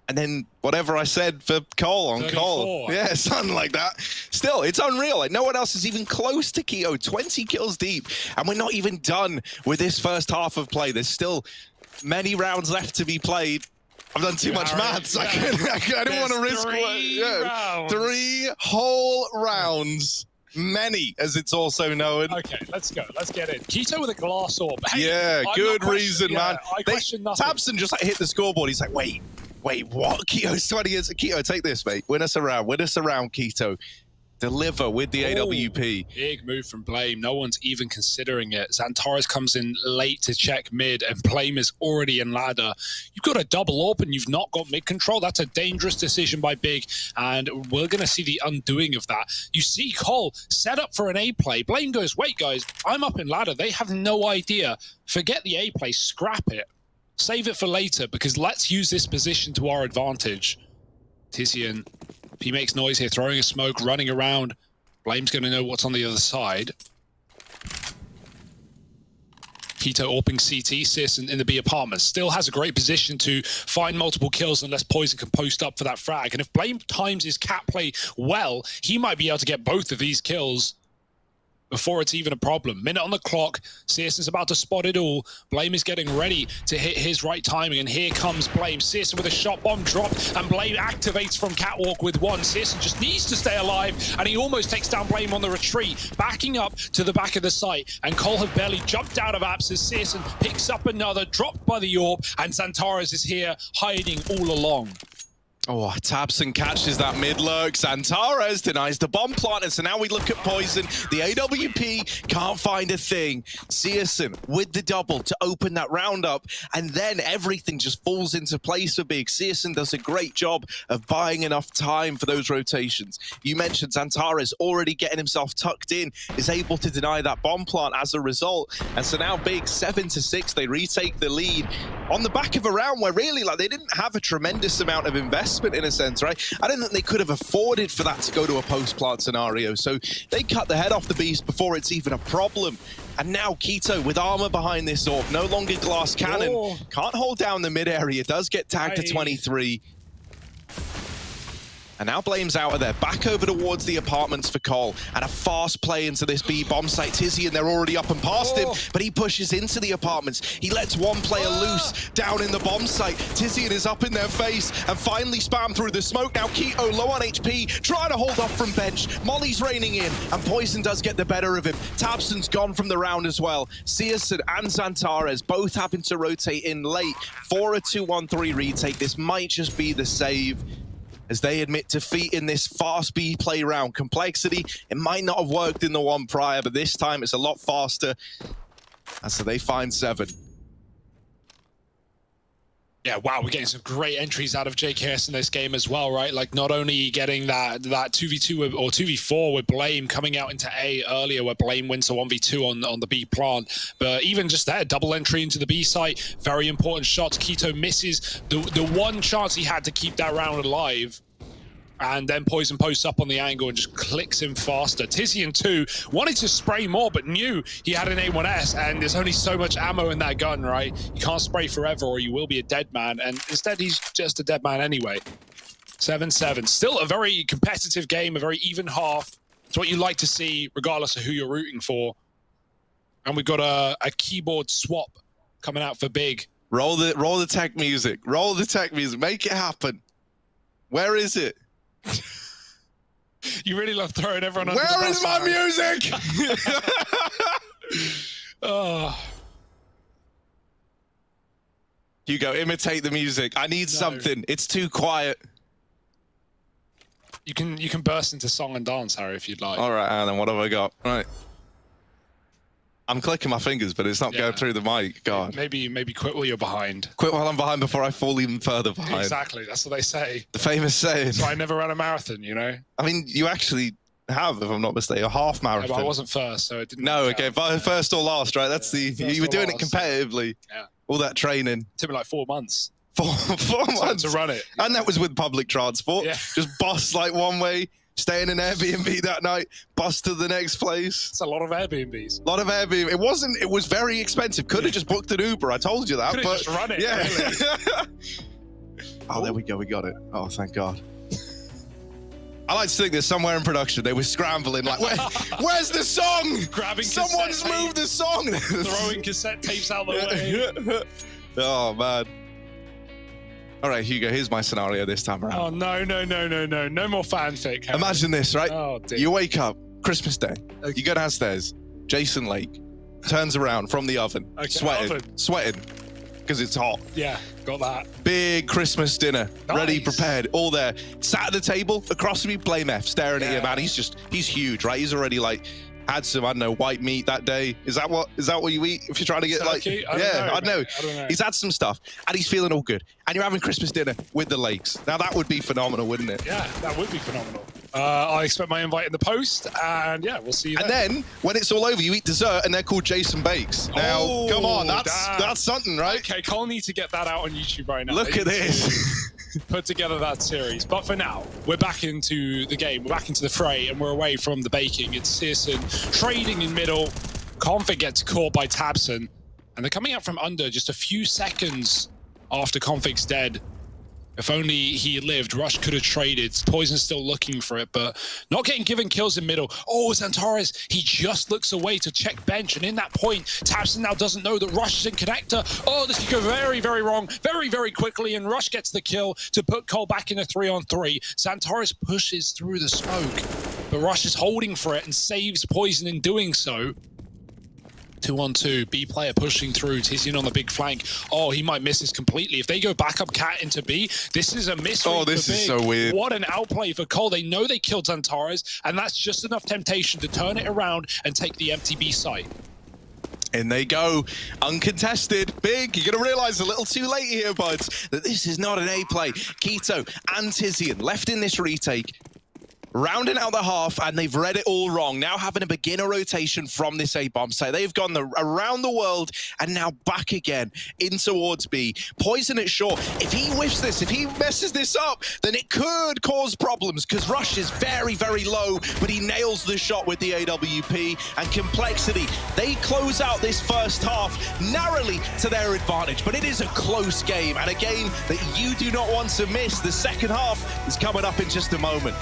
And then whatever I said for Cole on 34. Cole. Yeah, something like that. Still, it's unreal. Like, no one else is even close to k1to. 20 kills deep. And we're not even done with this first half of play. There's still many rounds left to be played. I've done too much maths. I didn't want to risk it. 3 whole rounds. Many, as it's also known. Okay, let's go. Let's get in. k1to with a glass orb. Hey, yeah, good reason, man. I question nothing. Tabson just like hit the scoreboard. He's like, wait, what? k1to's 20 years. k1to, take this, mate. Win us around, k1to. Deliver with the AWP. Big move from Blame. No one's even considering it. Zantares comes in late to check mid, and Blame is already in ladder. You've got a double orb and you've not got mid control. That's a dangerous decision by Big, and we're going to see the undoing of that. You see Cole set up for an A play. Blame goes, wait, guys, I'm up in ladder. They have no idea. Forget the A play. Scrap it. Save it for later, because let's use this position to our advantage. Tizian. He makes noise here, throwing a smoke, running around. Blame's going to know what's on the other side. k1to AWPing CT, Searson in the B apartments. Still has a great position to find multiple kills unless Poison can post up for that frag. And if Blame times his cat play well, he might be able to get both of these kills before it's even a problem. Minute on the clock, Searson's about to spot it all. Blame is getting ready to hit his right timing, and here comes Blame. Searson with a shot bomb dropped, and Blame activates from Catwalk with 1. Searson just needs to stay alive, and he almost takes down Blame on the retreat, backing up to the back of the site, and Cole have barely jumped out of apps as Searson picks up another, dropped by the orb, and Zantares is here hiding all along. Oh, Tabson catches that mid lurk. Xantares denies the bomb plant, and so now we look at Poison. The AWP can't find a thing. Searson with the double to open that round up, and then everything just falls into place for Big. Searson does a great job of buying enough time for those rotations. You mentioned Xantares already getting himself tucked in, is able to deny that bomb plant as a result, and so now Big 7-6, they retake the lead on the back of a round where really like they didn't have a tremendous amount of investment in a sense, right? I don't think they could have afforded for that to go to a post-plant scenario. So they cut the head off the beast before it's even a problem. And now Keto with armor behind this orb, no longer glass cannon. Can't hold down the mid area, does get tagged to 23. And now Blame's out of there, back over towards the apartments for Cole, and a fast play into this B bomb site. Tizzy, and they're already up and past him, but he pushes into the apartments. He lets one player loose down in the bomb site. Tizzy is up in their face, and finally spam through the smoke. Now Keto low on HP, trying to hold off from bench. Molly's raining in, and Poison does get the better of him. Tabson's gone from the round as well. Searson and Xantares both having to rotate in late for a 2-1-3 retake. This might just be the save, as they admit defeat in this fast B play round. Complexity, it might not have worked in the one prior, but this time it's a lot faster. And so they find 7. Yeah, wow, we're getting some great entries out of JKS in this game as well, right? Like, not only getting that 2v2 or 2v4 with Blame coming out into A earlier, where Blame wins a 1v2 on the B plant, but even just there, double entry into the B site, very important shots. Keto misses the one chance he had to keep that round alive. And then Poison posts up on the angle and just clicks him faster. Tizzy and 2 wanted to spray more, but knew he had an A1S, and there's only so much ammo in that gun, right? You can't spray forever or you will be a dead man, and instead he's just a dead man anyway. 7-7. Still a very competitive game, a very even half. It's what you like to see, regardless of who you're rooting for. And we've got a keyboard swap coming out for Big. Roll the tech music. Roll the tech music. Make it happen. Where is it? You really love throwing everyone under the bus. Where is my music? Oh. Hugo, imitate the music. I need something. It's too quiet. You can burst into song and dance, Harry, if you'd like. All right, and then what have I got? Right. I'm clicking my fingers, but it's not going through the mic. God. Maybe quit while you're behind. Quit while I'm behind before I fall even further behind. Exactly, that's what they say. The famous saying. So I never ran a marathon, you know? I mean, you actually have, if I'm not mistaken, a half marathon. Yeah, but I wasn't first, so it didn't. No, okay, but first or last, right? That's you were doing it competitively. Yeah. All that training. It took me like 4 months. 4 months to run it. And that was with public transport. Yeah. Just bus like one way. Stay in an Airbnb that night, bus to the next place. It's a lot of Airbnbs. A lot of Airbnb. It was very expensive. Could have just booked an Uber. I told you that. Could have just run it. Yeah. Really. Oh, there we go. We got it. Oh, thank God. I like to think there's somewhere in production they were scrambling like, where's the song? Grabbing Someone's moved the song. Throwing cassette tapes out the way. Oh, man. All right, Hugo, here's my scenario this time around. Oh, no. No more fanfic. Harry. Imagine this, right? Oh, dear. You wake up, Christmas Day. Okay. You go downstairs. Jason Lake turns around from the oven, sweating, because it's hot. Yeah, got that. Big Christmas dinner, ready, prepared, all there. Sat at the table, across from me, Blame F, staring at him, man. He's huge, right? He's already like had some, I don't know, white meat that day. Is that what you eat if you're trying to get Turkey? like? I don't know. He's had some stuff, and he's feeling all good. And you're having Christmas dinner with the Lakes. Now that would be phenomenal, wouldn't it? Yeah, that would be phenomenal. I expect my invite in the post, and yeah, we'll see you then. And then when it's all over, you eat dessert, and they're called Jason Bakes. Now, come on, that's something, right? Okay, Cole needs to get that out on YouTube right now. Look at this. Put together that series. But for now, we're back into the game. We're back into the fray, and we're away from the baking. It's Searson trading in middle. Config gets caught by Tabson, and they're coming out from under just a few seconds after Config's dead. If only he had lived, Rush could have traded. Poison's still looking for it, but not getting given kills in middle. Oh, Xantares, he just looks away to check bench, and in that point, Tabson now doesn't know that Rush is in connector. Oh, this could go very, very wrong, very, very quickly, and Rush gets the kill to put Cole back in a 3-on-3. Xantares pushes through the smoke, but Rush is holding for it and saves Poison in doing so. 2-on-2, B player pushing through, Tizian on the big flank. Oh, he might miss this completely. If they go back up Cat into B, this is a miss. Oh, this is so weird. What an outplay for Cole. They know they killed Zantares, and that's just enough temptation to turn it around and take the empty B site. In they go, uncontested, big. You're going to realize a little too late here, buds, that this is not an A play. Keto and Tizian left in this retake, rounding out the half, and they've read it all wrong. Now having a beginner rotation from this A-bomb site. They've gone around the world and now back again in towards B. Poison it short. If he whiffs this, if he messes this up, then it could cause problems because Rush is very, very low, but he nails the shot with the AWP. And Complexity, they close out this first half narrowly to their advantage, but it is a close game and a game that you do not want to miss. The second half is coming up in just a moment.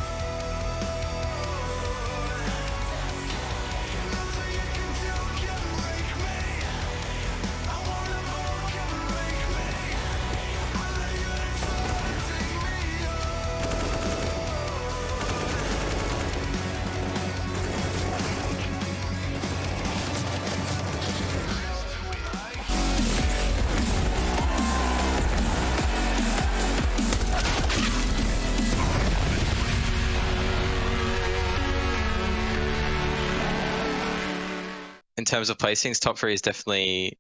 In terms of placings, top 3 is definitely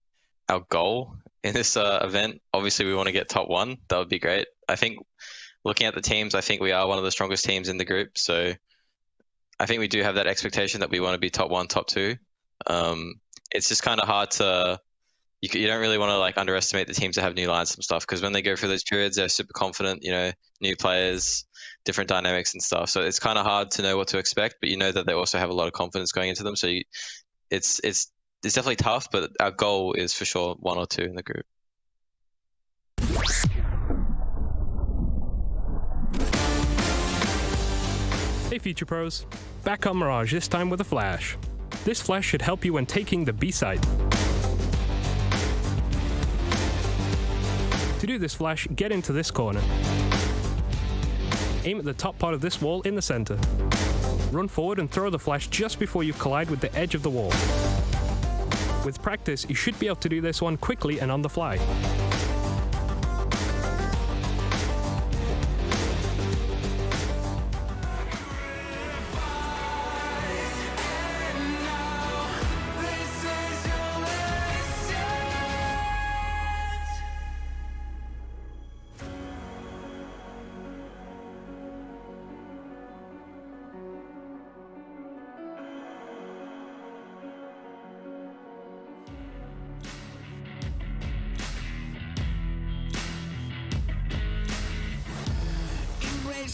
our goal in this event. Obviously, we want to get top 1. That would be great. I think looking at the teams, I think we are one of the strongest teams in the group. So I think we do have that expectation that we want to be top 1, top 2. It's just kind of hard to, you don't really want to like underestimate the teams that have new lines and stuff, because when they go through those periods, they're super confident, you know, new players, different dynamics and stuff. So it's kind of hard to know what to expect, but you know that they also have a lot of confidence going into them. So it's definitely tough, but our goal is for sure 1 or 2 in the group. Hey Future Pros, back on Mirage, this time with a flash. This flash should help you when taking the B site. To do this flash, get into this corner. Aim at the top part of this wall in the center. Run forward and throw the flash just before you collide with the edge of the wall. With practice, you should be able to do this one quickly and on the fly.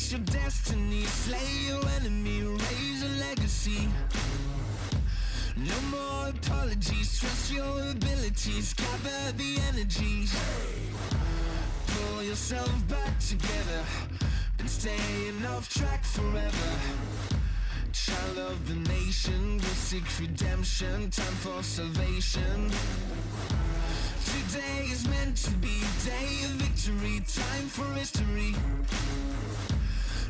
Your destiny, slay your enemy, raise a legacy. No more apologies, trust your abilities, gather the energies. Pull yourself back together, been staying off track forever. Child of the nation, will seek redemption, time for salvation. Today is meant to be day of victory, time for history.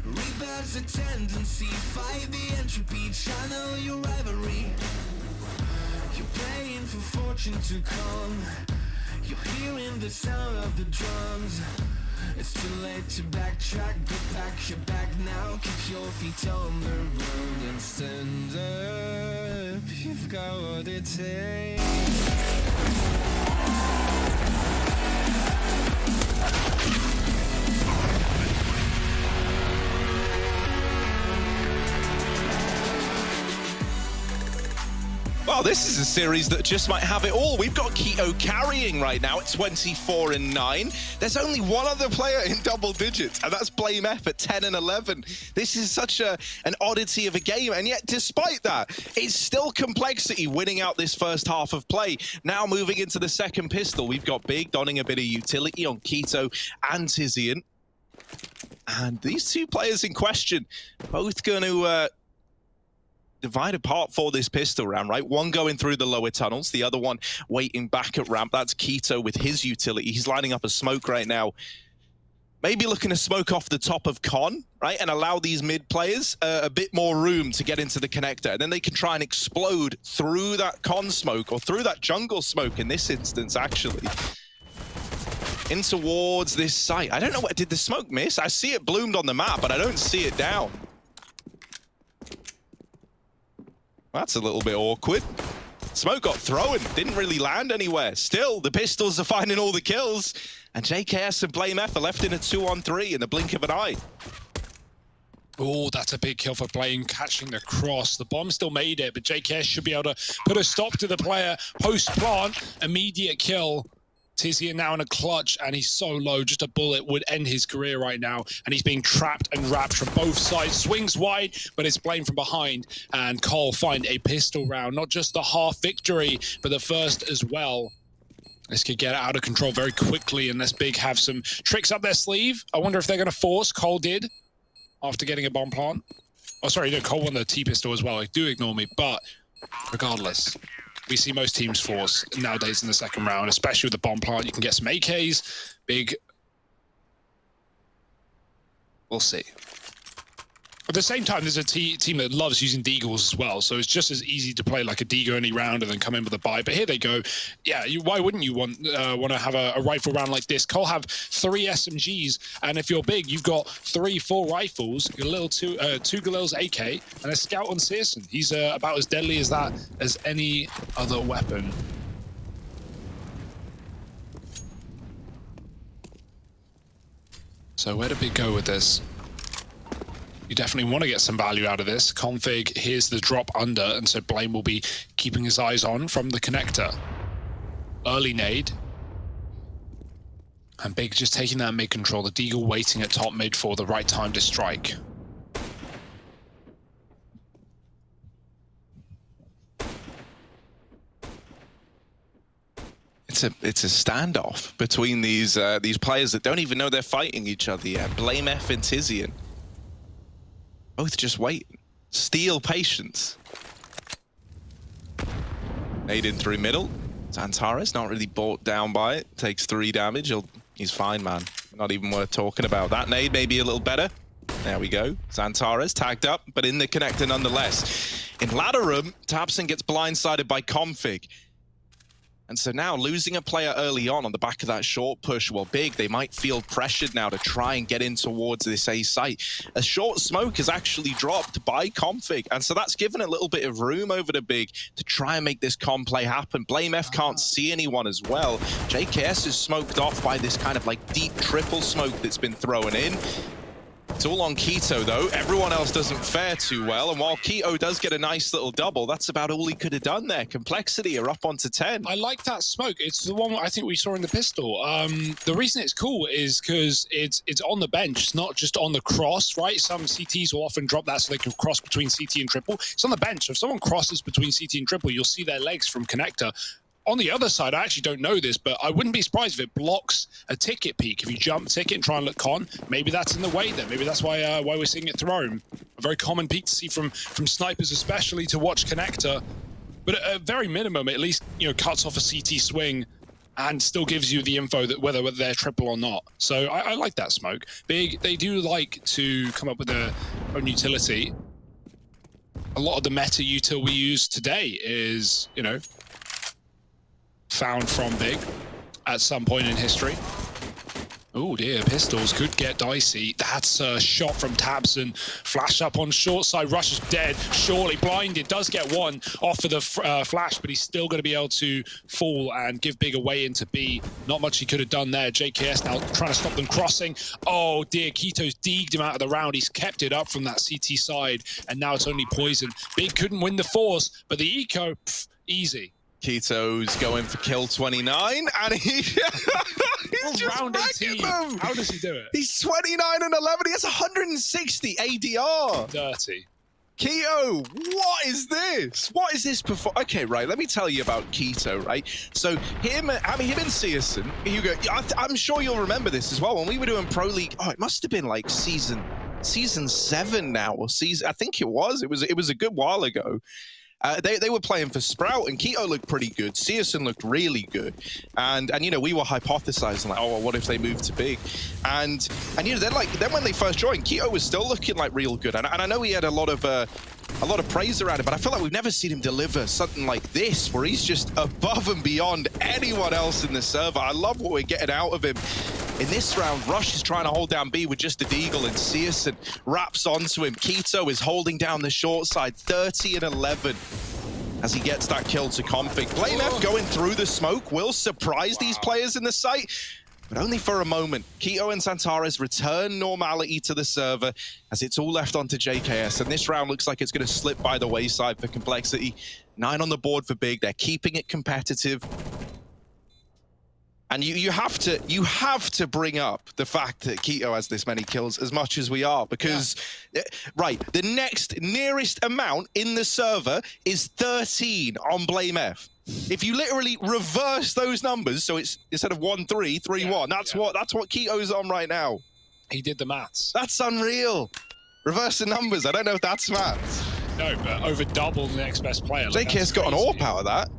Reverse a tendency, fight the entropy, channel your rivalry. You're praying for fortune to come, you're hearing the sound of the drums. It's too late to backtrack, but back your back now. Keep your feet on the road and stand up. You've got what it takes. Well, this is a series that just might have it all. We've got Keto carrying right now at 24-9. There's only one other player in double digits, and that's Blame F at 10-11. This is such an oddity of a game, and yet despite that, it's still Complexity winning out this first half of play. Now moving into the second pistol, we've got Big donning a bit of utility on Keto and Tizian. And these two players in question, both going to divide apart for this pistol round, right? One going through the lower tunnels, the other one waiting back at ramp. That's Keto with his utility. He's lining up a smoke right now. maybe looking to smoke off the top of Con, right? And allow these mid players a bit more room to get into the connector. And then they can try and explode through that Con smoke, or through that jungle smoke in this instance, actually. In towards this site. I don't know, did the smoke miss? I see it bloomed on the map, but I don't see it down. That's a little bit awkward. Smoke got thrown, didn't really land anywhere. Still, the pistols are finding all the kills. And JKS and BlameF are left in a 2-on-3 in the blink of an eye. Oh, that's a big kill for Blame, catching the cross. The bomb still made it, but JKS should be able to put a stop to the player. Post-plant, immediate kill. Tizian now in a clutch, and he's so low, just a bullet would end his career right now, and he's being trapped and wrapped from both sides. Swings wide, but it's Blame from behind, and Cole find a pistol round. Not just the half victory, but the first as well. This could get out of control very quickly unless Big have some tricks up their sleeve. I wonder if they're going to force. Cole did, after getting a bomb plant. Oh, sorry, no, Cole won the T-pistol as well. Do ignore me, but regardless, we see most teams force nowadays in the second round, especially with the bomb plant. You can get some AKs. Big, we'll see. At the same time, there's a team that loves using deagles as well, so it's just as easy to play like a deagle only round and then come in with a buy. But here they go. Yeah, why wouldn't you want to have a rifle round like this? Cole have 3 SMGs, and if you're Big, you've got 3-4 rifles, a little two Galil's AK, and a scout on Searson. He's about as deadly as that as any other weapon. So where did Big go with this? You definitely want to get some value out of this. Config, here's the drop under, and so Blame will be keeping his eyes on from the connector. Early nade. And Big just taking that mid control, the deagle waiting at top mid for the right time to strike. It's a standoff between these players that don't even know they're fighting each other yet. BlameF and Tizian. Both just wait. Steal patience. Nade in through middle. Xantares not really brought down by it. Takes 3 damage. He's fine, man. Not even worth talking about. That nade may be a little better. There we go. Xantares tagged up, but in the connector nonetheless. In ladder room, Tabson gets blindsided by Config. And so now losing a player early on the back of that short push, well, Big, they might feel pressured now to try and get in towards this A site. A short smoke is actually dropped by Config, and so that's given a little bit of room over to Big to try and make this com play happen. BlameF can't see anyone as well. JKS is smoked off by this kind of like deep triple smoke that's been thrown in. It's all on Keto, though. Everyone else doesn't fare too well. And while Keto does get a nice little double, that's about all he could have done there. Complexity are up onto 10. I like that smoke. It's the one I think we saw in the pistol. The reason it's cool is because it's on the bench. It's not just on the cross, right? Some CTs will often drop that so they can cross between CT and triple. It's on the bench. So if someone crosses between CT and triple, you'll see their legs from connector. On the other side, I actually don't know this, but I wouldn't be surprised if it blocks a ticket peek. If you jump ticket and try and look con, maybe that's in the way then. Maybe that's why we're seeing it thrown. A very common peek to see from snipers, especially to watch connector. But at a very minimum, it at least cuts off a CT swing and still gives you the info that whether they're triple or not. So I like that smoke. Big, they do like to come up with their own utility. A lot of the meta util we use today is, found from Big at some point in history. Oh dear, pistols could get dicey. That's a shot from Tabson. Flash up on short side, Rush is dead. Surely blinded, does get one off of the flash, but he's still going to be able to fall and give Big a way into B. Not much he could have done there. JKS now trying to stop them crossing. Oh dear, Keto's deegged him out of the round. He's kept it up from that CT side, and now it's only poison. Big couldn't win the force, but the eco, easy. Keto's going for kill 29, and he's just round 18. them. How does he do it? He's 29 and 11. He has 160 ADR. Dirty. Keto, what is this? What is this Okay, right, let me tell you about Keto, right? So him and Searson, Hugo, I'm sure you'll remember this as well. When we were doing Pro League, it must have been like season 7 now, or I think it was a good while ago. They were playing for Sprout, and Keto looked pretty good. Searson looked really good. And you know, we were hypothesizing, like, oh, well, what if they move to big? And you know, then when they first joined, Keto was still looking like real good. And I know he had a lot of praise around it, but I feel like we've never seen him deliver something like this, where he's just above and beyond anyone else in the server. I love what we're getting out of him. In this round, Rush is trying to hold down B with just a deagle, and Searson wraps onto him. Keto is holding down the short side, 30 and 11, as he gets that kill to Config. BlameF going through the smoke will surprise these players in the site, but only for a moment. Keto and Santares return normality to the server as it's all left onto JKS, and this round looks like it's going to slip by the wayside for Complexity. 9 on the board for Big. They're keeping it competitive. And you have to bring up the fact that Keto has this many kills as much as we are, because right, the next nearest amount in the server is 13 on BlameF. If you literally reverse those numbers, so it's instead of 1-3, 3-1, that's what Keto's on right now. He did the maths. That's unreal. Reverse the numbers. I don't know if that's maths. No, but over double the next best player. Like, JK's got an AWP out of that.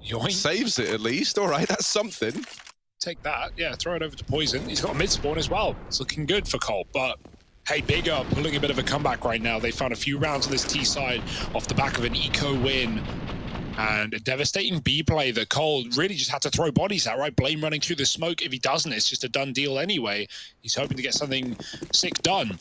Yoink. Saves it at least. All right, that's something. Take that. Yeah, throw it over to Poison. He's got a mid spawn as well. It's looking good for Cole, but hey, Big are pulling a bit of a comeback right now. They found a few rounds on this T side off the back of an eco win and a devastating B play that Cole really just had to throw bodies out, right? Blame running through the smoke. If he doesn't, it's just a done deal anyway. He's hoping to get something sick done.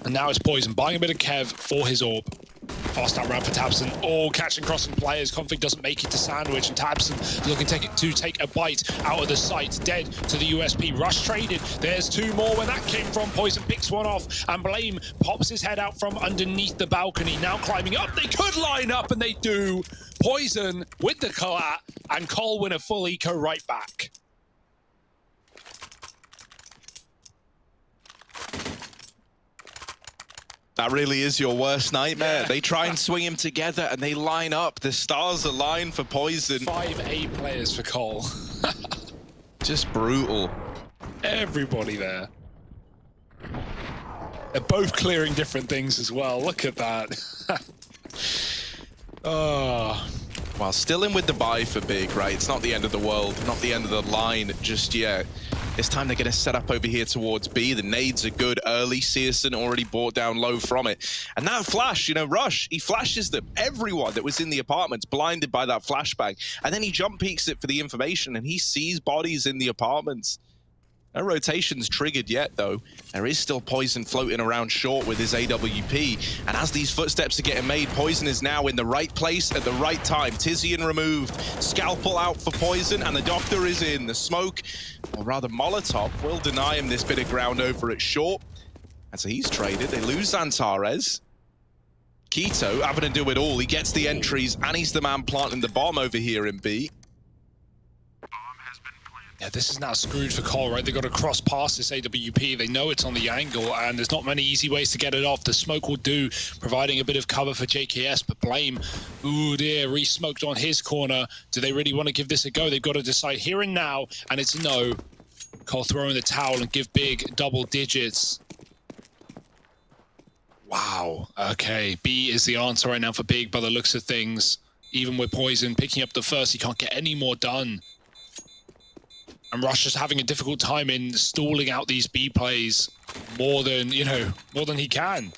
And now it's Poison buying a bit of Kev for his AWP. Fast out round for Tabson. Oh, catching crossing players. Config doesn't make it to Sandwich, and Tabson looking to take a bite out of the site. Dead to the USP. Rush traded. There's 2 more where that came from. Poison picks one off, and Blame pops his head out from underneath the balcony. Now climbing up. They could line up, and they do. Poison with the collat, and Cole win a full eco right back. That really is your worst nightmare. They try and swing him together and they line up. The stars align for Poison. 5 A players for Cole. Just brutal. Everybody there. They're both clearing different things as well. Look at that. Oh. Well, still in with the buy for Big, right? It's not the end of the world, not the end of the line just yet. This time they're going to set up over here towards B. The nades are good early. Searson already brought down low from it. And that flash, you know, Rush, he flashes them. Everyone that was in the apartments blinded by that flashbang. And then he jump peeks it for the information and he sees bodies in the apartments. No rotations triggered yet, though. There is still Poison floating around short with his AWP. And as these footsteps are getting made, Poison is now in the right place at the right time. Tizian removed. Scalpel out for Poison, and the Doctor is in. The smoke, or rather Molotov, will deny him this bit of ground over at short. And so he's traded. They lose Zantares. Keto having to do it all. He gets the entries, and he's the man planting the bomb over here in B. Yeah, this is now screwed for Cole, right? They've got to cross past this AWP. They know it's on the angle, and there's not many easy ways to get it off. The smoke will do, providing a bit of cover for JKS, but Blame, ooh dear, re-smoked on his corner. Do they really want to give this a go? They've got to decide here and now, and it's no. Cole throwing the towel and give Big double digits. Wow, okay. B is the answer right now for Big by the looks of things. Even with Poison picking up the first, he can't get any more done. And Rush is having a difficult time in stalling out these B plays more than, you know, more than he can.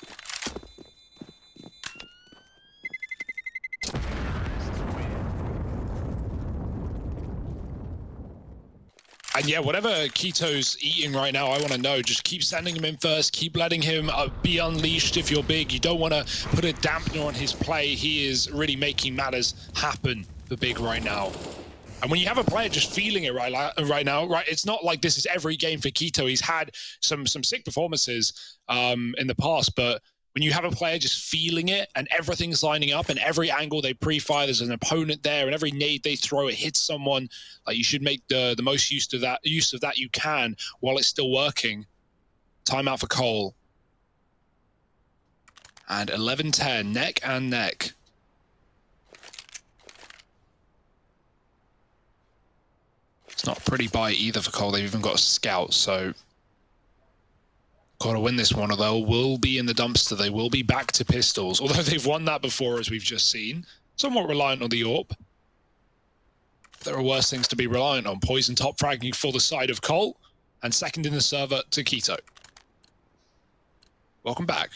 And yeah, whatever Keto's eating right now, I want to know. Just keep sending him in first. Keep letting him be unleashed if you're Big. You don't want to put a dampener on his play. He is really making matters happen for Big right now. And when you have a player just feeling it right now, right, it's not like this is every game for Keto. He's had some sick performances in the past, but when you have a player just feeling it and everything's lining up and every angle they pre-fire, there's an opponent there, and every nade they throw, it hits someone, like you should make the most use of that you can while it's still working. Timeout for Cole. And 11-10, neck and neck. It's not a pretty buy either for Cole. They've even got a scout, so Got to win this one, although will be in the dumpster. They will be back to pistols, although they've won that before, as we've just seen. Somewhat reliant on the AWP. There are worse things to be reliant on. Poison top fragging for the side of Cole, and second in the server to Keto. Welcome back.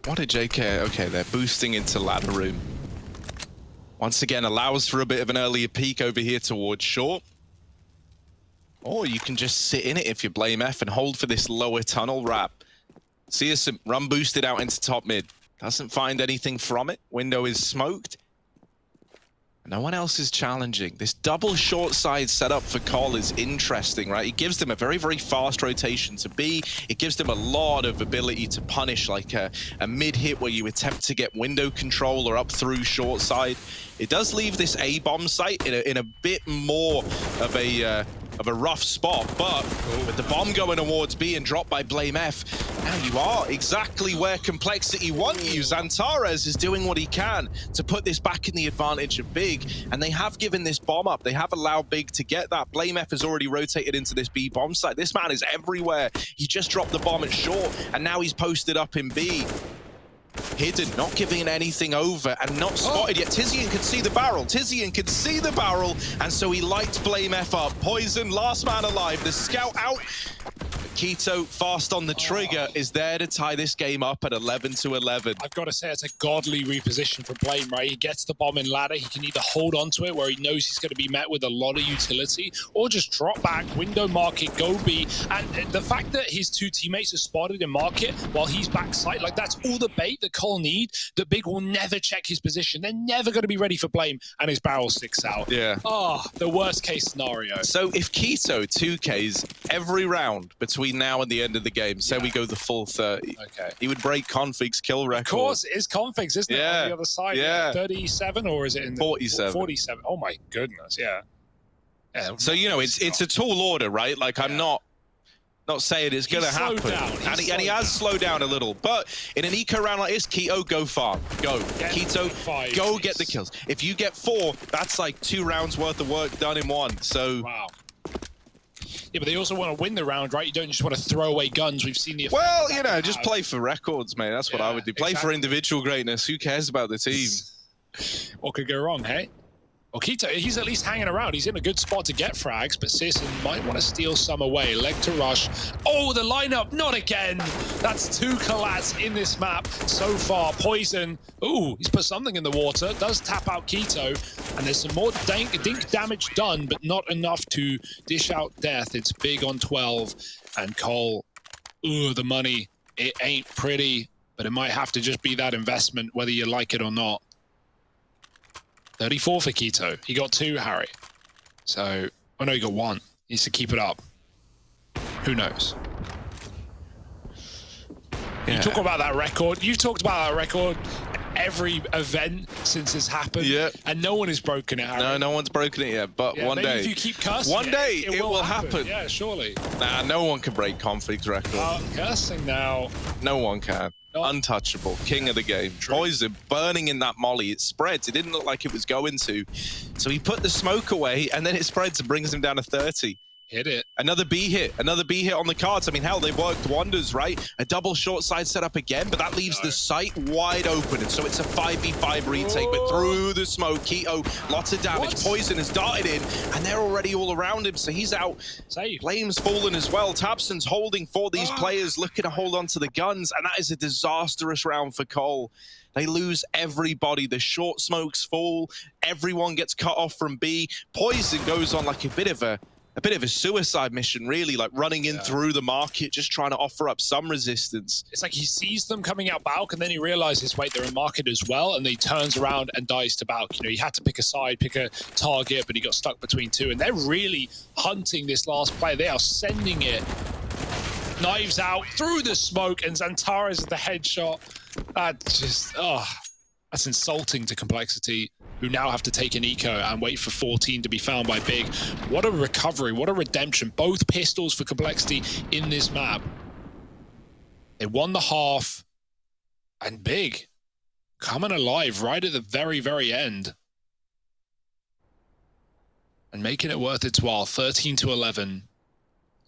What a JK. Okay, they're boosting into ladder room. Once again, allows for a bit of an earlier peek over here towards short. Or you can just sit in it if you blame F and hold for this lower tunnel wrap. See us run boosted out into top mid. Doesn't find anything from it. Window is smoked. No one else is challenging. This double short side setup for Cole is interesting, right? It gives them a very, very fast rotation to B. It gives them a lot of ability to punish, like a mid-hit where you attempt to get window control or up through short side. It does leave this A-bomb site in a bit more of a rough spot, but with the bomb going towards B and dropped by Blame F, now you are exactly where Complexity want you. Xantares is doing what he can to put this back in the advantage of Big, and they have given this bomb up. They have allowed Big to get that. Blame F has already rotated into this B bomb site. This man is everywhere. He just dropped the bomb at short, and now he's posted up in B. Hidden, not giving anything over, and not spotted yet. Tizian could see the barrel. Tizian could see the barrel, and so he lights Blame F up. Poison, last man alive. The scout out. Keto, fast on the trigger, is there to tie this game up at 11-11. I've got to say, it's a godly reposition for Blame, right? He gets the bomb in ladder. He can either hold onto it where he knows he's going to be met with a lot of utility, or just drop back, window market, go B. And the fact that his two teammates are spotted in market while he's backside, like that's all the bait that Cole need. That Big will never check his position. They're never going to be ready for Blame, and his barrel sticks out. Yeah. Oh, the worst case scenario. So if Keto 2Ks every round between now and the end of the game, say we go the full 30, okay, he would break Config's kill record. Of course, it is Configs, isn't it? On the other side, 37, or is it in the 47? 47. Oh my goodness, yeah. So you know, it's a tall order, right? Like I'm not saying it's gonna happen, and he has slowed down a little. But in an eco round like this, Keto, go far, go. Keto, go get the kills. If you get 4, that's like 2 rounds worth of work done in one. So wow. Yeah, but they also want to win the round, right? You don't just want to throw away guns. We've seen the effect. Well, you know, just play for records, mate. That's what I would do. Play for individual greatness. Who cares about the team? What could go wrong, hey? Well, Keto, he's at least hanging around. He's in a good spot to get frags, but Searson might want to steal some away. Leg to rush. Oh, the lineup, not again. That's 2 collats in this map so far. Poison, ooh, he's put something in the water. Does tap out Keto, and there's some more dink damage done, but not enough to dish out death. It's Big on 12, and Cole, ooh, the money. It ain't pretty, but it might have to just be that investment, whether you like it or not. 34 for Keto. He got 2, Harry. So, oh no, he got 1. He needs to keep it up. Who knows? Yeah. You talk about that record. You've talked about that record every event since it's happened. Yeah. And no one has broken it, Harry. No, no one's broken it yet, but one day. If you keep cursing one day it will happen. Yeah, surely. Nah, no one can break Config's record. Cursing now. No one can. Untouchable, king of the game. Poison burning in that molly. It spreads. It didn't look like it was going to. So he put the smoke away, and then it spreads and brings him down to 30. Hit it. Another B hit. Another B hit on the cards. I mean, hell, they've worked wonders, right? A double short side setup again, but that leaves the site wide open. And so it's a 5v5 retake, but through the smoke, Keto, lots of damage. Poison has darted in, and they're already all around him, so he's out. Flame's fallen as well. Tabson's holding for these players, looking to hold on to the guns, and that is a disastrous round for Cole. They lose everybody. The short smokes fall. Everyone gets cut off from B. Poison goes on like a bit of a suicide mission, really, like running in through the market, just trying to offer up some resistance. It's like he sees them coming out Balk, and then he realizes, wait, they're in market as well, and then he turns around and dies to Balk. You know, he had to pick a side, pick a target, but he got stuck between 2, and they're really hunting this last player. They are sending it. Knives out through the smoke, and Xantares is the headshot. That just, that's insulting to Complexity, who now have to take an eco and wait for 14 to be found by Big. What a recovery, what a redemption. Both pistols for Complexity in this map. They won the half, and Big coming alive right at the very, very end. and making it worth its while. 13-11.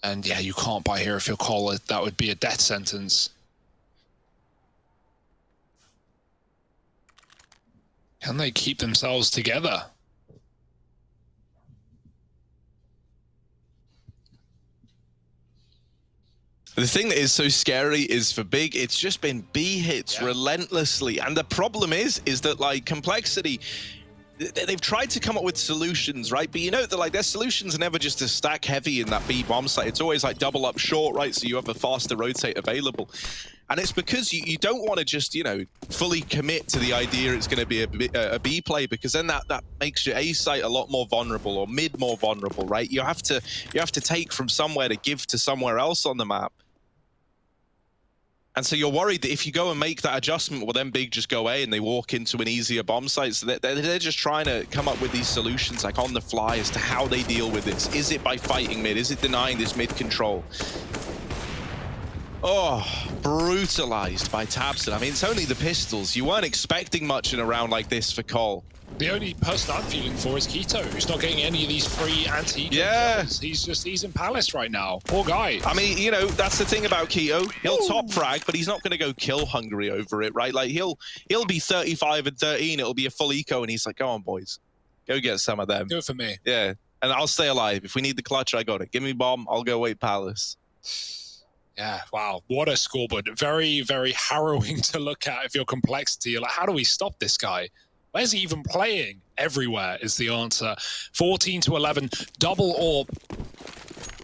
And yeah, you can't buy here if you're Cole. That would be a death sentence. Can they keep themselves together? The thing that is so scary is for Big, it's just been B hits relentlessly. And the problem is that like Complexity, they've tried to come up with solutions, right? But you know that like their solutions are never just to stack heavy in that B bomb site. It's always like double up short, right? So you have a faster rotate available. And it's because you don't want to just, you know, fully commit to the idea it's going to be a B play, because then that makes your A site a lot more vulnerable, or mid more vulnerable, right? You have to take from somewhere to give to somewhere else on the map. And so you're worried that if you go and make that adjustment, well, then Big just go A and they walk into an easier bomb site. So they're just trying to come up with these solutions like on the fly as to how they deal with this. Is it by fighting mid? Is it denying this mid control? Oh, brutalized by Tabson. I mean, it's only the pistols. You weren't expecting much in a round like this for Cole. The only person I'm feeling for is Keto, who's not getting any of these free kills. He's in Palace right now. Poor guy. I mean, you know, that's the thing about Keto. He'll top frag, but he's not going to go kill hungry over it, right? Like he'll be 35 and 13. It'll be a full eco, and he's like, "Go on, boys, go get some of them. Do it for me." Yeah, and I'll stay alive. If we need the clutch, I got it. Give me bomb. I'll go wait Palace. Yeah, wow, what a scoreboard. Very, very harrowing to look at if you're Complexity. You're like, how do we stop this guy? Where's he even playing? Everywhere is the answer. 14-11, double AWP.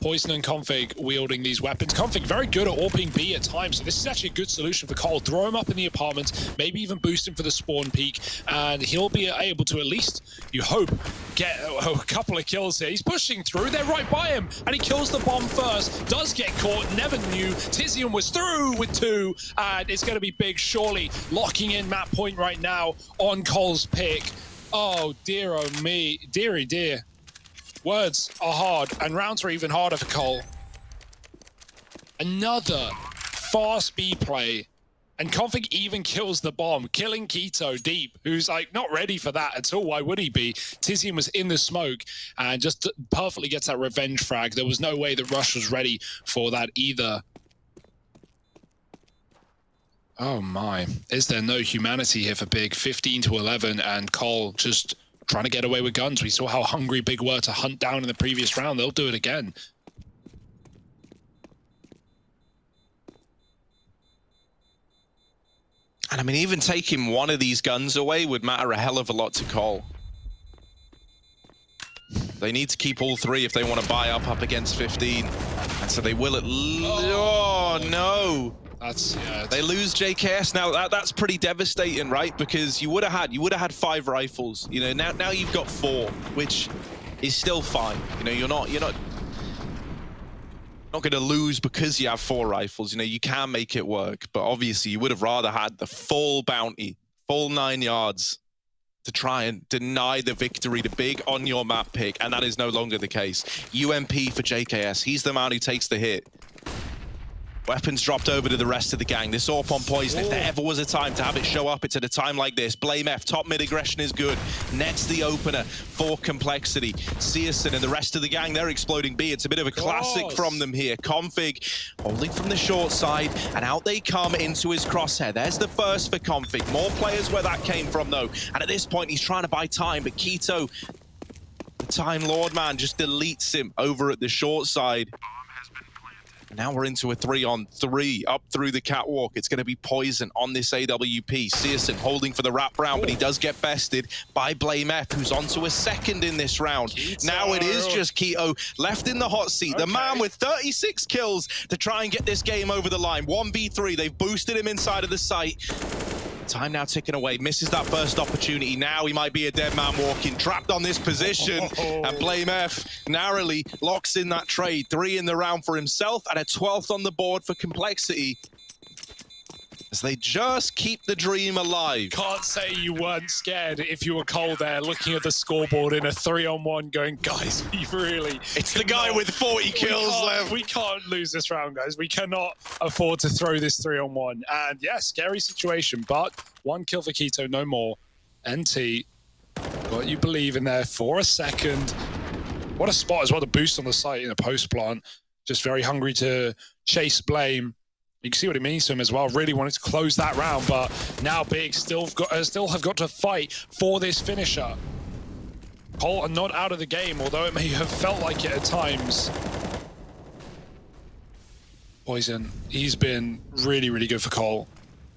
Poison and Config wielding these weapons. Config very good at AWPing B at times, so this is actually a good solution for Cole. Throw him up in the apartment, maybe even boost him for the spawn peak, and he'll be able to at least, you hope, get a couple of kills here. He's pushing through, they're right by him, and he kills the bomb first, does get caught, never knew. Tizian was through with 2, and it's going to be Big, surely, locking in map point right now on Cole's pick. Oh, dear, oh me, dearie dear. Words are hard, and rounds are even harder for Cole. Another fast B play, and Config even kills the bomb, killing Keto deep, who's like not ready for that at all. Why would he be? Tizian was in the smoke and just perfectly gets that revenge frag. There was no way that Rush was ready for that either. Oh my, is there no humanity here for Big? 15-11, and Cole just trying to get away with guns. We saw how hungry Big were to hunt down in the previous round. They'll do it again. And I mean, even taking one of these guns away would matter a hell of a lot to Cole. They need to keep all 3 if they want to buy up against 15. And so they will at oh no. That's they lose JKS now. That's pretty devastating, right? Because you would have had 5 rifles. You know, now you've got 4, which is still fine. You know, you're not going to lose because you have 4 rifles. You know, you can make it work, but obviously you would have rather had the full bounty, full 9 yards to try and deny the victory to Big on your map pick, and that is no longer the case. UMP for JKS. He's the man who takes the hit. Weapons dropped over to the rest of the gang. This AWP on Poison, if there ever was a time to have it show up, it's at a time like this. Blame F, top mid aggression is good. Nets the opener for Complexity. Searson and the rest of the gang, they're exploding B. It's a bit of a classic from them here. Config holding from the short side, and out they come into his crosshair. There's the first for Config. More players where that came from, though. And at this point, he's trying to buy time, but Keto, the Time Lord man, just deletes him over at the short side. Now we're into a 3-on-3 up through the catwalk. It's going to be Poison on this AWP. Searson holding for the wrap round, but he does get bested by Blame F, who's onto a second in this round. Keto. Now it is just Keto left in the hot seat. The man with 36 kills to try and get this game over the line. 1v3, they've boosted him inside of the site. Time now ticking away, misses that first opportunity. Now he might be a dead man walking, trapped on this position. And Blame F narrowly locks in that trade. 3 in the round for himself and a 12th on the board for Complexity, as they just keep the dream alive. Can't say you weren't scared if you were Cole there, looking at the scoreboard in a 3-on-1 going, guys, we really... It's the guy with 40 kills left. We can't lose this round, guys. We cannot afford to throw this 3-on-1. And yeah, scary situation, but 1 kill for Keto, no more. NT, got you believe in there for a second. What a spot as well to boost on the site in a post plant. Just very hungry to chase blame. You can see what it means to him as well. Really wanted to close that round, but now Big still have got to fight for this finisher. Cole are not out of the game, although it may have felt like it at times. Poison, he's been really, really good for Cole.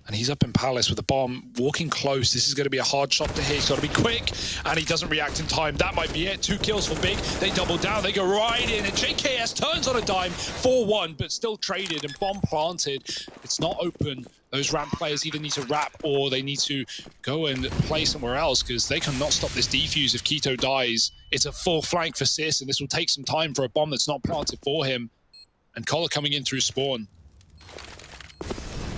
And he's up in Palace with the bomb, walking close. This is going to be a hard shot to hit. He's got to be quick, and he doesn't react in time. That might be it. 2 kills for Big. They double down. They go right in, and JKS turns on a dime. 4-1, but still traded and bomb planted. It's not open. Those ramp players either need to wrap or they need to go and play somewhere else because they cannot stop this defuse if Keto dies. It's a full flank for Sis, and this will take some time for a bomb that's not planted for him. And Collar coming in through spawn.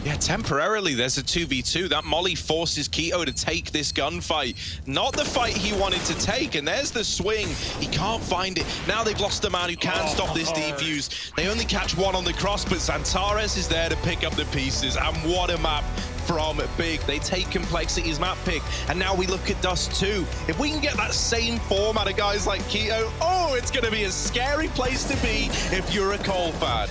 Yeah, temporarily there's a 2v2. That molly forces Keto to take this gunfight. Not the fight he wanted to take, and there's the swing. He can't find it. Now they've lost a man who can stop this defuse. They only catch one on the cross, but Xantares is there to pick up the pieces. And what a map from Big. They take Complexity's map pick, and now we look at Dust 2. If we can get that same form out of guys like Keto, oh, it's going to be a scary place to be if you're a Cole fan.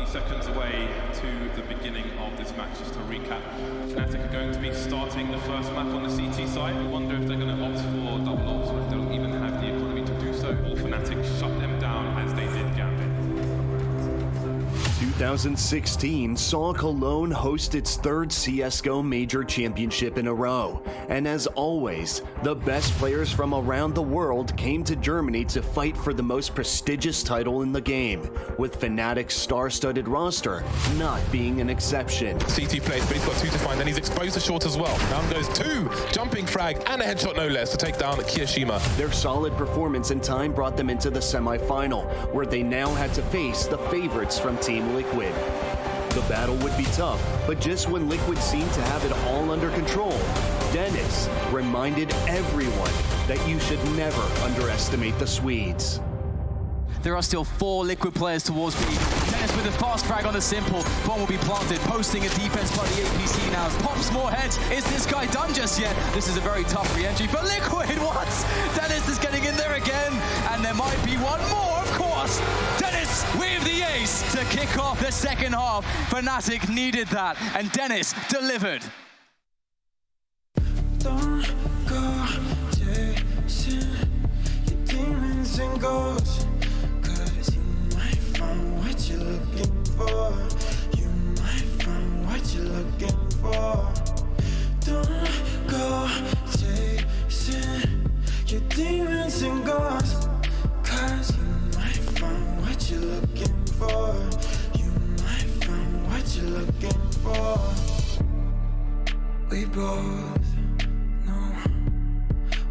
Seconds away to the beginning of this match. Just to recap, Fnatic are going to be starting the first map on the CT side. I wonder if they're going to opt for double ults or if they'll even have the economy to do so. Or Fnatic shut them down as they did Gambit. 2016 saw Cologne host its 3rd CSGO Major Championship in a row, and as always, the best players from around the world came to Germany to fight for the most prestigious title in the game, with Fnatic's star-studded roster not being an exception. CT plays, but he's got 2 to find, then he's exposed to short as well. Down goes 2, jumping frag, and a headshot no less to take down Kiyoshima. Their solid performance in time brought them into the semi-final, where they now had to face the favorites from Team Liquid. The battle would be tough, but just when Liquid seemed to have it all under control, Dennis reminded everyone that you should never underestimate the Swedes. There are still 4 Liquid players towards B. Dennis with a fast frag on the simple. Bomb will be planted, posting a defense by the APC now. Pops more heads. Is this guy done just yet? This is a very tough re-entry for Liquid. What? Dennis is getting in there again. And there might be one more, of course. Dennis with the ace to kick off the second half. Fnatic needed that, and Dennis delivered. Don't go chasing your demons and ghosts. What you're looking for, you might find what you're looking for. Don't go chasing your demons and ghosts, cause you might find what you're looking for. You might find what you're looking for. We both know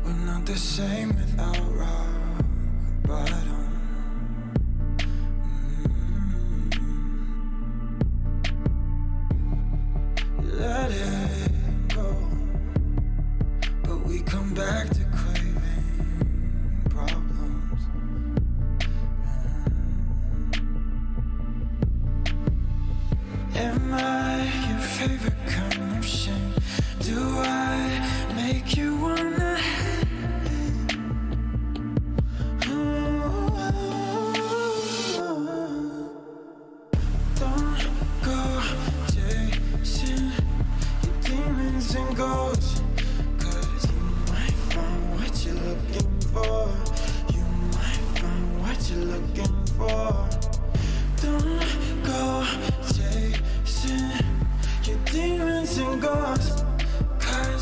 we're not the same without rock bottom. Let it go, but we come back to craving problems. Am I your favorite kind of shame? Do I make you wanna hate? Don't go chasing demons and ghosts, cause you might find what you're looking for. You might find what you're looking for. Don't go chasing your demons and ghosts, cause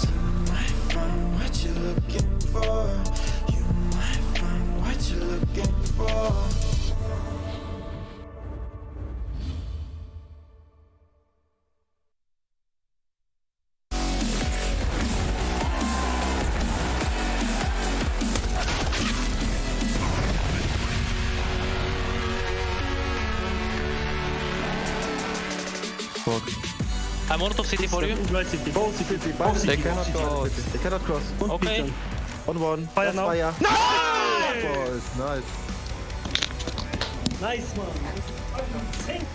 smoke. I'm one of city for you. Both city. They cannot go. They cannot cross. Okay. On Fire now. Fire. Nice! Boys, nice. Nice one.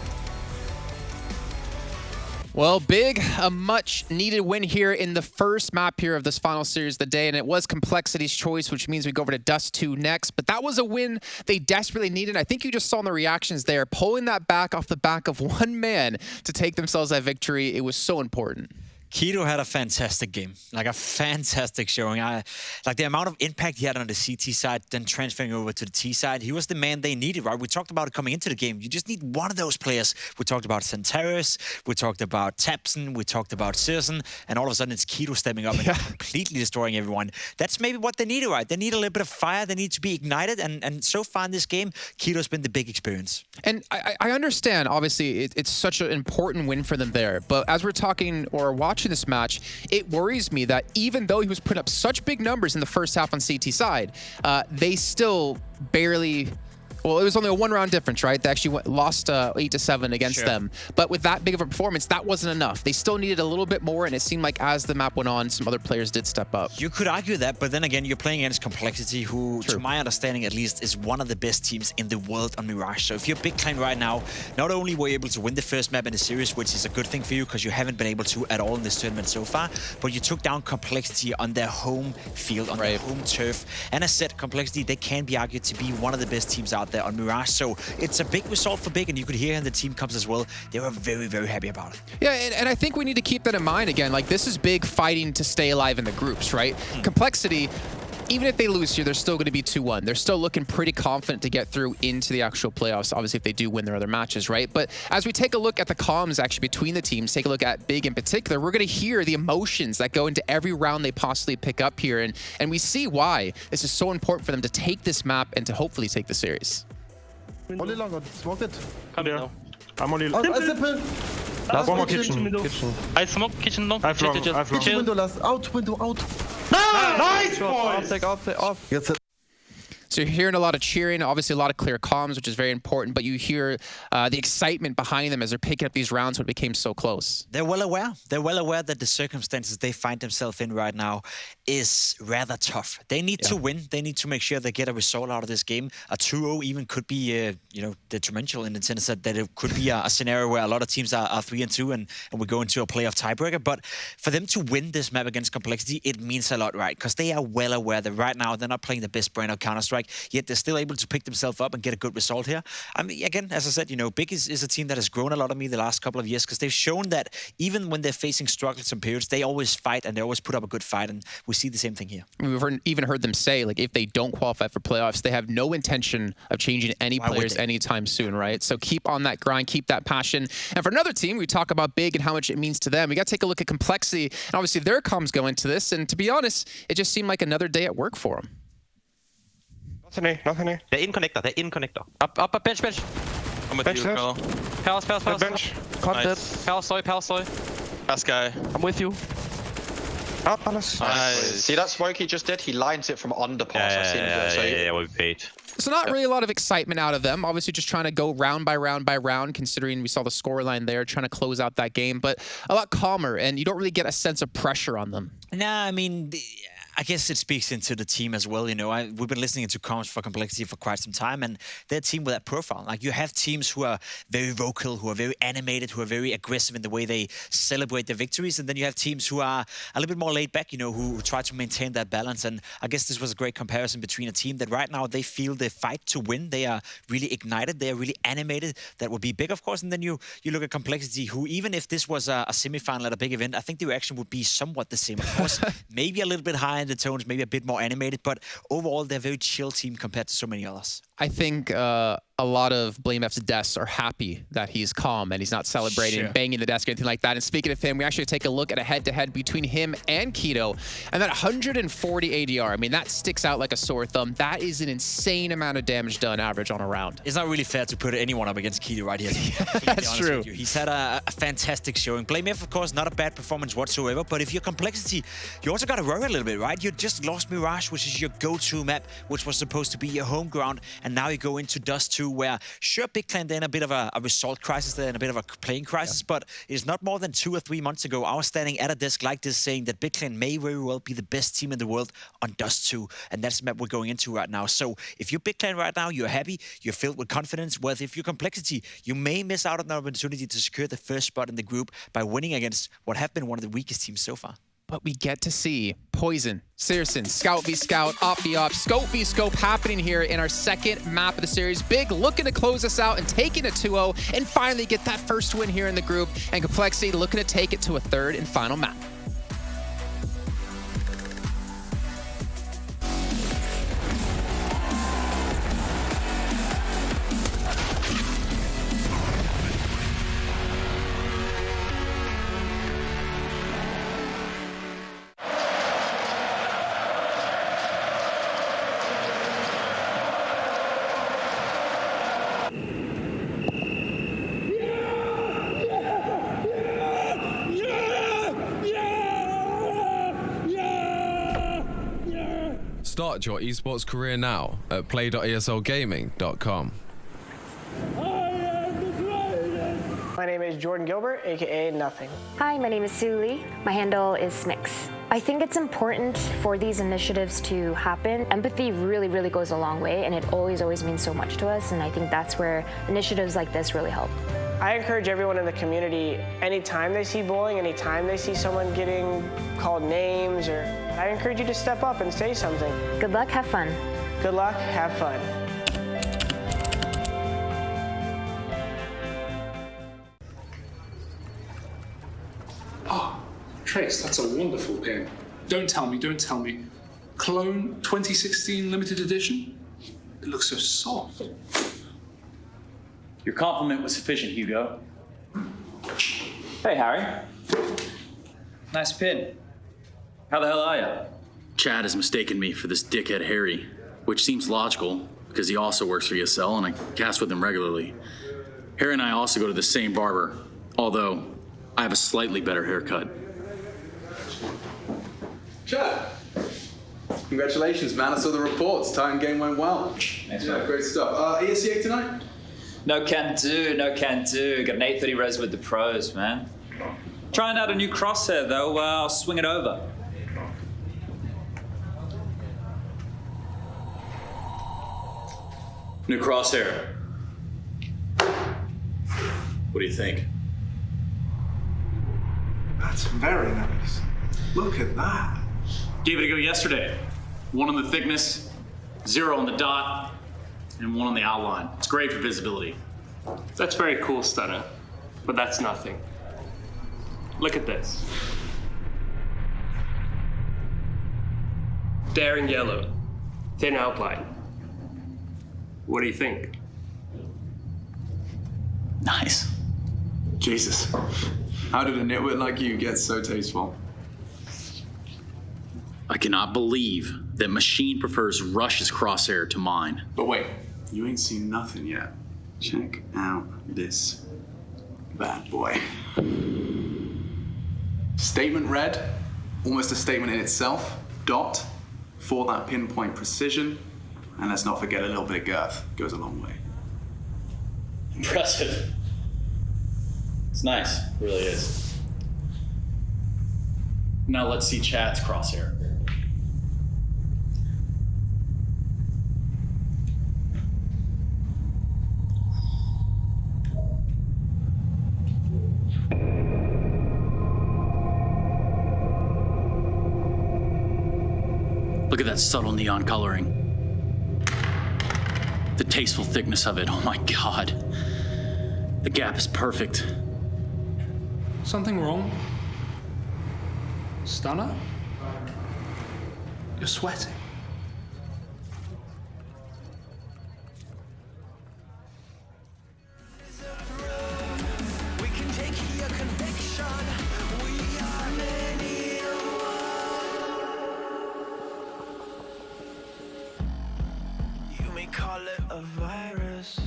Well, big, a much-needed win here in the first map here of this final series of the day, and it was Complexity's choice, which means we go over to Dust 2 next. But that was a win they desperately needed. I think you just saw in the reactions there, pulling that back off the back of one man to take themselves that victory. It was so important. Keto had a fantastic game, like a fantastic showing. Like the amount of impact he had on the CT side, then transferring over to the T side, he was the man they needed, right? We talked about it coming into the game. You just need one of those players. We talked about Santaris, we talked about Tapson, we talked about Searson, and all of a sudden it's Keto stepping up and completely destroying everyone. That's maybe what they needed, right? They need a little bit of fire. They need to be ignited, and so far in this game, Keto's been the big experience. And I understand, obviously, it's such an important win for them there, but as we're talking or watching this match, it worries me that even though he was putting up such big numbers in the first half on CT side, they still barely... Well, it was only a one-round difference, right? They actually lost 8-7 against them. But with that big of a performance, that wasn't enough. They still needed a little bit more, and it seemed like as the map went on, some other players did step up. You could argue that, but then again, you're playing against Complexity, who, to my understanding at least, is one of the best teams in the world on Mirage. So if you're Big Clan right now, not only were you able to win the first map in the series, which is a good thing for you because you haven't been able to at all in this tournament so far, but you took down Complexity on their home field, on their home turf. And as said, Complexity, they can be argued to be one of the best teams out there on Mirage. So it's a big result for Big, and you could hear in the team comps as well. They were very, very happy about it. Yeah, and I think we need to keep that in mind again. Like, this is Big fighting to stay alive in the groups, right? Complexity, even if they lose here, they're still going to be 2-1. They're still looking pretty confident to get through into the actual playoffs, obviously, if they do win their other matches, right? But as we take a look at the comms actually between the teams, take a look at Big in particular, we're going to hear the emotions that go into every round they possibly pick up here. And we see why this is so important for them to take this map and to hopefully take the series. Only long, smoke it. Come here. I'm only long. Simple. Last one more kitchen. I smoke kitchen long. I've long. Kitchen window last. Out, window, out. Nice, boys! Off. Gets it. So you're hearing a lot of cheering, obviously a lot of clear comms, which is very important, but you hear the excitement behind them as they're picking up these rounds when it became so close. They're well aware. They're well aware that the circumstances they find themselves in right now is rather tough. They need to win. They need to make sure they get a result out of this game. A 2-0 even could be, detrimental in the sense that it could be a scenario where a lot of teams are 3-2 and we go into a playoff tiebreaker. But for them to win this map against Complexity, it means a lot, right? Because they are well aware that right now they're not playing the best brand of Counter-Strike, yet they're still able to pick themselves up and get a good result here. I mean, again, as I said, Big is a team that has grown a lot on me the last couple of years because they've shown that even when they're facing struggles and periods, they always fight and they always put up a good fight, and we see the same thing here. We've even heard them say, like, if they don't qualify for playoffs, they have no intention of changing any players anytime soon, right? So keep on that grind, keep that passion. And for another team, we talk about Big and how much it means to them. We got to take a look at Complexity, and obviously their comms go into this, and to be honest, it just seemed like another day at work for them. Nothing. They're in connector. Up, bench. I'm with you, Carl. Palace. Bench. Nice. Palace soy. Last guy. I'm with you. Up, Palace. Nice. See that smoke he just did? He lines it from underpass. I've seen him do it. Yeah, we paid. So not really a lot of excitement out of them. Obviously just trying to go round by round, considering we saw the scoreline there, trying to close out that game, but a lot calmer, and you don't really get a sense of pressure on them. Nah, I mean, I guess it speaks into the team as well. We've been listening to comms for Complexity for quite some time, and they're a team with that profile. Like, you have teams who are very vocal, who are very animated, who are very aggressive in the way they celebrate their victories, and then you have teams who are a little bit more laid back, who try to maintain that balance. And I guess this was a great comparison between a team that right now they feel the fight to win. They are really ignited. They are really animated. That would be Big, of course. And then you look at Complexity, who, even if this was a semifinal at a big event, I think the reaction would be somewhat the same. Of course, maybe a little bit higher in the tones, maybe a bit more animated, but overall they're a very chill team compared to so many others. I think a lot of Blame F's desks are happy that he's calm and he's not celebrating, banging the desk or anything like that. And speaking of him, we actually take a look at a head-to-head between him and Keto. And that 140 ADR, I mean, that sticks out like a sore thumb. That is an insane amount of damage done average on a round. It's not really fair to put anyone up against Keto right here. That's true. He's had a fantastic showing. Blame F, of course, not a bad performance whatsoever, but if you're Complexity, you also got to worry a little bit, right? You just lost Mirage, which is your go-to map, which was supposed to be your home ground, and now you go into Dust 2 2, where sure, Big Clan they're in a bit of a result crisis, they're in a bit of a playing crisis, but it's not more than 2 or 3 months ago I was standing at a desk like this saying that Big Clan may very well be the best team in the world on Dust 2, and that's the map we're going into right now. So if you're Big Clan right now, you're happy, you're filled with confidence, whereas if you're Complexity, you may miss out on an opportunity to secure the first spot in the group by winning against what have been one of the weakest teams so far. But we get to see Poison, Searson, Scout v Scout, Op v Op, Scope v Scope happening here in our second map of the series. Big looking to close us out and take it to 2-0 and finally get that first win here in the group. And Complexity looking to take it to a third and final map. Start your esports career now at play.eslgaming.com. My name is Jordan Gilbert, aka Nothing. Hi, my name is Sue Lee. My handle is Smix. I think it's important for these initiatives to happen. Empathy really, really goes a long way, and it always means so much to us, and I think that's where initiatives like this really help. I encourage everyone in the community, anytime they see bullying, anytime they see someone getting called names, or I encourage you to step up and say something. Good luck, have fun. Good luck, have fun. Oh, Trace, that's a wonderful pin. Don't tell me. Clone 2016 limited edition? It looks so soft. Your compliment was sufficient, Hugo. Hey, Harry. Nice pin. How the hell are you? Chad has mistaken me for this dickhead Harry, which seems logical because he also works for ESL and I cast with him regularly. Harry and I also go to the same barber, although I have a slightly better haircut. Chad, congratulations, man. I saw the reports. Titan game went well. Thanks, yeah, great stuff. ESCA tonight? No can do. Got an 830 res with the pros, man. Trying out a new crosshair, though. I'll swing it over. New crosshair. What do you think? That's very nice. Look at that. Gave it a go yesterday. 1 on the thickness, 0 on the dot, and 1 on the outline. It's great for visibility. That's very cool, Stunner, but that's nothing. Look at this. Daring yellow, thin outline. What do you think? Nice. Jesus. How did a nitwit like you get so tasteful? I cannot believe that Machine prefers Rush's crosshair to mine. But wait, you ain't seen nothing yet. Check out this bad boy. Statement red, almost a statement in itself. Dot, for that pinpoint precision. And let's not forget a little bit of girth. Goes a long way. Impressive. It's nice, it really is. Now let's see Chad's crosshair. Look at that subtle neon coloring. The tasteful thickness of it, oh my God. The gap is perfect. Something wrong? Stunner? You're sweating. Call it a virus,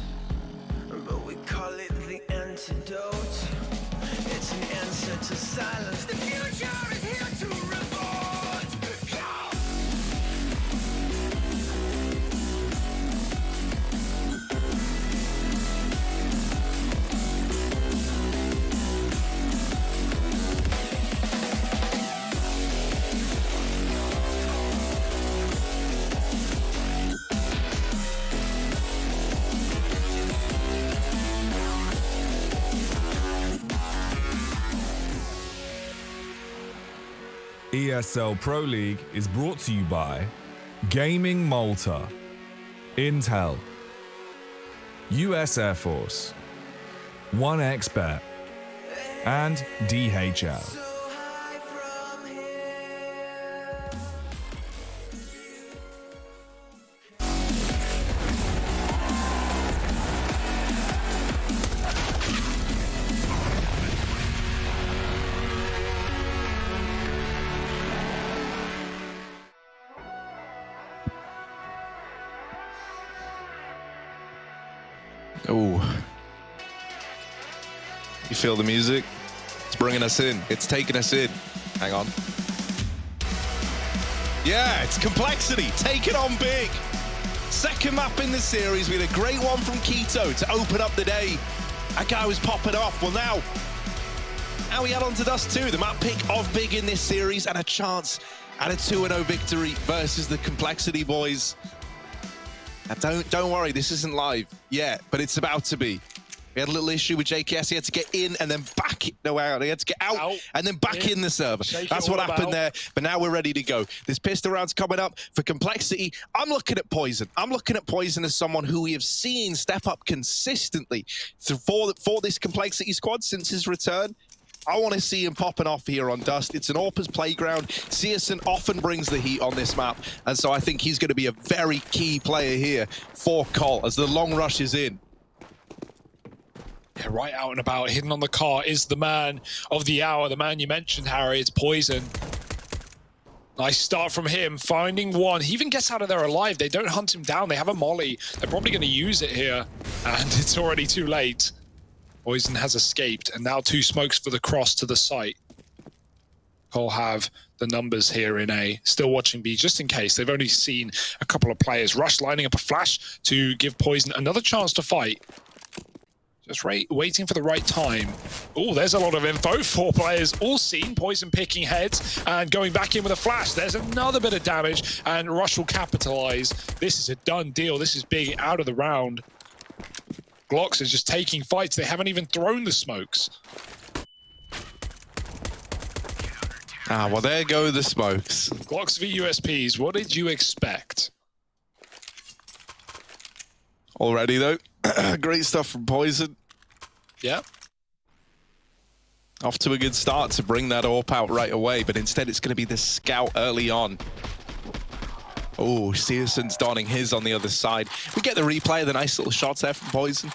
but we call it the antidote. It's an answer to silence. The future is here to revolt. ESL Pro League is brought to you by Gaming Malta, Intel, US Air Force, 1xBet, and DHL. Ooh. You feel the music? It's bringing us in. It's taking us in. Hang on. Yeah, it's Complexity. Take it on big. Second map in the series. We had a great one from Keto to open up the day. That guy was popping off. Well, now we add on to Dust 2. The map pick of big in this series and a chance at a 2-0 victory versus the Complexity boys. Now, don't worry, this isn't live yet, but it's about to be. We had a little issue with JKS. He had to get in and then back. No, out. He had to get out and then back in the server. That's what happened there. But now we're ready to go. This pistol round's coming up for Complexity. I'm looking at Poison. I'm looking at Poison as someone who we have seen step up consistently for this Complexity squad since his return. I want to see him popping off here on Dust. It's an AWPer's playground. Searson often brings the heat on this map, and so I think he's going to be a very key player here for Col as the long rush is in. Yeah, right out and about, hidden on the car, is the man of the hour, the man you mentioned, Harry. It's Poison. Nice start from him, finding one. He even gets out of there alive. They don't hunt him down. They have a molly. They're probably going to use it here, and it's already too late. Poison has escaped, and now 2 smokes for the cross to the site. Col have the numbers here in A. Still watching B, just in case. They've only seen a couple of players. Rush lining up a flash to give Poison another chance to fight. Just waiting for the right time. Oh, there's a lot of info. 4 players all seen. Poison picking heads and going back in with a flash. There's another bit of damage, and Rush will capitalize. This is a done deal. This is big out of the round. Glocks is just taking fights. They haven't even thrown the smokes. Well, there go the smokes. Glocks v USPs. What did you expect? Already, though. Great stuff from Poison. Yeah. Off to a good start to bring that AWP out right away, but instead it's going to be the scout early on. Oh, Searson's donning his on the other side. We get the replay of the nice little shots there from Poison.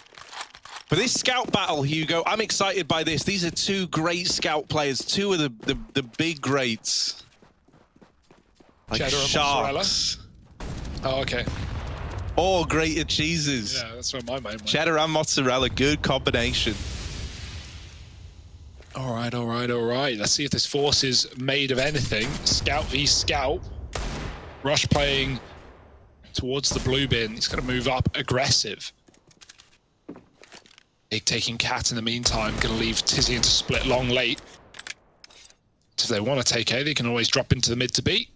But this scout battle, Hugo, I'm excited by this. These are 2 great scout players, 2 of the big greats. Like Cheddar and Sharks. Oh, okay. Or grated cheeses. Yeah, that's where my mind went. Cheddar and mozzarella, good combination. All right, all right, all right. Let's see if this force is made of anything. Scout v Scout. Rush playing towards the blue bin. He's going to move up aggressive. Big taking Cat in the meantime. Going to leave Tizian to split long late. If they want to take A, they can always drop into the mid to B.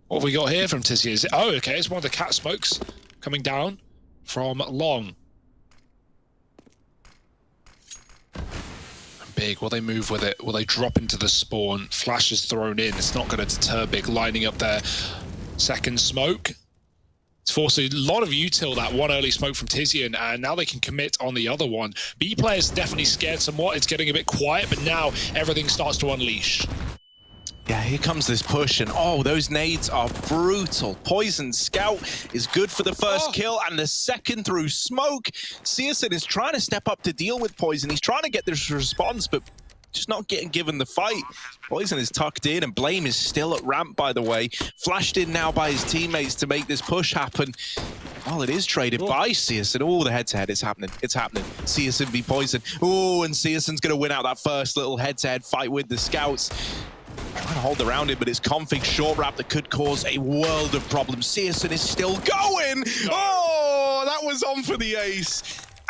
What have we got here from Tizian? Oh, okay, it's one of the Cat smokes coming down from long. Big, will they move with it? Will they drop into the spawn? Flash is thrown in. It's not going to deter Big lining up their second smoke. It's forced a lot of util, that one early smoke from Tizian, and now they can commit on the other one. B players definitely scared somewhat. It's getting a bit quiet, but now everything starts to unleash. Yeah, here comes this push, and oh, those nades are brutal. Poison Scout is good for the first kill, and the second through smoke. Searson is trying to step up to deal with Poison. He's trying to get this response, but just not getting given the fight. Poison is tucked in, and Blame is still at ramp, by the way. Flashed in now by his teammates to make this push happen. Well, it is traded by Searson. Oh, the head-to-head, it's happening. It's happening. Searson v Poison. Oh, and Searson's going to win out that first little head-to-head fight with the Scouts. Trying to hold around it, but it's config short wrap that could cause a world of problems. Searson is still going. Oh, that was on for the ace.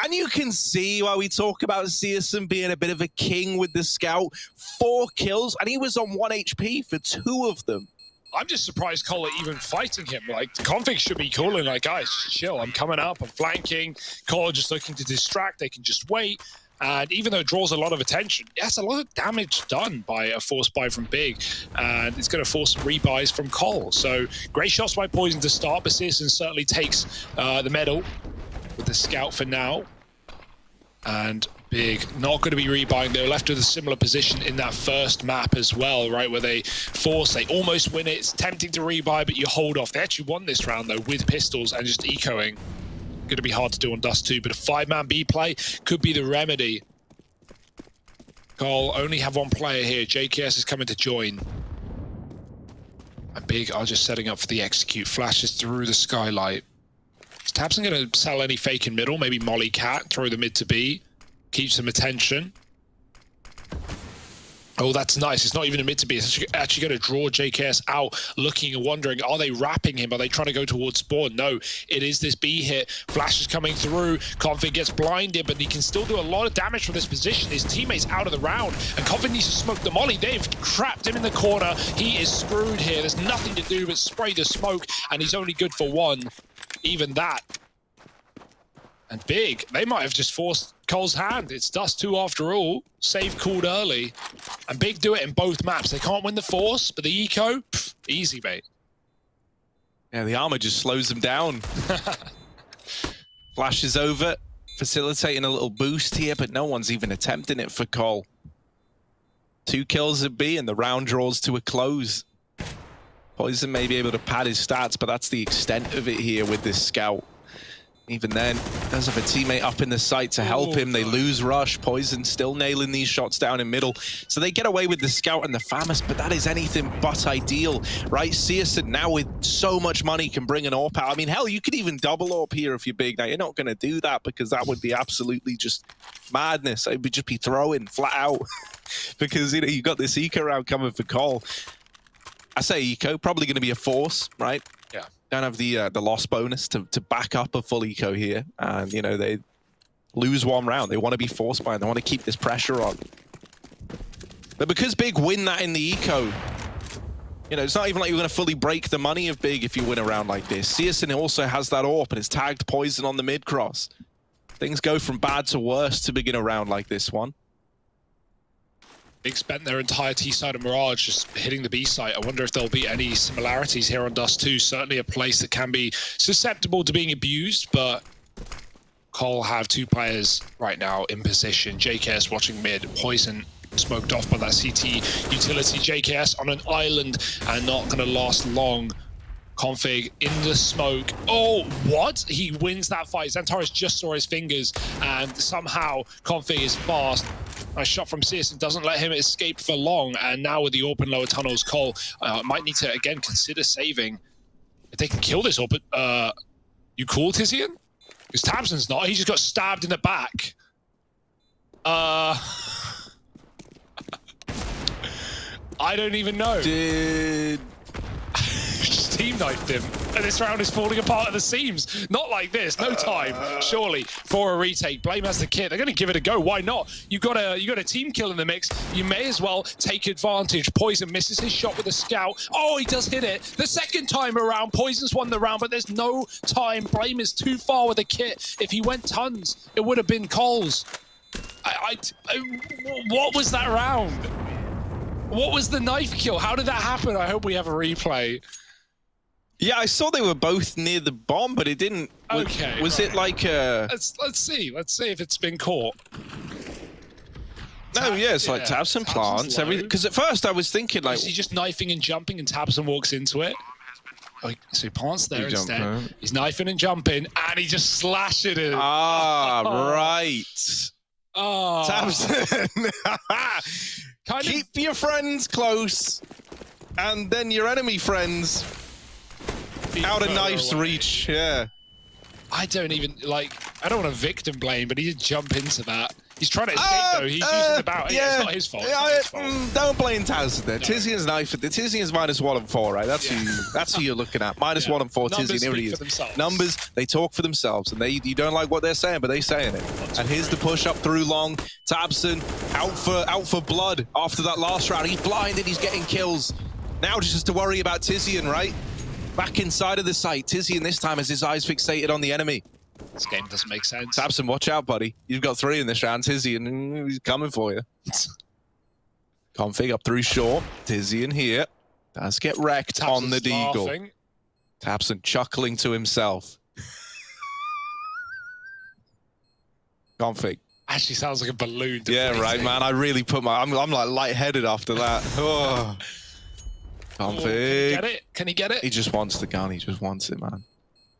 And you can see why we talk about Searson being a bit of a king with the Scout. 4 kills, and he was on 1 HP for 2 of them. I'm just surprised Cole are even fighting him. Like, the config should be calling, like, guys, chill, I'm coming up, I'm flanking. Cole just looking to distract, they can just wait. And even though it draws a lot of attention, that's a lot of damage done by a force buy from Big. And it's going to force some rebuys from Cole. So great shots by Poison to start, but Searson certainly takes the medal with the scout for now. And Big not going to be rebuying. They're left with a similar position in that first map as well, right? Where they almost win it. It's tempting to rebuy, but you hold off. They actually won this round, though, with pistols and just ecoing. Going to be hard to do on Dust 2, but a 5-man B play could be the remedy. Cole only have one player here. JKS is coming to join. And Big are just setting up for the execute. Flashes through the skylight. Is tabseN going to sell any fake in middle? Maybe Molly Cat, throw the mid to B. Keep some attention. Oh, that's nice. It's not even a mid to B. It's actually going to draw JKS out, looking and wondering, are they wrapping him? Are they trying to go towards spawn? No, it is this B hit. Flash is coming through. Config gets blinded, but he can still do a lot of damage from this position. His teammate's out of the round, and Config needs to smoke the molly. They've trapped him in the corner. He is screwed here. There's nothing to do but spray the smoke, and he's only good for one. Even that. And Big, they might have just forced Cole's hand. It's Dust 2 after all. Save called early. And Big do it in both maps. They can't win the force, but the eco, pff, easy, mate. Yeah, the armor just slows them down. Flash is over, facilitating a little boost here, but no one's even attempting it for Cole. 2 kills at B, and the round draws to a close. Poison may be able to pad his stats, but that's the extent of it here with this scout. Even then, does have a teammate up in the site to help him. They lose rush. Poison still nailing these shots down in middle. So they get away with the scout and the FAMAS, but that is anything but ideal, right? Searson now with so much money can bring an AWP out. I mean, hell, you could even double AWP here if you're Big. Now, you're not going to do that because that would be absolutely just madness. It would just be throwing flat out because, you know, you've got this eco round coming for Cole. I say eco, probably going to be a force, right? Yeah. Don't have the loss bonus to back up a full eco here. And, you know, they lose one round. They want to be forced by it. They want to keep this pressure on. But because Big win that in the eco, you know, it's not even like you're going to fully break the money of Big if you win a round like this. Searson also has that AWP and it's tagged Poison on the mid-cross. Things go from bad to worse to begin a round like this one. Big spent their entire T side of Mirage just hitting the B site. I wonder if there'll be any similarities here on Dust 2. Certainly a place that can be susceptible to being abused, but Cole have 2 players right now in position. JKS watching mid, Poison smoked off by that CT utility. JKS on an island and not going to last long. Config in the smoke. Oh, what? He wins that fight. Xantares just saw his fingers and somehow Config is fast. A shot from Searson doesn't let him escape for long, and now with the open lower tunnels, Cole might need to again consider saving. If they can kill this open, you cool, Tizian? Because tabseN's not. He just got stabbed in the back. I don't even know. Just team knifed him, and this round is falling apart at the seams. Not like this. No time, surely, for a retake. Blame has the kit. They're going to give it a go. Why not? You got a team kill in the mix. You may as well take advantage. Poison misses his shot with a scout. Oh, he does hit it. The second time around, Poison's won the round, but there's no time. Blame is too far with the kit. If he went tons, it would have been Cole's. What was that round? What was the knife kill? How did that happen? I hope we have a replay. Yeah, I saw they were both near the bomb, but it didn't. Okay. Was it like a... Let's see. Let's see if it's been caught. No, yeah, it's like tabseN plants, everything. Because at first I was thinking like... Is he just knifing and jumping and tabseN walks into it? Oh, so he plants there instead. He's knifing and jumping and he just slashes it. Ah, right. Oh. tabseN. Keep your friends close and then your enemy friends out of knife's reach. Yeah. I don't even I don't want to victim blame, but he did jump into that. He's trying to escape though. He's using the bout. Yeah, it's not his fault. Don't blame tabseN there. Tizian's knife. Tizian's -1 and 4, right? That's who you're looking at. -1 and 4. Tizian. Here he is. Numbers. They talk for themselves, and you don't like what they're saying, but they're saying it. And here's the push up through long. tabseN out for blood after that last round. He's blinded. He's getting kills. Now just to worry about Tizian, right? Back inside of the site. Tizian this time has his eyes fixated on the enemy. This game doesn't make sense. Tabson, watch out, buddy. You've got 3 in this round. Tizzy, and he's coming for you. Config up through short. Tizzy in here. Does get wrecked Tabson's on the deagle. laughing. Tabson chuckling to himself. Config. Actually sounds like a balloon. Yeah, right, man. I really put my... I'm like lightheaded after that. Oh. Config. Can he get it? Can he get it? He just wants the gun. He just wants it, man.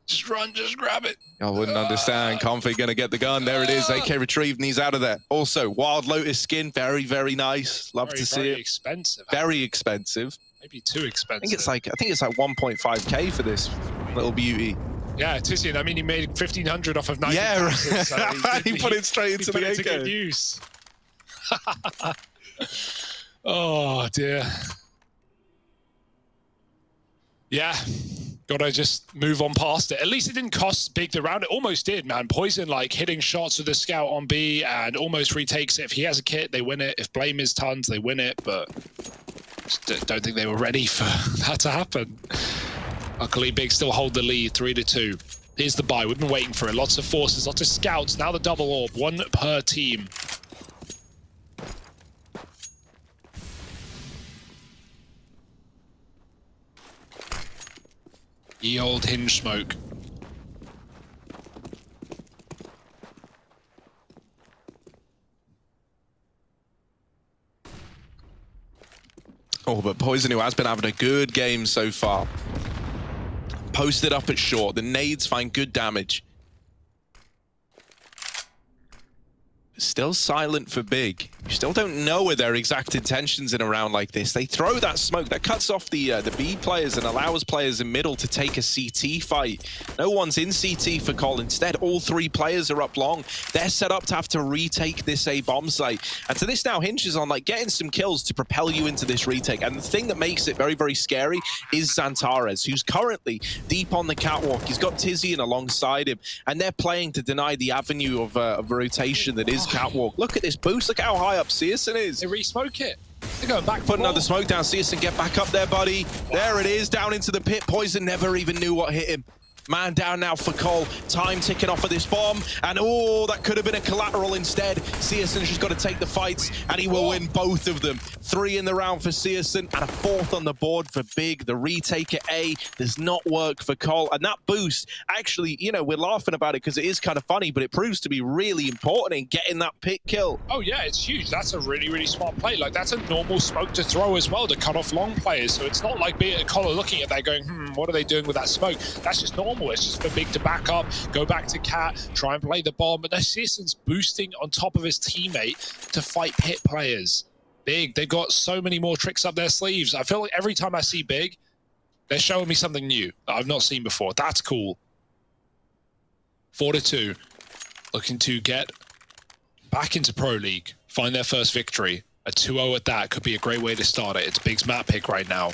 Just run, just grab it. I wouldn't understand. Config gonna get the gun. There it is. AK retrieved and he's out of there. Also, Wild Lotus skin. Very, very nice. Love to see it. Very expensive. Very expensive. Maybe too expensive. I think it's like 1.5k for this little beauty. Yeah, Tizian. I mean, he made 1,500 off of 90. Yeah, right. So he put it straight into the AK. Good use. Oh dear. Yeah, gotta just move on past it. At least it didn't cost big the round. It almost did, man. Poison like hitting shots with the scout on B and almost retakes it. If he has a kit, they win it. If Blame is tons, they win it. But just don't think they were ready for that to happen. Luckily, Big still hold the lead, 3-2. Here's the buy. We've been waiting for it. Lots of forces, lots of scouts. Now the double orb, 1 per team. Ye old hinge smoke. Oh, but Poison, who has been having a good game so far. Posted up at short. The nades find good damage. Still silent for Big. You still don't know where their exact intentions in a round like this. They throw that smoke that cuts off the B players and allows players in middle to take a CT fight. No one's in CT for Cole. Instead, all 3 players are up long. They're set up to have to retake this A bomb site. And so this now hinges on like getting some kills to propel you into this retake. And the thing that makes it very, very scary is Xantares, who's currently deep on the catwalk. He's got Tizian alongside him, and they're playing to deny the avenue of rotation that is catwalk. Look at this boost. Look how high up Searson is. They re-smoke it. They're going back. Put another smoke down. Searson, get back up there, buddy. Wow. There it is, down into the pit. Poison never even knew what hit him. Man down now for Cole. Time ticking off of this bomb. And oh, that could have been a collateral instead. Searson's just got to take the fights, and he will win both of them. 3 in the round for Searson, and a 4th on the board for Big. The retake at A does not work for Cole. And that boost, actually, you know, we're laughing about it because it is kind of funny, but it proves to be really important in getting that pit kill. Oh, yeah, it's huge. That's a really, really smart play. Like, that's a normal smoke to throw as well to cut off long players. So it's not like Cole looking at that going, what are they doing with that smoke? That's just normal. It's just for Big to back up, go back to Cat, try and play the bomb. But now Searson's boosting on top of his teammate to fight pit players. Big, they've got so many more tricks up their sleeves. I feel like every time I see Big, they're showing me something new that I've not seen before. That's cool. 4-2, looking to get back into Pro League, find their first victory. A 2-0 at that could be a great way to start it. It's Big's map pick right now.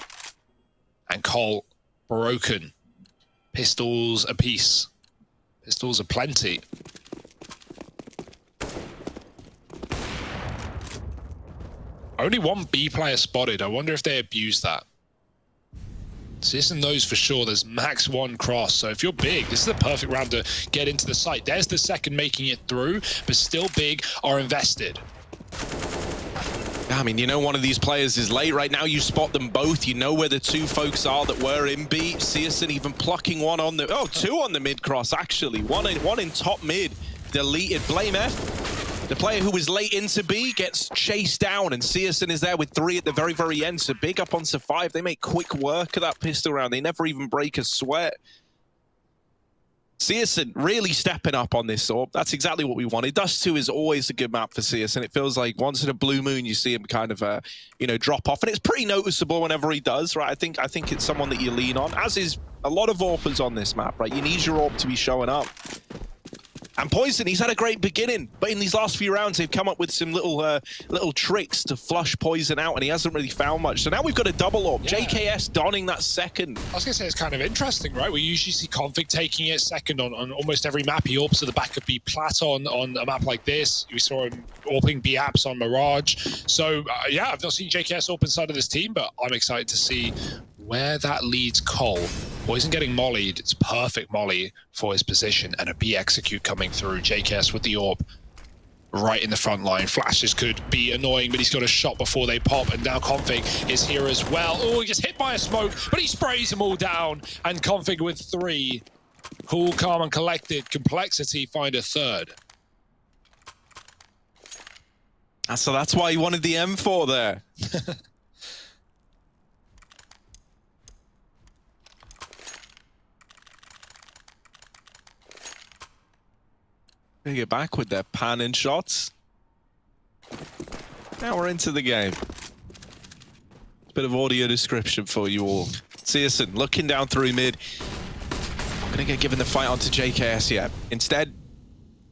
And Cole, broken. Pistols apiece. Pistols aplenty. Only 1 B player spotted. I wonder if they abused that. Searson knows for sure there's max 1 cross. So if you're Big, this is a perfect round to get into the site. There's the second making it through, but still Big are invested. I mean, you know one of these players is late. Right now you spot them both. You know where the 2 folks are that were in B. Searson even plucking 1 on the... Oh, 2 on the mid-cross, actually. One in top mid. Deleted. Blame F. The player who was late into B gets chased down, and Searson is there with 3 at the very, very end. So Big up onto 5. They make quick work of that pistol round. They never even break a sweat. Searson really stepping up on this orb. That's exactly what we wanted. Dust 2 is always a good map for Searson. It feels like once in a blue moon you see him kind of, you know, drop off, and it's pretty noticeable whenever he does, right? I think it's someone that you lean on, as is a lot of AWPers on this map, right? You need your AWP to be showing up. And Poison, he's had a great beginning, but in these last few rounds, they've come up with some little tricks to flush Poison out, and he hasn't really found much. So now we've got a double AWP. Yeah. JKS donning that second. I was going to say, it's kind of interesting, right? We usually see Config taking it second on almost every map. He AWPs to the back of B Plat on a map like this. We saw him AWPing B Apps on Mirage. So, yeah, I've not seen JKS AWP inside of this team, but I'm excited to see where that leads Cole. Poison getting mollied. It's perfect molly for his position, and a B execute coming through. JKS with the AWP right in the front line. Flashes could be annoying, but he's got a shot before they pop, and now Config is here as well. Oh, he gets hit by a smoke, but he sprays them all down, and Config with 3. Cool, calm, and collected. Complexity find a third. So that's why he wanted the M4 there. They get back with their pan and shots. Now we're into the game. Bit of audio description for you all. Searson looking down through mid. Not gonna get given the fight onto JKS yet. Instead,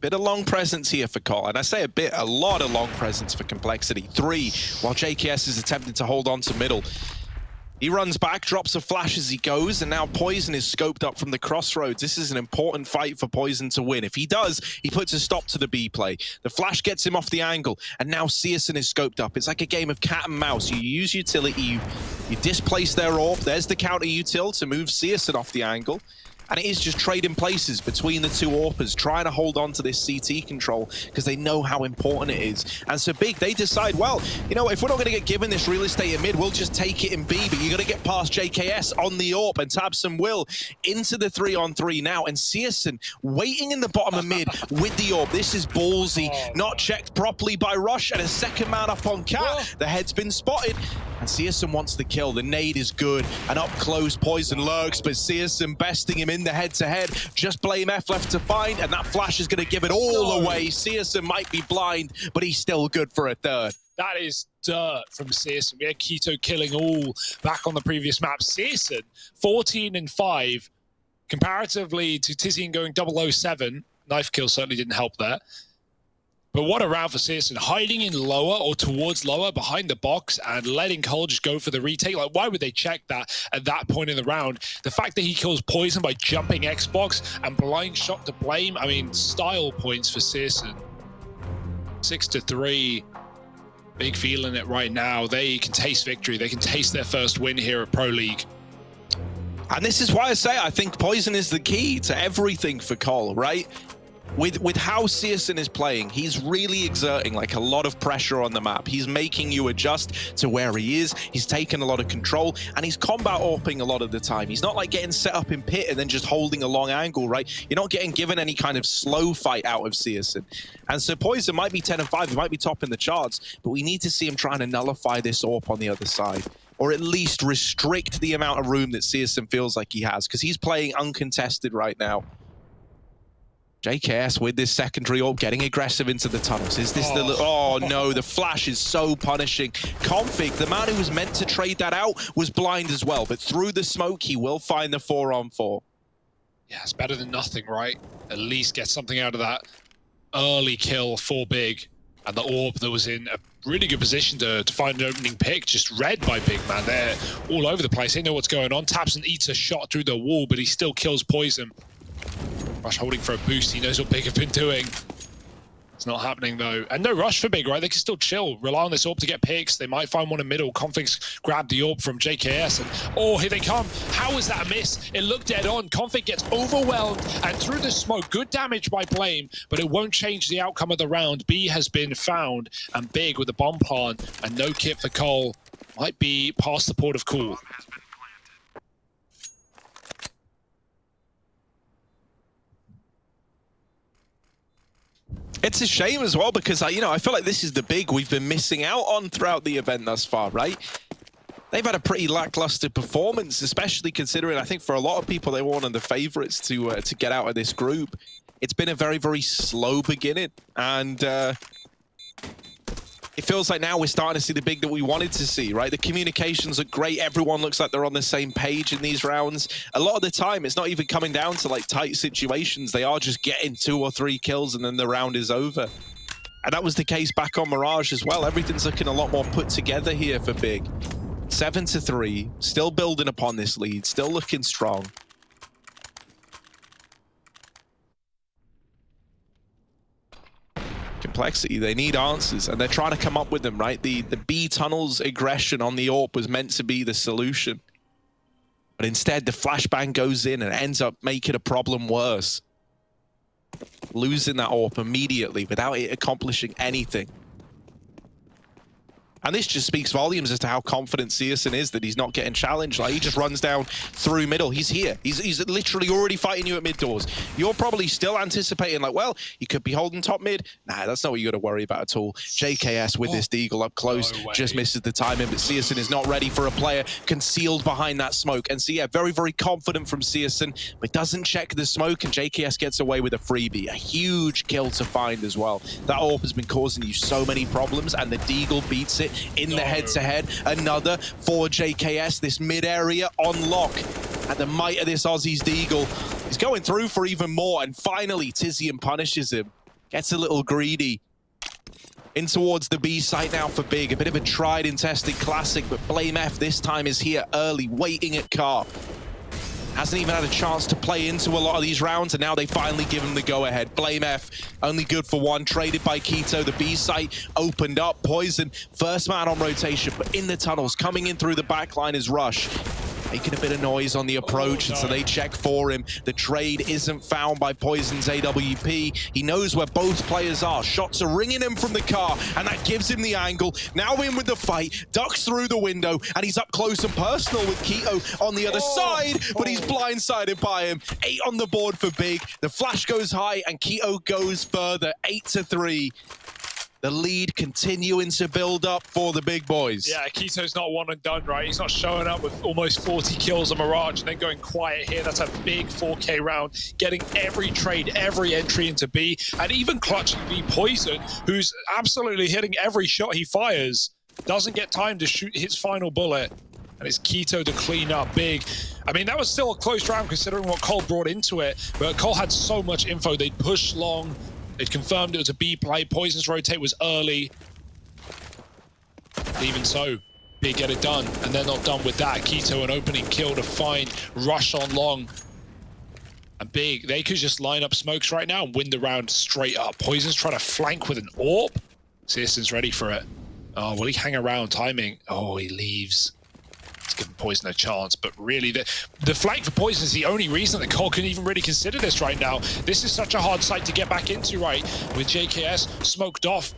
bit of long presence here for Cole. And I say a lot of long presence for Complexity. 3, while JKS is attempting to hold on to middle. He runs back, drops a flash as he goes, and now Poison is scoped up from the crossroads. This is an important fight for Poison to win. If he does, he puts a stop to the B play. The flash gets him off the angle, and now Searson is scoped up. It's like a game of cat and mouse. You use utility, you displace their AWP. There's the counter util to move Searson off the angle. And it is just trading places between the two AWPers, trying to hold on to this CT control because they know how important it is. And so Big, they decide, well, you know, if we're not going to get given this real estate in mid, we'll just take it in B. But you got to get past JKS on the AWP, and Tabson will into the 3-on-3 now. And Searson waiting in the bottom of mid with the AWP. This is ballsy, not checked properly by Rush, and a second man up on Cat. The head's been spotted, and Searson wants the kill. The nade is good, and up close, Poison lurks, but Searson besting him in the head-to-head. Just Blame F left to find, and that flash is going to give it all away. Searson might be blind, but he's still good for a third. That is dirt from Searson. We had Keto killing all back on the previous map. Searson, 14-5, comparatively to Tizian going 007. Knife kill certainly didn't help there. But what a round for Searson, hiding in lower or towards lower behind the box and letting Cole just go for the retake. Like, why would they check that at that point in the round? The fact that he kills Poison by jumping Xbox and blind shot to Blame, I mean, style points for Searson. 6-3. Big feeling it right now. They can taste victory. They can taste their first win here at Pro League. And this is why I say I think Poison is the key to everything for Cole, right? With how Searson is playing, he's really exerting like a lot of pressure on the map. He's making you adjust to where he is. He's taking a lot of control, and he's combat AWPing a lot of the time. He's not like getting set up in pit and then just holding a long angle, right? You're not getting given any kind of slow fight out of Searson. And so Poison might be 10-5, he might be top in the charts, but we need to see him trying to nullify this AWP on the other side, or at least restrict the amount of room that Searson feels like he has, because he's playing uncontested right now. JKS with this secondary AWP getting aggressive into the tunnels. Is this the... Oh no, the flash is so punishing. Config, the man who was meant to trade that out, was blind as well, but through the smoke, he will find the 4-on-4. Yeah, it's better than nothing, right? At least get something out of that early kill for Big. And the AWP that was in a really good position to find an opening pick, just read by Big, man. They're all over the place. They know what's going on. Tabson eats a shot through the wall, but he still kills Poison. Rush holding for a boost. He knows what Big have been doing. It's not happening, though. And no rush for Big, right? They can still chill, rely on this AWP to get picks. They might find one in middle. Config's grabbed the AWP from JKS, and oh, here they come. How was that a miss? It looked dead on. Config gets overwhelmed, and through the smoke, good damage by Blame, but it won't change the outcome of the round. B has been found, and Big with the bomb plant and no kit for Cole might be past the port of call. It's a shame as well because, I feel like this is the Big we've been missing out on throughout the event thus far, right? They've had a pretty lackluster performance, especially considering I think for a lot of people they were one of the favorites to get out of this group. It's been a very, very slow beginning, and it feels like now we're starting to see the Big that we wanted to see, right? The communications are great. Everyone looks like they're on the same page in these rounds. A lot of the time, it's not even coming down to like tight situations. They are just getting 2 or 3 kills and then the round is over. And that was the case back on Mirage as well. Everything's looking a lot more put together here for Big. 7-3, still building upon this lead, still looking strong. Complexity, they need answers, and they're trying to come up with them, right? The B tunnels aggression on the AWP was meant to be the solution. But instead, the flashbang goes in and ends up making a problem worse. Losing that AWP immediately without it accomplishing anything. And this just speaks volumes as to how confident Searson is that he's not getting challenged. Like, he just runs down through middle. He's here. He's literally already fighting you at mid doors. You're probably still anticipating, like, well, you could be holding top mid. Nah, that's not what you got to worry about at all. JKS with this deagle up close just misses the timing, but Searson is not ready for a player concealed behind that smoke. And so, yeah, very, very confident from Searson, but doesn't check the smoke, and JKS gets away with a freebie. A huge kill to find as well. That AWP has been causing you so many problems, and the deagle beats it in the head-to-head. Another for JKS, this mid-area on lock. And the might of this Aussie's deagle is going through for even more, and finally Tizian punishes him. Gets a little greedy. In towards the B site now for Big. A bit of a tried and tested classic, but Blame F this time is here early, waiting at car. Hasn't even had a chance to play into a lot of these rounds, and now they finally give him the go-ahead. Blame F, only good for one, traded by Keto. The B site opened up. Poison, first man on rotation, but in the tunnels, coming in through the back line is Rush. Making a bit of noise on the approach, and so they check for him. The trade isn't found by Poison's AWP. He knows where both players are. Shots are ringing him from the car, and that gives him the angle. Now in with the fight, ducks through the window, and he's up close and personal with Keto on the other side, but he's blindsided by him. 8 on the board for Big. The flash goes high, and Keto goes further, 8-3. The lead continuing to build up for the big boys. Yeah, Keto's not one and done, right? He's not showing up with almost 40 kills on Mirage and then going quiet here. That's a big 4K round, getting every trade, every entry into B, and even clutching B Poison, who's absolutely hitting every shot he fires. Doesn't get time to shoot his final bullet. And it's Keto to clean up Big. I mean, that was still a close round considering what Cole brought into it, but Cole had so much info. They'd pushed long. They'd confirmed it was a B play. Poison's rotate was early. Even so, Big get it done. And they're not done with that. Keto an opening kill to find Rush on long. And Big, they could just line up smokes right now and win the round straight up. Poison's trying to flank with an AWP. Searson's ready for it. Oh, will he hang around timing? Oh, he leaves. It's giving Poison a chance, but really the flank for Poison is the only reason that Cole can even really consider this right now. This is such a hard site to get back into, right? With JKS smoked off,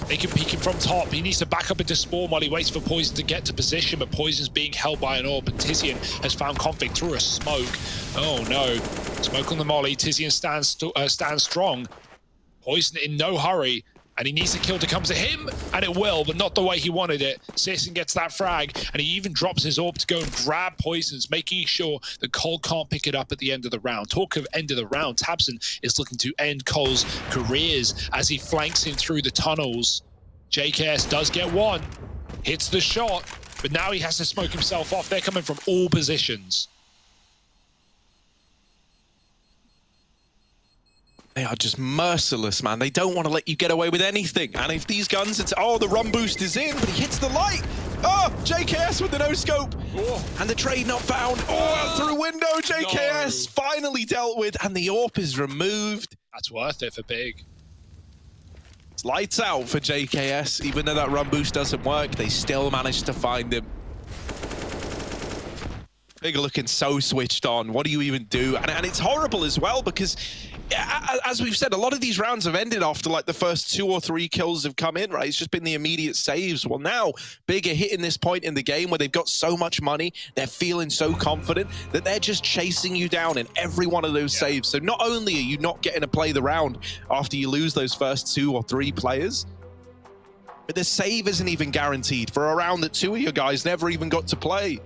they can peek him from top. He needs to back up into spawn while he waits for Poison to get to position, but Poison's being held by an AWP, and Tizian has found config through a smoke. Oh no, smoke on the molly. Tizian stands strong. Poison in no hurry. And he needs the kill to come to him, and it will, but not the way he wanted it. Searson gets that frag, and he even drops his AWP to go and grab Poisons, making sure that Cole can't pick it up at the end of the round. Talk of end of the round, Tabson is looking to end Cole's careers as he flanks him through the tunnels. JKS does get one, hits the shot, but now he has to smoke himself off. They're coming from all positions. They are just merciless, man. They don't want to let you get away with anything. And if these guns, it's, oh, the run boost is in, but he hits the light. Oh, JKS with the no-scope. And the trade not found. Oh, out through window, JKS finally dealt with, and the AWP is removed. That's worth it for Big. It's lights out for JKS. Even though that run boost doesn't work, they still managed to find him. Big looking so switched on. What do you even do? And it's horrible as well because, as we've said, a lot of these rounds have ended after like the first 2 or 3 kills have come in, right? It's just been the immediate saves. Well, now Big are hitting this point in the game where they've got so much money, they're feeling so confident that they're just chasing you down in every one of those saves. So not only are you not getting to play the round after you lose those first 2 or 3 players, but the save isn't even guaranteed for a round that 2 of your guys never even got to play.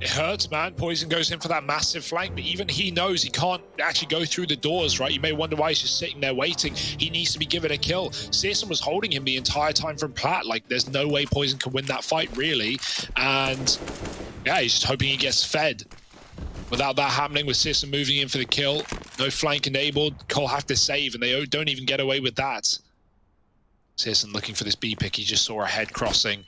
It hurts, man. Poison goes in for that massive flank, but even he knows he can't actually go through the doors, right? You may wonder why he's just sitting there waiting. He needs to be given a kill. Searson was holding him the entire time from Plat. Like, there's no way Poison can win that fight, really. And, yeah, he's just hoping he gets fed. Without that happening, with Searson moving in for the kill, no flank enabled, Cole have to save, and they don't even get away with that. Searson looking for this B pick. He just saw a head crossing.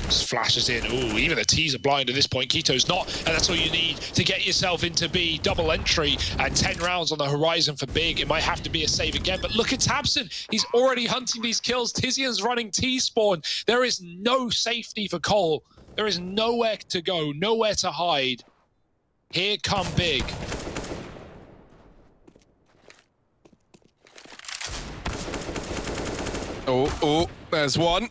Just flashes in. Ooh, even the T's are blind at this point. Keto's not, and that's all you need to get yourself into B. Double entry and 10 rounds on the horizon for Big. It might have to be a save again, but look at Tabson. He's already hunting these kills. Tizian's running T-spawn. There is no safety for Cole. There is nowhere to go, nowhere to hide. Here come Big. Oh, there's one.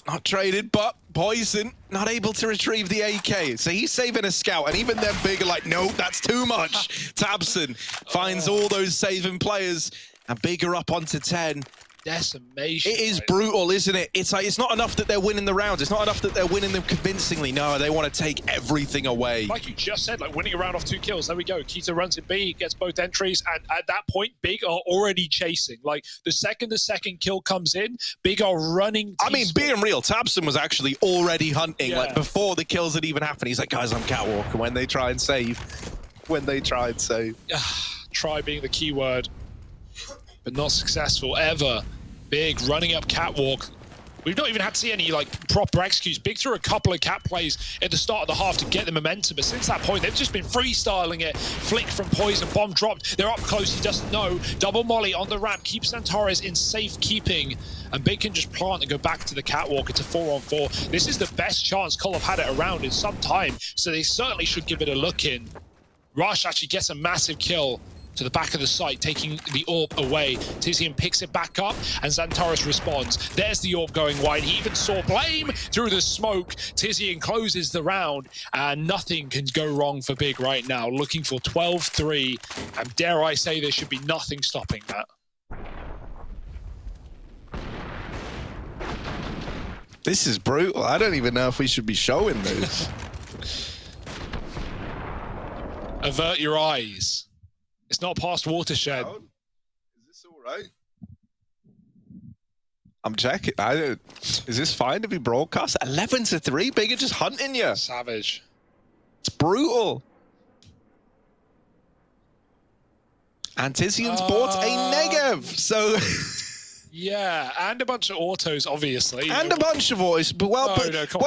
Not traded, but Poison not able to retrieve the AK. So he's saving a scout, and even then Big are like, nope, that's too much. Tabson finds all those saving players, and Big are up onto 10. Decimation. It is brutal, isn't it? It's like, it's not enough that they're winning the rounds. It's not enough that they're winning them convincingly. No, they want to take everything away. Like you just said, like winning a round off 2 kills. There we go. Keto runs in B, gets both entries, and at that point, Big are already chasing. Like the second kill comes in, Big are running. I mean, being real, Tabson was actually already hunting, like before the kills had even happened. He's like, guys, I'm catwalking when they try and save. Try being the key word, but not successful ever. Big running up catwalk. We've not even had to see any like proper executes. Big threw a couple of cat plays at the start of the half to get the momentum, but since that point, they've just been freestyling it. Flick from Poison, bomb dropped. They're up close, he doesn't know. Double molly on the ramp, keeps Santares in safekeeping, and Big can just plant and go back to the catwalk. It's a 4-on-4. This is the best chance Cole have had it around in some time, so they certainly should give it a look in. Rush actually gets a massive kill to the back of the site, taking the AWP away. Tizian picks it back up, and Xantares responds. There's the AWP going wide. He even saw Blame through the smoke. Tizian closes the round, and nothing can go wrong for Big right now. Looking for 12-3, and dare I say there should be nothing stopping that. This is brutal. I don't even know if we should be showing this. Avert your eyes. It's not past watershed. Is this all right? I'm checking. Is this fine to be broadcast? 11-3. Big are just hunting you. Savage. It's brutal. And Tizian's bought a Negev. So. Yeah, and a bunch of autos, obviously. And a bunch of autos, but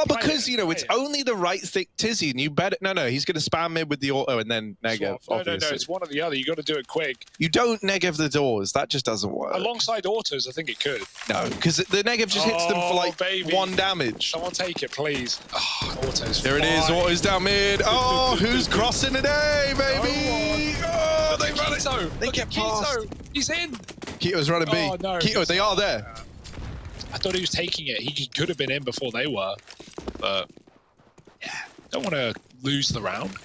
because it, it's only the right thing. Tizian, you better no, he's going to spam mid with the auto and then Negev. No, it's one or the other. You got to do it quick. You don't Negev the doors. That just doesn't work. Alongside autos, I think it could. No, because the Negev just hits them for like 1 damage. Someone take it, please. Oh, autos. There it is. Autos down mid. Oh, who's crossing today, baby? Oh, they run it. They get past. He's in. Keto's running B. Oh, no, Keto, they are there. I thought he was taking it. He could have been in before they were. But, yeah, don't want to lose the round.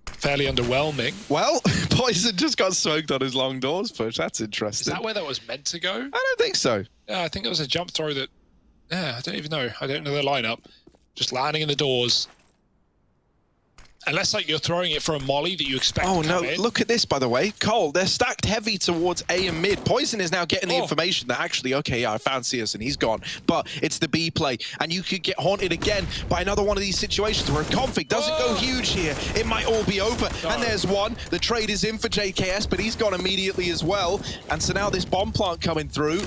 Fairly underwhelming. Well, Poison just got smoked on his long doors push. That's interesting. Is that where that was meant to go? I don't think so. Yeah, I think it was a jump throw that... Yeah, I don't even know. I don't know the lineup. Just landing in the doors. Unless, like, you're throwing it for a molly that you expect to come in. Look at this, by the way. Cole, they're stacked heavy towards A and mid. Poison is now getting the information that actually, okay, yeah, I found CS and he's gone. But it's the B play. And you could get haunted again by another one of these situations where a config doesn't go huge here. It might all be over. No. And there's one. The trade is in for JKS, but he's gone immediately as well. And so now this bomb plant coming through.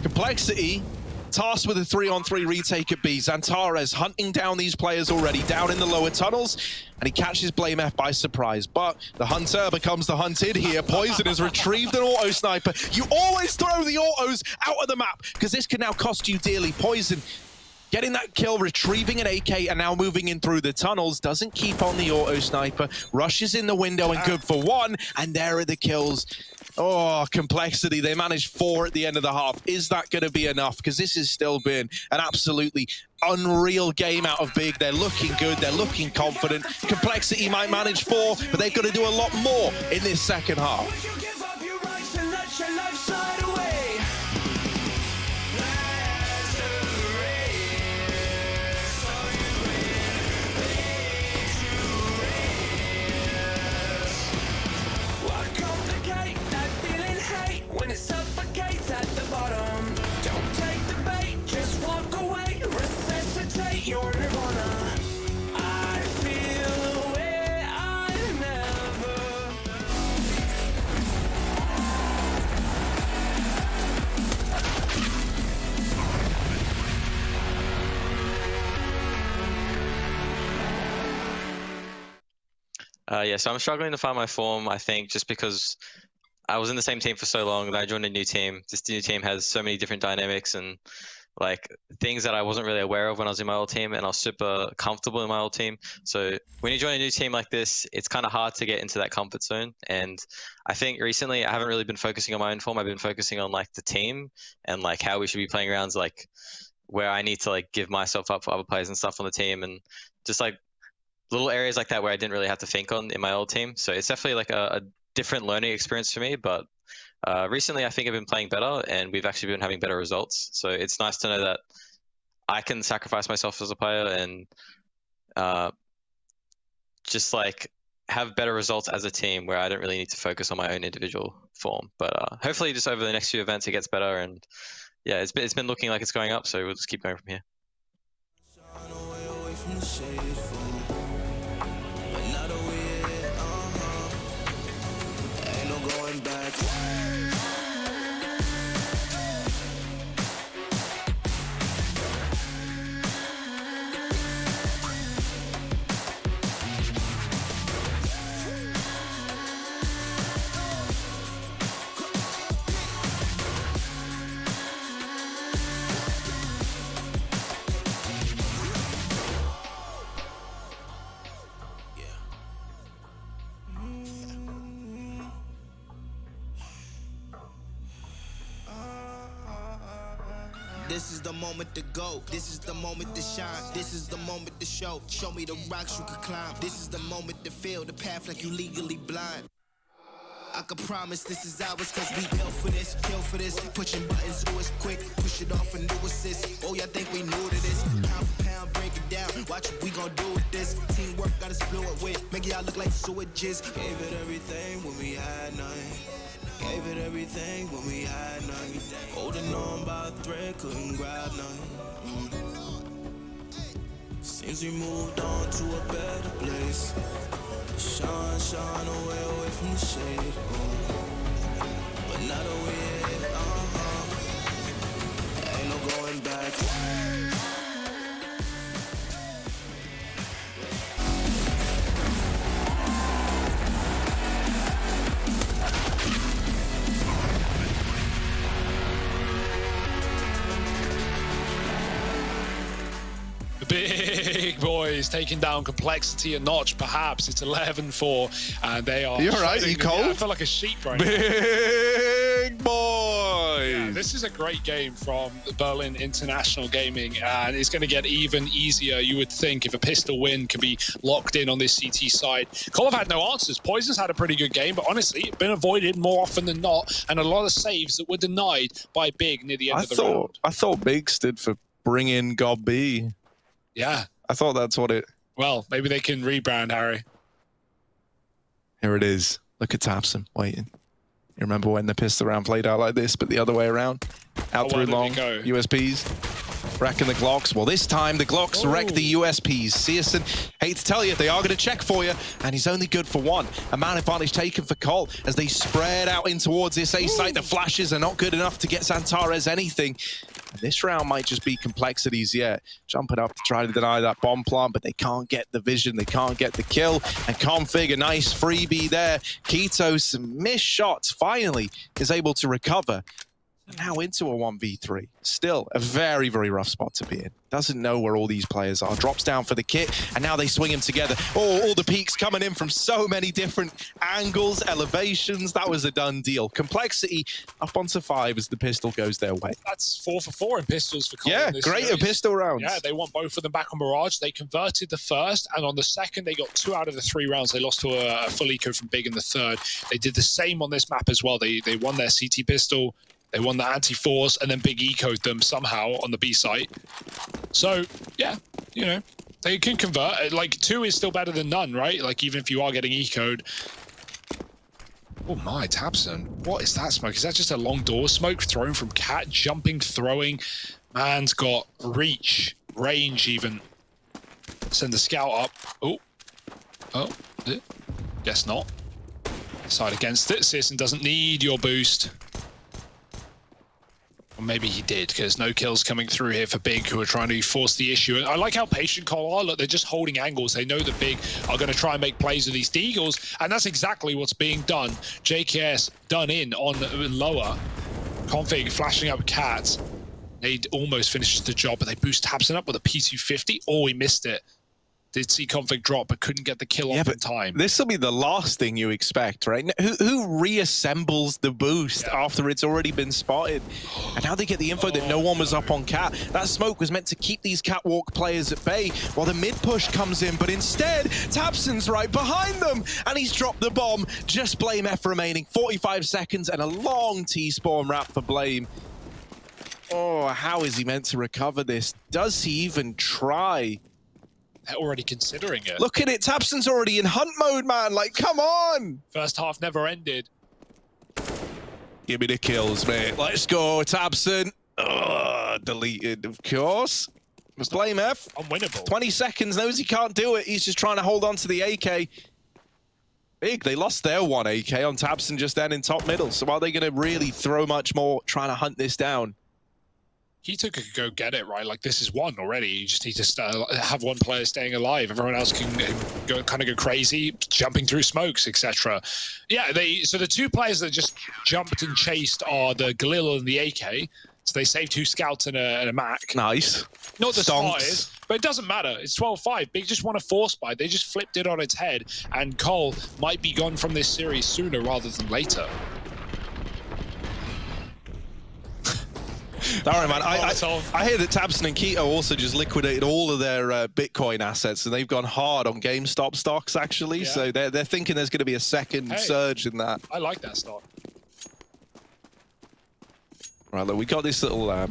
Complexity. Tasked with a 3-on-3 retake at B. Xantares hunting down these players already, down in the lower tunnels, and he catches Blame F by surprise. But the hunter becomes the hunted here. Poison has retrieved an auto sniper. You always throw the autos out of the map, because this can now cost you dearly. Poison getting that kill, retrieving an AK, and now moving in through the tunnels. Doesn't keep on the auto sniper. Rushes in the window and good for 1, and there are the kills. Oh, Complexity. They managed 4 at the end of the half. Is that going to be enough? Because this has still been an absolutely unreal game out of Big. They're looking good. They're looking confident. Complexity might manage 4, but they've got to do a lot more in this second half. When it suffocates at the bottom, don't take the bait, just walk away, resuscitate your nirvana. I feel the way I never. Yeah, so I'm struggling to find my form, I think, just because I was in the same team for so long that I joined a new team. This new team has so many different dynamics and like things that I wasn't really aware of when I was in my old team, and I was super comfortable in my old team. So when you join a new team like this, it's kind of hard to get into that comfort zone. And I think recently I haven't really been focusing on my own form. I've been focusing on like the team and like how we should be playing rounds, like where I need to like give myself up for other players and stuff on the team, and just like little areas like that where I didn't really have to think on in my old team. So it's definitely like a different learning experience for me, but recently I think I've been playing better and we've actually been having better results. So it's nice to know that I can sacrifice myself as a player and just like have better results as a team where I don't really need to focus on my own individual form. But hopefully just over the next few events it gets better, and yeah, it's been looking like it's going up, so we'll just keep going from here. This is the moment to go. This is the moment to shine. This is the moment to show. Show me the rocks you could climb. This is the moment to feel the path like you legally blind. I can promise this is ours cause we built for this, pushing buttons, do it quick, push it off and do assist. Oh, y'all think we new to this? Pound for pound, break it down, watch what we gon' do with this. Teamwork got us fluid with, make y'all look like sewages. Gave it everything when we had nothing. Gave it everything when we had nothing. Holding on by a thread, couldn't grab nothing. Seems we moved on to a better place. Shine, shine away from the shade. But not away, ain't no going back. Big boys taking down Complexity a notch, perhaps. It's 11-4, and they are... You're right, you cold? Yeah, I feel like a sheep right now. Big boys! Yeah, this is a great game from Berlin International Gaming, and it's going to get even easier, you would think, if a pistol win can be locked in on this CT side. Cole have had no answers. Poison's had a pretty good game, but honestly, been avoided more often than not, and a lot of saves that were denied by Big near the end of the round. I thought Big stood for bring in God B. Yeah. I thought that's what it... Well, maybe they can rebrand, Harry. Here it is. Look at Tapson waiting. You remember when the pistol round played out like this, but the other way around? Out through long, USPs. Wrecking the Glocks. Well, this time the Glocks wreck the USPs. Searson, hate to tell you, they are going to check for you, and he's only good for one. A man advantage taken for Cole as they spread out in towards this A site. The flashes are not good enough to get Santares anything. And this round might just be Complexities yet. Jumping up to try to deny that bomb plant, but they can't get the vision, they can't get the kill. And Config, a nice freebie there. Keto, some missed shots, finally is able to recover. Now into a 1v3. Still a very, very rough spot to be in. Doesn't know where all these players are. Drops down for the kit, and now they swing him together. Oh, all the peaks coming in from so many different angles, elevations. That was a done deal. Complexity up onto 5 as the pistol goes their way. That's 4 for 4 in pistols for Cole. Yeah, in this great series. pistol rounds. Yeah, they want both of them back on Mirage. They converted the first, and on the second, they got 2 out of the 3 rounds. They lost to a full eco from Big in the third. They did the same on this map as well. They won their CT pistol. They won the anti-force, and then Big ecoed them somehow on the B site. So, yeah, you know, they can convert. Like, 2 is still better than none, right? Like, even if you are getting ecoed. Oh my, Tabson. What is that smoke? Is that just a long door smoke thrown from Cat? Jumping, throwing. Man's got reach, range even. Send the scout up. Oh. Oh, is it? Guess not. Side against it. Searson doesn't need your boost. Or maybe he did, because no kills coming through here for Big, who are trying to force the issue. And I like how patient Cole are. Look, they're just holding angles. They know that Big are going to try and make plays with these Deagles, and that's exactly what's being done. JKS done in on lower. Config flashing up Cat. They'd almost finished the job, but they boost Tabson up with a P250. Oh, he missed it. Did see Config drop, but couldn't get the kill off in time. This will be the last thing you expect, right? Who reassembles the boost after it's already been spotted? And now they get the info that no one was up on Cat. That smoke was meant to keep these Catwalk players at bay while the mid push comes in, but instead, Tabson's right behind them, and he's dropped the bomb. Just Blame F remaining, 45 seconds and a long T-spawn wrap for Blame. Oh, how is he meant to recover this? Does he even try? They're already considering it. Look at it, Tabson's already in hunt mode, man. Like, come on. First half never ended. Give me the kills, mate. Let's go, Tabson. Deleted, of course. Blame F. Unwinnable. 20 seconds, knows he can't do it. He's just trying to hold on to the AK. Big, they lost their one AK on Tabson just then in top middle. So are they going to really throw much more trying to hunt this down? Keto could go get it, right? Like, this is one already. You just need to have one player staying alive. Everyone else can kind of go crazy, jumping through smokes, etc. Yeah, so the two players that just jumped and chased are the Galil and the AK. So they saved 2 scouts and a Mac. Nice. Not the spies, but it doesn't matter. It's 12-5. Big just won a 4-spy. They just flipped it on its head, and Cole might be gone from this series sooner rather than later. All right, man. I hear that Tabson and Keto also just liquidated all of their Bitcoin assets, and they've gone hard on GameStop stocks, actually. Yeah. So they're thinking there's going to be a second surge in that. I like that stock. Right, look, we got this little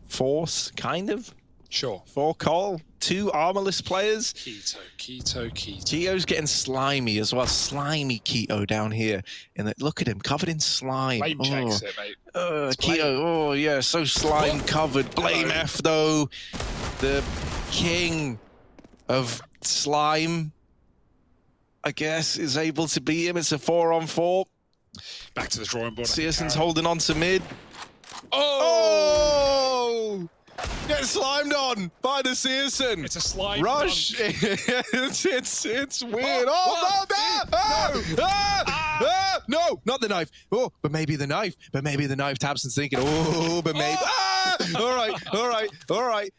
force, kind of. Sure. 4 Cole, 2 armorless players. Keto. Keo's getting slimy as well. Slimy Keto down here. And look at him, covered in slime. Blame checks it, mate. Keto, oh yeah, so slime covered. Blame F though. The king of slime, I guess, is able to beat him. It's a 4-on-4. Back to the drawing board. Searson's holding on to mid. Oh! Get slimed on by the Searson. It's a slime rush. it's weird. No, not the knife. Oh, but maybe the knife. Tabson's thinking, but maybe. All right.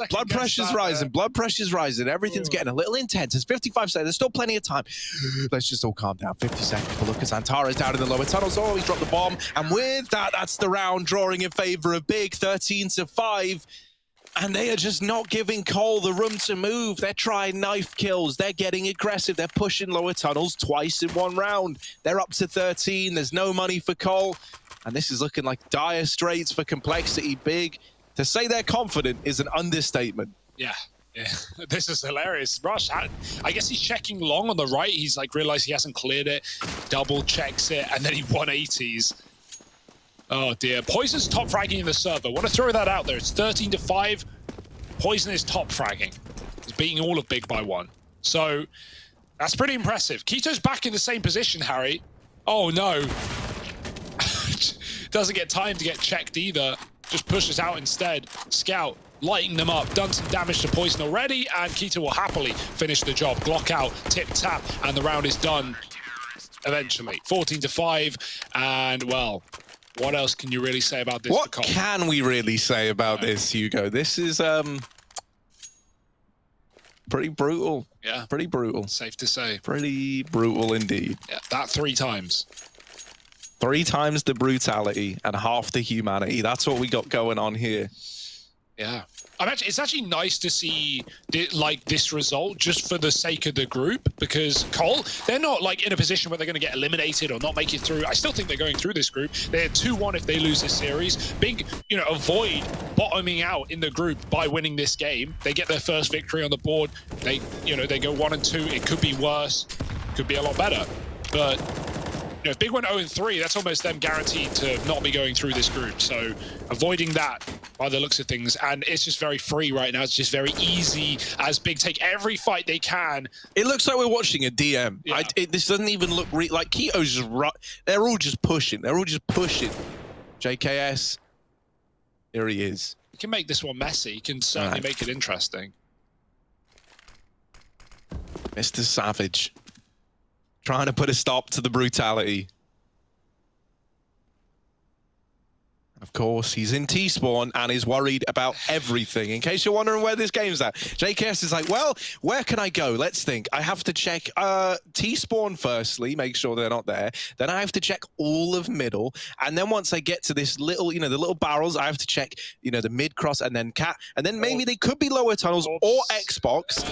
Blood pressure's rising. Everything's getting a little intense. It's 55 seconds. There's still plenty of time. Let's just all calm down. 50 seconds. But look at Antara's down in the lower tunnels. Oh, he's dropped the bomb. And with that, that's the round drawing in favor of Big, 13-5. And they are just not giving Cole the room to move. They're trying knife kills. They're getting aggressive. They're pushing lower tunnels twice in one round. They're up to 13. There's no money for Cole. And this is looking like dire straits for Complexity. Big. To say they're confident is an understatement. Yeah. This is hilarious. Rush, I guess he's checking long on the right. He's like realized he hasn't cleared it, double checks it, and then he 180s. Oh dear. Poison's top fragging in the server. Want to throw that out there. It's 13-5. Poison is top fragging. He's beating all of Big by 1. So that's pretty impressive. Keto's back in the same position, Harry. Oh no. Doesn't get time to get checked either. Just pushes out instead. Scout lighting them up, done some damage to Poison already, and Keto will happily finish the job. Glock out, tip tap, and the round is done eventually. 14-5, and well, what else can you really say about this? What can we really say about this, Hugo? This is pretty brutal. Yeah. Pretty brutal. Safe to say. Pretty brutal indeed. Yeah, that 3 times. 3 times the brutality and half the humanity. That's what we got going on here. Yeah. It's actually nice to see this result just for the sake of the group, because Cole, they're not like in a position where they're going to get eliminated or not make it through. I still think they're going through this group. They're 2-1 if they lose this series. Big, avoid bottoming out in the group by winning this game. They get their first victory on the board. They go 1-2. It could be worse. Could be a lot better. But if Big went 0-3, that's almost them guaranteed to not be going through this group. So avoiding that by the looks of things, and it's just very free right now. It's just very easy as Big take every fight they can. It looks like we're watching a DM. Yeah. This doesn't even look like Keto's just they're all just pushing. JKS, here he is. He can make this one messy. He can certainly make it interesting. Mr. Savage. Trying to put a stop to the brutality. Of course, he's in T-Spawn and is worried about everything. In case you're wondering where this game's at, JKS is like, well, where can I go? Let's think. I have to check T-Spawn firstly, make sure they're not there. Then I have to check all of middle. And then once I get to this little, the little barrels, I have to check, the mid-cross and then cat. And then maybe they could be lower tunnels or Xbox.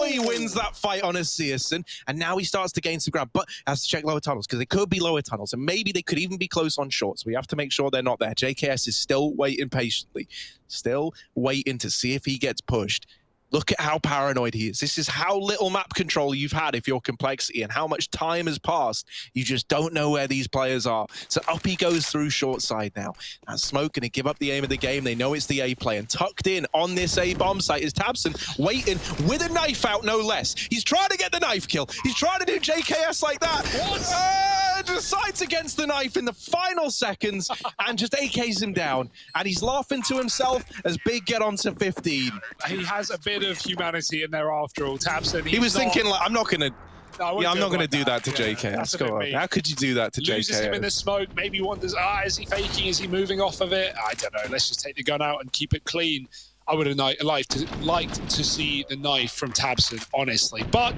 He wins that fight on a Searson. And now he starts to gain some ground, but has to check lower tunnels because they could be lower tunnels. And maybe they could even be close on short. So we have to make sure they're not there. JKS is still waiting patiently, still waiting to see if he gets pushed. Look at how paranoid he is. This is how little map control you've had if you're Complexity and how much time has passed. You just don't know where these players are. So up he goes through short side now. That Smoke going to give up the aim of the game. They know it's the A play. And tucked in on this A bomb site is tabseN, waiting with a knife out, no less. He's trying to get the knife kill. He's trying to do JKS like that. Decides against the knife in the final seconds and just AKs him down. And he's laughing to himself as Big get on to 15. He has a bit of humanity in there after all. tabseN. He was thinking, like, I'm not going to do that to JKS. Go on. How could you do that to JKS? Loses him in the smoke. Maybe wonders, is he faking? Is he moving off of it? I don't know. Let's just take the gun out and keep it clean. I would have liked to see the knife from tabseN, honestly. But,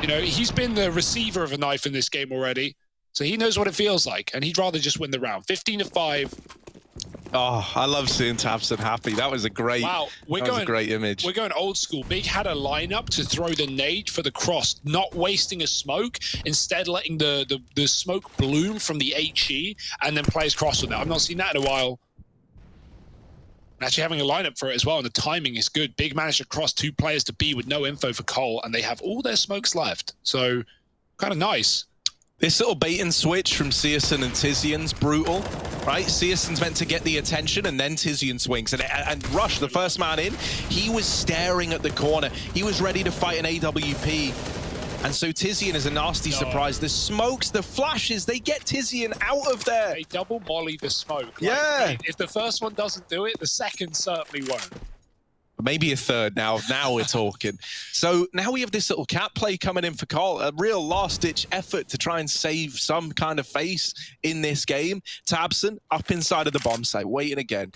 he's been the receiver of a knife in this game already. So he knows what it feels like, and he'd rather just win the round. 15-5. Oh, I love seeing tabseN happy. That was a great, a great image. We're going old school. Big had a lineup to throw the nade for the cross, not wasting a smoke, instead letting the smoke bloom from the HE and then plays cross with it. I've not seen that in a while. Actually having a lineup for it as well, and the timing is good. Big managed to cross 2 players to B with no info for Cole, and they have all their smokes left. So, kind of nice. This little bait and switch from Searson and Tizian's brutal, right? Searson's meant to get the attention, and then Tizian swings. And Rush, the first man in, he was staring at the corner. He was ready to fight an AWP. And so Tizian is a nasty surprise. The smokes, the flashes, they get Tizian out of there. They double molly the smoke. Yeah. If the first one doesn't do it, the second certainly won't. Maybe a third now. Now we're talking. So now we have this little cat play coming in for Cole. A real last-ditch effort to try and save some kind of face in this game. tabseN up inside of the bomb site, waiting again.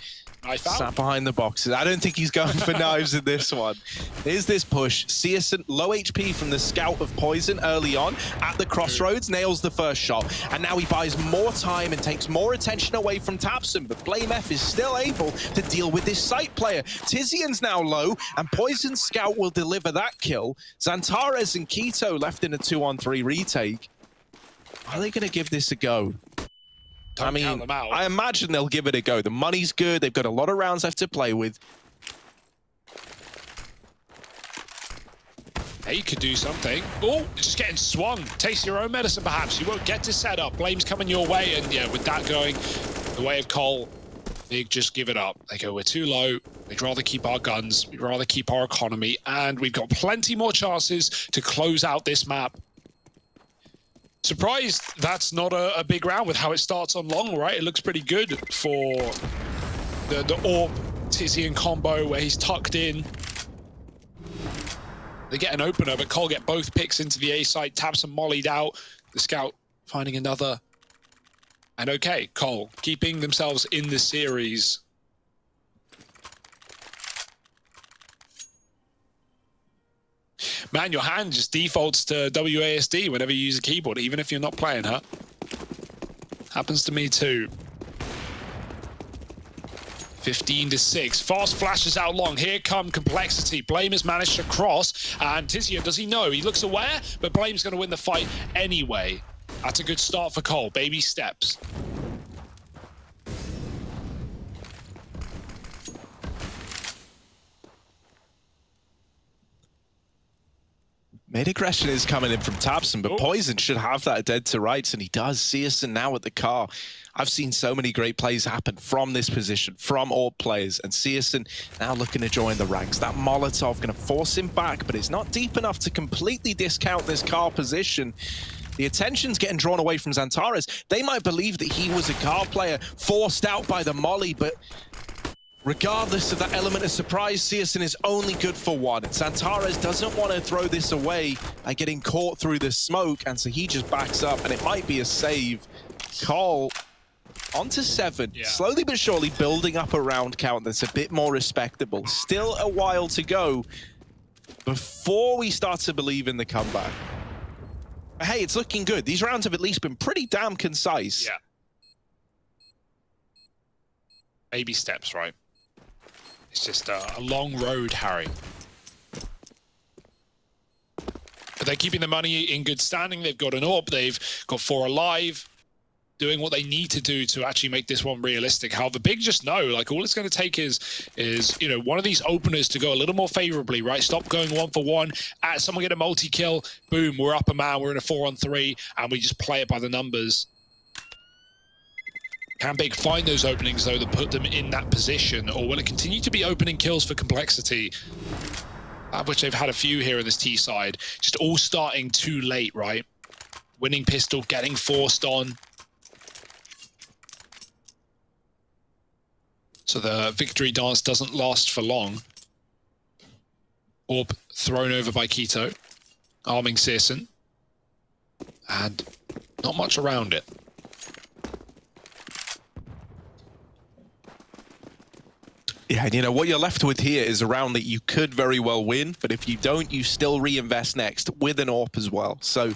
Sat behind the boxes. I don't think he's going for knives in this one. Here's this push. Searson, low HP from the scout of Poison early on at the crossroads, nails the first shot. And now he buys more time and takes more attention away from tabseN. But BlameF is still able to deal with this site player. Tizian's now low, and Poison Scout will deliver that kill. Xantares and Keto left in a 2-on-3 retake. Are they going to give this a go? I mean, I imagine they'll give it a go. The money's good. They've got a lot of rounds left to play with. Hey, you could do something. Oh, just getting swung. Taste your own medicine, perhaps. You won't get to set up. Blame's coming your way, and yeah, with that going the way of Cole, they just give it up. They go, we're too low. We'd rather keep our guns. We'd rather keep our economy, and we've got plenty more chances to close out this map. Surprised that's not a big round with how it starts on long, right? It looks pretty good for the AWP Tizian combo where he's tucked in. They get an opener, but Cole get both picks into the A site. tabseN mollied out. The scout finding another. And okay, Cole keeping themselves in the series. Man, your hand just defaults to WASD whenever you use a keyboard, even if you're not playing, huh? Happens to me too. 15-6. Fast flashes out long. Here come Complexity. Blame has managed to cross. And Tizian, does he know? He looks aware, but Blame's going to win the fight anyway. That's a good start for Cole. Baby steps. Mid aggression is coming in from tabseN, but Poison should have that dead to rights, and he does. Searson now at the car. I've seen so many great plays happen from this position, from all players, and Searson now looking to join the ranks. That Molotov going to force him back, but it's not deep enough to completely discount this car position. The attention's getting drawn away from Xantares. They might believe that he was a car player forced out by the molly, but regardless of that element of surprise, Searson is only good for one. Xantares doesn't want to throw this away by getting caught through the smoke, and so he just backs up, and it might be a save. Cole On to 7. Slowly but surely building up a round count that's a bit more respectable. Still a while to go before we start to believe in the comeback. But hey, it's looking good. These rounds have at least been pretty damn concise. Yeah. Baby steps, right? It's just a long road, Harry. But they're keeping the money in good standing. They've got an AWP. They've got 4 alive. Doing what they need to do to actually make this one realistic. However, Big just know, like, all it's going to take is you know, one of these openers to go a little more favorably, right? Stop going 1 for 1. Someone get a multi-kill. Boom, we're up a man. We're in a 4-on-3, and we just play it by the numbers. Can Big find those openings, though, that put them in that position? Or will it continue to be opening kills for Complexity? Which they've had a few here in this T side. Just all starting too late, right? Winning pistol, getting forced on. So the victory dance doesn't last for long. Orb thrown over by Keto, arming Searson. And not much around it. Yeah, and you know, what you're left with here is a round that you could very well win, but if you don't, you still reinvest next with an AWP as well. So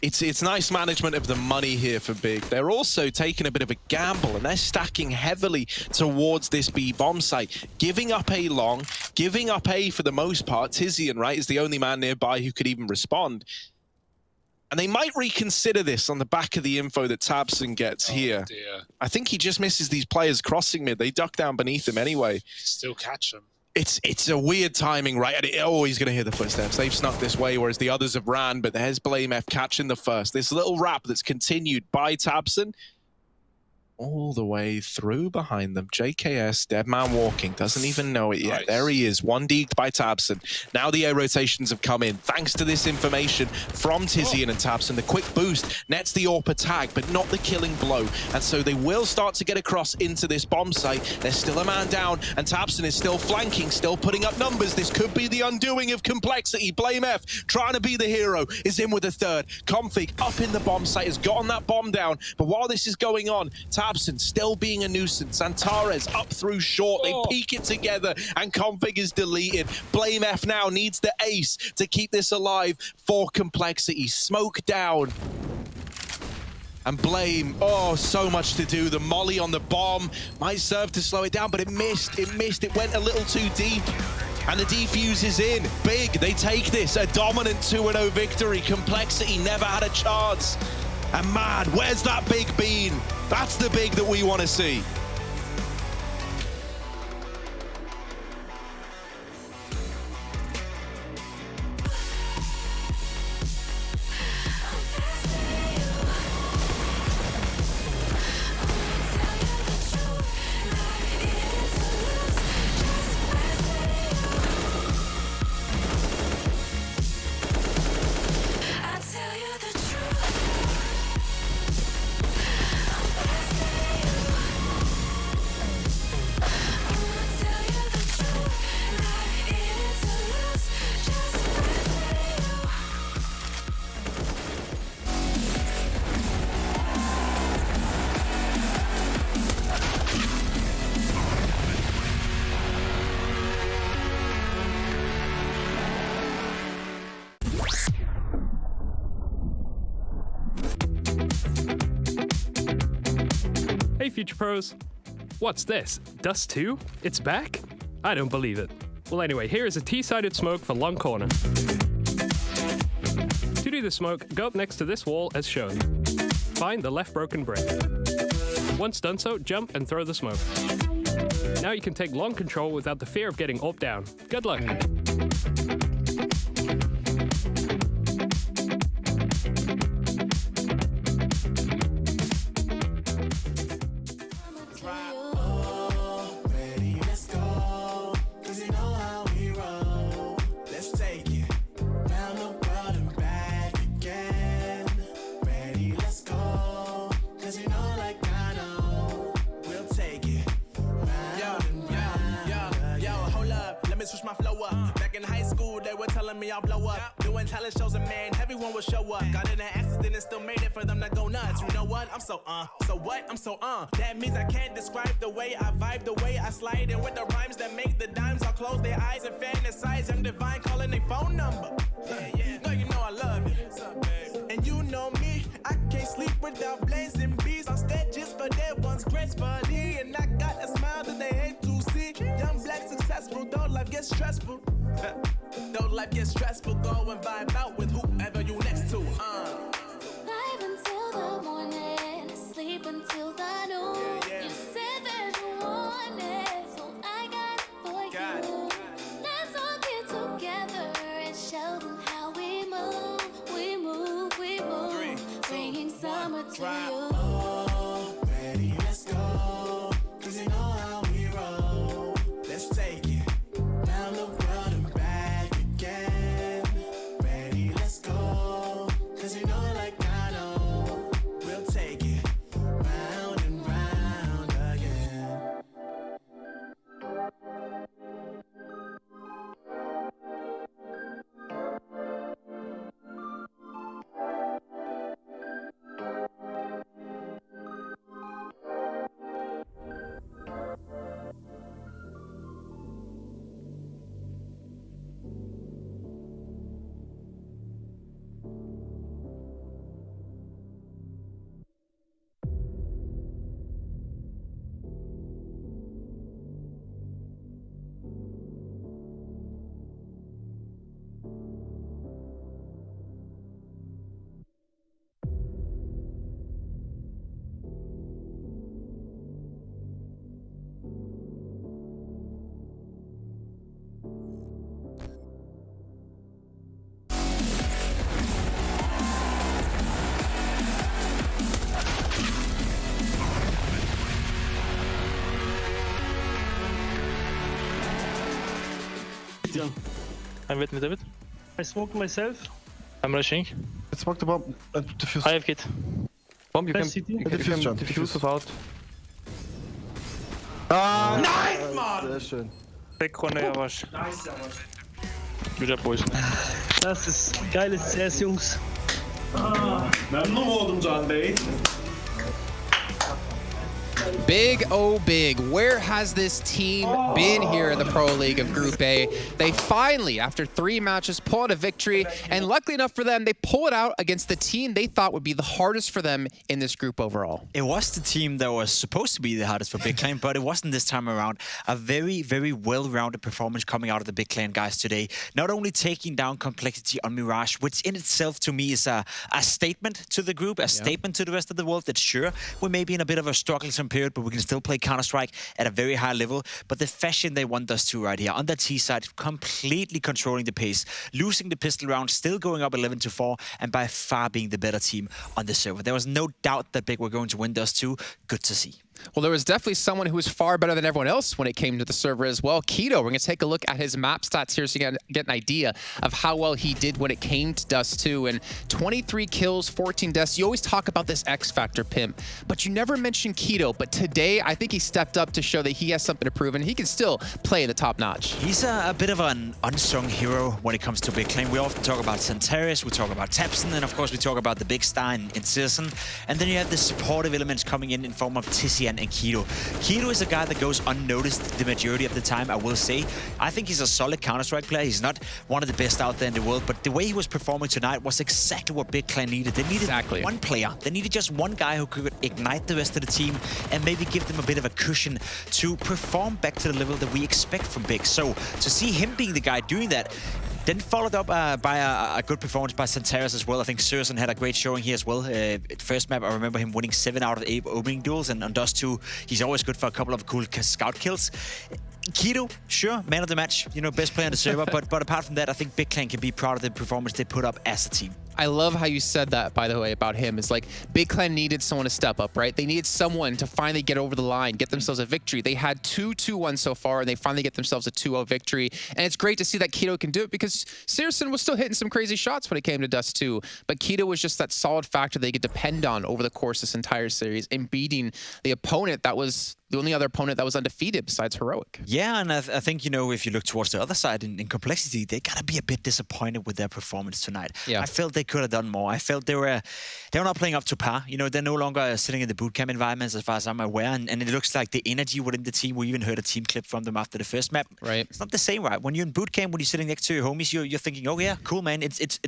it's nice management of the money here for Big. They're also taking a bit of a gamble, and they're stacking heavily towards this B bomb site, giving up A long, giving up A for the most part. Tizian, right, is the only man nearby who could even respond. And they might reconsider this on the back of the info that Tabson gets here. Dear. I think he just misses these players crossing mid. They duck down beneath him anyway. Still catch them. It's a weird timing, right? And he's going to hear the footsteps. They've snuck this way, whereas the others have ran, but there's BlameF catching the first. This little wrap that's continued by Tabson all the way through behind them. JKS, dead man walking, doesn't even know it yet. Nice. There he is, 1 deked by Tabson. Now the air rotations have come in. Thanks to this information from Tizian and Tabson, the quick boost nets the AWP tag, but not the killing blow. And so they will start to get across into this bomb site. There's still a man down, and Tabson is still flanking, still putting up numbers. This could be the undoing of Complexity. BlameF trying to be the hero, is in with a 3rd. Config up in the bomb site, has gotten that bomb down. But while this is going on, Tabson still being a nuisance. Antares up through short. They peek it together, and Config is deleted. BlameF now needs the ace to keep this alive for Complexity. Smoke down. And Blame, so much to do. The molly on the bomb might serve to slow it down, but it missed. It missed. It went a little too deep. And the defuse is in. Big, they take this. A dominant 2-0 victory. Complexity never had a chance. And man, where's that Big been? That's the Big that we want to see. Hey Future Pros, what's this? Dust 2? It's back? I don't believe it. Well anyway, here is a T-sided smoke for long corner. To do the smoke, go up next to this wall as shown. Find the left broken brick. Once done so, jump and throw the smoke. Now you can take long control without the fear of getting AWP down. Good luck. Switch my flow up. Back in high school, me, I'll blow up. Doing talent shows and man, everyone will show up. Got in an accident and still made it for them to go nuts. You know what? I'm so what? I'm so That means I can't describe the way I vibe, the way I slide. And with the rhymes that make the dimes, I'll close their eyes and fantasize. I'm divine calling their phone number. Girl, you know I love you. And you know me, I can't sleep without blazing beats. On stage just for their ones gracefully. And I got a smile that they hate to see. Young, black, successful, though life gets stressful. Though life gets stressful, go and vibe out with whoever you next to. Live until the morning, sleep until the noon. You said that you want it, so I got it for you. Let's all get together and show them how we move. We move, we move. Bringing summer to you. Oh, ready, let's go. Cause you know how we roll. Let's take it down the road and back again. Ready, let's go. Cause you know like I know. We'll take it round and round again. I'm with me, David. I smoked myself. I'm rushing. Let's smoke the bomb and defuse. I have kit. Bomb, you can defuse, John. defuse without. Ah, Nice, Mann! Sehr schön. Wegronne, Javasch. Nice, Javasch. Guter Boys. Das ist geiles CS, Jungs. Memnun oldum Can Bey. Big, oh big. Where has this team been here in the Pro League of Group A? They finally, after 3 matches, pull out a victory. And luckily enough for them, they pull it out against the team they thought would be the hardest for them in this group overall. It was the team that was supposed to be the hardest for Big Clan, but it wasn't this time around. A very, very well-rounded performance coming out of the Big Clan guys today. Not only taking down Complexity on Mirage, which in itself to me is a statement to the group, a statement to the rest of the world that sure, we may be in a bit of a strugglesome period, but we can still play Counter-Strike at a very high level. But the fashion they want us to right here, on the T side, completely controlling the pace, losing the pistol round, still going up 11-4, and by far being the better team on the server. There was no doubt that Big were going to win Dust 2. Good to see. Well, there was definitely someone who was far better than everyone else when it came to the server as well. Keto, we're going to take a look at his map stats here so you can get an idea of how well he did when it came to Dust 2. And 23 kills, 14 deaths. You always talk about this X Factor, Pimp, but you never mention Keto. But today, I think he stepped up to show that he has something to prove, and he can still play the top notch. He's a bit of an unsung hero when it comes to Big Clan. We often talk about Santaris, we talk about Tapson, and of course we talk about the big star in Citizen. And then you have the supportive elements coming in form of Tizian and Keto. Keto is a guy that goes unnoticed the majority of the time, I will say. I think he's a solid Counter-Strike player. He's not one of the best out there in the world, but the way he was performing tonight was exactly what Big Clan needed. They needed one player. They needed just one guy who could ignite the rest of the team and maybe give them a bit of a cushion to perform back to the level that we expect from Big. So to see him being the guy doing that, then followed up by a good performance by Santaris as well. I think Surson had a great showing here as well. First map, I remember him winning 7 out of 8 opening duels, and on Dust 2, he's always good for a couple of cool scout kills. Keto, sure, man of the match, you know, best player on the server, but apart from that, I think Big Clan can be proud of the performance they put up as a team. I love how you said that, by the way, about him. It's like Big Clan needed someone to step up, right? They needed someone to finally get over the line, get themselves a victory. They had 2-2-1 so far, and they finally get themselves a 2-0 victory. And it's great to see that Keto can do it because Searson was still hitting some crazy shots when it came to Dust 2. But Keto was just that solid factor they could depend on over the course of this entire series in beating the opponent that was the only other opponent that was undefeated besides Heroic. Yeah, and I think, you know, if you look towards the other side in Complexity, they got to be a bit disappointed with their performance tonight. Yeah. I felt they could have done more. I felt they were not playing up to par. You know, they're no longer sitting in the bootcamp environments as far as I'm aware, and it looks like the energy within the team, we even heard a team clip from them after the first map. Right. It's not the same, right? When you're in bootcamp, when you're sitting next to your homies, you're thinking, oh yeah, cool, man. It's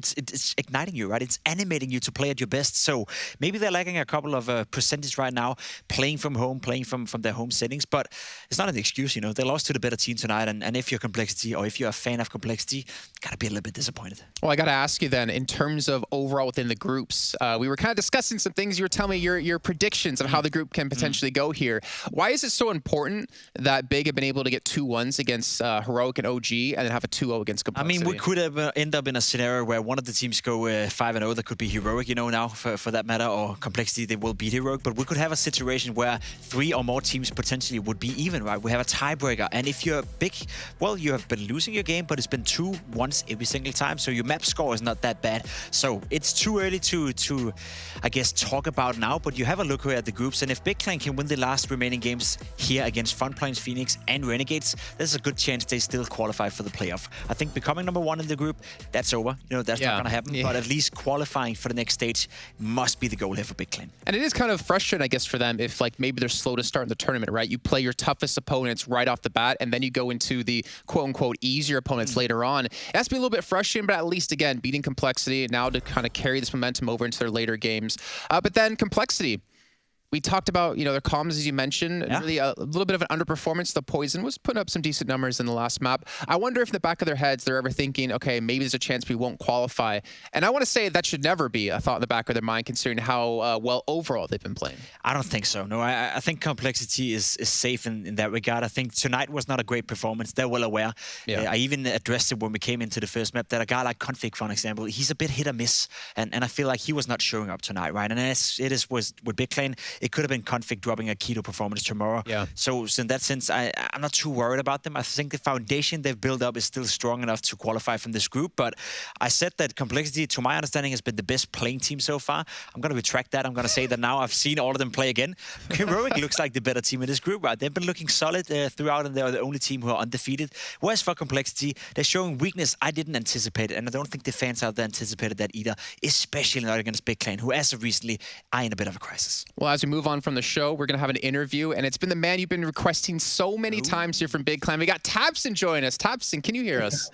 igniting you, right? It's animating you to play at your best. So maybe they're lacking a couple of percentage right now, playing from home, playing from their home settings, but it's not an excuse, you know. They lost to the better team tonight, and if you're Complexity or if you're a fan of Complexity, gotta be a little bit disappointed. Well, I gotta ask you then, in terms of overall within the groups, we were kind of discussing some things. You were telling me your predictions of how the group can potentially go here. Why is it so important that Big have been able to get 2-1s against Heroic and OG and then have a 2-0 against Complexity? I mean, we could have end up in a scenario where one of the teams go 5-0. That could be Heroic, you know, now for that matter, or Complexity, they will beat Heroic. But we could have a situation where 3 or more teams potentially would be even, right? We have a tiebreaker. And if you're Big, well, you have been losing your game, but it's been 2-1s every single time. So your map score is not that bad. So it's too early to I guess, talk about now. But you have a look here at the groups. And if Big Clan can win the last remaining games here against Frontplanes, Phoenix, and Renegades, there's a good chance they still qualify for the playoff. I think becoming number 1 in the group, that's over. You know, that's not going to happen. But at least qualifying for the next stage must be the goal here for Big Clan. And it is kind of frustrating, I guess, for them if, like, maybe they're slow to start in the tournament, right? You play your toughest opponents right off the bat, and then you go into the quote-unquote easier opponents later on. It has to be a little bit frustrating, but at least, again, beating Complexity now to kind of carry this momentum over into their later games. But then Complexity. We talked about, you know, their comms, as you mentioned, really a little bit of an underperformance. The Poison was putting up some decent numbers in the last map. I wonder if in the back of their heads, they're ever thinking, okay, maybe there's a chance we won't qualify. And I want to say that should never be a thought in the back of their mind, considering how well overall they've been playing. I don't think so. No, I think Complexity is safe in that regard. I think tonight was not a great performance. They're well aware. I even addressed it when we came into the first map that a guy like Config, for example, he's a bit hit or miss. And I feel like he was not showing up tonight, right? And as it was with Big Clan, it could have been Config dropping a Keto performance tomorrow. So in that sense, I'm not too worried about them. I think the foundation they've built up is still strong enough to qualify from this group. But I said that Complexity, to my understanding, has been the best playing team so far. I'm going to retract that. I'm going to say that now I've seen all of them play again. Heroic looks like the better team in this group, right? They've been looking solid throughout, and they're the only team who are undefeated. Whereas for Complexity, they're showing weakness I didn't anticipate, and I don't think the fans out there anticipated that either, especially not against Big Clan, who as of recently are in a bit of a crisis. Well, as we move on from the show, we're going to have an interview, and it's been the man you've been requesting so many times here from Big Clan. We got Tabson join us. Tabson, can you hear us?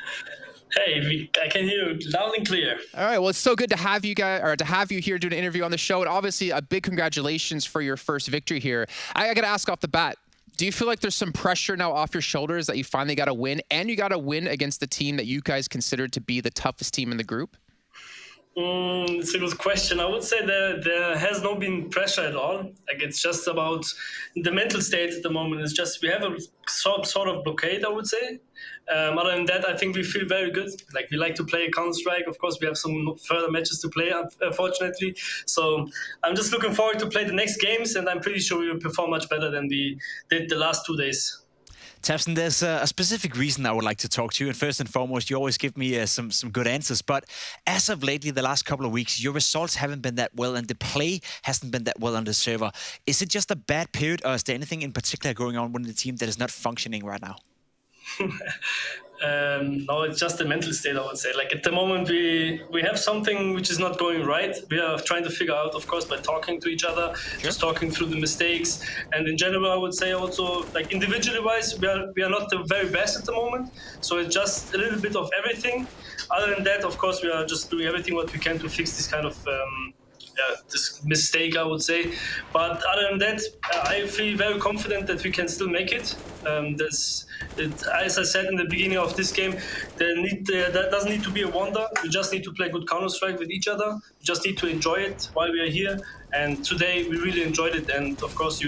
Hey, I can hear you loud and clear. All right, well, it's so good to have you guys, or to have you here doing an interview on the show, and obviously a big congratulations for your first victory here. I got to ask off the bat, do you feel like there's some pressure now off your shoulders that you finally got to win, and you got to win against the team that you guys consider to be the toughest team in the group? It's a good question. I would say there has not been pressure at all. Like, it's just about the mental state at the moment. It's just we have a sort of blockade, I would say. Other than that, I think we feel very good. Like, we like to play Counter-Strike. Of course, we have some further matches to play, unfortunately. So I'm just looking forward to play the next games, and I'm pretty sure we will perform much better than we did the last 2 days. Tabson, there's a specific reason I would like to talk to you. And first and foremost, you always give me some good answers. But as of lately, the last couple of weeks, your results haven't been that well, and the play hasn't been that well on the server. Is it just a bad period, or is there anything in particular going on with the team that is not functioning right now? No, it's just the mental state, I would say. Like, at the moment, we have something which is not going right. We are trying to figure out, of course, by talking to each other, just talking through the mistakes. And in general, I would say also, like, individually wise, we are not the very best at the moment. So it's just a little bit of everything. Other than that, of course, we are just doing everything what we can to fix this kind of this mistake, I would say. But other than that, I feel very confident that we can still make it. As I said in the beginning of this game, that doesn't need to be a wonder. We just need to play good Counter-Strike with each other. We just need to enjoy it while we are here. And today we really enjoyed it. And of course,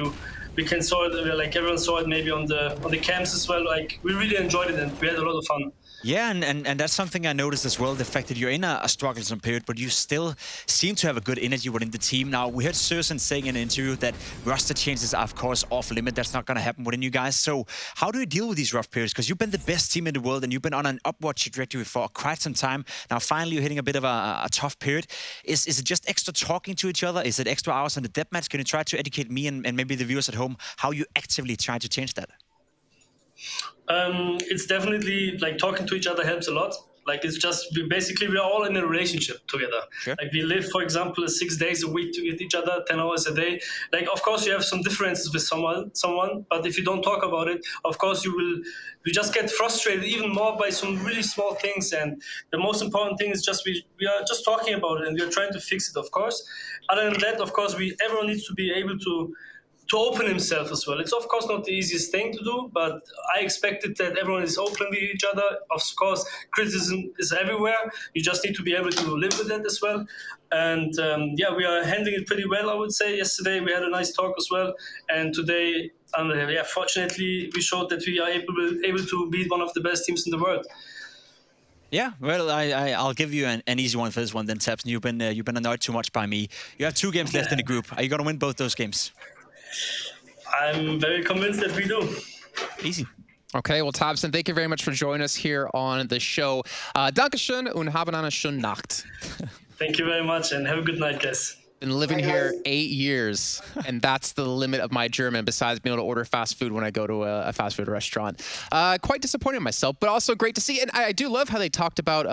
we can saw it, like everyone saw it maybe on the camps as well. Like, we really enjoyed it, and we had a lot of fun. Yeah, and that's something I noticed as well, the fact that you're in a strugglesome period, but you still seem to have a good energy within the team. Now, we heard Sørensen saying in an interview that roster changes are, of course, off limit. That's not going to happen within you guys. So how do you deal with these rough periods? Because you've been the best team in the world, and you've been on an upward trajectory for quite some time. Now, finally, you're hitting a bit of a tough period. Is it just extra talking to each other? Is it extra hours on the depth match? Can you try to educate me and maybe the viewers at home how you actively try to change that? It's definitely like talking to each other helps a lot. Like it's just we're all in a relationship together. Sure. Like we live, for example, 6 days a week with each other, 10 hours a day. Like of course you have some differences with someone, but if you don't talk about it, of course you just get frustrated even more by some really small things. And the most important thing is just we are just talking about it and we are trying to fix it. Of course, other than that, of course, everyone needs to be able to open himself as well. It's of course not the easiest thing to do, but I expected that everyone is open with each other. Of course, criticism is everywhere. You just need to be able to live with it as well. And we are handling it pretty well, I would say. Yesterday we had a nice talk as well, and today, fortunately, we showed that we are able to beat one of the best teams in the world. Yeah, well, I'll give you an easy one for this one then, Tabs. You've been annoyed too much by me. You have 2 games left in the group. Are you going to win both those games? I'm very convinced that we do. Easy. Okay, well, Tabsen, thank you very much for joining us here on the show. Dankeschön und haben eine schöne Nacht. Thank you very much and have a good night, guys. Been living here 8 years, and that's the limit of my German, besides being able to order fast food when I go to a fast food restaurant. Quite disappointed in myself, but also great to see. And I do love how they talked about,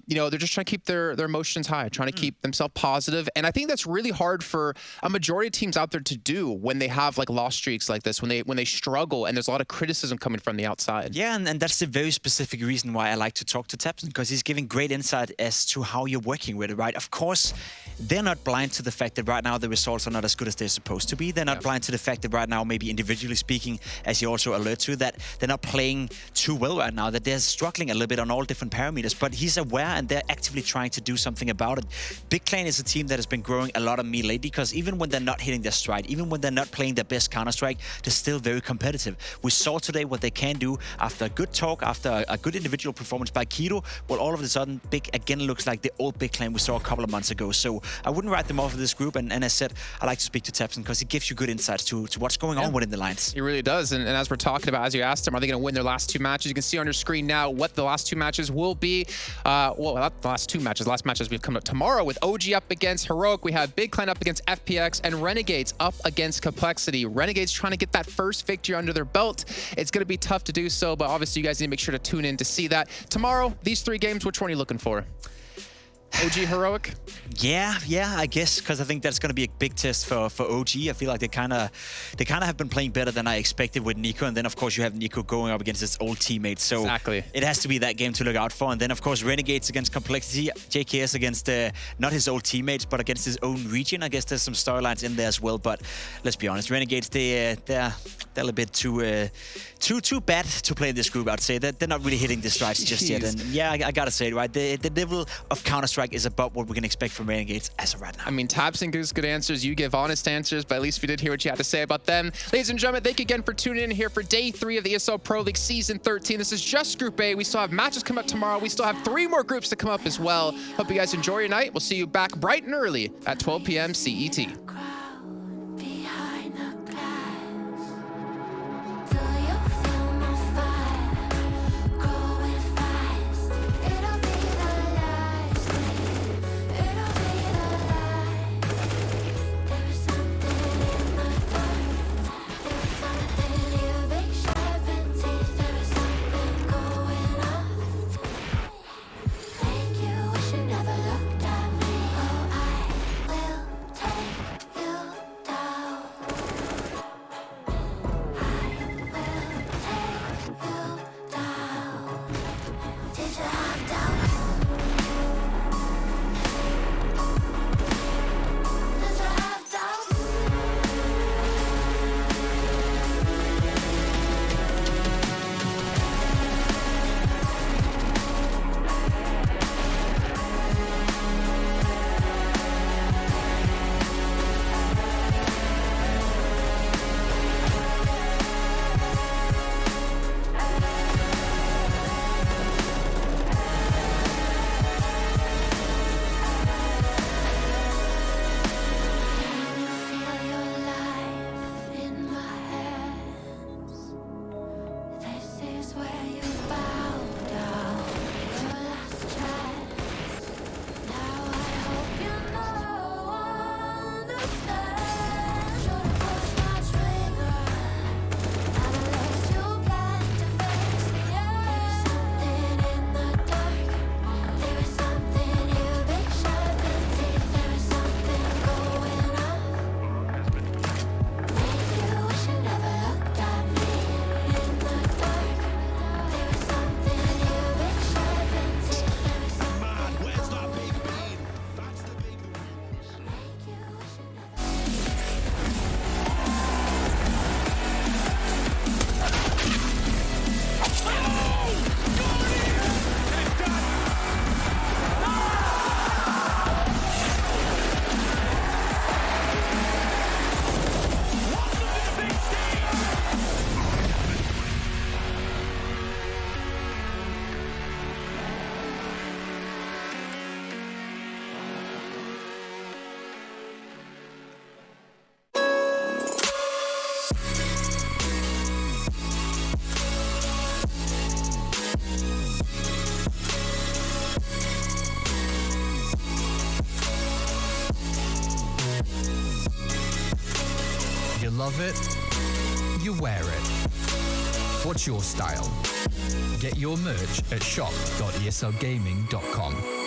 they're just trying to keep their emotions high, trying to keep themselves positive. And I think that's really hard for a majority of teams out there to do when they have like loss streaks like this, when they struggle and there's a lot of criticism coming from the outside. Yeah, and that's the very specific reason why I like to talk to Tabsen, because he's giving great insight as to how you're working with it, right? Of course, they're not blind to the fact that right now the results are not as good as they're supposed to be. They're not blind to the fact that right now, maybe individually speaking, as you also alert to, that they're not playing too well right now, that they're struggling a little bit on all different parameters. But he's aware and they're actively trying to do something about it. Big Clan is a team that has been growing a lot on me lately, because even when they're not hitting their stride, even when they're not playing their best Counter-Strike, they're still very competitive. We saw today what they can do after a good talk, after a good individual performance by Kido. Well, all of a sudden, Big again looks like the old Big Clan we saw a couple of months ago. So I wouldn't write them off of this group. And as I said, I like to speak to Tabsen because he gives you good insights to what's going on within the lines. He really does. And as we're talking about, as you asked him, are they going to win their last 2 matches? You can see on your screen now what the last 2 matches will be. Well, not the last 2 matches. Last matches we've come up tomorrow with OG up against Heroic. We have Big Clan up against FPX and Renegades up against Complexity. Renegades trying to get that first victory under their belt. It's going to be tough to do so, but obviously you guys need to make sure to tune in to see that. Tomorrow, these 3 games, which one are you looking for? OG Heroic? Yeah, I guess, because I think that's going to be a big test for OG. I feel like they kind of have been playing better than I expected with Nico, and then of course you have Nico going up against his old teammates. So exactly, it has to be that game to look out for. And then of course Renegades against Complexity, JKS against not his old teammates but against his own region. I guess there's some storylines in there as well. But let's be honest, Renegades they're a little bit too bad to play in this group. I'd say that they're not really hitting the strides just yet. And yeah, I gotta say it, right. The level of Counter-Strike is about what we can expect from Renegades as of right now. I mean, Tabsen gives good answers, you give honest answers, but at least we did hear what you had to say about them. Ladies and gentlemen, thank you again for tuning in here for day 3 of the ESL Pro League Season 13. This is just Group A. We still have matches come up tomorrow. We still have 3 more groups to come up as well. Hope you guys enjoy your night. We'll see you back bright and early at 12 p.m. CET. Take love it, you wear it. What's your style? Get your merch at shop.eslgaming.com.